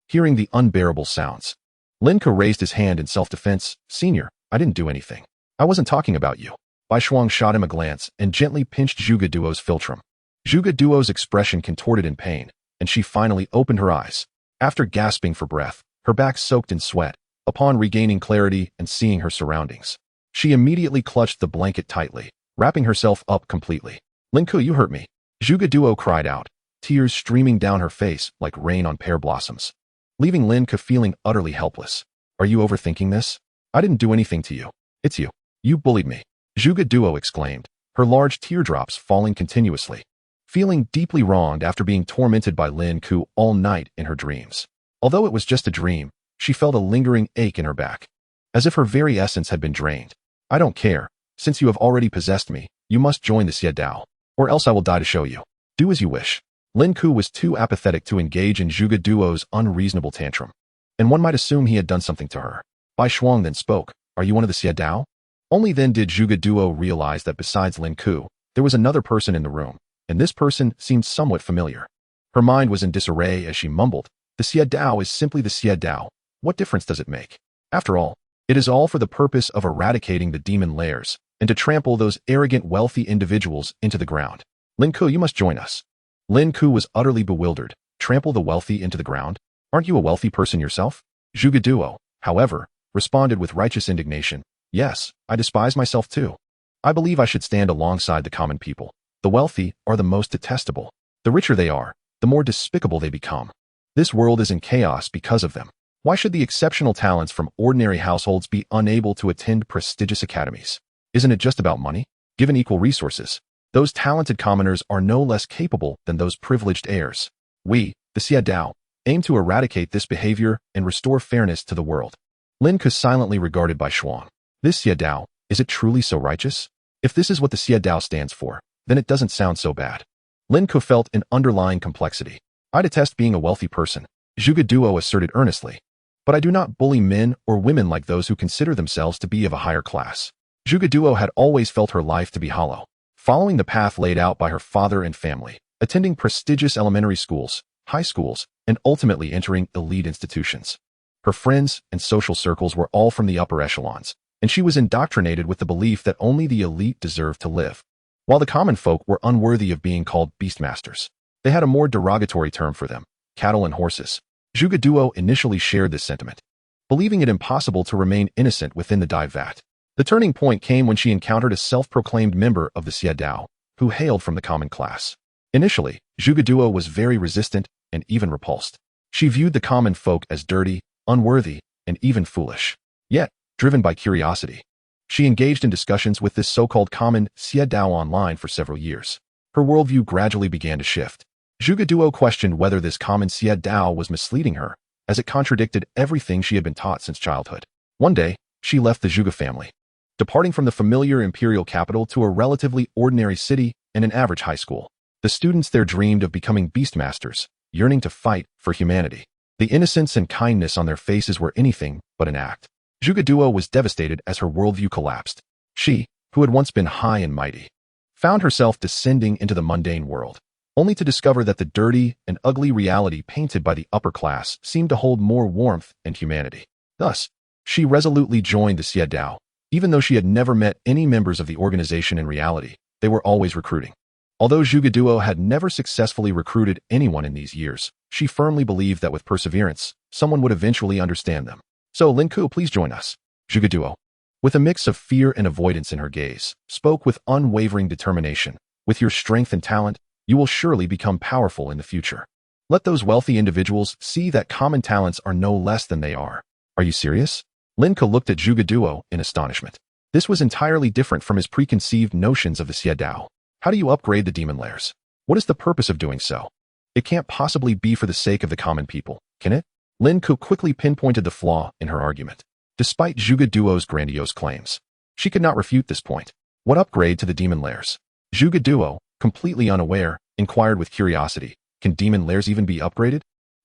Hearing the unbearable sounds. Lin Ke raised his hand in self-defense. Senior, I didn't do anything. I wasn't talking about you. Bai Shuang shot him a glance and gently pinched Zhuge Duo's philtrum. Zhuge Duo's expression contorted in pain, and she finally opened her eyes. After gasping for breath, her back soaked in sweat, upon regaining clarity and seeing her surroundings, she immediately clutched the blanket tightly, wrapping herself up completely. Lin Ke, you hurt me. Zhuge Duo cried out, tears streaming down her face like rain on pear blossoms, leaving Lin Ke feeling utterly helpless. Are you overthinking this? I didn't do anything to you. It's you. You bullied me. Zhuge Duo exclaimed, her large teardrops falling continuously, feeling deeply wronged after being tormented by Lin Ke all night in her dreams. Although it was just a dream, she felt a lingering ache in her back, as if her very essence had been drained. I don't care. Since you have already possessed me, you must join the Xiedao, or else I will die to show you. Do as you wish. Lin Ke was too apathetic to engage in Zhuge Duo's unreasonable tantrum, and one might assume he had done something to her. Bai Shuang then spoke. Are you one of the Xiedao? Only then did Zhuge Duo realize that besides Lin Ke, there was another person in the room, and this person seemed somewhat familiar. Her mind was in disarray as she mumbled, the Xiedao is simply the Xiedao. What difference does it make? After all, it is all for the purpose of eradicating the demon lairs, and to trample those arrogant wealthy individuals into the ground. Lin Ke, you must join us. Lin Ke was utterly bewildered. Trample the wealthy into the ground? Aren't you a wealthy person yourself? Zhuge Duo, however, responded with righteous indignation. Yes, I despise myself too. I believe I should stand alongside the common people. The wealthy are the most detestable. The richer they are, the more despicable they become. This world is in chaos because of them. Why should the exceptional talents from ordinary households be unable to attend prestigious academies? Isn't it just about money? Given equal resources, those talented commoners are no less capable than those privileged heirs. We, the Xiedao, aim to eradicate this behavior and restore fairness to the world. Lin Ke silently regarded Bai Shuang. This Xiedao, is it truly so righteous? If this is what the Xiedao stands for, then it doesn't sound so bad. Lin Ke felt an underlying complexity. I detest being a wealthy person, Zhuge Duo asserted earnestly. But I do not bully men or women like those who consider themselves to be of a higher class. Zhuge Duo had always felt her life to be hollow, following the path laid out by her father and family, attending prestigious elementary schools, high schools, and ultimately entering elite institutions. Her friends and social circles were all from the upper echelons, and she was indoctrinated with the belief that only the elite deserved to live, while the common folk were unworthy of being called beastmasters. They had a more derogatory term for them, cattle and horses. Zhuge Duo initially shared this sentiment, believing it impossible to remain innocent within the dive vat. The turning point came when she encountered a self-proclaimed member of the Xiedao, who hailed from the common class. Initially, Zhuge Duo was very resistant and even repulsed. She viewed the common folk as dirty, unworthy, and even foolish. Yet, driven by curiosity, she engaged in discussions with this so-called common Xiedao online for several years. Her worldview gradually began to shift. Zhuge Duo questioned whether this common Xiedao was misleading her, as it contradicted everything she had been taught since childhood. One day, she left the Zhuge family, departing from the familiar imperial capital to a relatively ordinary city and an average high school. The students there dreamed of becoming beastmasters, yearning to fight for humanity. The innocence and kindness on their faces were anything but an act. Zhuge Duo was devastated as her worldview collapsed. She, who had once been high and mighty, found herself descending into the mundane world, only to discover that the dirty and ugly reality painted by the upper class seemed to hold more warmth and humanity. Thus, she resolutely joined the Xiedao, Even though she had never met any members of the organization in reality, they were always recruiting. Although Zhuge Duo had never successfully recruited anyone in these years, she firmly believed that with perseverance, someone would eventually understand them. So Lin Ke, please join us. Zhuge Duo, with a mix of fear and avoidance in her gaze, spoke with unwavering determination. With your strength and talent, you will surely become powerful in the future. Let those wealthy individuals see that common talents are no less than they are. Are you serious? Lin Ke looked at Zhuge Duo in astonishment. This was entirely different from his preconceived notions of the Xie Dao. How do you upgrade the demon lairs? What is the purpose of doing so? It can't possibly be for the sake of the common people, can it? Lin Ke quickly pinpointed the flaw in her argument. Despite Zhuge Duo's grandiose claims, she could not refute this point. What upgrade to the demon lairs? Zhuge Duo, completely unaware, inquired with curiosity. Can demon lairs even be upgraded?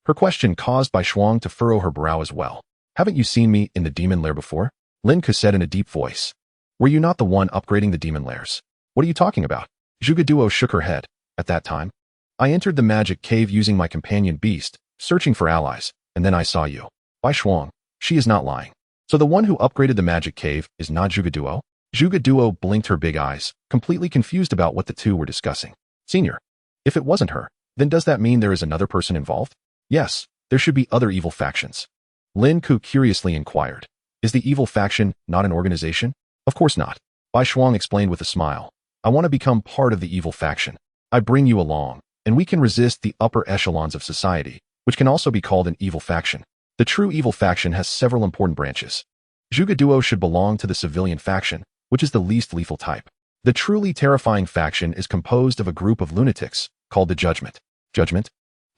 Her question caused Bai Shuang to furrow her brow as well. Haven't you seen me in the demon lair before? Lin Ke said in a deep voice. Were you not the one upgrading the demon lairs? What are you talking about? Zhuge Duo shook her head. At that time, I entered the magic cave using my companion Beast, searching for allies, and then I saw you. Bai Shuang, she is not lying. So the one who upgraded the magic cave is not Zhuge Duo? Zhuge Duo blinked her big eyes, completely confused about what the two were discussing. Senior, if it wasn't her, then does that mean there is another person involved? Yes, there should be other evil factions. Lin Ke curiously inquired. Is the evil faction not an organization? Of course not. Bai Shuang explained with a smile. I want to become part of the evil faction. I bring you along, and we can resist the upper echelons of society, which can also be called an evil faction. The true evil faction has several important branches. Zhuge Duo should belong to the civilian faction, which is the least lethal type. The truly terrifying faction is composed of a group of lunatics, called the Judgment. Judgment?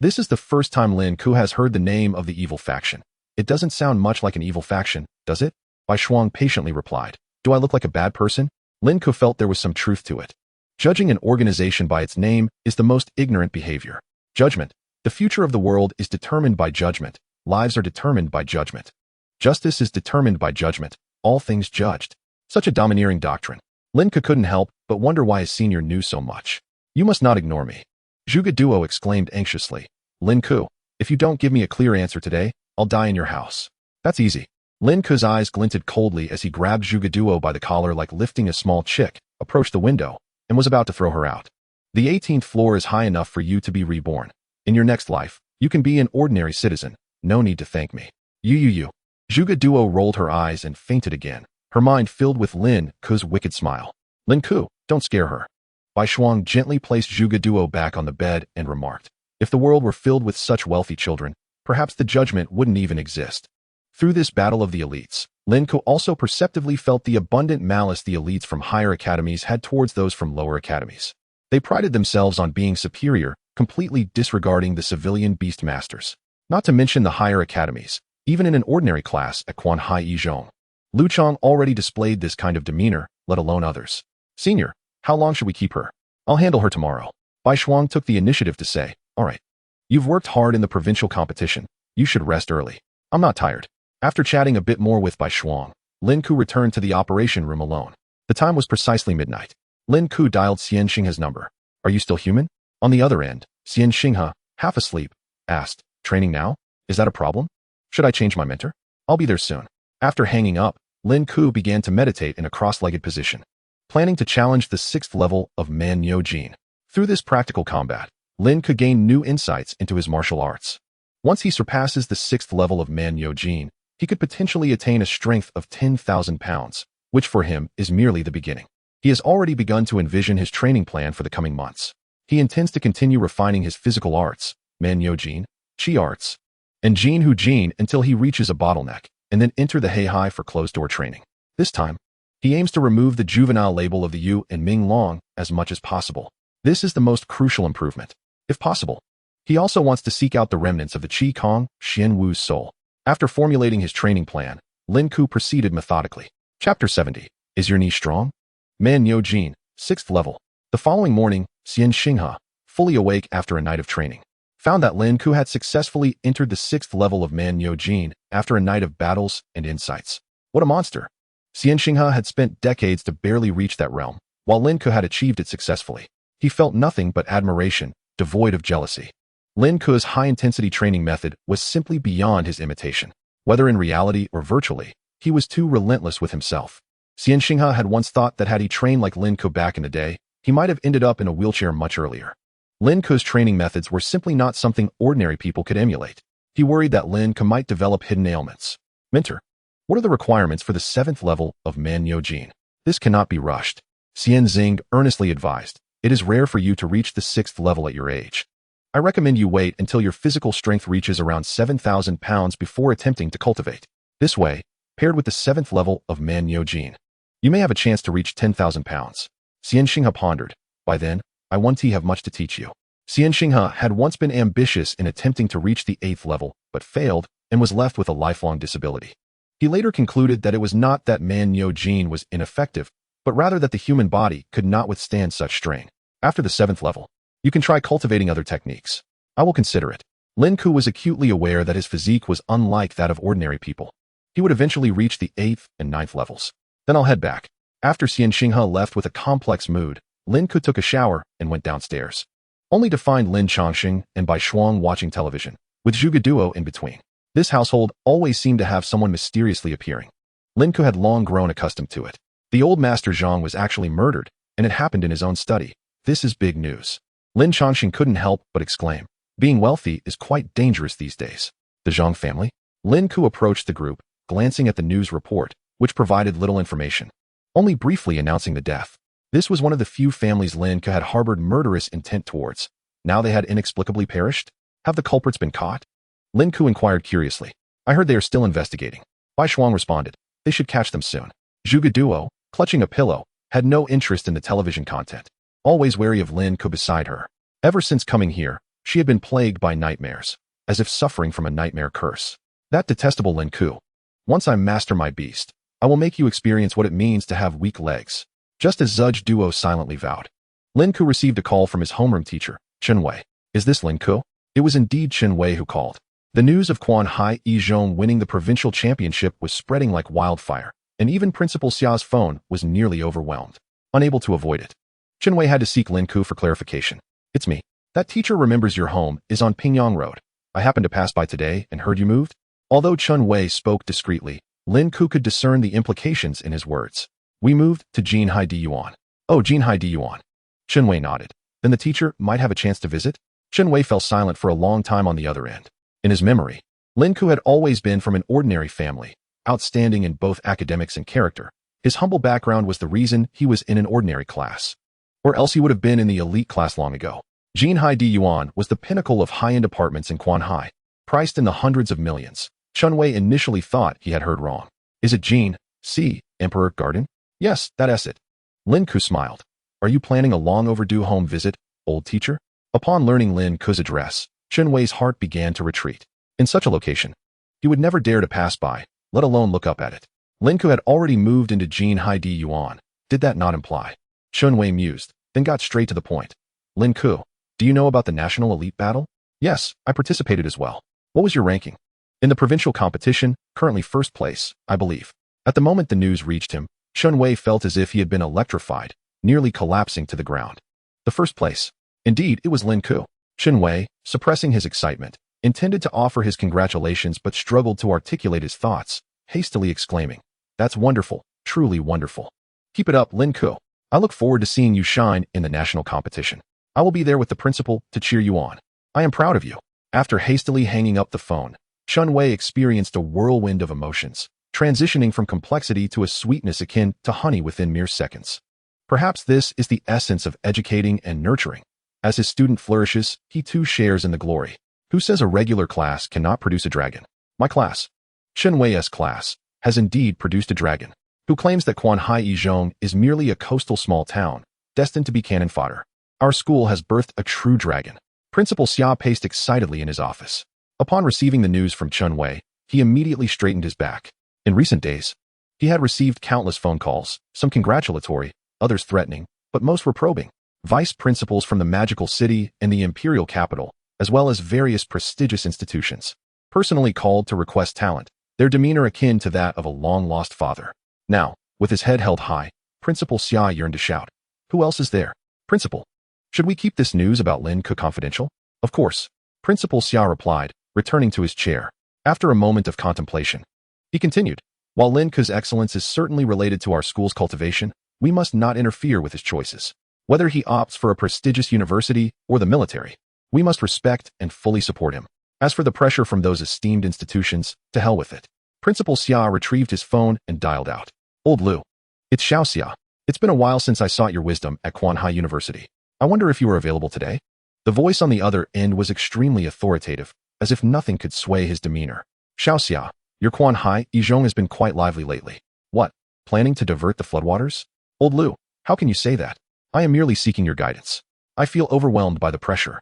This is the first time Lin Ke has heard the name of the evil faction. It doesn't sound much like an evil faction, does it? Bai Shuang patiently replied. Do I look like a bad person? Lin Ke felt there was some truth to it. Judging an organization by its name is the most ignorant behavior. Judgment. The future of the world is determined by judgment. Lives are determined by judgment. Justice is determined by judgment. All things judged. Such a domineering doctrine. Lin Ke couldn't help but wonder why his senior knew so much. You must not ignore me. Zhuge Duo exclaimed anxiously. Lin Ke, if you don't give me a clear answer today, I'll die in your house. That's easy. Lin Ke's eyes glinted coldly as he grabbed Zhuge Duo by the collar like lifting a small chick, approached the window, and was about to throw her out. The 18th floor is high enough for you to be reborn. In your next life, you can be an ordinary citizen. No need to thank me. You. Zhuge Duo rolled her eyes and fainted again, her mind filled with Lin Ke's wicked smile. Lin Ke, don't scare her. Bai Shuang gently placed Zhuge Duo back on the bed and remarked, if the world were filled with such wealthy children, perhaps the judgment wouldn't even exist. Through this battle of the elites, Lin Ke also perceptively felt the abundant malice the elites from higher academies had towards those from lower academies. They prided themselves on being superior, completely disregarding the civilian beast masters. Not to mention the higher academies, even in an ordinary class at Quanhai Yizhong. Lu Chang already displayed this kind of demeanor, let alone others. Senior, how long should we keep her? I'll handle her tomorrow. Bai Shuang took the initiative to say, all right. You've worked hard in the provincial competition. You should rest early. I'm not tired. After chatting a bit more with Bai Shuang, Lin Ke returned to the operation room alone. The time was precisely midnight. Lin Ke dialed Xian Xinghe's number. Are you still human? On the other end, Xian Xinghe, half asleep, asked, training now? Is that a problem? Should I change my mentor? I'll be there soon. After hanging up, Lin Ke began to meditate in a cross-legged position, planning to challenge the 6th level of Man Nyo Jin. Through this practical combat, Lin Ke gained new insights into his martial arts. Once he surpasses the 6th level of Man Nyo Jin, he could potentially attain a strength of 10,000 pounds, which for him is merely the beginning. He has already begun to envision his training plan for the coming months. He intends to continue refining his physical arts, Man Nyo Jin, Chi arts, and Jin Hu Jin until he reaches a bottleneck, and then enter the Heihai for closed-door training. This time, he aims to remove the juvenile label of the Yu and Ming Long as much as possible. This is the most crucial improvement, if possible. He also wants to seek out the remnants of the Qi Kong, Xian Wu's soul. After formulating his training plan, Lin Ke proceeded methodically. Chapter 70. Is your knee strong? Man Nyo Jin, 6th level. The following morning, Xian Xinghe, fully awake after a night of training, found that Lin Ke had successfully entered the 6th level of Man Nyo Jin after a night of battles and insights. What a monster! Xian Xinghe had spent decades to barely reach that realm, while Lin Ke had achieved it successfully. He felt nothing but admiration, devoid of jealousy. Lin Ke's high-intensity training method was simply beyond his imitation. Whether in reality or virtually, he was too relentless with himself. Xian Xinghe had once thought that had he trained like Lin Ke back in the day, he might have ended up in a wheelchair much earlier. Lin Ke's training methods were simply not something ordinary people could emulate. He worried that Lin Ke might develop hidden ailments. Mentor, what are the requirements for the 7th level of Man Yo Jin? This cannot be rushed. Xian Xing earnestly advised. It is rare for you to reach the 6th level at your age. I recommend you wait until your physical strength reaches around 7,000 pounds before attempting to cultivate. This way, paired with the 7th level of Man Yo Jin, you may have a chance to reach 10,000 pounds. Xian Xinghe pondered. By then, I want to have much to teach you. Xian Xinghe had once been ambitious in attempting to reach the 8th level, but failed and was left with a lifelong disability. He later concluded that it was not that Man Yo Jin was ineffective, but rather that the human body could not withstand such strain. After the 7th level, you can try cultivating other techniques. I will consider it. Lin Ke was acutely aware that his physique was unlike that of ordinary people. He would eventually reach the 8th and 9th levels. Then I'll head back. After Xian Xinghe left with a complex mood, Lin Ke took a shower and went downstairs, only to find Lin Chongxing and Bai Shuang watching television, with Zhuge Duo in between. This household always seemed to have someone mysteriously appearing. Lin Ke had long grown accustomed to it. The old master Zhang was actually murdered, and it happened in his own study. This is big news. Lin Chongxing couldn't help but exclaim. Being wealthy is quite dangerous these days. The Zhang family? Lin Ke approached the group, glancing at the news report, which provided little information, only briefly announcing the death. This was one of the few families Lin Ke had harbored murderous intent towards. Now they had inexplicably perished? Have the culprits been caught? Lin Ke inquired curiously. I heard they are still investigating. Bai Shuang responded. They should catch them soon. Zhuge Duo, clutching a pillow, had no interest in the television content, always wary of Lin Ke beside her. Ever since coming here, she had been plagued by nightmares, as if suffering from a nightmare curse. That detestable Lin Ke. Once I master my beast, I will make you experience what it means to have weak legs, just as Zhuge Duo silently vowed. Lin Ke received a call from his homeroom teacher, Chen Wei. Is this Lin Ke? It was indeed Chen Wei who called. The news of Quan Hai Yizhong winning the provincial championship was spreading like wildfire, and even Principal Xia's phone was nearly overwhelmed. Unable to avoid it, Chen Wei had to seek Lin Ke for clarification. It's me. That teacher remembers your home is on Pingyang Road. I happened to pass by today and heard you moved. Although Chen Wei spoke discreetly, Lin Ke could discern the implications in his words. We moved to Jinhai Diyuan. Oh, Jinhai Diyuan. Chen Wei nodded. Then the teacher might have a chance to visit? Chen Wei fell silent for a long time on the other end. In his memory, Lin Ke had always been from an ordinary family, outstanding in both academics and character. His humble background was the reason he was in an ordinary class. Or else he would have been in the elite class long ago. Jinhai Diyuan was the pinnacle of high-end apartments in Quanhai, priced in the hundreds of millions. Chen Wei initially thought he had heard wrong. Is it Jin C. Emperor Garden? Yes, that's it. Lin Ke smiled. Are you planning a long overdue home visit, old teacher? Upon learning Lin Ke's address, Chen Wei's heart began to retreat. In such a location, he would never dare to pass by, let alone look up at it. Lin Ke had already moved into Jinhai Diyuan. Did that not imply? Chen Wei mused, then got straight to the point. Lin Ke, do you know about the National Elite Battle? Yes, I participated as well. What was your ranking? In the provincial competition, currently first place, I believe. At the moment the news reached him, Chen Wei felt as if he had been electrified, nearly collapsing to the ground. The first place. Indeed, it was Lin Ke. Chen Wei, suppressing his excitement, intended to offer his congratulations but struggled to articulate his thoughts, hastily exclaiming, That's wonderful, truly wonderful. Keep it up, Lin Ke. I look forward to seeing you shine in the national competition. I will be there with the principal to cheer you on. I am proud of you. After hastily hanging up the phone, Chen Wei experienced a whirlwind of emotions, transitioning from complexity to a sweetness akin to honey within mere seconds. Perhaps this is the essence of educating and nurturing. As his student flourishes, he too shares in the glory. Who says a regular class cannot produce a dragon? My class, Chen Wei's class, has indeed produced a dragon. Who claims that Quanhai Yizhong is merely a coastal small town, destined to be cannon fodder? Our school has birthed a true dragon. Principal Xia paced excitedly in his office. Upon receiving the news from Chen Wei, he immediately straightened his back. In recent days, he had received countless phone calls, some congratulatory, others threatening, but most were probing. Vice principals from the magical city and the imperial capital, as well as various prestigious institutions, personally called to request talent, their demeanor akin to that of a long-lost father. Now, with his head held high, Principal Xia yearned to shout. Who else is there? Principal, should we keep this news about Lin Ke confidential? Of course, Principal Xia replied, returning to his chair. After a moment of contemplation, he continued, While Lin Ke's excellence is certainly related to our school's cultivation, we must not interfere with his choices. Whether he opts for a prestigious university or the military, we must respect and fully support him. As for the pressure from those esteemed institutions, to hell with it. Principal Xia retrieved his phone and dialed out. Old Lu. It's Xiao Xia. It's been a while since I sought your wisdom at Quanhai University. I wonder if you are available today? The voice on the other end was extremely authoritative, as if nothing could sway his demeanor. Xiao Xia, your Quanhai Yizhong has been quite lively lately. What? Planning to divert the floodwaters? Old Lu, how can you say that? I am merely seeking your guidance. I feel overwhelmed by the pressure.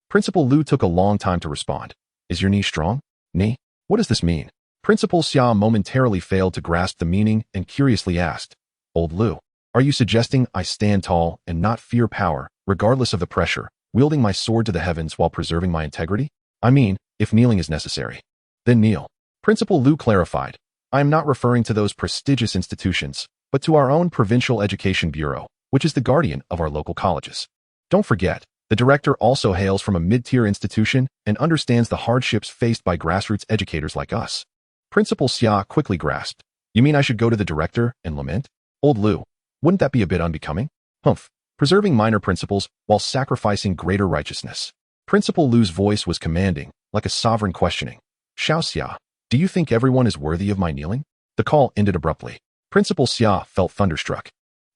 Principal Lu took a long time to respond. Is your knee strong? Knee? What does this mean? Principal Xia momentarily failed to grasp the meaning and curiously asked, Old Lu, are you suggesting I stand tall and not fear power, regardless of the pressure, wielding my sword to the heavens while preserving my integrity? I mean, if kneeling is necessary. Then kneel. Principal Lu clarified, I am not referring to those prestigious institutions, but to our own Provincial Education Bureau, which is the guardian of our local colleges. Don't forget, the director also hails from a mid-tier institution and understands the hardships faced by grassroots educators like us. Principal Xia quickly grasped. You mean I should go to the director and lament? Old Lu, wouldn't that be a bit unbecoming? Humph. Preserving minor principles while sacrificing greater righteousness. Principal Lu's voice was commanding, like a sovereign questioning. Xiao Xia, do you think everyone is worthy of my kneeling? The call ended abruptly. Principal Xia felt thunderstruck.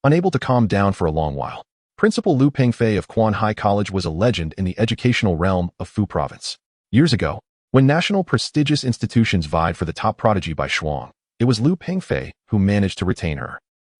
Unable to calm down for a long while. Principal Lu Pengfei of Quanhai College was a legend in the educational realm of Fu Province. Years ago, when national prestigious institutions vied for the top prodigy Bai Shuang, it was Lu Pengfei who managed to retain her.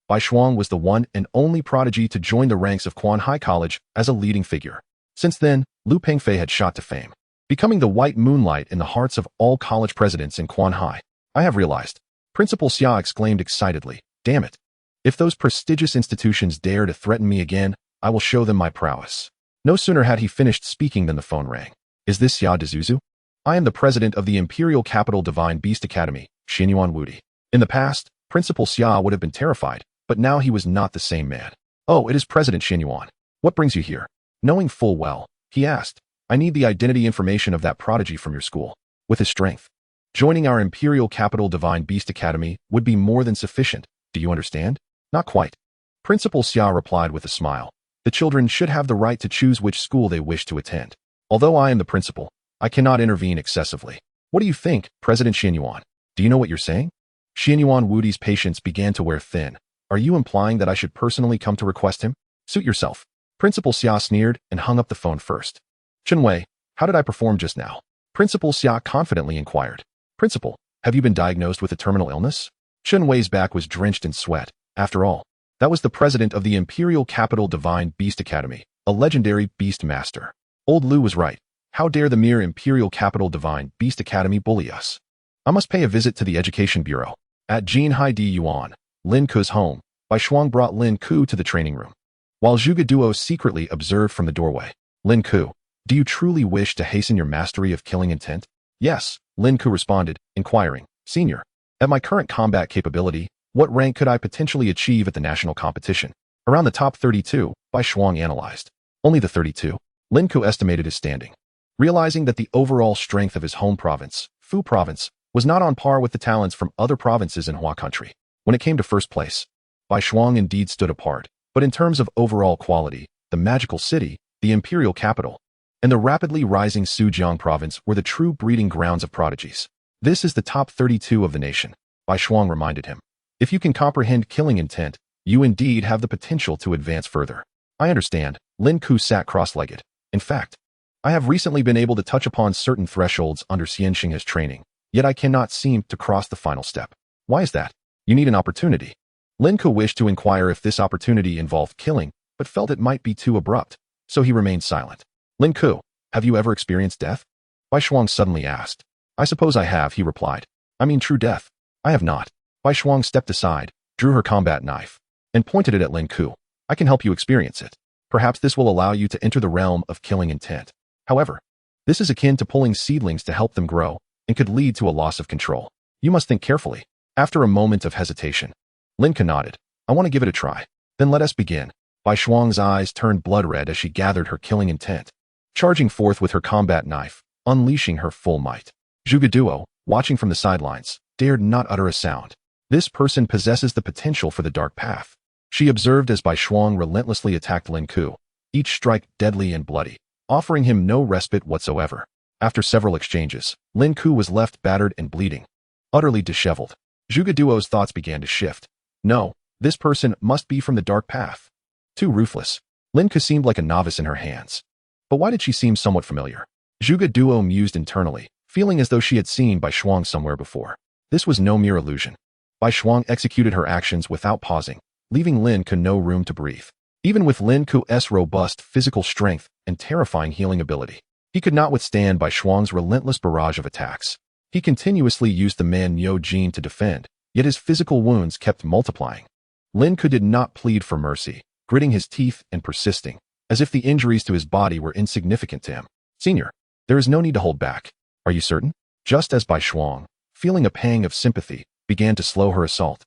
Bai Shuang was the one and only prodigy to join the ranks of Quanhai College as a leading figure. Since then, Lu Pengfei had shot to fame, becoming the white moonlight in the hearts of all college presidents in Quanhai. I have realized. Principal Xia exclaimed excitedly, damn it. If those prestigious institutions dare to threaten me again, I will show them my prowess. No sooner had he finished speaking than the phone rang. Is this Xia Dezuzu? I am the president of the Imperial Capital Divine Beast Academy, Xinyuan Wudi. In the past, Principal Xia would have been terrified, but now he was not the same man. Oh, it is President Xinyuan. What brings you here? Knowing full well, he asked, I need the identity information of that prodigy from your school. With his strength, joining our Imperial Capital Divine Beast Academy would be more than sufficient. Do you understand? Not quite. Principal Xia replied with a smile. The children should have the right to choose which school they wish to attend. Although I am the principal, I cannot intervene excessively. What do you think, President Xinyuan? Do you know what you're saying? Xinyuan Wudi's patience began to wear thin. Are you implying that I should personally come to request him? Suit yourself. Principal Xia sneered and hung up the phone first. Chunwei, how did I perform just now? Principal Xia confidently inquired. Principal, have you been diagnosed with a terminal illness? Chunwei's back was drenched in sweat. After all, that was the president of the Imperial Capital Divine Beast Academy, a legendary beast master. Old Lu was right. How dare the mere Imperial Capital Divine Beast Academy bully us? I must pay a visit to the Education Bureau. At Jinhai Di Yuan, Lin Ke's home, Bai Shuang brought Lin Ke to the training room. While Zhuge Duo secretly observed from the doorway, Lin Ke, do you truly wish to hasten your mastery of killing intent? Yes, Lin Ke responded, inquiring, Senior, at my current combat capability, what rank could I potentially achieve at the national competition? Around the top 32, Bai Shuang analyzed. Only the 32? Lin Ke estimated his standing. Realizing that the overall strength of his home province, Fu Province, was not on par with the talents from other provinces in Hua Country. When it came to first place, Bai Shuang indeed stood apart, but in terms of overall quality, the magical city, the imperial capital, and the rapidly rising Sujiang province were the true breeding grounds of prodigies. This is the top 32 of the nation, Bai Shuang reminded him. If you can comprehend killing intent, you indeed have the potential to advance further. I understand, Lin Ke sat cross-legged. In fact, I have recently been able to touch upon certain thresholds under Xianxing's training, yet I cannot seem to cross the final step. Why is that? You need an opportunity. Lin Ke wished to inquire if this opportunity involved killing, but felt it might be too abrupt, so he remained silent. Lin Ke, have you ever experienced death? Bai Shuang suddenly asked. I suppose I have, he replied. I mean true death. I have not. Bai Shuang stepped aside, drew her combat knife, and pointed it at Lin Ke. I can help you experience it. Perhaps this will allow you to enter the realm of killing intent. However, this is akin to pulling seedlings to help them grow, and could lead to a loss of control. You must think carefully. After a moment of hesitation, Lin Ke nodded. I want to give it a try. Then let us begin. Bai Shuang's eyes turned blood red as she gathered her killing intent, charging forth with her combat knife, unleashing her full might. Zhuge Duo, watching from the sidelines, dared not utter a sound. This person possesses the potential for the dark path. She observed as Bai Shuang relentlessly attacked Lin Ke, each strike deadly and bloody, offering him no respite whatsoever. After several exchanges, Lin Ke was left battered and bleeding, utterly disheveled. Zhuge Duo's thoughts began to shift. No, this person must be from the dark path. Too ruthless. Lin Ke seemed like a novice in her hands. But why did she seem somewhat familiar? Zhuge Duo mused internally, feeling as though she had seen Bai Shuang somewhere before. This was no mere illusion. Bai Shuang executed her actions without pausing, leaving Lin Ke no room to breathe. Even with Lin Ke's robust physical strength and terrifying healing ability, he could not withstand Bai Shuang's relentless barrage of attacks. He continuously used the Man Nyo gene to defend, yet his physical wounds kept multiplying. Lin Ke did not plead for mercy, gritting his teeth and persisting, as if the injuries to his body were insignificant to him. Senior, there is no need to hold back. Are you certain? Just as Bai Shuang, feeling a pang of sympathy, began to slow her assault,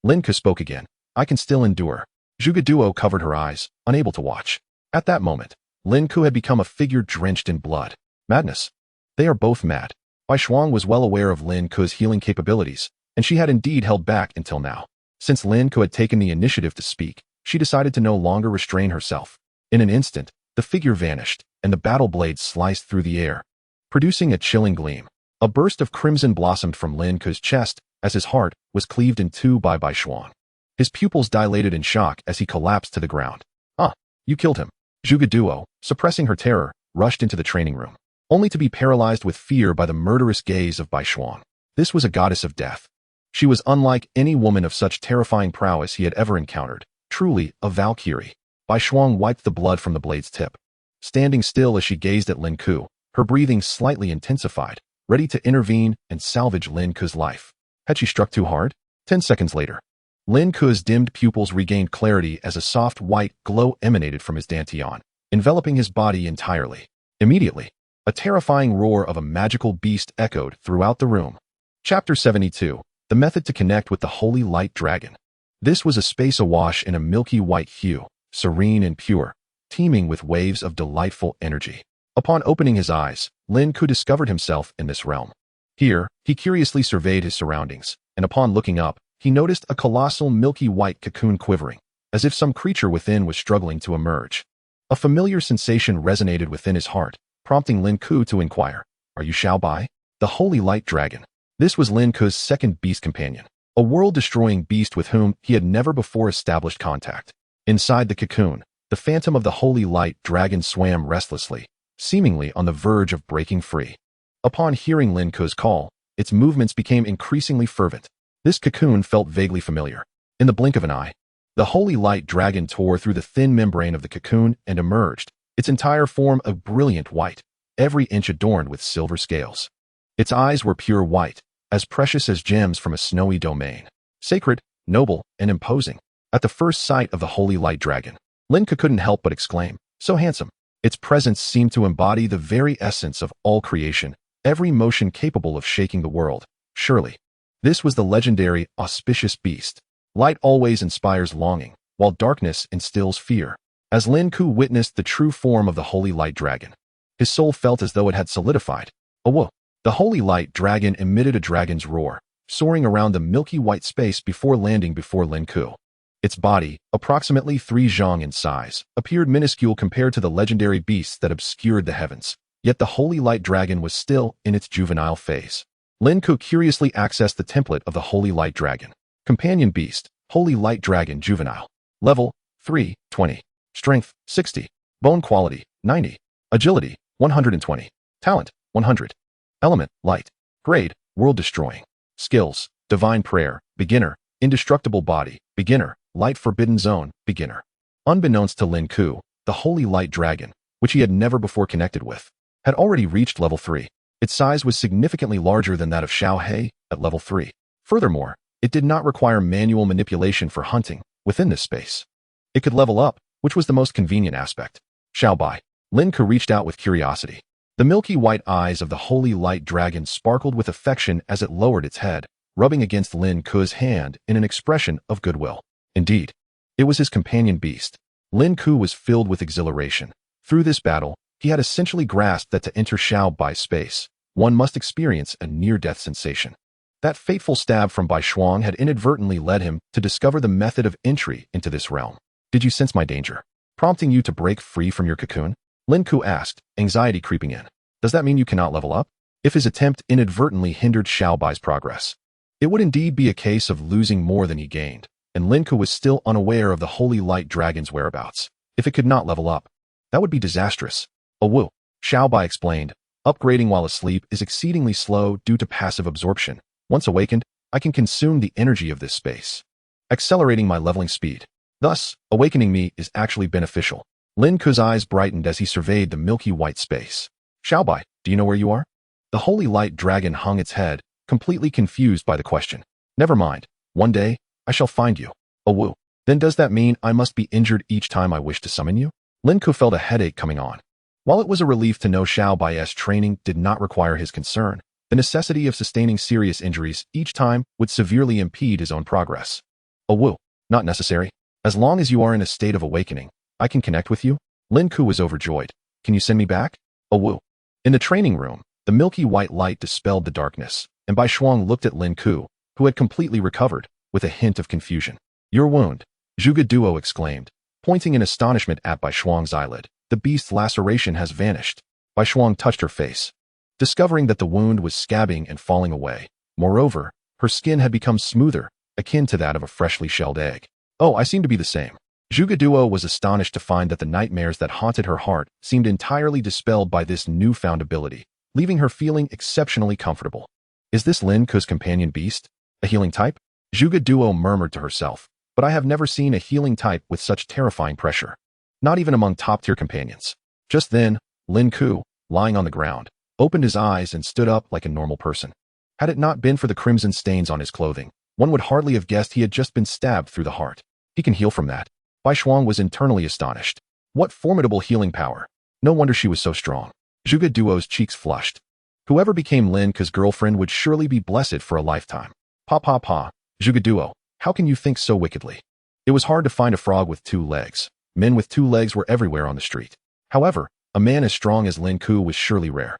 Lin Ke spoke again. I can still endure. Zhuge Duo covered her eyes, unable to watch. At that moment, Lin Ke had become a figure drenched in blood. Madness. They are both mad. Bai Shuang was well aware of Lin Ke's healing capabilities, and she had indeed held back until now. Since Lin Ke had taken the initiative to speak, she decided to no longer restrain herself. In an instant, the figure vanished, and the battle blade sliced through the air, producing a chilling gleam. A burst of crimson blossomed from Lin Ke's chest as his heart was cleaved in two by Bai Shuang. His pupils dilated in shock as he collapsed to the ground. Ah, you killed him. Zhuge Duo, suppressing her terror, rushed into the training room, only to be paralyzed with fear by the murderous gaze of Bai Shuang. This was a goddess of death. She was unlike any woman of such terrifying prowess he had ever encountered, truly a Valkyrie. Bai Shuang wiped the blood from the blade's tip. Standing still as she gazed at Lin Ke, her breathing slightly intensified, ready to intervene and salvage Lin Ke's life. Had she struck too hard? 10 seconds later, Lin Ke's dimmed pupils regained clarity as a soft white glow emanated from his dantian, enveloping his body entirely. Immediately, a terrifying roar of a magical beast echoed throughout the room. Chapter 72. The Method to Connect with the Holy Light Dragon. This was a space awash in a milky white hue, serene and pure, teeming with waves of delightful energy. Upon opening his eyes, Lin Ke discovered himself in this realm. Here, he curiously surveyed his surroundings, and upon looking up, he noticed a colossal milky white cocoon quivering, as if some creature within was struggling to emerge. A familiar sensation resonated within his heart, prompting Lin Ke to inquire, "Are you Xiao Bai?" The Holy Light Dragon. This was Lin Ke's second beast companion, a world-destroying beast with whom he had never before established contact. Inside the cocoon, the phantom of the Holy Light Dragon swam restlessly, seemingly on the verge of breaking free. Upon hearing Lin Ke's call, its movements became increasingly fervent. This cocoon felt vaguely familiar. In the blink of an eye, the Holy Light Dragon tore through the thin membrane of the cocoon and emerged, its entire form a brilliant white, every inch adorned with silver scales. Its eyes were pure white, as precious as gems from a snowy domain. Sacred, noble, and imposing. At the first sight of the Holy Light Dragon, Lin Ke couldn't help but exclaim, "So handsome." Its presence seemed to embody the very essence of all creation, every motion capable of shaking the world. Surely, this was the legendary, auspicious beast. Light always inspires longing, while darkness instills fear. As Lin Ke witnessed the true form of the Holy Light Dragon, his soul felt as though it had solidified. Awo! The Holy Light Dragon emitted a dragon's roar, soaring around the milky white space before landing before Lin Ke. Its body, approximately 3 zhang in size, appeared minuscule compared to the legendary beasts that obscured the heavens. Yet the Holy Light Dragon was still in its juvenile phase. Lin Ke curiously accessed the template of the Holy Light Dragon. Companion Beast, Holy Light Dragon Juvenile. Level, 3, 20. Strength, 60. Bone Quality, 90. Agility, 120. Talent, 100. Element, Light. Grade, World Destroying. Skills, Divine Prayer, Beginner. Indestructible Body, Beginner. Light Forbidden Zone, Beginner. Unbeknownst to Lin Ke, the Holy Light Dragon, which he had never before connected with, had already reached level 3. Its size was significantly larger than that of Xiao He at level 3. Furthermore, it did not require manual manipulation for hunting within this space. It could level up, which was the most convenient aspect. Xiao Bai. Lin Ke reached out with curiosity. The milky white eyes of the Holy Light Dragon sparkled with affection as it lowered its head, rubbing against Lin Ke's hand in an expression of goodwill. Indeed, it was his companion beast. Lin Ke was filled with exhilaration. Through this battle, he had essentially grasped that to enter Xiao Bai's space, one must experience a near-death sensation. That fateful stab from Bai Shuang had inadvertently led him to discover the method of entry into this realm. Did you sense my danger, prompting you to break free from your cocoon? Lin Ke asked, anxiety creeping in. Does that mean you cannot level up? If his attempt inadvertently hindered Xiao Bai's progress, it would indeed be a case of losing more than he gained, and Lin Ke was still unaware of the Holy Light Dragon's whereabouts. If it could not level up, that would be disastrous. Oh woo, Xiao Bai explained. Upgrading while asleep is exceedingly slow due to passive absorption. Once awakened, I can consume the energy of this space, accelerating my leveling speed. Thus, awakening me is actually beneficial. Lin Ke's eyes brightened as he surveyed the milky white space. Xiao Bai, do you know where you are? The Holy Light Dragon hung its head, completely confused by the question. Never mind. One day, I shall find you. Oh woo. Then does that mean I must be injured each time I wish to summon you? Lin Ke felt a headache coming on. While it was a relief to know Xiao Bai's training did not require his concern, the necessity of sustaining serious injuries each time would severely impede his own progress. Oh woo. Not necessary. As long as you are in a state of awakening, I can connect with you? Lin Ke was overjoyed. Can you send me back? Oh woo. In the training room, the milky white light dispelled the darkness, and Bai Shuang looked at Lin Ke, who had completely recovered, with a hint of confusion. Your wound, Zhuge Duo exclaimed, pointing in astonishment at Bai Shuang's eyelid. The beast's laceration has vanished. Bai Shuang touched her face, discovering that the wound was scabbing and falling away. Moreover, her skin had become smoother, akin to that of a freshly shelled egg. Oh, I seem to be the same. Zhuge Duo was astonished to find that the nightmares that haunted her heart seemed entirely dispelled by this newfound ability, leaving her feeling exceptionally comfortable. Is this Lin Ke's companion beast? A healing type? Zhuge Duo murmured to herself, but I have never seen a healing type with such terrifying pressure. Not even among top-tier companions. Just then, Lin Ke, lying on the ground, opened his eyes and stood up like a normal person. Had it not been for the crimson stains on his clothing, one would hardly have guessed he had just been stabbed through the heart. He can heal from that. Bai Shuang was internally astonished. What formidable healing power. No wonder she was so strong. Zhuge Duo's cheeks flushed. Whoever became Lin Ke's girlfriend would surely be blessed for a lifetime. Pa. Zhuge Duo, how can you think so wickedly? It was hard to find a frog with 2 legs. Men with 2 legs were everywhere on the street. However, a man as strong as Lin Ke was surely rare.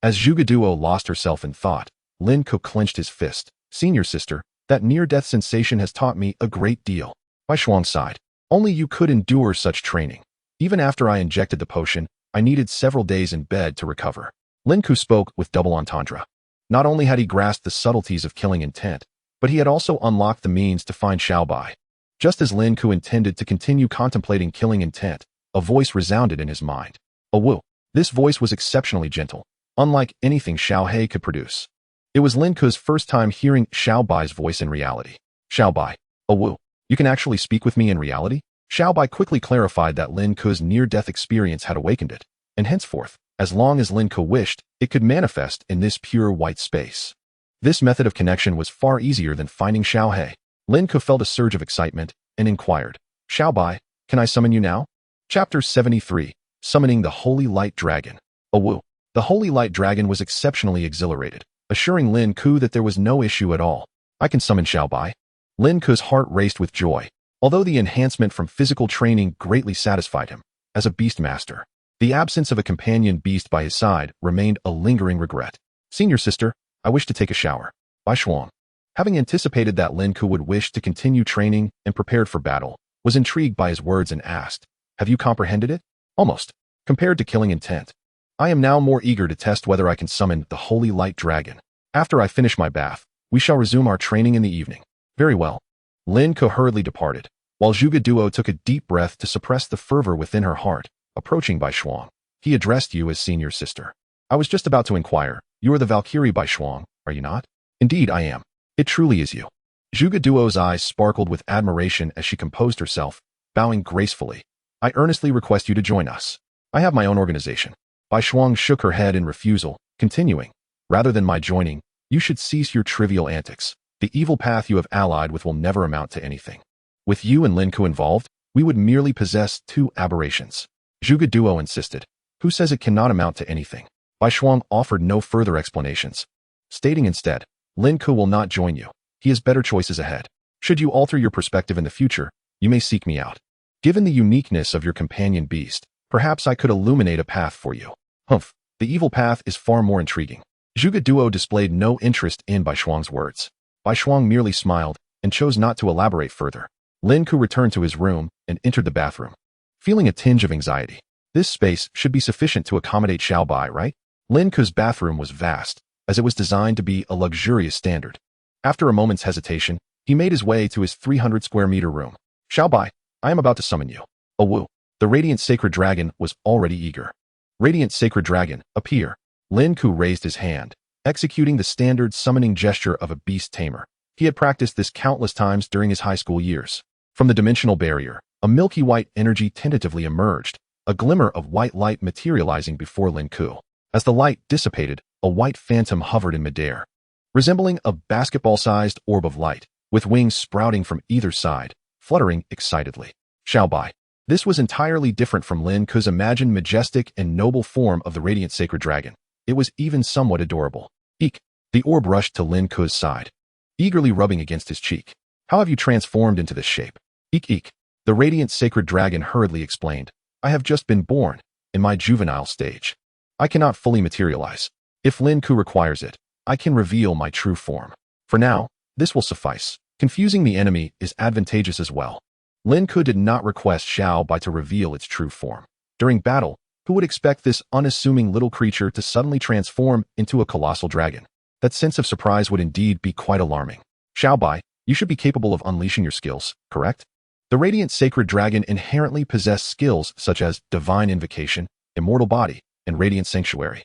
As Zhuge Duo lost herself in thought, Lin Ke clenched his fist. Senior sister, that near-death sensation has taught me a great deal. Bai Shuang sighed. Only you could endure such training. Even after I injected the potion, I needed several days in bed to recover. Lin Ke spoke with double entendre. Not only had he grasped the subtleties of killing intent, but he had also unlocked the means to find Xiao Bai. Just as Lin Ke intended to continue contemplating killing intent, a voice resounded in his mind. Oh woo. This voice was exceptionally gentle, unlike anything Xiao He could produce. It was Lin Ke's first time hearing Xiao Bai's voice in reality. Xiao Bai. Oh woo. You can actually speak with me in reality? Xiao Bai quickly clarified that Lin Ke's near-death experience had awakened it, and henceforth, as long as Lin Ke wished, it could manifest in this pure white space. This method of connection was far easier than finding Xiao He. Lin Ke felt a surge of excitement and inquired, Xiao Bai, can I summon you now? Chapter 73, Summoning the Holy Light Dragon. Oh woo. The Holy Light Dragon was exceptionally exhilarated, assuring Lin Ke that there was no issue at all. I can summon Xiao Bai. Lin Ke's heart raced with joy, although the enhancement from physical training greatly satisfied him. As a beast master, the absence of a companion beast by his side remained a lingering regret. Senior sister, I wish to take a shower. Bai Shuang, having anticipated that Lin Ke would wish to continue training and prepared for battle, was intrigued by his words and asked, have you comprehended it? Almost. Compared to killing intent, I am now more eager to test whether I can summon the Holy Light Dragon. After I finish my bath, we shall resume our training in the evening. Very well. Lin Ke hurriedly departed, while Zhuge Duo took a deep breath to suppress the fervor within her heart. Approaching Bai Shuang, he addressed you as senior sister. I was just about to inquire, you are the Valkyrie Bai Shuang, are you not? Indeed I am. It truly is you. Zhuge Duo's eyes sparkled with admiration as she composed herself, bowing gracefully. I earnestly request you to join us. I have my own organization. Bai Shuang shook her head in refusal, continuing, rather than my joining, you should cease your trivial antics. The evil path you have allied with will never amount to anything. With you and Lin Ke involved, we would merely possess 2 aberrations. Zhuge Duo insisted. Who says it cannot amount to anything? Bai Shuang offered no further explanations, stating instead, Lin Ke will not join you. He has better choices ahead. Should you alter your perspective in the future, you may seek me out. Given the uniqueness of your companion beast, perhaps I could illuminate a path for you. Humph, the evil path is far more intriguing. Zhuge Duo displayed no interest in Bai Shuang's words. Bai Shuang merely smiled and chose not to elaborate further. Lin Ke returned to his room and entered the bathroom, feeling a tinge of anxiety. This space should be sufficient to accommodate Xiao Bai, right? Lin Ke's bathroom was vast, as it was designed to be a luxurious standard. After a moment's hesitation, he made his way to his 300 square meter room. Xiao Bai, I am about to summon you. Oh woo. The Radiant Sacred Dragon was already eager. Radiant Sacred Dragon, appear. Lin Ke raised his hand, executing the standard summoning gesture of a beast tamer. He had practiced this countless times during his high school years. From the dimensional barrier, a milky white energy tentatively emerged, a glimmer of white light materializing before Lin Ke. As the light dissipated, a white phantom hovered in midair, resembling a basketball-sized orb of light, with wings sprouting from either side, fluttering excitedly. Xiao Bai. This was entirely different from Lin Ke's imagined majestic and noble form of the Radiant Sacred Dragon. It was even somewhat adorable. Eek! The orb rushed to Lin Ke's side, eagerly rubbing against his cheek. How have you transformed into this shape? Eek eek. The Radiant Sacred Dragon hurriedly explained. I have just been born, in my juvenile stage. I cannot fully materialize. If Lin Ke requires it, I can reveal my true form. For now, this will suffice. Confusing the enemy is advantageous as well. Lin Ke did not request Xiao Bai to reveal its true form. During battle, who would expect this unassuming little creature to suddenly transform into a colossal dragon? That sense of surprise would indeed be quite alarming. Xiao Bai, you should be capable of unleashing your skills, correct? The Radiant Sacred Dragon inherently possessed skills such as Divine Invocation, Immortal Body, and Radiant Sanctuary.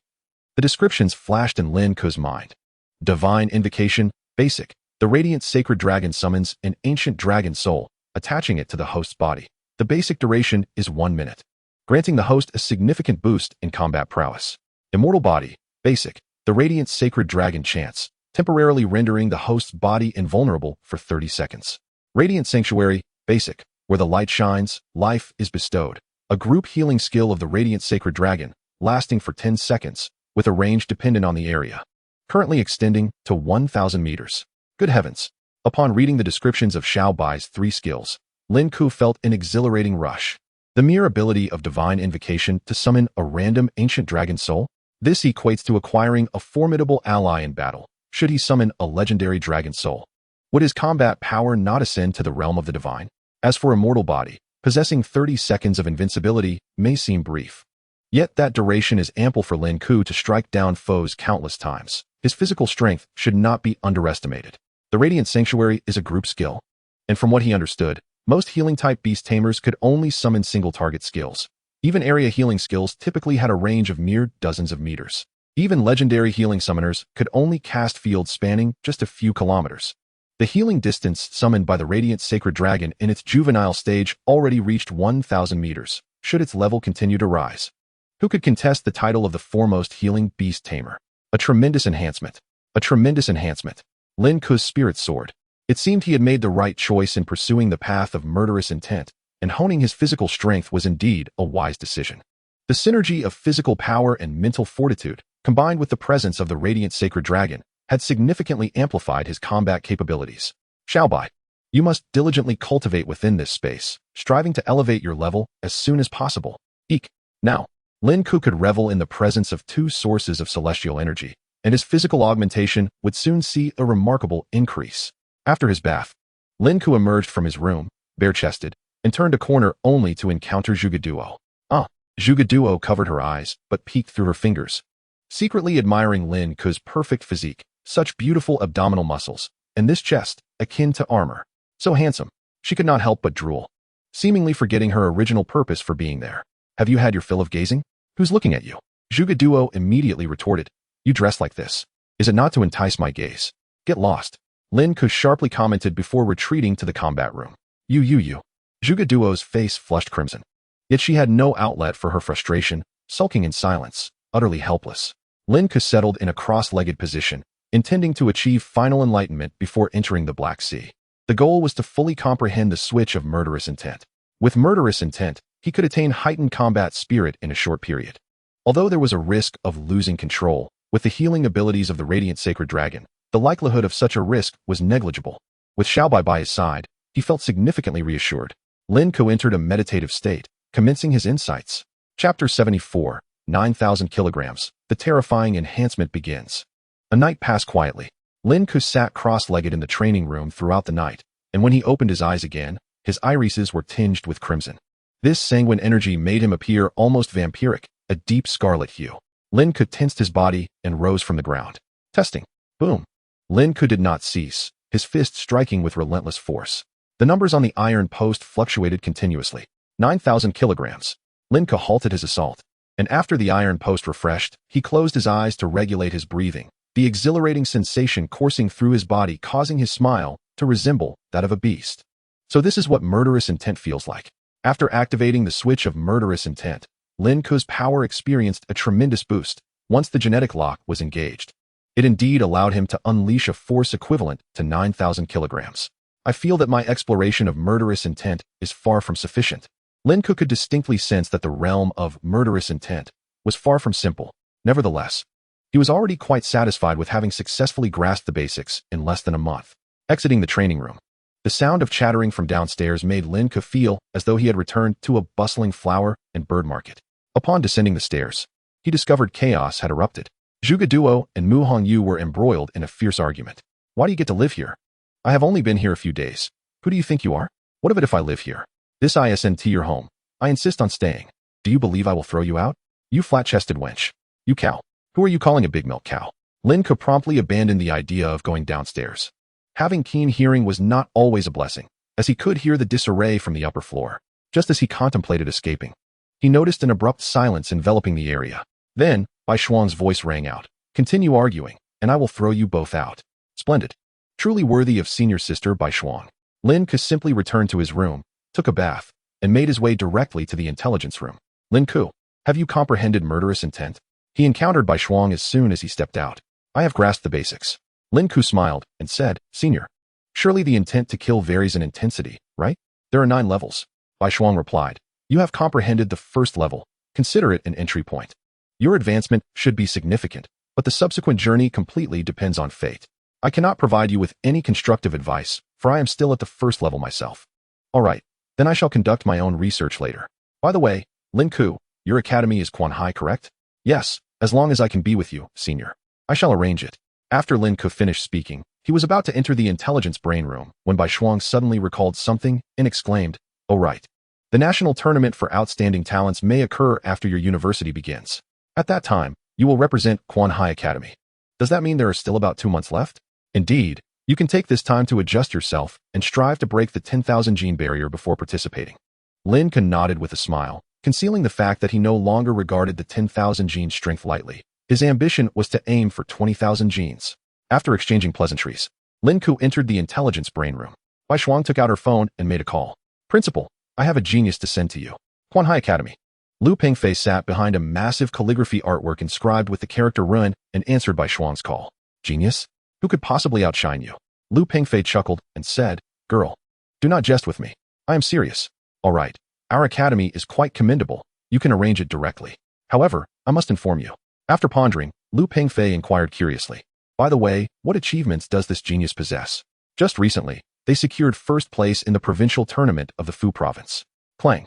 The descriptions flashed in Lin Ke's mind. Divine Invocation, basic. The Radiant Sacred Dragon summons an ancient dragon soul, attaching it to the host's body. The basic duration is 1 minute, granting the host a significant boost in combat prowess. Immortal Body, basic. The Radiant Sacred Dragon chants, temporarily rendering the host's body invulnerable for 30 seconds. Radiant Sanctuary, basic. Where the light shines, life is bestowed. A group healing skill of the Radiant Sacred Dragon, lasting for 10 seconds, with a range dependent on the area, currently extending to 1,000 meters. Good heavens! Upon reading the descriptions of Xiao Bai's 3 skills, Lin Ke felt an exhilarating rush. The mere ability of Divine Invocation to summon a random ancient dragon soul? This equates to acquiring a formidable ally in battle, should he summon a legendary dragon soul. Would his combat power not ascend to the realm of the divine? As for Immortal Body, possessing 30 seconds of invincibility may seem brief. Yet that duration is ample for Lin Ke to strike down foes countless times. His physical strength should not be underestimated. The Radiant Sanctuary is a group skill, and from what he understood, most healing-type beast tamers could only summon single-target skills. Even area healing skills typically had a range of mere dozens of meters. Even legendary healing summoners could only cast fields spanning just a few kilometers. The healing distance summoned by the Radiant Sacred Dragon in its juvenile stage already reached 1,000 meters, should its level continue to rise. Who could contest the title of the foremost healing beast tamer? A tremendous enhancement. A tremendous enhancement. Lin Ke's spirit soared. It seemed he had made the right choice in pursuing the path of murderous intent, and honing his physical strength was indeed a wise decision. The synergy of physical power and mental fortitude, combined with the presence of the Radiant Sacred Dragon, had significantly amplified his combat capabilities. Xiao Bai, you must diligently cultivate within this space, striving to elevate your level as soon as possible. Eek. Now, Lin Ke could revel in the presence of 2 sources of celestial energy, and his physical augmentation would soon see a remarkable increase. After his bath, Lin Ke emerged from his room, bare-chested, and turned a corner only to encounter Zhuge Duo. Zhuge Duo covered her eyes, but peeked through her fingers, secretly admiring Lin Ke's perfect physique, such beautiful abdominal muscles, and this chest, akin to armor. So handsome, she could not help but drool, seemingly forgetting her original purpose for being there. Have you had your fill of gazing? Who's looking at you? Zhuge Duo immediately retorted. You dress like this. Is it not to entice my gaze? Get lost. Lin Ke sharply commented before retreating to the combat room. You. Zhuge Duo's face flushed crimson. Yet she had no outlet for her frustration, sulking in silence, utterly helpless. Lin Ke settled in a cross-legged position, intending to achieve final enlightenment before entering the Black Sea. The goal was to fully comprehend the switch of murderous intent. With murderous intent, he could attain heightened combat spirit in a short period. Although there was a risk of losing control, with the healing abilities of the Radiant Sacred Dragon, the likelihood of such a risk was negligible. With Xiao Bai by his side, he felt significantly reassured. Lin Ke entered a meditative state, commencing his insights. Chapter 74, 9,000 kilograms. The terrifying enhancement begins. A night passed quietly. Lin Ke sat cross-legged in the training room throughout the night, and when he opened his eyes again, his irises were tinged with crimson. This sanguine energy made him appear almost vampiric, a deep scarlet hue. Lin Ke tensed his body and rose from the ground. Testing. Boom. Lin Ke did not cease, his fist striking with relentless force. The numbers on the iron post fluctuated continuously. 9,000 kilograms. Lin Ke halted his assault, and after the iron post refreshed, he closed his eyes to regulate his breathing, the exhilarating sensation coursing through his body causing his smile to resemble that of a beast. So this is what murderous intent feels like. After activating the switch of murderous intent, Lin Ke's power experienced a tremendous boost once the genetic lock was engaged. It indeed allowed him to unleash a force equivalent to 9,000 kilograms. I feel that my exploration of murderous intent is far from sufficient. Lin Ke could distinctly sense that the realm of murderous intent was far from simple. Nevertheless, he was already quite satisfied with having successfully grasped the basics in less than a month. Exiting the training room, the sound of chattering from downstairs made Lin Ke feel as though he had returned to a bustling flower and bird market. Upon descending the stairs, he discovered chaos had erupted. Zhuge Duo and Mu Hongyu were embroiled in a fierce argument. Why do you get to live here? I have only been here a few days. Who do you think you are? What of it if I live here? This isn't your home. I insist on staying. Do you believe I will throw you out? You flat-chested wench. You cow. Who are you calling a big milk cow? Lin Ke promptly abandoned the idea of going downstairs. Having keen hearing was not always a blessing, as he could hear the disarray from the upper floor. Just as he contemplated escaping, he noticed an abrupt silence enveloping the area. Then, Bai Shuang's voice rang out. Continue arguing, and I will throw you both out. Splendid. Truly worthy of senior sister Bai Shuang. Lin Ke simply returned to his room, took a bath, and made his way directly to the intelligence room. Lin Ke, have you comprehended murderous intent? He encountered Bai Shuang as soon as he stepped out. I have grasped the basics. Lin Ke smiled and said, Senior, surely the intent to kill varies in intensity, right? There are 9 levels. Bai Shuang replied, you have comprehended the first level. Consider it an entry point. Your advancement should be significant, but the subsequent journey completely depends on fate. I cannot provide you with any constructive advice, for I am still at the first level myself. All right, then I shall conduct my own research later. By the way, Lin Ke, your academy is Quanhai, correct? Yes, as long as I can be with you, Senior. I shall arrange it. After Lin Ke finished speaking, he was about to enter the intelligence brain room when Bai Shuang suddenly recalled something and exclaimed, oh right. The national tournament for outstanding talents may occur after your university begins. At that time, you will represent Quanhai Academy. Does that mean there are still about 2 months left? Indeed, you can take this time to adjust yourself and strive to break the 10,000 gene barrier before participating. Lin Ke nodded with a smile, concealing the fact that he no longer regarded the 10,000 gene strength lightly. His ambition was to aim for 20,000 genes. After exchanging pleasantries, Lin Ke entered the intelligence brain room. Bai Shuang took out her phone and made a call. Principal, I have a genius to send to you. Quanhai Academy. Lu Pengfei sat behind a massive calligraphy artwork inscribed with the character Run and answered Bai Shuang's call. Genius? Who could possibly outshine you? Lu Pengfei chuckled and said, Girl, do not jest with me. I am serious. All right, our academy is quite commendable. You can arrange it directly. However, I must inform you. After pondering, Lu Pengfei inquired curiously, by the way, what achievements does this genius possess? Just recently, they secured first place in the provincial tournament of the Fu province. Clang.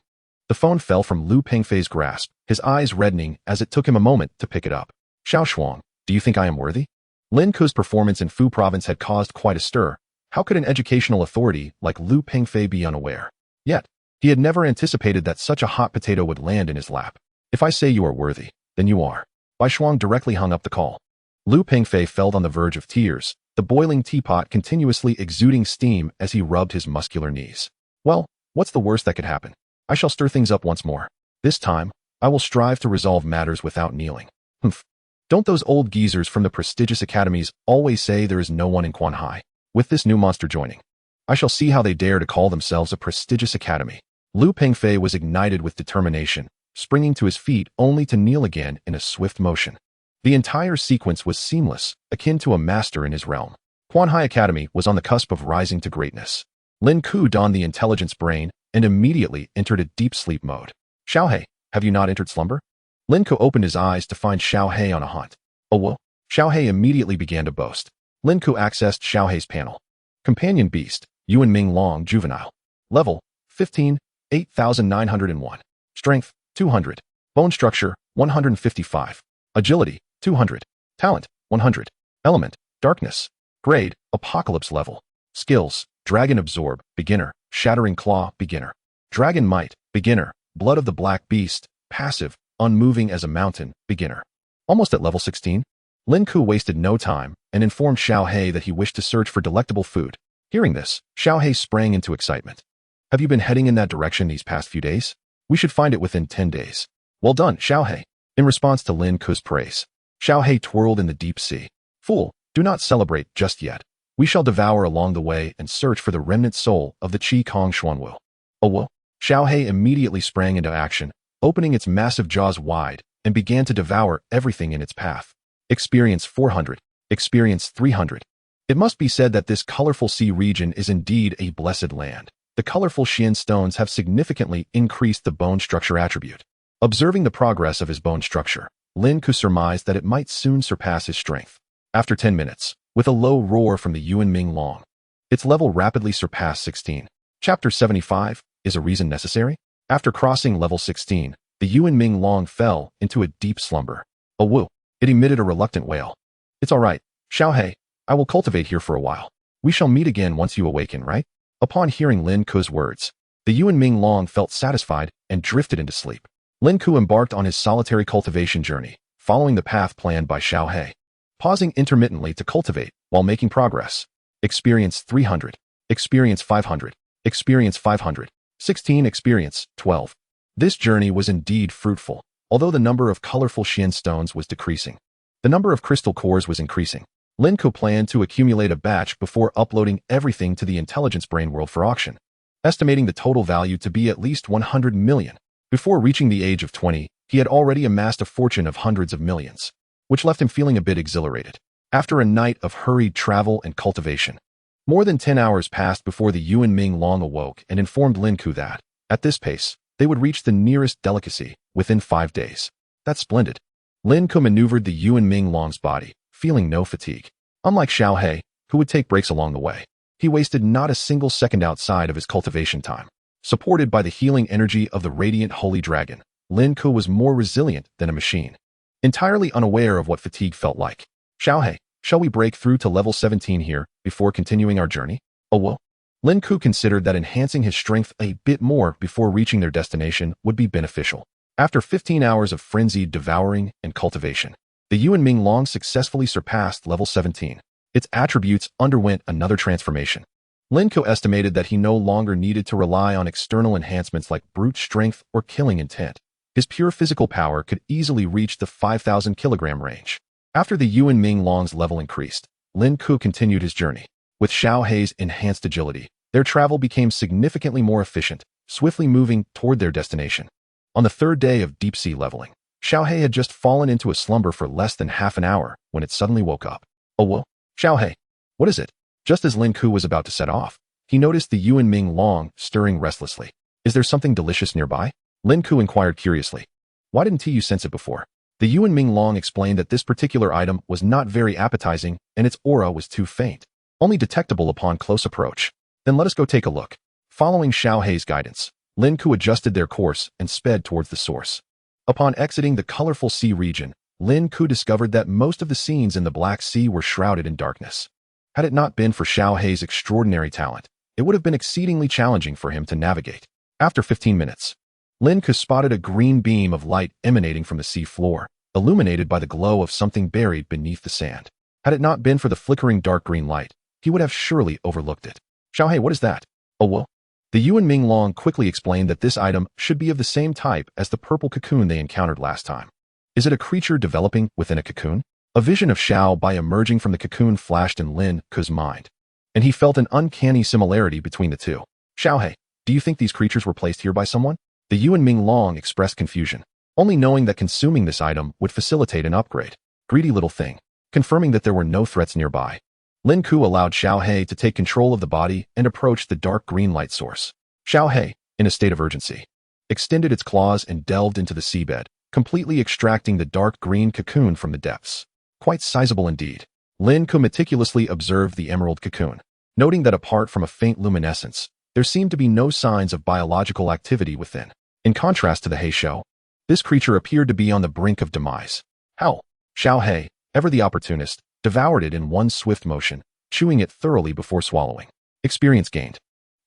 The phone fell from Lu Pengfei's grasp, his eyes reddening as it took him a moment to pick it up. Xiao Shuang, do you think I am worthy? Lin Ke's performance in Fu province had caused quite a stir. How could an educational authority like Lu Pengfei be unaware? Yet, he had never anticipated that such a hot potato would land in his lap. If I say you are worthy, then you are. Bai Shuang directly hung up the call. Lu Pengfei felt on the verge of tears, the boiling teapot continuously exuding steam as he rubbed his muscular knees. Well, what's the worst that could happen? I shall stir things up once more. This time, I will strive to resolve matters without kneeling. Humph. Don't those old geezers from the prestigious academies always say there is no one in Quanhai? With this new monster joining, I shall see how they dare to call themselves a prestigious academy. Lu Pengfei was ignited with determination, springing to his feet only to kneel again in a swift motion. The entire sequence was seamless, akin to a master in his realm. Quanhai Academy was on the cusp of rising to greatness. Lin Ke donned the intelligence brain and immediately entered a deep sleep mode. Xiaohei, have you not entered slumber? Lin Ke opened his eyes to find Xiaohei on a hunt. Oh well. Xiaohei immediately began to boast. Lin Ke accessed Xiaohei's panel. Companion Beast, Yuan Ming Long Juvenile. Level, 15, 8,901. Strength, 200. Bone structure, 155. Agility, 200. Talent, 100. Element, darkness. Grade, apocalypse level. Skills, dragon absorb, beginner, shattering claw, beginner. Dragon might, beginner, blood of the black beast, passive, unmoving as a mountain, beginner. Almost at level 16, Lin Ke wasted no time and informed Xiaohei that he wished to search for delectable food. Hearing this, Xiaohei sprang into excitement. Have you been heading in that direction these past few days? We should find it within 10 days. Well done, Xiaohei. In response to Lin Ke's praise, Xiaohei twirled in the deep sea. Fool, do not celebrate just yet. We shall devour along the way and search for the remnant soul of the Qi Kong Xuanwu. Oh, Xiaohei immediately sprang into action, opening its massive jaws wide, and began to devour everything in its path. Experience 400. Experience 300. It must be said that this colorful sea region is indeed a blessed land. The colorful Xian stones have significantly increased the bone structure attribute. Observing the progress of his bone structure, Lin Ke surmised that it might soon surpass his strength. After 10 minutes, with a low roar from the Yuan Ming Long, its level rapidly surpassed 16. Chapter 75, Is a Reason Necessary? After crossing level 16, the Yuan Ming Long fell into a deep slumber. Oh woo! It emitted a reluctant wail. It's all right, Xiaohei. I will cultivate here for a while. We shall meet again once you awaken, right? Upon hearing Lin Ke's words, the Yuan Ming Long felt satisfied and drifted into sleep. Lin Ke embarked on his solitary cultivation journey, following the path planned by Xiaohei, pausing intermittently to cultivate while making progress. Experience 300. Experience 500. Experience 500. 16. Experience 12. This journey was indeed fruitful, although the number of colorful Xian stones was decreasing. The number of crystal cores was increasing. Lin Ke planned to accumulate a batch before uploading everything to the intelligence brain world for auction, estimating the total value to be at least 100 million. Before reaching the age of 20, he had already amassed a fortune of hundreds of millions, which left him feeling a bit exhilarated. After a night of hurried travel and cultivation, more than 10 hours passed before the Yuan Ming Long awoke and informed Lin Ke that, at this pace, they would reach the nearest delicacy within 5 days. That's splendid. Lin Ke maneuvered the Yuan Ming Long's body, feeling no fatigue. Unlike Xiaohei, who would take breaks along the way, he wasted not a single second outside of his cultivation time. Supported by the healing energy of the radiant holy dragon, Lin Ke was more resilient than a machine, entirely unaware of what fatigue felt like. Xiaohei, shall we break through to level 17 here before continuing our journey? Oh well. Lin Ke considered that enhancing his strength a bit more before reaching their destination would be beneficial. After 15 hours of frenzied devouring and cultivation, the Yuan Ming Long successfully surpassed level 17. Its attributes underwent another transformation. Lin Ke estimated that he no longer needed to rely on external enhancements like brute strength or killing intent. His pure physical power could easily reach the 5,000 kilogram range. After the Yuan Ming Long's level increased, Lin Ke continued his journey. With Xiaohei's enhanced agility, their travel became significantly more efficient, swiftly moving toward their destination. On the third day of deep-sea leveling, Xiaohei had just fallen into a slumber for less than half an hour when it suddenly woke up. Oh well, Xiaohei, what is it? Just as Lin Ke was about to set off, he noticed the Yuan Ming Long stirring restlessly. Is there something delicious nearby? Lin Ke inquired curiously. Why didn't you sense it before? The Yuan Ming Long explained that this particular item was not very appetizing and its aura was too faint, only detectable upon close approach. Then let us go take a look. Following Xiaohei's guidance, Lin Ke adjusted their course and sped towards the source. Upon exiting the colorful sea region, Lin Ke discovered that most of the scenes in the Black Sea were shrouded in darkness. Had it not been for Xiaohei's extraordinary talent, it would have been exceedingly challenging for him to navigate. After 15 minutes, Lin Ke spotted a green beam of light emanating from the sea floor, illuminated by the glow of something buried beneath the sand. Had it not been for the flickering dark green light, he would have surely overlooked it. Xiaohei, what is that? Oh well. The Yuan Ming Long quickly explained that this item should be of the same type as the purple cocoon they encountered last time. Is it a creature developing within a cocoon? A vision of Xiao Bai emerging from the cocoon flashed in Lin Ke's mind, and he felt an uncanny similarity between the two. Xiaohei, do you think these creatures were placed here by someone? The Yuan Ming Long expressed confusion, only knowing that consuming this item would facilitate an upgrade. Greedy little thing. Confirming that there were no threats nearby, Lin Ke allowed Xiaohei to take control of the body and approached the dark green light source. Xiaohei, in a state of urgency, extended its claws and delved into the seabed, completely extracting the dark green cocoon from the depths. Quite sizable indeed. Lin Ke meticulously observed the emerald cocoon, noting that apart from a faint luminescence, there seemed to be no signs of biological activity within. In contrast to the Heishou, this creature appeared to be on the brink of demise. How? Xiaohei, ever the opportunist, devoured it in one swift motion, chewing it thoroughly before swallowing. Experience gained.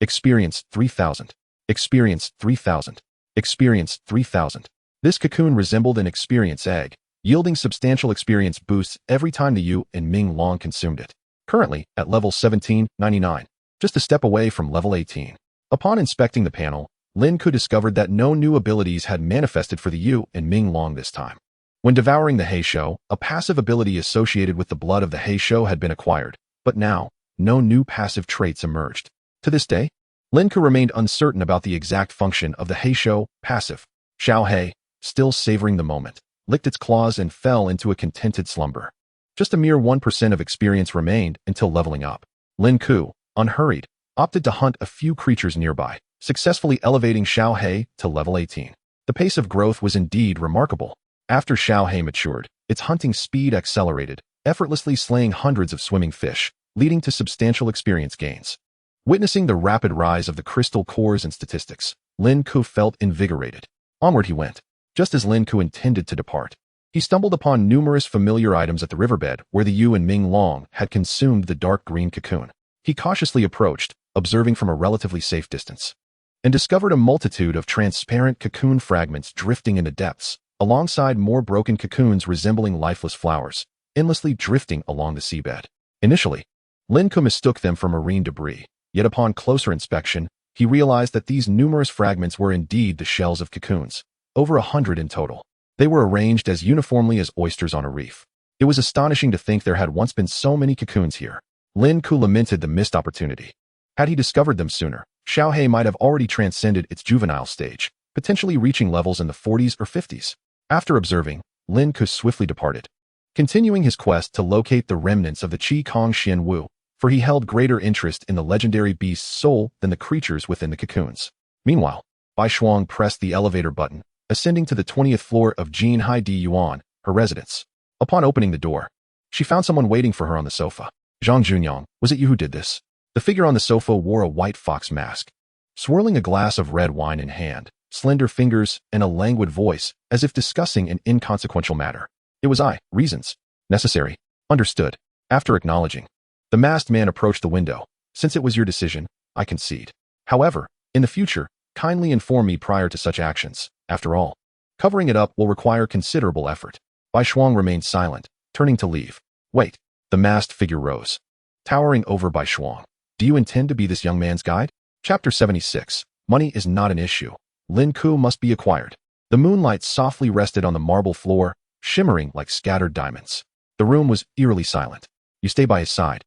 Experience 3,000. Experience 3,000. Experience 3,000. This cocoon resembled an experience egg, yielding substantial experience boosts every time the Yu and Ming Long consumed it. Currently, at level 1799, just a step away from level 18. Upon inspecting the panel, Lin Ke discovered that no new abilities had manifested for the Yu and Ming Long this time. When devouring the Heishou, a passive ability associated with the blood of the Heishou had been acquired, but now, no new passive traits emerged. To this day, Lin Ke remained uncertain about the exact function of the Heishou passive. Xiao He, still savoring the moment, licked its claws and fell into a contented slumber. Just a mere 1% of experience remained until leveling up. Lin Ke, unhurried, opted to hunt a few creatures nearby, successfully elevating Xiao He to level 18. The pace of growth was indeed remarkable. After Xiao He matured, its hunting speed accelerated, effortlessly slaying hundreds of swimming fish, leading to substantial experience gains. Witnessing the rapid rise of the crystal cores and statistics, Lin Ke felt invigorated. Onward he went. Just as Lin Ke intended to depart, he stumbled upon numerous familiar items at the riverbed where the Yu and Ming Long had consumed the dark green cocoon. He cautiously approached, observing from a relatively safe distance, and discovered a multitude of transparent cocoon fragments drifting in the depths, alongside more broken cocoons resembling lifeless flowers, endlessly drifting along the seabed. Initially, Lin Ke mistook them for marine debris, yet upon closer inspection, he realized that these numerous fragments were indeed the shells of cocoons, over 100 in total. They were arranged as uniformly as oysters on a reef. It was astonishing to think there had once been so many cocoons here. Lin Ke lamented the missed opportunity. Had he discovered them sooner, Xiao He might have already transcended its juvenile stage, potentially reaching levels in the 40s or 50s. After observing, Lin Ke swiftly departed, continuing his quest to locate the remnants of the Qi Kong Xian Wu, for he held greater interest in the legendary beast's soul than the creatures within the cocoons. Meanwhile, Bai Shuang pressed the elevator button, ascending to the 20th floor of Jin Hai Di Yuan, her residence. Upon opening the door, she found someone waiting for her on the sofa. Zhang Junyang, was it you who did this? The figure on the sofa wore a white fox mask, swirling a glass of red wine in hand, slender fingers, and a languid voice, as if discussing an inconsequential matter. It was I. Reasons. Necessary. Understood. After acknowledging, the masked man approached the window. Since it was your decision, I concede. However, in the future, kindly inform me prior to such actions. After all, covering it up will require considerable effort. Bai Shuang remained silent, turning to leave. Wait. The masked figure rose, towering over Bai Shuang. Do you intend to be this young man's guide? Chapter 76. Money is not an issue. Lin Ke must be acquired. The moonlight softly rested on the marble floor, shimmering like scattered diamonds. The room was eerily silent. You stay by his side,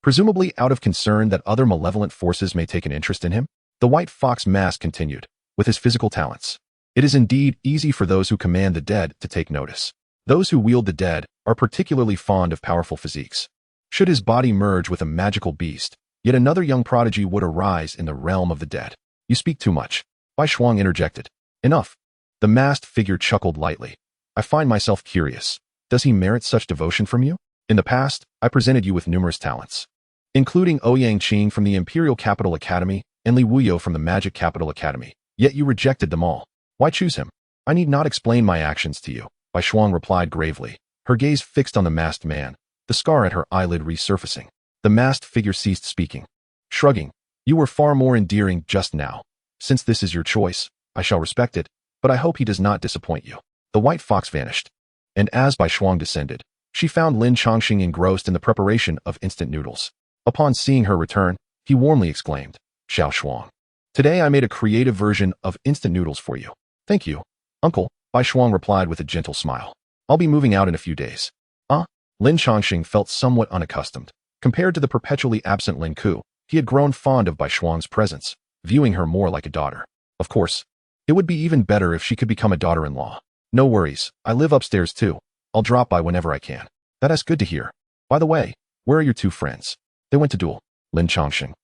presumably out of concern that other malevolent forces may take an interest in him? The white fox mask continued, with his physical talents. It is indeed easy for those who command the dead to take notice. Those who wield the dead are particularly fond of powerful physiques. Should his body merge with a magical beast, yet another young prodigy would arise in the realm of the dead. You speak too much. Bai Shuang interjected. Enough. The masked figure chuckled lightly. I find myself curious. Does he merit such devotion from you? In the past, I presented you with numerous talents, including Ouyang Qing from the Imperial Capital Academy and Li Wuyo from the Magic Capital Academy, yet you rejected them all. Why choose him? I need not explain my actions to you, Bai Shuang replied gravely, her gaze fixed on the masked man, the scar at her eyelid resurfacing. The masked figure ceased speaking, shrugging. You were far more endearing just now. Since this is your choice, I shall respect it, but I hope he does not disappoint you. The white fox vanished, and as Bai Shuang descended, she found Lin Chongqing engrossed in the preparation of instant noodles. Upon seeing her return, he warmly exclaimed, Xiao Shuang. Today I made a creative version of instant noodles for you. Thank you, uncle, Bai Shuang replied with a gentle smile. I'll be moving out in a few days. Lin Chongqing felt somewhat unaccustomed. Compared to the perpetually absent Lin Ke, he had grown fond of Bai Shuang's presence, viewing her more like a daughter. Of course, it would be even better if she could become a daughter-in-law. No worries, I live upstairs too. I'll drop by whenever I can. That is good to hear. By the way, where are your two friends? They went to duel. Lin Chongqing.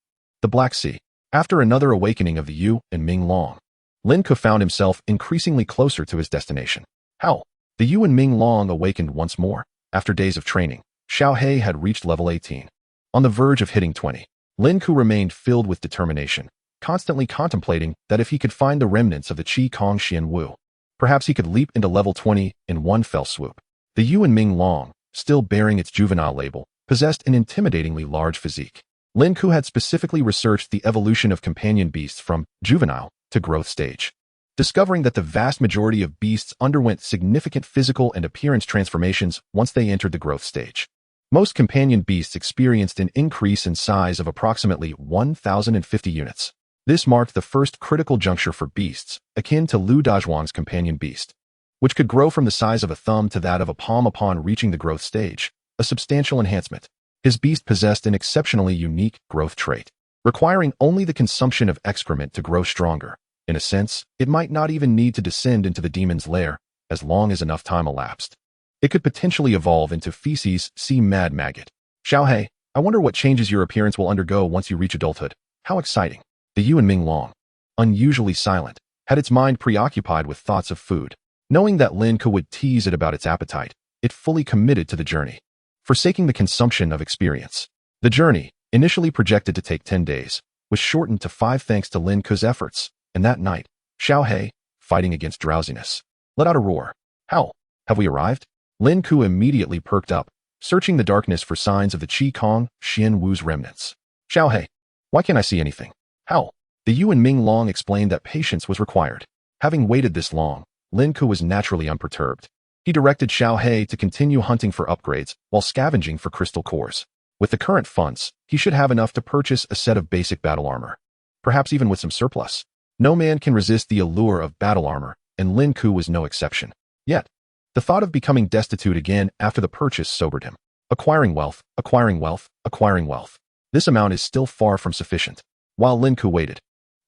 The Black Sea. After another awakening of the Yu and Ming Long, Lin Ke found himself increasingly closer to his destination. How? The Yu and Ming Long awakened once more. After days of training, Xiao He had reached level 18. On the verge of hitting 20, Lin Ke remained filled with determination, constantly contemplating that if he could find the remnants of the Qi Kong Xian Wu, perhaps he could leap into level 20 in one fell swoop. The Yu and Ming Long, still bearing its juvenile label, possessed an intimidatingly large physique. Lin Ke had specifically researched the evolution of companion beasts from juvenile to growth stage, discovering that the vast majority of beasts underwent significant physical and appearance transformations once they entered the growth stage. Most companion beasts experienced an increase in size of approximately 1,050 units. This marked the first critical juncture for beasts, akin to Lu Dazhuang's companion beast, which could grow from the size of a thumb to that of a palm upon reaching the growth stage, a substantial enhancement. His beast possessed an exceptionally unique growth trait, requiring only the consumption of excrement to grow stronger. In a sense, it might not even need to descend into the demon's lair, as long as enough time elapsed. It could potentially evolve into feces. See Mad Maggot. Xiaohei, I wonder what changes your appearance will undergo once you reach adulthood. How exciting. The Yuan Ming Long, unusually silent, had its mind preoccupied with thoughts of food. Knowing that Lin Ke would tease it about its appetite, it fully committed to the journey, forsaking the consumption of experience. The journey, initially projected to take 10 days, was shortened to 5 thanks to Lin Ke's efforts, and that night, Xiaohei, fighting against drowsiness, let out a roar. How? Have we arrived? Lin Ke immediately perked up, searching the darkness for signs of the Qi Kong Xian Wu's remnants. Xiaohei, why can't I see anything? How? The Yuan Ming Long explained that patience was required. Having waited this long, Lin Ke was naturally unperturbed. He directed Xiaohei to continue hunting for upgrades while scavenging for crystal cores. With the current funds, he should have enough to purchase a set of basic battle armor, perhaps even with some surplus. No man can resist the allure of battle armor, and Lin Ke was no exception. Yet, the thought of becoming destitute again after the purchase sobered him. Acquiring wealth, acquiring wealth, acquiring wealth. This amount is still far from sufficient. While Lin Ke waited,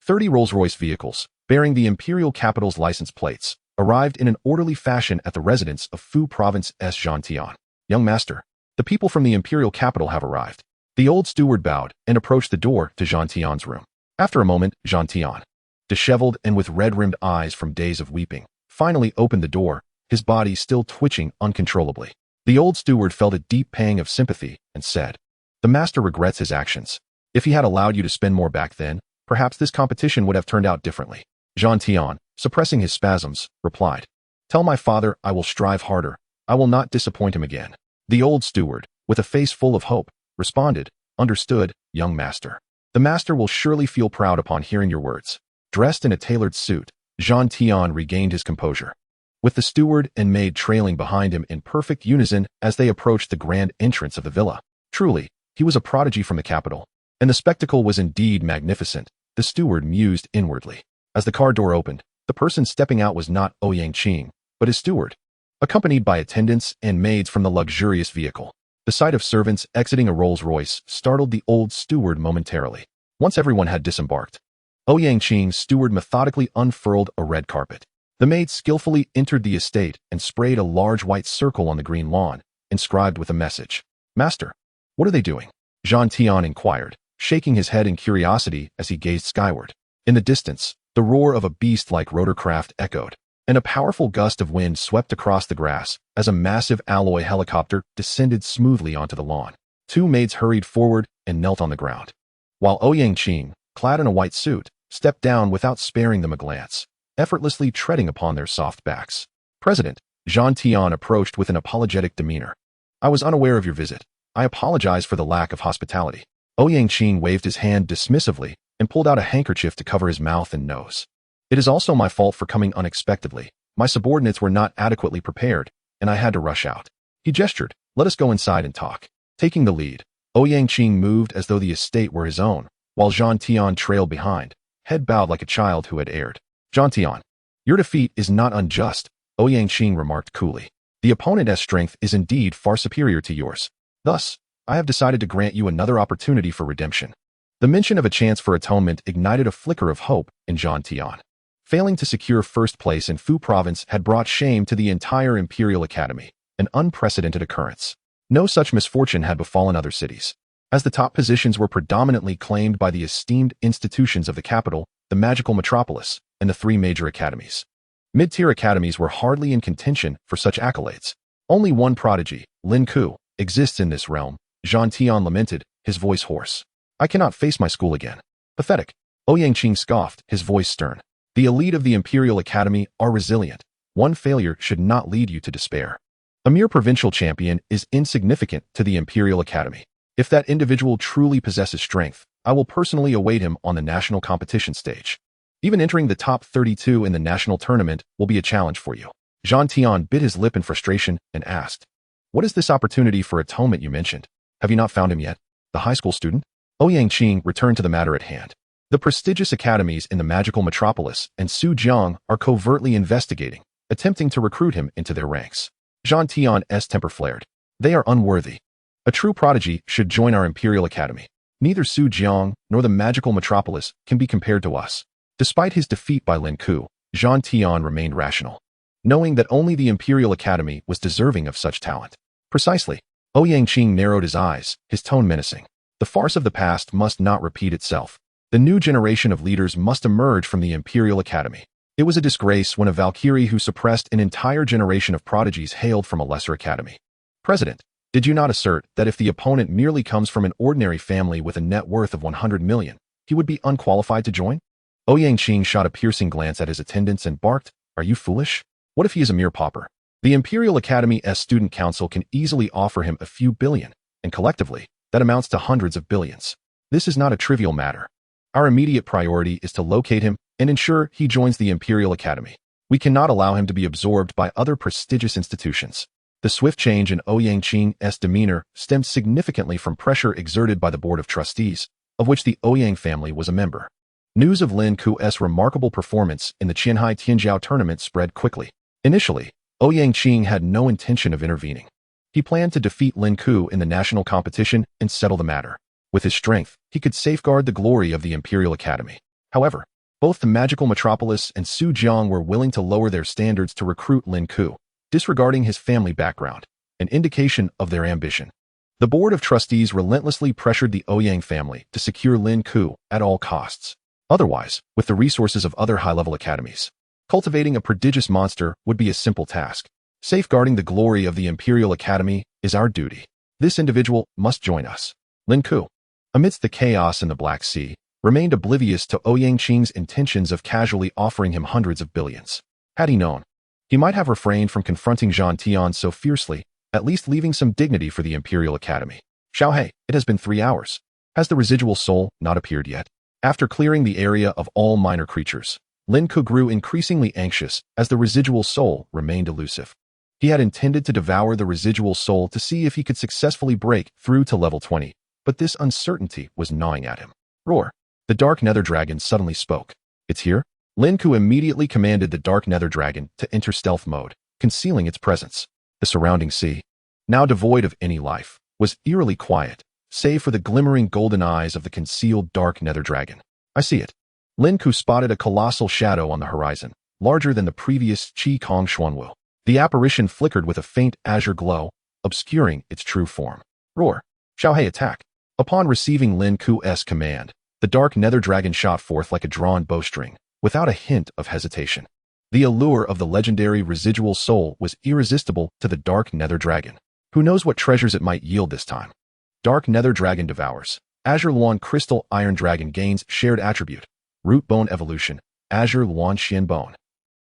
30 Rolls-Royce vehicles, bearing the imperial capital's license plates, arrived in an orderly fashion at the residence of Fu Province's Zhan Tian. Young master, the people from the imperial capital have arrived. The old steward bowed and approached the door to Zhan Tian's room. After a moment, Zhan Tian, disheveled and with red-rimmed eyes from days of weeping, finally opened the door, his body still twitching uncontrollably. The old steward felt a deep pang of sympathy and said, "The master regrets his actions. If he had allowed you to spend more back then, perhaps this competition would have turned out differently." Zhan Tian, suppressing his spasms, replied, "Tell my father I will strive harder. I will not disappoint him again." The old steward, with a face full of hope, responded, "Understood, young master. The master will surely feel proud upon hearing your words." Dressed in a tailored suit, Zhan Tian regained his composure, with the steward and maid trailing behind him in perfect unison as they approached the grand entrance of the villa. Truly, he was a prodigy from the capital, and the spectacle was indeed magnificent, the steward mused inwardly. As the car door opened, the person stepping out was not Ouyang Qing, but his steward, accompanied by attendants and maids from the luxurious vehicle. The sight of servants exiting a Rolls-Royce startled the old steward momentarily. Once everyone had disembarked, Ouyang Qing's steward methodically unfurled a red carpet. The maid skillfully entered the estate and sprayed a large white circle on the green lawn, inscribed with a message. "Master, what are they doing?" Zhan Tian inquired, shaking his head in curiosity as he gazed skyward. In the distance, the roar of a beast-like rotorcraft echoed, and a powerful gust of wind swept across the grass as a massive alloy helicopter descended smoothly onto the lawn. 2 maids hurried forward and knelt on the ground, while Ouyang Qing, clad in a white suit, stepped down without sparing them a glance, effortlessly treading upon their soft backs. "President," Zhan Tian approached with an apologetic demeanor. "I was unaware of your visit. I apologize for the lack of hospitality." Ouyang Qing waved his hand dismissively and pulled out a handkerchief to cover his mouth and nose. "It is also my fault for coming unexpectedly. My subordinates were not adequately prepared, and I had to rush out." He gestured, "Let us go inside and talk." Taking the lead, Ouyang Qing moved as though the estate were his own, while Zhan Tian trailed behind, head bowed like a child who had erred. "Zhan Tian, your defeat is not unjust," Ouyang Qing remarked coolly. "The opponent's strength is indeed far superior to yours. Thus, I have decided to grant you another opportunity for redemption." The mention of a chance for atonement ignited a flicker of hope in Zhan Tian. Failing to secure first place in Fu Province had brought shame to the entire Imperial Academy, an unprecedented occurrence. No such misfortune had befallen other cities, as the top positions were predominantly claimed by the esteemed institutions of the capital, the magical metropolis, and the 3 major academies. Mid-tier academies were hardly in contention for such accolades. Only one prodigy, Lin Ke, exists in this realm, Zhan Tian lamented, his voice hoarse. "I cannot face my school again." "Pathetic." Ouyang Qing scoffed, his voice stern. "The elite of the Imperial Academy are resilient. One failure should not lead you to despair." A mere provincial champion is insignificant to the Imperial Academy. If that individual truly possesses strength, I will personally await him on the national competition stage. Even entering the top 32 in the national tournament will be a challenge for you. Zhang Tian bit his lip in frustration and asked, "What is this opportunity for atonement you mentioned? Have you not found him yet?" The high school student? Ouyang Qing returned to the matter at hand. The prestigious academies in the magical metropolis and Su Jiang are covertly investigating, attempting to recruit him into their ranks. Zhang Tian's temper flared. They are unworthy. A true prodigy should join our Imperial Academy. Neither Su Jiang nor the magical metropolis can be compared to us. Despite his defeat by Lin Ke, Zhang Tian remained rational, knowing that only the Imperial Academy was deserving of such talent. Precisely. Ouyang Qing narrowed his eyes, his tone menacing. The farce of the past must not repeat itself. The new generation of leaders must emerge from the Imperial Academy. It was a disgrace when a Valkyrie who suppressed an entire generation of prodigies hailed from a lesser academy. President, did you not assert that if the opponent merely comes from an ordinary family with a net worth of 100 million, he would be unqualified to join? Ouyang Qing shot a piercing glance at his attendants and barked, "Are you foolish? What if he is a mere pauper? The Imperial Academy's student council can easily offer him a few billion, and collectively, that amounts to hundreds of billions. This is not a trivial matter. Our immediate priority is to locate him and ensure he joins the Imperial Academy. We cannot allow him to be absorbed by other prestigious institutions." The swift change in Ouyang Qing's demeanor stemmed significantly from pressure exerted by the Board of Trustees, of which the Ouyang family was a member. News of Lin Ke's remarkable performance in the Qianhai Tianjiao tournament spread quickly. Initially, Ouyang Qing had no intention of intervening. He planned to defeat Lin Ke in the national competition and settle the matter. With his strength, he could safeguard the glory of the Imperial Academy. However, both the magical metropolis and Su Jiang were willing to lower their standards to recruit Lin Ke, disregarding his family background, an indication of their ambition. The Board of Trustees relentlessly pressured the Ouyang family to secure Lin Ke at all costs. Otherwise, with the resources of other high-level academies, cultivating a prodigious monster would be a simple task. Safeguarding the glory of the Imperial Academy is our duty. This individual must join us. Lin Ke, amidst the chaos in the Black Sea, remained oblivious to Ouyang Qing's intentions of casually offering him hundreds of billions. Had he known, he might have refrained from confronting Zhang Tian so fiercely, at least leaving some dignity for the Imperial Academy. Xiaohei, it has been 3 hours. Has the residual soul not appeared yet? After clearing the area of all minor creatures, Lin Ke grew increasingly anxious as the residual soul remained elusive. He had intended to devour the residual soul to see if he could successfully break through to level 20, but this uncertainty was gnawing at him. Roar! The Dark Nether Dragon suddenly spoke. It's here? Lin Ke immediately commanded the Dark Nether Dragon to enter stealth mode, concealing its presence. The surrounding sea, now devoid of any life, was eerily quiet, save for the glimmering golden eyes of the concealed Dark Nether Dragon. I see it. Lin Ke spotted a colossal shadow on the horizon, larger than the previous Qi Kong Xuanwu. The apparition flickered with a faint azure glow, obscuring its true form. Roar! Xiaohei, attack! Upon receiving Lin Ke's command, the Dark Nether Dragon shot forth like a drawn bowstring, without a hint of hesitation. The allure of the legendary residual soul was irresistible to the Dark Nether Dragon. Who knows what treasures it might yield this time? Dark Nether Dragon devours. Azure Luan Crystal Iron Dragon gains shared attribute. Root Bone Evolution. Azure Luan Xian Bone.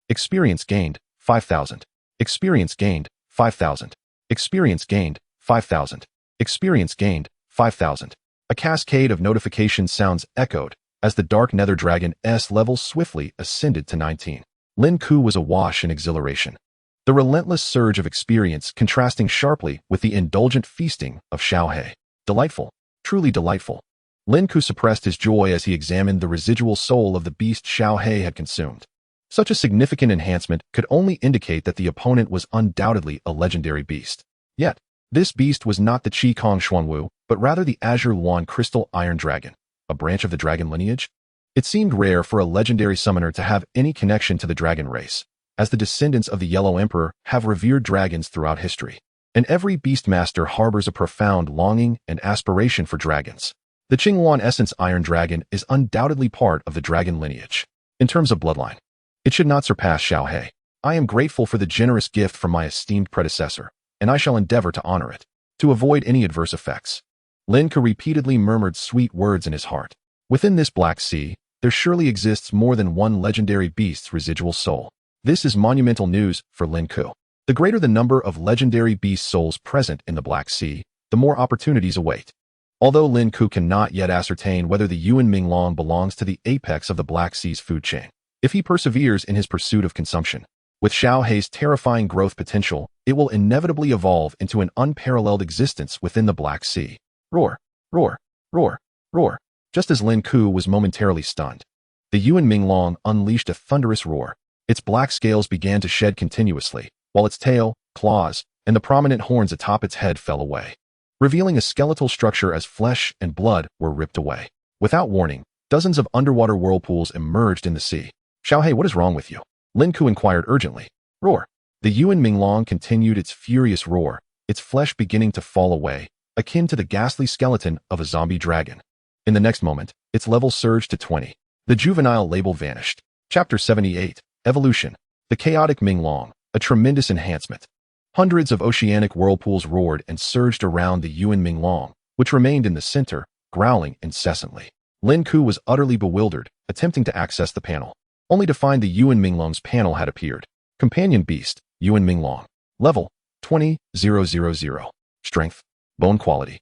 Experience gained, 5,000. Experience gained, 5,000. Experience gained, 5,000. Experience gained, 5,000. A cascade of notification sounds echoed as the Dark Nether Dragon's level swiftly ascended to 19. Lin Ke was awash in exhilaration. The relentless surge of experience contrasting sharply with the indulgent feasting of Xiaohei. Delightful. Truly delightful. Lin Ke suppressed his joy as he examined the residual soul of the beast Xiaohei had consumed. Such a significant enhancement could only indicate that the opponent was undoubtedly a legendary beast. Yet, this beast was not the Qi Kong Xuanwu, but rather the Azure Luan Crystal Iron Dragon, a branch of the dragon lineage. It seemed rare for a legendary summoner to have any connection to the dragon race, as the descendants of the Yellow Emperor have revered dragons throughout history. And every beastmaster harbors a profound longing and aspiration for dragons. The Qingluan Essence Iron Dragon is undoubtedly part of the dragon lineage. In terms of bloodline, it should not surpass Xiaohei. I am grateful for the generous gift from my esteemed predecessor, and I shall endeavor to honor it, to avoid any adverse effects. Lin Ke repeatedly murmured sweet words in his heart. Within this Black Sea, there surely exists more than one legendary beast's residual soul. This is monumental news for Lin Ke. The greater the number of legendary beast souls present in the Black Sea, the more opportunities await. Although Lin Ke cannot yet ascertain whether the Yuan Minglong belongs to the apex of the Black Sea's food chain, if he perseveres in his pursuit of consumption, with Xiao Hei's terrifying growth potential, it will inevitably evolve into an unparalleled existence within the Black Sea. Roar, roar, roar, roar. Just as Lin Ke was momentarily stunned, the Yuan Minglong unleashed a thunderous roar. Its black scales began to shed continuously, while its tail, claws, and the prominent horns atop its head fell away, revealing a skeletal structure as flesh and blood were ripped away. Without warning, dozens of underwater whirlpools emerged in the sea. Xiao Hei, what is wrong with you? Lin Ke inquired urgently. Roar. The Yuan Minglong continued its furious roar, its flesh beginning to fall away, akin to the ghastly skeleton of a zombie dragon. In the next moment, its level surged to 20. The juvenile label vanished. Chapter 78. Evolution. The Chaotic Minglong, a tremendous enhancement. Hundreds of oceanic whirlpools roared and surged around the Yuan Minglong, which remained in the center, growling incessantly. Lin Ke was utterly bewildered, attempting to access the panel, only to find the Yuan Minglong's panel had appeared. Companion Beast, Yuan Minglong. Level, 20,000. Strength, Bone Quality.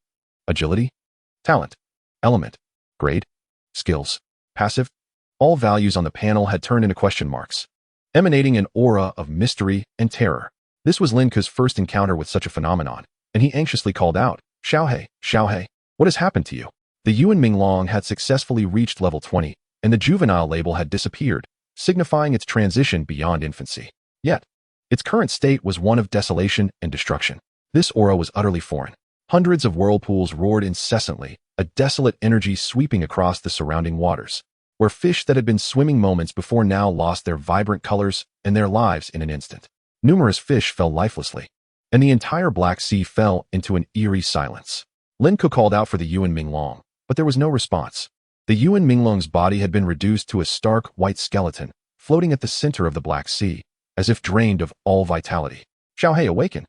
Agility, Talent, Element, Grade, Skills, Passive. All values on the panel had turned into question marks, emanating an aura of mystery and terror. This was Lin Ke's first encounter with such a phenomenon, and he anxiously called out, Xiao Hei, what has happened to you? The Yuan Minglong had successfully reached level 20, and the juvenile label had disappeared, signifying its transition beyond infancy. Yet, its current state was one of desolation and destruction. This aura was utterly foreign. Hundreds of whirlpools roared incessantly, a desolate energy sweeping across the surrounding waters, where fish that had been swimming moments before now lost their vibrant colors and their lives in an instant. Numerous fish fell lifelessly, and the entire Black Sea fell into an eerie silence. Lin Ke called out for the Yuan Minglong, but there was no response. The Yuan Minglong's body had been reduced to a stark white skeleton, floating at the center of the Black Sea, as if drained of all vitality. Xiao Hei, awaken.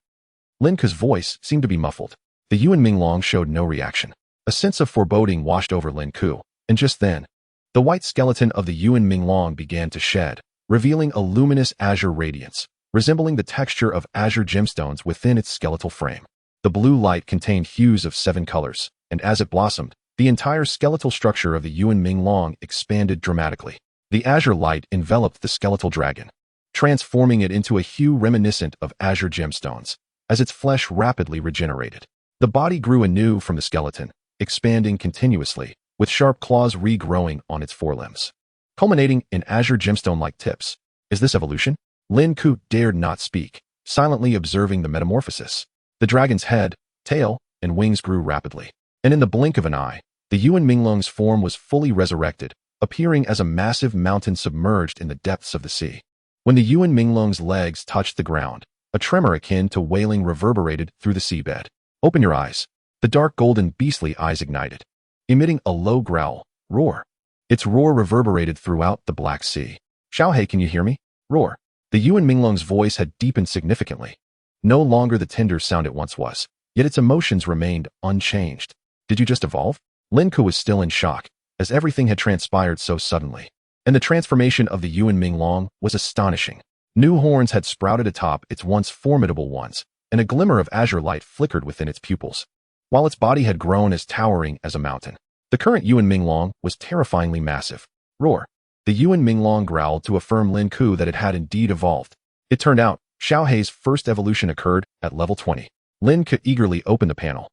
Lin Ke's voice seemed to be muffled. The Yuan Minglong showed no reaction. A sense of foreboding washed over Lin Ke, and just then, the white skeleton of the Yuan Minglong began to shed, revealing a luminous azure radiance, resembling the texture of azure gemstones within its skeletal frame. The blue light contained hues of 7 colors, and as it blossomed, the entire skeletal structure of the Yuan Minglong expanded dramatically. The azure light enveloped the skeletal dragon, transforming it into a hue reminiscent of azure gemstones, as its flesh rapidly regenerated. The body grew anew from the skeleton, expanding continuously, with sharp claws regrowing on its forelimbs, culminating in azure gemstone-like tips. Is this evolution? Lin Ke dared not speak, silently observing the metamorphosis. The dragon's head, tail, and wings grew rapidly, and in the blink of an eye, the Yuan Minglong's form was fully resurrected, appearing as a massive mountain submerged in the depths of the sea. When the Yuan Minglong's legs touched the ground, a tremor akin to wailing reverberated through the seabed. Open your eyes. The dark golden beastly eyes ignited, emitting a low growl, roar. Its roar reverberated throughout the Black Sea. Xiao Hei, can you hear me? Roar. The Yuan Minglong's voice had deepened significantly. No longer the tender sound it once was, yet its emotions remained unchanged. Did you just evolve? Lin Ke was still in shock, as everything had transpired so suddenly, and the transformation of the Yuan Minglong was astonishing. New horns had sprouted atop its once formidable ones, and a glimmer of azure light flickered within its pupils, while its body had grown as towering as a mountain. The current Yuan Minglong was terrifyingly massive. Roar. The Yuan Minglong growled to affirm Lin Ke that it had indeed evolved. It turned out, Xiao Hei's first evolution occurred at level 20. Lin Ke eagerly opened the panel.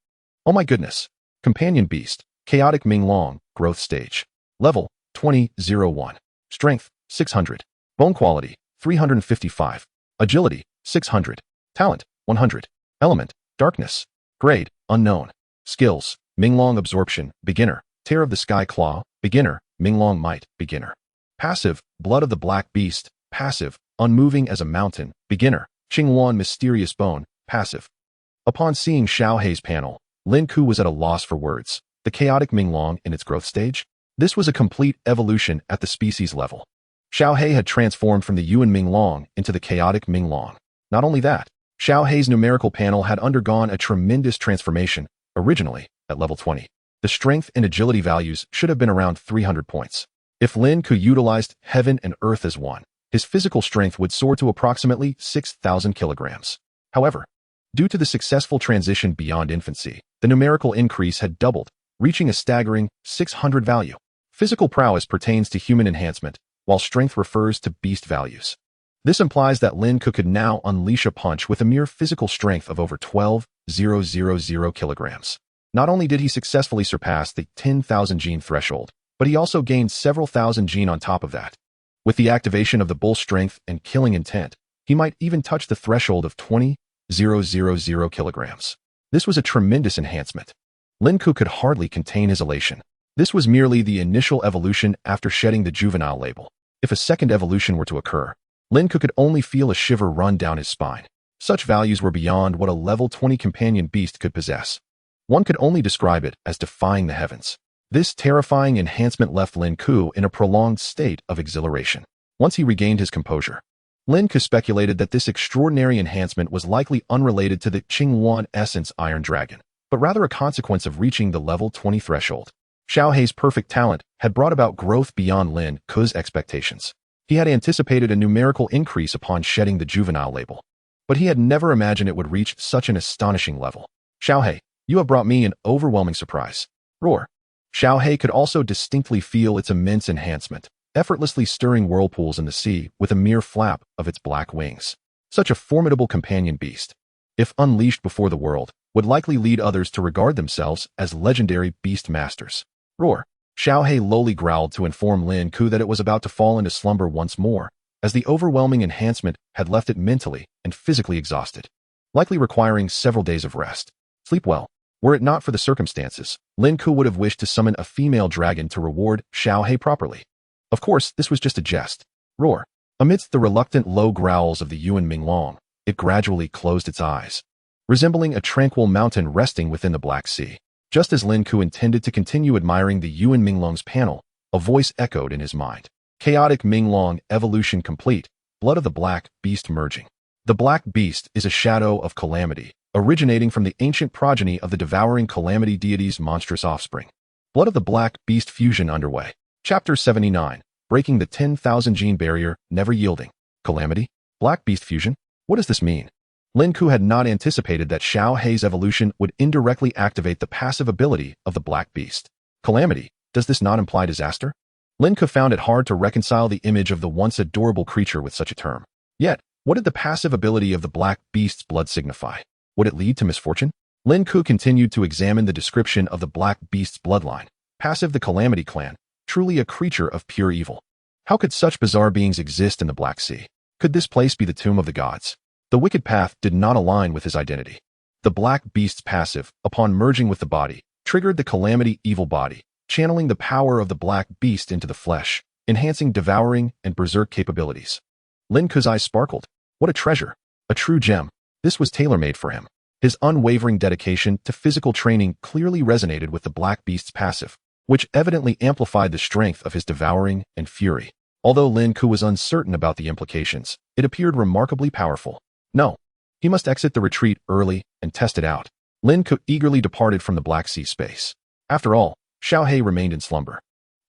Oh my goodness. Companion Beast, Chaotic Minglong, Growth Stage. Level, 20,001. Strength, 600. Bone Quality, 355. Agility, 600. Talent, 100. Element, Darkness. Grade, Unknown. Skills, Minglong Absorption, Beginner. Tear of the Sky Claw, Beginner. Minglong Might, Beginner. Passive, Blood of the Black Beast, Passive. Unmoving as a Mountain, Beginner. Qinghuan Mysterious Bone, Passive. Upon seeing Xiao Hei's panel, Lin Ke was at a loss for words. The Chaotic Minglong in its growth stage? This was a complete evolution at the species level. Xiao Hei had transformed from the Yuan Minglong into the Chaotic Minglong. Not only that, Xiao Hei's numerical panel had undergone a tremendous transformation, originally at level 20. The strength and agility values should have been around 300 points. If Lin Ke utilized heaven and earth as one, his physical strength would soar to approximately 6,000 kilograms. However, due to the successful transition beyond infancy, the numerical increase had doubled, reaching a staggering 600 value. Physical prowess pertains to human enhancement, while strength refers to beast values. This implies that Lin Ke could now unleash a punch with a mere physical strength of over 12,000 kilograms. Not only did he successfully surpass the 10,000 gene threshold, but he also gained several thousand gene on top of that. With the activation of the bull strength and killing intent, he might even touch the threshold of 20,000 kilograms. This was a tremendous enhancement. Lin Ke could hardly contain his elation. This was merely the initial evolution after shedding the juvenile label. If a second evolution were to occur, Lin Ke could only feel a shiver run down his spine. Such values were beyond what a level 20 companion beast could possess. One could only describe it as defying the heavens. This terrifying enhancement left Lin Ke in a prolonged state of exhilaration. Once he regained his composure, Lin Ke speculated that this extraordinary enhancement was likely unrelated to the Qinghuan Essence Iron Dragon, but rather a consequence of reaching the level 20 threshold. Xiaohei's perfect talent had brought about growth beyond Lin Ke's expectations. He had anticipated a numerical increase upon shedding the juvenile label, but he had never imagined it would reach such an astonishing level. Xiaohei, you have brought me an overwhelming surprise. Roar. Xiaohei could also distinctly feel its immense enhancement, effortlessly stirring whirlpools in the sea with a mere flap of its black wings. Such a formidable companion beast, if unleashed before the world, would likely lead others to regard themselves as legendary beast masters. Roar. Xiaohei lowly growled to inform Lin Ke that it was about to fall into slumber once more, as the overwhelming enhancement had left it mentally and physically exhausted, likely requiring several days of rest. Sleep well. Were it not for the circumstances, Lin Ke would have wished to summon a female dragon to reward Xiaohei properly. Of course, this was just a jest. Roar. Amidst the reluctant low growls of the Yuan Minglong, it gradually closed its eyes, resembling a tranquil mountain resting within the Black Sea. Just as Lin Ke intended to continue admiring the Yuan Minglong's panel, a voice echoed in his mind. Chaotic Minglong evolution complete, blood of the Black Beast merging. The Black Beast is a shadow of calamity, originating from the ancient progeny of the devouring calamity deity's monstrous offspring. Blood of the Black Beast fusion underway. Chapter 79. Breaking the 10,000 gene barrier, never yielding. Calamity? Black Beast fusion? What does this mean? Lin Ke had not anticipated that Xiaohei's evolution would indirectly activate the passive ability of the Black Beast. Calamity? Does this not imply disaster? Lin Ke found it hard to reconcile the image of the once adorable creature with such a term. Yet, what did the passive ability of the Black Beast's blood signify? Would it lead to misfortune? Lin Ke continued to examine the description of the Black Beast's bloodline. Passive the Calamity clan, truly a creature of pure evil. How could such bizarre beings exist in the Black Sea? Could this place be the tomb of the gods? The wicked path did not align with his identity. The Black Beast's passive, upon merging with the body, triggered the Calamity evil body, channeling the power of the Black Beast into the flesh, enhancing devouring and berserk capabilities. Lin Ke's eyes sparkled. What a treasure! A true gem. This was tailor-made for him. His unwavering dedication to physical training clearly resonated with the Black Beast's passive, which evidently amplified the strength of his devouring and fury. Although Lin Ke was uncertain about the implications, it appeared remarkably powerful. No, he must exit the retreat early and test it out. Lin Ke eagerly departed from the Black Sea space. After all, Xiaohei remained in slumber,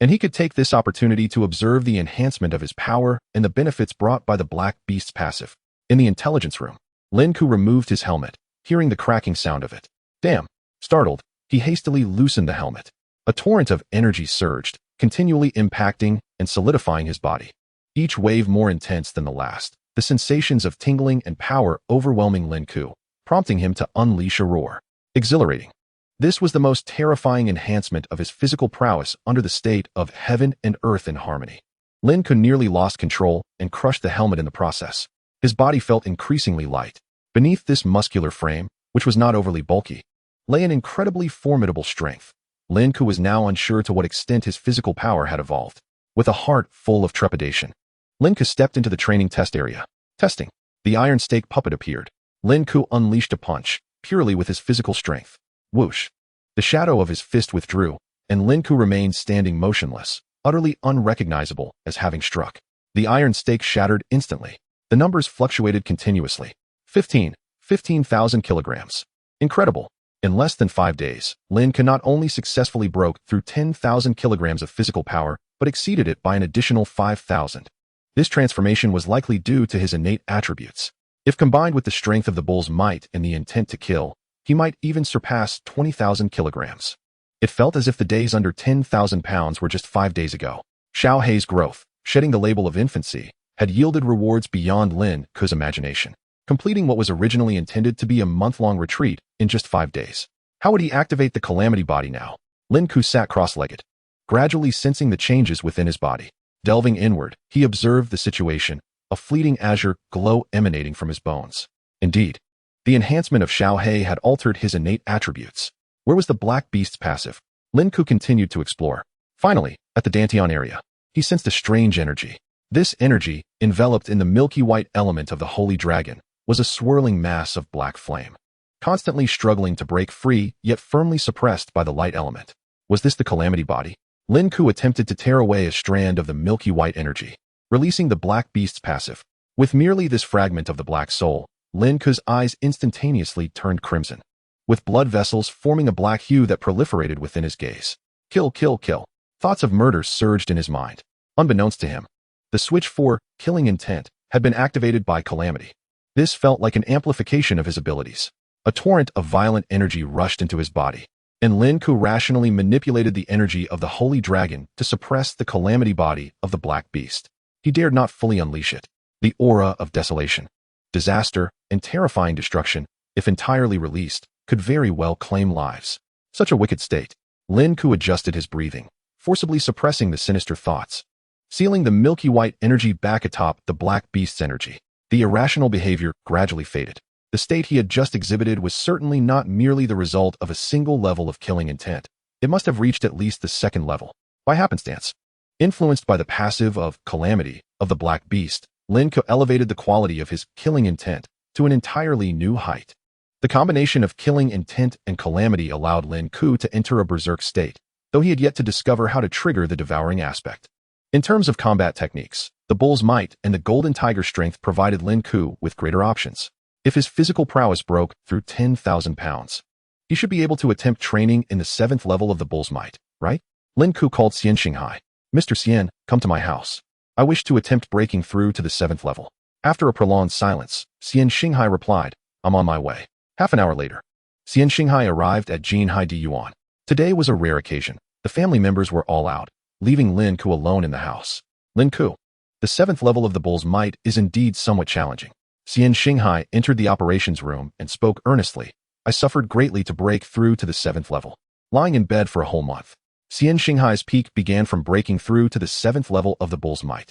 and he could take this opportunity to observe the enhancement of his power and the benefits brought by the Black Beast's passive. In the intelligence room, Lin Ke removed his helmet, hearing the cracking sound of it. Damn! Startled, he hastily loosened the helmet. A torrent of energy surged, continually impacting and solidifying his body, each wave more intense than the last. The sensations of tingling and power overwhelming Lin Ke, prompting him to unleash a roar. Exhilarating. This was the most terrifying enhancement of his physical prowess under the state of heaven and earth in harmony. Lin Ke nearly lost control and crushed the helmet in the process. His body felt increasingly light. Beneath this muscular frame, which was not overly bulky, lay an incredibly formidable strength. Lin Ke was now unsure to what extent his physical power had evolved. With a heart full of trepidation, Lin Ke stepped into the training test area. Testing. The iron stake puppet appeared. Lin Ke unleashed a punch, purely with his physical strength. Whoosh. The shadow of his fist withdrew, and Lin Ke remained standing motionless, utterly unrecognizable as having struck. The iron stake shattered instantly. The numbers fluctuated continuously. 15,000 kilograms. Incredible. In less than 5 days, Lin Ke not only successfully broke through 10,000 kilograms of physical power, but exceeded it by an additional 5,000. This transformation was likely due to his innate attributes. If combined with the strength of the bull's might and the intent to kill, he might even surpass 20,000 kilograms. It felt as if the days under 10,000 pounds were just 5 days ago. Xiao Hei's growth, shedding the label of infancy, had yielded rewards beyond Lin Ke's imagination, completing what was originally intended to be a month-long retreat in just 5 days. How would he activate the calamity body now? Lin Ke sat cross-legged, gradually sensing the changes within his body. Delving inward, he observed the situation, a fleeting azure glow emanating from his bones. Indeed, the enhancement of Xiao Hei had altered his innate attributes. Where was the Black Beast's passive? Lin Ke continued to explore. Finally, at the Dantian area, he sensed a strange energy. This energy, enveloped in the milky white element of the Holy Dragon, was a swirling mass of black flame, constantly struggling to break free, yet firmly suppressed by the light element. Was this the calamity body? Lin Ke attempted to tear away a strand of the milky white energy, releasing the Black Beast's passive. With merely this fragment of the Black Soul, Lin Ke's eyes instantaneously turned crimson, with blood vessels forming a black hue that proliferated within his gaze. Kill, kill, kill. Thoughts of murder surged in his mind. Unbeknownst to him, the switch for killing intent had been activated by calamity. This felt like an amplification of his abilities. A torrent of violent energy rushed into his body, and Lin Ke rationally manipulated the energy of the Holy Dragon to suppress the calamity body of the Black Beast. He dared not fully unleash it. The aura of desolation, disaster, and terrifying destruction, if entirely released, could very well claim lives. Such a wicked state. Lin Ke adjusted his breathing, forcibly suppressing the sinister thoughts, sealing the milky white energy back atop the Black Beast's energy. The irrational behavior gradually faded. The state he had just exhibited was certainly not merely the result of a single level of killing intent. It must have reached at least the second level, by happenstance. Influenced by the passive of calamity of the Black Beast, Lin Ke elevated the quality of his killing intent to an entirely new height. The combination of killing intent and calamity allowed Lin Ke to enter a berserk state, though he had yet to discover how to trigger the devouring aspect. In terms of combat techniques, the bull's might and the golden tiger strength provided Lin Ke with greater options. If his physical prowess broke through 10,000 pounds, he should be able to attempt training in the 7th level of the bull's might, right? Lin Ke called Xian Xinghai. Mr. Xian, come to my house. I wish to attempt breaking through to the 7th level. After a prolonged silence, Xian Xinghai replied, I'm on my way. Half an hour later, Xian Xinghai arrived at Jinhai Di Yuan. Today was a rare occasion. The family members were all out, leaving Lin Ke alone in the house. Lin Ke, the 7th level of the bull's might is indeed somewhat challenging. Xian Xinghai entered the operations room and spoke earnestly. I suffered greatly to break through to the 7th level, lying in bed for a whole month. Xian Xinghai's peak began from breaking through to the 7th level of the bull's might.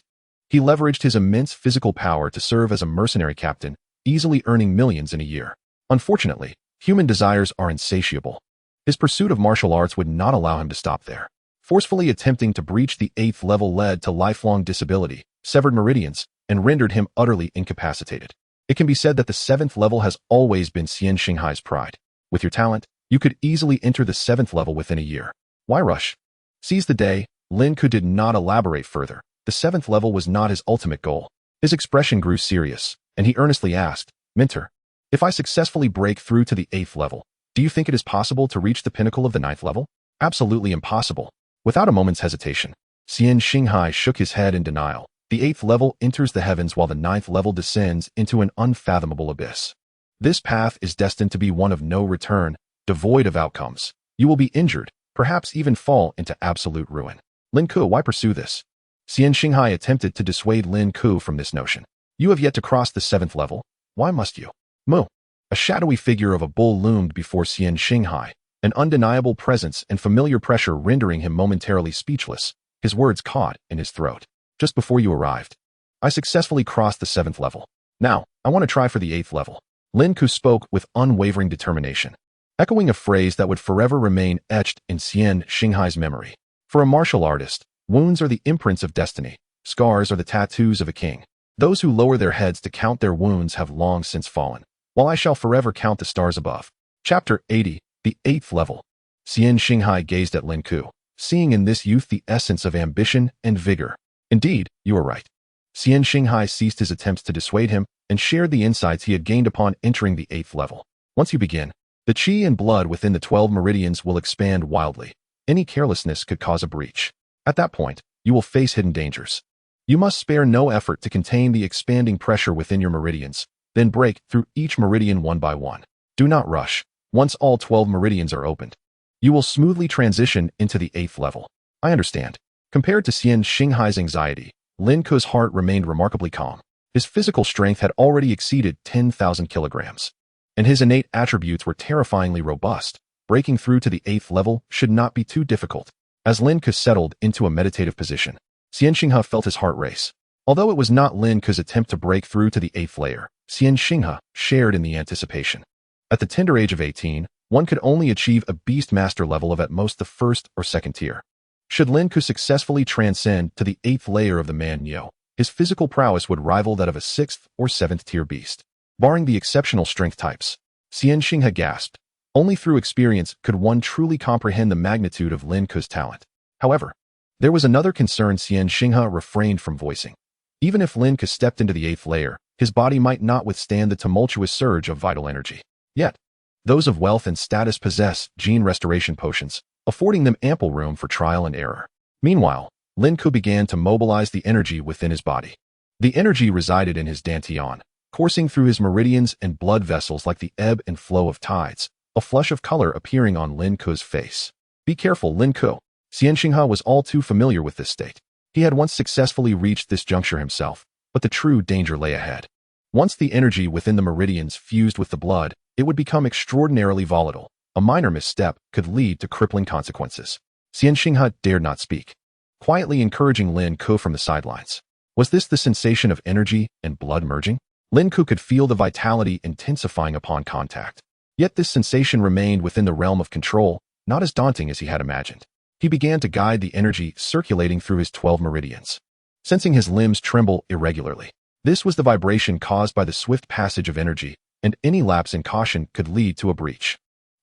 He leveraged his immense physical power to serve as a mercenary captain, easily earning millions in a year. Unfortunately, human desires are insatiable. His pursuit of martial arts would not allow him to stop there. Forcefully attempting to breach the 8th level led to lifelong disability, severed meridians, and rendered him utterly incapacitated. It can be said that the 7th level has always been Xian Xinghai's pride. With your talent, you could easily enter the 7th level within a year. Why rush? Seize the day. Lin Ke did not elaborate further. The 7th level was not his ultimate goal. His expression grew serious, and he earnestly asked, Mentor, if I successfully break through to the 8th level, do you think it is possible to reach the pinnacle of the 9th level? Absolutely impossible. Without a moment's hesitation, Xian Xinghai shook his head in denial. The 8th level enters the heavens while the 9th level descends into an unfathomable abyss. This path is destined to be one of no return, devoid of outcomes. You will be injured, perhaps even fall into absolute ruin. Lin Ke, why pursue this? Xian Xinghai attempted to dissuade Lin Ke from this notion. You have yet to cross the 7th level. Why must you? Mu. A shadowy figure of a bull loomed before Xian Xinghai, an undeniable presence and familiar pressure rendering him momentarily speechless. His words caught in his throat. Just before you arrived, I successfully crossed the 7th level. Now, I want to try for the 8th level. Lin Ke spoke with unwavering determination, echoing a phrase that would forever remain etched in Xian Xinghai's memory. For a martial artist, wounds are the imprints of destiny. Scars are the tattoos of a king. Those who lower their heads to count their wounds have long since fallen, while I shall forever count the stars above. Chapter 80, the 8th level. Xian Xinghai gazed at Lin Ke, seeing in this youth the essence of ambition and vigor. Indeed, you are right. Xian Xinghai ceased his attempts to dissuade him and shared the insights he had gained upon entering the 8th level. Once you begin, the qi and blood within the 12 meridians will expand wildly. Any carelessness could cause a breach. At that point, you will face hidden dangers. You must spare no effort to contain the expanding pressure within your meridians, then break through each meridian one by one. Do not rush. Once all 12 meridians are opened, you will smoothly transition into the 8th level. I understand. Compared to Xian Xinghai's anxiety, Lin Ke's heart remained remarkably calm. His physical strength had already exceeded 10,000 kilograms, and his innate attributes were terrifyingly robust. Breaking through to the 8th level should not be too difficult. As Lin Ke settled into a meditative position, Xian Xinghe felt his heart race. Although it was not Lin Ke's attempt to break through to the 8th layer, Xian Xinghe shared in the anticipation. At the tender age of 18, one could only achieve a beast master level of at most the 1st or 2nd tier. Should Lin Ke successfully transcend to the 8th layer of the Man Yo, his physical prowess would rival that of a 6th or 7th tier beast. Barring the exceptional strength types, Xian Xinghe gasped. Only through experience could one truly comprehend the magnitude of Lin Ke's talent. However, there was another concern Xian Xinghe refrained from voicing. Even if Lin Ke stepped into the 8th layer, his body might not withstand the tumultuous surge of vital energy. Yet, those of wealth and status possess gene restoration potions, affording them ample room for trial and error. Meanwhile, Lin Ke began to mobilize the energy within his body. The energy resided in his dantian, coursing through his meridians and blood vessels like the ebb and flow of tides, a flush of color appearing on Lin Ke's face. Be careful, Lin Ke. Xian Xinghe was all too familiar with this state. He had once successfully reached this juncture himself, but the true danger lay ahead. Once the energy within the meridians fused with the blood, it would become extraordinarily volatile. A minor misstep could lead to crippling consequences. Xian Xinghe dared not speak, quietly encouraging Lin Ke from the sidelines. Was this the sensation of energy and blood merging? Lin Ke could feel the vitality intensifying upon contact. Yet this sensation remained within the realm of control, not as daunting as he had imagined. He began to guide the energy circulating through his 12 meridians, sensing his limbs tremble irregularly. This was the vibration caused by the swift passage of energy, and any lapse in caution could lead to a breach.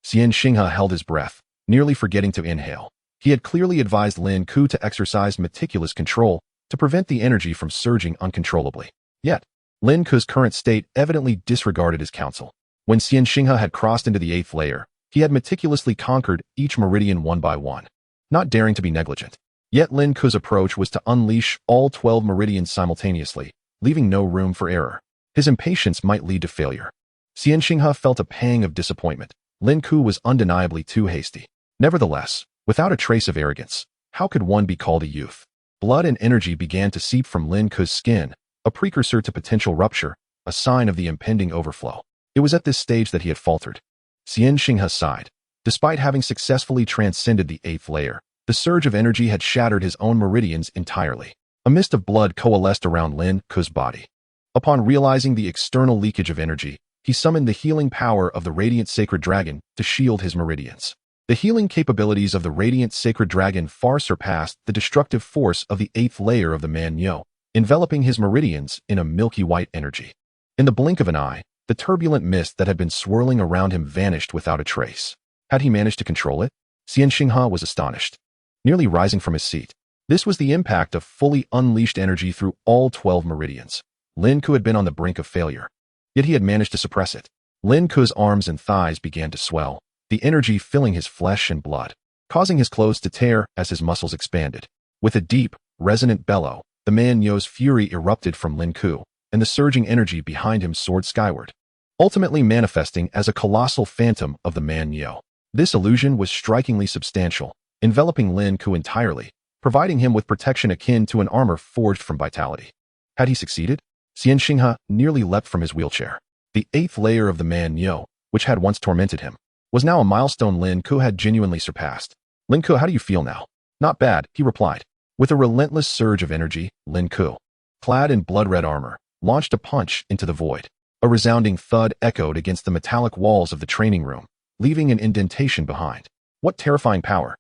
Xian Xinghe held his breath, nearly forgetting to inhale. He had clearly advised Lin Ke to exercise meticulous control to prevent the energy from surging uncontrollably. Yet, Lin Ke's current state evidently disregarded his counsel. When Xian Xinghe had crossed into the 8th layer, he had meticulously conquered each meridian one by one, not daring to be negligent. Yet Lin Ke's approach was to unleash all 12 meridians simultaneously, leaving no room for error. His impatience might lead to failure. Xian Xinghe felt a pang of disappointment. Lin Ke was undeniably too hasty. Nevertheless, without a trace of arrogance, how could one be called a youth? Blood and energy began to seep from Lin Ke's skin, a precursor to potential rupture, a sign of the impending overflow. It was at this stage that he had faltered. Xian Xinghe sighed. Despite having successfully transcended the 8th layer, the surge of energy had shattered his own meridians entirely. A mist of blood coalesced around Lin Ke's body. Upon realizing the external leakage of energy, he summoned the healing power of the Radiant Sacred Dragon to shield his meridians. The healing capabilities of the Radiant Sacred Dragon far surpassed the destructive force of the 8th layer of the Man Yo, enveloping his meridians in a milky white energy. In the blink of an eye, the turbulent mist that had been swirling around him vanished without a trace. Had he managed to control it? Xian Xinghe was astonished, nearly rising from his seat. This was the impact of fully unleashed energy through all 12 meridians. Lin Ke had been on the brink of failure, yet he had managed to suppress it. Lin Ke's arms and thighs began to swell, the energy filling his flesh and blood, causing his clothes to tear as his muscles expanded. With a deep, resonant bellow, the Man Yo's fury erupted from Lin Ke, and the surging energy behind him soared skyward, ultimately manifesting as a colossal phantom of the Man Yo. This illusion was strikingly substantial, enveloping Lin Ke entirely, providing him with protection akin to an armor forged from vitality. Had he succeeded? Xian Xinghe nearly leapt from his wheelchair. The 8th layer of the Man Yo, which had once tormented him, was now a milestone Lin Ke had genuinely surpassed. Lin Ke, how do you feel now? Not bad, he replied. With a relentless surge of energy, Lin Ke, clad in blood-red armor, launched a punch into the void. A resounding thud echoed against the metallic walls of the training room, leaving an indentation behind. What terrifying power!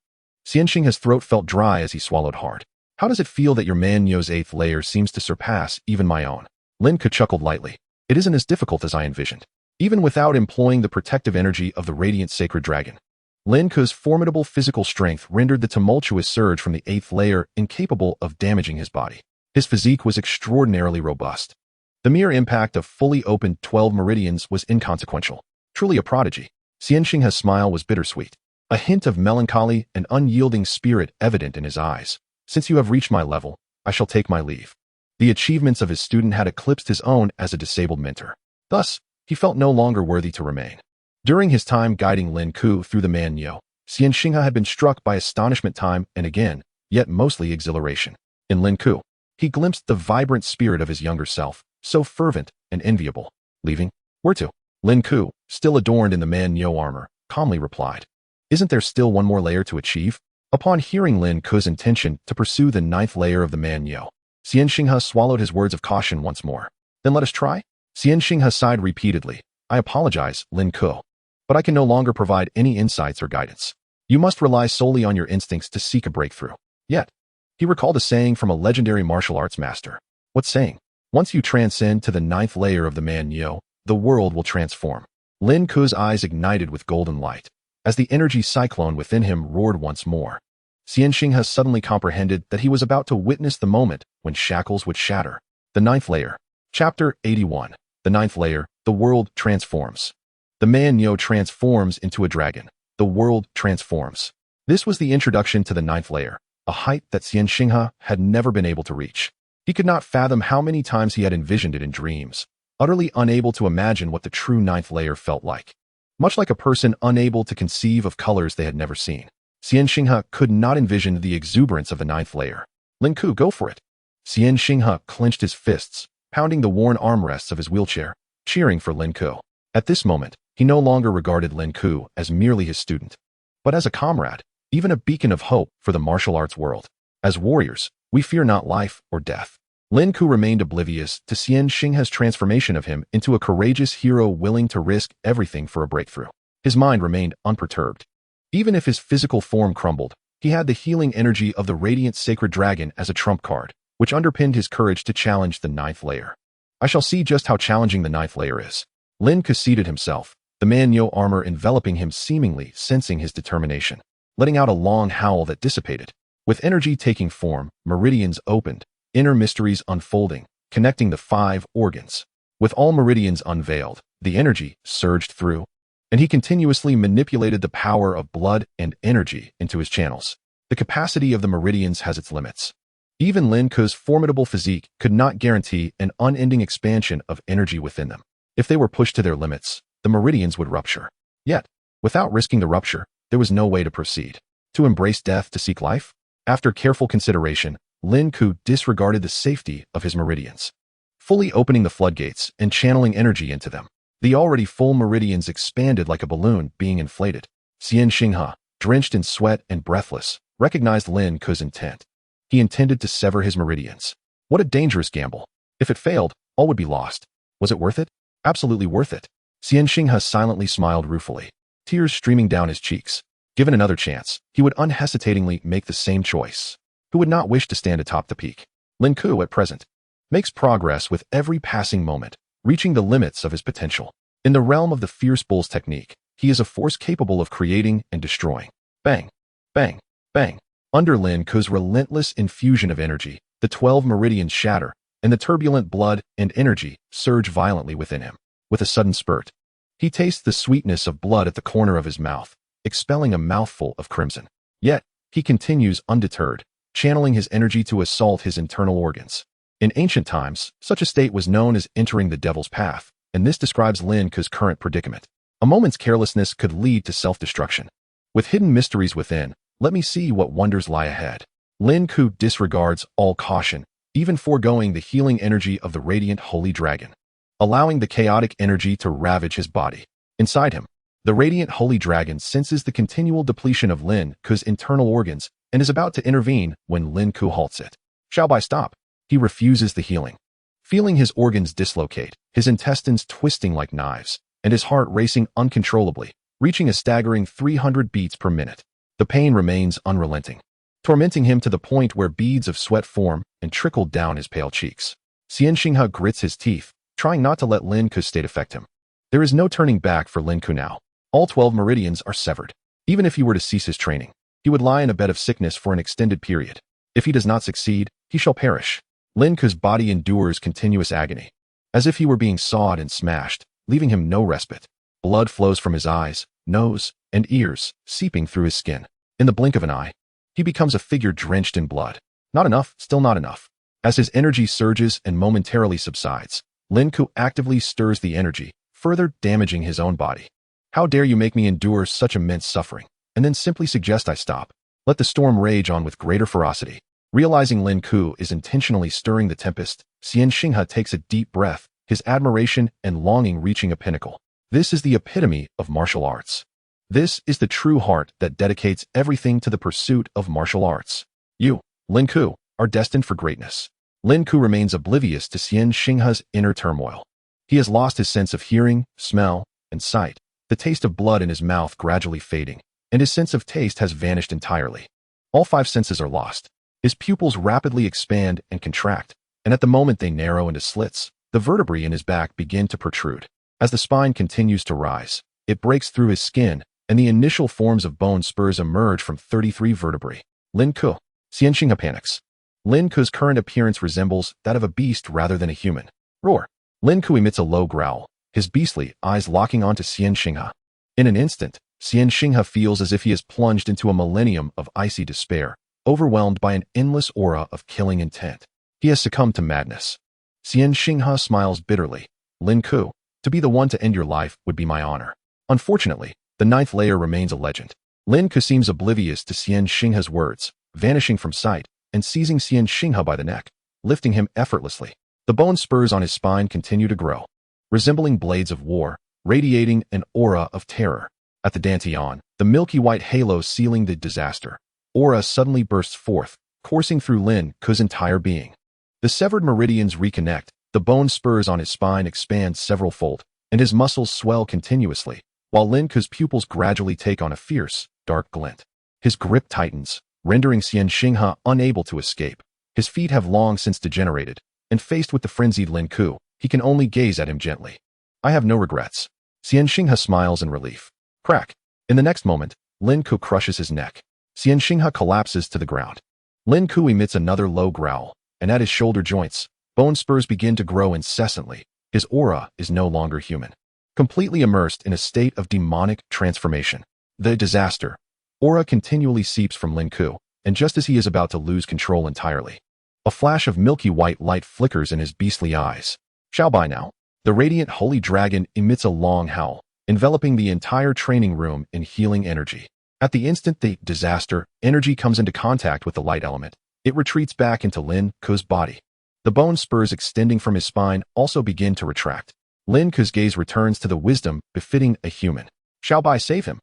Xian Xinghe's throat felt dry as he swallowed hard. How does it feel that your Man Yo's 8th layer seems to surpass even my own? Lin Ke chuckled lightly. It isn't as difficult as I envisioned. Even without employing the protective energy of the Radiant Sacred Dragon, Lin Ke's formidable physical strength rendered the tumultuous surge from the 8th layer incapable of damaging his body. His physique was extraordinarily robust. The mere impact of fully opened 12 meridians was inconsequential. Truly a prodigy. Xian Xinghe's smile was bittersweet, a hint of melancholy and unyielding spirit evident in his eyes. Since you have reached my level, I shall take my leave. The achievements of his student had eclipsed his own as a disabled mentor. Thus, he felt no longer worthy to remain. During his time guiding Lin Ke through the Manyo, Xian Xinghe had been struck by astonishment time and again, yet mostly exhilaration. In Lin Ke, he glimpsed the vibrant spirit of his younger self, so fervent and enviable. Leaving? Where to? Lin Ke, still adorned in the Manyo armor, calmly replied. Isn't there still one more layer to achieve? Upon hearing Lin Ke's intention to pursue the 9th layer of the Manyo, Xian Xinghe swallowed his words of caution once more. Then let us try? Xian Xinghe sighed repeatedly. I apologize, Lin Ke, but I can no longer provide any insights or guidance. You must rely solely on your instincts to seek a breakthrough. Yet, he recalled a saying from a legendary martial arts master. What saying? Once you transcend to the 9th layer of the Manyo, the world will transform. Lin Ke's eyes ignited with golden light, as the energy cyclone within him roared once more. Xian Xinghe suddenly comprehended that he was about to witness the moment when shackles would shatter. The 9th layer. Chapter 81. The 9th layer, the world transforms. The Manyo transforms into a dragon. The world transforms. This was the introduction to the 9th layer, a height that Xian Xinghe had never been able to reach. He could not fathom how many times he had envisioned it in dreams, utterly unable to imagine what the true 9th layer felt like. Much like a person unable to conceive of colors they had never seen, Xian Xinghe could not envision the exuberance of the 9th layer. Lin Ke, go for it. Xian Xinghe clenched his fists, pounding the worn armrests of his wheelchair, cheering for Lin Ke. At this moment, he no longer regarded Lin Ke as merely his student, but as a comrade, even a beacon of hope for the martial arts world. As warriors, we fear not life or death. Lin Ke remained oblivious to Xian Xinghe's transformation of him into a courageous hero willing to risk everything for a breakthrough. His mind remained unperturbed. Even if his physical form crumbled, he had the healing energy of the radiant sacred dragon as a trump card, which underpinned his courage to challenge the 9th layer. I shall see just how challenging the 9th layer is. Lin Ke seated himself, the Manyo armor enveloping him, seemingly sensing his determination, letting out a long howl that dissipated. With energy taking form, meridians opened, inner mysteries unfolding, connecting the 5 organs. With all meridians unveiled, the energy surged through, and he continuously manipulated the power of blood and energy into his channels. The capacity of the meridians has its limits. Even Lin Ke's formidable physique could not guarantee an unending expansion of energy within them. If they were pushed to their limits, the meridians would rupture. Yet, without risking the rupture, there was no way to proceed. To embrace death to seek life? After careful consideration, Lin Ke disregarded the safety of his meridians, fully opening the floodgates and channeling energy into them. The already full meridians expanded like a balloon being inflated. Xian Xinghe, drenched in sweat and breathless, recognized Lin Ke's intent. He intended to sever his meridians. What a dangerous gamble. If it failed, all would be lost. Was it worth it? Absolutely worth it. Xian Xinghe silently smiled ruefully, tears streaming down his cheeks. Given another chance, he would unhesitatingly make the same choice. Who would not wish to stand atop the peak? Lin Ke, at present, makes progress with every passing moment, reaching the limits of his potential. In the realm of the fierce bull's technique, he is a force capable of creating and destroying. Bang, bang, bang. Under Lin Ke's relentless infusion of energy, the 12 meridians shatter, and the turbulent blood and energy surge violently within him. With a sudden spurt, he tastes the sweetness of blood at the corner of his mouth, expelling a mouthful of crimson. Yet, he continues undeterred, channeling his energy to assault his internal organs. In ancient times, such a state was known as entering the devil's path, and this describes Lin Ke's current predicament. A moment's carelessness could lead to self-destruction. With hidden mysteries within, let me see what wonders lie ahead. Lin Ke disregards all caution, even foregoing the healing energy of the radiant holy dragon, allowing the chaotic energy to ravage his body. Inside him, the radiant holy dragon senses the continual depletion of Lin Ke's internal organs and is about to intervene when Lin Ke halts it. Shall I stop? He refuses the healing. Feeling his organs dislocate, his intestines twisting like knives, and his heart racing uncontrollably, reaching a staggering 300 beats per minute. The pain remains unrelenting, tormenting him to the point where beads of sweat form and trickle down his pale cheeks. Xian Xinghe grits his teeth, trying not to let Lin Ke's state affect him. There is no turning back for Lin Ke now. All 12 meridians are severed. Even if he were to cease his training, he would lie in a bed of sickness for an extended period. If he does not succeed, he shall perish. Lin Ke's body endures continuous agony, as if he were being sawed and smashed, leaving him no respite. Blood flows from his eyes, nose, and ears, seeping through his skin. In the blink of an eye, he becomes a figure drenched in blood. Not enough, still not enough. As his energy surges and momentarily subsides, Lin Ke actively stirs the energy, further damaging his own body. How dare you make me endure such immense suffering, and then simply suggest I stop? Let the storm rage on with greater ferocity. Realizing Lin Ke is intentionally stirring the tempest, Xian Xinghe takes a deep breath, his admiration and longing reaching a pinnacle. This is the epitome of martial arts. This is the true heart that dedicates everything to the pursuit of martial arts. You, Lin Ke, are destined for greatness. Lin Ke remains oblivious to Xian Xinghe's inner turmoil. He has lost his sense of hearing, smell, and sight, the taste of blood in his mouth gradually fading, and his sense of taste has vanished entirely. All 5 senses are lost. His pupils rapidly expand and contract, and at the moment they narrow into slits, the vertebrae in his back begin to protrude. As the spine continues to rise, it breaks through his skin, and the initial forms of bone spurs emerge from 33 vertebrae. Lin Ke. Xian Xinghe panics. Lin Ke's current appearance resembles that of a beast rather than a human. Roar. Lin Ke emits a low growl, his beastly eyes locking onto Xian Xinghe. In an instant, Xian Xinghe feels as if he has plunged into a millennium of icy despair, overwhelmed by an endless aura of killing intent. He has succumbed to madness. Xian Xinghe smiles bitterly. Lin Ke, to be the one to end your life would be my honor. Unfortunately, the 9th layer remains a legend. Lin Ke seems oblivious to Xian Xinghe's words, vanishing from sight, and seizing Xian Xinghe by the neck, lifting him effortlessly. The bone spurs on his spine continue to grow, resembling blades of war, radiating an aura of terror. At the dantian, the milky white halo sealing the disaster, aura suddenly bursts forth, coursing through Lin Ke's entire being. The severed meridians reconnect, the bone spurs on his spine expand several-fold, and his muscles swell continuously, while Lin Ke's pupils gradually take on a fierce, dark glint. His grip tightens, rendering Xian Xinghe unable to escape. His feet have long since degenerated, and faced with the frenzied Lin Ke, he can only gaze at him gently. I have no regrets. Xian Xinghe smiles in relief. Crack. In the next moment, Lin Ke crushes his neck. Xian Xinghe collapses to the ground. Lin Ke emits another low growl, and at his shoulder joints, bone spurs begin to grow incessantly. His aura is no longer human. Completely immersed in a state of demonic transformation. The disaster. Aura continually seeps from Lin Ke, and just as he is about to lose control entirely, a flash of milky white light flickers in his beastly eyes. Shall by now. The radiant holy dragon emits a long howl, enveloping the entire training room in healing energy. At the instant the disaster energy comes into contact with the light element, it retreats back into Lin Ke's body. The bone spurs extending from his spine also begin to retract. Lin Ke's gaze returns to the wisdom befitting a human. Shall by save him?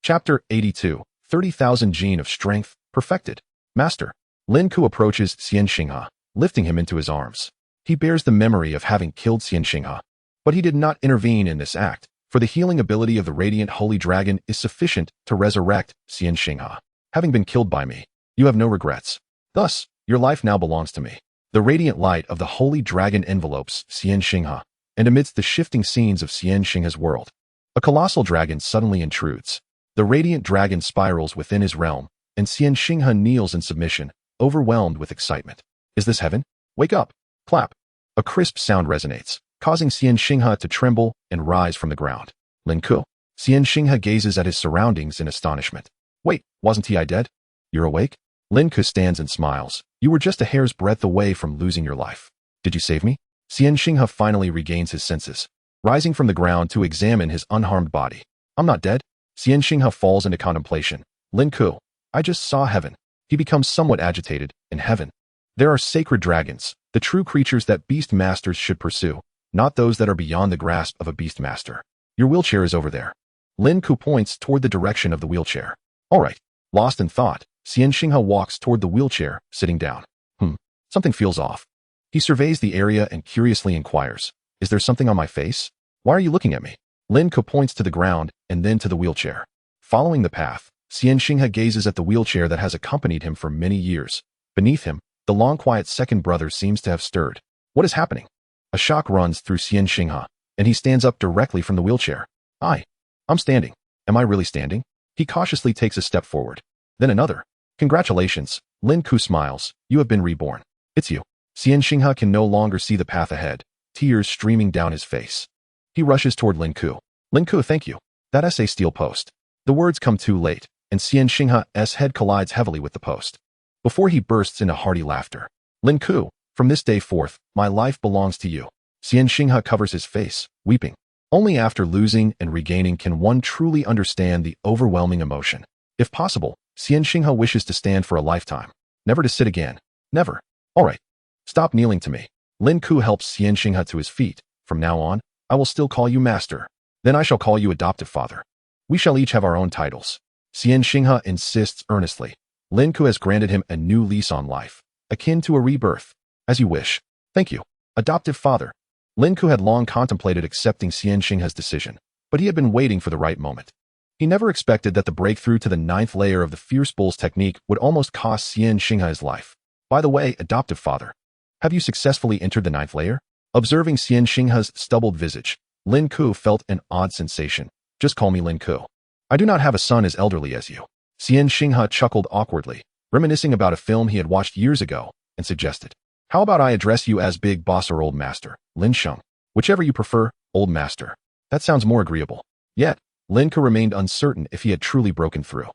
Chapter 82, 30,000 Gene of Strength, Perfected. Master. Lin Ke approaches Xian Xinghe, lifting him into his arms. He bears the memory of having killed Xian Xinghe, but he did not intervene in this act, for the healing ability of the radiant holy dragon is sufficient to resurrect Xian Xinghe. Having been killed by me, you have no regrets. Thus, your life now belongs to me. The radiant light of the holy dragon envelopes Xian Xinghe, and amidst the shifting scenes of Xian Xinghe's world, a colossal dragon suddenly intrudes. The radiant dragon spirals within his realm, and Xian Xinghe kneels in submission, overwhelmed with excitement. Is this heaven? Wake up! Clap! A crisp sound resonates, causing Xian Xinghe to tremble and rise from the ground. Lin Ke. Xian Xinghe gazes at his surroundings in astonishment. Wait, wasn't he dead? You're awake? Lin Ke stands and smiles. You were just a hair's breadth away from losing your life. Did you save me? Xian Xinghe finally regains his senses, rising from the ground to examine his unharmed body. I'm not dead. Xian Xinghe falls into contemplation. Lin Ke. I just saw heaven. He becomes somewhat agitated. In heaven, there are sacred dragons, the true creatures that beast masters should pursue, not those that are beyond the grasp of a beast master. Your wheelchair is over there. Lin Ke points toward the direction of the wheelchair. All right. Lost in thought, Xian Xinghe walks toward the wheelchair, sitting down. Something feels off. He surveys the area and curiously inquires, is there something on my face? Why are you looking at me? Lin Ke points to the ground and then to the wheelchair. Following the path, Xian Xinghe gazes at the wheelchair that has accompanied him for many years. Beneath him, the long quiet second brother seems to have stirred. What is happening? A shock runs through Xian Xinghe, and he stands up directly from the wheelchair. I'm standing. Am I really standing? He cautiously takes a step forward. Then another. Congratulations. Lin Ke smiles. You have been reborn. It's you. Xian Xinghe can no longer see the path ahead, tears streaming down his face. He rushes toward Lin Ke. Lin Ke, thank you. That essay steel post. The words come too late, and Xian Xinghe's head collides heavily with the post. Before he bursts into hearty laughter. Lin Ke, From this day forth, my life belongs to you. Xian Xinghe covers his face, weeping. Only after losing and regaining can one truly understand the overwhelming emotion. If possible, Xian Xinghe wishes to stand for a lifetime, never to sit again. Never. All right. Stop kneeling to me. Lin Ke helps Xian Xinghe to his feet. From now on, I will still call you master. Then I shall call you adoptive father. We shall each have our own titles. Xian Xinghe insists earnestly. Lin Ke has granted him a new lease on life, akin to a rebirth. As you wish. Thank you, adoptive father. Lin Ke had long contemplated accepting Xian Xinghe's decision, but he had been waiting for the right moment. He never expected that the breakthrough to the 9th layer of the Fierce Bull's technique would almost cost Xian Xinghe his life. By the way, adoptive father, have you successfully entered the 9th layer? Observing Xian Xinghe's stubbled visage, Lin Ke felt an odd sensation. Just call me Lin Ke. I do not have a son as elderly as you. Xian Xinghe chuckled awkwardly, reminiscing about a film he had watched years ago, and suggested, how about I address you as Big Boss or Old Master, Lin Sheng? Whichever you prefer, Old Master. That sounds more agreeable. Yet, Lin Ke remained uncertain if he had truly broken through.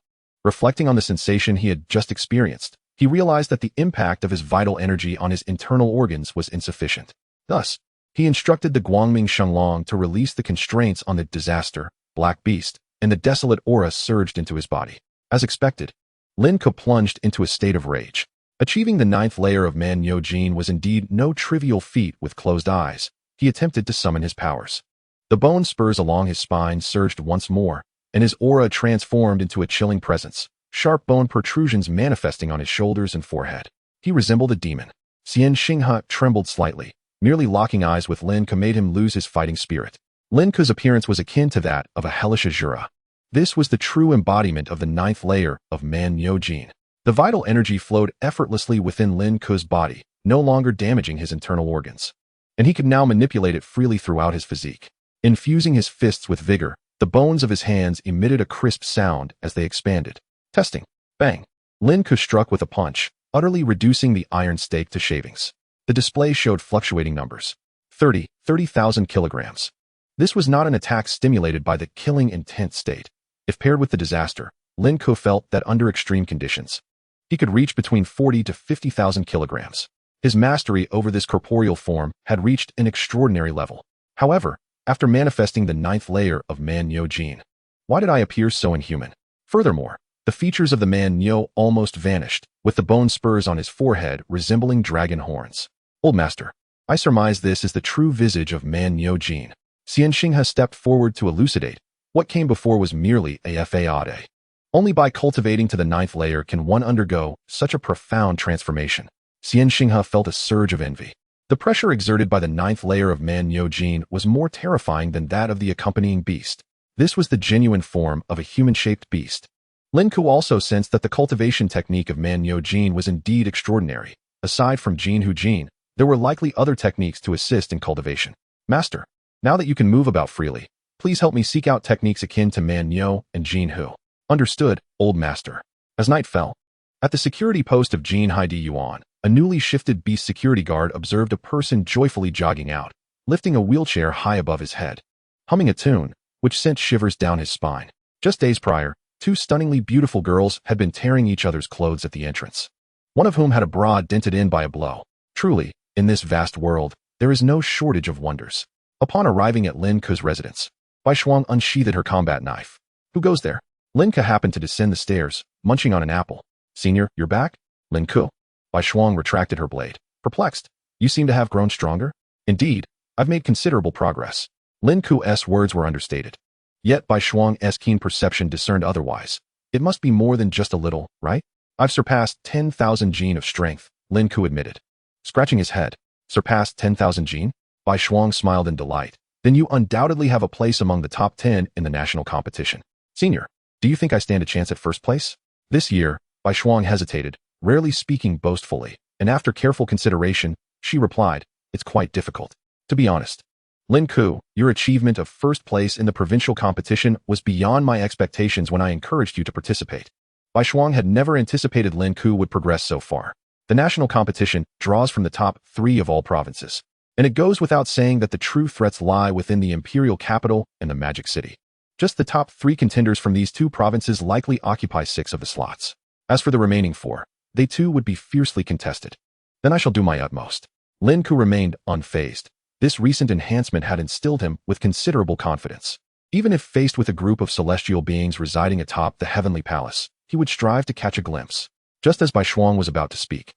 Reflecting on the sensation he had just experienced, he realized that the impact of his vital energy on his internal organs was insufficient. Thus, he instructed the Guangming Shenglong to release the constraints on the disaster, Black Beast, and the desolate aura surged into his body. As expected, Lin Ke plunged into a state of rage. Achieving the 9th layer of Man Yo Jin was indeed no trivial feat. With closed eyes, he attempted to summon his powers. The bone spurs along his spine surged once more, and his aura transformed into a chilling presence, sharp bone protrusions manifesting on his shoulders and forehead. He resembled a demon. Xian Xinghe trembled slightly. Merely locking eyes with Lin Ke made him lose his fighting spirit. Lin Ke's appearance was akin to that of a hellish Azura. This was the true embodiment of the 9th layer of Man Yo Jin. The vital energy flowed effortlessly within Lin Ke's body, no longer damaging his internal organs. And he could now manipulate it freely throughout his physique. Infusing his fists with vigor, the bones of his hands emitted a crisp sound as they expanded. Testing. Bang. Lin Ke struck with a punch, utterly reducing the iron stake to shavings. The display showed fluctuating numbers. 30,000 kilograms. This was not an attack stimulated by the killing intent state. If paired with the disaster, Lin Ke felt that under extreme conditions, he could reach between 40 to 50,000 kilograms. His mastery over this corporeal form had reached an extraordinary level. However, after manifesting the 9th layer of Man Yo Jin, why did I appear so inhuman? Furthermore, the features of the Man Yo almost vanished, with the bone spurs on his forehead resembling dragon horns. Old Master, I surmise this is the true visage of Man Yo Jin. Xian Xinghe stepped forward to elucidate. What came before was merely a fade. Only by cultivating to the 9th layer can one undergo such a profound transformation. Xian Xinghe felt a surge of envy. The pressure exerted by the 9th layer of Man Yo Jin was more terrifying than that of the accompanying beast. This was the genuine form of a human-shaped beast. Lin Ke also sensed that the cultivation technique of Man Yo Jin was indeed extraordinary. Aside from Jin Hu Jin, there were likely other techniques to assist in cultivation. Master, now that you can move about freely, please help me seek out techniques akin to Man Yo and Jin Hu. Understood, Old Master. As night fell, at the security post of Jin Haidi Yuan, a newly shifted beast security guard observed a person joyfully jogging out, lifting a wheelchair high above his head, humming a tune, which sent shivers down his spine. Just days prior, two stunningly beautiful girls had been tearing each other's clothes at the entrance, one of whom had a bra dented in by a blow. Truly, in this vast world, there is no shortage of wonders. Upon arriving at Lin Ke's residence, Bai Shuang unsheathed her combat knife. Who goes there? Lin Ke happened to descend the stairs, munching on an apple. Senior, you're back? Lin Ke. Bai Shuang retracted her blade. Perplexed. You seem to have grown stronger? Indeed, I've made considerable progress. Lin Ke's words were understated. Yet Bai Shuang's keen perception discerned otherwise. It must be more than just a little, right? I've surpassed 10,000 gene of strength, Lin Ke admitted. Scratching his head. Surpassed 10,000 gene? Bai Shuang smiled in delight. Then you undoubtedly have a place among the top 10 in the national competition. Senior, do you think I stand a chance at first place? This year, Bai Shuang hesitated, rarely speaking boastfully, and after careful consideration, she replied, it's quite difficult. To be honest, Lin Ke, your achievement of first place in the provincial competition was beyond my expectations when I encouraged you to participate. Bai Shuang had never anticipated Lin Ke would progress so far. The national competition draws from the top 3 of all provinces, and it goes without saying that the true threats lie within the imperial capital and the Magic City. Just the top 3 contenders from these 2 provinces likely occupy 6 of the slots. As for the remaining 4, they too would be fiercely contested. Then I shall do my utmost. Lin Ke remained unfazed. This recent enhancement had instilled him with considerable confidence. Even if faced with a group of celestial beings residing atop the heavenly palace, he would strive to catch a glimpse. Just as Bai Shuang was about to speak,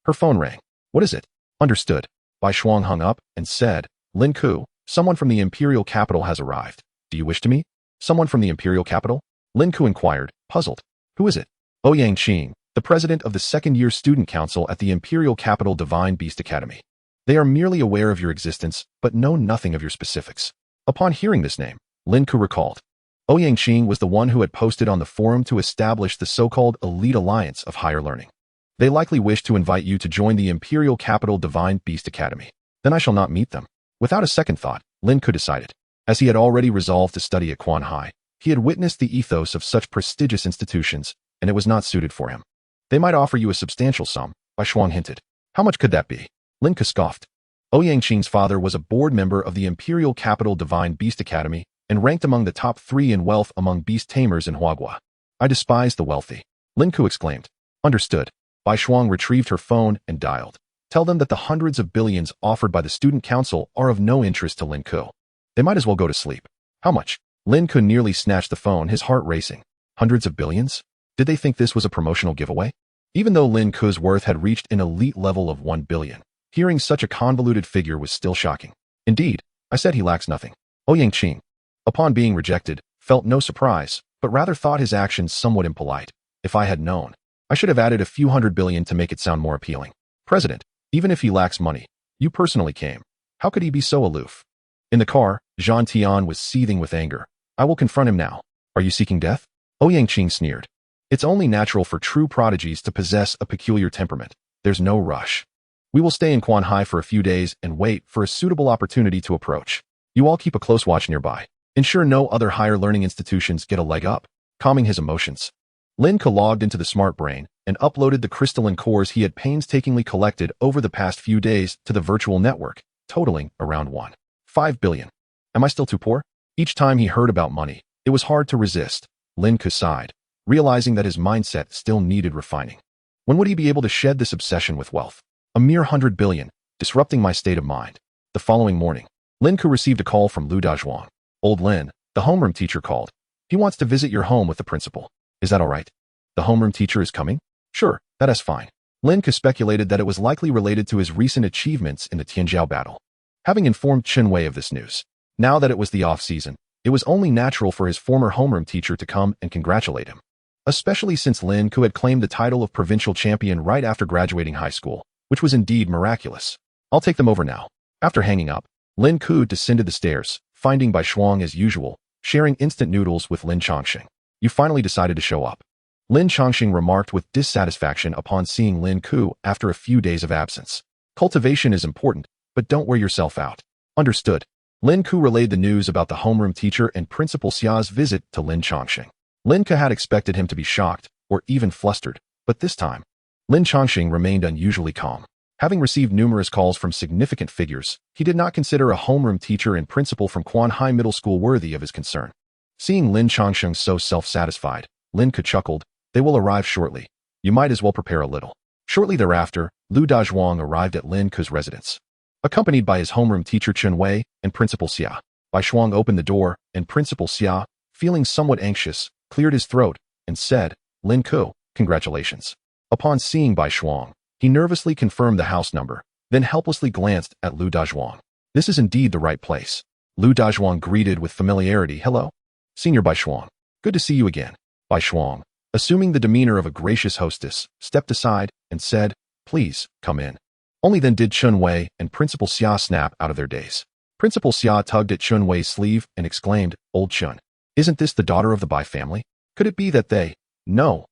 her phone rang. What is it? Understood. Bai Shuang hung up and said, Lin Ke, someone from the imperial capital has arrived. Do you wish to meet? Someone from the imperial capital? Lin Ke inquired, puzzled. Who is it? Ouyang Qing, the president of the second-year student council at the imperial capital Divine Beast Academy. They are merely aware of your existence, but know nothing of your specifics. Upon hearing this name, Lin Ke recalled. Ouyang Qing was the one who had posted on the forum to establish the so-called elite alliance of higher learning. They likely wish to invite you to join the imperial capital Divine Beast Academy. Then I shall not meet them. Without a second thought, Lin Ke decided. As he had already resolved to study at Quan Hai, he had witnessed the ethos of such prestigious institutions, and it was not suited for him. They might offer you a substantial sum, Bai Shuang hinted. How much could that be? Lin Ke scoffed. Ouyang Qing's father was a board member of the imperial capital Divine Beast Academy and ranked among the top 3 in wealth among beast tamers in Huagua. I despise the wealthy. Lin Ke exclaimed. Understood. Bai Shuang retrieved her phone and dialed. Tell them that the hundreds of billions offered by the student council are of no interest to Lin Ke. They might as well go to sleep. How much? Lin Ke nearly snatched the phone, his heart racing. Hundreds of billions? Did they think this was a promotional giveaway? Even though Lin Ke's worth had reached an elite level of 1 billion, hearing such a convoluted figure was still shocking. Indeed, I said he lacks nothing. Ouyang Qing, upon being rejected, felt no surprise, but rather thought his actions somewhat impolite. If I had known, I should have added a few hundred billion to make it sound more appealing. President, even if he lacks money, you personally came. How could he be so aloof? In the car, Zhang Tian was seething with anger. I will confront him now. Are you seeking death? Ouyang Qing sneered. It's only natural for true prodigies to possess a peculiar temperament. There's no rush. We will stay in Quan Hai for a few days and wait for a suitable opportunity to approach. You all keep a close watch nearby. Ensure no other higher learning institutions get a leg up. Calming his emotions, Lin Ke logged into the smart brain and uploaded the crystalline cores he had painstakingly collected over the past few days to the virtual network, totaling around 1.5 billion. Am I still too poor? Each time he heard about money, it was hard to resist. Lin Ke sighed, realizing that his mindset still needed refining. When would he be able to shed this obsession with wealth? A mere 100 billion, disrupting my state of mind. The following morning, Lin Ke received a call from Lu Dazhuang. Old Lin, the homeroom teacher called. He wants to visit your home with the principal. Is that all right? The homeroom teacher is coming? Sure, that is fine. Lin Ke speculated that it was likely related to his recent achievements in the Tianjiao battle. Having informed Chen Wei of this news, now that it was the off-season, it was only natural for his former homeroom teacher to come and congratulate him. Especially since Lin Ke had claimed the title of provincial champion right after graduating high school, which was indeed miraculous. I'll take them over now. After hanging up, Lin Ke descended the stairs, finding Bai Shuang as usual, sharing instant noodles with Lin Chongqing. You finally decided to show up. Lin Chongqing remarked with dissatisfaction upon seeing Lin Ke after a few days of absence. Cultivation is important, but don't wear yourself out. Understood. Lin Ke relayed the news about the homeroom teacher and Principal Xia's visit to Lin Chongqing. Lin Ke had expected him to be shocked, or even flustered, but this time, Lin Chongqing remained unusually calm. Having received numerous calls from significant figures, he did not consider a homeroom teacher and principal from Quan Hai Middle School worthy of his concern. Seeing Lin Chongqing so self-satisfied, Lin Ke chuckled. They will arrive shortly. You might as well prepare a little. Shortly thereafter, Lu Dazhuang arrived at Lin Ke's residence. Accompanied by his homeroom teacher Chen Wei and Principal Xia, Bai Shuang opened the door, and Principal Xia, feeling somewhat anxious, cleared his throat and said, Lin Ke, congratulations. Upon seeing Bai Shuang, he nervously confirmed the house number, then helplessly glanced at Lu Dazhuang. This is indeed the right place. Lu Dazhuang greeted with familiarity. Hello? Senior Bai Shuang. Good to see you again. Bai Shuang, assuming the demeanor of a gracious hostess, stepped aside and said, Please, come in. Only then did Chen Wei and Principal Xia snap out of their daze. Principal Xia tugged at Chen Wei's sleeve and exclaimed, Old Chen, isn't this the daughter of the Bai family? Could it be that they... No,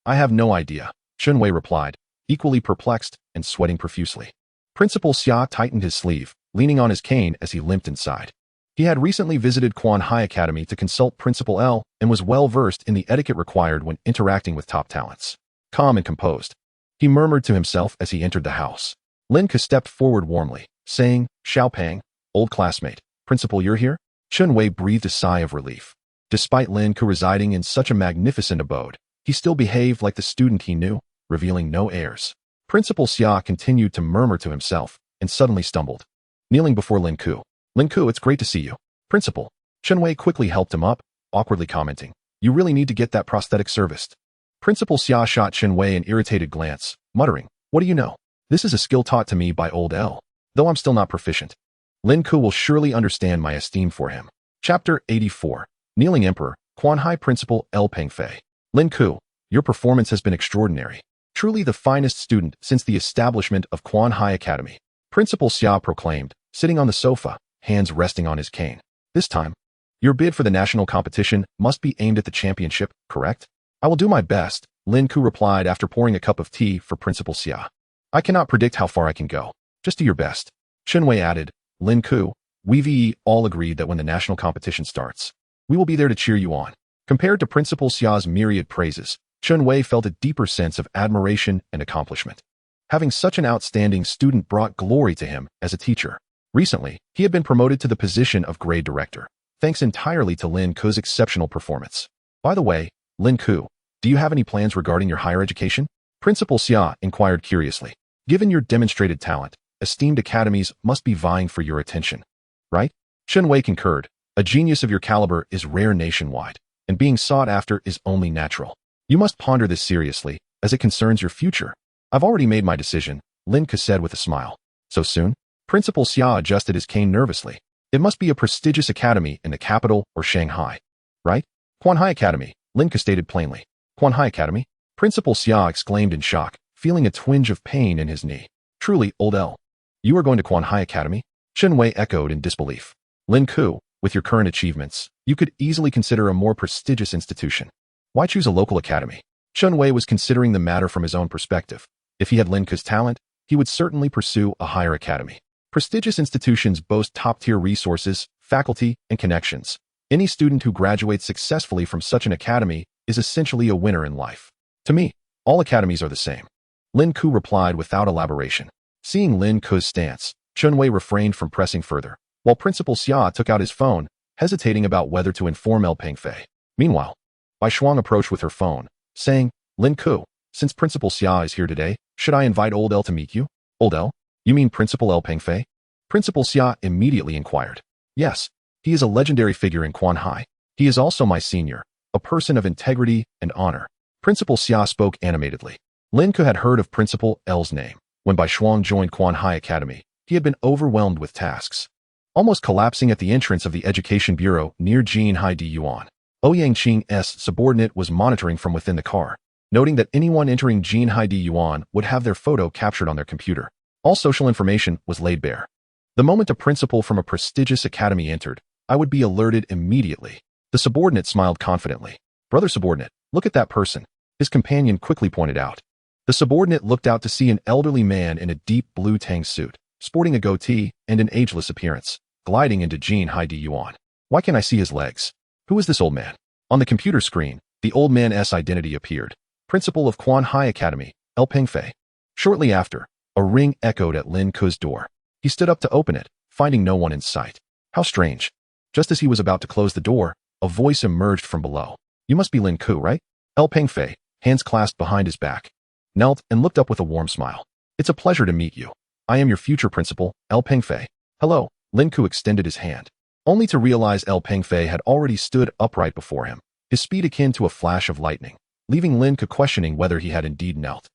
I have no idea, Chen Wei replied, equally perplexed and sweating profusely. Principal Xia tightened his sleeve, leaning on his cane as he limped inside. He had recently visited Quan Hai Academy to consult Principal L and was well versed in the etiquette required when interacting with top talents. Calm and composed, he murmured to himself as he entered the house. Lin Ke stepped forward warmly, saying, Xiaopeng, old classmate, Principal, you're here? Chen Wei breathed a sigh of relief. Despite Lin Ke residing in such a magnificent abode, he still behaved like the student he knew, revealing no airs. Principal Xia continued to murmur to himself and suddenly stumbled, kneeling before Lin Ke. Lin Ke, it's great to see you. Principal. Chen Wei quickly helped him up, awkwardly commenting, you really need to get that prosthetic serviced. Principal Xia shot Chen Wei an irritated glance, muttering, what do you know? This is a skill taught to me by old L, though I'm still not proficient. Lin Ke will surely understand my esteem for him. Chapter 84. Kneeling Emperor, Quanhai Principal L Pengfei. Lin Ke, your performance has been extraordinary. Truly the finest student since the establishment of Quanhai Academy. Principal Xia proclaimed, sitting on the sofa, hands resting on his cane. This time, your bid for the national competition must be aimed at the championship, correct? I will do my best, Lin Ke replied after pouring a cup of tea for Principal Xia. I cannot predict how far I can go. Just do your best. Chen Wei added, Lin Ke, we all agreed that when the national competition starts, we will be there to cheer you on. Compared to Principal Xia's myriad praises, Chen Wei felt a deeper sense of admiration and accomplishment. Having such an outstanding student brought glory to him as a teacher. Recently, he had been promoted to the position of grade director, thanks entirely to Lin Ke's exceptional performance. By the way, Lin Ke, do you have any plans regarding your higher education? Principal Xia inquired curiously. Given your demonstrated talent, esteemed academies must be vying for your attention. Right? Chen Wei concurred. A genius of your caliber is rare nationwide, and being sought after is only natural. You must ponder this seriously, as it concerns your future. I've already made my decision, Lin Ke said with a smile. So soon? Principal Xia adjusted his cane nervously. It must be a prestigious academy in the capital or Shanghai. Right? Quanhai Academy, Lin Ke stated plainly. Quanhai Academy? Principal Xia exclaimed in shock, feeling a twinge of pain in his knee. Truly, old L. You are going to Quanhai Academy? Chen Wei echoed in disbelief. Lin Ke, with your current achievements, you could easily consider a more prestigious institution. Why choose a local academy? Chen Wei was considering the matter from his own perspective. If he had Lin Ke's talent, he would certainly pursue a higher academy. Prestigious institutions boast top-tier resources, faculty, and connections. Any student who graduates successfully from such an academy is essentially a winner in life. To me, all academies are the same. Lin Ke replied without elaboration. Seeing Lin Ke's stance, Chen Wei refrained from pressing further, while Principal Xia took out his phone, hesitating about whether to inform L Pengfei. Meanwhile, Bai Shuang approached with her phone, saying, Lin Ke, since Principal Xia is here today, should I invite old L to meet you? Old L? You mean Principal L Pengfei? Principal Xia immediately inquired. Yes, he is a legendary figure in Quanhai. He is also my senior, a person of integrity and honor. Principal Xia spoke animatedly. Lin Ke had heard of Principal L's name. When Bai Shuang joined Quanhai Academy, he had been overwhelmed with tasks, almost collapsing at the entrance of the Education Bureau near Jinhai Diyuan. Ouyang Qing's subordinate was monitoring from within the car, noting that anyone entering Jinhai Diyuan would have their photo captured on their computer. All social information was laid bare. The moment a principal from a prestigious academy entered, I would be alerted immediately. The subordinate smiled confidently. Brother subordinate, look at that person, his companion quickly pointed out. The subordinate looked out to see an elderly man in a deep blue tang suit, sporting a goatee and an ageless appearance, gliding into Jinhai Diyuan. Why can't I see his legs? Who is this old man? On the computer screen, the old man's identity appeared. Principal of Quanhai Academy, L Pengfei. Shortly after, a ring echoed at Lin Ke's door. He stood up to open it, finding no one in sight. How strange. Just as he was about to close the door, a voice emerged from below. You must be Lin Ke, right? L Pengfei, hands clasped behind his back, knelt and looked up with a warm smile. It's a pleasure to meet you. I am your future principal, L Pengfei. Hello, Lin Ke extended his hand, only to realize L Pengfei had already stood upright before him, his speed akin to a flash of lightning, leaving Lin Ke questioning whether he had indeed knelt.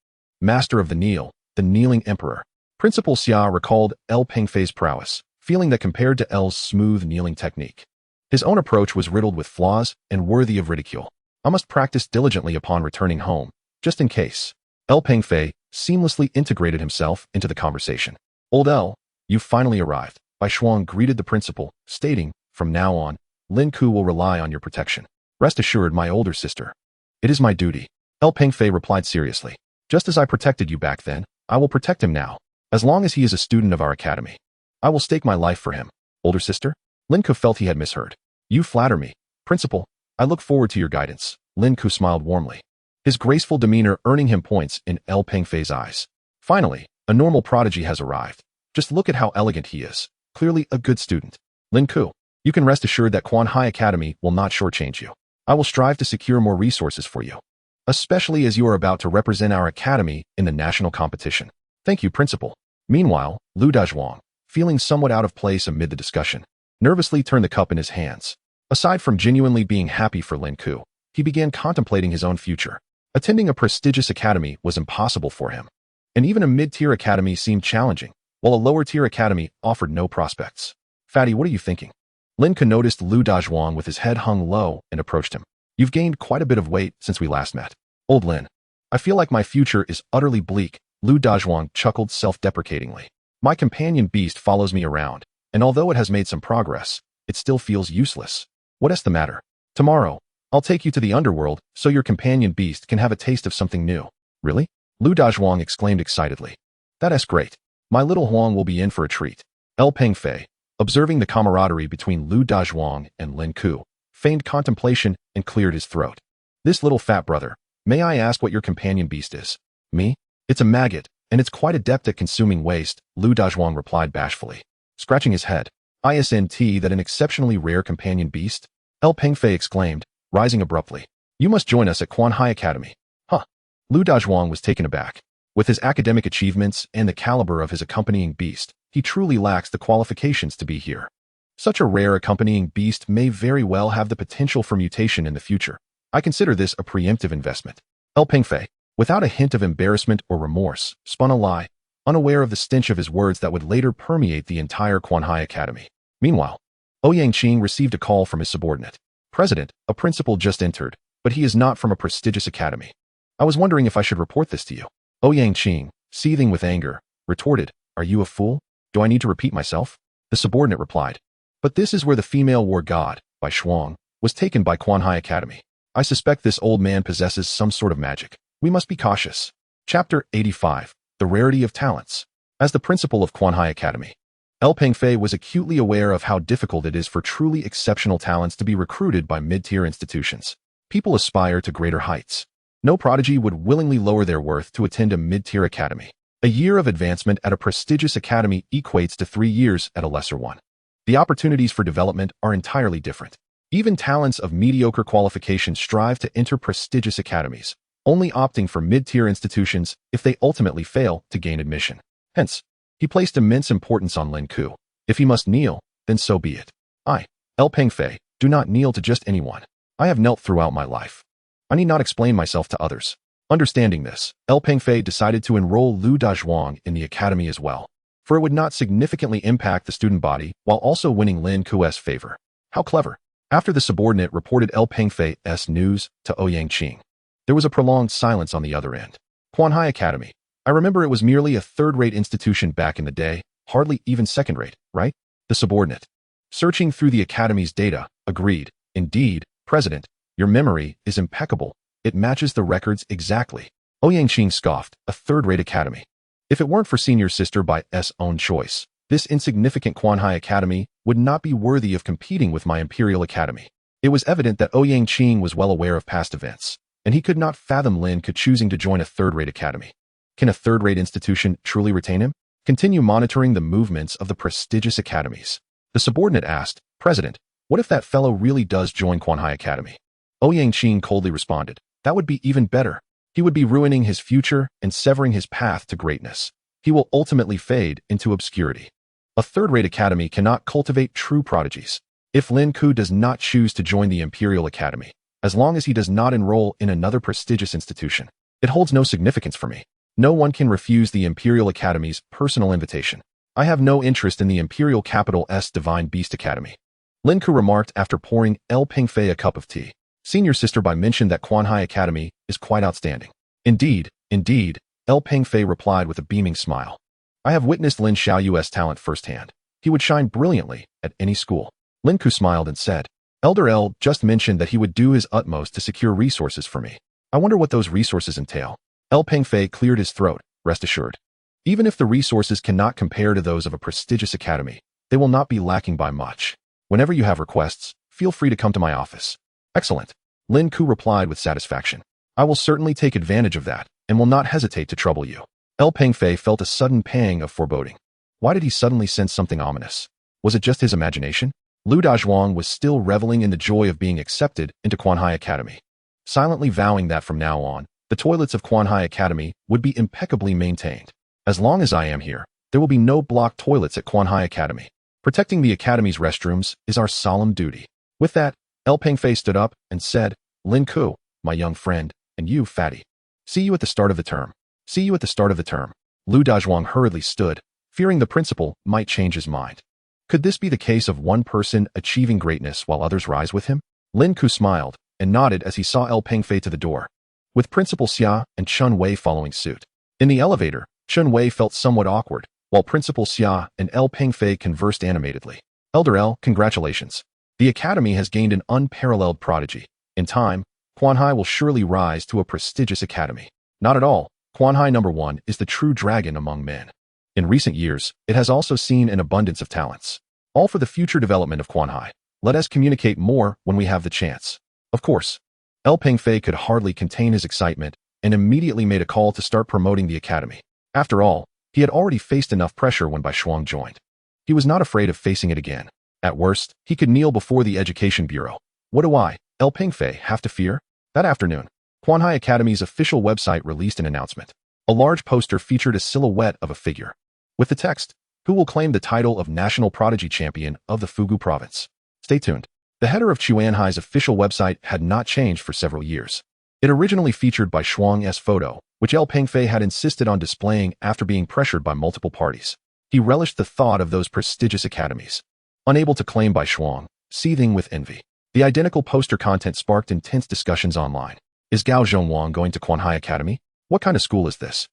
Master of the kneel, the kneeling emperor. Principal Xia recalled L Pengfei's prowess, feeling that compared to L's smooth kneeling technique, his own approach was riddled with flaws and worthy of ridicule. I must practice diligently upon returning home, just in case. L Pengfei seamlessly integrated himself into the conversation. Old L, you've finally arrived. Bai Shuang greeted the principal, stating, from now on, Lin Ke will rely on your protection. Rest assured, my older sister. It is my duty. L Pengfei replied seriously. Just as I protected you back then, I will protect him now. As long as he is a student of our academy, I will stake my life for him. Older sister? Lin Ke felt he had misheard. You flatter me. Principal, I look forward to your guidance. Lin Ke smiled warmly, his graceful demeanor earning him points in L Pengfei's eyes. Finally, a normal prodigy has arrived. Just look at how elegant he is. Clearly a good student. Lin Ke, you can rest assured that Quanhai Academy will not shortchange you. I will strive to secure more resources for you. especially as you are about to represent our academy in the national competition. Thank you, Principal. Meanwhile, Lu Dazhuang, feeling somewhat out of place amid the discussion, nervously turned the cup in his hands. Aside from genuinely being happy for Lin Ke, he began contemplating his own future. Attending a prestigious academy was impossible for him, and even a mid-tier academy seemed challenging, while a lower-tier academy offered no prospects. Fatty, what are you thinking? Lin Ke noticed Lu Dazhuang with his head hung low and approached him. You've gained quite a bit of weight since we last met. Old Lin, I feel like my future is utterly bleak. Lu Dazhuang chuckled self-deprecatingly. My companion beast follows me around, and although it has made some progress, it still feels useless. What's the matter? Tomorrow, I'll take you to the underworld so your companion beast can have a taste of something new. Really? Lu Dazhuang exclaimed excitedly. That's great. My little Huang will be in for a treat. Pengfei, observing the camaraderie between Lu Dazhuang and Lin Ke, feigned contemplation and cleared his throat. This little fat brother, may I ask what your companion beast is? Me? It's a maggot, and it's quite adept at consuming waste, Lu Dazhuang replied bashfully. Scratching his head. Isn't that an exceptionally rare companion beast? Pengfei exclaimed, rising abruptly. You must join us at Quanhai Academy. Huh. Lu Dazhuang was taken aback. With his academic achievements and the caliber of his accompanying beast, he truly lacks the qualifications to be here. Such a rare accompanying beast may very well have the potential for mutation in the future. I consider this a preemptive investment. Pengfei, without a hint of embarrassment or remorse, spun a lie, unaware of the stench of his words that would later permeate the entire Quanhai Academy. Meanwhile, Ouyang received a call from his subordinate. President, a principal just entered, but he is not from a prestigious academy. I was wondering if I should report this to you. Ouyang, seething with anger, retorted, Are you a fool? Do I need to repeat myself? The subordinate replied. But this is where the female war god, by Shuang, was taken by Quanhai Academy. I suspect this old man possesses some sort of magic. We must be cautious. Chapter 85. The Rarity of Talents. As the principal of Quanhai Academy, Pengfei was acutely aware of how difficult it is for truly exceptional talents to be recruited by mid-tier institutions. People aspire to greater heights. No prodigy would willingly lower their worth to attend a mid-tier academy. A year of advancement at a prestigious academy equates to 3 years at a lesser one. The opportunities for development are entirely different. Even talents of mediocre qualifications strive to enter prestigious academies, only opting for mid-tier institutions if they ultimately fail to gain admission. Hence, he placed immense importance on Lin Ke. If he must kneel, then so be it. I, Pengfei, do not kneel to just anyone. I have knelt throughout my life. I need not explain myself to others. Understanding this, Pengfei decided to enroll Lu Dazhuang in the academy as well, for it would not significantly impact the student body while also winning Lin Ke's favor. How clever. After the subordinate reported Pengfei's news to Ouyang, there was a prolonged silence on the other end. Quanhai Academy. I remember it was merely a third-rate institution back in the day, hardly even second-rate, right? The subordinate, searching through the academy's data, agreed. Indeed, President, your memory is impeccable. It matches the records exactly. Ouyang scoffed, a third-rate academy. If it weren't for senior sister by S own choice, this insignificant Quanhai Academy would not be worthy of competing with my Imperial Academy. It was evident that Ouyang was well aware of past events, and he could not fathom Lin Ke choosing to join a third-rate academy. Can a third-rate institution truly retain him? Continue monitoring the movements of the prestigious academies. The subordinate asked, President, what if that fellow really does join Quanhai Academy? Ouyang coldly responded, that would be even better. He would be ruining his future and severing his path to greatness. He will ultimately fade into obscurity. A third-rate academy cannot cultivate true prodigies. If Lin Ke does not choose to join the Imperial Academy, as long as he does not enroll in another prestigious institution, it holds no significance for me. No one can refuse the Imperial Academy's personal invitation. I have no interest in the Imperial Capital's Divine Beast Academy. Lin Ke remarked after pouring Pengfei a cup of tea. Senior sister by mentioned that Quanhai Academy is quite outstanding. Indeed, Pengfei replied with a beaming smile. I have witnessed Lin Xiaoyu's talent firsthand. He would shine brilliantly at any school. Lin Ke smiled and said, Elder L just mentioned that he would do his utmost to secure resources for me. I wonder what those resources entail. Pengfei cleared his throat, rest assured. Even if the resources cannot compare to those of a prestigious academy, they will not be lacking by much. Whenever you have requests, feel free to come to my office. Excellent. Lin Ke replied with satisfaction. I will certainly take advantage of that, and will not hesitate to trouble you. Pengfei felt a sudden pang of foreboding. Why did he suddenly sense something ominous? Was it just his imagination? Lu Dazhuang was still reveling in the joy of being accepted into Quanhai Academy. silently vowing that from now on, the toilets of Quanhai Academy would be impeccably maintained. As long as I am here, there will be no blocked toilets at Quanhai Academy. Protecting the Academy's restrooms is our solemn duty. With that, El Pengfei stood up and said, Lin Ke, my young friend, and you, fatty. See you at the start of the term. See you at the start of the term. Lu Dazhuang hurriedly stood, fearing the principal might change his mind. Could this be the case of one person achieving greatness while others rise with him? Lin Ke smiled and nodded as he saw El Pengfei to the door, with Principal Xia and Chun Wei following suit. In the elevator, Chun Wei felt somewhat awkward, while Principal Xia and El Pengfei conversed animatedly. Elder El, congratulations. The Academy has gained an unparalleled prodigy. In time, Quanhai will surely rise to a prestigious academy. Not at all. Quanhai No. 1 is the true dragon among men. In recent years, it has also seen an abundance of talents. All for the future development of Quanhai. Let us communicate more when we have the chance. Of course. El Pengfei could hardly contain his excitement and immediately made a call to start promoting the academy. After all, he had already faced enough pressure when Bai Shuang joined. He was not afraid of facing it again. At worst, he could kneel before the Education Bureau. What do I, El Pengfei, have to fear? That afternoon, Quanhai Academy's official website released an announcement. A large poster featured a silhouette of a figure, with the text, "Who will claim the title of National Prodigy Champion of the Fugu Province?" Stay tuned. The header of Chuanhai's official website had not changed for several years. It originally featured Bai Shuang's photo, which El Pengfei had insisted on displaying after being pressured by multiple parties. He relished the thought of those prestigious academies. Unable to claim Bai Shuang, seething with envy, the identical poster content sparked intense discussions online. Is Gao Jong Wong going to Quanhai Academy? What kind of school is this?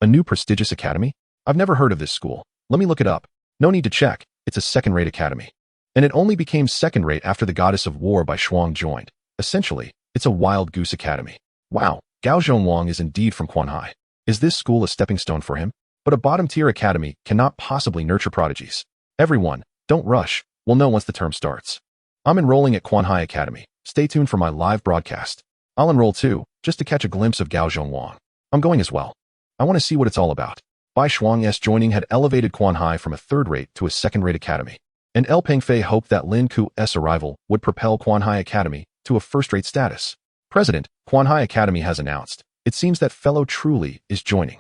A new prestigious academy? I've never heard of this school. Let me look it up. No need to check. It's a second-rate academy. And it only became second-rate after the goddess of war Bai Shuang joined. Essentially, it's a wild goose academy. Wow, Gao Jong Wong is indeed from Quanhai. Is this school a stepping stone for him? But a bottom-tier academy cannot possibly nurture prodigies. Everyone, don't rush. We'll know once the term starts. I'm enrolling at Quanhai Academy. Stay tuned for my live broadcast. I'll enroll too, just to catch a glimpse of Gao Jong Wong. I'm going as well. I want to see what it's all about. Bai Shuang's joining had elevated Quanhai from a third-rate to a second-rate academy, and El Pengfei hoped that Lin Ke's arrival would propel Quanhai Academy to a first-rate status. President, Quanhai Academy has announced. It seems that fellow Truly is joining.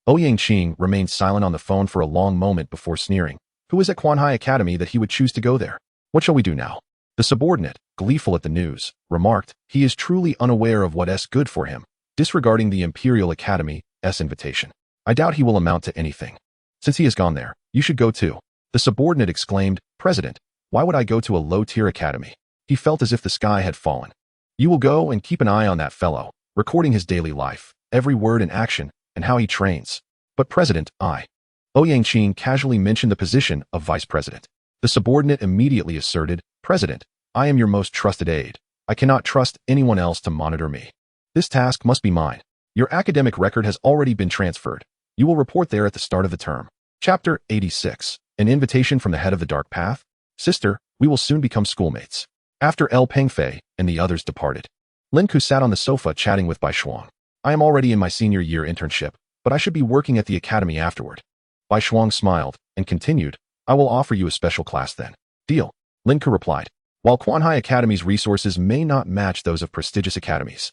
Ouyang Qing remained silent on the phone for a long moment before sneering. Who is at Quanhai Academy that he would choose to go there? What shall we do now? The subordinate, gleeful at the news, remarked, he is truly unaware of what's good for him, disregarding the Imperial Academy's invitation. I doubt he will amount to anything. Since he has gone there, you should go too. The subordinate exclaimed, President, why would I go to a low-tier academy? He felt as if the sky had fallen. You will go and keep an eye on that fellow, recording his daily life, every word and action, and how he trains. But President, Ouyang Qing casually mentioned the position of Vice President. The subordinate immediately asserted, President, I am your most trusted aide. I cannot trust anyone else to monitor me. This task must be mine. Your academic record has already been transferred. You will report there at the start of the term. Chapter 86. An invitation from the head of the dark path? Sister, we will soon become schoolmates. After El Pengfei and the others departed, Lin Ke sat on the sofa chatting with Bai Shuang. I am already in my senior year internship, but I should be working at the academy afterward. Bai Shuang smiled and continued, I will offer you a special class then. Deal. Lin Ke replied. While Quanhai Academy's resources may not match those of prestigious academies,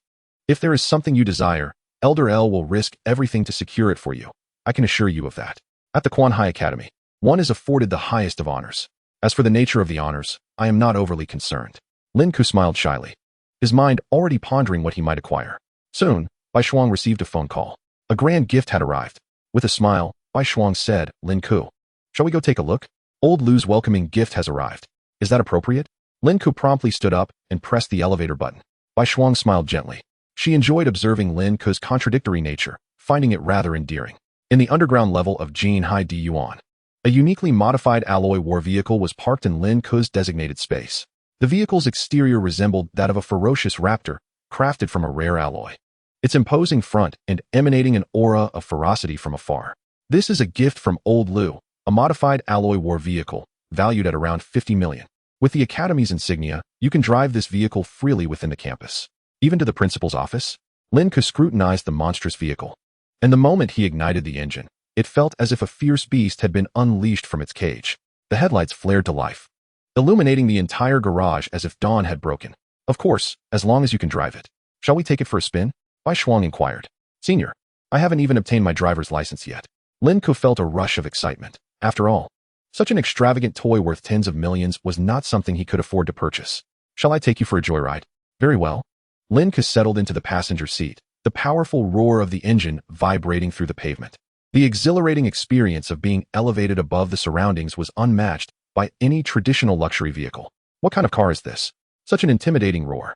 if there is something you desire, Elder L will risk everything to secure it for you. I can assure you of that. At the Quanhai Academy, one is afforded the highest of honors. As for the nature of the honors, I am not overly concerned. Lin Ke smiled shyly, his mind already pondering what he might acquire. Soon, Bai Shuang received a phone call. A grand gift had arrived. With a smile, Bai Shuang said, Lin Ke, shall we go take a look? Old Lu's welcoming gift has arrived. Is that appropriate? Lin Ke promptly stood up and pressed the elevator button. Bai Shuang smiled gently. She enjoyed observing Lin Ke's contradictory nature, finding it rather endearing. In the underground level of Jinhai Di Yuan, a uniquely modified alloy war vehicle was parked in Lin Ke's designated space. The vehicle's exterior resembled that of a ferocious raptor, crafted from a rare alloy. Its imposing front and emanating an aura of ferocity from afar. This is a gift from Old Lu, a modified alloy war vehicle, valued at around 50 million. With the Academy's insignia, you can drive this vehicle freely within the campus. Even to the principal's office? Lin Ke scrutinized the monstrous vehicle. And the moment he ignited the engine, it felt as if a fierce beast had been unleashed from its cage. The headlights flared to life, illuminating the entire garage as if dawn had broken. Of course, as long as you can drive it. Shall we take it for a spin? Bai Shuang inquired. Senior, I haven't even obtained my driver's license yet. Lin Ke felt a rush of excitement. After all, such an extravagant toy worth tens of millions was not something he could afford to purchase. Shall I take you for a joyride? Very well. Lin Ke settled into the passenger seat, the powerful roar of the engine vibrating through the pavement. The exhilarating experience of being elevated above the surroundings was unmatched by any traditional luxury vehicle. What kind of car is this? Such an intimidating roar.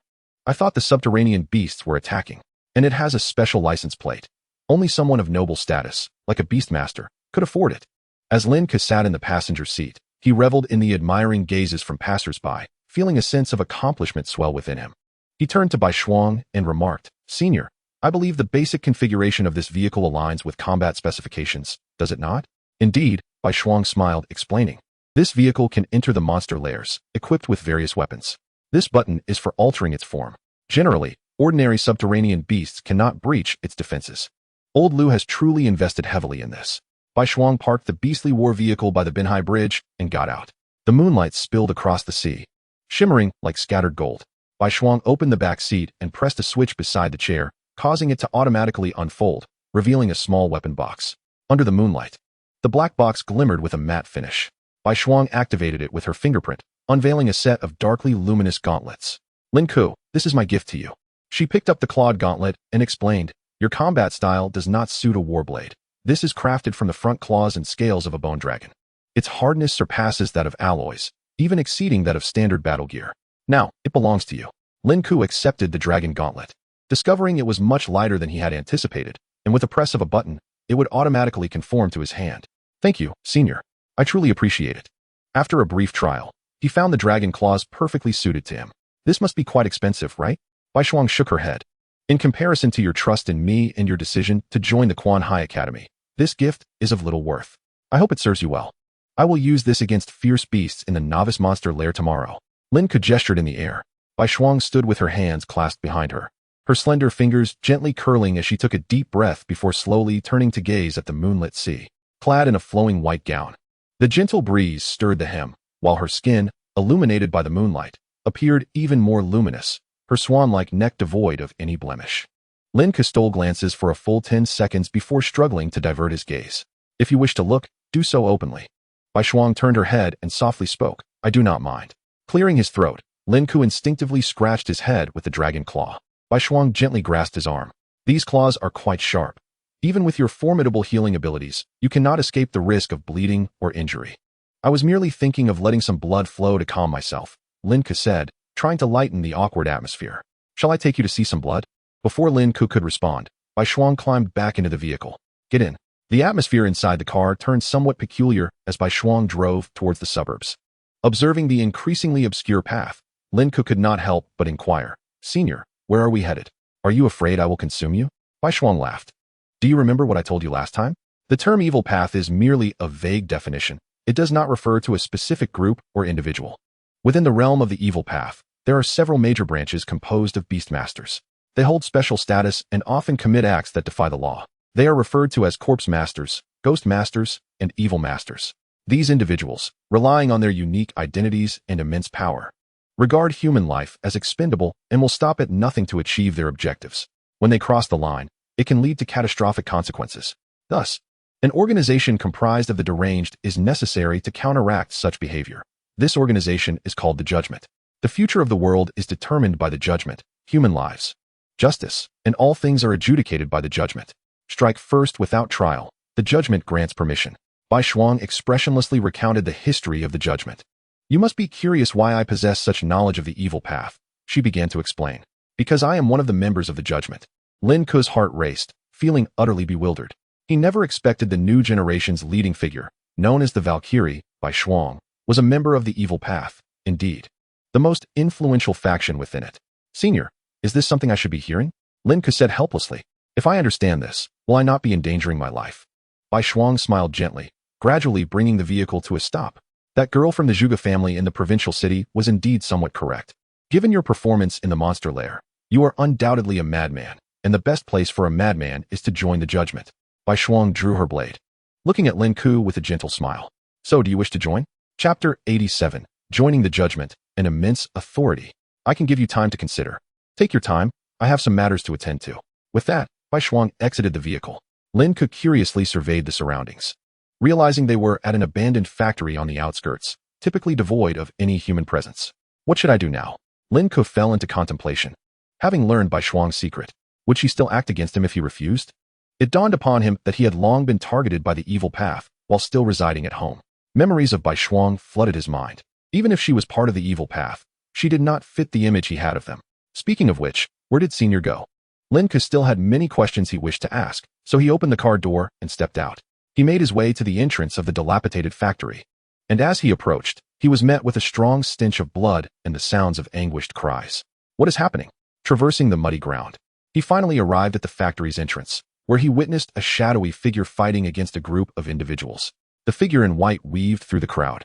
I thought the subterranean beasts were attacking, and it has a special license plate. Only someone of noble status, like a beastmaster, could afford it. As Lin Ke sat in the passenger seat, he reveled in the admiring gazes from passers-by, feeling a sense of accomplishment swell within him. He turned to Bai Shuang and remarked, Senior, I believe the basic configuration of this vehicle aligns with combat specifications, does it not? Indeed, Bai Shuang smiled, explaining. This vehicle can enter the monster lairs, equipped with various weapons. This button is for altering its form. Generally, ordinary subterranean beasts cannot breach its defenses. Old Lu has truly invested heavily in this. Bai Shuang parked the beastly war vehicle by the Binhai Bridge and got out. The moonlight spilled across the sea, shimmering like scattered gold. Bai Shuang opened the back seat and pressed a switch beside the chair, causing it to automatically unfold, revealing a small weapon box. Under the moonlight, the black box glimmered with a matte finish. Bai Shuang activated it with her fingerprint, unveiling a set of darkly luminous gauntlets. Lin Ke, this is my gift to you. She picked up the clawed gauntlet and explained, Your combat style does not suit a warblade. This is crafted from the front claws and scales of a bone dragon. Its hardness surpasses that of alloys, even exceeding that of standard battle gear. Now, it belongs to you. Lin Ke accepted the dragon gauntlet, discovering it was much lighter than he had anticipated, and with a press of a button, it would automatically conform to his hand. Thank you, Senior. I truly appreciate it. After a brief trial, he found the dragon claws perfectly suited to him. This must be quite expensive, right? Bai Shuang shook her head. In comparison to your trust in me and your decision to join the Quan Hai Academy, this gift is of little worth. I hope it serves you well. I will use this against fierce beasts in the novice monster lair tomorrow. Lin Ke gestured in the air. Bai Shuang stood with her hands clasped behind her, her slender fingers gently curling as she took a deep breath before slowly turning to gaze at the moonlit sea. Clad in a flowing white gown, the gentle breeze stirred the hem, while her skin, illuminated by the moonlight, appeared even more luminous, her swan-like neck devoid of any blemish. Lin Ke stole glances for a full 10 seconds before struggling to divert his gaze. If you wish to look, do so openly. Bai Shuang turned her head and softly spoke, I do not mind. Clearing his throat, Lin Ke instinctively scratched his head with the dragon claw. Bai Shuang gently grasped his arm. These claws are quite sharp. Even with your formidable healing abilities, you cannot escape the risk of bleeding or injury. I was merely thinking of letting some blood flow to calm myself, Lin Ke said, trying to lighten the awkward atmosphere. Shall I take you to see some blood? Before Lin Ke could respond, Bai Shuang climbed back into the vehicle. Get in. The atmosphere inside the car turned somewhat peculiar as Bai Shuang drove towards the suburbs. Observing the increasingly obscure path, Lin Ke could not help but inquire, Senior, where are we headed? Are you afraid I will consume you? Bai Shuang laughed. Do you remember what I told you last time? The term evil path is merely a vague definition. It does not refer to a specific group or individual. Within the realm of the evil path, there are several major branches composed of beastmasters. They hold special status and often commit acts that defy the law. They are referred to as corpse masters, ghost masters, and evil masters. These individuals, relying on their unique identities and immense power, regard human life as expendable and will stop at nothing to achieve their objectives. When they cross the line, it can lead to catastrophic consequences. Thus, an organization comprised of the deranged is necessary to counteract such behavior. This organization is called the Judgment. The future of the world is determined by the Judgment, human lives, justice, and all things are adjudicated by the Judgment. Strike first without trial. The Judgment grants permission. Bai Shuang expressionlessly recounted the history of the Judgment. You must be curious why I possess such knowledge of the evil path, she began to explain. Because I am one of the members of the Judgment. Lin Ke's heart raced, feeling utterly bewildered. He never expected the new generation's leading figure, known as the Valkyrie, Bai Shuang, was a member of the evil path, indeed. The most influential faction within it. Senior, is this something I should be hearing? Lin Ke said helplessly. If I understand this, will I not be endangering my life? Bai Shuang smiled gently, gradually bringing the vehicle to a stop. That girl from the Zhuge family in the provincial city was indeed somewhat correct. Given your performance in the monster lair, you are undoubtedly a madman, and the best place for a madman is to join the Judgment. Bai Shuang drew her blade, looking at Lin Ke with a gentle smile. So do you wish to join? Chapter 87, Joining the Judgment, an Immense Authority. I can give you time to consider. Take your time, I have some matters to attend to. With that, Bai Shuang exited the vehicle. Lin Ke curiously surveyed the surroundings. Realizing they were at an abandoned factory on the outskirts, typically devoid of any human presence. What should I do now? Lin Ke fell into contemplation. Having learned Bai Shuang's secret, would she still act against him if he refused? It dawned upon him that he had long been targeted by the evil path while still residing at home. Memories of Bai Shuang flooded his mind. Even if she was part of the evil path, she did not fit the image he had of them. Speaking of which, where did Senior go? Lin Ke still had many questions he wished to ask, so he opened the car door and stepped out. He made his way to the entrance of the dilapidated factory. And as he approached, he was met with a strong stench of blood and the sounds of anguished cries. What is happening? Traversing the muddy ground, he finally arrived at the factory's entrance, where he witnessed a shadowy figure fighting against a group of individuals. The figure in white weaved through the crowd,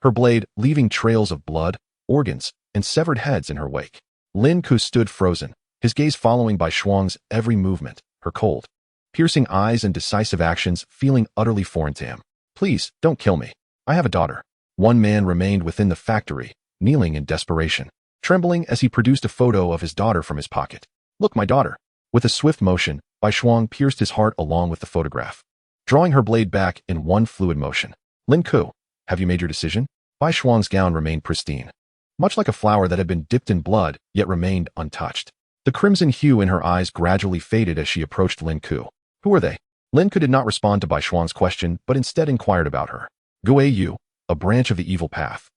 her blade leaving trails of blood, organs, and severed heads in her wake. Lin Ke stood frozen, his gaze following Bai Shuang's every movement, her cold, piercing eyes and decisive actions feeling utterly foreign to him. Please, don't kill me. I have a daughter. One man remained within the factory, kneeling in desperation, trembling as he produced a photo of his daughter from his pocket. Look, my daughter. With a swift motion, Bai Shuang pierced his heart along with the photograph, drawing her blade back in one fluid motion. Lin Ke, have you made your decision? Bai Shuang's gown remained pristine, much like a flower that had been dipped in blood yet remained untouched. The crimson hue in her eyes gradually faded as she approached Lin Ke. Who are they? Lin Ke did not respond to Bai Shuang's question, but instead inquired about her. Gao, a branch of the evil path,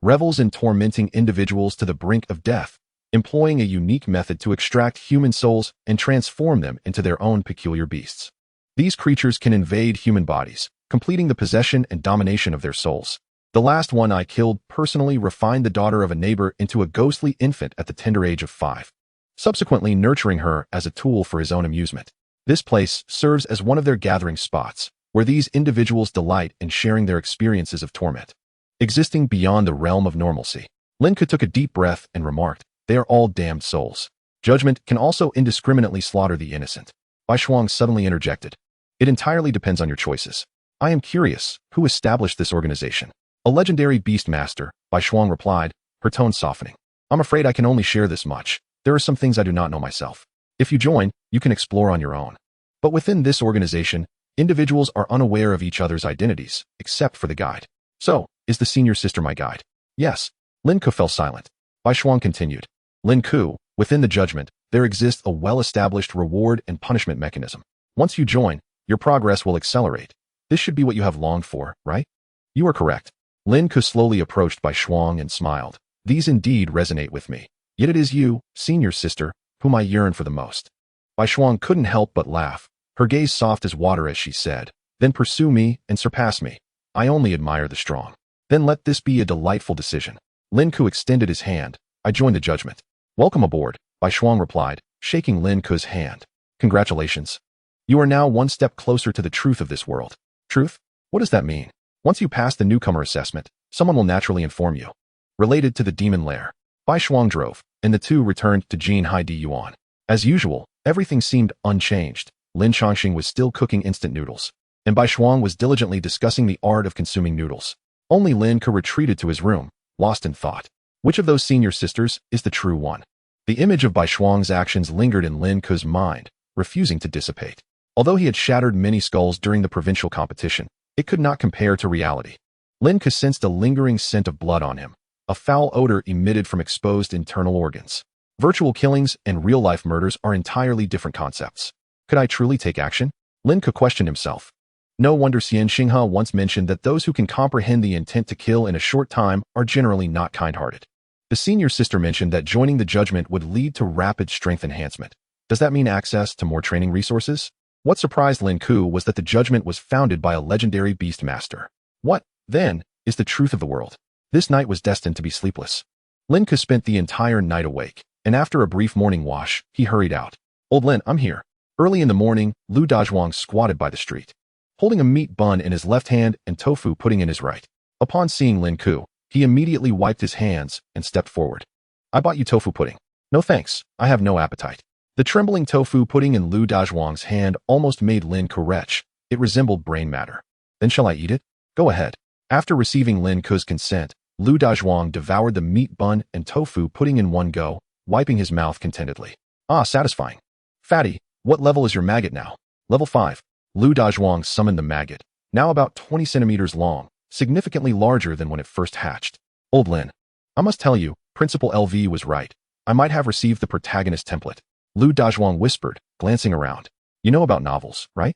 revels in tormenting individuals to the brink of death, employing a unique method to extract human souls and transform them into their own peculiar beasts. These creatures can invade human bodies, completing the possession and domination of their souls. The last one I killed personally refined the daughter of a neighbor into a ghostly infant at the tender age of 5, subsequently nurturing her as a tool for his own amusement. This place serves as one of their gathering spots, where these individuals delight in sharing their experiences of torment. Existing beyond the realm of normalcy, Lin Ke took a deep breath and remarked, they are all damned souls. Judgment can also indiscriminately slaughter the innocent. Bai Shuang suddenly interjected. It entirely depends on your choices. I am curious, who established this organization? A legendary beast master, Bai Shuang replied, her tone softening. I'm afraid I can only share this much. There are some things I do not know myself. If you join, you can explore on your own. But within this organization, individuals are unaware of each other's identities, except for the guide. So, is the senior sister my guide? Yes. Lin Ke fell silent. Bai Shuang continued. Lin Ke, within the judgment, there exists a well-established reward and punishment mechanism. Once you join, your progress will accelerate. This should be what you have longed for, right? You are correct. Lin Ke slowly approached Bai Shuang and smiled. These indeed resonate with me. Yet it is you, senior sister, whom I yearn for the most. Bai Shuang couldn't help but laugh, her gaze soft as water as she said, then pursue me and surpass me. I only admire the strong. Then let this be a delightful decision. Lin Ke extended his hand. I joined the judgment. Welcome aboard, Bai Shuang replied, shaking Lin Ke's hand. Congratulations. You are now one step closer to the truth of this world. Truth? What does that mean? Once you pass the newcomer assessment, someone will naturally inform you. Related to the demon lair. Bai Shuang drove, and the two returned to Jinhai Diyuan. As usual, everything seemed unchanged. Lin Changxing was still cooking instant noodles, and Bai Shuang was diligently discussing the art of consuming noodles. Only Lin Ke retreated to his room, lost in thought. Which of those senior sisters is the true one? The image of Bai Shuang's actions lingered in Lin Ke's mind, refusing to dissipate. Although he had shattered many skulls during the provincial competition, it could not compare to reality. Lin Ke sensed a lingering scent of blood on him, a foul odor emitted from exposed internal organs. Virtual killings and real-life murders are entirely different concepts. Could I truly take action? Lin Ke questioned himself. No wonder Xian Xinghe once mentioned that those who can comprehend the intent to kill in a short time are generally not kind-hearted. The senior sister mentioned that joining the judgment would lead to rapid strength enhancement. Does that mean access to more training resources? What surprised Lin Ke was that the judgment was founded by a legendary beast master. What, then, is the truth of the world? This night was destined to be sleepless. Lin Ke spent the entire night awake, and after a brief morning wash, he hurried out. Old Lin, I'm here. Early in the morning, Lu Dazhuang squatted by the street, holding a meat bun in his left hand and tofu pudding in his right. Upon seeing Lin Ke, he immediately wiped his hands and stepped forward. I bought you tofu pudding. No thanks, I have no appetite. The trembling tofu pudding in Lu Dazhuang's hand almost made Lin Ke retch. It resembled brain matter. Then shall I eat it? Go ahead. After receiving Lin Ke's consent, Lu Dazhuang devoured the meat bun and tofu pudding in one go, wiping his mouth contentedly. Ah, satisfying. Fatty, what level is your maggot now? Level 5. Lu Dazhuang summoned the maggot, now about 20 centimeters long, significantly larger than when it first hatched. Old Lin. I must tell you, Principal LV was right. I might have received the protagonist template. Lu Dazhuang whispered, glancing around. You know about novels, right?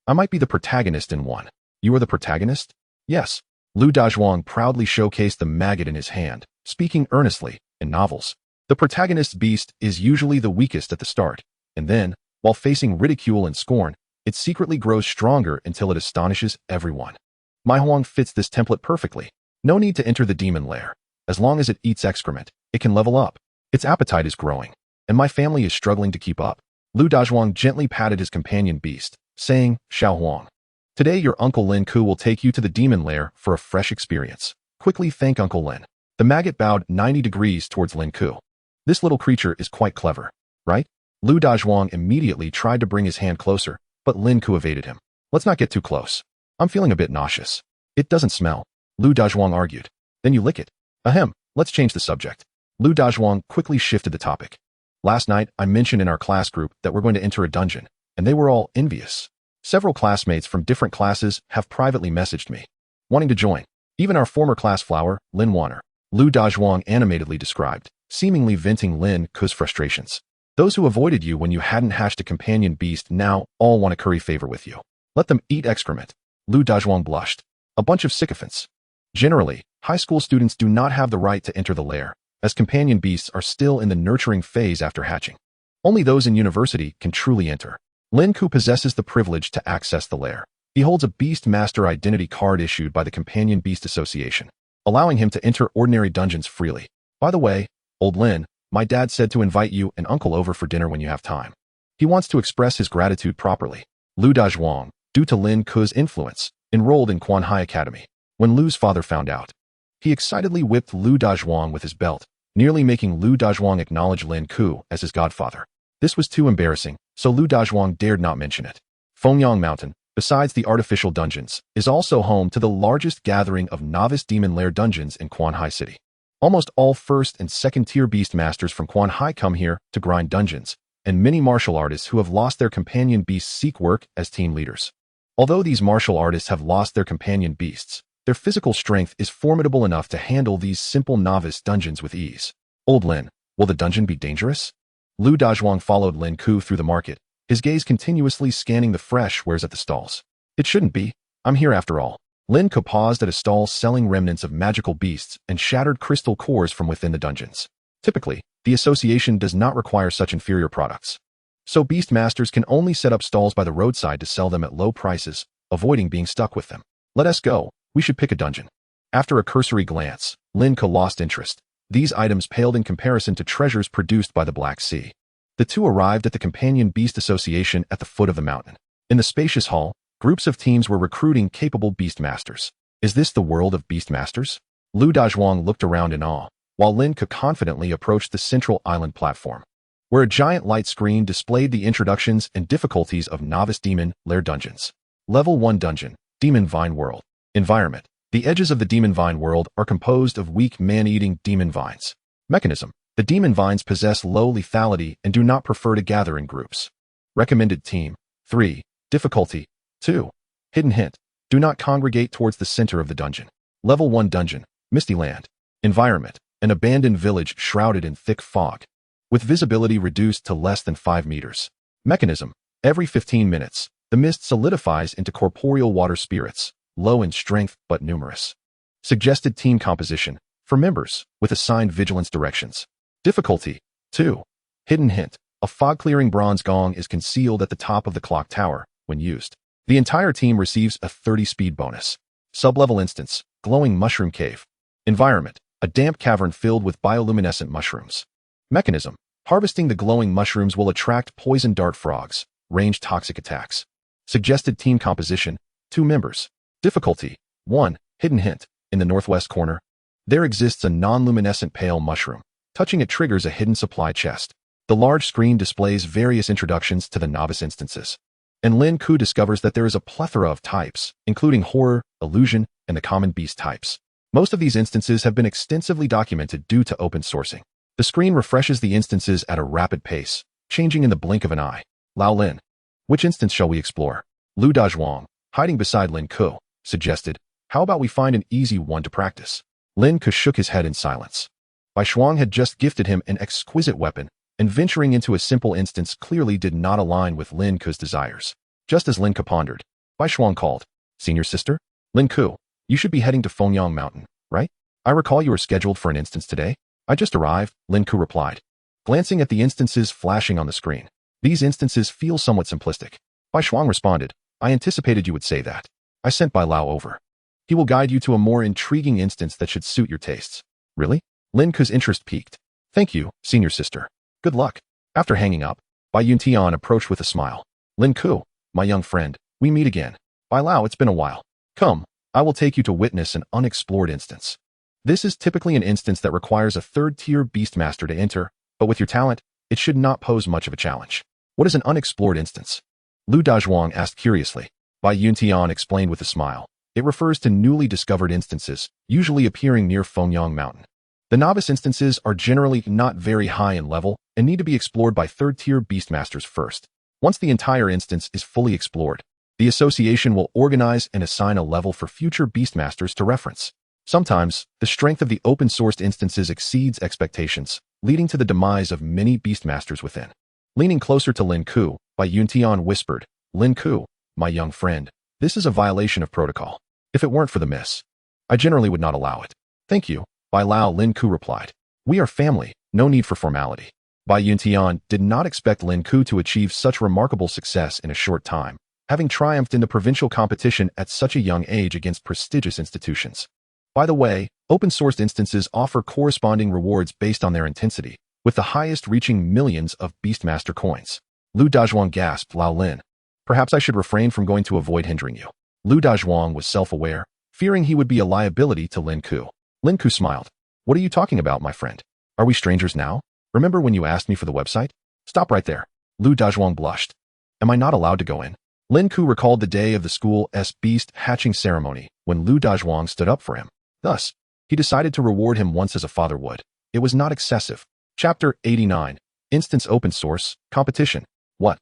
I might be the protagonist in one. You are the protagonist? Yes. Lu Dazhuang proudly showcased the maggot in his hand, speaking earnestly. In novels, the protagonist's beast is usually the weakest at the start, and then, while facing ridicule and scorn, it secretly grows stronger until it astonishes everyone. My Huang fits this template perfectly. No need to enter the demon lair. As long as it eats excrement, it can level up. Its appetite is growing, and my family is struggling to keep up. Lu Dazhuang gently patted his companion beast, saying, Xiao Huang. Today your Uncle Lin Ke will take you to the demon lair for a fresh experience. Quickly thank Uncle Lin. The maggot bowed 90 degrees towards Lin Ke. This little creature is quite clever, right? Lu Dazhuang immediately tried to bring his hand closer, but Lin Ke evaded him. Let's not get too close. I'm feeling a bit nauseous. It doesn't smell, Lu Dazhuang argued. Then you lick it. Ahem, let's change the subject. Lu Dazhuang quickly shifted the topic. Last night, I mentioned in our class group that we're going to enter a dungeon, and they were all envious. Several classmates from different classes have privately messaged me, wanting to join. Even our former class flower, Lin Wanner. Lu Dazhuang animatedly described, seemingly venting Lin Ke's frustrations. Those who avoided you when you hadn't hatched a companion beast now all want to curry favor with you. Let them eat excrement. Lu Dazhuang blushed. A bunch of sycophants. Generally, high school students do not have the right to enter the lair, as companion beasts are still in the nurturing phase after hatching. Only those in university can truly enter. Lin Ke possesses the privilege to access the lair. He holds a Beast Master identity card issued by the Companion Beast Association, allowing him to enter ordinary dungeons freely. By the way, old Lin, my dad said to invite you and uncle over for dinner when you have time. He wants to express his gratitude properly. Lu Dazhuang, due to Lin Ke's influence, enrolled in Quan Hai Academy. When Lu's father found out, he excitedly whipped Lu Dazhuang with his belt, nearly making Lu Dazhuang acknowledge Lin Ke as his godfather. This was too embarrassing, so Lu Dazhuang dared not mention it. Fengyang Mountain, besides the artificial dungeons, is also home to the largest gathering of novice demon lair dungeons in Quan Hai City. Almost all first and second tier beast masters from Quan Hai come here to grind dungeons, and many martial artists who have lost their companion beasts seek work as team leaders. Although these martial artists have lost their companion beasts, their physical strength is formidable enough to handle these simple novice dungeons with ease. Old Lin, will the dungeon be dangerous? Lu Dazhuang followed Lin Ke through the market, his gaze continuously scanning the fresh wares at the stalls. It shouldn't be. I'm here after all. Lin Ke paused at a stall selling remnants of magical beasts and shattered crystal cores from within the dungeons. Typically, the association does not require such inferior products. So beast masters can only set up stalls by the roadside to sell them at low prices, avoiding being stuck with them. Let us go. We should pick a dungeon. After a cursory glance, Lin Ke lost interest. These items paled in comparison to treasures produced by the Black Sea. The two arrived at the Companion Beast Association at the foot of the mountain. In the spacious hall, groups of teams were recruiting capable beast masters. Is this the world of beast masters? Lu Dazhuang looked around in awe, while Lin Ke confidently approached the central island platform, where a giant light screen displayed the introductions and difficulties of novice demon lair dungeons. Level 1 Dungeon, Demon Vine World. Environment. The edges of the demon vine world are composed of weak man-eating demon vines. Mechanism. The demon vines possess low lethality and do not prefer to gather in groups. Recommended team. 3. Difficulty. 2. Hidden hint. Do not congregate towards the center of the dungeon. Level 1 Dungeon, Misty Land. Environment. An abandoned village shrouded in thick fog, with visibility reduced to less than 5 meters. Mechanism. Every 15 minutes, the mist solidifies into corporeal water spirits, low in strength but numerous. Suggested team composition, for members, with assigned vigilance directions. Difficulty. 2. Hidden hint. A fog-clearing bronze gong is concealed at the top of the clock tower, when used. The entire team receives a 30 speed bonus. Sublevel instance, glowing mushroom cave. Environment. A damp cavern filled with bioluminescent mushrooms. Mechanism. Harvesting the glowing mushrooms will attract poison dart frogs, range toxic attacks. Suggested team composition, 2 members. Difficulty. 1. Hidden hint. In the northwest corner, there exists a non-luminescent pale mushroom. Touching it triggers a hidden supply chest. The large screen displays various introductions to the novice instances. And Lin Ke discovers that there is a plethora of types, including horror, illusion, and the common beast types. Most of these instances have been extensively documented due to open sourcing. The screen refreshes the instances at a rapid pace, changing in the blink of an eye. Lao Lin. Which instance shall we explore? Lu Dajwang, hiding beside Lin Ke, suggested, how about we find an easy one to practice? Lin Ke shook his head in silence. Bai Shuang had just gifted him an exquisite weapon, and venturing into a simple instance clearly did not align with Lin Ke's desires. Just as Lin Ke pondered, Bai Shuang called, Senior sister? Lin Ke, you should be heading to Fengyang Mountain, right? I recall you were scheduled for an instance today. I just arrived, Lin Ke replied, glancing at the instances flashing on the screen. These instances feel somewhat simplistic. Bai Shuang responded, I anticipated you would say that. I sent Bai Lao over. He will guide you to a more intriguing instance that should suit your tastes. Really? Lin Ke's interest piqued. Thank you, senior sister. Good luck. After hanging up, Bai Yuntian approached with a smile. Lin Ke, my young friend, we meet again. Bai Lao, it's been a while. Come, I will take you to witness an unexplored instance. This is typically an instance that requires a third-tier beastmaster to enter, but with your talent, it should not pose much of a challenge. What is an unexplored instance? Lu Dajwang asked curiously. Bai Yuntian explained with a smile. It refers to newly discovered instances, usually appearing near Fengyang Mountain. The novice instances are generally not very high in level and need to be explored by third-tier beastmasters first. Once the entire instance is fully explored, the association will organize and assign a level for future beastmasters to reference. Sometimes, the strength of the open-sourced instances exceeds expectations, leading to the demise of many beastmasters within. Leaning closer to Lin Ke, Bai Yuntian whispered, Lin Ke, my young friend, this is a violation of protocol. If it weren't for the miss, I generally would not allow it. Thank you, Bai Lao, Lin Ke replied. We are family, no need for formality. Bai Yuntian did not expect Lin Ke to achieve such remarkable success in a short time, having triumphed in the provincial competition at such a young age against prestigious institutions. By the way, open-sourced instances offer corresponding rewards based on their intensity, with the highest reaching millions of Beastmaster coins. Lu Dajwang gasped, Lao Lin. Perhaps I should refrain from going to avoid hindering you. Lu Dajwang was self-aware, fearing he would be a liability to Lin Ke. Lin Ke smiled. What are you talking about, my friend? Are we strangers now? Remember when you asked me for the website? Stop right there. Lu Dajwang blushed. Am I not allowed to go in? Lin Ke recalled the day of the school's beast hatching ceremony when Lu Dajwang stood up for him. Thus, he decided to reward him once as a father would. It was not excessive. Chapter 89. Instance Open Source, Competition. What?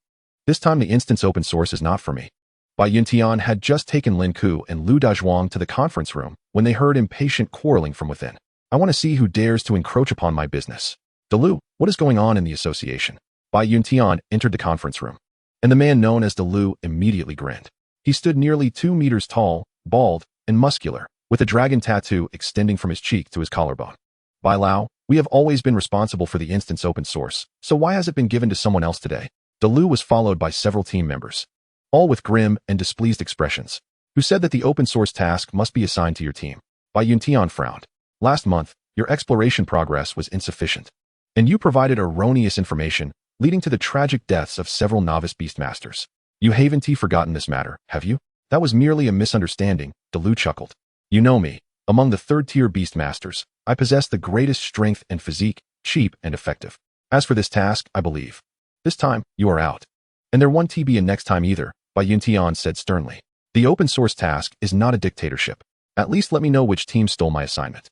This time the instance open source is not for me. Bai Yuntian had just taken Lin Ke and Lu Dajwang to the conference room when they heard impatient quarreling from within. I want to see who dares to encroach upon my business. Delu, what is going on in the association? Bai Yuntian entered the conference room, and the man known as Delu immediately grinned. He stood nearly 2 meters tall, bald, and muscular, with a dragon tattoo extending from his cheek to his collarbone. Bai Lao, we have always been responsible for the instance open source, so why has it been given to someone else today? Delu was followed by several team members, all with grim and displeased expressions, who said that the open source task must be assigned to your team. Bai Yuntian frowned. Last month, your exploration progress was insufficient, and you provided erroneous information, leading to the tragic deaths of several novice beastmasters. You haven't forgotten this matter, have you? That was merely a misunderstanding, Delu chuckled. You know me. Among the third-tier beastmasters, I possess the greatest strength and physique, cheap and effective. As for this task, I believe. This time, you are out. And there won't be a next time either, Bai Yuntian said sternly. The open-source task is not a dictatorship. At least let me know which team stole my assignment.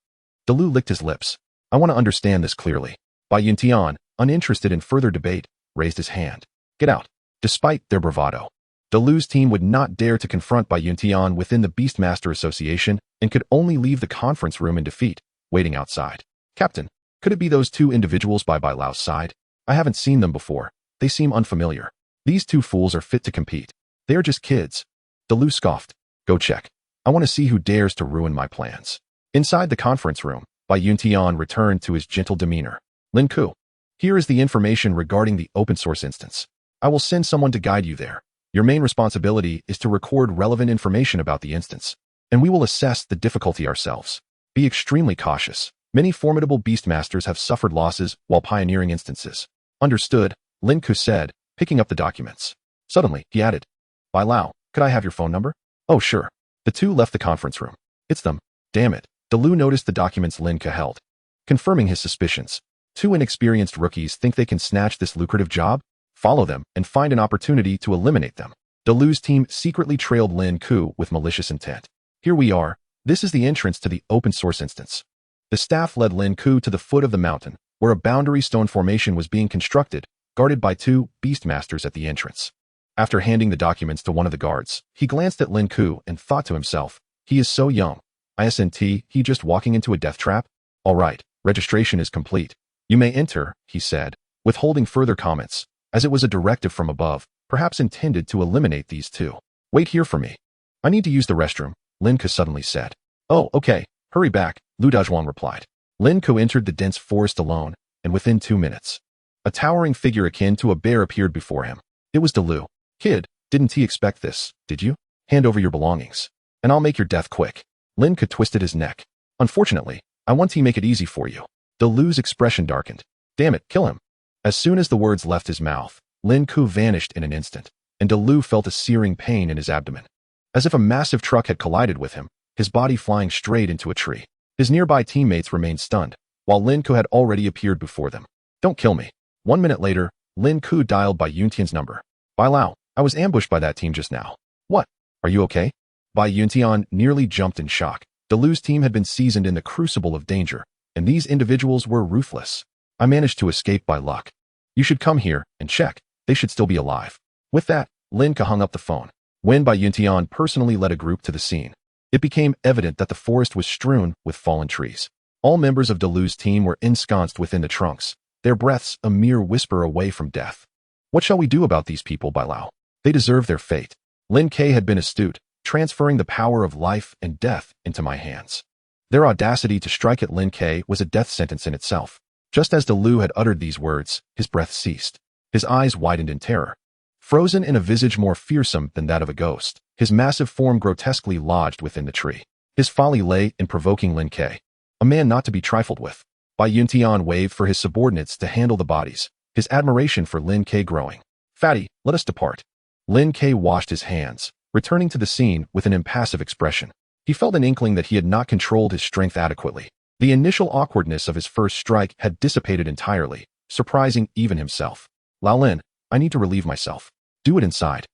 Delu licked his lips. I want to understand this clearly. Bai Yuntian, uninterested in further debate, raised his hand. Get out. Despite their bravado, Delu's team would not dare to confront Bai Yuntian within the Beastmaster Association and could only leave the conference room in defeat, waiting outside. Captain, could it be those two individuals by Bai Lao's side? I haven't seen them before. They seem unfamiliar. These two fools are fit to compete. They are just kids. Delu scoffed. Go check. I want to see who dares to ruin my plans. Inside the conference room, Bai Yuntian returned to his gentle demeanor. Lin Ke, here is the information regarding the open source instance. I will send someone to guide you there. Your main responsibility is to record relevant information about the instance, and we will assess the difficulty ourselves. Be extremely cautious. Many formidable beastmasters have suffered losses while pioneering instances. Understood, Lin Ke said, picking up the documents. Suddenly, he added, Bai Lao, could I have your phone number? Oh, sure. The two left the conference room. It's them. Damn it. Delu noticed the documents Lin Ke held, confirming his suspicions. Two inexperienced rookies think they can snatch this lucrative job? Follow them and find an opportunity to eliminate them. Delu's team secretly trailed Lin Ke with malicious intent. Here we are. This is the entrance to the open source instance. The staff led Lin Ke to the foot of the mountain, where a boundary stone formation was being constructed, guarded by two beastmasters at the entrance. After handing the documents to one of the guards, he glanced at Lin Ke and thought to himself, he is so young. Isn't he just walking into a death trap? All right, registration is complete. You may enter, he said, withholding further comments, as it was a directive from above, perhaps intended to eliminate these two. Wait here for me. I need to use the restroom, Lin Ke suddenly said. Oh, okay, hurry back, Lu Dajwang replied. Lin Ke entered the dense forest alone, and within 2 minutes, a towering figure akin to a bear appeared before him. It was Lu. Kid, didn't he expect this, did you? Hand over your belongings, and I'll make your death quick. Lin Ke twisted his neck. Unfortunately, I want to make it easy for you. Lu's expression darkened. Damn it, kill him. As soon as the words left his mouth, Lin Ke vanished in an instant, and Lu felt a searing pain in his abdomen. As if a massive truck had collided with him, his body flying straight into a tree. His nearby teammates remained stunned, while Lin Ke had already appeared before them. Don't kill me. 1 minute later, Lin Ke dialed Bai Yuntian's number. Bai Lao, I was ambushed by that team just now. What? Are you okay? Bai Yuntian nearly jumped in shock. Lu's team had been seasoned in the crucible of danger, and these individuals were ruthless. I managed to escape by luck. You should come here and check. They should still be alive. With that, Lin Ke hung up the phone. When Bai Yuntian personally led a group to the scene, it became evident that the forest was strewn with fallen trees. All members of Lu's team were ensconced within the trunks, their breaths a mere whisper away from death. What shall we do about these people, Bai Lao? They deserve their fate. Lin Ke had been astute, transferring the power of life and death into my hands. Their audacity to strike at Lin Ke was a death sentence in itself. Just as Lu had uttered these words, his breath ceased. His eyes widened in terror. Frozen in a visage more fearsome than that of a ghost, his massive form grotesquely lodged within the tree. His folly lay in provoking Lin Ke, a man not to be trifled with. Bai Yuntian waved for his subordinates to handle the bodies, his admiration for Lin Ke growing. Fatty, let us depart. Lin Ke washed his hands, returning to the scene with an impassive expression. He felt an inkling that he had not controlled his strength adequately. The initial awkwardness of his first strike had dissipated entirely, surprising even himself. Lao Lin, I need to relieve myself. Do it inside.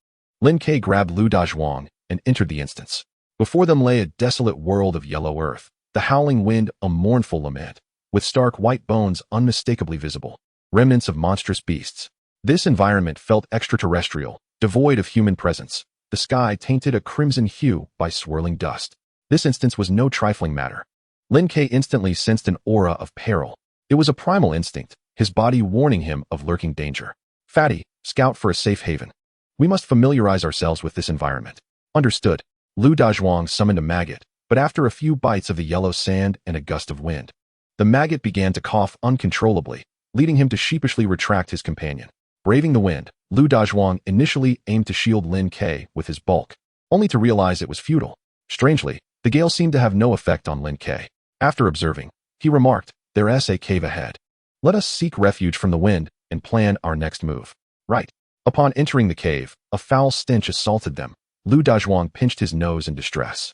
Lin Ke grabbed Lu Dajwang and entered the instance. Before them lay a desolate world of yellow earth, the howling wind a mournful lament, with stark white bones unmistakably visible, remnants of monstrous beasts. This environment felt extraterrestrial, devoid of human presence, the sky tainted a crimson hue by swirling dust. This instance was no trifling matter. Lin Ke instantly sensed an aura of peril. It was a primal instinct, his body warning him of lurking danger. Fatty, scout for a safe haven. We must familiarize ourselves with this environment. Understood. Lu Dajwang summoned a maggot, but after a few bites of the yellow sand and a gust of wind, the maggot began to cough uncontrollably, leading him to sheepishly retract his companion. Braving the wind, Lu Dajwang initially aimed to shield Lin Ke with his bulk, only to realize it was futile. Strangely, the gale seemed to have no effect on Lin Ke. After observing, he remarked, "There's a cave ahead. Let us seek refuge from the wind and plan our next move." Right. Upon entering the cave, a foul stench assaulted them. Lu Dajwang pinched his nose in distress.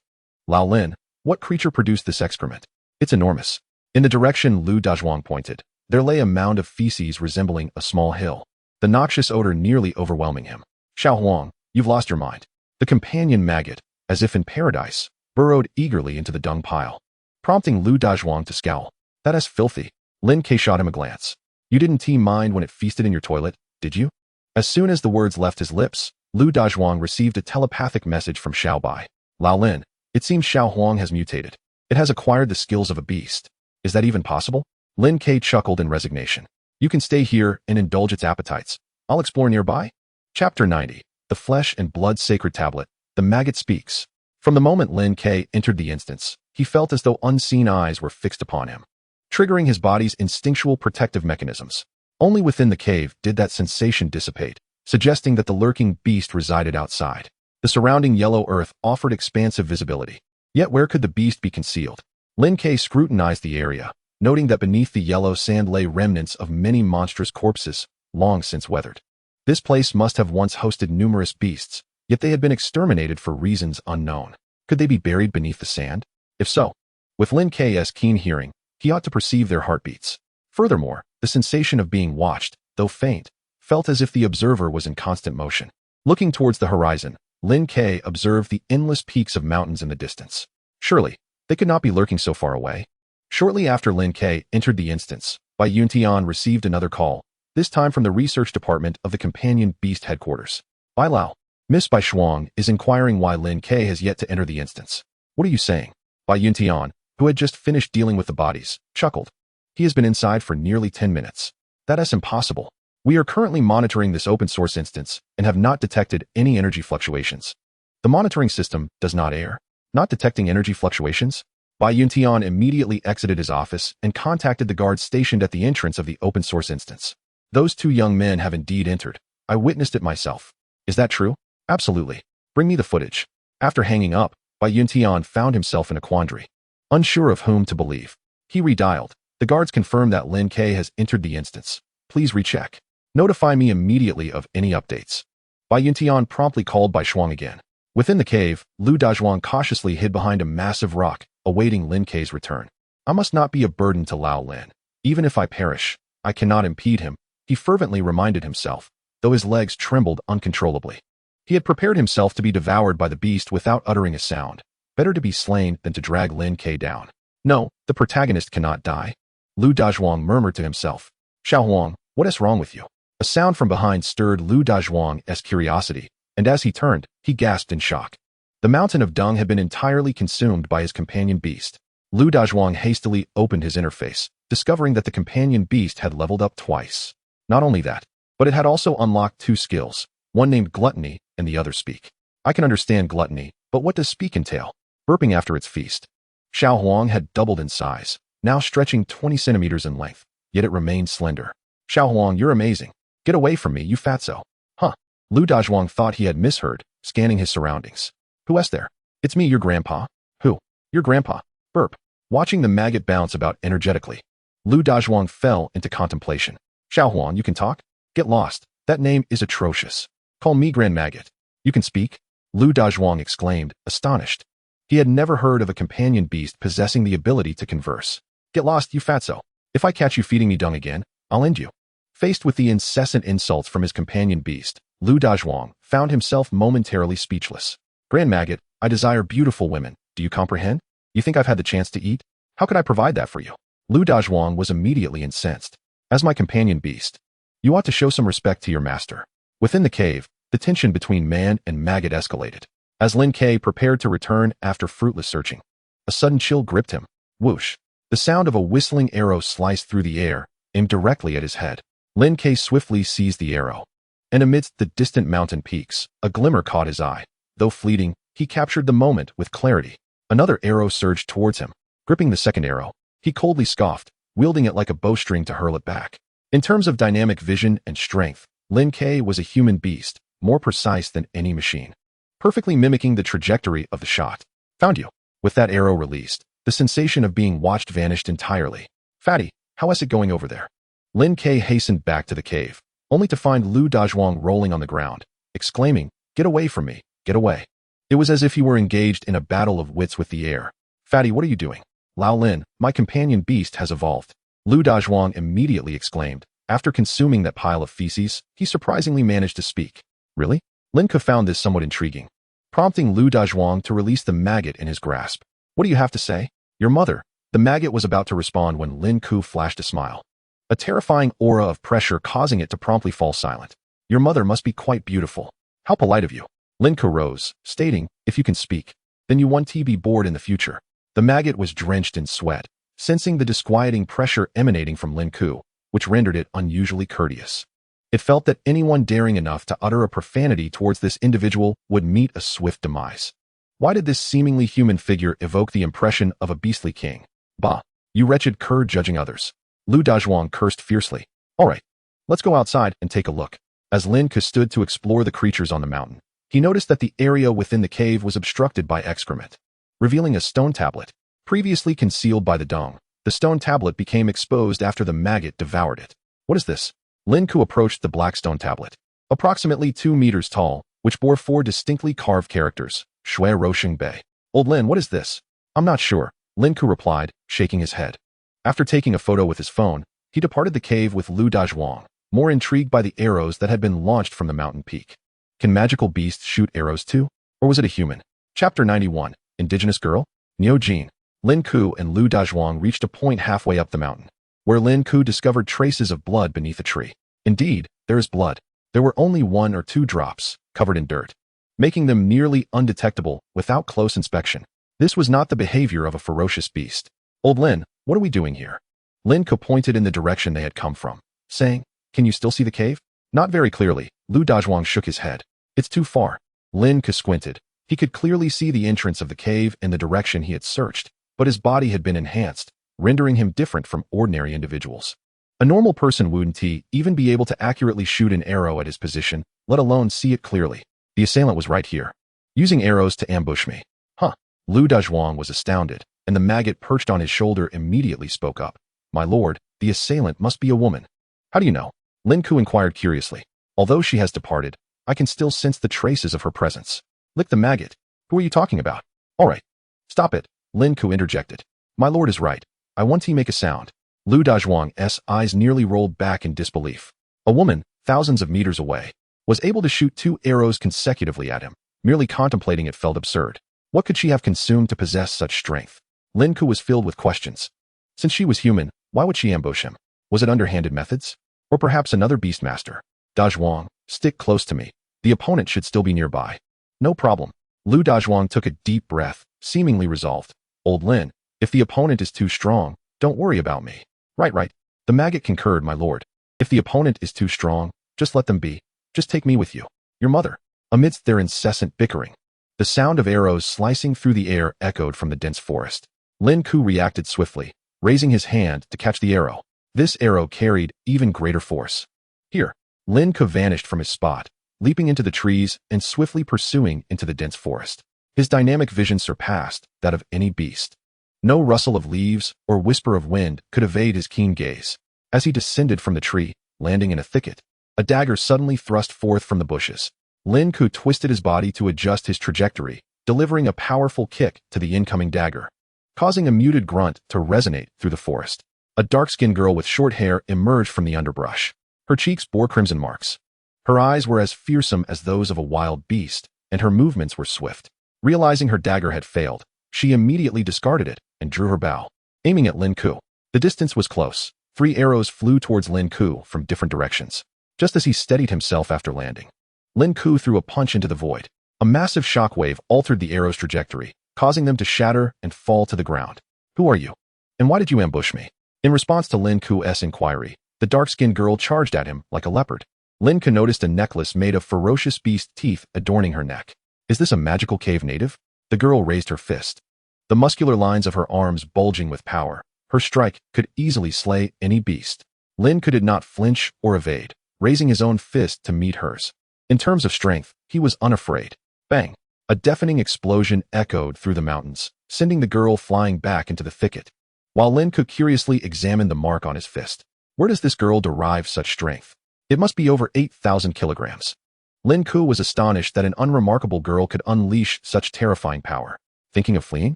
Lao Lin, what creature produced this excrement? It's enormous. In the direction Lu Dajwang pointed, there lay a mound of feces resembling a small hill, the noxious odor nearly overwhelming him. Xiao Huang, you've lost your mind. The companion maggot, as if in paradise, burrowed eagerly into the dung pile, prompting Lu Dajwang to scowl. That is filthy. Lin Ke shot him a glance. You didn't mind when it feasted in your toilet, did you? As soon as the words left his lips, Lu Dajwang received a telepathic message from Xiao Bai. Lao Lin, it seems Xiao Huang has mutated. It has acquired the skills of a beast. Is that even possible? Lin Ke chuckled in resignation. You can stay here and indulge its appetites. I'll explore nearby. Chapter 90. The Flesh and Blood Sacred Tablet. The Maggot Speaks. From the moment Lin Ke entered the instance, he felt as though unseen eyes were fixed upon him, triggering his body's instinctual protective mechanisms. Only within the cave did that sensation dissipate, suggesting that the lurking beast resided outside. The surrounding yellow earth offered expansive visibility. Yet where could the beast be concealed? Lin Ke scrutinized the area, noting that beneath the yellow sand lay remnants of many monstrous corpses, long since weathered. This place must have once hosted numerous beasts, yet they had been exterminated for reasons unknown. Could they be buried beneath the sand? If so, with Lin Ke's keen hearing, he ought to perceive their heartbeats. Furthermore, the sensation of being watched, though faint, felt as if the observer was in constant motion. Looking towards the horizon, Lin Ke observed the endless peaks of mountains in the distance. Surely, they could not be lurking so far away. Shortly after Lin Ke entered the instance, Bai Yuntian received another call, this time from the research department of the companion beast headquarters. Bai Lao. Miss Bai Shuang is inquiring why Lin Ke has yet to enter the instance. What are you saying? Bai Yuntian, who had just finished dealing with the bodies, chuckled. He has been inside for nearly 10 minutes. That is impossible. We are currently monitoring this open source instance and have not detected any energy fluctuations. The monitoring system does not err. Not detecting energy fluctuations? Bai Yuntian immediately exited his office and contacted the guards stationed at the entrance of the open source instance. Those two young men have indeed entered. I witnessed it myself. Is that true? Absolutely. Bring me the footage. After hanging up, Bai Yuntian found himself in a quandary. Unsure of whom to believe. He redialed. The guards confirmed that Lin Ke has entered the instance. Please recheck. Notify me immediately of any updates. Bai Yuntian promptly called Bai Shuang again. Within the cave, Lu Dazhuang cautiously hid behind a massive rock, awaiting Lin Ke's return. I must not be a burden to Lao Lin. Even if I perish, I cannot impede him, he fervently reminded himself, though his legs trembled uncontrollably. He had prepared himself to be devoured by the beast without uttering a sound. Better to be slain than to drag Lin Ke down. No, the protagonist cannot die. Lu Dazhuang murmured to himself. Xiao Huang, what is wrong with you? A sound from behind stirred Lu Dazhuang's curiosity, and as he turned, he gasped in shock. The mountain of dung had been entirely consumed by his companion beast. Lu Dazhuang hastily opened his interface, discovering that the companion beast had leveled up twice. Not only that, but it had also unlocked two skills, one named Gluttony and the other Speak. I can understand Gluttony, but what does Speak entail? Burping after its feast. Xiao Huang had doubled in size, now stretching 20 centimeters in length, yet it remained slender. Xiao Huang, you're amazing. Get away from me, you fatso. Huh. Lu Dazhuang thought he had misheard, scanning his surroundings. Who is there? It's me, your grandpa. Who? Your grandpa. Burp. Watching the maggot bounce about energetically, Lu Dazhuang fell into contemplation. Xiao Huang, you can talk? Get lost. That name is atrocious. Call me Grand Maggot. You can speak? Lu Dazhuang exclaimed, astonished. He had never heard of a companion beast possessing the ability to converse. Get lost, you fatso. If I catch you feeding me dung again, I'll end you. Faced with the incessant insults from his companion beast, Lu Dazhuang found himself momentarily speechless. Grand Maggot, I desire beautiful women. Do you comprehend? You think I've had the chance to eat? How could I provide that for you? Lu Dazhuang was immediately incensed. As my companion beast, you ought to show some respect to your master. Within the cave, the tension between man and maggot escalated. As Lin Ke prepared to return after fruitless searching, a sudden chill gripped him. Whoosh. The sound of a whistling arrow sliced through the air, aimed directly at his head. Lin Ke swiftly seized the arrow. And amidst the distant mountain peaks, a glimmer caught his eye. Though fleeting, he captured the moment with clarity. Another arrow surged towards him. Gripping the second arrow, he coldly scoffed, wielding it like a bowstring to hurl it back. In terms of dynamic vision and strength, Lin Ke was a human beast, more precise than any machine, perfectly mimicking the trajectory of the shot. Found you. With that arrow released, the sensation of being watched vanished entirely. Fatty, how is it going over there? Lin Ke hastened back to the cave, only to find Lu Dazhuang rolling on the ground, exclaiming, Get away from me, get away. It was as if he were engaged in a battle of wits with the air. Fatty, what are you doing? Lao Lin, my companion beast has evolved. Lu Dazhuang immediately exclaimed. After consuming that pile of feces, he surprisingly managed to speak. Really? Lin Ke found this somewhat intriguing, prompting Lu Dazhuang to release the maggot in his grasp. What do you have to say? Your mother. The maggot was about to respond when Lin Ke flashed a smile, a terrifying aura of pressure causing it to promptly fall silent. Your mother must be quite beautiful. How polite of you. Lin Ke rose, stating, If you can speak, then you want to be bored in the future. The maggot was drenched in sweat, sensing the disquieting pressure emanating from Lin Ke, which rendered it unusually courteous. It felt that anyone daring enough to utter a profanity towards this individual would meet a swift demise. Why did this seemingly human figure evoke the impression of a beastly king? Bah, you wretched cur judging others. Lu Dazhuang cursed fiercely. All right, let's go outside and take a look. As Lin Ke stood to explore the creatures on the mountain, he noticed that the area within the cave was obstructed by excrement, revealing a stone tablet. Previously concealed by the dung, the stone tablet became exposed after the maggot devoured it. What is this? Lin Ke approached the black stone tablet, approximately 2 meters tall, which bore 4 distinctly carved characters. Shui Rosheng Bei. Old Lin, what is this? I'm not sure, Lin Ke replied, shaking his head. After taking a photo with his phone, he departed the cave with Lu Dazhuang, more intrigued by the arrows that had been launched from the mountain peak. Can magical beasts shoot arrows too? Or was it a human? Chapter 91. Indigenous Girl? Niu Jin. Lin Ke and Lu Dazhuang reached a point halfway up the mountain, where Lin Ke discovered traces of blood beneath a tree. Indeed, there is blood. There were only 1 or 2 drops, covered in dirt, making them nearly undetectable without close inspection. This was not the behavior of a ferocious beast. Old Lin, what are we doing here? Lin Ke pointed in the direction they had come from, saying, can you still see the cave? Not very clearly. Lu Dajwang shook his head. It's too far. Lin Ke squinted. He could clearly see the entrance of the cave in the direction he had searched, but his body had been enhanced, rendering him different from ordinary individuals. A normal person wouldn't even be able to accurately shoot an arrow at his position, let alone see it clearly. The assailant was right here, using arrows to ambush me. Huh. Lu Dajwang was astounded, and the maggot perched on his shoulder immediately spoke up. My lord, the assailant must be a woman. How do you know? Lin Ke inquired curiously. Although she has departed, I can still sense the traces of her presence. Lick the maggot. Who are you talking about? All right. Stop it, Lin Ke interjected. My lord is right. I want to make a sound. Lu Dajwang's eyes nearly rolled back in disbelief. A woman, thousands of meters away, was able to shoot 2 arrows consecutively at him. Merely contemplating it felt absurd. What could she have consumed to possess such strength? Lin Ke was filled with questions. Since she was human, why would she ambush him? Was it underhanded methods? Or perhaps another beastmaster? Dajwang, stick close to me. The opponent should still be nearby. No problem. Lu Dajwang took a deep breath, seemingly resolved. Old Lin, if the opponent is too strong, don't worry about me. Right. The maggot concurred, my lord. If the opponent is too strong, just let them be. Just take me with you. Your mother. Amidst their incessant bickering, the sound of arrows slicing through the air echoed from the dense forest. Lin Ke reacted swiftly, raising his hand to catch the arrow. This arrow carried even greater force. Here, Lin Ke vanished from his spot, leaping into the trees and swiftly pursuing into the dense forest. His dynamic vision surpassed that of any beast. No rustle of leaves or whisper of wind could evade his keen gaze. As he descended from the tree, landing in a thicket, a dagger suddenly thrust forth from the bushes. Lin Ke twisted his body to adjust his trajectory, delivering a powerful kick to the incoming dagger, causing a muted grunt to resonate through the forest. A dark-skinned girl with short hair emerged from the underbrush. Her cheeks bore crimson marks. Her eyes were as fearsome as those of a wild beast, and her movements were swift. Realizing her dagger had failed, she immediately discarded it and drew her bow, aiming at Lin Ke. The distance was close. 3 arrows flew towards Lin Ke from different directions. Just as he steadied himself after landing, Lin Ke threw a punch into the void. A massive shockwave altered the arrow's trajectory, causing them to shatter and fall to the ground. Who are you? And why did you ambush me? In response to Lin Ke's inquiry, the dark-skinned girl charged at him like a leopard. Lin Ke noticed a necklace made of ferocious beast teeth adorning her neck. Is this a magical cave native? The girl raised her fist, the muscular lines of her arms bulging with power. Her strike could easily slay any beast. Lin Ke did not flinch or evade, raising his own fist to meet hers. In terms of strength, he was unafraid. Bang! A deafening explosion echoed through the mountains, sending the girl flying back into the thicket. While Lin Ke curiously examined the mark on his fist. Where does this girl derive such strength? It must be over 8,000 kilograms. Lin Ke was astonished that an unremarkable girl could unleash such terrifying power. Thinking of fleeing?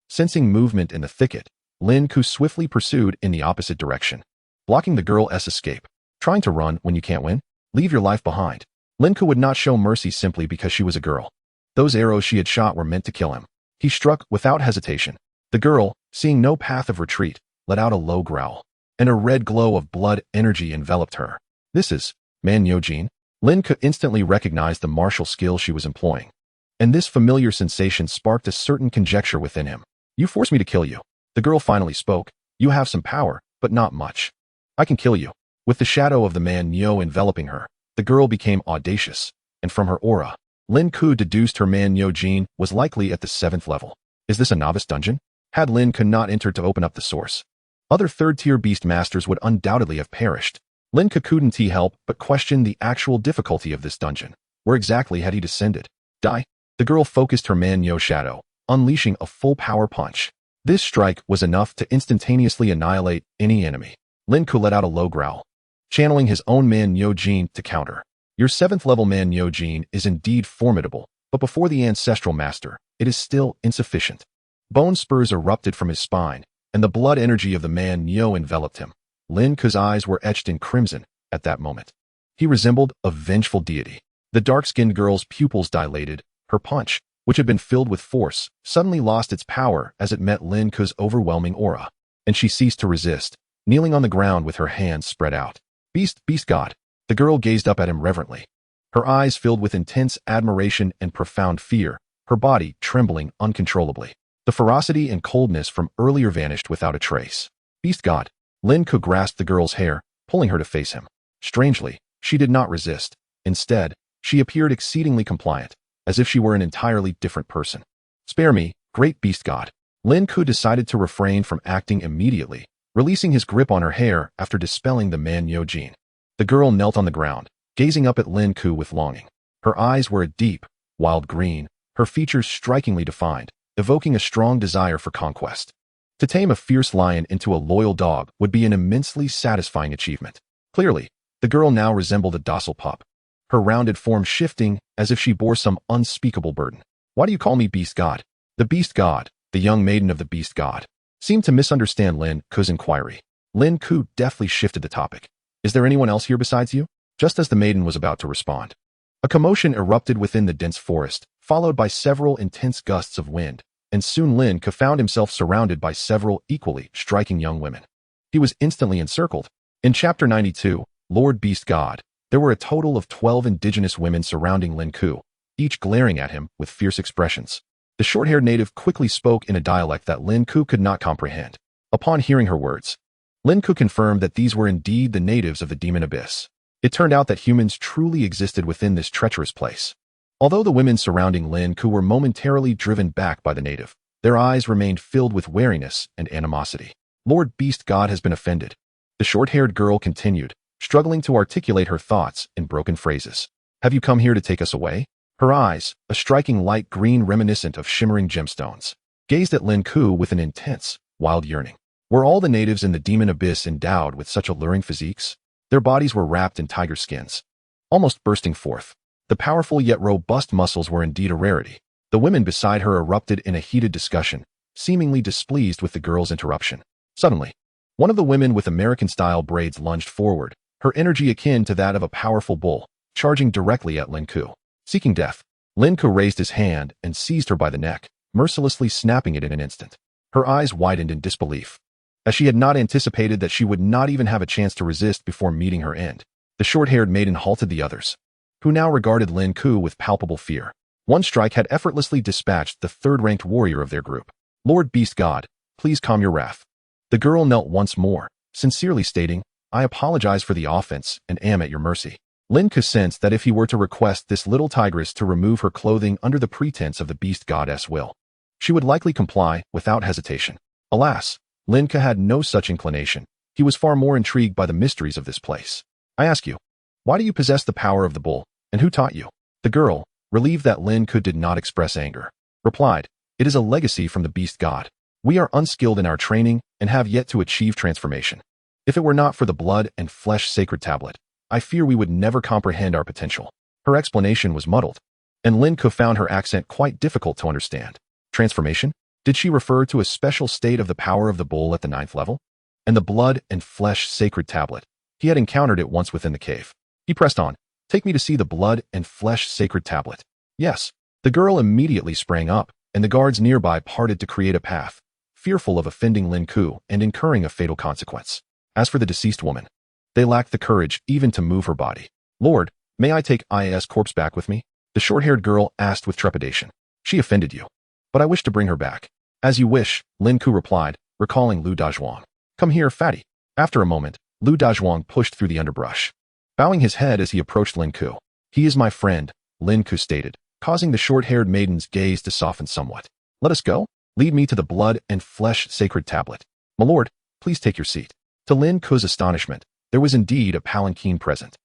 Sensing movement in the thicket, Lin Ke swiftly pursued in the opposite direction, blocking the girl's escape. Trying to run when you can't win? Leave your life behind. Lin Ke would not show mercy simply because she was a girl. Those arrows she had shot were meant to kill him. He struck without hesitation. The girl, seeing no path of retreat, let out a low growl, and a red glow of blood energy enveloped her. This is Man Yojin. Lin Ke instantly recognized the martial skill she was employing, and this familiar sensation sparked a certain conjecture within him. You forced me to kill you. The girl finally spoke. You have some power, but not much. I can kill you. With the shadow of the man Nyo enveloping her, the girl became audacious, and from her aura, Lin Ke deduced her Man Yojin was likely at the 7th level. Is this a novice dungeon? Had Lin Ke not entered to open up the source, other 3rd-tier beast masters would undoubtedly have perished. Lin Ke couldn't help but question the actual difficulty of this dungeon. Where exactly had he descended? Die? The girl focused her Man Yo shadow, unleashing a full power punch. This strike was enough to instantaneously annihilate any enemy. Lin Ke let out a low growl, channeling his own Man Yo Jin to counter. Your 7th level Man Yo Jin is indeed formidable, but before the ancestral master, it is still insufficient. Bone spurs erupted from his spine, and the blood energy of the man Nyo enveloped him. Lin Ke's eyes were etched in crimson at that moment. He resembled a vengeful deity. The dark-skinned girl's pupils dilated. Her punch, which had been filled with force, suddenly lost its power as it met Lin Ke's overwhelming aura, and she ceased to resist, kneeling on the ground with her hands spread out. Beast God. The girl gazed up at him reverently. Her eyes filled with intense admiration and profound fear, her body trembling uncontrollably. The ferocity and coldness from earlier vanished without a trace. Beast God. Lin Ke grasped the girl's hair, pulling her to face him. Strangely, she did not resist. Instead, she appeared exceedingly compliant, as if she were an entirely different person. Spare me, great Beast God. Lin Ke decided to refrain from acting immediately, releasing his grip on her hair after dispelling the man Yojin. The girl knelt on the ground, gazing up at Lin Ke with longing. Her eyes were a deep, wild green, her features strikingly defined, evoking a strong desire for conquest. To tame a fierce lion into a loyal dog would be an immensely satisfying achievement. Clearly, the girl now resembled a docile pup, her rounded form shifting as if she bore some unspeakable burden. Why do you call me Beast God? The Beast God, the young maiden of the Beast God, seemed to misunderstand Lin Ke's inquiry. Lin Ke deftly shifted the topic. Is there anyone else here besides you? Just as the maiden was about to respond, a commotion erupted within the dense forest, followed by several intense gusts of wind, and soon Lin Ke found himself surrounded by several equally striking young women. He was instantly encircled. In Chapter 92, Lord Beast God, there were a total of 12 indigenous women surrounding Lin Ke, each glaring at him with fierce expressions. The short-haired native quickly spoke in a dialect that Lin Ke could not comprehend. Upon hearing her words, Lin Ke confirmed that these were indeed the natives of the Demon Abyss. It turned out that humans truly existed within this treacherous place. Although the women surrounding Lin Ke were momentarily driven back by the native, their eyes remained filled with wariness and animosity. Lord Beast God has been offended. The short-haired girl continued, struggling to articulate her thoughts in broken phrases. Have you come here to take us away? Her eyes, a striking light green reminiscent of shimmering gemstones, gazed at Lin Ke with an intense, wild yearning. Were all the natives in the Demon Abyss endowed with such alluring physiques? Their bodies were wrapped in tiger skins, almost bursting forth. The powerful yet robust muscles were indeed a rarity. The women beside her erupted in a heated discussion, seemingly displeased with the girl's interruption. Suddenly, one of the women with American-style braids lunged forward, her energy akin to that of a powerful bull, charging directly at Lin Ke. Seeking death, Lin Ke raised his hand and seized her by the neck, mercilessly snapping it in an instant. Her eyes widened in disbelief, as she had not anticipated that she would not even have a chance to resist before meeting her end. The short-haired maiden halted the others, who now regarded Lin Ke with palpable fear. One strike had effortlessly dispatched the third-ranked warrior of their group. Lord Beast God, please calm your wrath. The girl knelt once more, sincerely stating, I apologize for the offense and am at your mercy. Lin Ke sensed that if he were to request this little tigress to remove her clothing under the pretense of the Beast Goddess will, she would likely comply without hesitation. Alas, Lin Ke had no such inclination. He was far more intrigued by the mysteries of this place. I ask you, why do you possess the power of the bull, and who taught you? The girl, relieved that Lin Ke did not express anger, replied, It is a legacy from the Beast God. We are unskilled in our training and have yet to achieve transformation. If it were not for the blood and flesh sacred tablet, I fear we would never comprehend our potential. Her explanation was muddled, and Lin Ke found her accent quite difficult to understand. Transformation? Did she refer to a special state of the power of the bull at the 9th level? And the blood and flesh sacred tablet? He had encountered it once within the cave. He pressed on. Take me to see the blood and flesh sacred tablet. Yes. The girl immediately sprang up, and the guards nearby parted to create a path, fearful of offending Lin Ke and incurring a fatal consequence. As for the deceased woman, they lacked the courage even to move her body. Lord, may I take IA's corpse back with me? The short-haired girl asked with trepidation. She offended you, but I wish to bring her back. As you wish, Lin Ke replied, recalling Lu Dazhuang. Come here, fatty. After a moment, Lu Dazhuang pushed through the underbrush, bowing his head as he approached Lin Ke. He is my friend, Lin Ke stated, causing the short-haired maiden's gaze to soften somewhat. Let us go. Lead me to the blood and flesh sacred tablet. My lord, please take your seat. To Lin Ke's astonishment, there was indeed a palanquin present.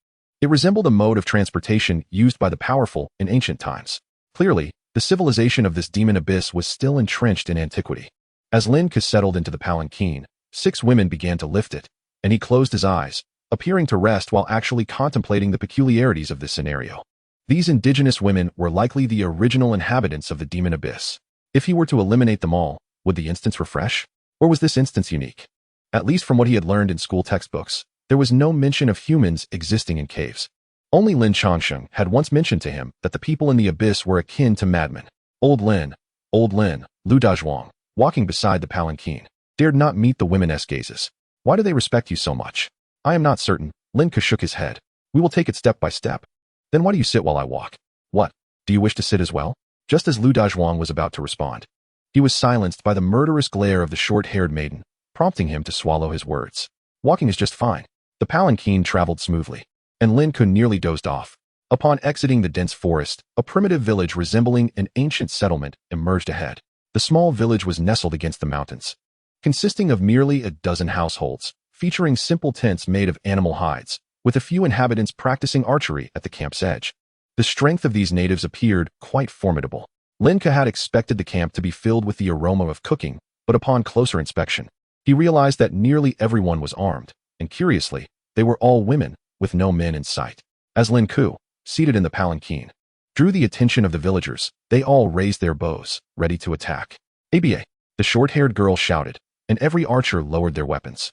It resembled a mode of transportation used by the powerful in ancient times. Clearly, the civilization of this demon abyss was still entrenched in antiquity. As Lin Ke settled into the palanquin, 6 women began to lift it, and he closed his eyes, appearing to rest while actually contemplating the peculiarities of this scenario. These indigenous women were likely the original inhabitants of the demon abyss. If he were to eliminate them all, would the instance refresh? Or was this instance unique? At least from what he had learned in school textbooks, there was no mention of humans existing in caves. Only Lin Changsheng had once mentioned to him that the people in the abyss were akin to madmen. Old Lin, Lu Dazhuang, walking beside the palanquin, dared not meet the women's gazes. Why do they respect you so much? I am not certain. Lin Ke shook his head. We will take it step by step. Then why do you sit while I walk? What? Do you wish to sit as well? Just as Lu Dajhuang was about to respond, he was silenced by the murderous glare of the short-haired maiden, prompting him to swallow his words. Walking is just fine. The palanquin traveled smoothly, and Lin Ke nearly dozed off. Upon exiting the dense forest, a primitive village resembling an ancient settlement emerged ahead. The small village was nestled against the mountains, consisting of merely a dozen households, featuring simple tents made of animal hides, with a few inhabitants practicing archery at the camp's edge. The strength of these natives appeared quite formidable. Lin Ke had expected the camp to be filled with the aroma of cooking, but upon closer inspection, he realized that nearly everyone was armed, and curiously, they were all women, with no men in sight. As Lin Ke, seated in the palanquin, drew the attention of the villagers, they all raised their bows, ready to attack. "Aba!" the short-haired girl shouted, and every archer lowered their weapons,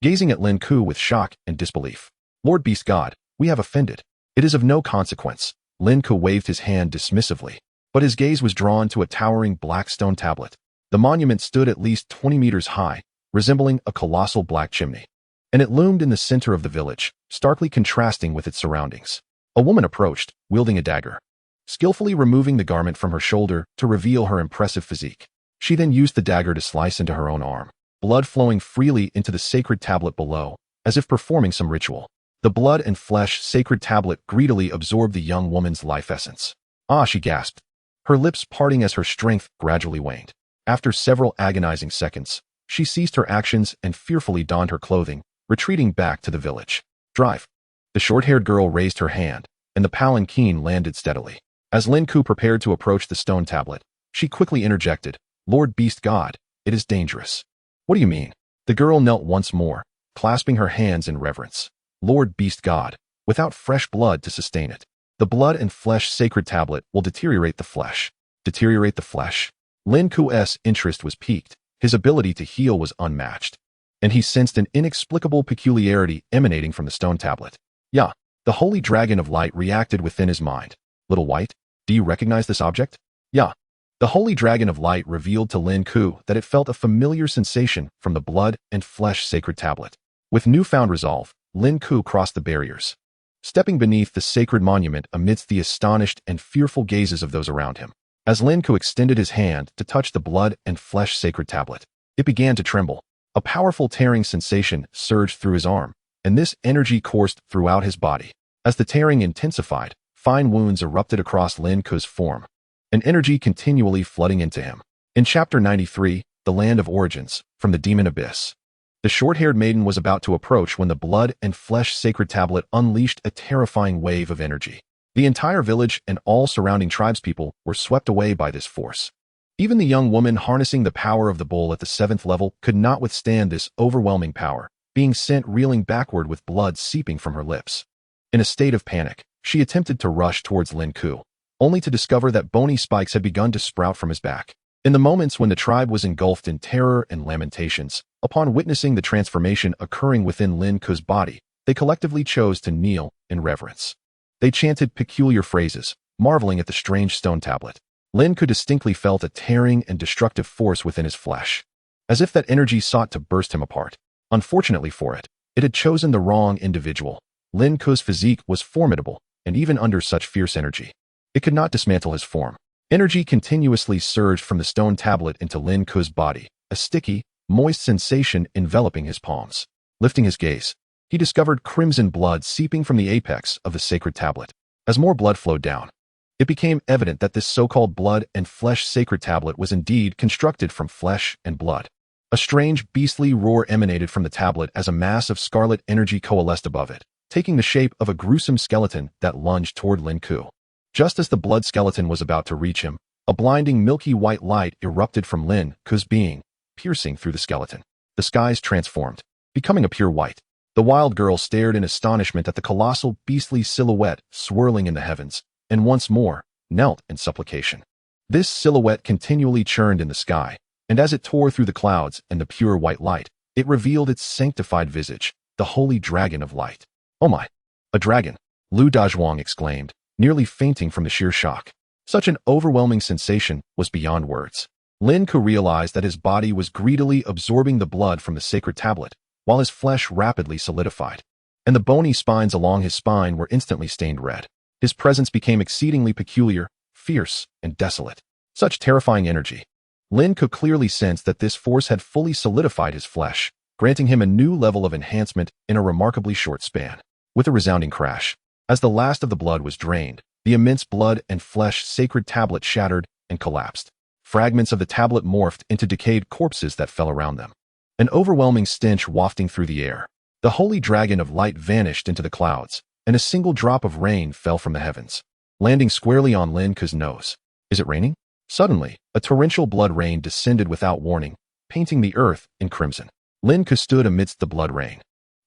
gazing at Lin Ke with shock and disbelief. "Lord Beast God, we have offended. It is of no consequence." Lin Ke waved his hand dismissively, but his gaze was drawn to a towering black stone tablet. The monument stood at least 20 meters high, resembling a colossal black chimney, and it loomed in the center of the village, starkly contrasting with its surroundings. A woman approached, wielding a dagger, skillfully removing the garment from her shoulder to reveal her impressive physique. She then used the dagger to slice into her own arm, blood flowing freely into the sacred tablet below, as if performing some ritual. The blood and flesh sacred tablet greedily absorbed the young woman's life essence. "Ah," she gasped, her lips parting as her strength gradually waned. After several agonizing seconds, she ceased her actions and fearfully donned her clothing, retreating back to the village. "Drive." The short-haired girl raised her hand, and the palanquin landed steadily. As Lin Ke prepared to approach the stone tablet, she quickly interjected, "Lord Beast God, it is dangerous." "What do you mean?" The girl knelt once more, clasping her hands in reverence. "Lord Beast God, without fresh blood to sustain it, the blood and flesh sacred tablet will deteriorate the flesh." Deteriorate the flesh? Lin Ke's interest was piqued. His ability to heal was unmatched, and he sensed an inexplicable peculiarity emanating from the stone tablet. "Yeah." The holy dragon of light reacted within his mind. "Little White, do you recognize this object?" "Yeah." The holy dragon of light revealed to Lin Ke that it felt a familiar sensation from the blood and flesh sacred tablet. With newfound resolve, Lin Ke crossed the barriers, stepping beneath the sacred monument amidst the astonished and fearful gazes of those around him. As Lin Ke extended his hand to touch the blood and flesh sacred tablet, it began to tremble. A powerful tearing sensation surged through his arm, and this energy coursed throughout his body. As the tearing intensified, fine wounds erupted across Lin Ke's form, an energy continually flooding into him. In Chapter 93, The Land of Origins, from the Demon Abyss, the short-haired maiden was about to approach when the blood and flesh sacred tablet unleashed a terrifying wave of energy. The entire village and all surrounding tribespeople were swept away by this force. Even the young woman harnessing the power of the bull at the 7th level could not withstand this overwhelming power, being sent reeling backward with blood seeping from her lips. In a state of panic, she attempted to rush towards Lin Ke, only to discover that bony spikes had begun to sprout from his back. In the moments when the tribe was engulfed in terror and lamentations, upon witnessing the transformation occurring within Lin Ke's body, they collectively chose to kneel in reverence. They chanted peculiar phrases, marveling at the strange stone tablet. Lin Ke distinctly felt a tearing and destructive force within his flesh, as if that energy sought to burst him apart. Unfortunately for it, it had chosen the wrong individual. Lin Ke's physique was formidable, and even under such fierce energy, it could not dismantle his form. Energy continuously surged from the stone tablet into Lin Ke's body, a sticky, moist sensation enveloping his palms. Lifting his gaze, he discovered crimson blood seeping from the apex of the sacred tablet. As more blood flowed down, it became evident that this so-called blood and flesh sacred tablet was indeed constructed from flesh and blood. A strange, beastly roar emanated from the tablet as a mass of scarlet energy coalesced above it, taking the shape of a gruesome skeleton that lunged toward Lin Ke. Just as the blood skeleton was about to reach him, a blinding milky white light erupted from Lin Ke's being, piercing through the skeleton. The skies transformed, becoming a pure white. The wild girl stared in astonishment at the colossal beastly silhouette swirling in the heavens, and once more, knelt in supplication. This silhouette continually churned in the sky, and as it tore through the clouds and the pure white light, it revealed its sanctified visage, the holy dragon of light. "Oh my! A dragon!" Lu Dajhuang exclaimed, nearly fainting from the sheer shock. Such an overwhelming sensation was beyond words. Lin Ke realized that his body was greedily absorbing the blood from the sacred tablet, while his flesh rapidly solidified. and the bony spines along his spine were instantly stained red. His presence became exceedingly peculiar, fierce, and desolate. Such terrifying energy. Lin could clearly sense that this force had fully solidified his flesh, granting him a new level of enhancement in a remarkably short span. With a resounding crash, as the last of the blood was drained, the immense blood and flesh sacred tablet shattered and collapsed. Fragments of the tablet morphed into decayed corpses that fell around them. An overwhelming stench wafting through the air. The holy dragon of light vanished into the clouds, and a single drop of rain fell from the heavens, landing squarely on Lin Ke's nose. Is it raining? Suddenly, a torrential blood rain descended without warning, painting the earth in crimson. Lin Ke stood amidst the blood rain,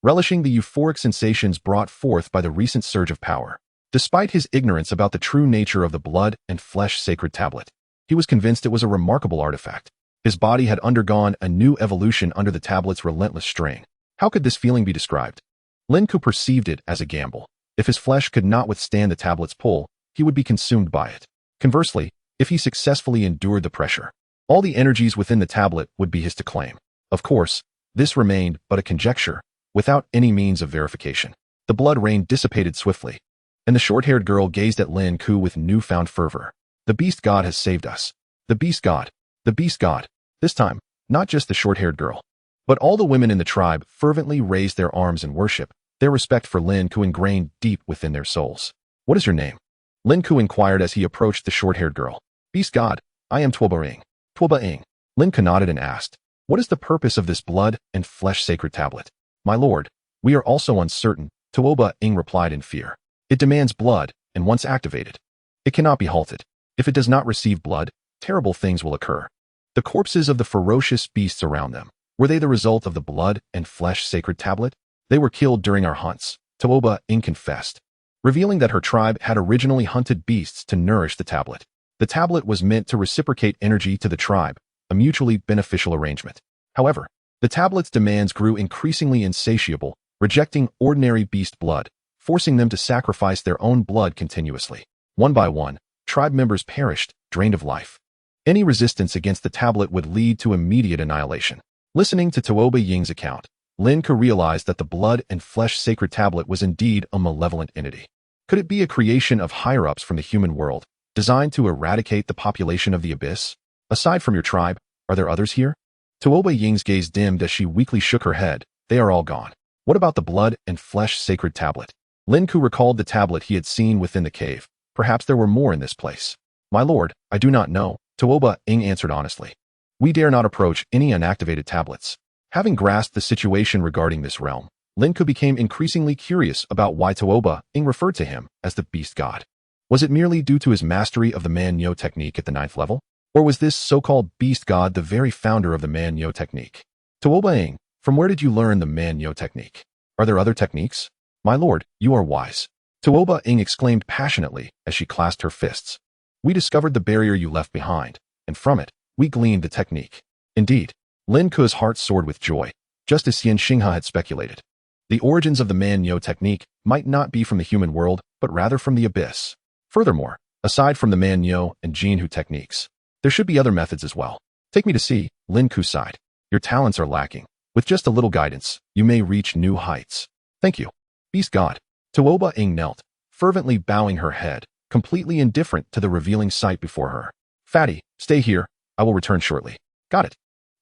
relishing the euphoric sensations brought forth by the recent surge of power. Despite his ignorance about the true nature of the blood and flesh sacred tablet, he was convinced it was a remarkable artifact. His body had undergone a new evolution under the tablet's relentless strain. How could this feeling be described? Lin Ke perceived it as a gamble. If his flesh could not withstand the tablet's pull, he would be consumed by it. Conversely, if he successfully endured the pressure, all the energies within the tablet would be his to claim. Of course, this remained but a conjecture, without any means of verification. The blood rain dissipated swiftly, and the short-haired girl gazed at Lin Ke with newfound fervor. The beast god has saved us. The beast god. The beast god. This time, not just the short-haired girl, but all the women in the tribe fervently raised their arms in worship, their respect for Lin Ke ingrained deep within their souls. What is your name? Lin Ke inquired as he approached the short-haired girl. Beast god, I am Twoba'ing. Twoba'ing. Lin Ke nodded and asked, what is the purpose of this blood and flesh sacred tablet? My lord, we are also uncertain, Twoba'ing replied in fear. It demands blood, and once activated, it cannot be halted. If it does not receive blood, terrible things will occur. The corpses of the ferocious beasts around them, were they the result of the blood and flesh sacred tablet? They were killed during our hunts, Twoba'ing confessed, revealing that her tribe had originally hunted beasts to nourish the tablet. The tablet was meant to reciprocate energy to the tribe, a mutually beneficial arrangement. However, the tablet's demands grew increasingly insatiable, rejecting ordinary beast blood, forcing them to sacrifice their own blood continuously. One by one, tribe members perished, drained of life. Any resistance against the tablet would lead to immediate annihilation. Listening to Twoba'ing's account, Lin Ke realized that the blood and flesh sacred tablet was indeed a malevolent entity. Could it be a creation of higher-ups from the human world, designed to eradicate the population of the abyss? Aside from your tribe, are there others here? Twoba'ing's gaze dimmed as she weakly shook her head. They are all gone. What about the blood and flesh sacred tablet? Lin Ke recalled the tablet he had seen within the cave. Perhaps there were more in this place. My lord, I do not know, Twoba'ing answered honestly. We dare not approach any unactivated tablets. Having grasped the situation regarding this realm, Lin Ke became increasingly curious about why Twoba'ing referred to him as the beast god. Was it merely due to his mastery of the Man-Nyo technique at the 9th level? Or was this so-called beast god the very founder of the Man-Nyo technique? Twoba'ing, from where did you learn the Man-Nyo technique? Are there other techniques? My lord, you are wise. Twoba'ing exclaimed passionately as she clasped her fists. We discovered the barrier you left behind, and from it, we gleaned the technique. Indeed, Lin Ke's heart soared with joy, just as Xianxinghe had speculated. The origins of the Man-Nyo technique might not be from the human world, but rather from the abyss. Furthermore, aside from the Man-Nyo and Jinhu techniques, there should be other methods as well. Take me to see, Lin Ke sighed. Your talents are lacking. With just a little guidance, you may reach new heights. Thank you. Beast god. Twoba'ing knelt, fervently bowing her head, completely indifferent to the revealing sight before her. Fatty, stay here. I will return shortly. Got it.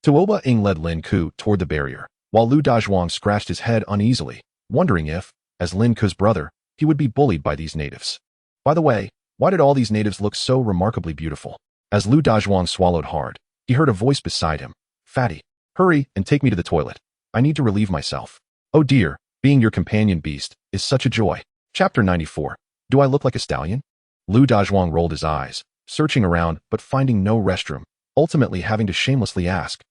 Twoba'ing led Lin Ke toward the barrier, while Lu Dazhuang scratched his head uneasily, wondering if, as Lin Ke's brother, he would be bullied by these natives. By the way, why did all these natives look so remarkably beautiful? As Lu Dazhuang swallowed hard, he heard a voice beside him. Fatty, hurry and take me to the toilet. I need to relieve myself. Oh dear, being your companion beast is such a joy. Chapter 94. Do I look like a stallion? Lu Dazhuang rolled his eyes, searching around but finding no restroom, ultimately having to shamelessly ask,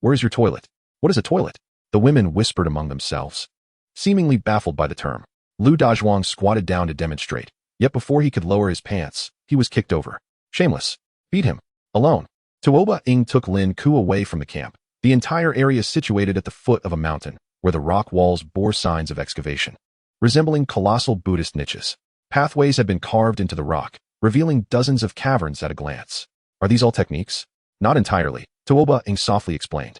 where's your toilet? What is a toilet? The women whispered among themselves. Seemingly baffled by the term, Lu Dazhuang squatted down to demonstrate, yet before he could lower his pants, he was kicked over. Shameless. Beat him. Alone. Twoba'ing took Lin Ke away from the camp, the entire area situated at the foot of a mountain, where the rock walls bore signs of excavation, resembling colossal Buddhist niches. Pathways had been carved into the rock, revealing dozens of caverns at a glance. Are these all techniques? Not entirely, Twoba'ing softly explained.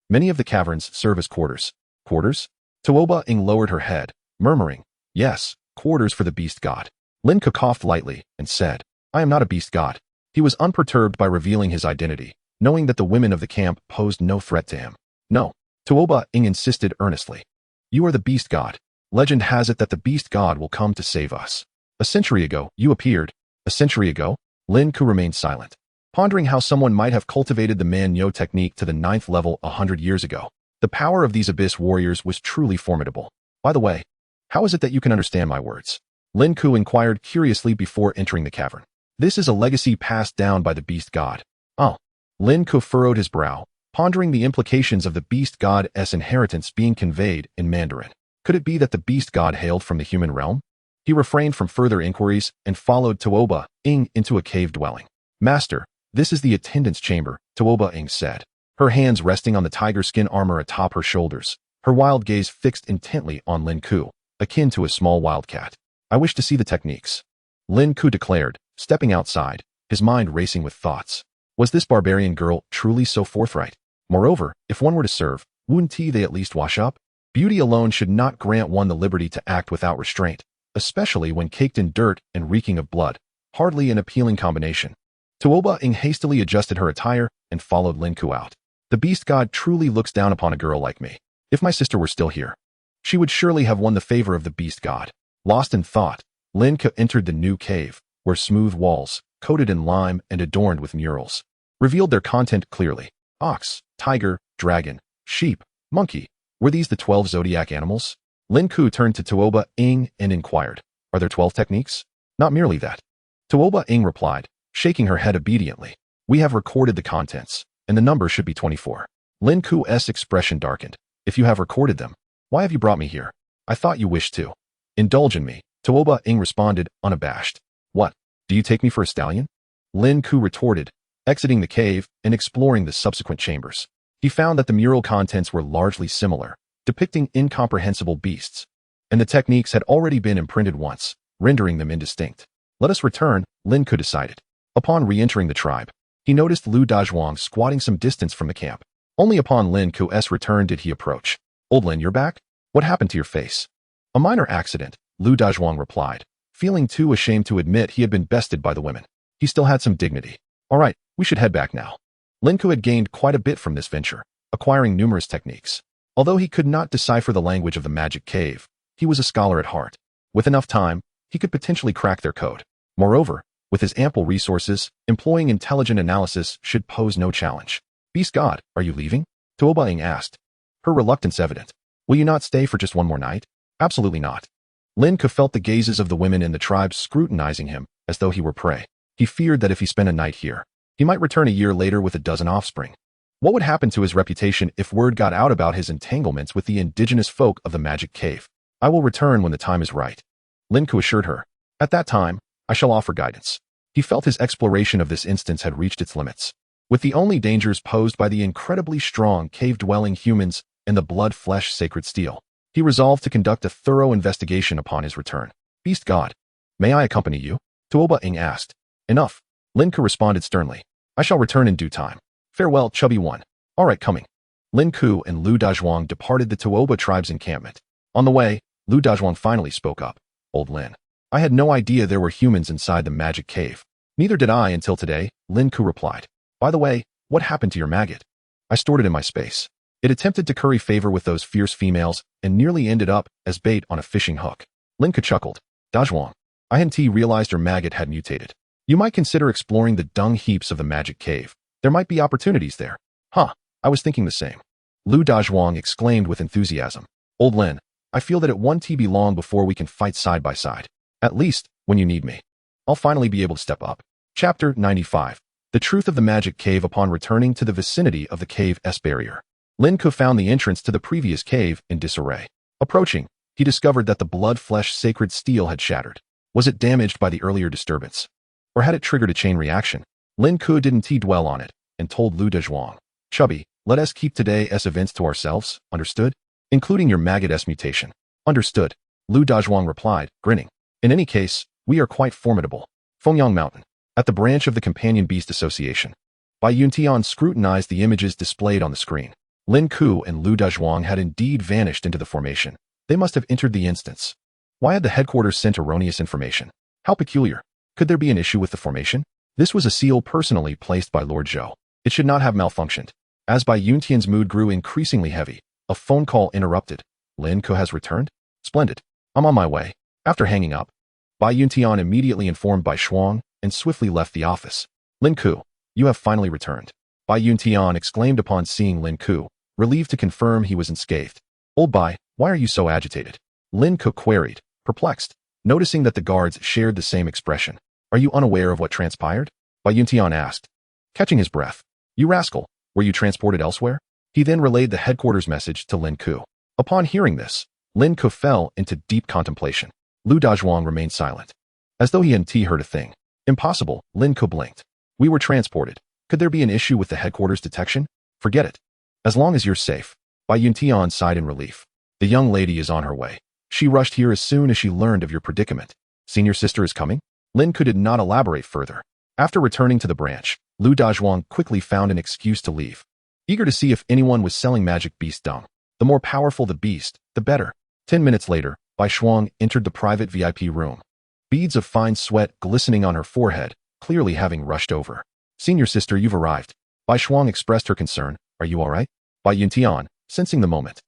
Many of the caverns serve as quarters. Quarters? Twoba'ing lowered her head, murmuring, "Yes, quarters for the beast god." Lin Ke coughed lightly and said, "I am not a beast god." He was unperturbed by revealing his identity, knowing that the women of the camp posed no threat to him. "No," Tuoba Ing insisted earnestly. "You are the beast god. Legend has it that the beast god will come to save us. A century ago, you appeared." "A century ago?" Lin Ke remained silent, pondering how someone might have cultivated the Man-Yo technique to the 9th level 100 years ago. The power of these abyss warriors was truly formidable. "By the way, how is it that you can understand my words?" Lin Ke inquired curiously before entering the cavern. "This is a legacy passed down by the beast god." "Oh." Lin Ke furrowed his brow, pondering the implications of the beast god's inheritance being conveyed in Mandarin. Could it be that the beast god hailed from the human realm? He refrained from further inquiries and followed Tuoba Ing into a cave dwelling. "Master, this is the attendant's chamber," Tuoba Ing said, her hands resting on the tiger skin armor atop her shoulders, her wild gaze fixed intently on Lin Ke, akin to a small wildcat. "I wish to see the techniques," Lin Ke declared, stepping outside, his mind racing with thoughts. Was this barbarian girl truly so forthright? Moreover, if one were to serve, wouldn't they at least wash up? Beauty alone should not grant one the liberty to act without restraint, especially when caked in dirt and reeking of blood. Hardly an appealing combination. Tuoba Ing hastily adjusted her attire and followed Lin Ke out. "The beast god truly looks down upon a girl like me. If my sister were still here, she would surely have won the favor of the beast god." Lost in thought, Lin Ke entered the new cave, where smooth walls, coated in lime and adorned with murals, revealed their content clearly. Ox, tiger, dragon, sheep, monkey. Were these the 12 zodiac animals? Lin Ke turned to Tuoba Ing and inquired, "Are there 12 techniques?" "Not merely that," Tuoba Ing replied, shaking her head obediently. "We have recorded the contents, and the number should be 24. Lin Ke's expression darkened. "If you have recorded them, why have you brought me here? I thought you wished to indulge in me." Tuoba Ing responded, unabashed. "What, do you take me for a stallion?" Lin Ke retorted, exiting the cave and exploring the subsequent chambers. He found that the mural contents were largely similar, depicting incomprehensible beasts, and the techniques had already been imprinted once, rendering them indistinct. "Let us return," Lin Ke decided. Upon re-entering the tribe, he noticed Lu Dazhuang squatting some distance from the camp. Only upon Lin Ke's return did he approach. "Old Lin, you're back? What happened to your face?" "A minor accident," Lu Dazhuang replied, feeling too ashamed to admit he had been bested by the women. He still had some dignity. "All right, we should head back now." Lin Ke had gained quite a bit from this venture, acquiring numerous techniques. Although he could not decipher the language of the magic cave, he was a scholar at heart. With enough time, he could potentially crack their code. Moreover, with his ample resources, employing intelligent analysis should pose no challenge. "Beast god, are you leaving?" Tuoba Ing asked, her reluctance evident. "Will you not stay for just one more night?" "Absolutely not." Lin Ke felt the gazes of the women in the tribe scrutinizing him as though he were prey. He feared that if he spent a night here, he might return a year later with a dozen offspring. What would happen to his reputation if word got out about his entanglements with the indigenous folk of the magic cave? "I will return when the time is right," Lin Ke assured her. "At that time, I shall offer guidance." He felt his exploration of this instance had reached its limits. With the only dangers posed by the incredibly strong cave-dwelling humans and the blood-flesh sacred steel, he resolved to conduct a thorough investigation upon his return. "Beast god, may I accompany you?" Tuoba Ing asked. "Enough," Lin Ke responded sternly. "I shall return in due time. Farewell, chubby one." "All right, coming." Lin Ke and Lu Dazhuang departed the Tuoba tribe's encampment. On the way, Lu Dazhuang finally spoke up. "Old Lin, I had no idea there were humans inside the magic cave." "Neither did I until today," Lin Ke replied. "By the way, what happened to your maggot?" "I stored it in my space. It attempted to curry favor with those fierce females and nearly ended up as bait on a fishing hook." Lin Ke chuckled. "Dazhuang, I hadn't realized your maggot had mutated. You might consider exploring the dung heaps of the magic cave. There might be opportunities there." "Huh, I was thinking the same." Lu Dazhuang exclaimed with enthusiasm. "Old Lin, I feel that it won't be long before we can fight side by side. At least, when you need me. I'll finally be able to step up." Chapter 95. The truth of the magic cave upon returning to the vicinity of the cave's barrier. Lin Ke found the entrance to the previous cave in disarray. Approaching, he discovered that the blood-flesh sacred steel had shattered. Was it damaged by the earlier disturbance? Or had it triggered a chain reaction? Lin Ke didn't dwell on it, and told Lu Dazhuang, "Chubby, let us keep today's events to ourselves, understood? Including your maggot's mutation." "Understood," Lu Dazhuang replied, grinning. "In any case, we are quite formidable." Fengyang Mountain. At the branch of the Companion Beast Association. Bai Yuntian scrutinized the images displayed on the screen. Lin Ke and Lu Dazhuang had indeed vanished into the formation. They must have entered the instance. Why had the headquarters sent erroneous information? How peculiar. Could there be an issue with the formation? This was a seal personally placed by Lord Zhou. It should not have malfunctioned. As Bai Yuntian's mood grew increasingly heavy, a phone call interrupted. Lin Ke has returned? Splendid. I'm on my way. After hanging up, Bai Yuntian immediately informed Bai Shuang and swiftly left the office. Lin Ke, you have finally returned. Bai Yuntian exclaimed upon seeing Lin Ke, relieved to confirm he was unscathed. Old Bai, why are you so agitated? Lin Ke queried, perplexed, noticing that the guards shared the same expression. Are you unaware of what transpired? Bai Yuntian asked, catching his breath. You rascal, were you transported elsewhere? He then relayed the headquarters message to Lin Ke. Upon hearing this, Lin Ke fell into deep contemplation. Lu Dazhuang remained silent, as though he hadn't heard a thing. Impossible, Lin Ke blinked. We were transported. Could there be an issue with the headquarters detection? Forget it. As long as you're safe. Bai Yuntian sighed in relief. The young lady is on her way. She rushed here as soon as she learned of your predicament. Senior sister is coming? Lin Ke did not elaborate further. After returning to the branch, Lu Dazhuang quickly found an excuse to leave. Eager to see if anyone was selling magic beast dung. The more powerful the beast, the better. 10 minutes later, Bai Shuang entered the private VIP room. Beads of fine sweat glistening on her forehead, clearly having rushed over. Senior sister, you've arrived. Bai Shuang expressed her concern. Are you all right? Bai Yuntian, sensing the moment,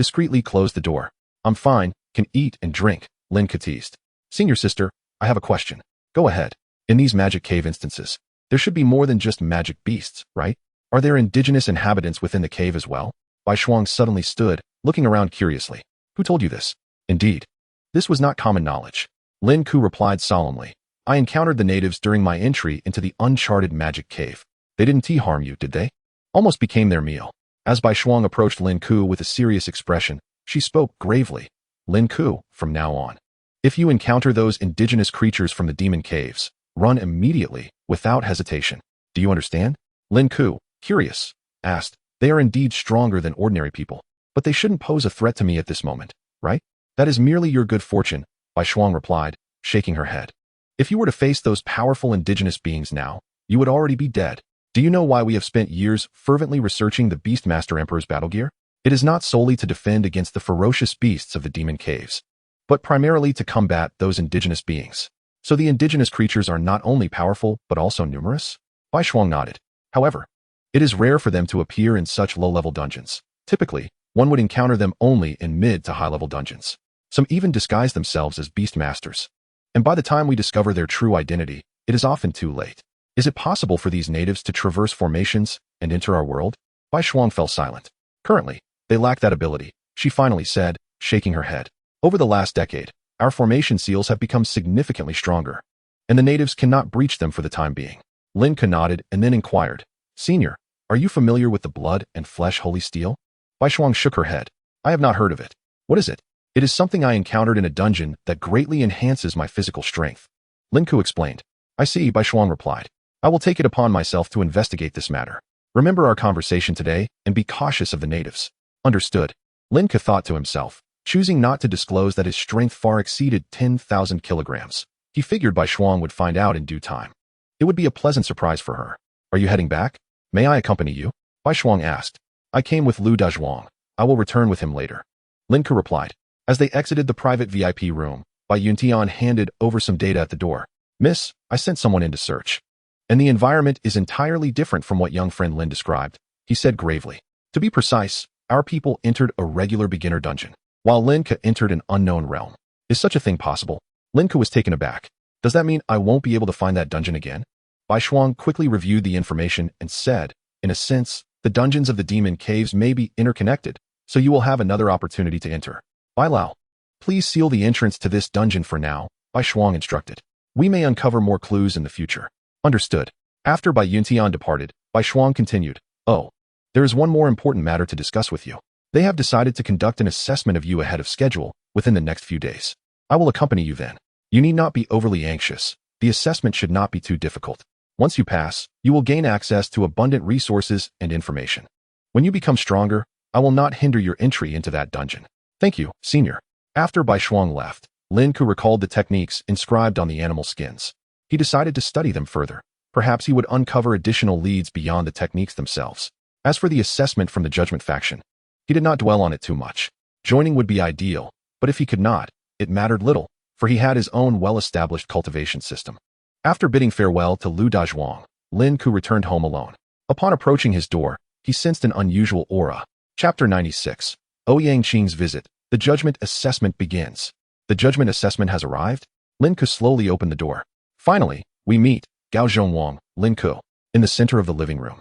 discreetly closed the door. I'm fine, can eat and drink, Lin Ke teased. Senior sister, I have a question. Go ahead. In these magic cave instances, there should be more than just magic beasts, right? Are there indigenous inhabitants within the cave as well? Bai Shuang suddenly stood, looking around curiously. Who told you this? Indeed. This was not common knowledge. Lin Ke replied solemnly. I encountered the natives during my entry into the uncharted magic cave. They didn't harm you, did they? Almost became their meal. As Bai Shuang approached Lin Ke with a serious expression, she spoke gravely. Lin Ke, from now on, if you encounter those indigenous creatures from the demon caves, run immediately, without hesitation. Do you understand? Lin Ke, curious, asked. They are indeed stronger than ordinary people, but they shouldn't pose a threat to me at this moment, right? That is merely your good fortune, Bai Shuang replied, shaking her head. If you were to face those powerful indigenous beings now, you would already be dead. Do you know why we have spent years fervently researching the Beastmaster Emperor's battle gear? It is not solely to defend against the ferocious beasts of the demon caves, but primarily to combat those indigenous beings. So the indigenous creatures are not only powerful, but also numerous? Bai Shuang nodded. However, it is rare for them to appear in such low-level dungeons. Typically, one would encounter them only in mid to high-level dungeons. Some even disguise themselves as beastmasters. And by the time we discover their true identity, it is often too late. Is it possible for these natives to traverse formations and enter our world? Bai Shuang fell silent. Currently, they lack that ability, she finally said, shaking her head. Over the last decade, our formation seals have become significantly stronger, and the natives cannot breach them for the time being. Lin Ke nodded and then inquired, Senior, are you familiar with the blood and flesh holy steel? Bai Shuang shook her head. I have not heard of it. What is it? It is something I encountered in a dungeon that greatly enhances my physical strength. Lin Ke explained. I see, Bai Shuang replied. I will take it upon myself to investigate this matter. Remember our conversation today and be cautious of the natives. Understood. Lin Ke thought to himself, choosing not to disclose that his strength far exceeded 10,000 kilograms. He figured Bai Shuang would find out in due time. It would be a pleasant surprise for her. Are you heading back? May I accompany you? Bai Shuang asked. I came with Lu Dazhuang. I will return with him later. Lin Ke replied. As they exited the private VIP room, Bai Yuntian handed over some data at the door. Miss, I sent someone in to search. And the environment is entirely different from what young friend Lin described, he said gravely. To be precise, our people entered a regular beginner dungeon, while Lin Ke entered an unknown realm. Is such a thing possible? Lin Ke was taken aback. Does that mean I won't be able to find that dungeon again? Bai Shuang quickly reviewed the information and said, in a sense, the dungeons of the demon caves may be interconnected, so you will have another opportunity to enter. Bai Lao, please seal the entrance to this dungeon for now, Bai Shuang instructed. We may uncover more clues in the future. Understood. After Bai Yuntian departed, Bai Shuang continued. Oh, there is one more important matter to discuss with you. They have decided to conduct an assessment of you ahead of schedule within the next few days. I will accompany you then. You need not be overly anxious. The assessment should not be too difficult. Once you pass, you will gain access to abundant resources and information. When you become stronger, I will not hinder your entry into that dungeon. Thank you, Senior. After Bai Shuang left, Lin Ke recalled the techniques inscribed on the animal skins. He decided to study them further. Perhaps he would uncover additional leads beyond the techniques themselves. As for the assessment from the Judgment faction, he did not dwell on it too much. Joining would be ideal, But if he could not, it mattered little, for he had his own well-established cultivation system. After bidding farewell to Lu Dazhuang, Lin Ke returned home alone. Upon approaching his door, he sensed an unusual aura. Chapter 96. Ouyang Qing's visit. The judgment assessment begins. The judgment assessment has arrived? Lin Ke slowly opened the door. Finally, we meet, Gao Jong Wong, Lin Ke, in the center of the living room.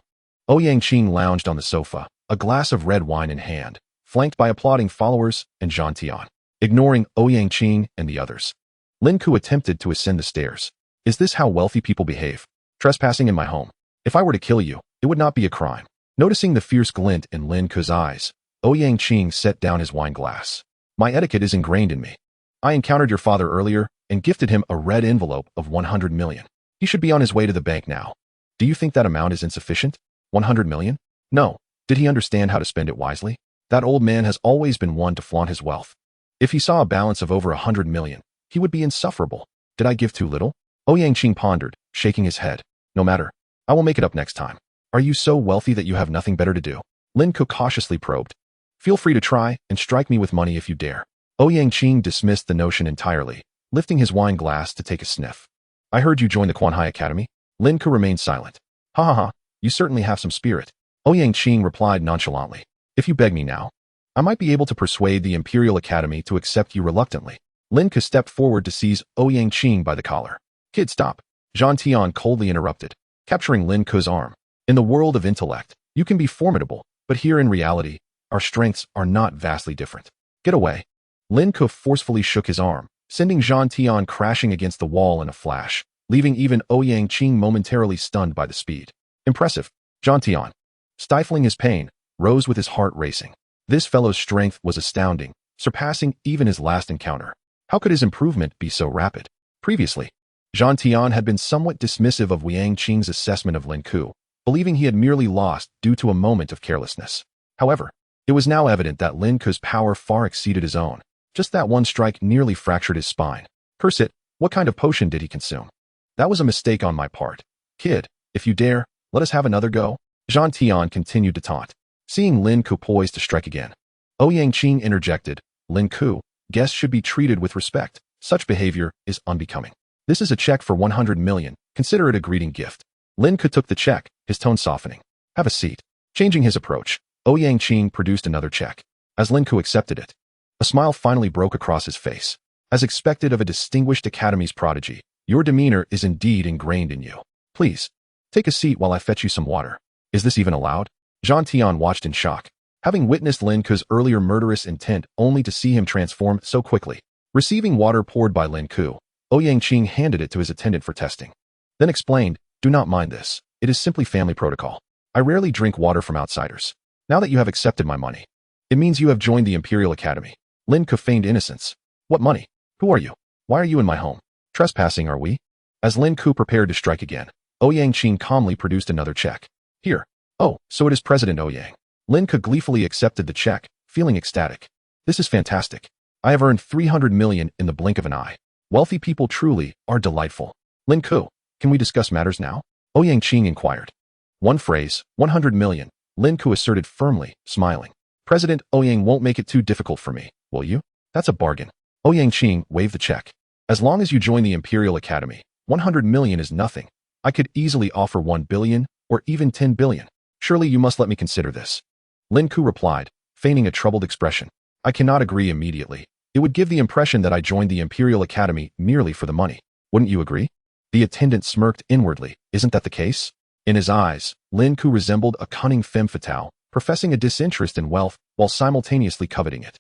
Ouyang Qing lounged on the sofa, a glass of red wine in hand, flanked by applauding followers and Zhan Tian. Ignoring Ouyang Qing and the others, Lin Ke attempted to ascend the stairs. Is this how wealthy people behave? Trespassing in my home. If I were to kill you, it would not be a crime. Noticing the fierce glint in Lin Ke's eyes, Ouyang Qing set down his wine glass. My etiquette is ingrained in me. I encountered your father earlier and gifted him a red envelope of 100 million. He should be on his way to the bank now. Do you think that amount is insufficient? 100 million? No. Did he understand how to spend it wisely? That old man has always been one to flaunt his wealth. If he saw a balance of over 100 million, he would be insufferable. Did I give too little? Ouyang Qing pondered, shaking his head. No matter. I will make it up next time. Are you so wealthy that you have nothing better to do? Lin Ke cautiously probed. Feel free to try and strike me with money if you dare. Ouyang Qing dismissed the notion entirely, lifting his wine glass to take a sniff. I heard you join the Quanhai Academy? Lin Ke remained silent. Ha ha ha, you certainly have some spirit. Ouyang Qing replied nonchalantly. If you beg me now, I might be able to persuade the Imperial Academy to accept you reluctantly. Lin Ke stepped forward to seize Ouyang Qing by the collar. Kid, stop. Zhan Tian coldly interrupted, capturing Lin Ke's arm. In the world of intellect, you can be formidable, but here in reality, our strengths are not vastly different. Get away. Lin Ke forcefully shook his arm, sending Zhan Tian crashing against the wall in a flash, leaving even Ouyang Qing momentarily stunned by the speed. Impressive. Zhan Tian, stifling his pain, rose with his heart racing. This fellow's strength was astounding, surpassing even his last encounter. How could his improvement be so rapid? Previously, Zhan Tian had been somewhat dismissive of Ouyang Qing's assessment of Lin Ke, believing he had merely lost due to a moment of carelessness. However, it was now evident that Lin Ke's power far exceeded his own. Just that one strike nearly fractured his spine. Curse it, what kind of potion did he consume? That was a mistake on my part. Kid, if you dare, let us have another go. Zhan Tian continued to taunt, seeing Lin Ke poised to strike again. Ouyang Qing interjected, Lin Ke, guests should be treated with respect. Such behavior is unbecoming. This is a check for 100 million. Consider it a greeting gift. Lin Ke took the check, his tone softening. Have a seat. Changing his approach, Ouyang Qing produced another check. As Lin Ke accepted it, a smile finally broke across his face. As expected of a distinguished academy's prodigy, your demeanor is indeed ingrained in you. Please, take a seat while I fetch you some water. Is this even allowed? Zhan Tian watched in shock, having witnessed Lin Ke's earlier murderous intent only to see him transform so quickly. Receiving water poured by Lin Ke, Ouyang Qing handed it to his attendant for testing. Then explained, do not mind this. It is simply family protocol. I rarely drink water from outsiders. Now that you have accepted my money, it means you have joined the Imperial Academy. Lin Ke feigned innocence. What money? Who are you? Why are you in my home? Trespassing, are we? As Lin Ke prepared to strike again, Ouyang Qing calmly produced another check. Here. Oh, so it is President Ouyang. Lin Ke gleefully accepted the check, feeling ecstatic. This is fantastic. I have earned 300 million in the blink of an eye. Wealthy people truly are delightful. Lin Ke, can we discuss matters now? Ouyang Qing inquired. One phrase, 100 million, Lin Ke asserted firmly, smiling. President Ouyang won't make it too difficult for me, will you? That's a bargain. Ouyang Qing waved the check. As long as you join the Imperial Academy, 100 million is nothing. I could easily offer 1 billion, or even 10 billion. Surely you must let me consider this. Lin Ke replied, feigning a troubled expression. I cannot agree immediately. It would give the impression that I joined the Imperial Academy merely for the money. Wouldn't you agree? The attendant smirked inwardly. Isn't that the case? In his eyes, Lin Ke resembled a cunning femme fatale, professing a disinterest in wealth while simultaneously coveting it.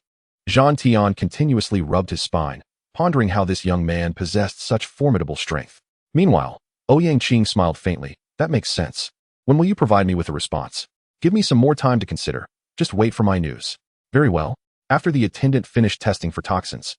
Zhan Tian continuously rubbed his spine, pondering how this young man possessed such formidable strength. Meanwhile, Ouyang Qing smiled faintly. That makes sense. When will you provide me with a response? Give me some more time to consider. Just wait for my news. Very well. After the attendant finished testing for toxins,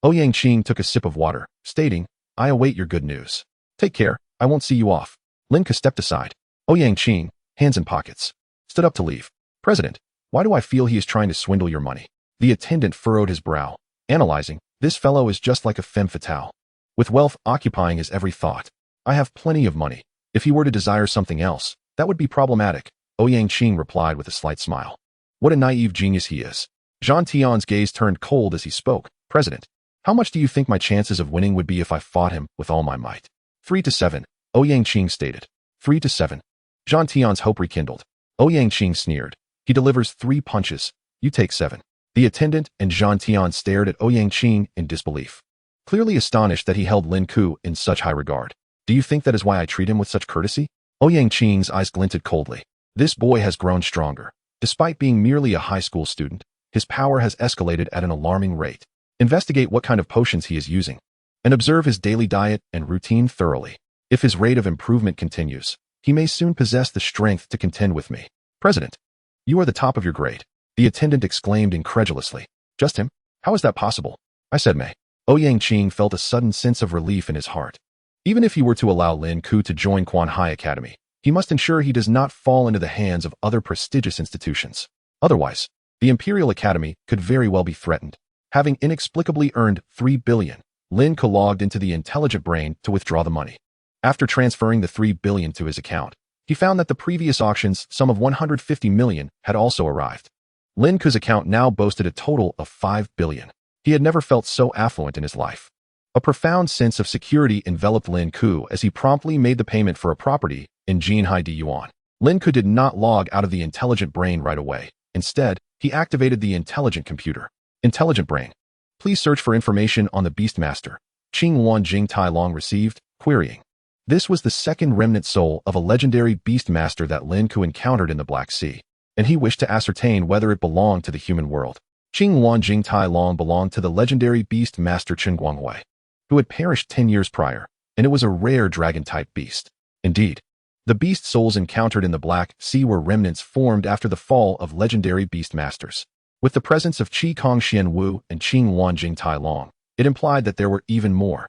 Ouyang Qing took a sip of water, stating, I await your good news. Take care, I won't see you off. Lin Ke stepped aside. Ouyang Qing, hands in pockets, stood up to leave. President, why do I feel he is trying to swindle your money? The attendant furrowed his brow, analyzing, this fellow is just like a femme fatale, with wealth occupying his every thought. I have plenty of money. If he were to desire something else, that would be problematic. Ouyang Qing replied with a slight smile. What a naive genius he is. Zhan Tian's gaze turned cold as he spoke, President, how much do you think my chances of winning would be if I fought him with all my might? 3-7, Ouyang Qing stated. 3-7. Zhang Tian's hope rekindled. Ouyang Qing sneered. He delivers 3 punches. You take 7. The attendant and Zhang Tian stared at Ouyang Qing in disbelief, clearly astonished that he held Lin Ke in such high regard. Do you think that is why I treat him with such courtesy? Ouyang Qing's eyes glinted coldly. This boy has grown stronger. Despite being merely a high school student, his power has escalated at an alarming rate. Investigate what kind of potions he is using, and observe his daily diet and routine thoroughly. If his rate of improvement continues, he may soon possess the strength to contend with me. President, you are the top of your grade, the attendant exclaimed incredulously. Just him? How is that possible? I said May. Ouyang Qing felt a sudden sense of relief in his heart. Even if he were to allow Lin Ke to join Quan Hai Academy, he must ensure he does not fall into the hands of other prestigious institutions. Otherwise, the Imperial Academy could very well be threatened. Having inexplicably earned 3 billion, Lin Ke logged into the intelligent brain to withdraw the money. After transferring the 3 billion to his account, he found that the previous auction's sum of 150 million had also arrived. Lin Ke's account now boasted a total of 5 billion. He had never felt so affluent in his life. A profound sense of security enveloped Lin Ke as he promptly made the payment for a property in Jinhai Di Yuan. Lin Ke did not log out of the intelligent brain right away. Instead, he activated the intelligent computer. Intelligent brain. Please search for information on the Beastmaster. Qing Wan Jing Tai Long received, querying. This was the second remnant soul of a legendary Beastmaster that Lin Ke encountered in the Black Sea, and he wished to ascertain whether it belonged to the human world. Qing Wan Jing Tai Long belonged to the legendary Beastmaster Chen Guangwei, who had perished 10 years prior, and it was a rare dragon-type beast. Indeed, the beast souls encountered in the Black Sea were remnants formed after the fall of legendary Beastmasters. With the presence of Qi Kong Xian Wu and Qing Wan Jing Tai Long, it implied that there were even more.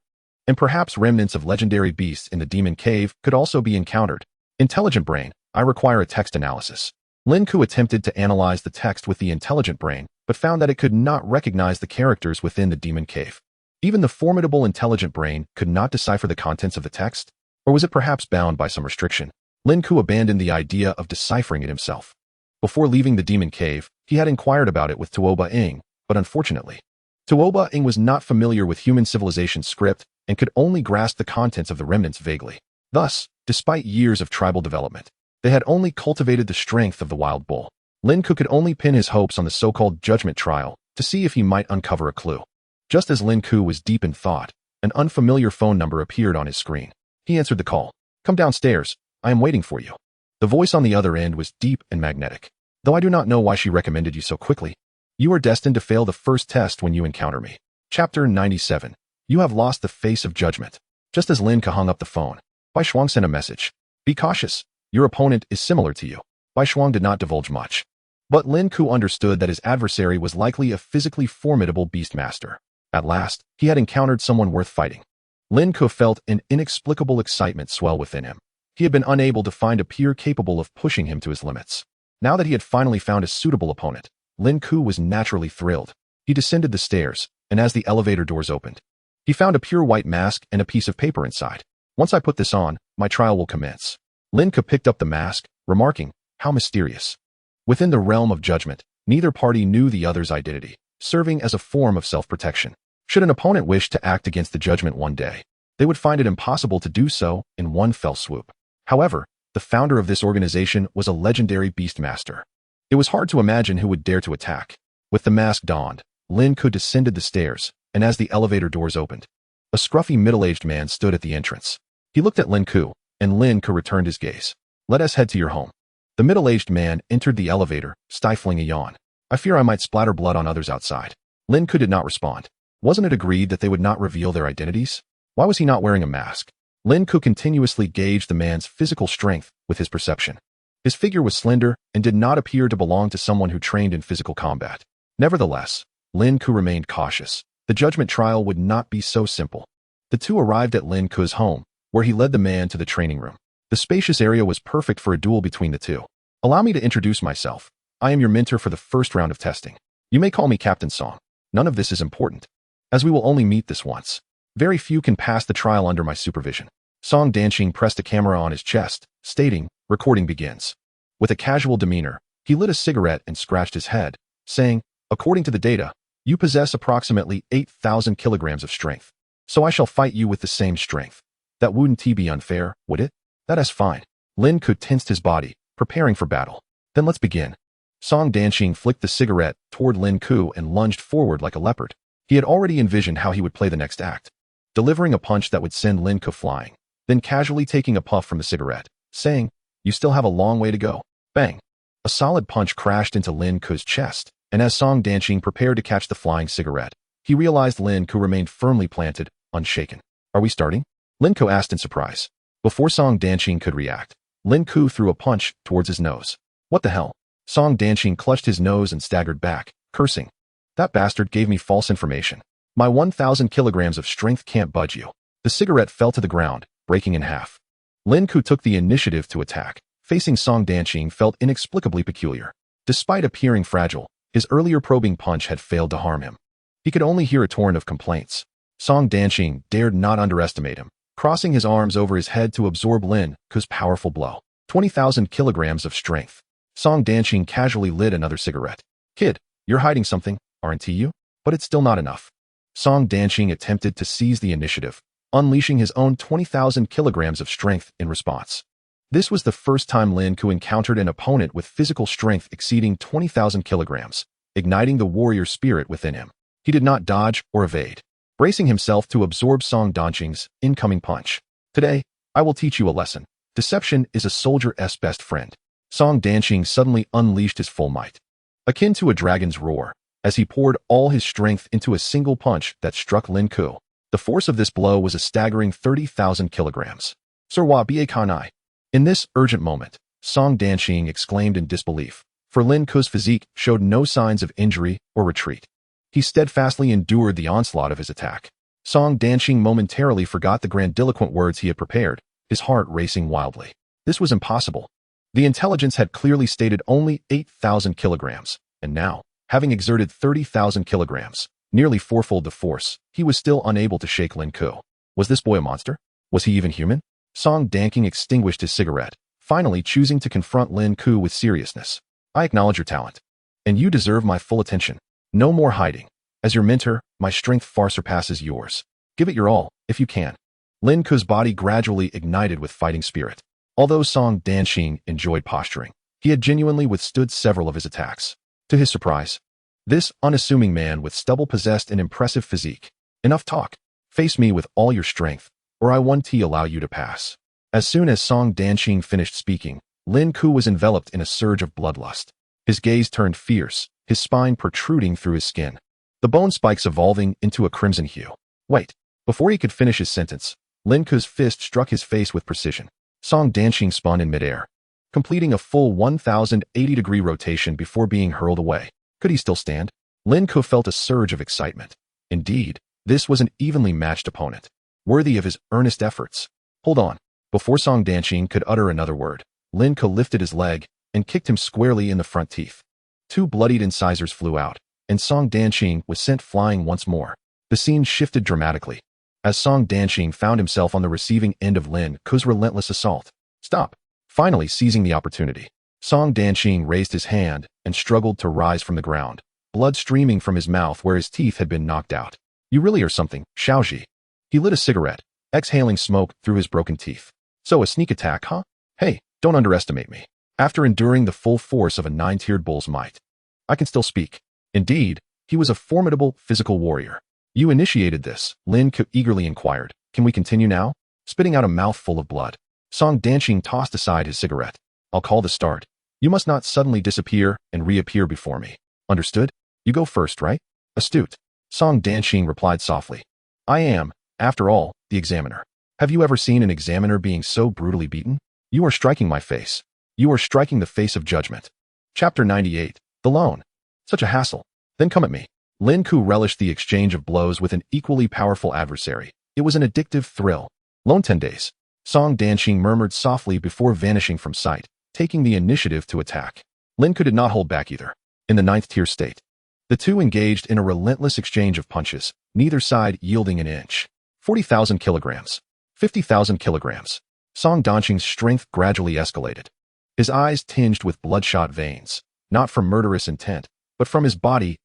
And perhaps remnants of legendary beasts in the Demon Cave could also be encountered. Intelligent brain, I require a text analysis. Lin Ke attempted to analyze the text with the intelligent brain, but found that it could not recognize the characters within the Demon Cave. Even the formidable intelligent brain could not decipher the contents of the text? Or was it perhaps bound by some restriction? Lin Ke abandoned the idea of deciphering it himself. Before leaving the Demon Cave, he had inquired about it with Tuoba Ing, but unfortunately, Tuoba Ing was not familiar with human civilization's script and could only grasp the contents of the remnants vaguely. Thus, despite years of tribal development, they had only cultivated the strength of the wild bull. Lin Ke could only pin his hopes on the so-called judgment trial to see if he might uncover a clue. Just as Lin Ke was deep in thought, an unfamiliar phone number appeared on his screen. He answered the call. Come downstairs. I am waiting for you. The voice on the other end was deep and magnetic. Though I do not know why she recommended you so quickly. You are destined to fail the first test when you encounter me. Chapter 97. You have lost the face of judgment. Just as Lin Ke hung up the phone, Bai Shuang sent a message. Be cautious. Your opponent is similar to you. Bai Shuang did not divulge much. But Lin Ke understood that his adversary was likely a physically formidable beastmaster. At last, he had encountered someone worth fighting. Lin Ke felt an inexplicable excitement swell within him. He had been unable to find a peer capable of pushing him to his limits. Now that he had finally found a suitable opponent, Lin Ke was naturally thrilled. He descended the stairs, and as the elevator doors opened, he found a pure white mask and a piece of paper inside. Once I put this on, my trial will commence. Lin Ke picked up the mask, remarking, how mysterious. Within the realm of judgment, neither party knew the other's identity, serving as a form of self-protection. Should an opponent wish to act against the judgment one day, they would find it impossible to do so in one fell swoop. However, the founder of this organization was a legendary beastmaster. It was hard to imagine who would dare to attack. With the mask donned, Lin Ke descended the stairs, and as the elevator doors opened, a scruffy middle-aged man stood at the entrance. He looked at Lin Ke, and Lin Ke returned his gaze. Let us head to your home. The middle-aged man entered the elevator, stifling a yawn. I fear I might splatter blood on others outside. Lin Ke did not respond. Wasn't it agreed that they would not reveal their identities? Why was he not wearing a mask? Lin Ke continuously gauged the man's physical strength with his perception. His figure was slender and did not appear to belong to someone who trained in physical combat. Nevertheless, Lin Ke remained cautious. The judgment trial would not be so simple. The two arrived at Lin Ke's home, where he led the man to the training room. The spacious area was perfect for a duel between the two. Allow me to introduce myself. I am your mentor for the first round of testing. You may call me Captain Song. None of this is important, as we will only meet this once. Very few can pass the trial under my supervision. Song Danqing pressed a camera on his chest, stating, recording begins. With a casual demeanor, he lit a cigarette and scratched his head, saying, according to the data, You possess approximately 8,000 kilograms of strength, so I shall fight you with the same strength. That wouldn't be unfair, would it? That is fine. Lin Ke tensed his body, preparing for battle. Then let's begin. Song Danqing flicked the cigarette toward Lin Ke and lunged forward like a leopard. He had already envisioned how he would play the next act, delivering a punch that would send Lin Ke flying, then casually taking a puff from the cigarette, saying, "You still have a long way to go." Bang! A solid punch crashed into Lin Ke's chest, and as Song Danqing prepared to catch the flying cigarette, he realized Lin Ke remained firmly planted, unshaken. "Are we starting?" Lin Ke asked in surprise. Before Song Danqing could react, Lin Ke threw a punch towards his nose. "What the hell?" Song Danqing clutched his nose and staggered back, cursing. "That bastard gave me false information. My 1,000 kilograms of strength can't budge you." The cigarette fell to the ground, breaking in half. Lin Ke took the initiative to attack. Facing Song Danqing felt inexplicably peculiar. Despite appearing fragile, his earlier probing punch had failed to harm him. He could only hear a torrent of complaints. Song Danqing dared not underestimate him, crossing his arms over his head to absorb Lin Ke's powerful blow. 20,000 kilograms of strength. Song Danqing casually lit another cigarette. "Kid, you're hiding something, aren't you?" But it's still not enough. Song Danqing attempted to seize the initiative, unleashing his own 20,000 kilograms of strength in response. This was the first time Lin Ke encountered an opponent with physical strength exceeding 20,000 kilograms, igniting the warrior spirit within him. He did not dodge or evade, bracing himself to absorb Song Danqing's incoming punch. "Today, I will teach you a lesson. Deception is a soldier's best friend." Song Danqing suddenly unleashed his full might, akin to a dragon's roar, as he poured all his strength into a single punch that struck Lin Ke. The force of this blow was a staggering 30,000 kilograms. "Sirwa ba kanai." In this urgent moment, Song Danqing exclaimed in disbelief, for Lin Ke's physique showed no signs of injury or retreat. He steadfastly endured the onslaught of his attack. Song Danqing momentarily forgot the grandiloquent words he had prepared, his heart racing wildly. This was impossible. The intelligence had clearly stated only 8,000 kilograms, and now, having exerted 30,000 kilograms, nearly fourfold the force, he was still unable to shake Lin Ke. Was this boy a monster? Was he even human? Song Danqing extinguished his cigarette, finally choosing to confront Lin Ke with seriousness. "I acknowledge your talent, and you deserve my full attention. No more hiding. As your mentor, my strength far surpasses yours. Give it your all, if you can." Lin Ke's body gradually ignited with fighting spirit. Although Song Danqing enjoyed posturing, he had genuinely withstood several of his attacks. To his surprise, this unassuming man with stubble possessed an impressive physique. "Enough talk. Face me with all your strength, or I won't allow you to pass." As soon as Song Danqing finished speaking, Lin Ke was enveloped in a surge of bloodlust. His gaze turned fierce, his spine protruding through his skin, the bone spikes evolving into a crimson hue. "Wait." Before he could finish his sentence, Lin Ke's fist struck his face with precision. Song Danqing spun in midair, completing a full 1,080-degree rotation before being hurled away. Could he still stand? Lin Ke felt a surge of excitement. Indeed, this was an evenly matched opponent, worthy of his earnest efforts. "Hold on." Before Song Danqing could utter another word, Lin Ke lifted his leg and kicked him squarely in the front teeth. 2 bloodied incisors flew out, and Song Danqing was sent flying once more. The scene shifted dramatically, as Song Danqing found himself on the receiving end of Lin Ke's relentless assault. "Stop." Finally seizing the opportunity, Song Danqing raised his hand and struggled to rise from the ground, blood streaming from his mouth where his teeth had been knocked out. "You really are something, Xiaoji." He lit a cigarette, exhaling smoke through his broken teeth. "So a sneak attack, huh? Hey, don't underestimate me." After enduring the full force of a 9-tiered bull's might, I can still speak. Indeed, he was a formidable physical warrior. "You initiated this," Lin Ke eagerly inquired. "Can we continue now?" Spitting out a mouthful of blood, Song Danqing tossed aside his cigarette. "I'll call the start. You must not suddenly disappear and reappear before me. Understood? You go first, right?" "Astute." Song Danqing replied softly. "I am, after all, the examiner. Have you ever seen an examiner being so brutally beaten? You are striking my face. You are striking the face of judgment." Chapter 98. The Loan. "Such a hassle. Then come at me." Lin Ke relished the exchange of blows with an equally powerful adversary. It was an addictive thrill. "Loan 10 days." Song Danqing murmured softly before vanishing from sight, taking the initiative to attack. Lin Ke did not hold back either. In the 9th-tier state, the two engaged in a relentless exchange of punches, neither side yielding an inch. 40,000 kilograms. 50,000 kilograms. Song Danqing's strength gradually escalated. His eyes tinged with bloodshot veins, not from murderous intent, but from his body's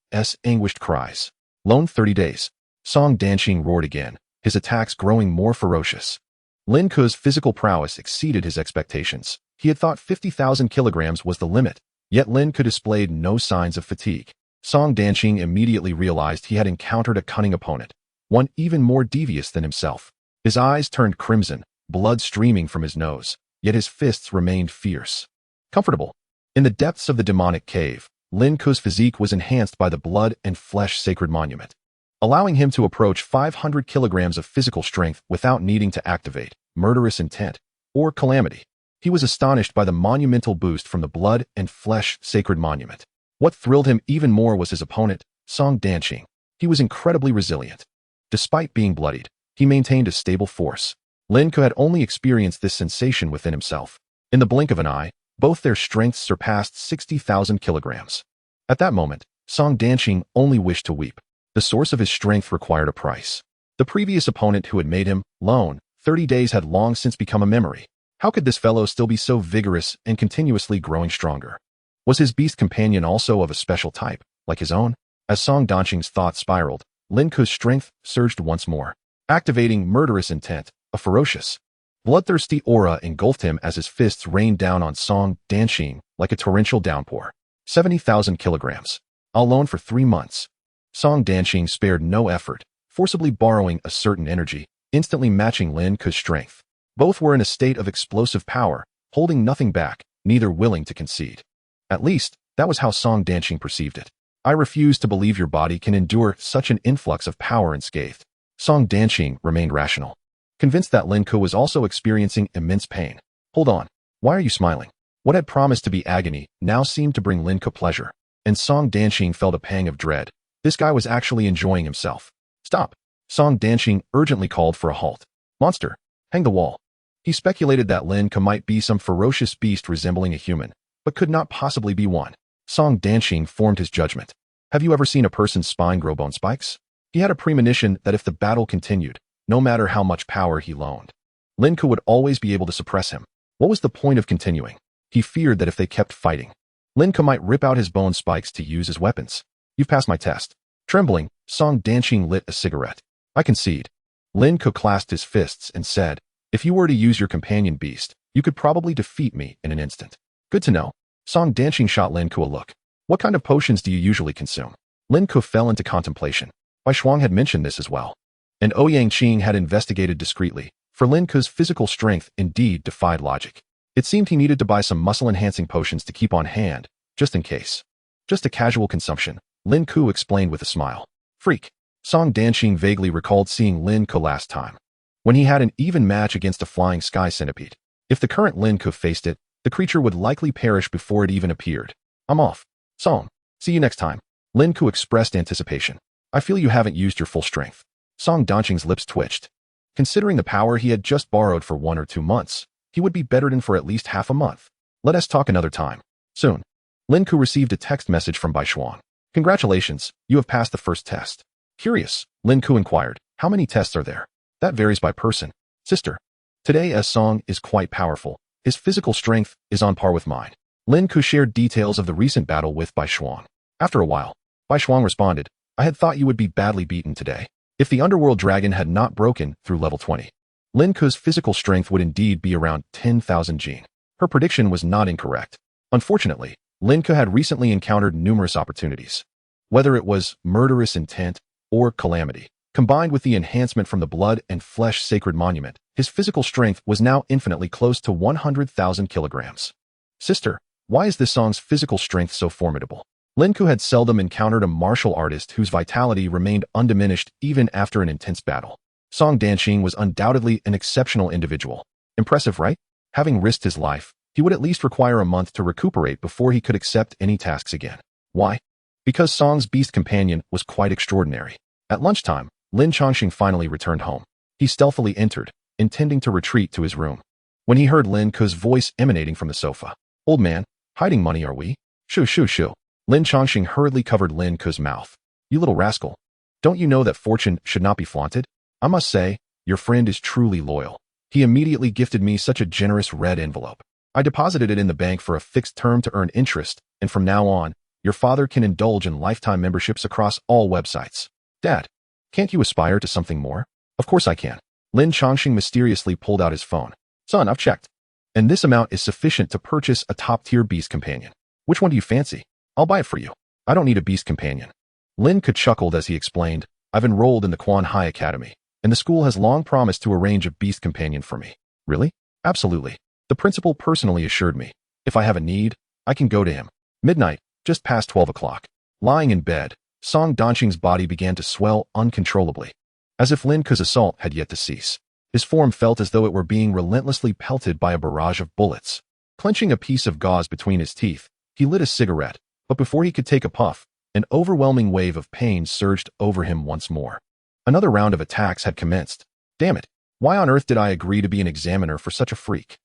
anguished cries. Loan 30 days. Song Danqing roared again, his attacks growing more ferocious. Lin Ke's physical prowess exceeded his expectations. He had thought 50,000 kilograms was the limit, yet Lin Ke displayed no signs of fatigue. Song Danqing immediately realized he had encountered a cunning opponent, one even more devious than himself. His eyes turned crimson, blood streaming from his nose, yet his fists remained fierce. Comfortable. In the depths of the demonic cave, Lin Ke's physique was enhanced by the blood and flesh sacred monument, allowing him to approach 500 kilograms of physical strength without needing to activate murderous intent or calamity. He was astonished by the monumental boost from the blood and flesh sacred monument. What thrilled him even more was his opponent, Song Danqing. He was incredibly resilient. Despite being bloodied, he maintained a stable force. Lin Ke had only experienced this sensation within himself. In the blink of an eye, both their strengths surpassed 60,000 kilograms. At that moment, Song Danqing only wished to weep. The source of his strength required a price. The previous opponent who had made him, Loan, 30 days had long since become a memory. How could this fellow still be so vigorous and continuously growing stronger? Was his beast companion also of a special type, like his own? As Song Danqing's thoughts spiraled, Lin Ke's strength surged once more, activating murderous intent, a ferocious, bloodthirsty aura engulfed him as his fists rained down on Song Danqing like a torrential downpour. 70,000 kilograms. I'll loan for 3 months. Song Danqing spared no effort, forcibly borrowing a certain energy, instantly matching Lin Ke's strength. Both were in a state of explosive power, holding nothing back, neither willing to concede. At least, that was how Song Danqing perceived it. I refuse to believe your body can endure such an influx of power unscathed. Song Danqing remained rational, convinced that Lin Ke was also experiencing immense pain. Hold on. Why are you smiling? What had promised to be agony now seemed to bring Lin Ke pleasure, and Song Danqing felt a pang of dread. This guy was actually enjoying himself. Stop. Song Danqing urgently called for a halt. Monster, hang the wall. He speculated that Lin Ke might be some ferocious beast resembling a human, but could not possibly be one. Song Danqing formed his judgment. Have you ever seen a person's spine grow bone spikes? He had a premonition that if the battle continued, no matter how much power he loaned, Lin Ke would always be able to suppress him. What was the point of continuing? He feared that if they kept fighting, Lin Ke might rip out his bone spikes to use as weapons. You've passed my test. Trembling, Song Danqing lit a cigarette. I concede. Lin Ke clasped his fists and said, if you were to use your companion beast, you could probably defeat me in an instant. Good to know. Song Danqing shot Lin Ke a look. What kind of potions do you usually consume? Lin Ke fell into contemplation. Bai Shuang had mentioned this as well. And Ouyang Qing had investigated discreetly, for Lin Ke's physical strength indeed defied logic. It seemed he needed to buy some muscle-enhancing potions to keep on hand, just in case. Just a casual consumption, Lin Ke explained with a smile. Freak. Song Danqing vaguely recalled seeing Lin Ke last time, when he had an even match against a flying sky centipede. If the current Lin Ke faced it, the creature would likely perish before it even appeared. I'm off. Song. See you next time. Lin Ke expressed anticipation. I feel you haven't used your full strength. Song Danqing's lips twitched. Considering the power he had just borrowed for 1 or 2 months, he would be bedridden for at least half a month. Let us talk another time. Soon. Lin Ke received a text message from Bai Shuang. Congratulations, you have passed the first test. Curious, Lin Ke inquired. How many tests are there? That varies by person. Sister. Today Song is quite powerful. His physical strength is on par with mine. Lin Ke shared details of the recent battle with Bai Shuang. After a while, Bai Shuang responded, I had thought you would be badly beaten today. If the underworld dragon had not broken through level 20, Lin Ke's physical strength would indeed be around 10,000 Jin. Her prediction was not incorrect. Unfortunately, Lin Ke had recently encountered numerous opportunities. Whether it was murderous intent or calamity, combined with the enhancement from the blood and flesh sacred monument, his physical strength was now infinitely close to 100,000 kilograms. Sister, why is this Song's physical strength so formidable? Lin Ke had seldom encountered a martial artist whose vitality remained undiminished even after an intense battle. Song Danqing was undoubtedly an exceptional individual. Impressive, right? Having risked his life, he would at least require a month to recuperate before he could accept any tasks again. Why? Because Song's beast companion was quite extraordinary. At lunchtime, Lin Chongqing finally returned home. He stealthily entered, intending to retreat to his room, when he heard Lin Ke's voice emanating from the sofa. Old man, hiding money are we? Shoo shoo shoo. Lin Chongqing hurriedly covered Lin Ke's mouth. You little rascal. Don't you know that fortune should not be flaunted? I must say, your friend is truly loyal. He immediately gifted me such a generous red envelope. I deposited it in the bank for a fixed term to earn interest, and from now on, your father can indulge in lifetime memberships across all websites. Dad, can't you aspire to something more? Of course I can. Lin Chongqing mysteriously pulled out his phone. Son, I've checked. And this amount is sufficient to purchase a top-tier beast companion. Which one do you fancy? I'll buy it for you. I don't need a beast companion. Lin Ke chuckled as he explained, I've enrolled in the Quan Hai Academy, and the school has long promised to arrange a beast companion for me. Really? Absolutely. The principal personally assured me. If I have a need, I can go to him. Midnight, just past 12 o'clock. Lying in bed, Song Danqing's body began to swell uncontrollably, as if Lin Ke's assault had yet to cease. His form felt as though it were being relentlessly pelted by a barrage of bullets. Clenching a piece of gauze between his teeth, he lit a cigarette, but before he could take a puff, an overwhelming wave of pain surged over him once more. Another round of attacks had commenced. Damn it, why on earth did I agree to be an examiner for such a freak?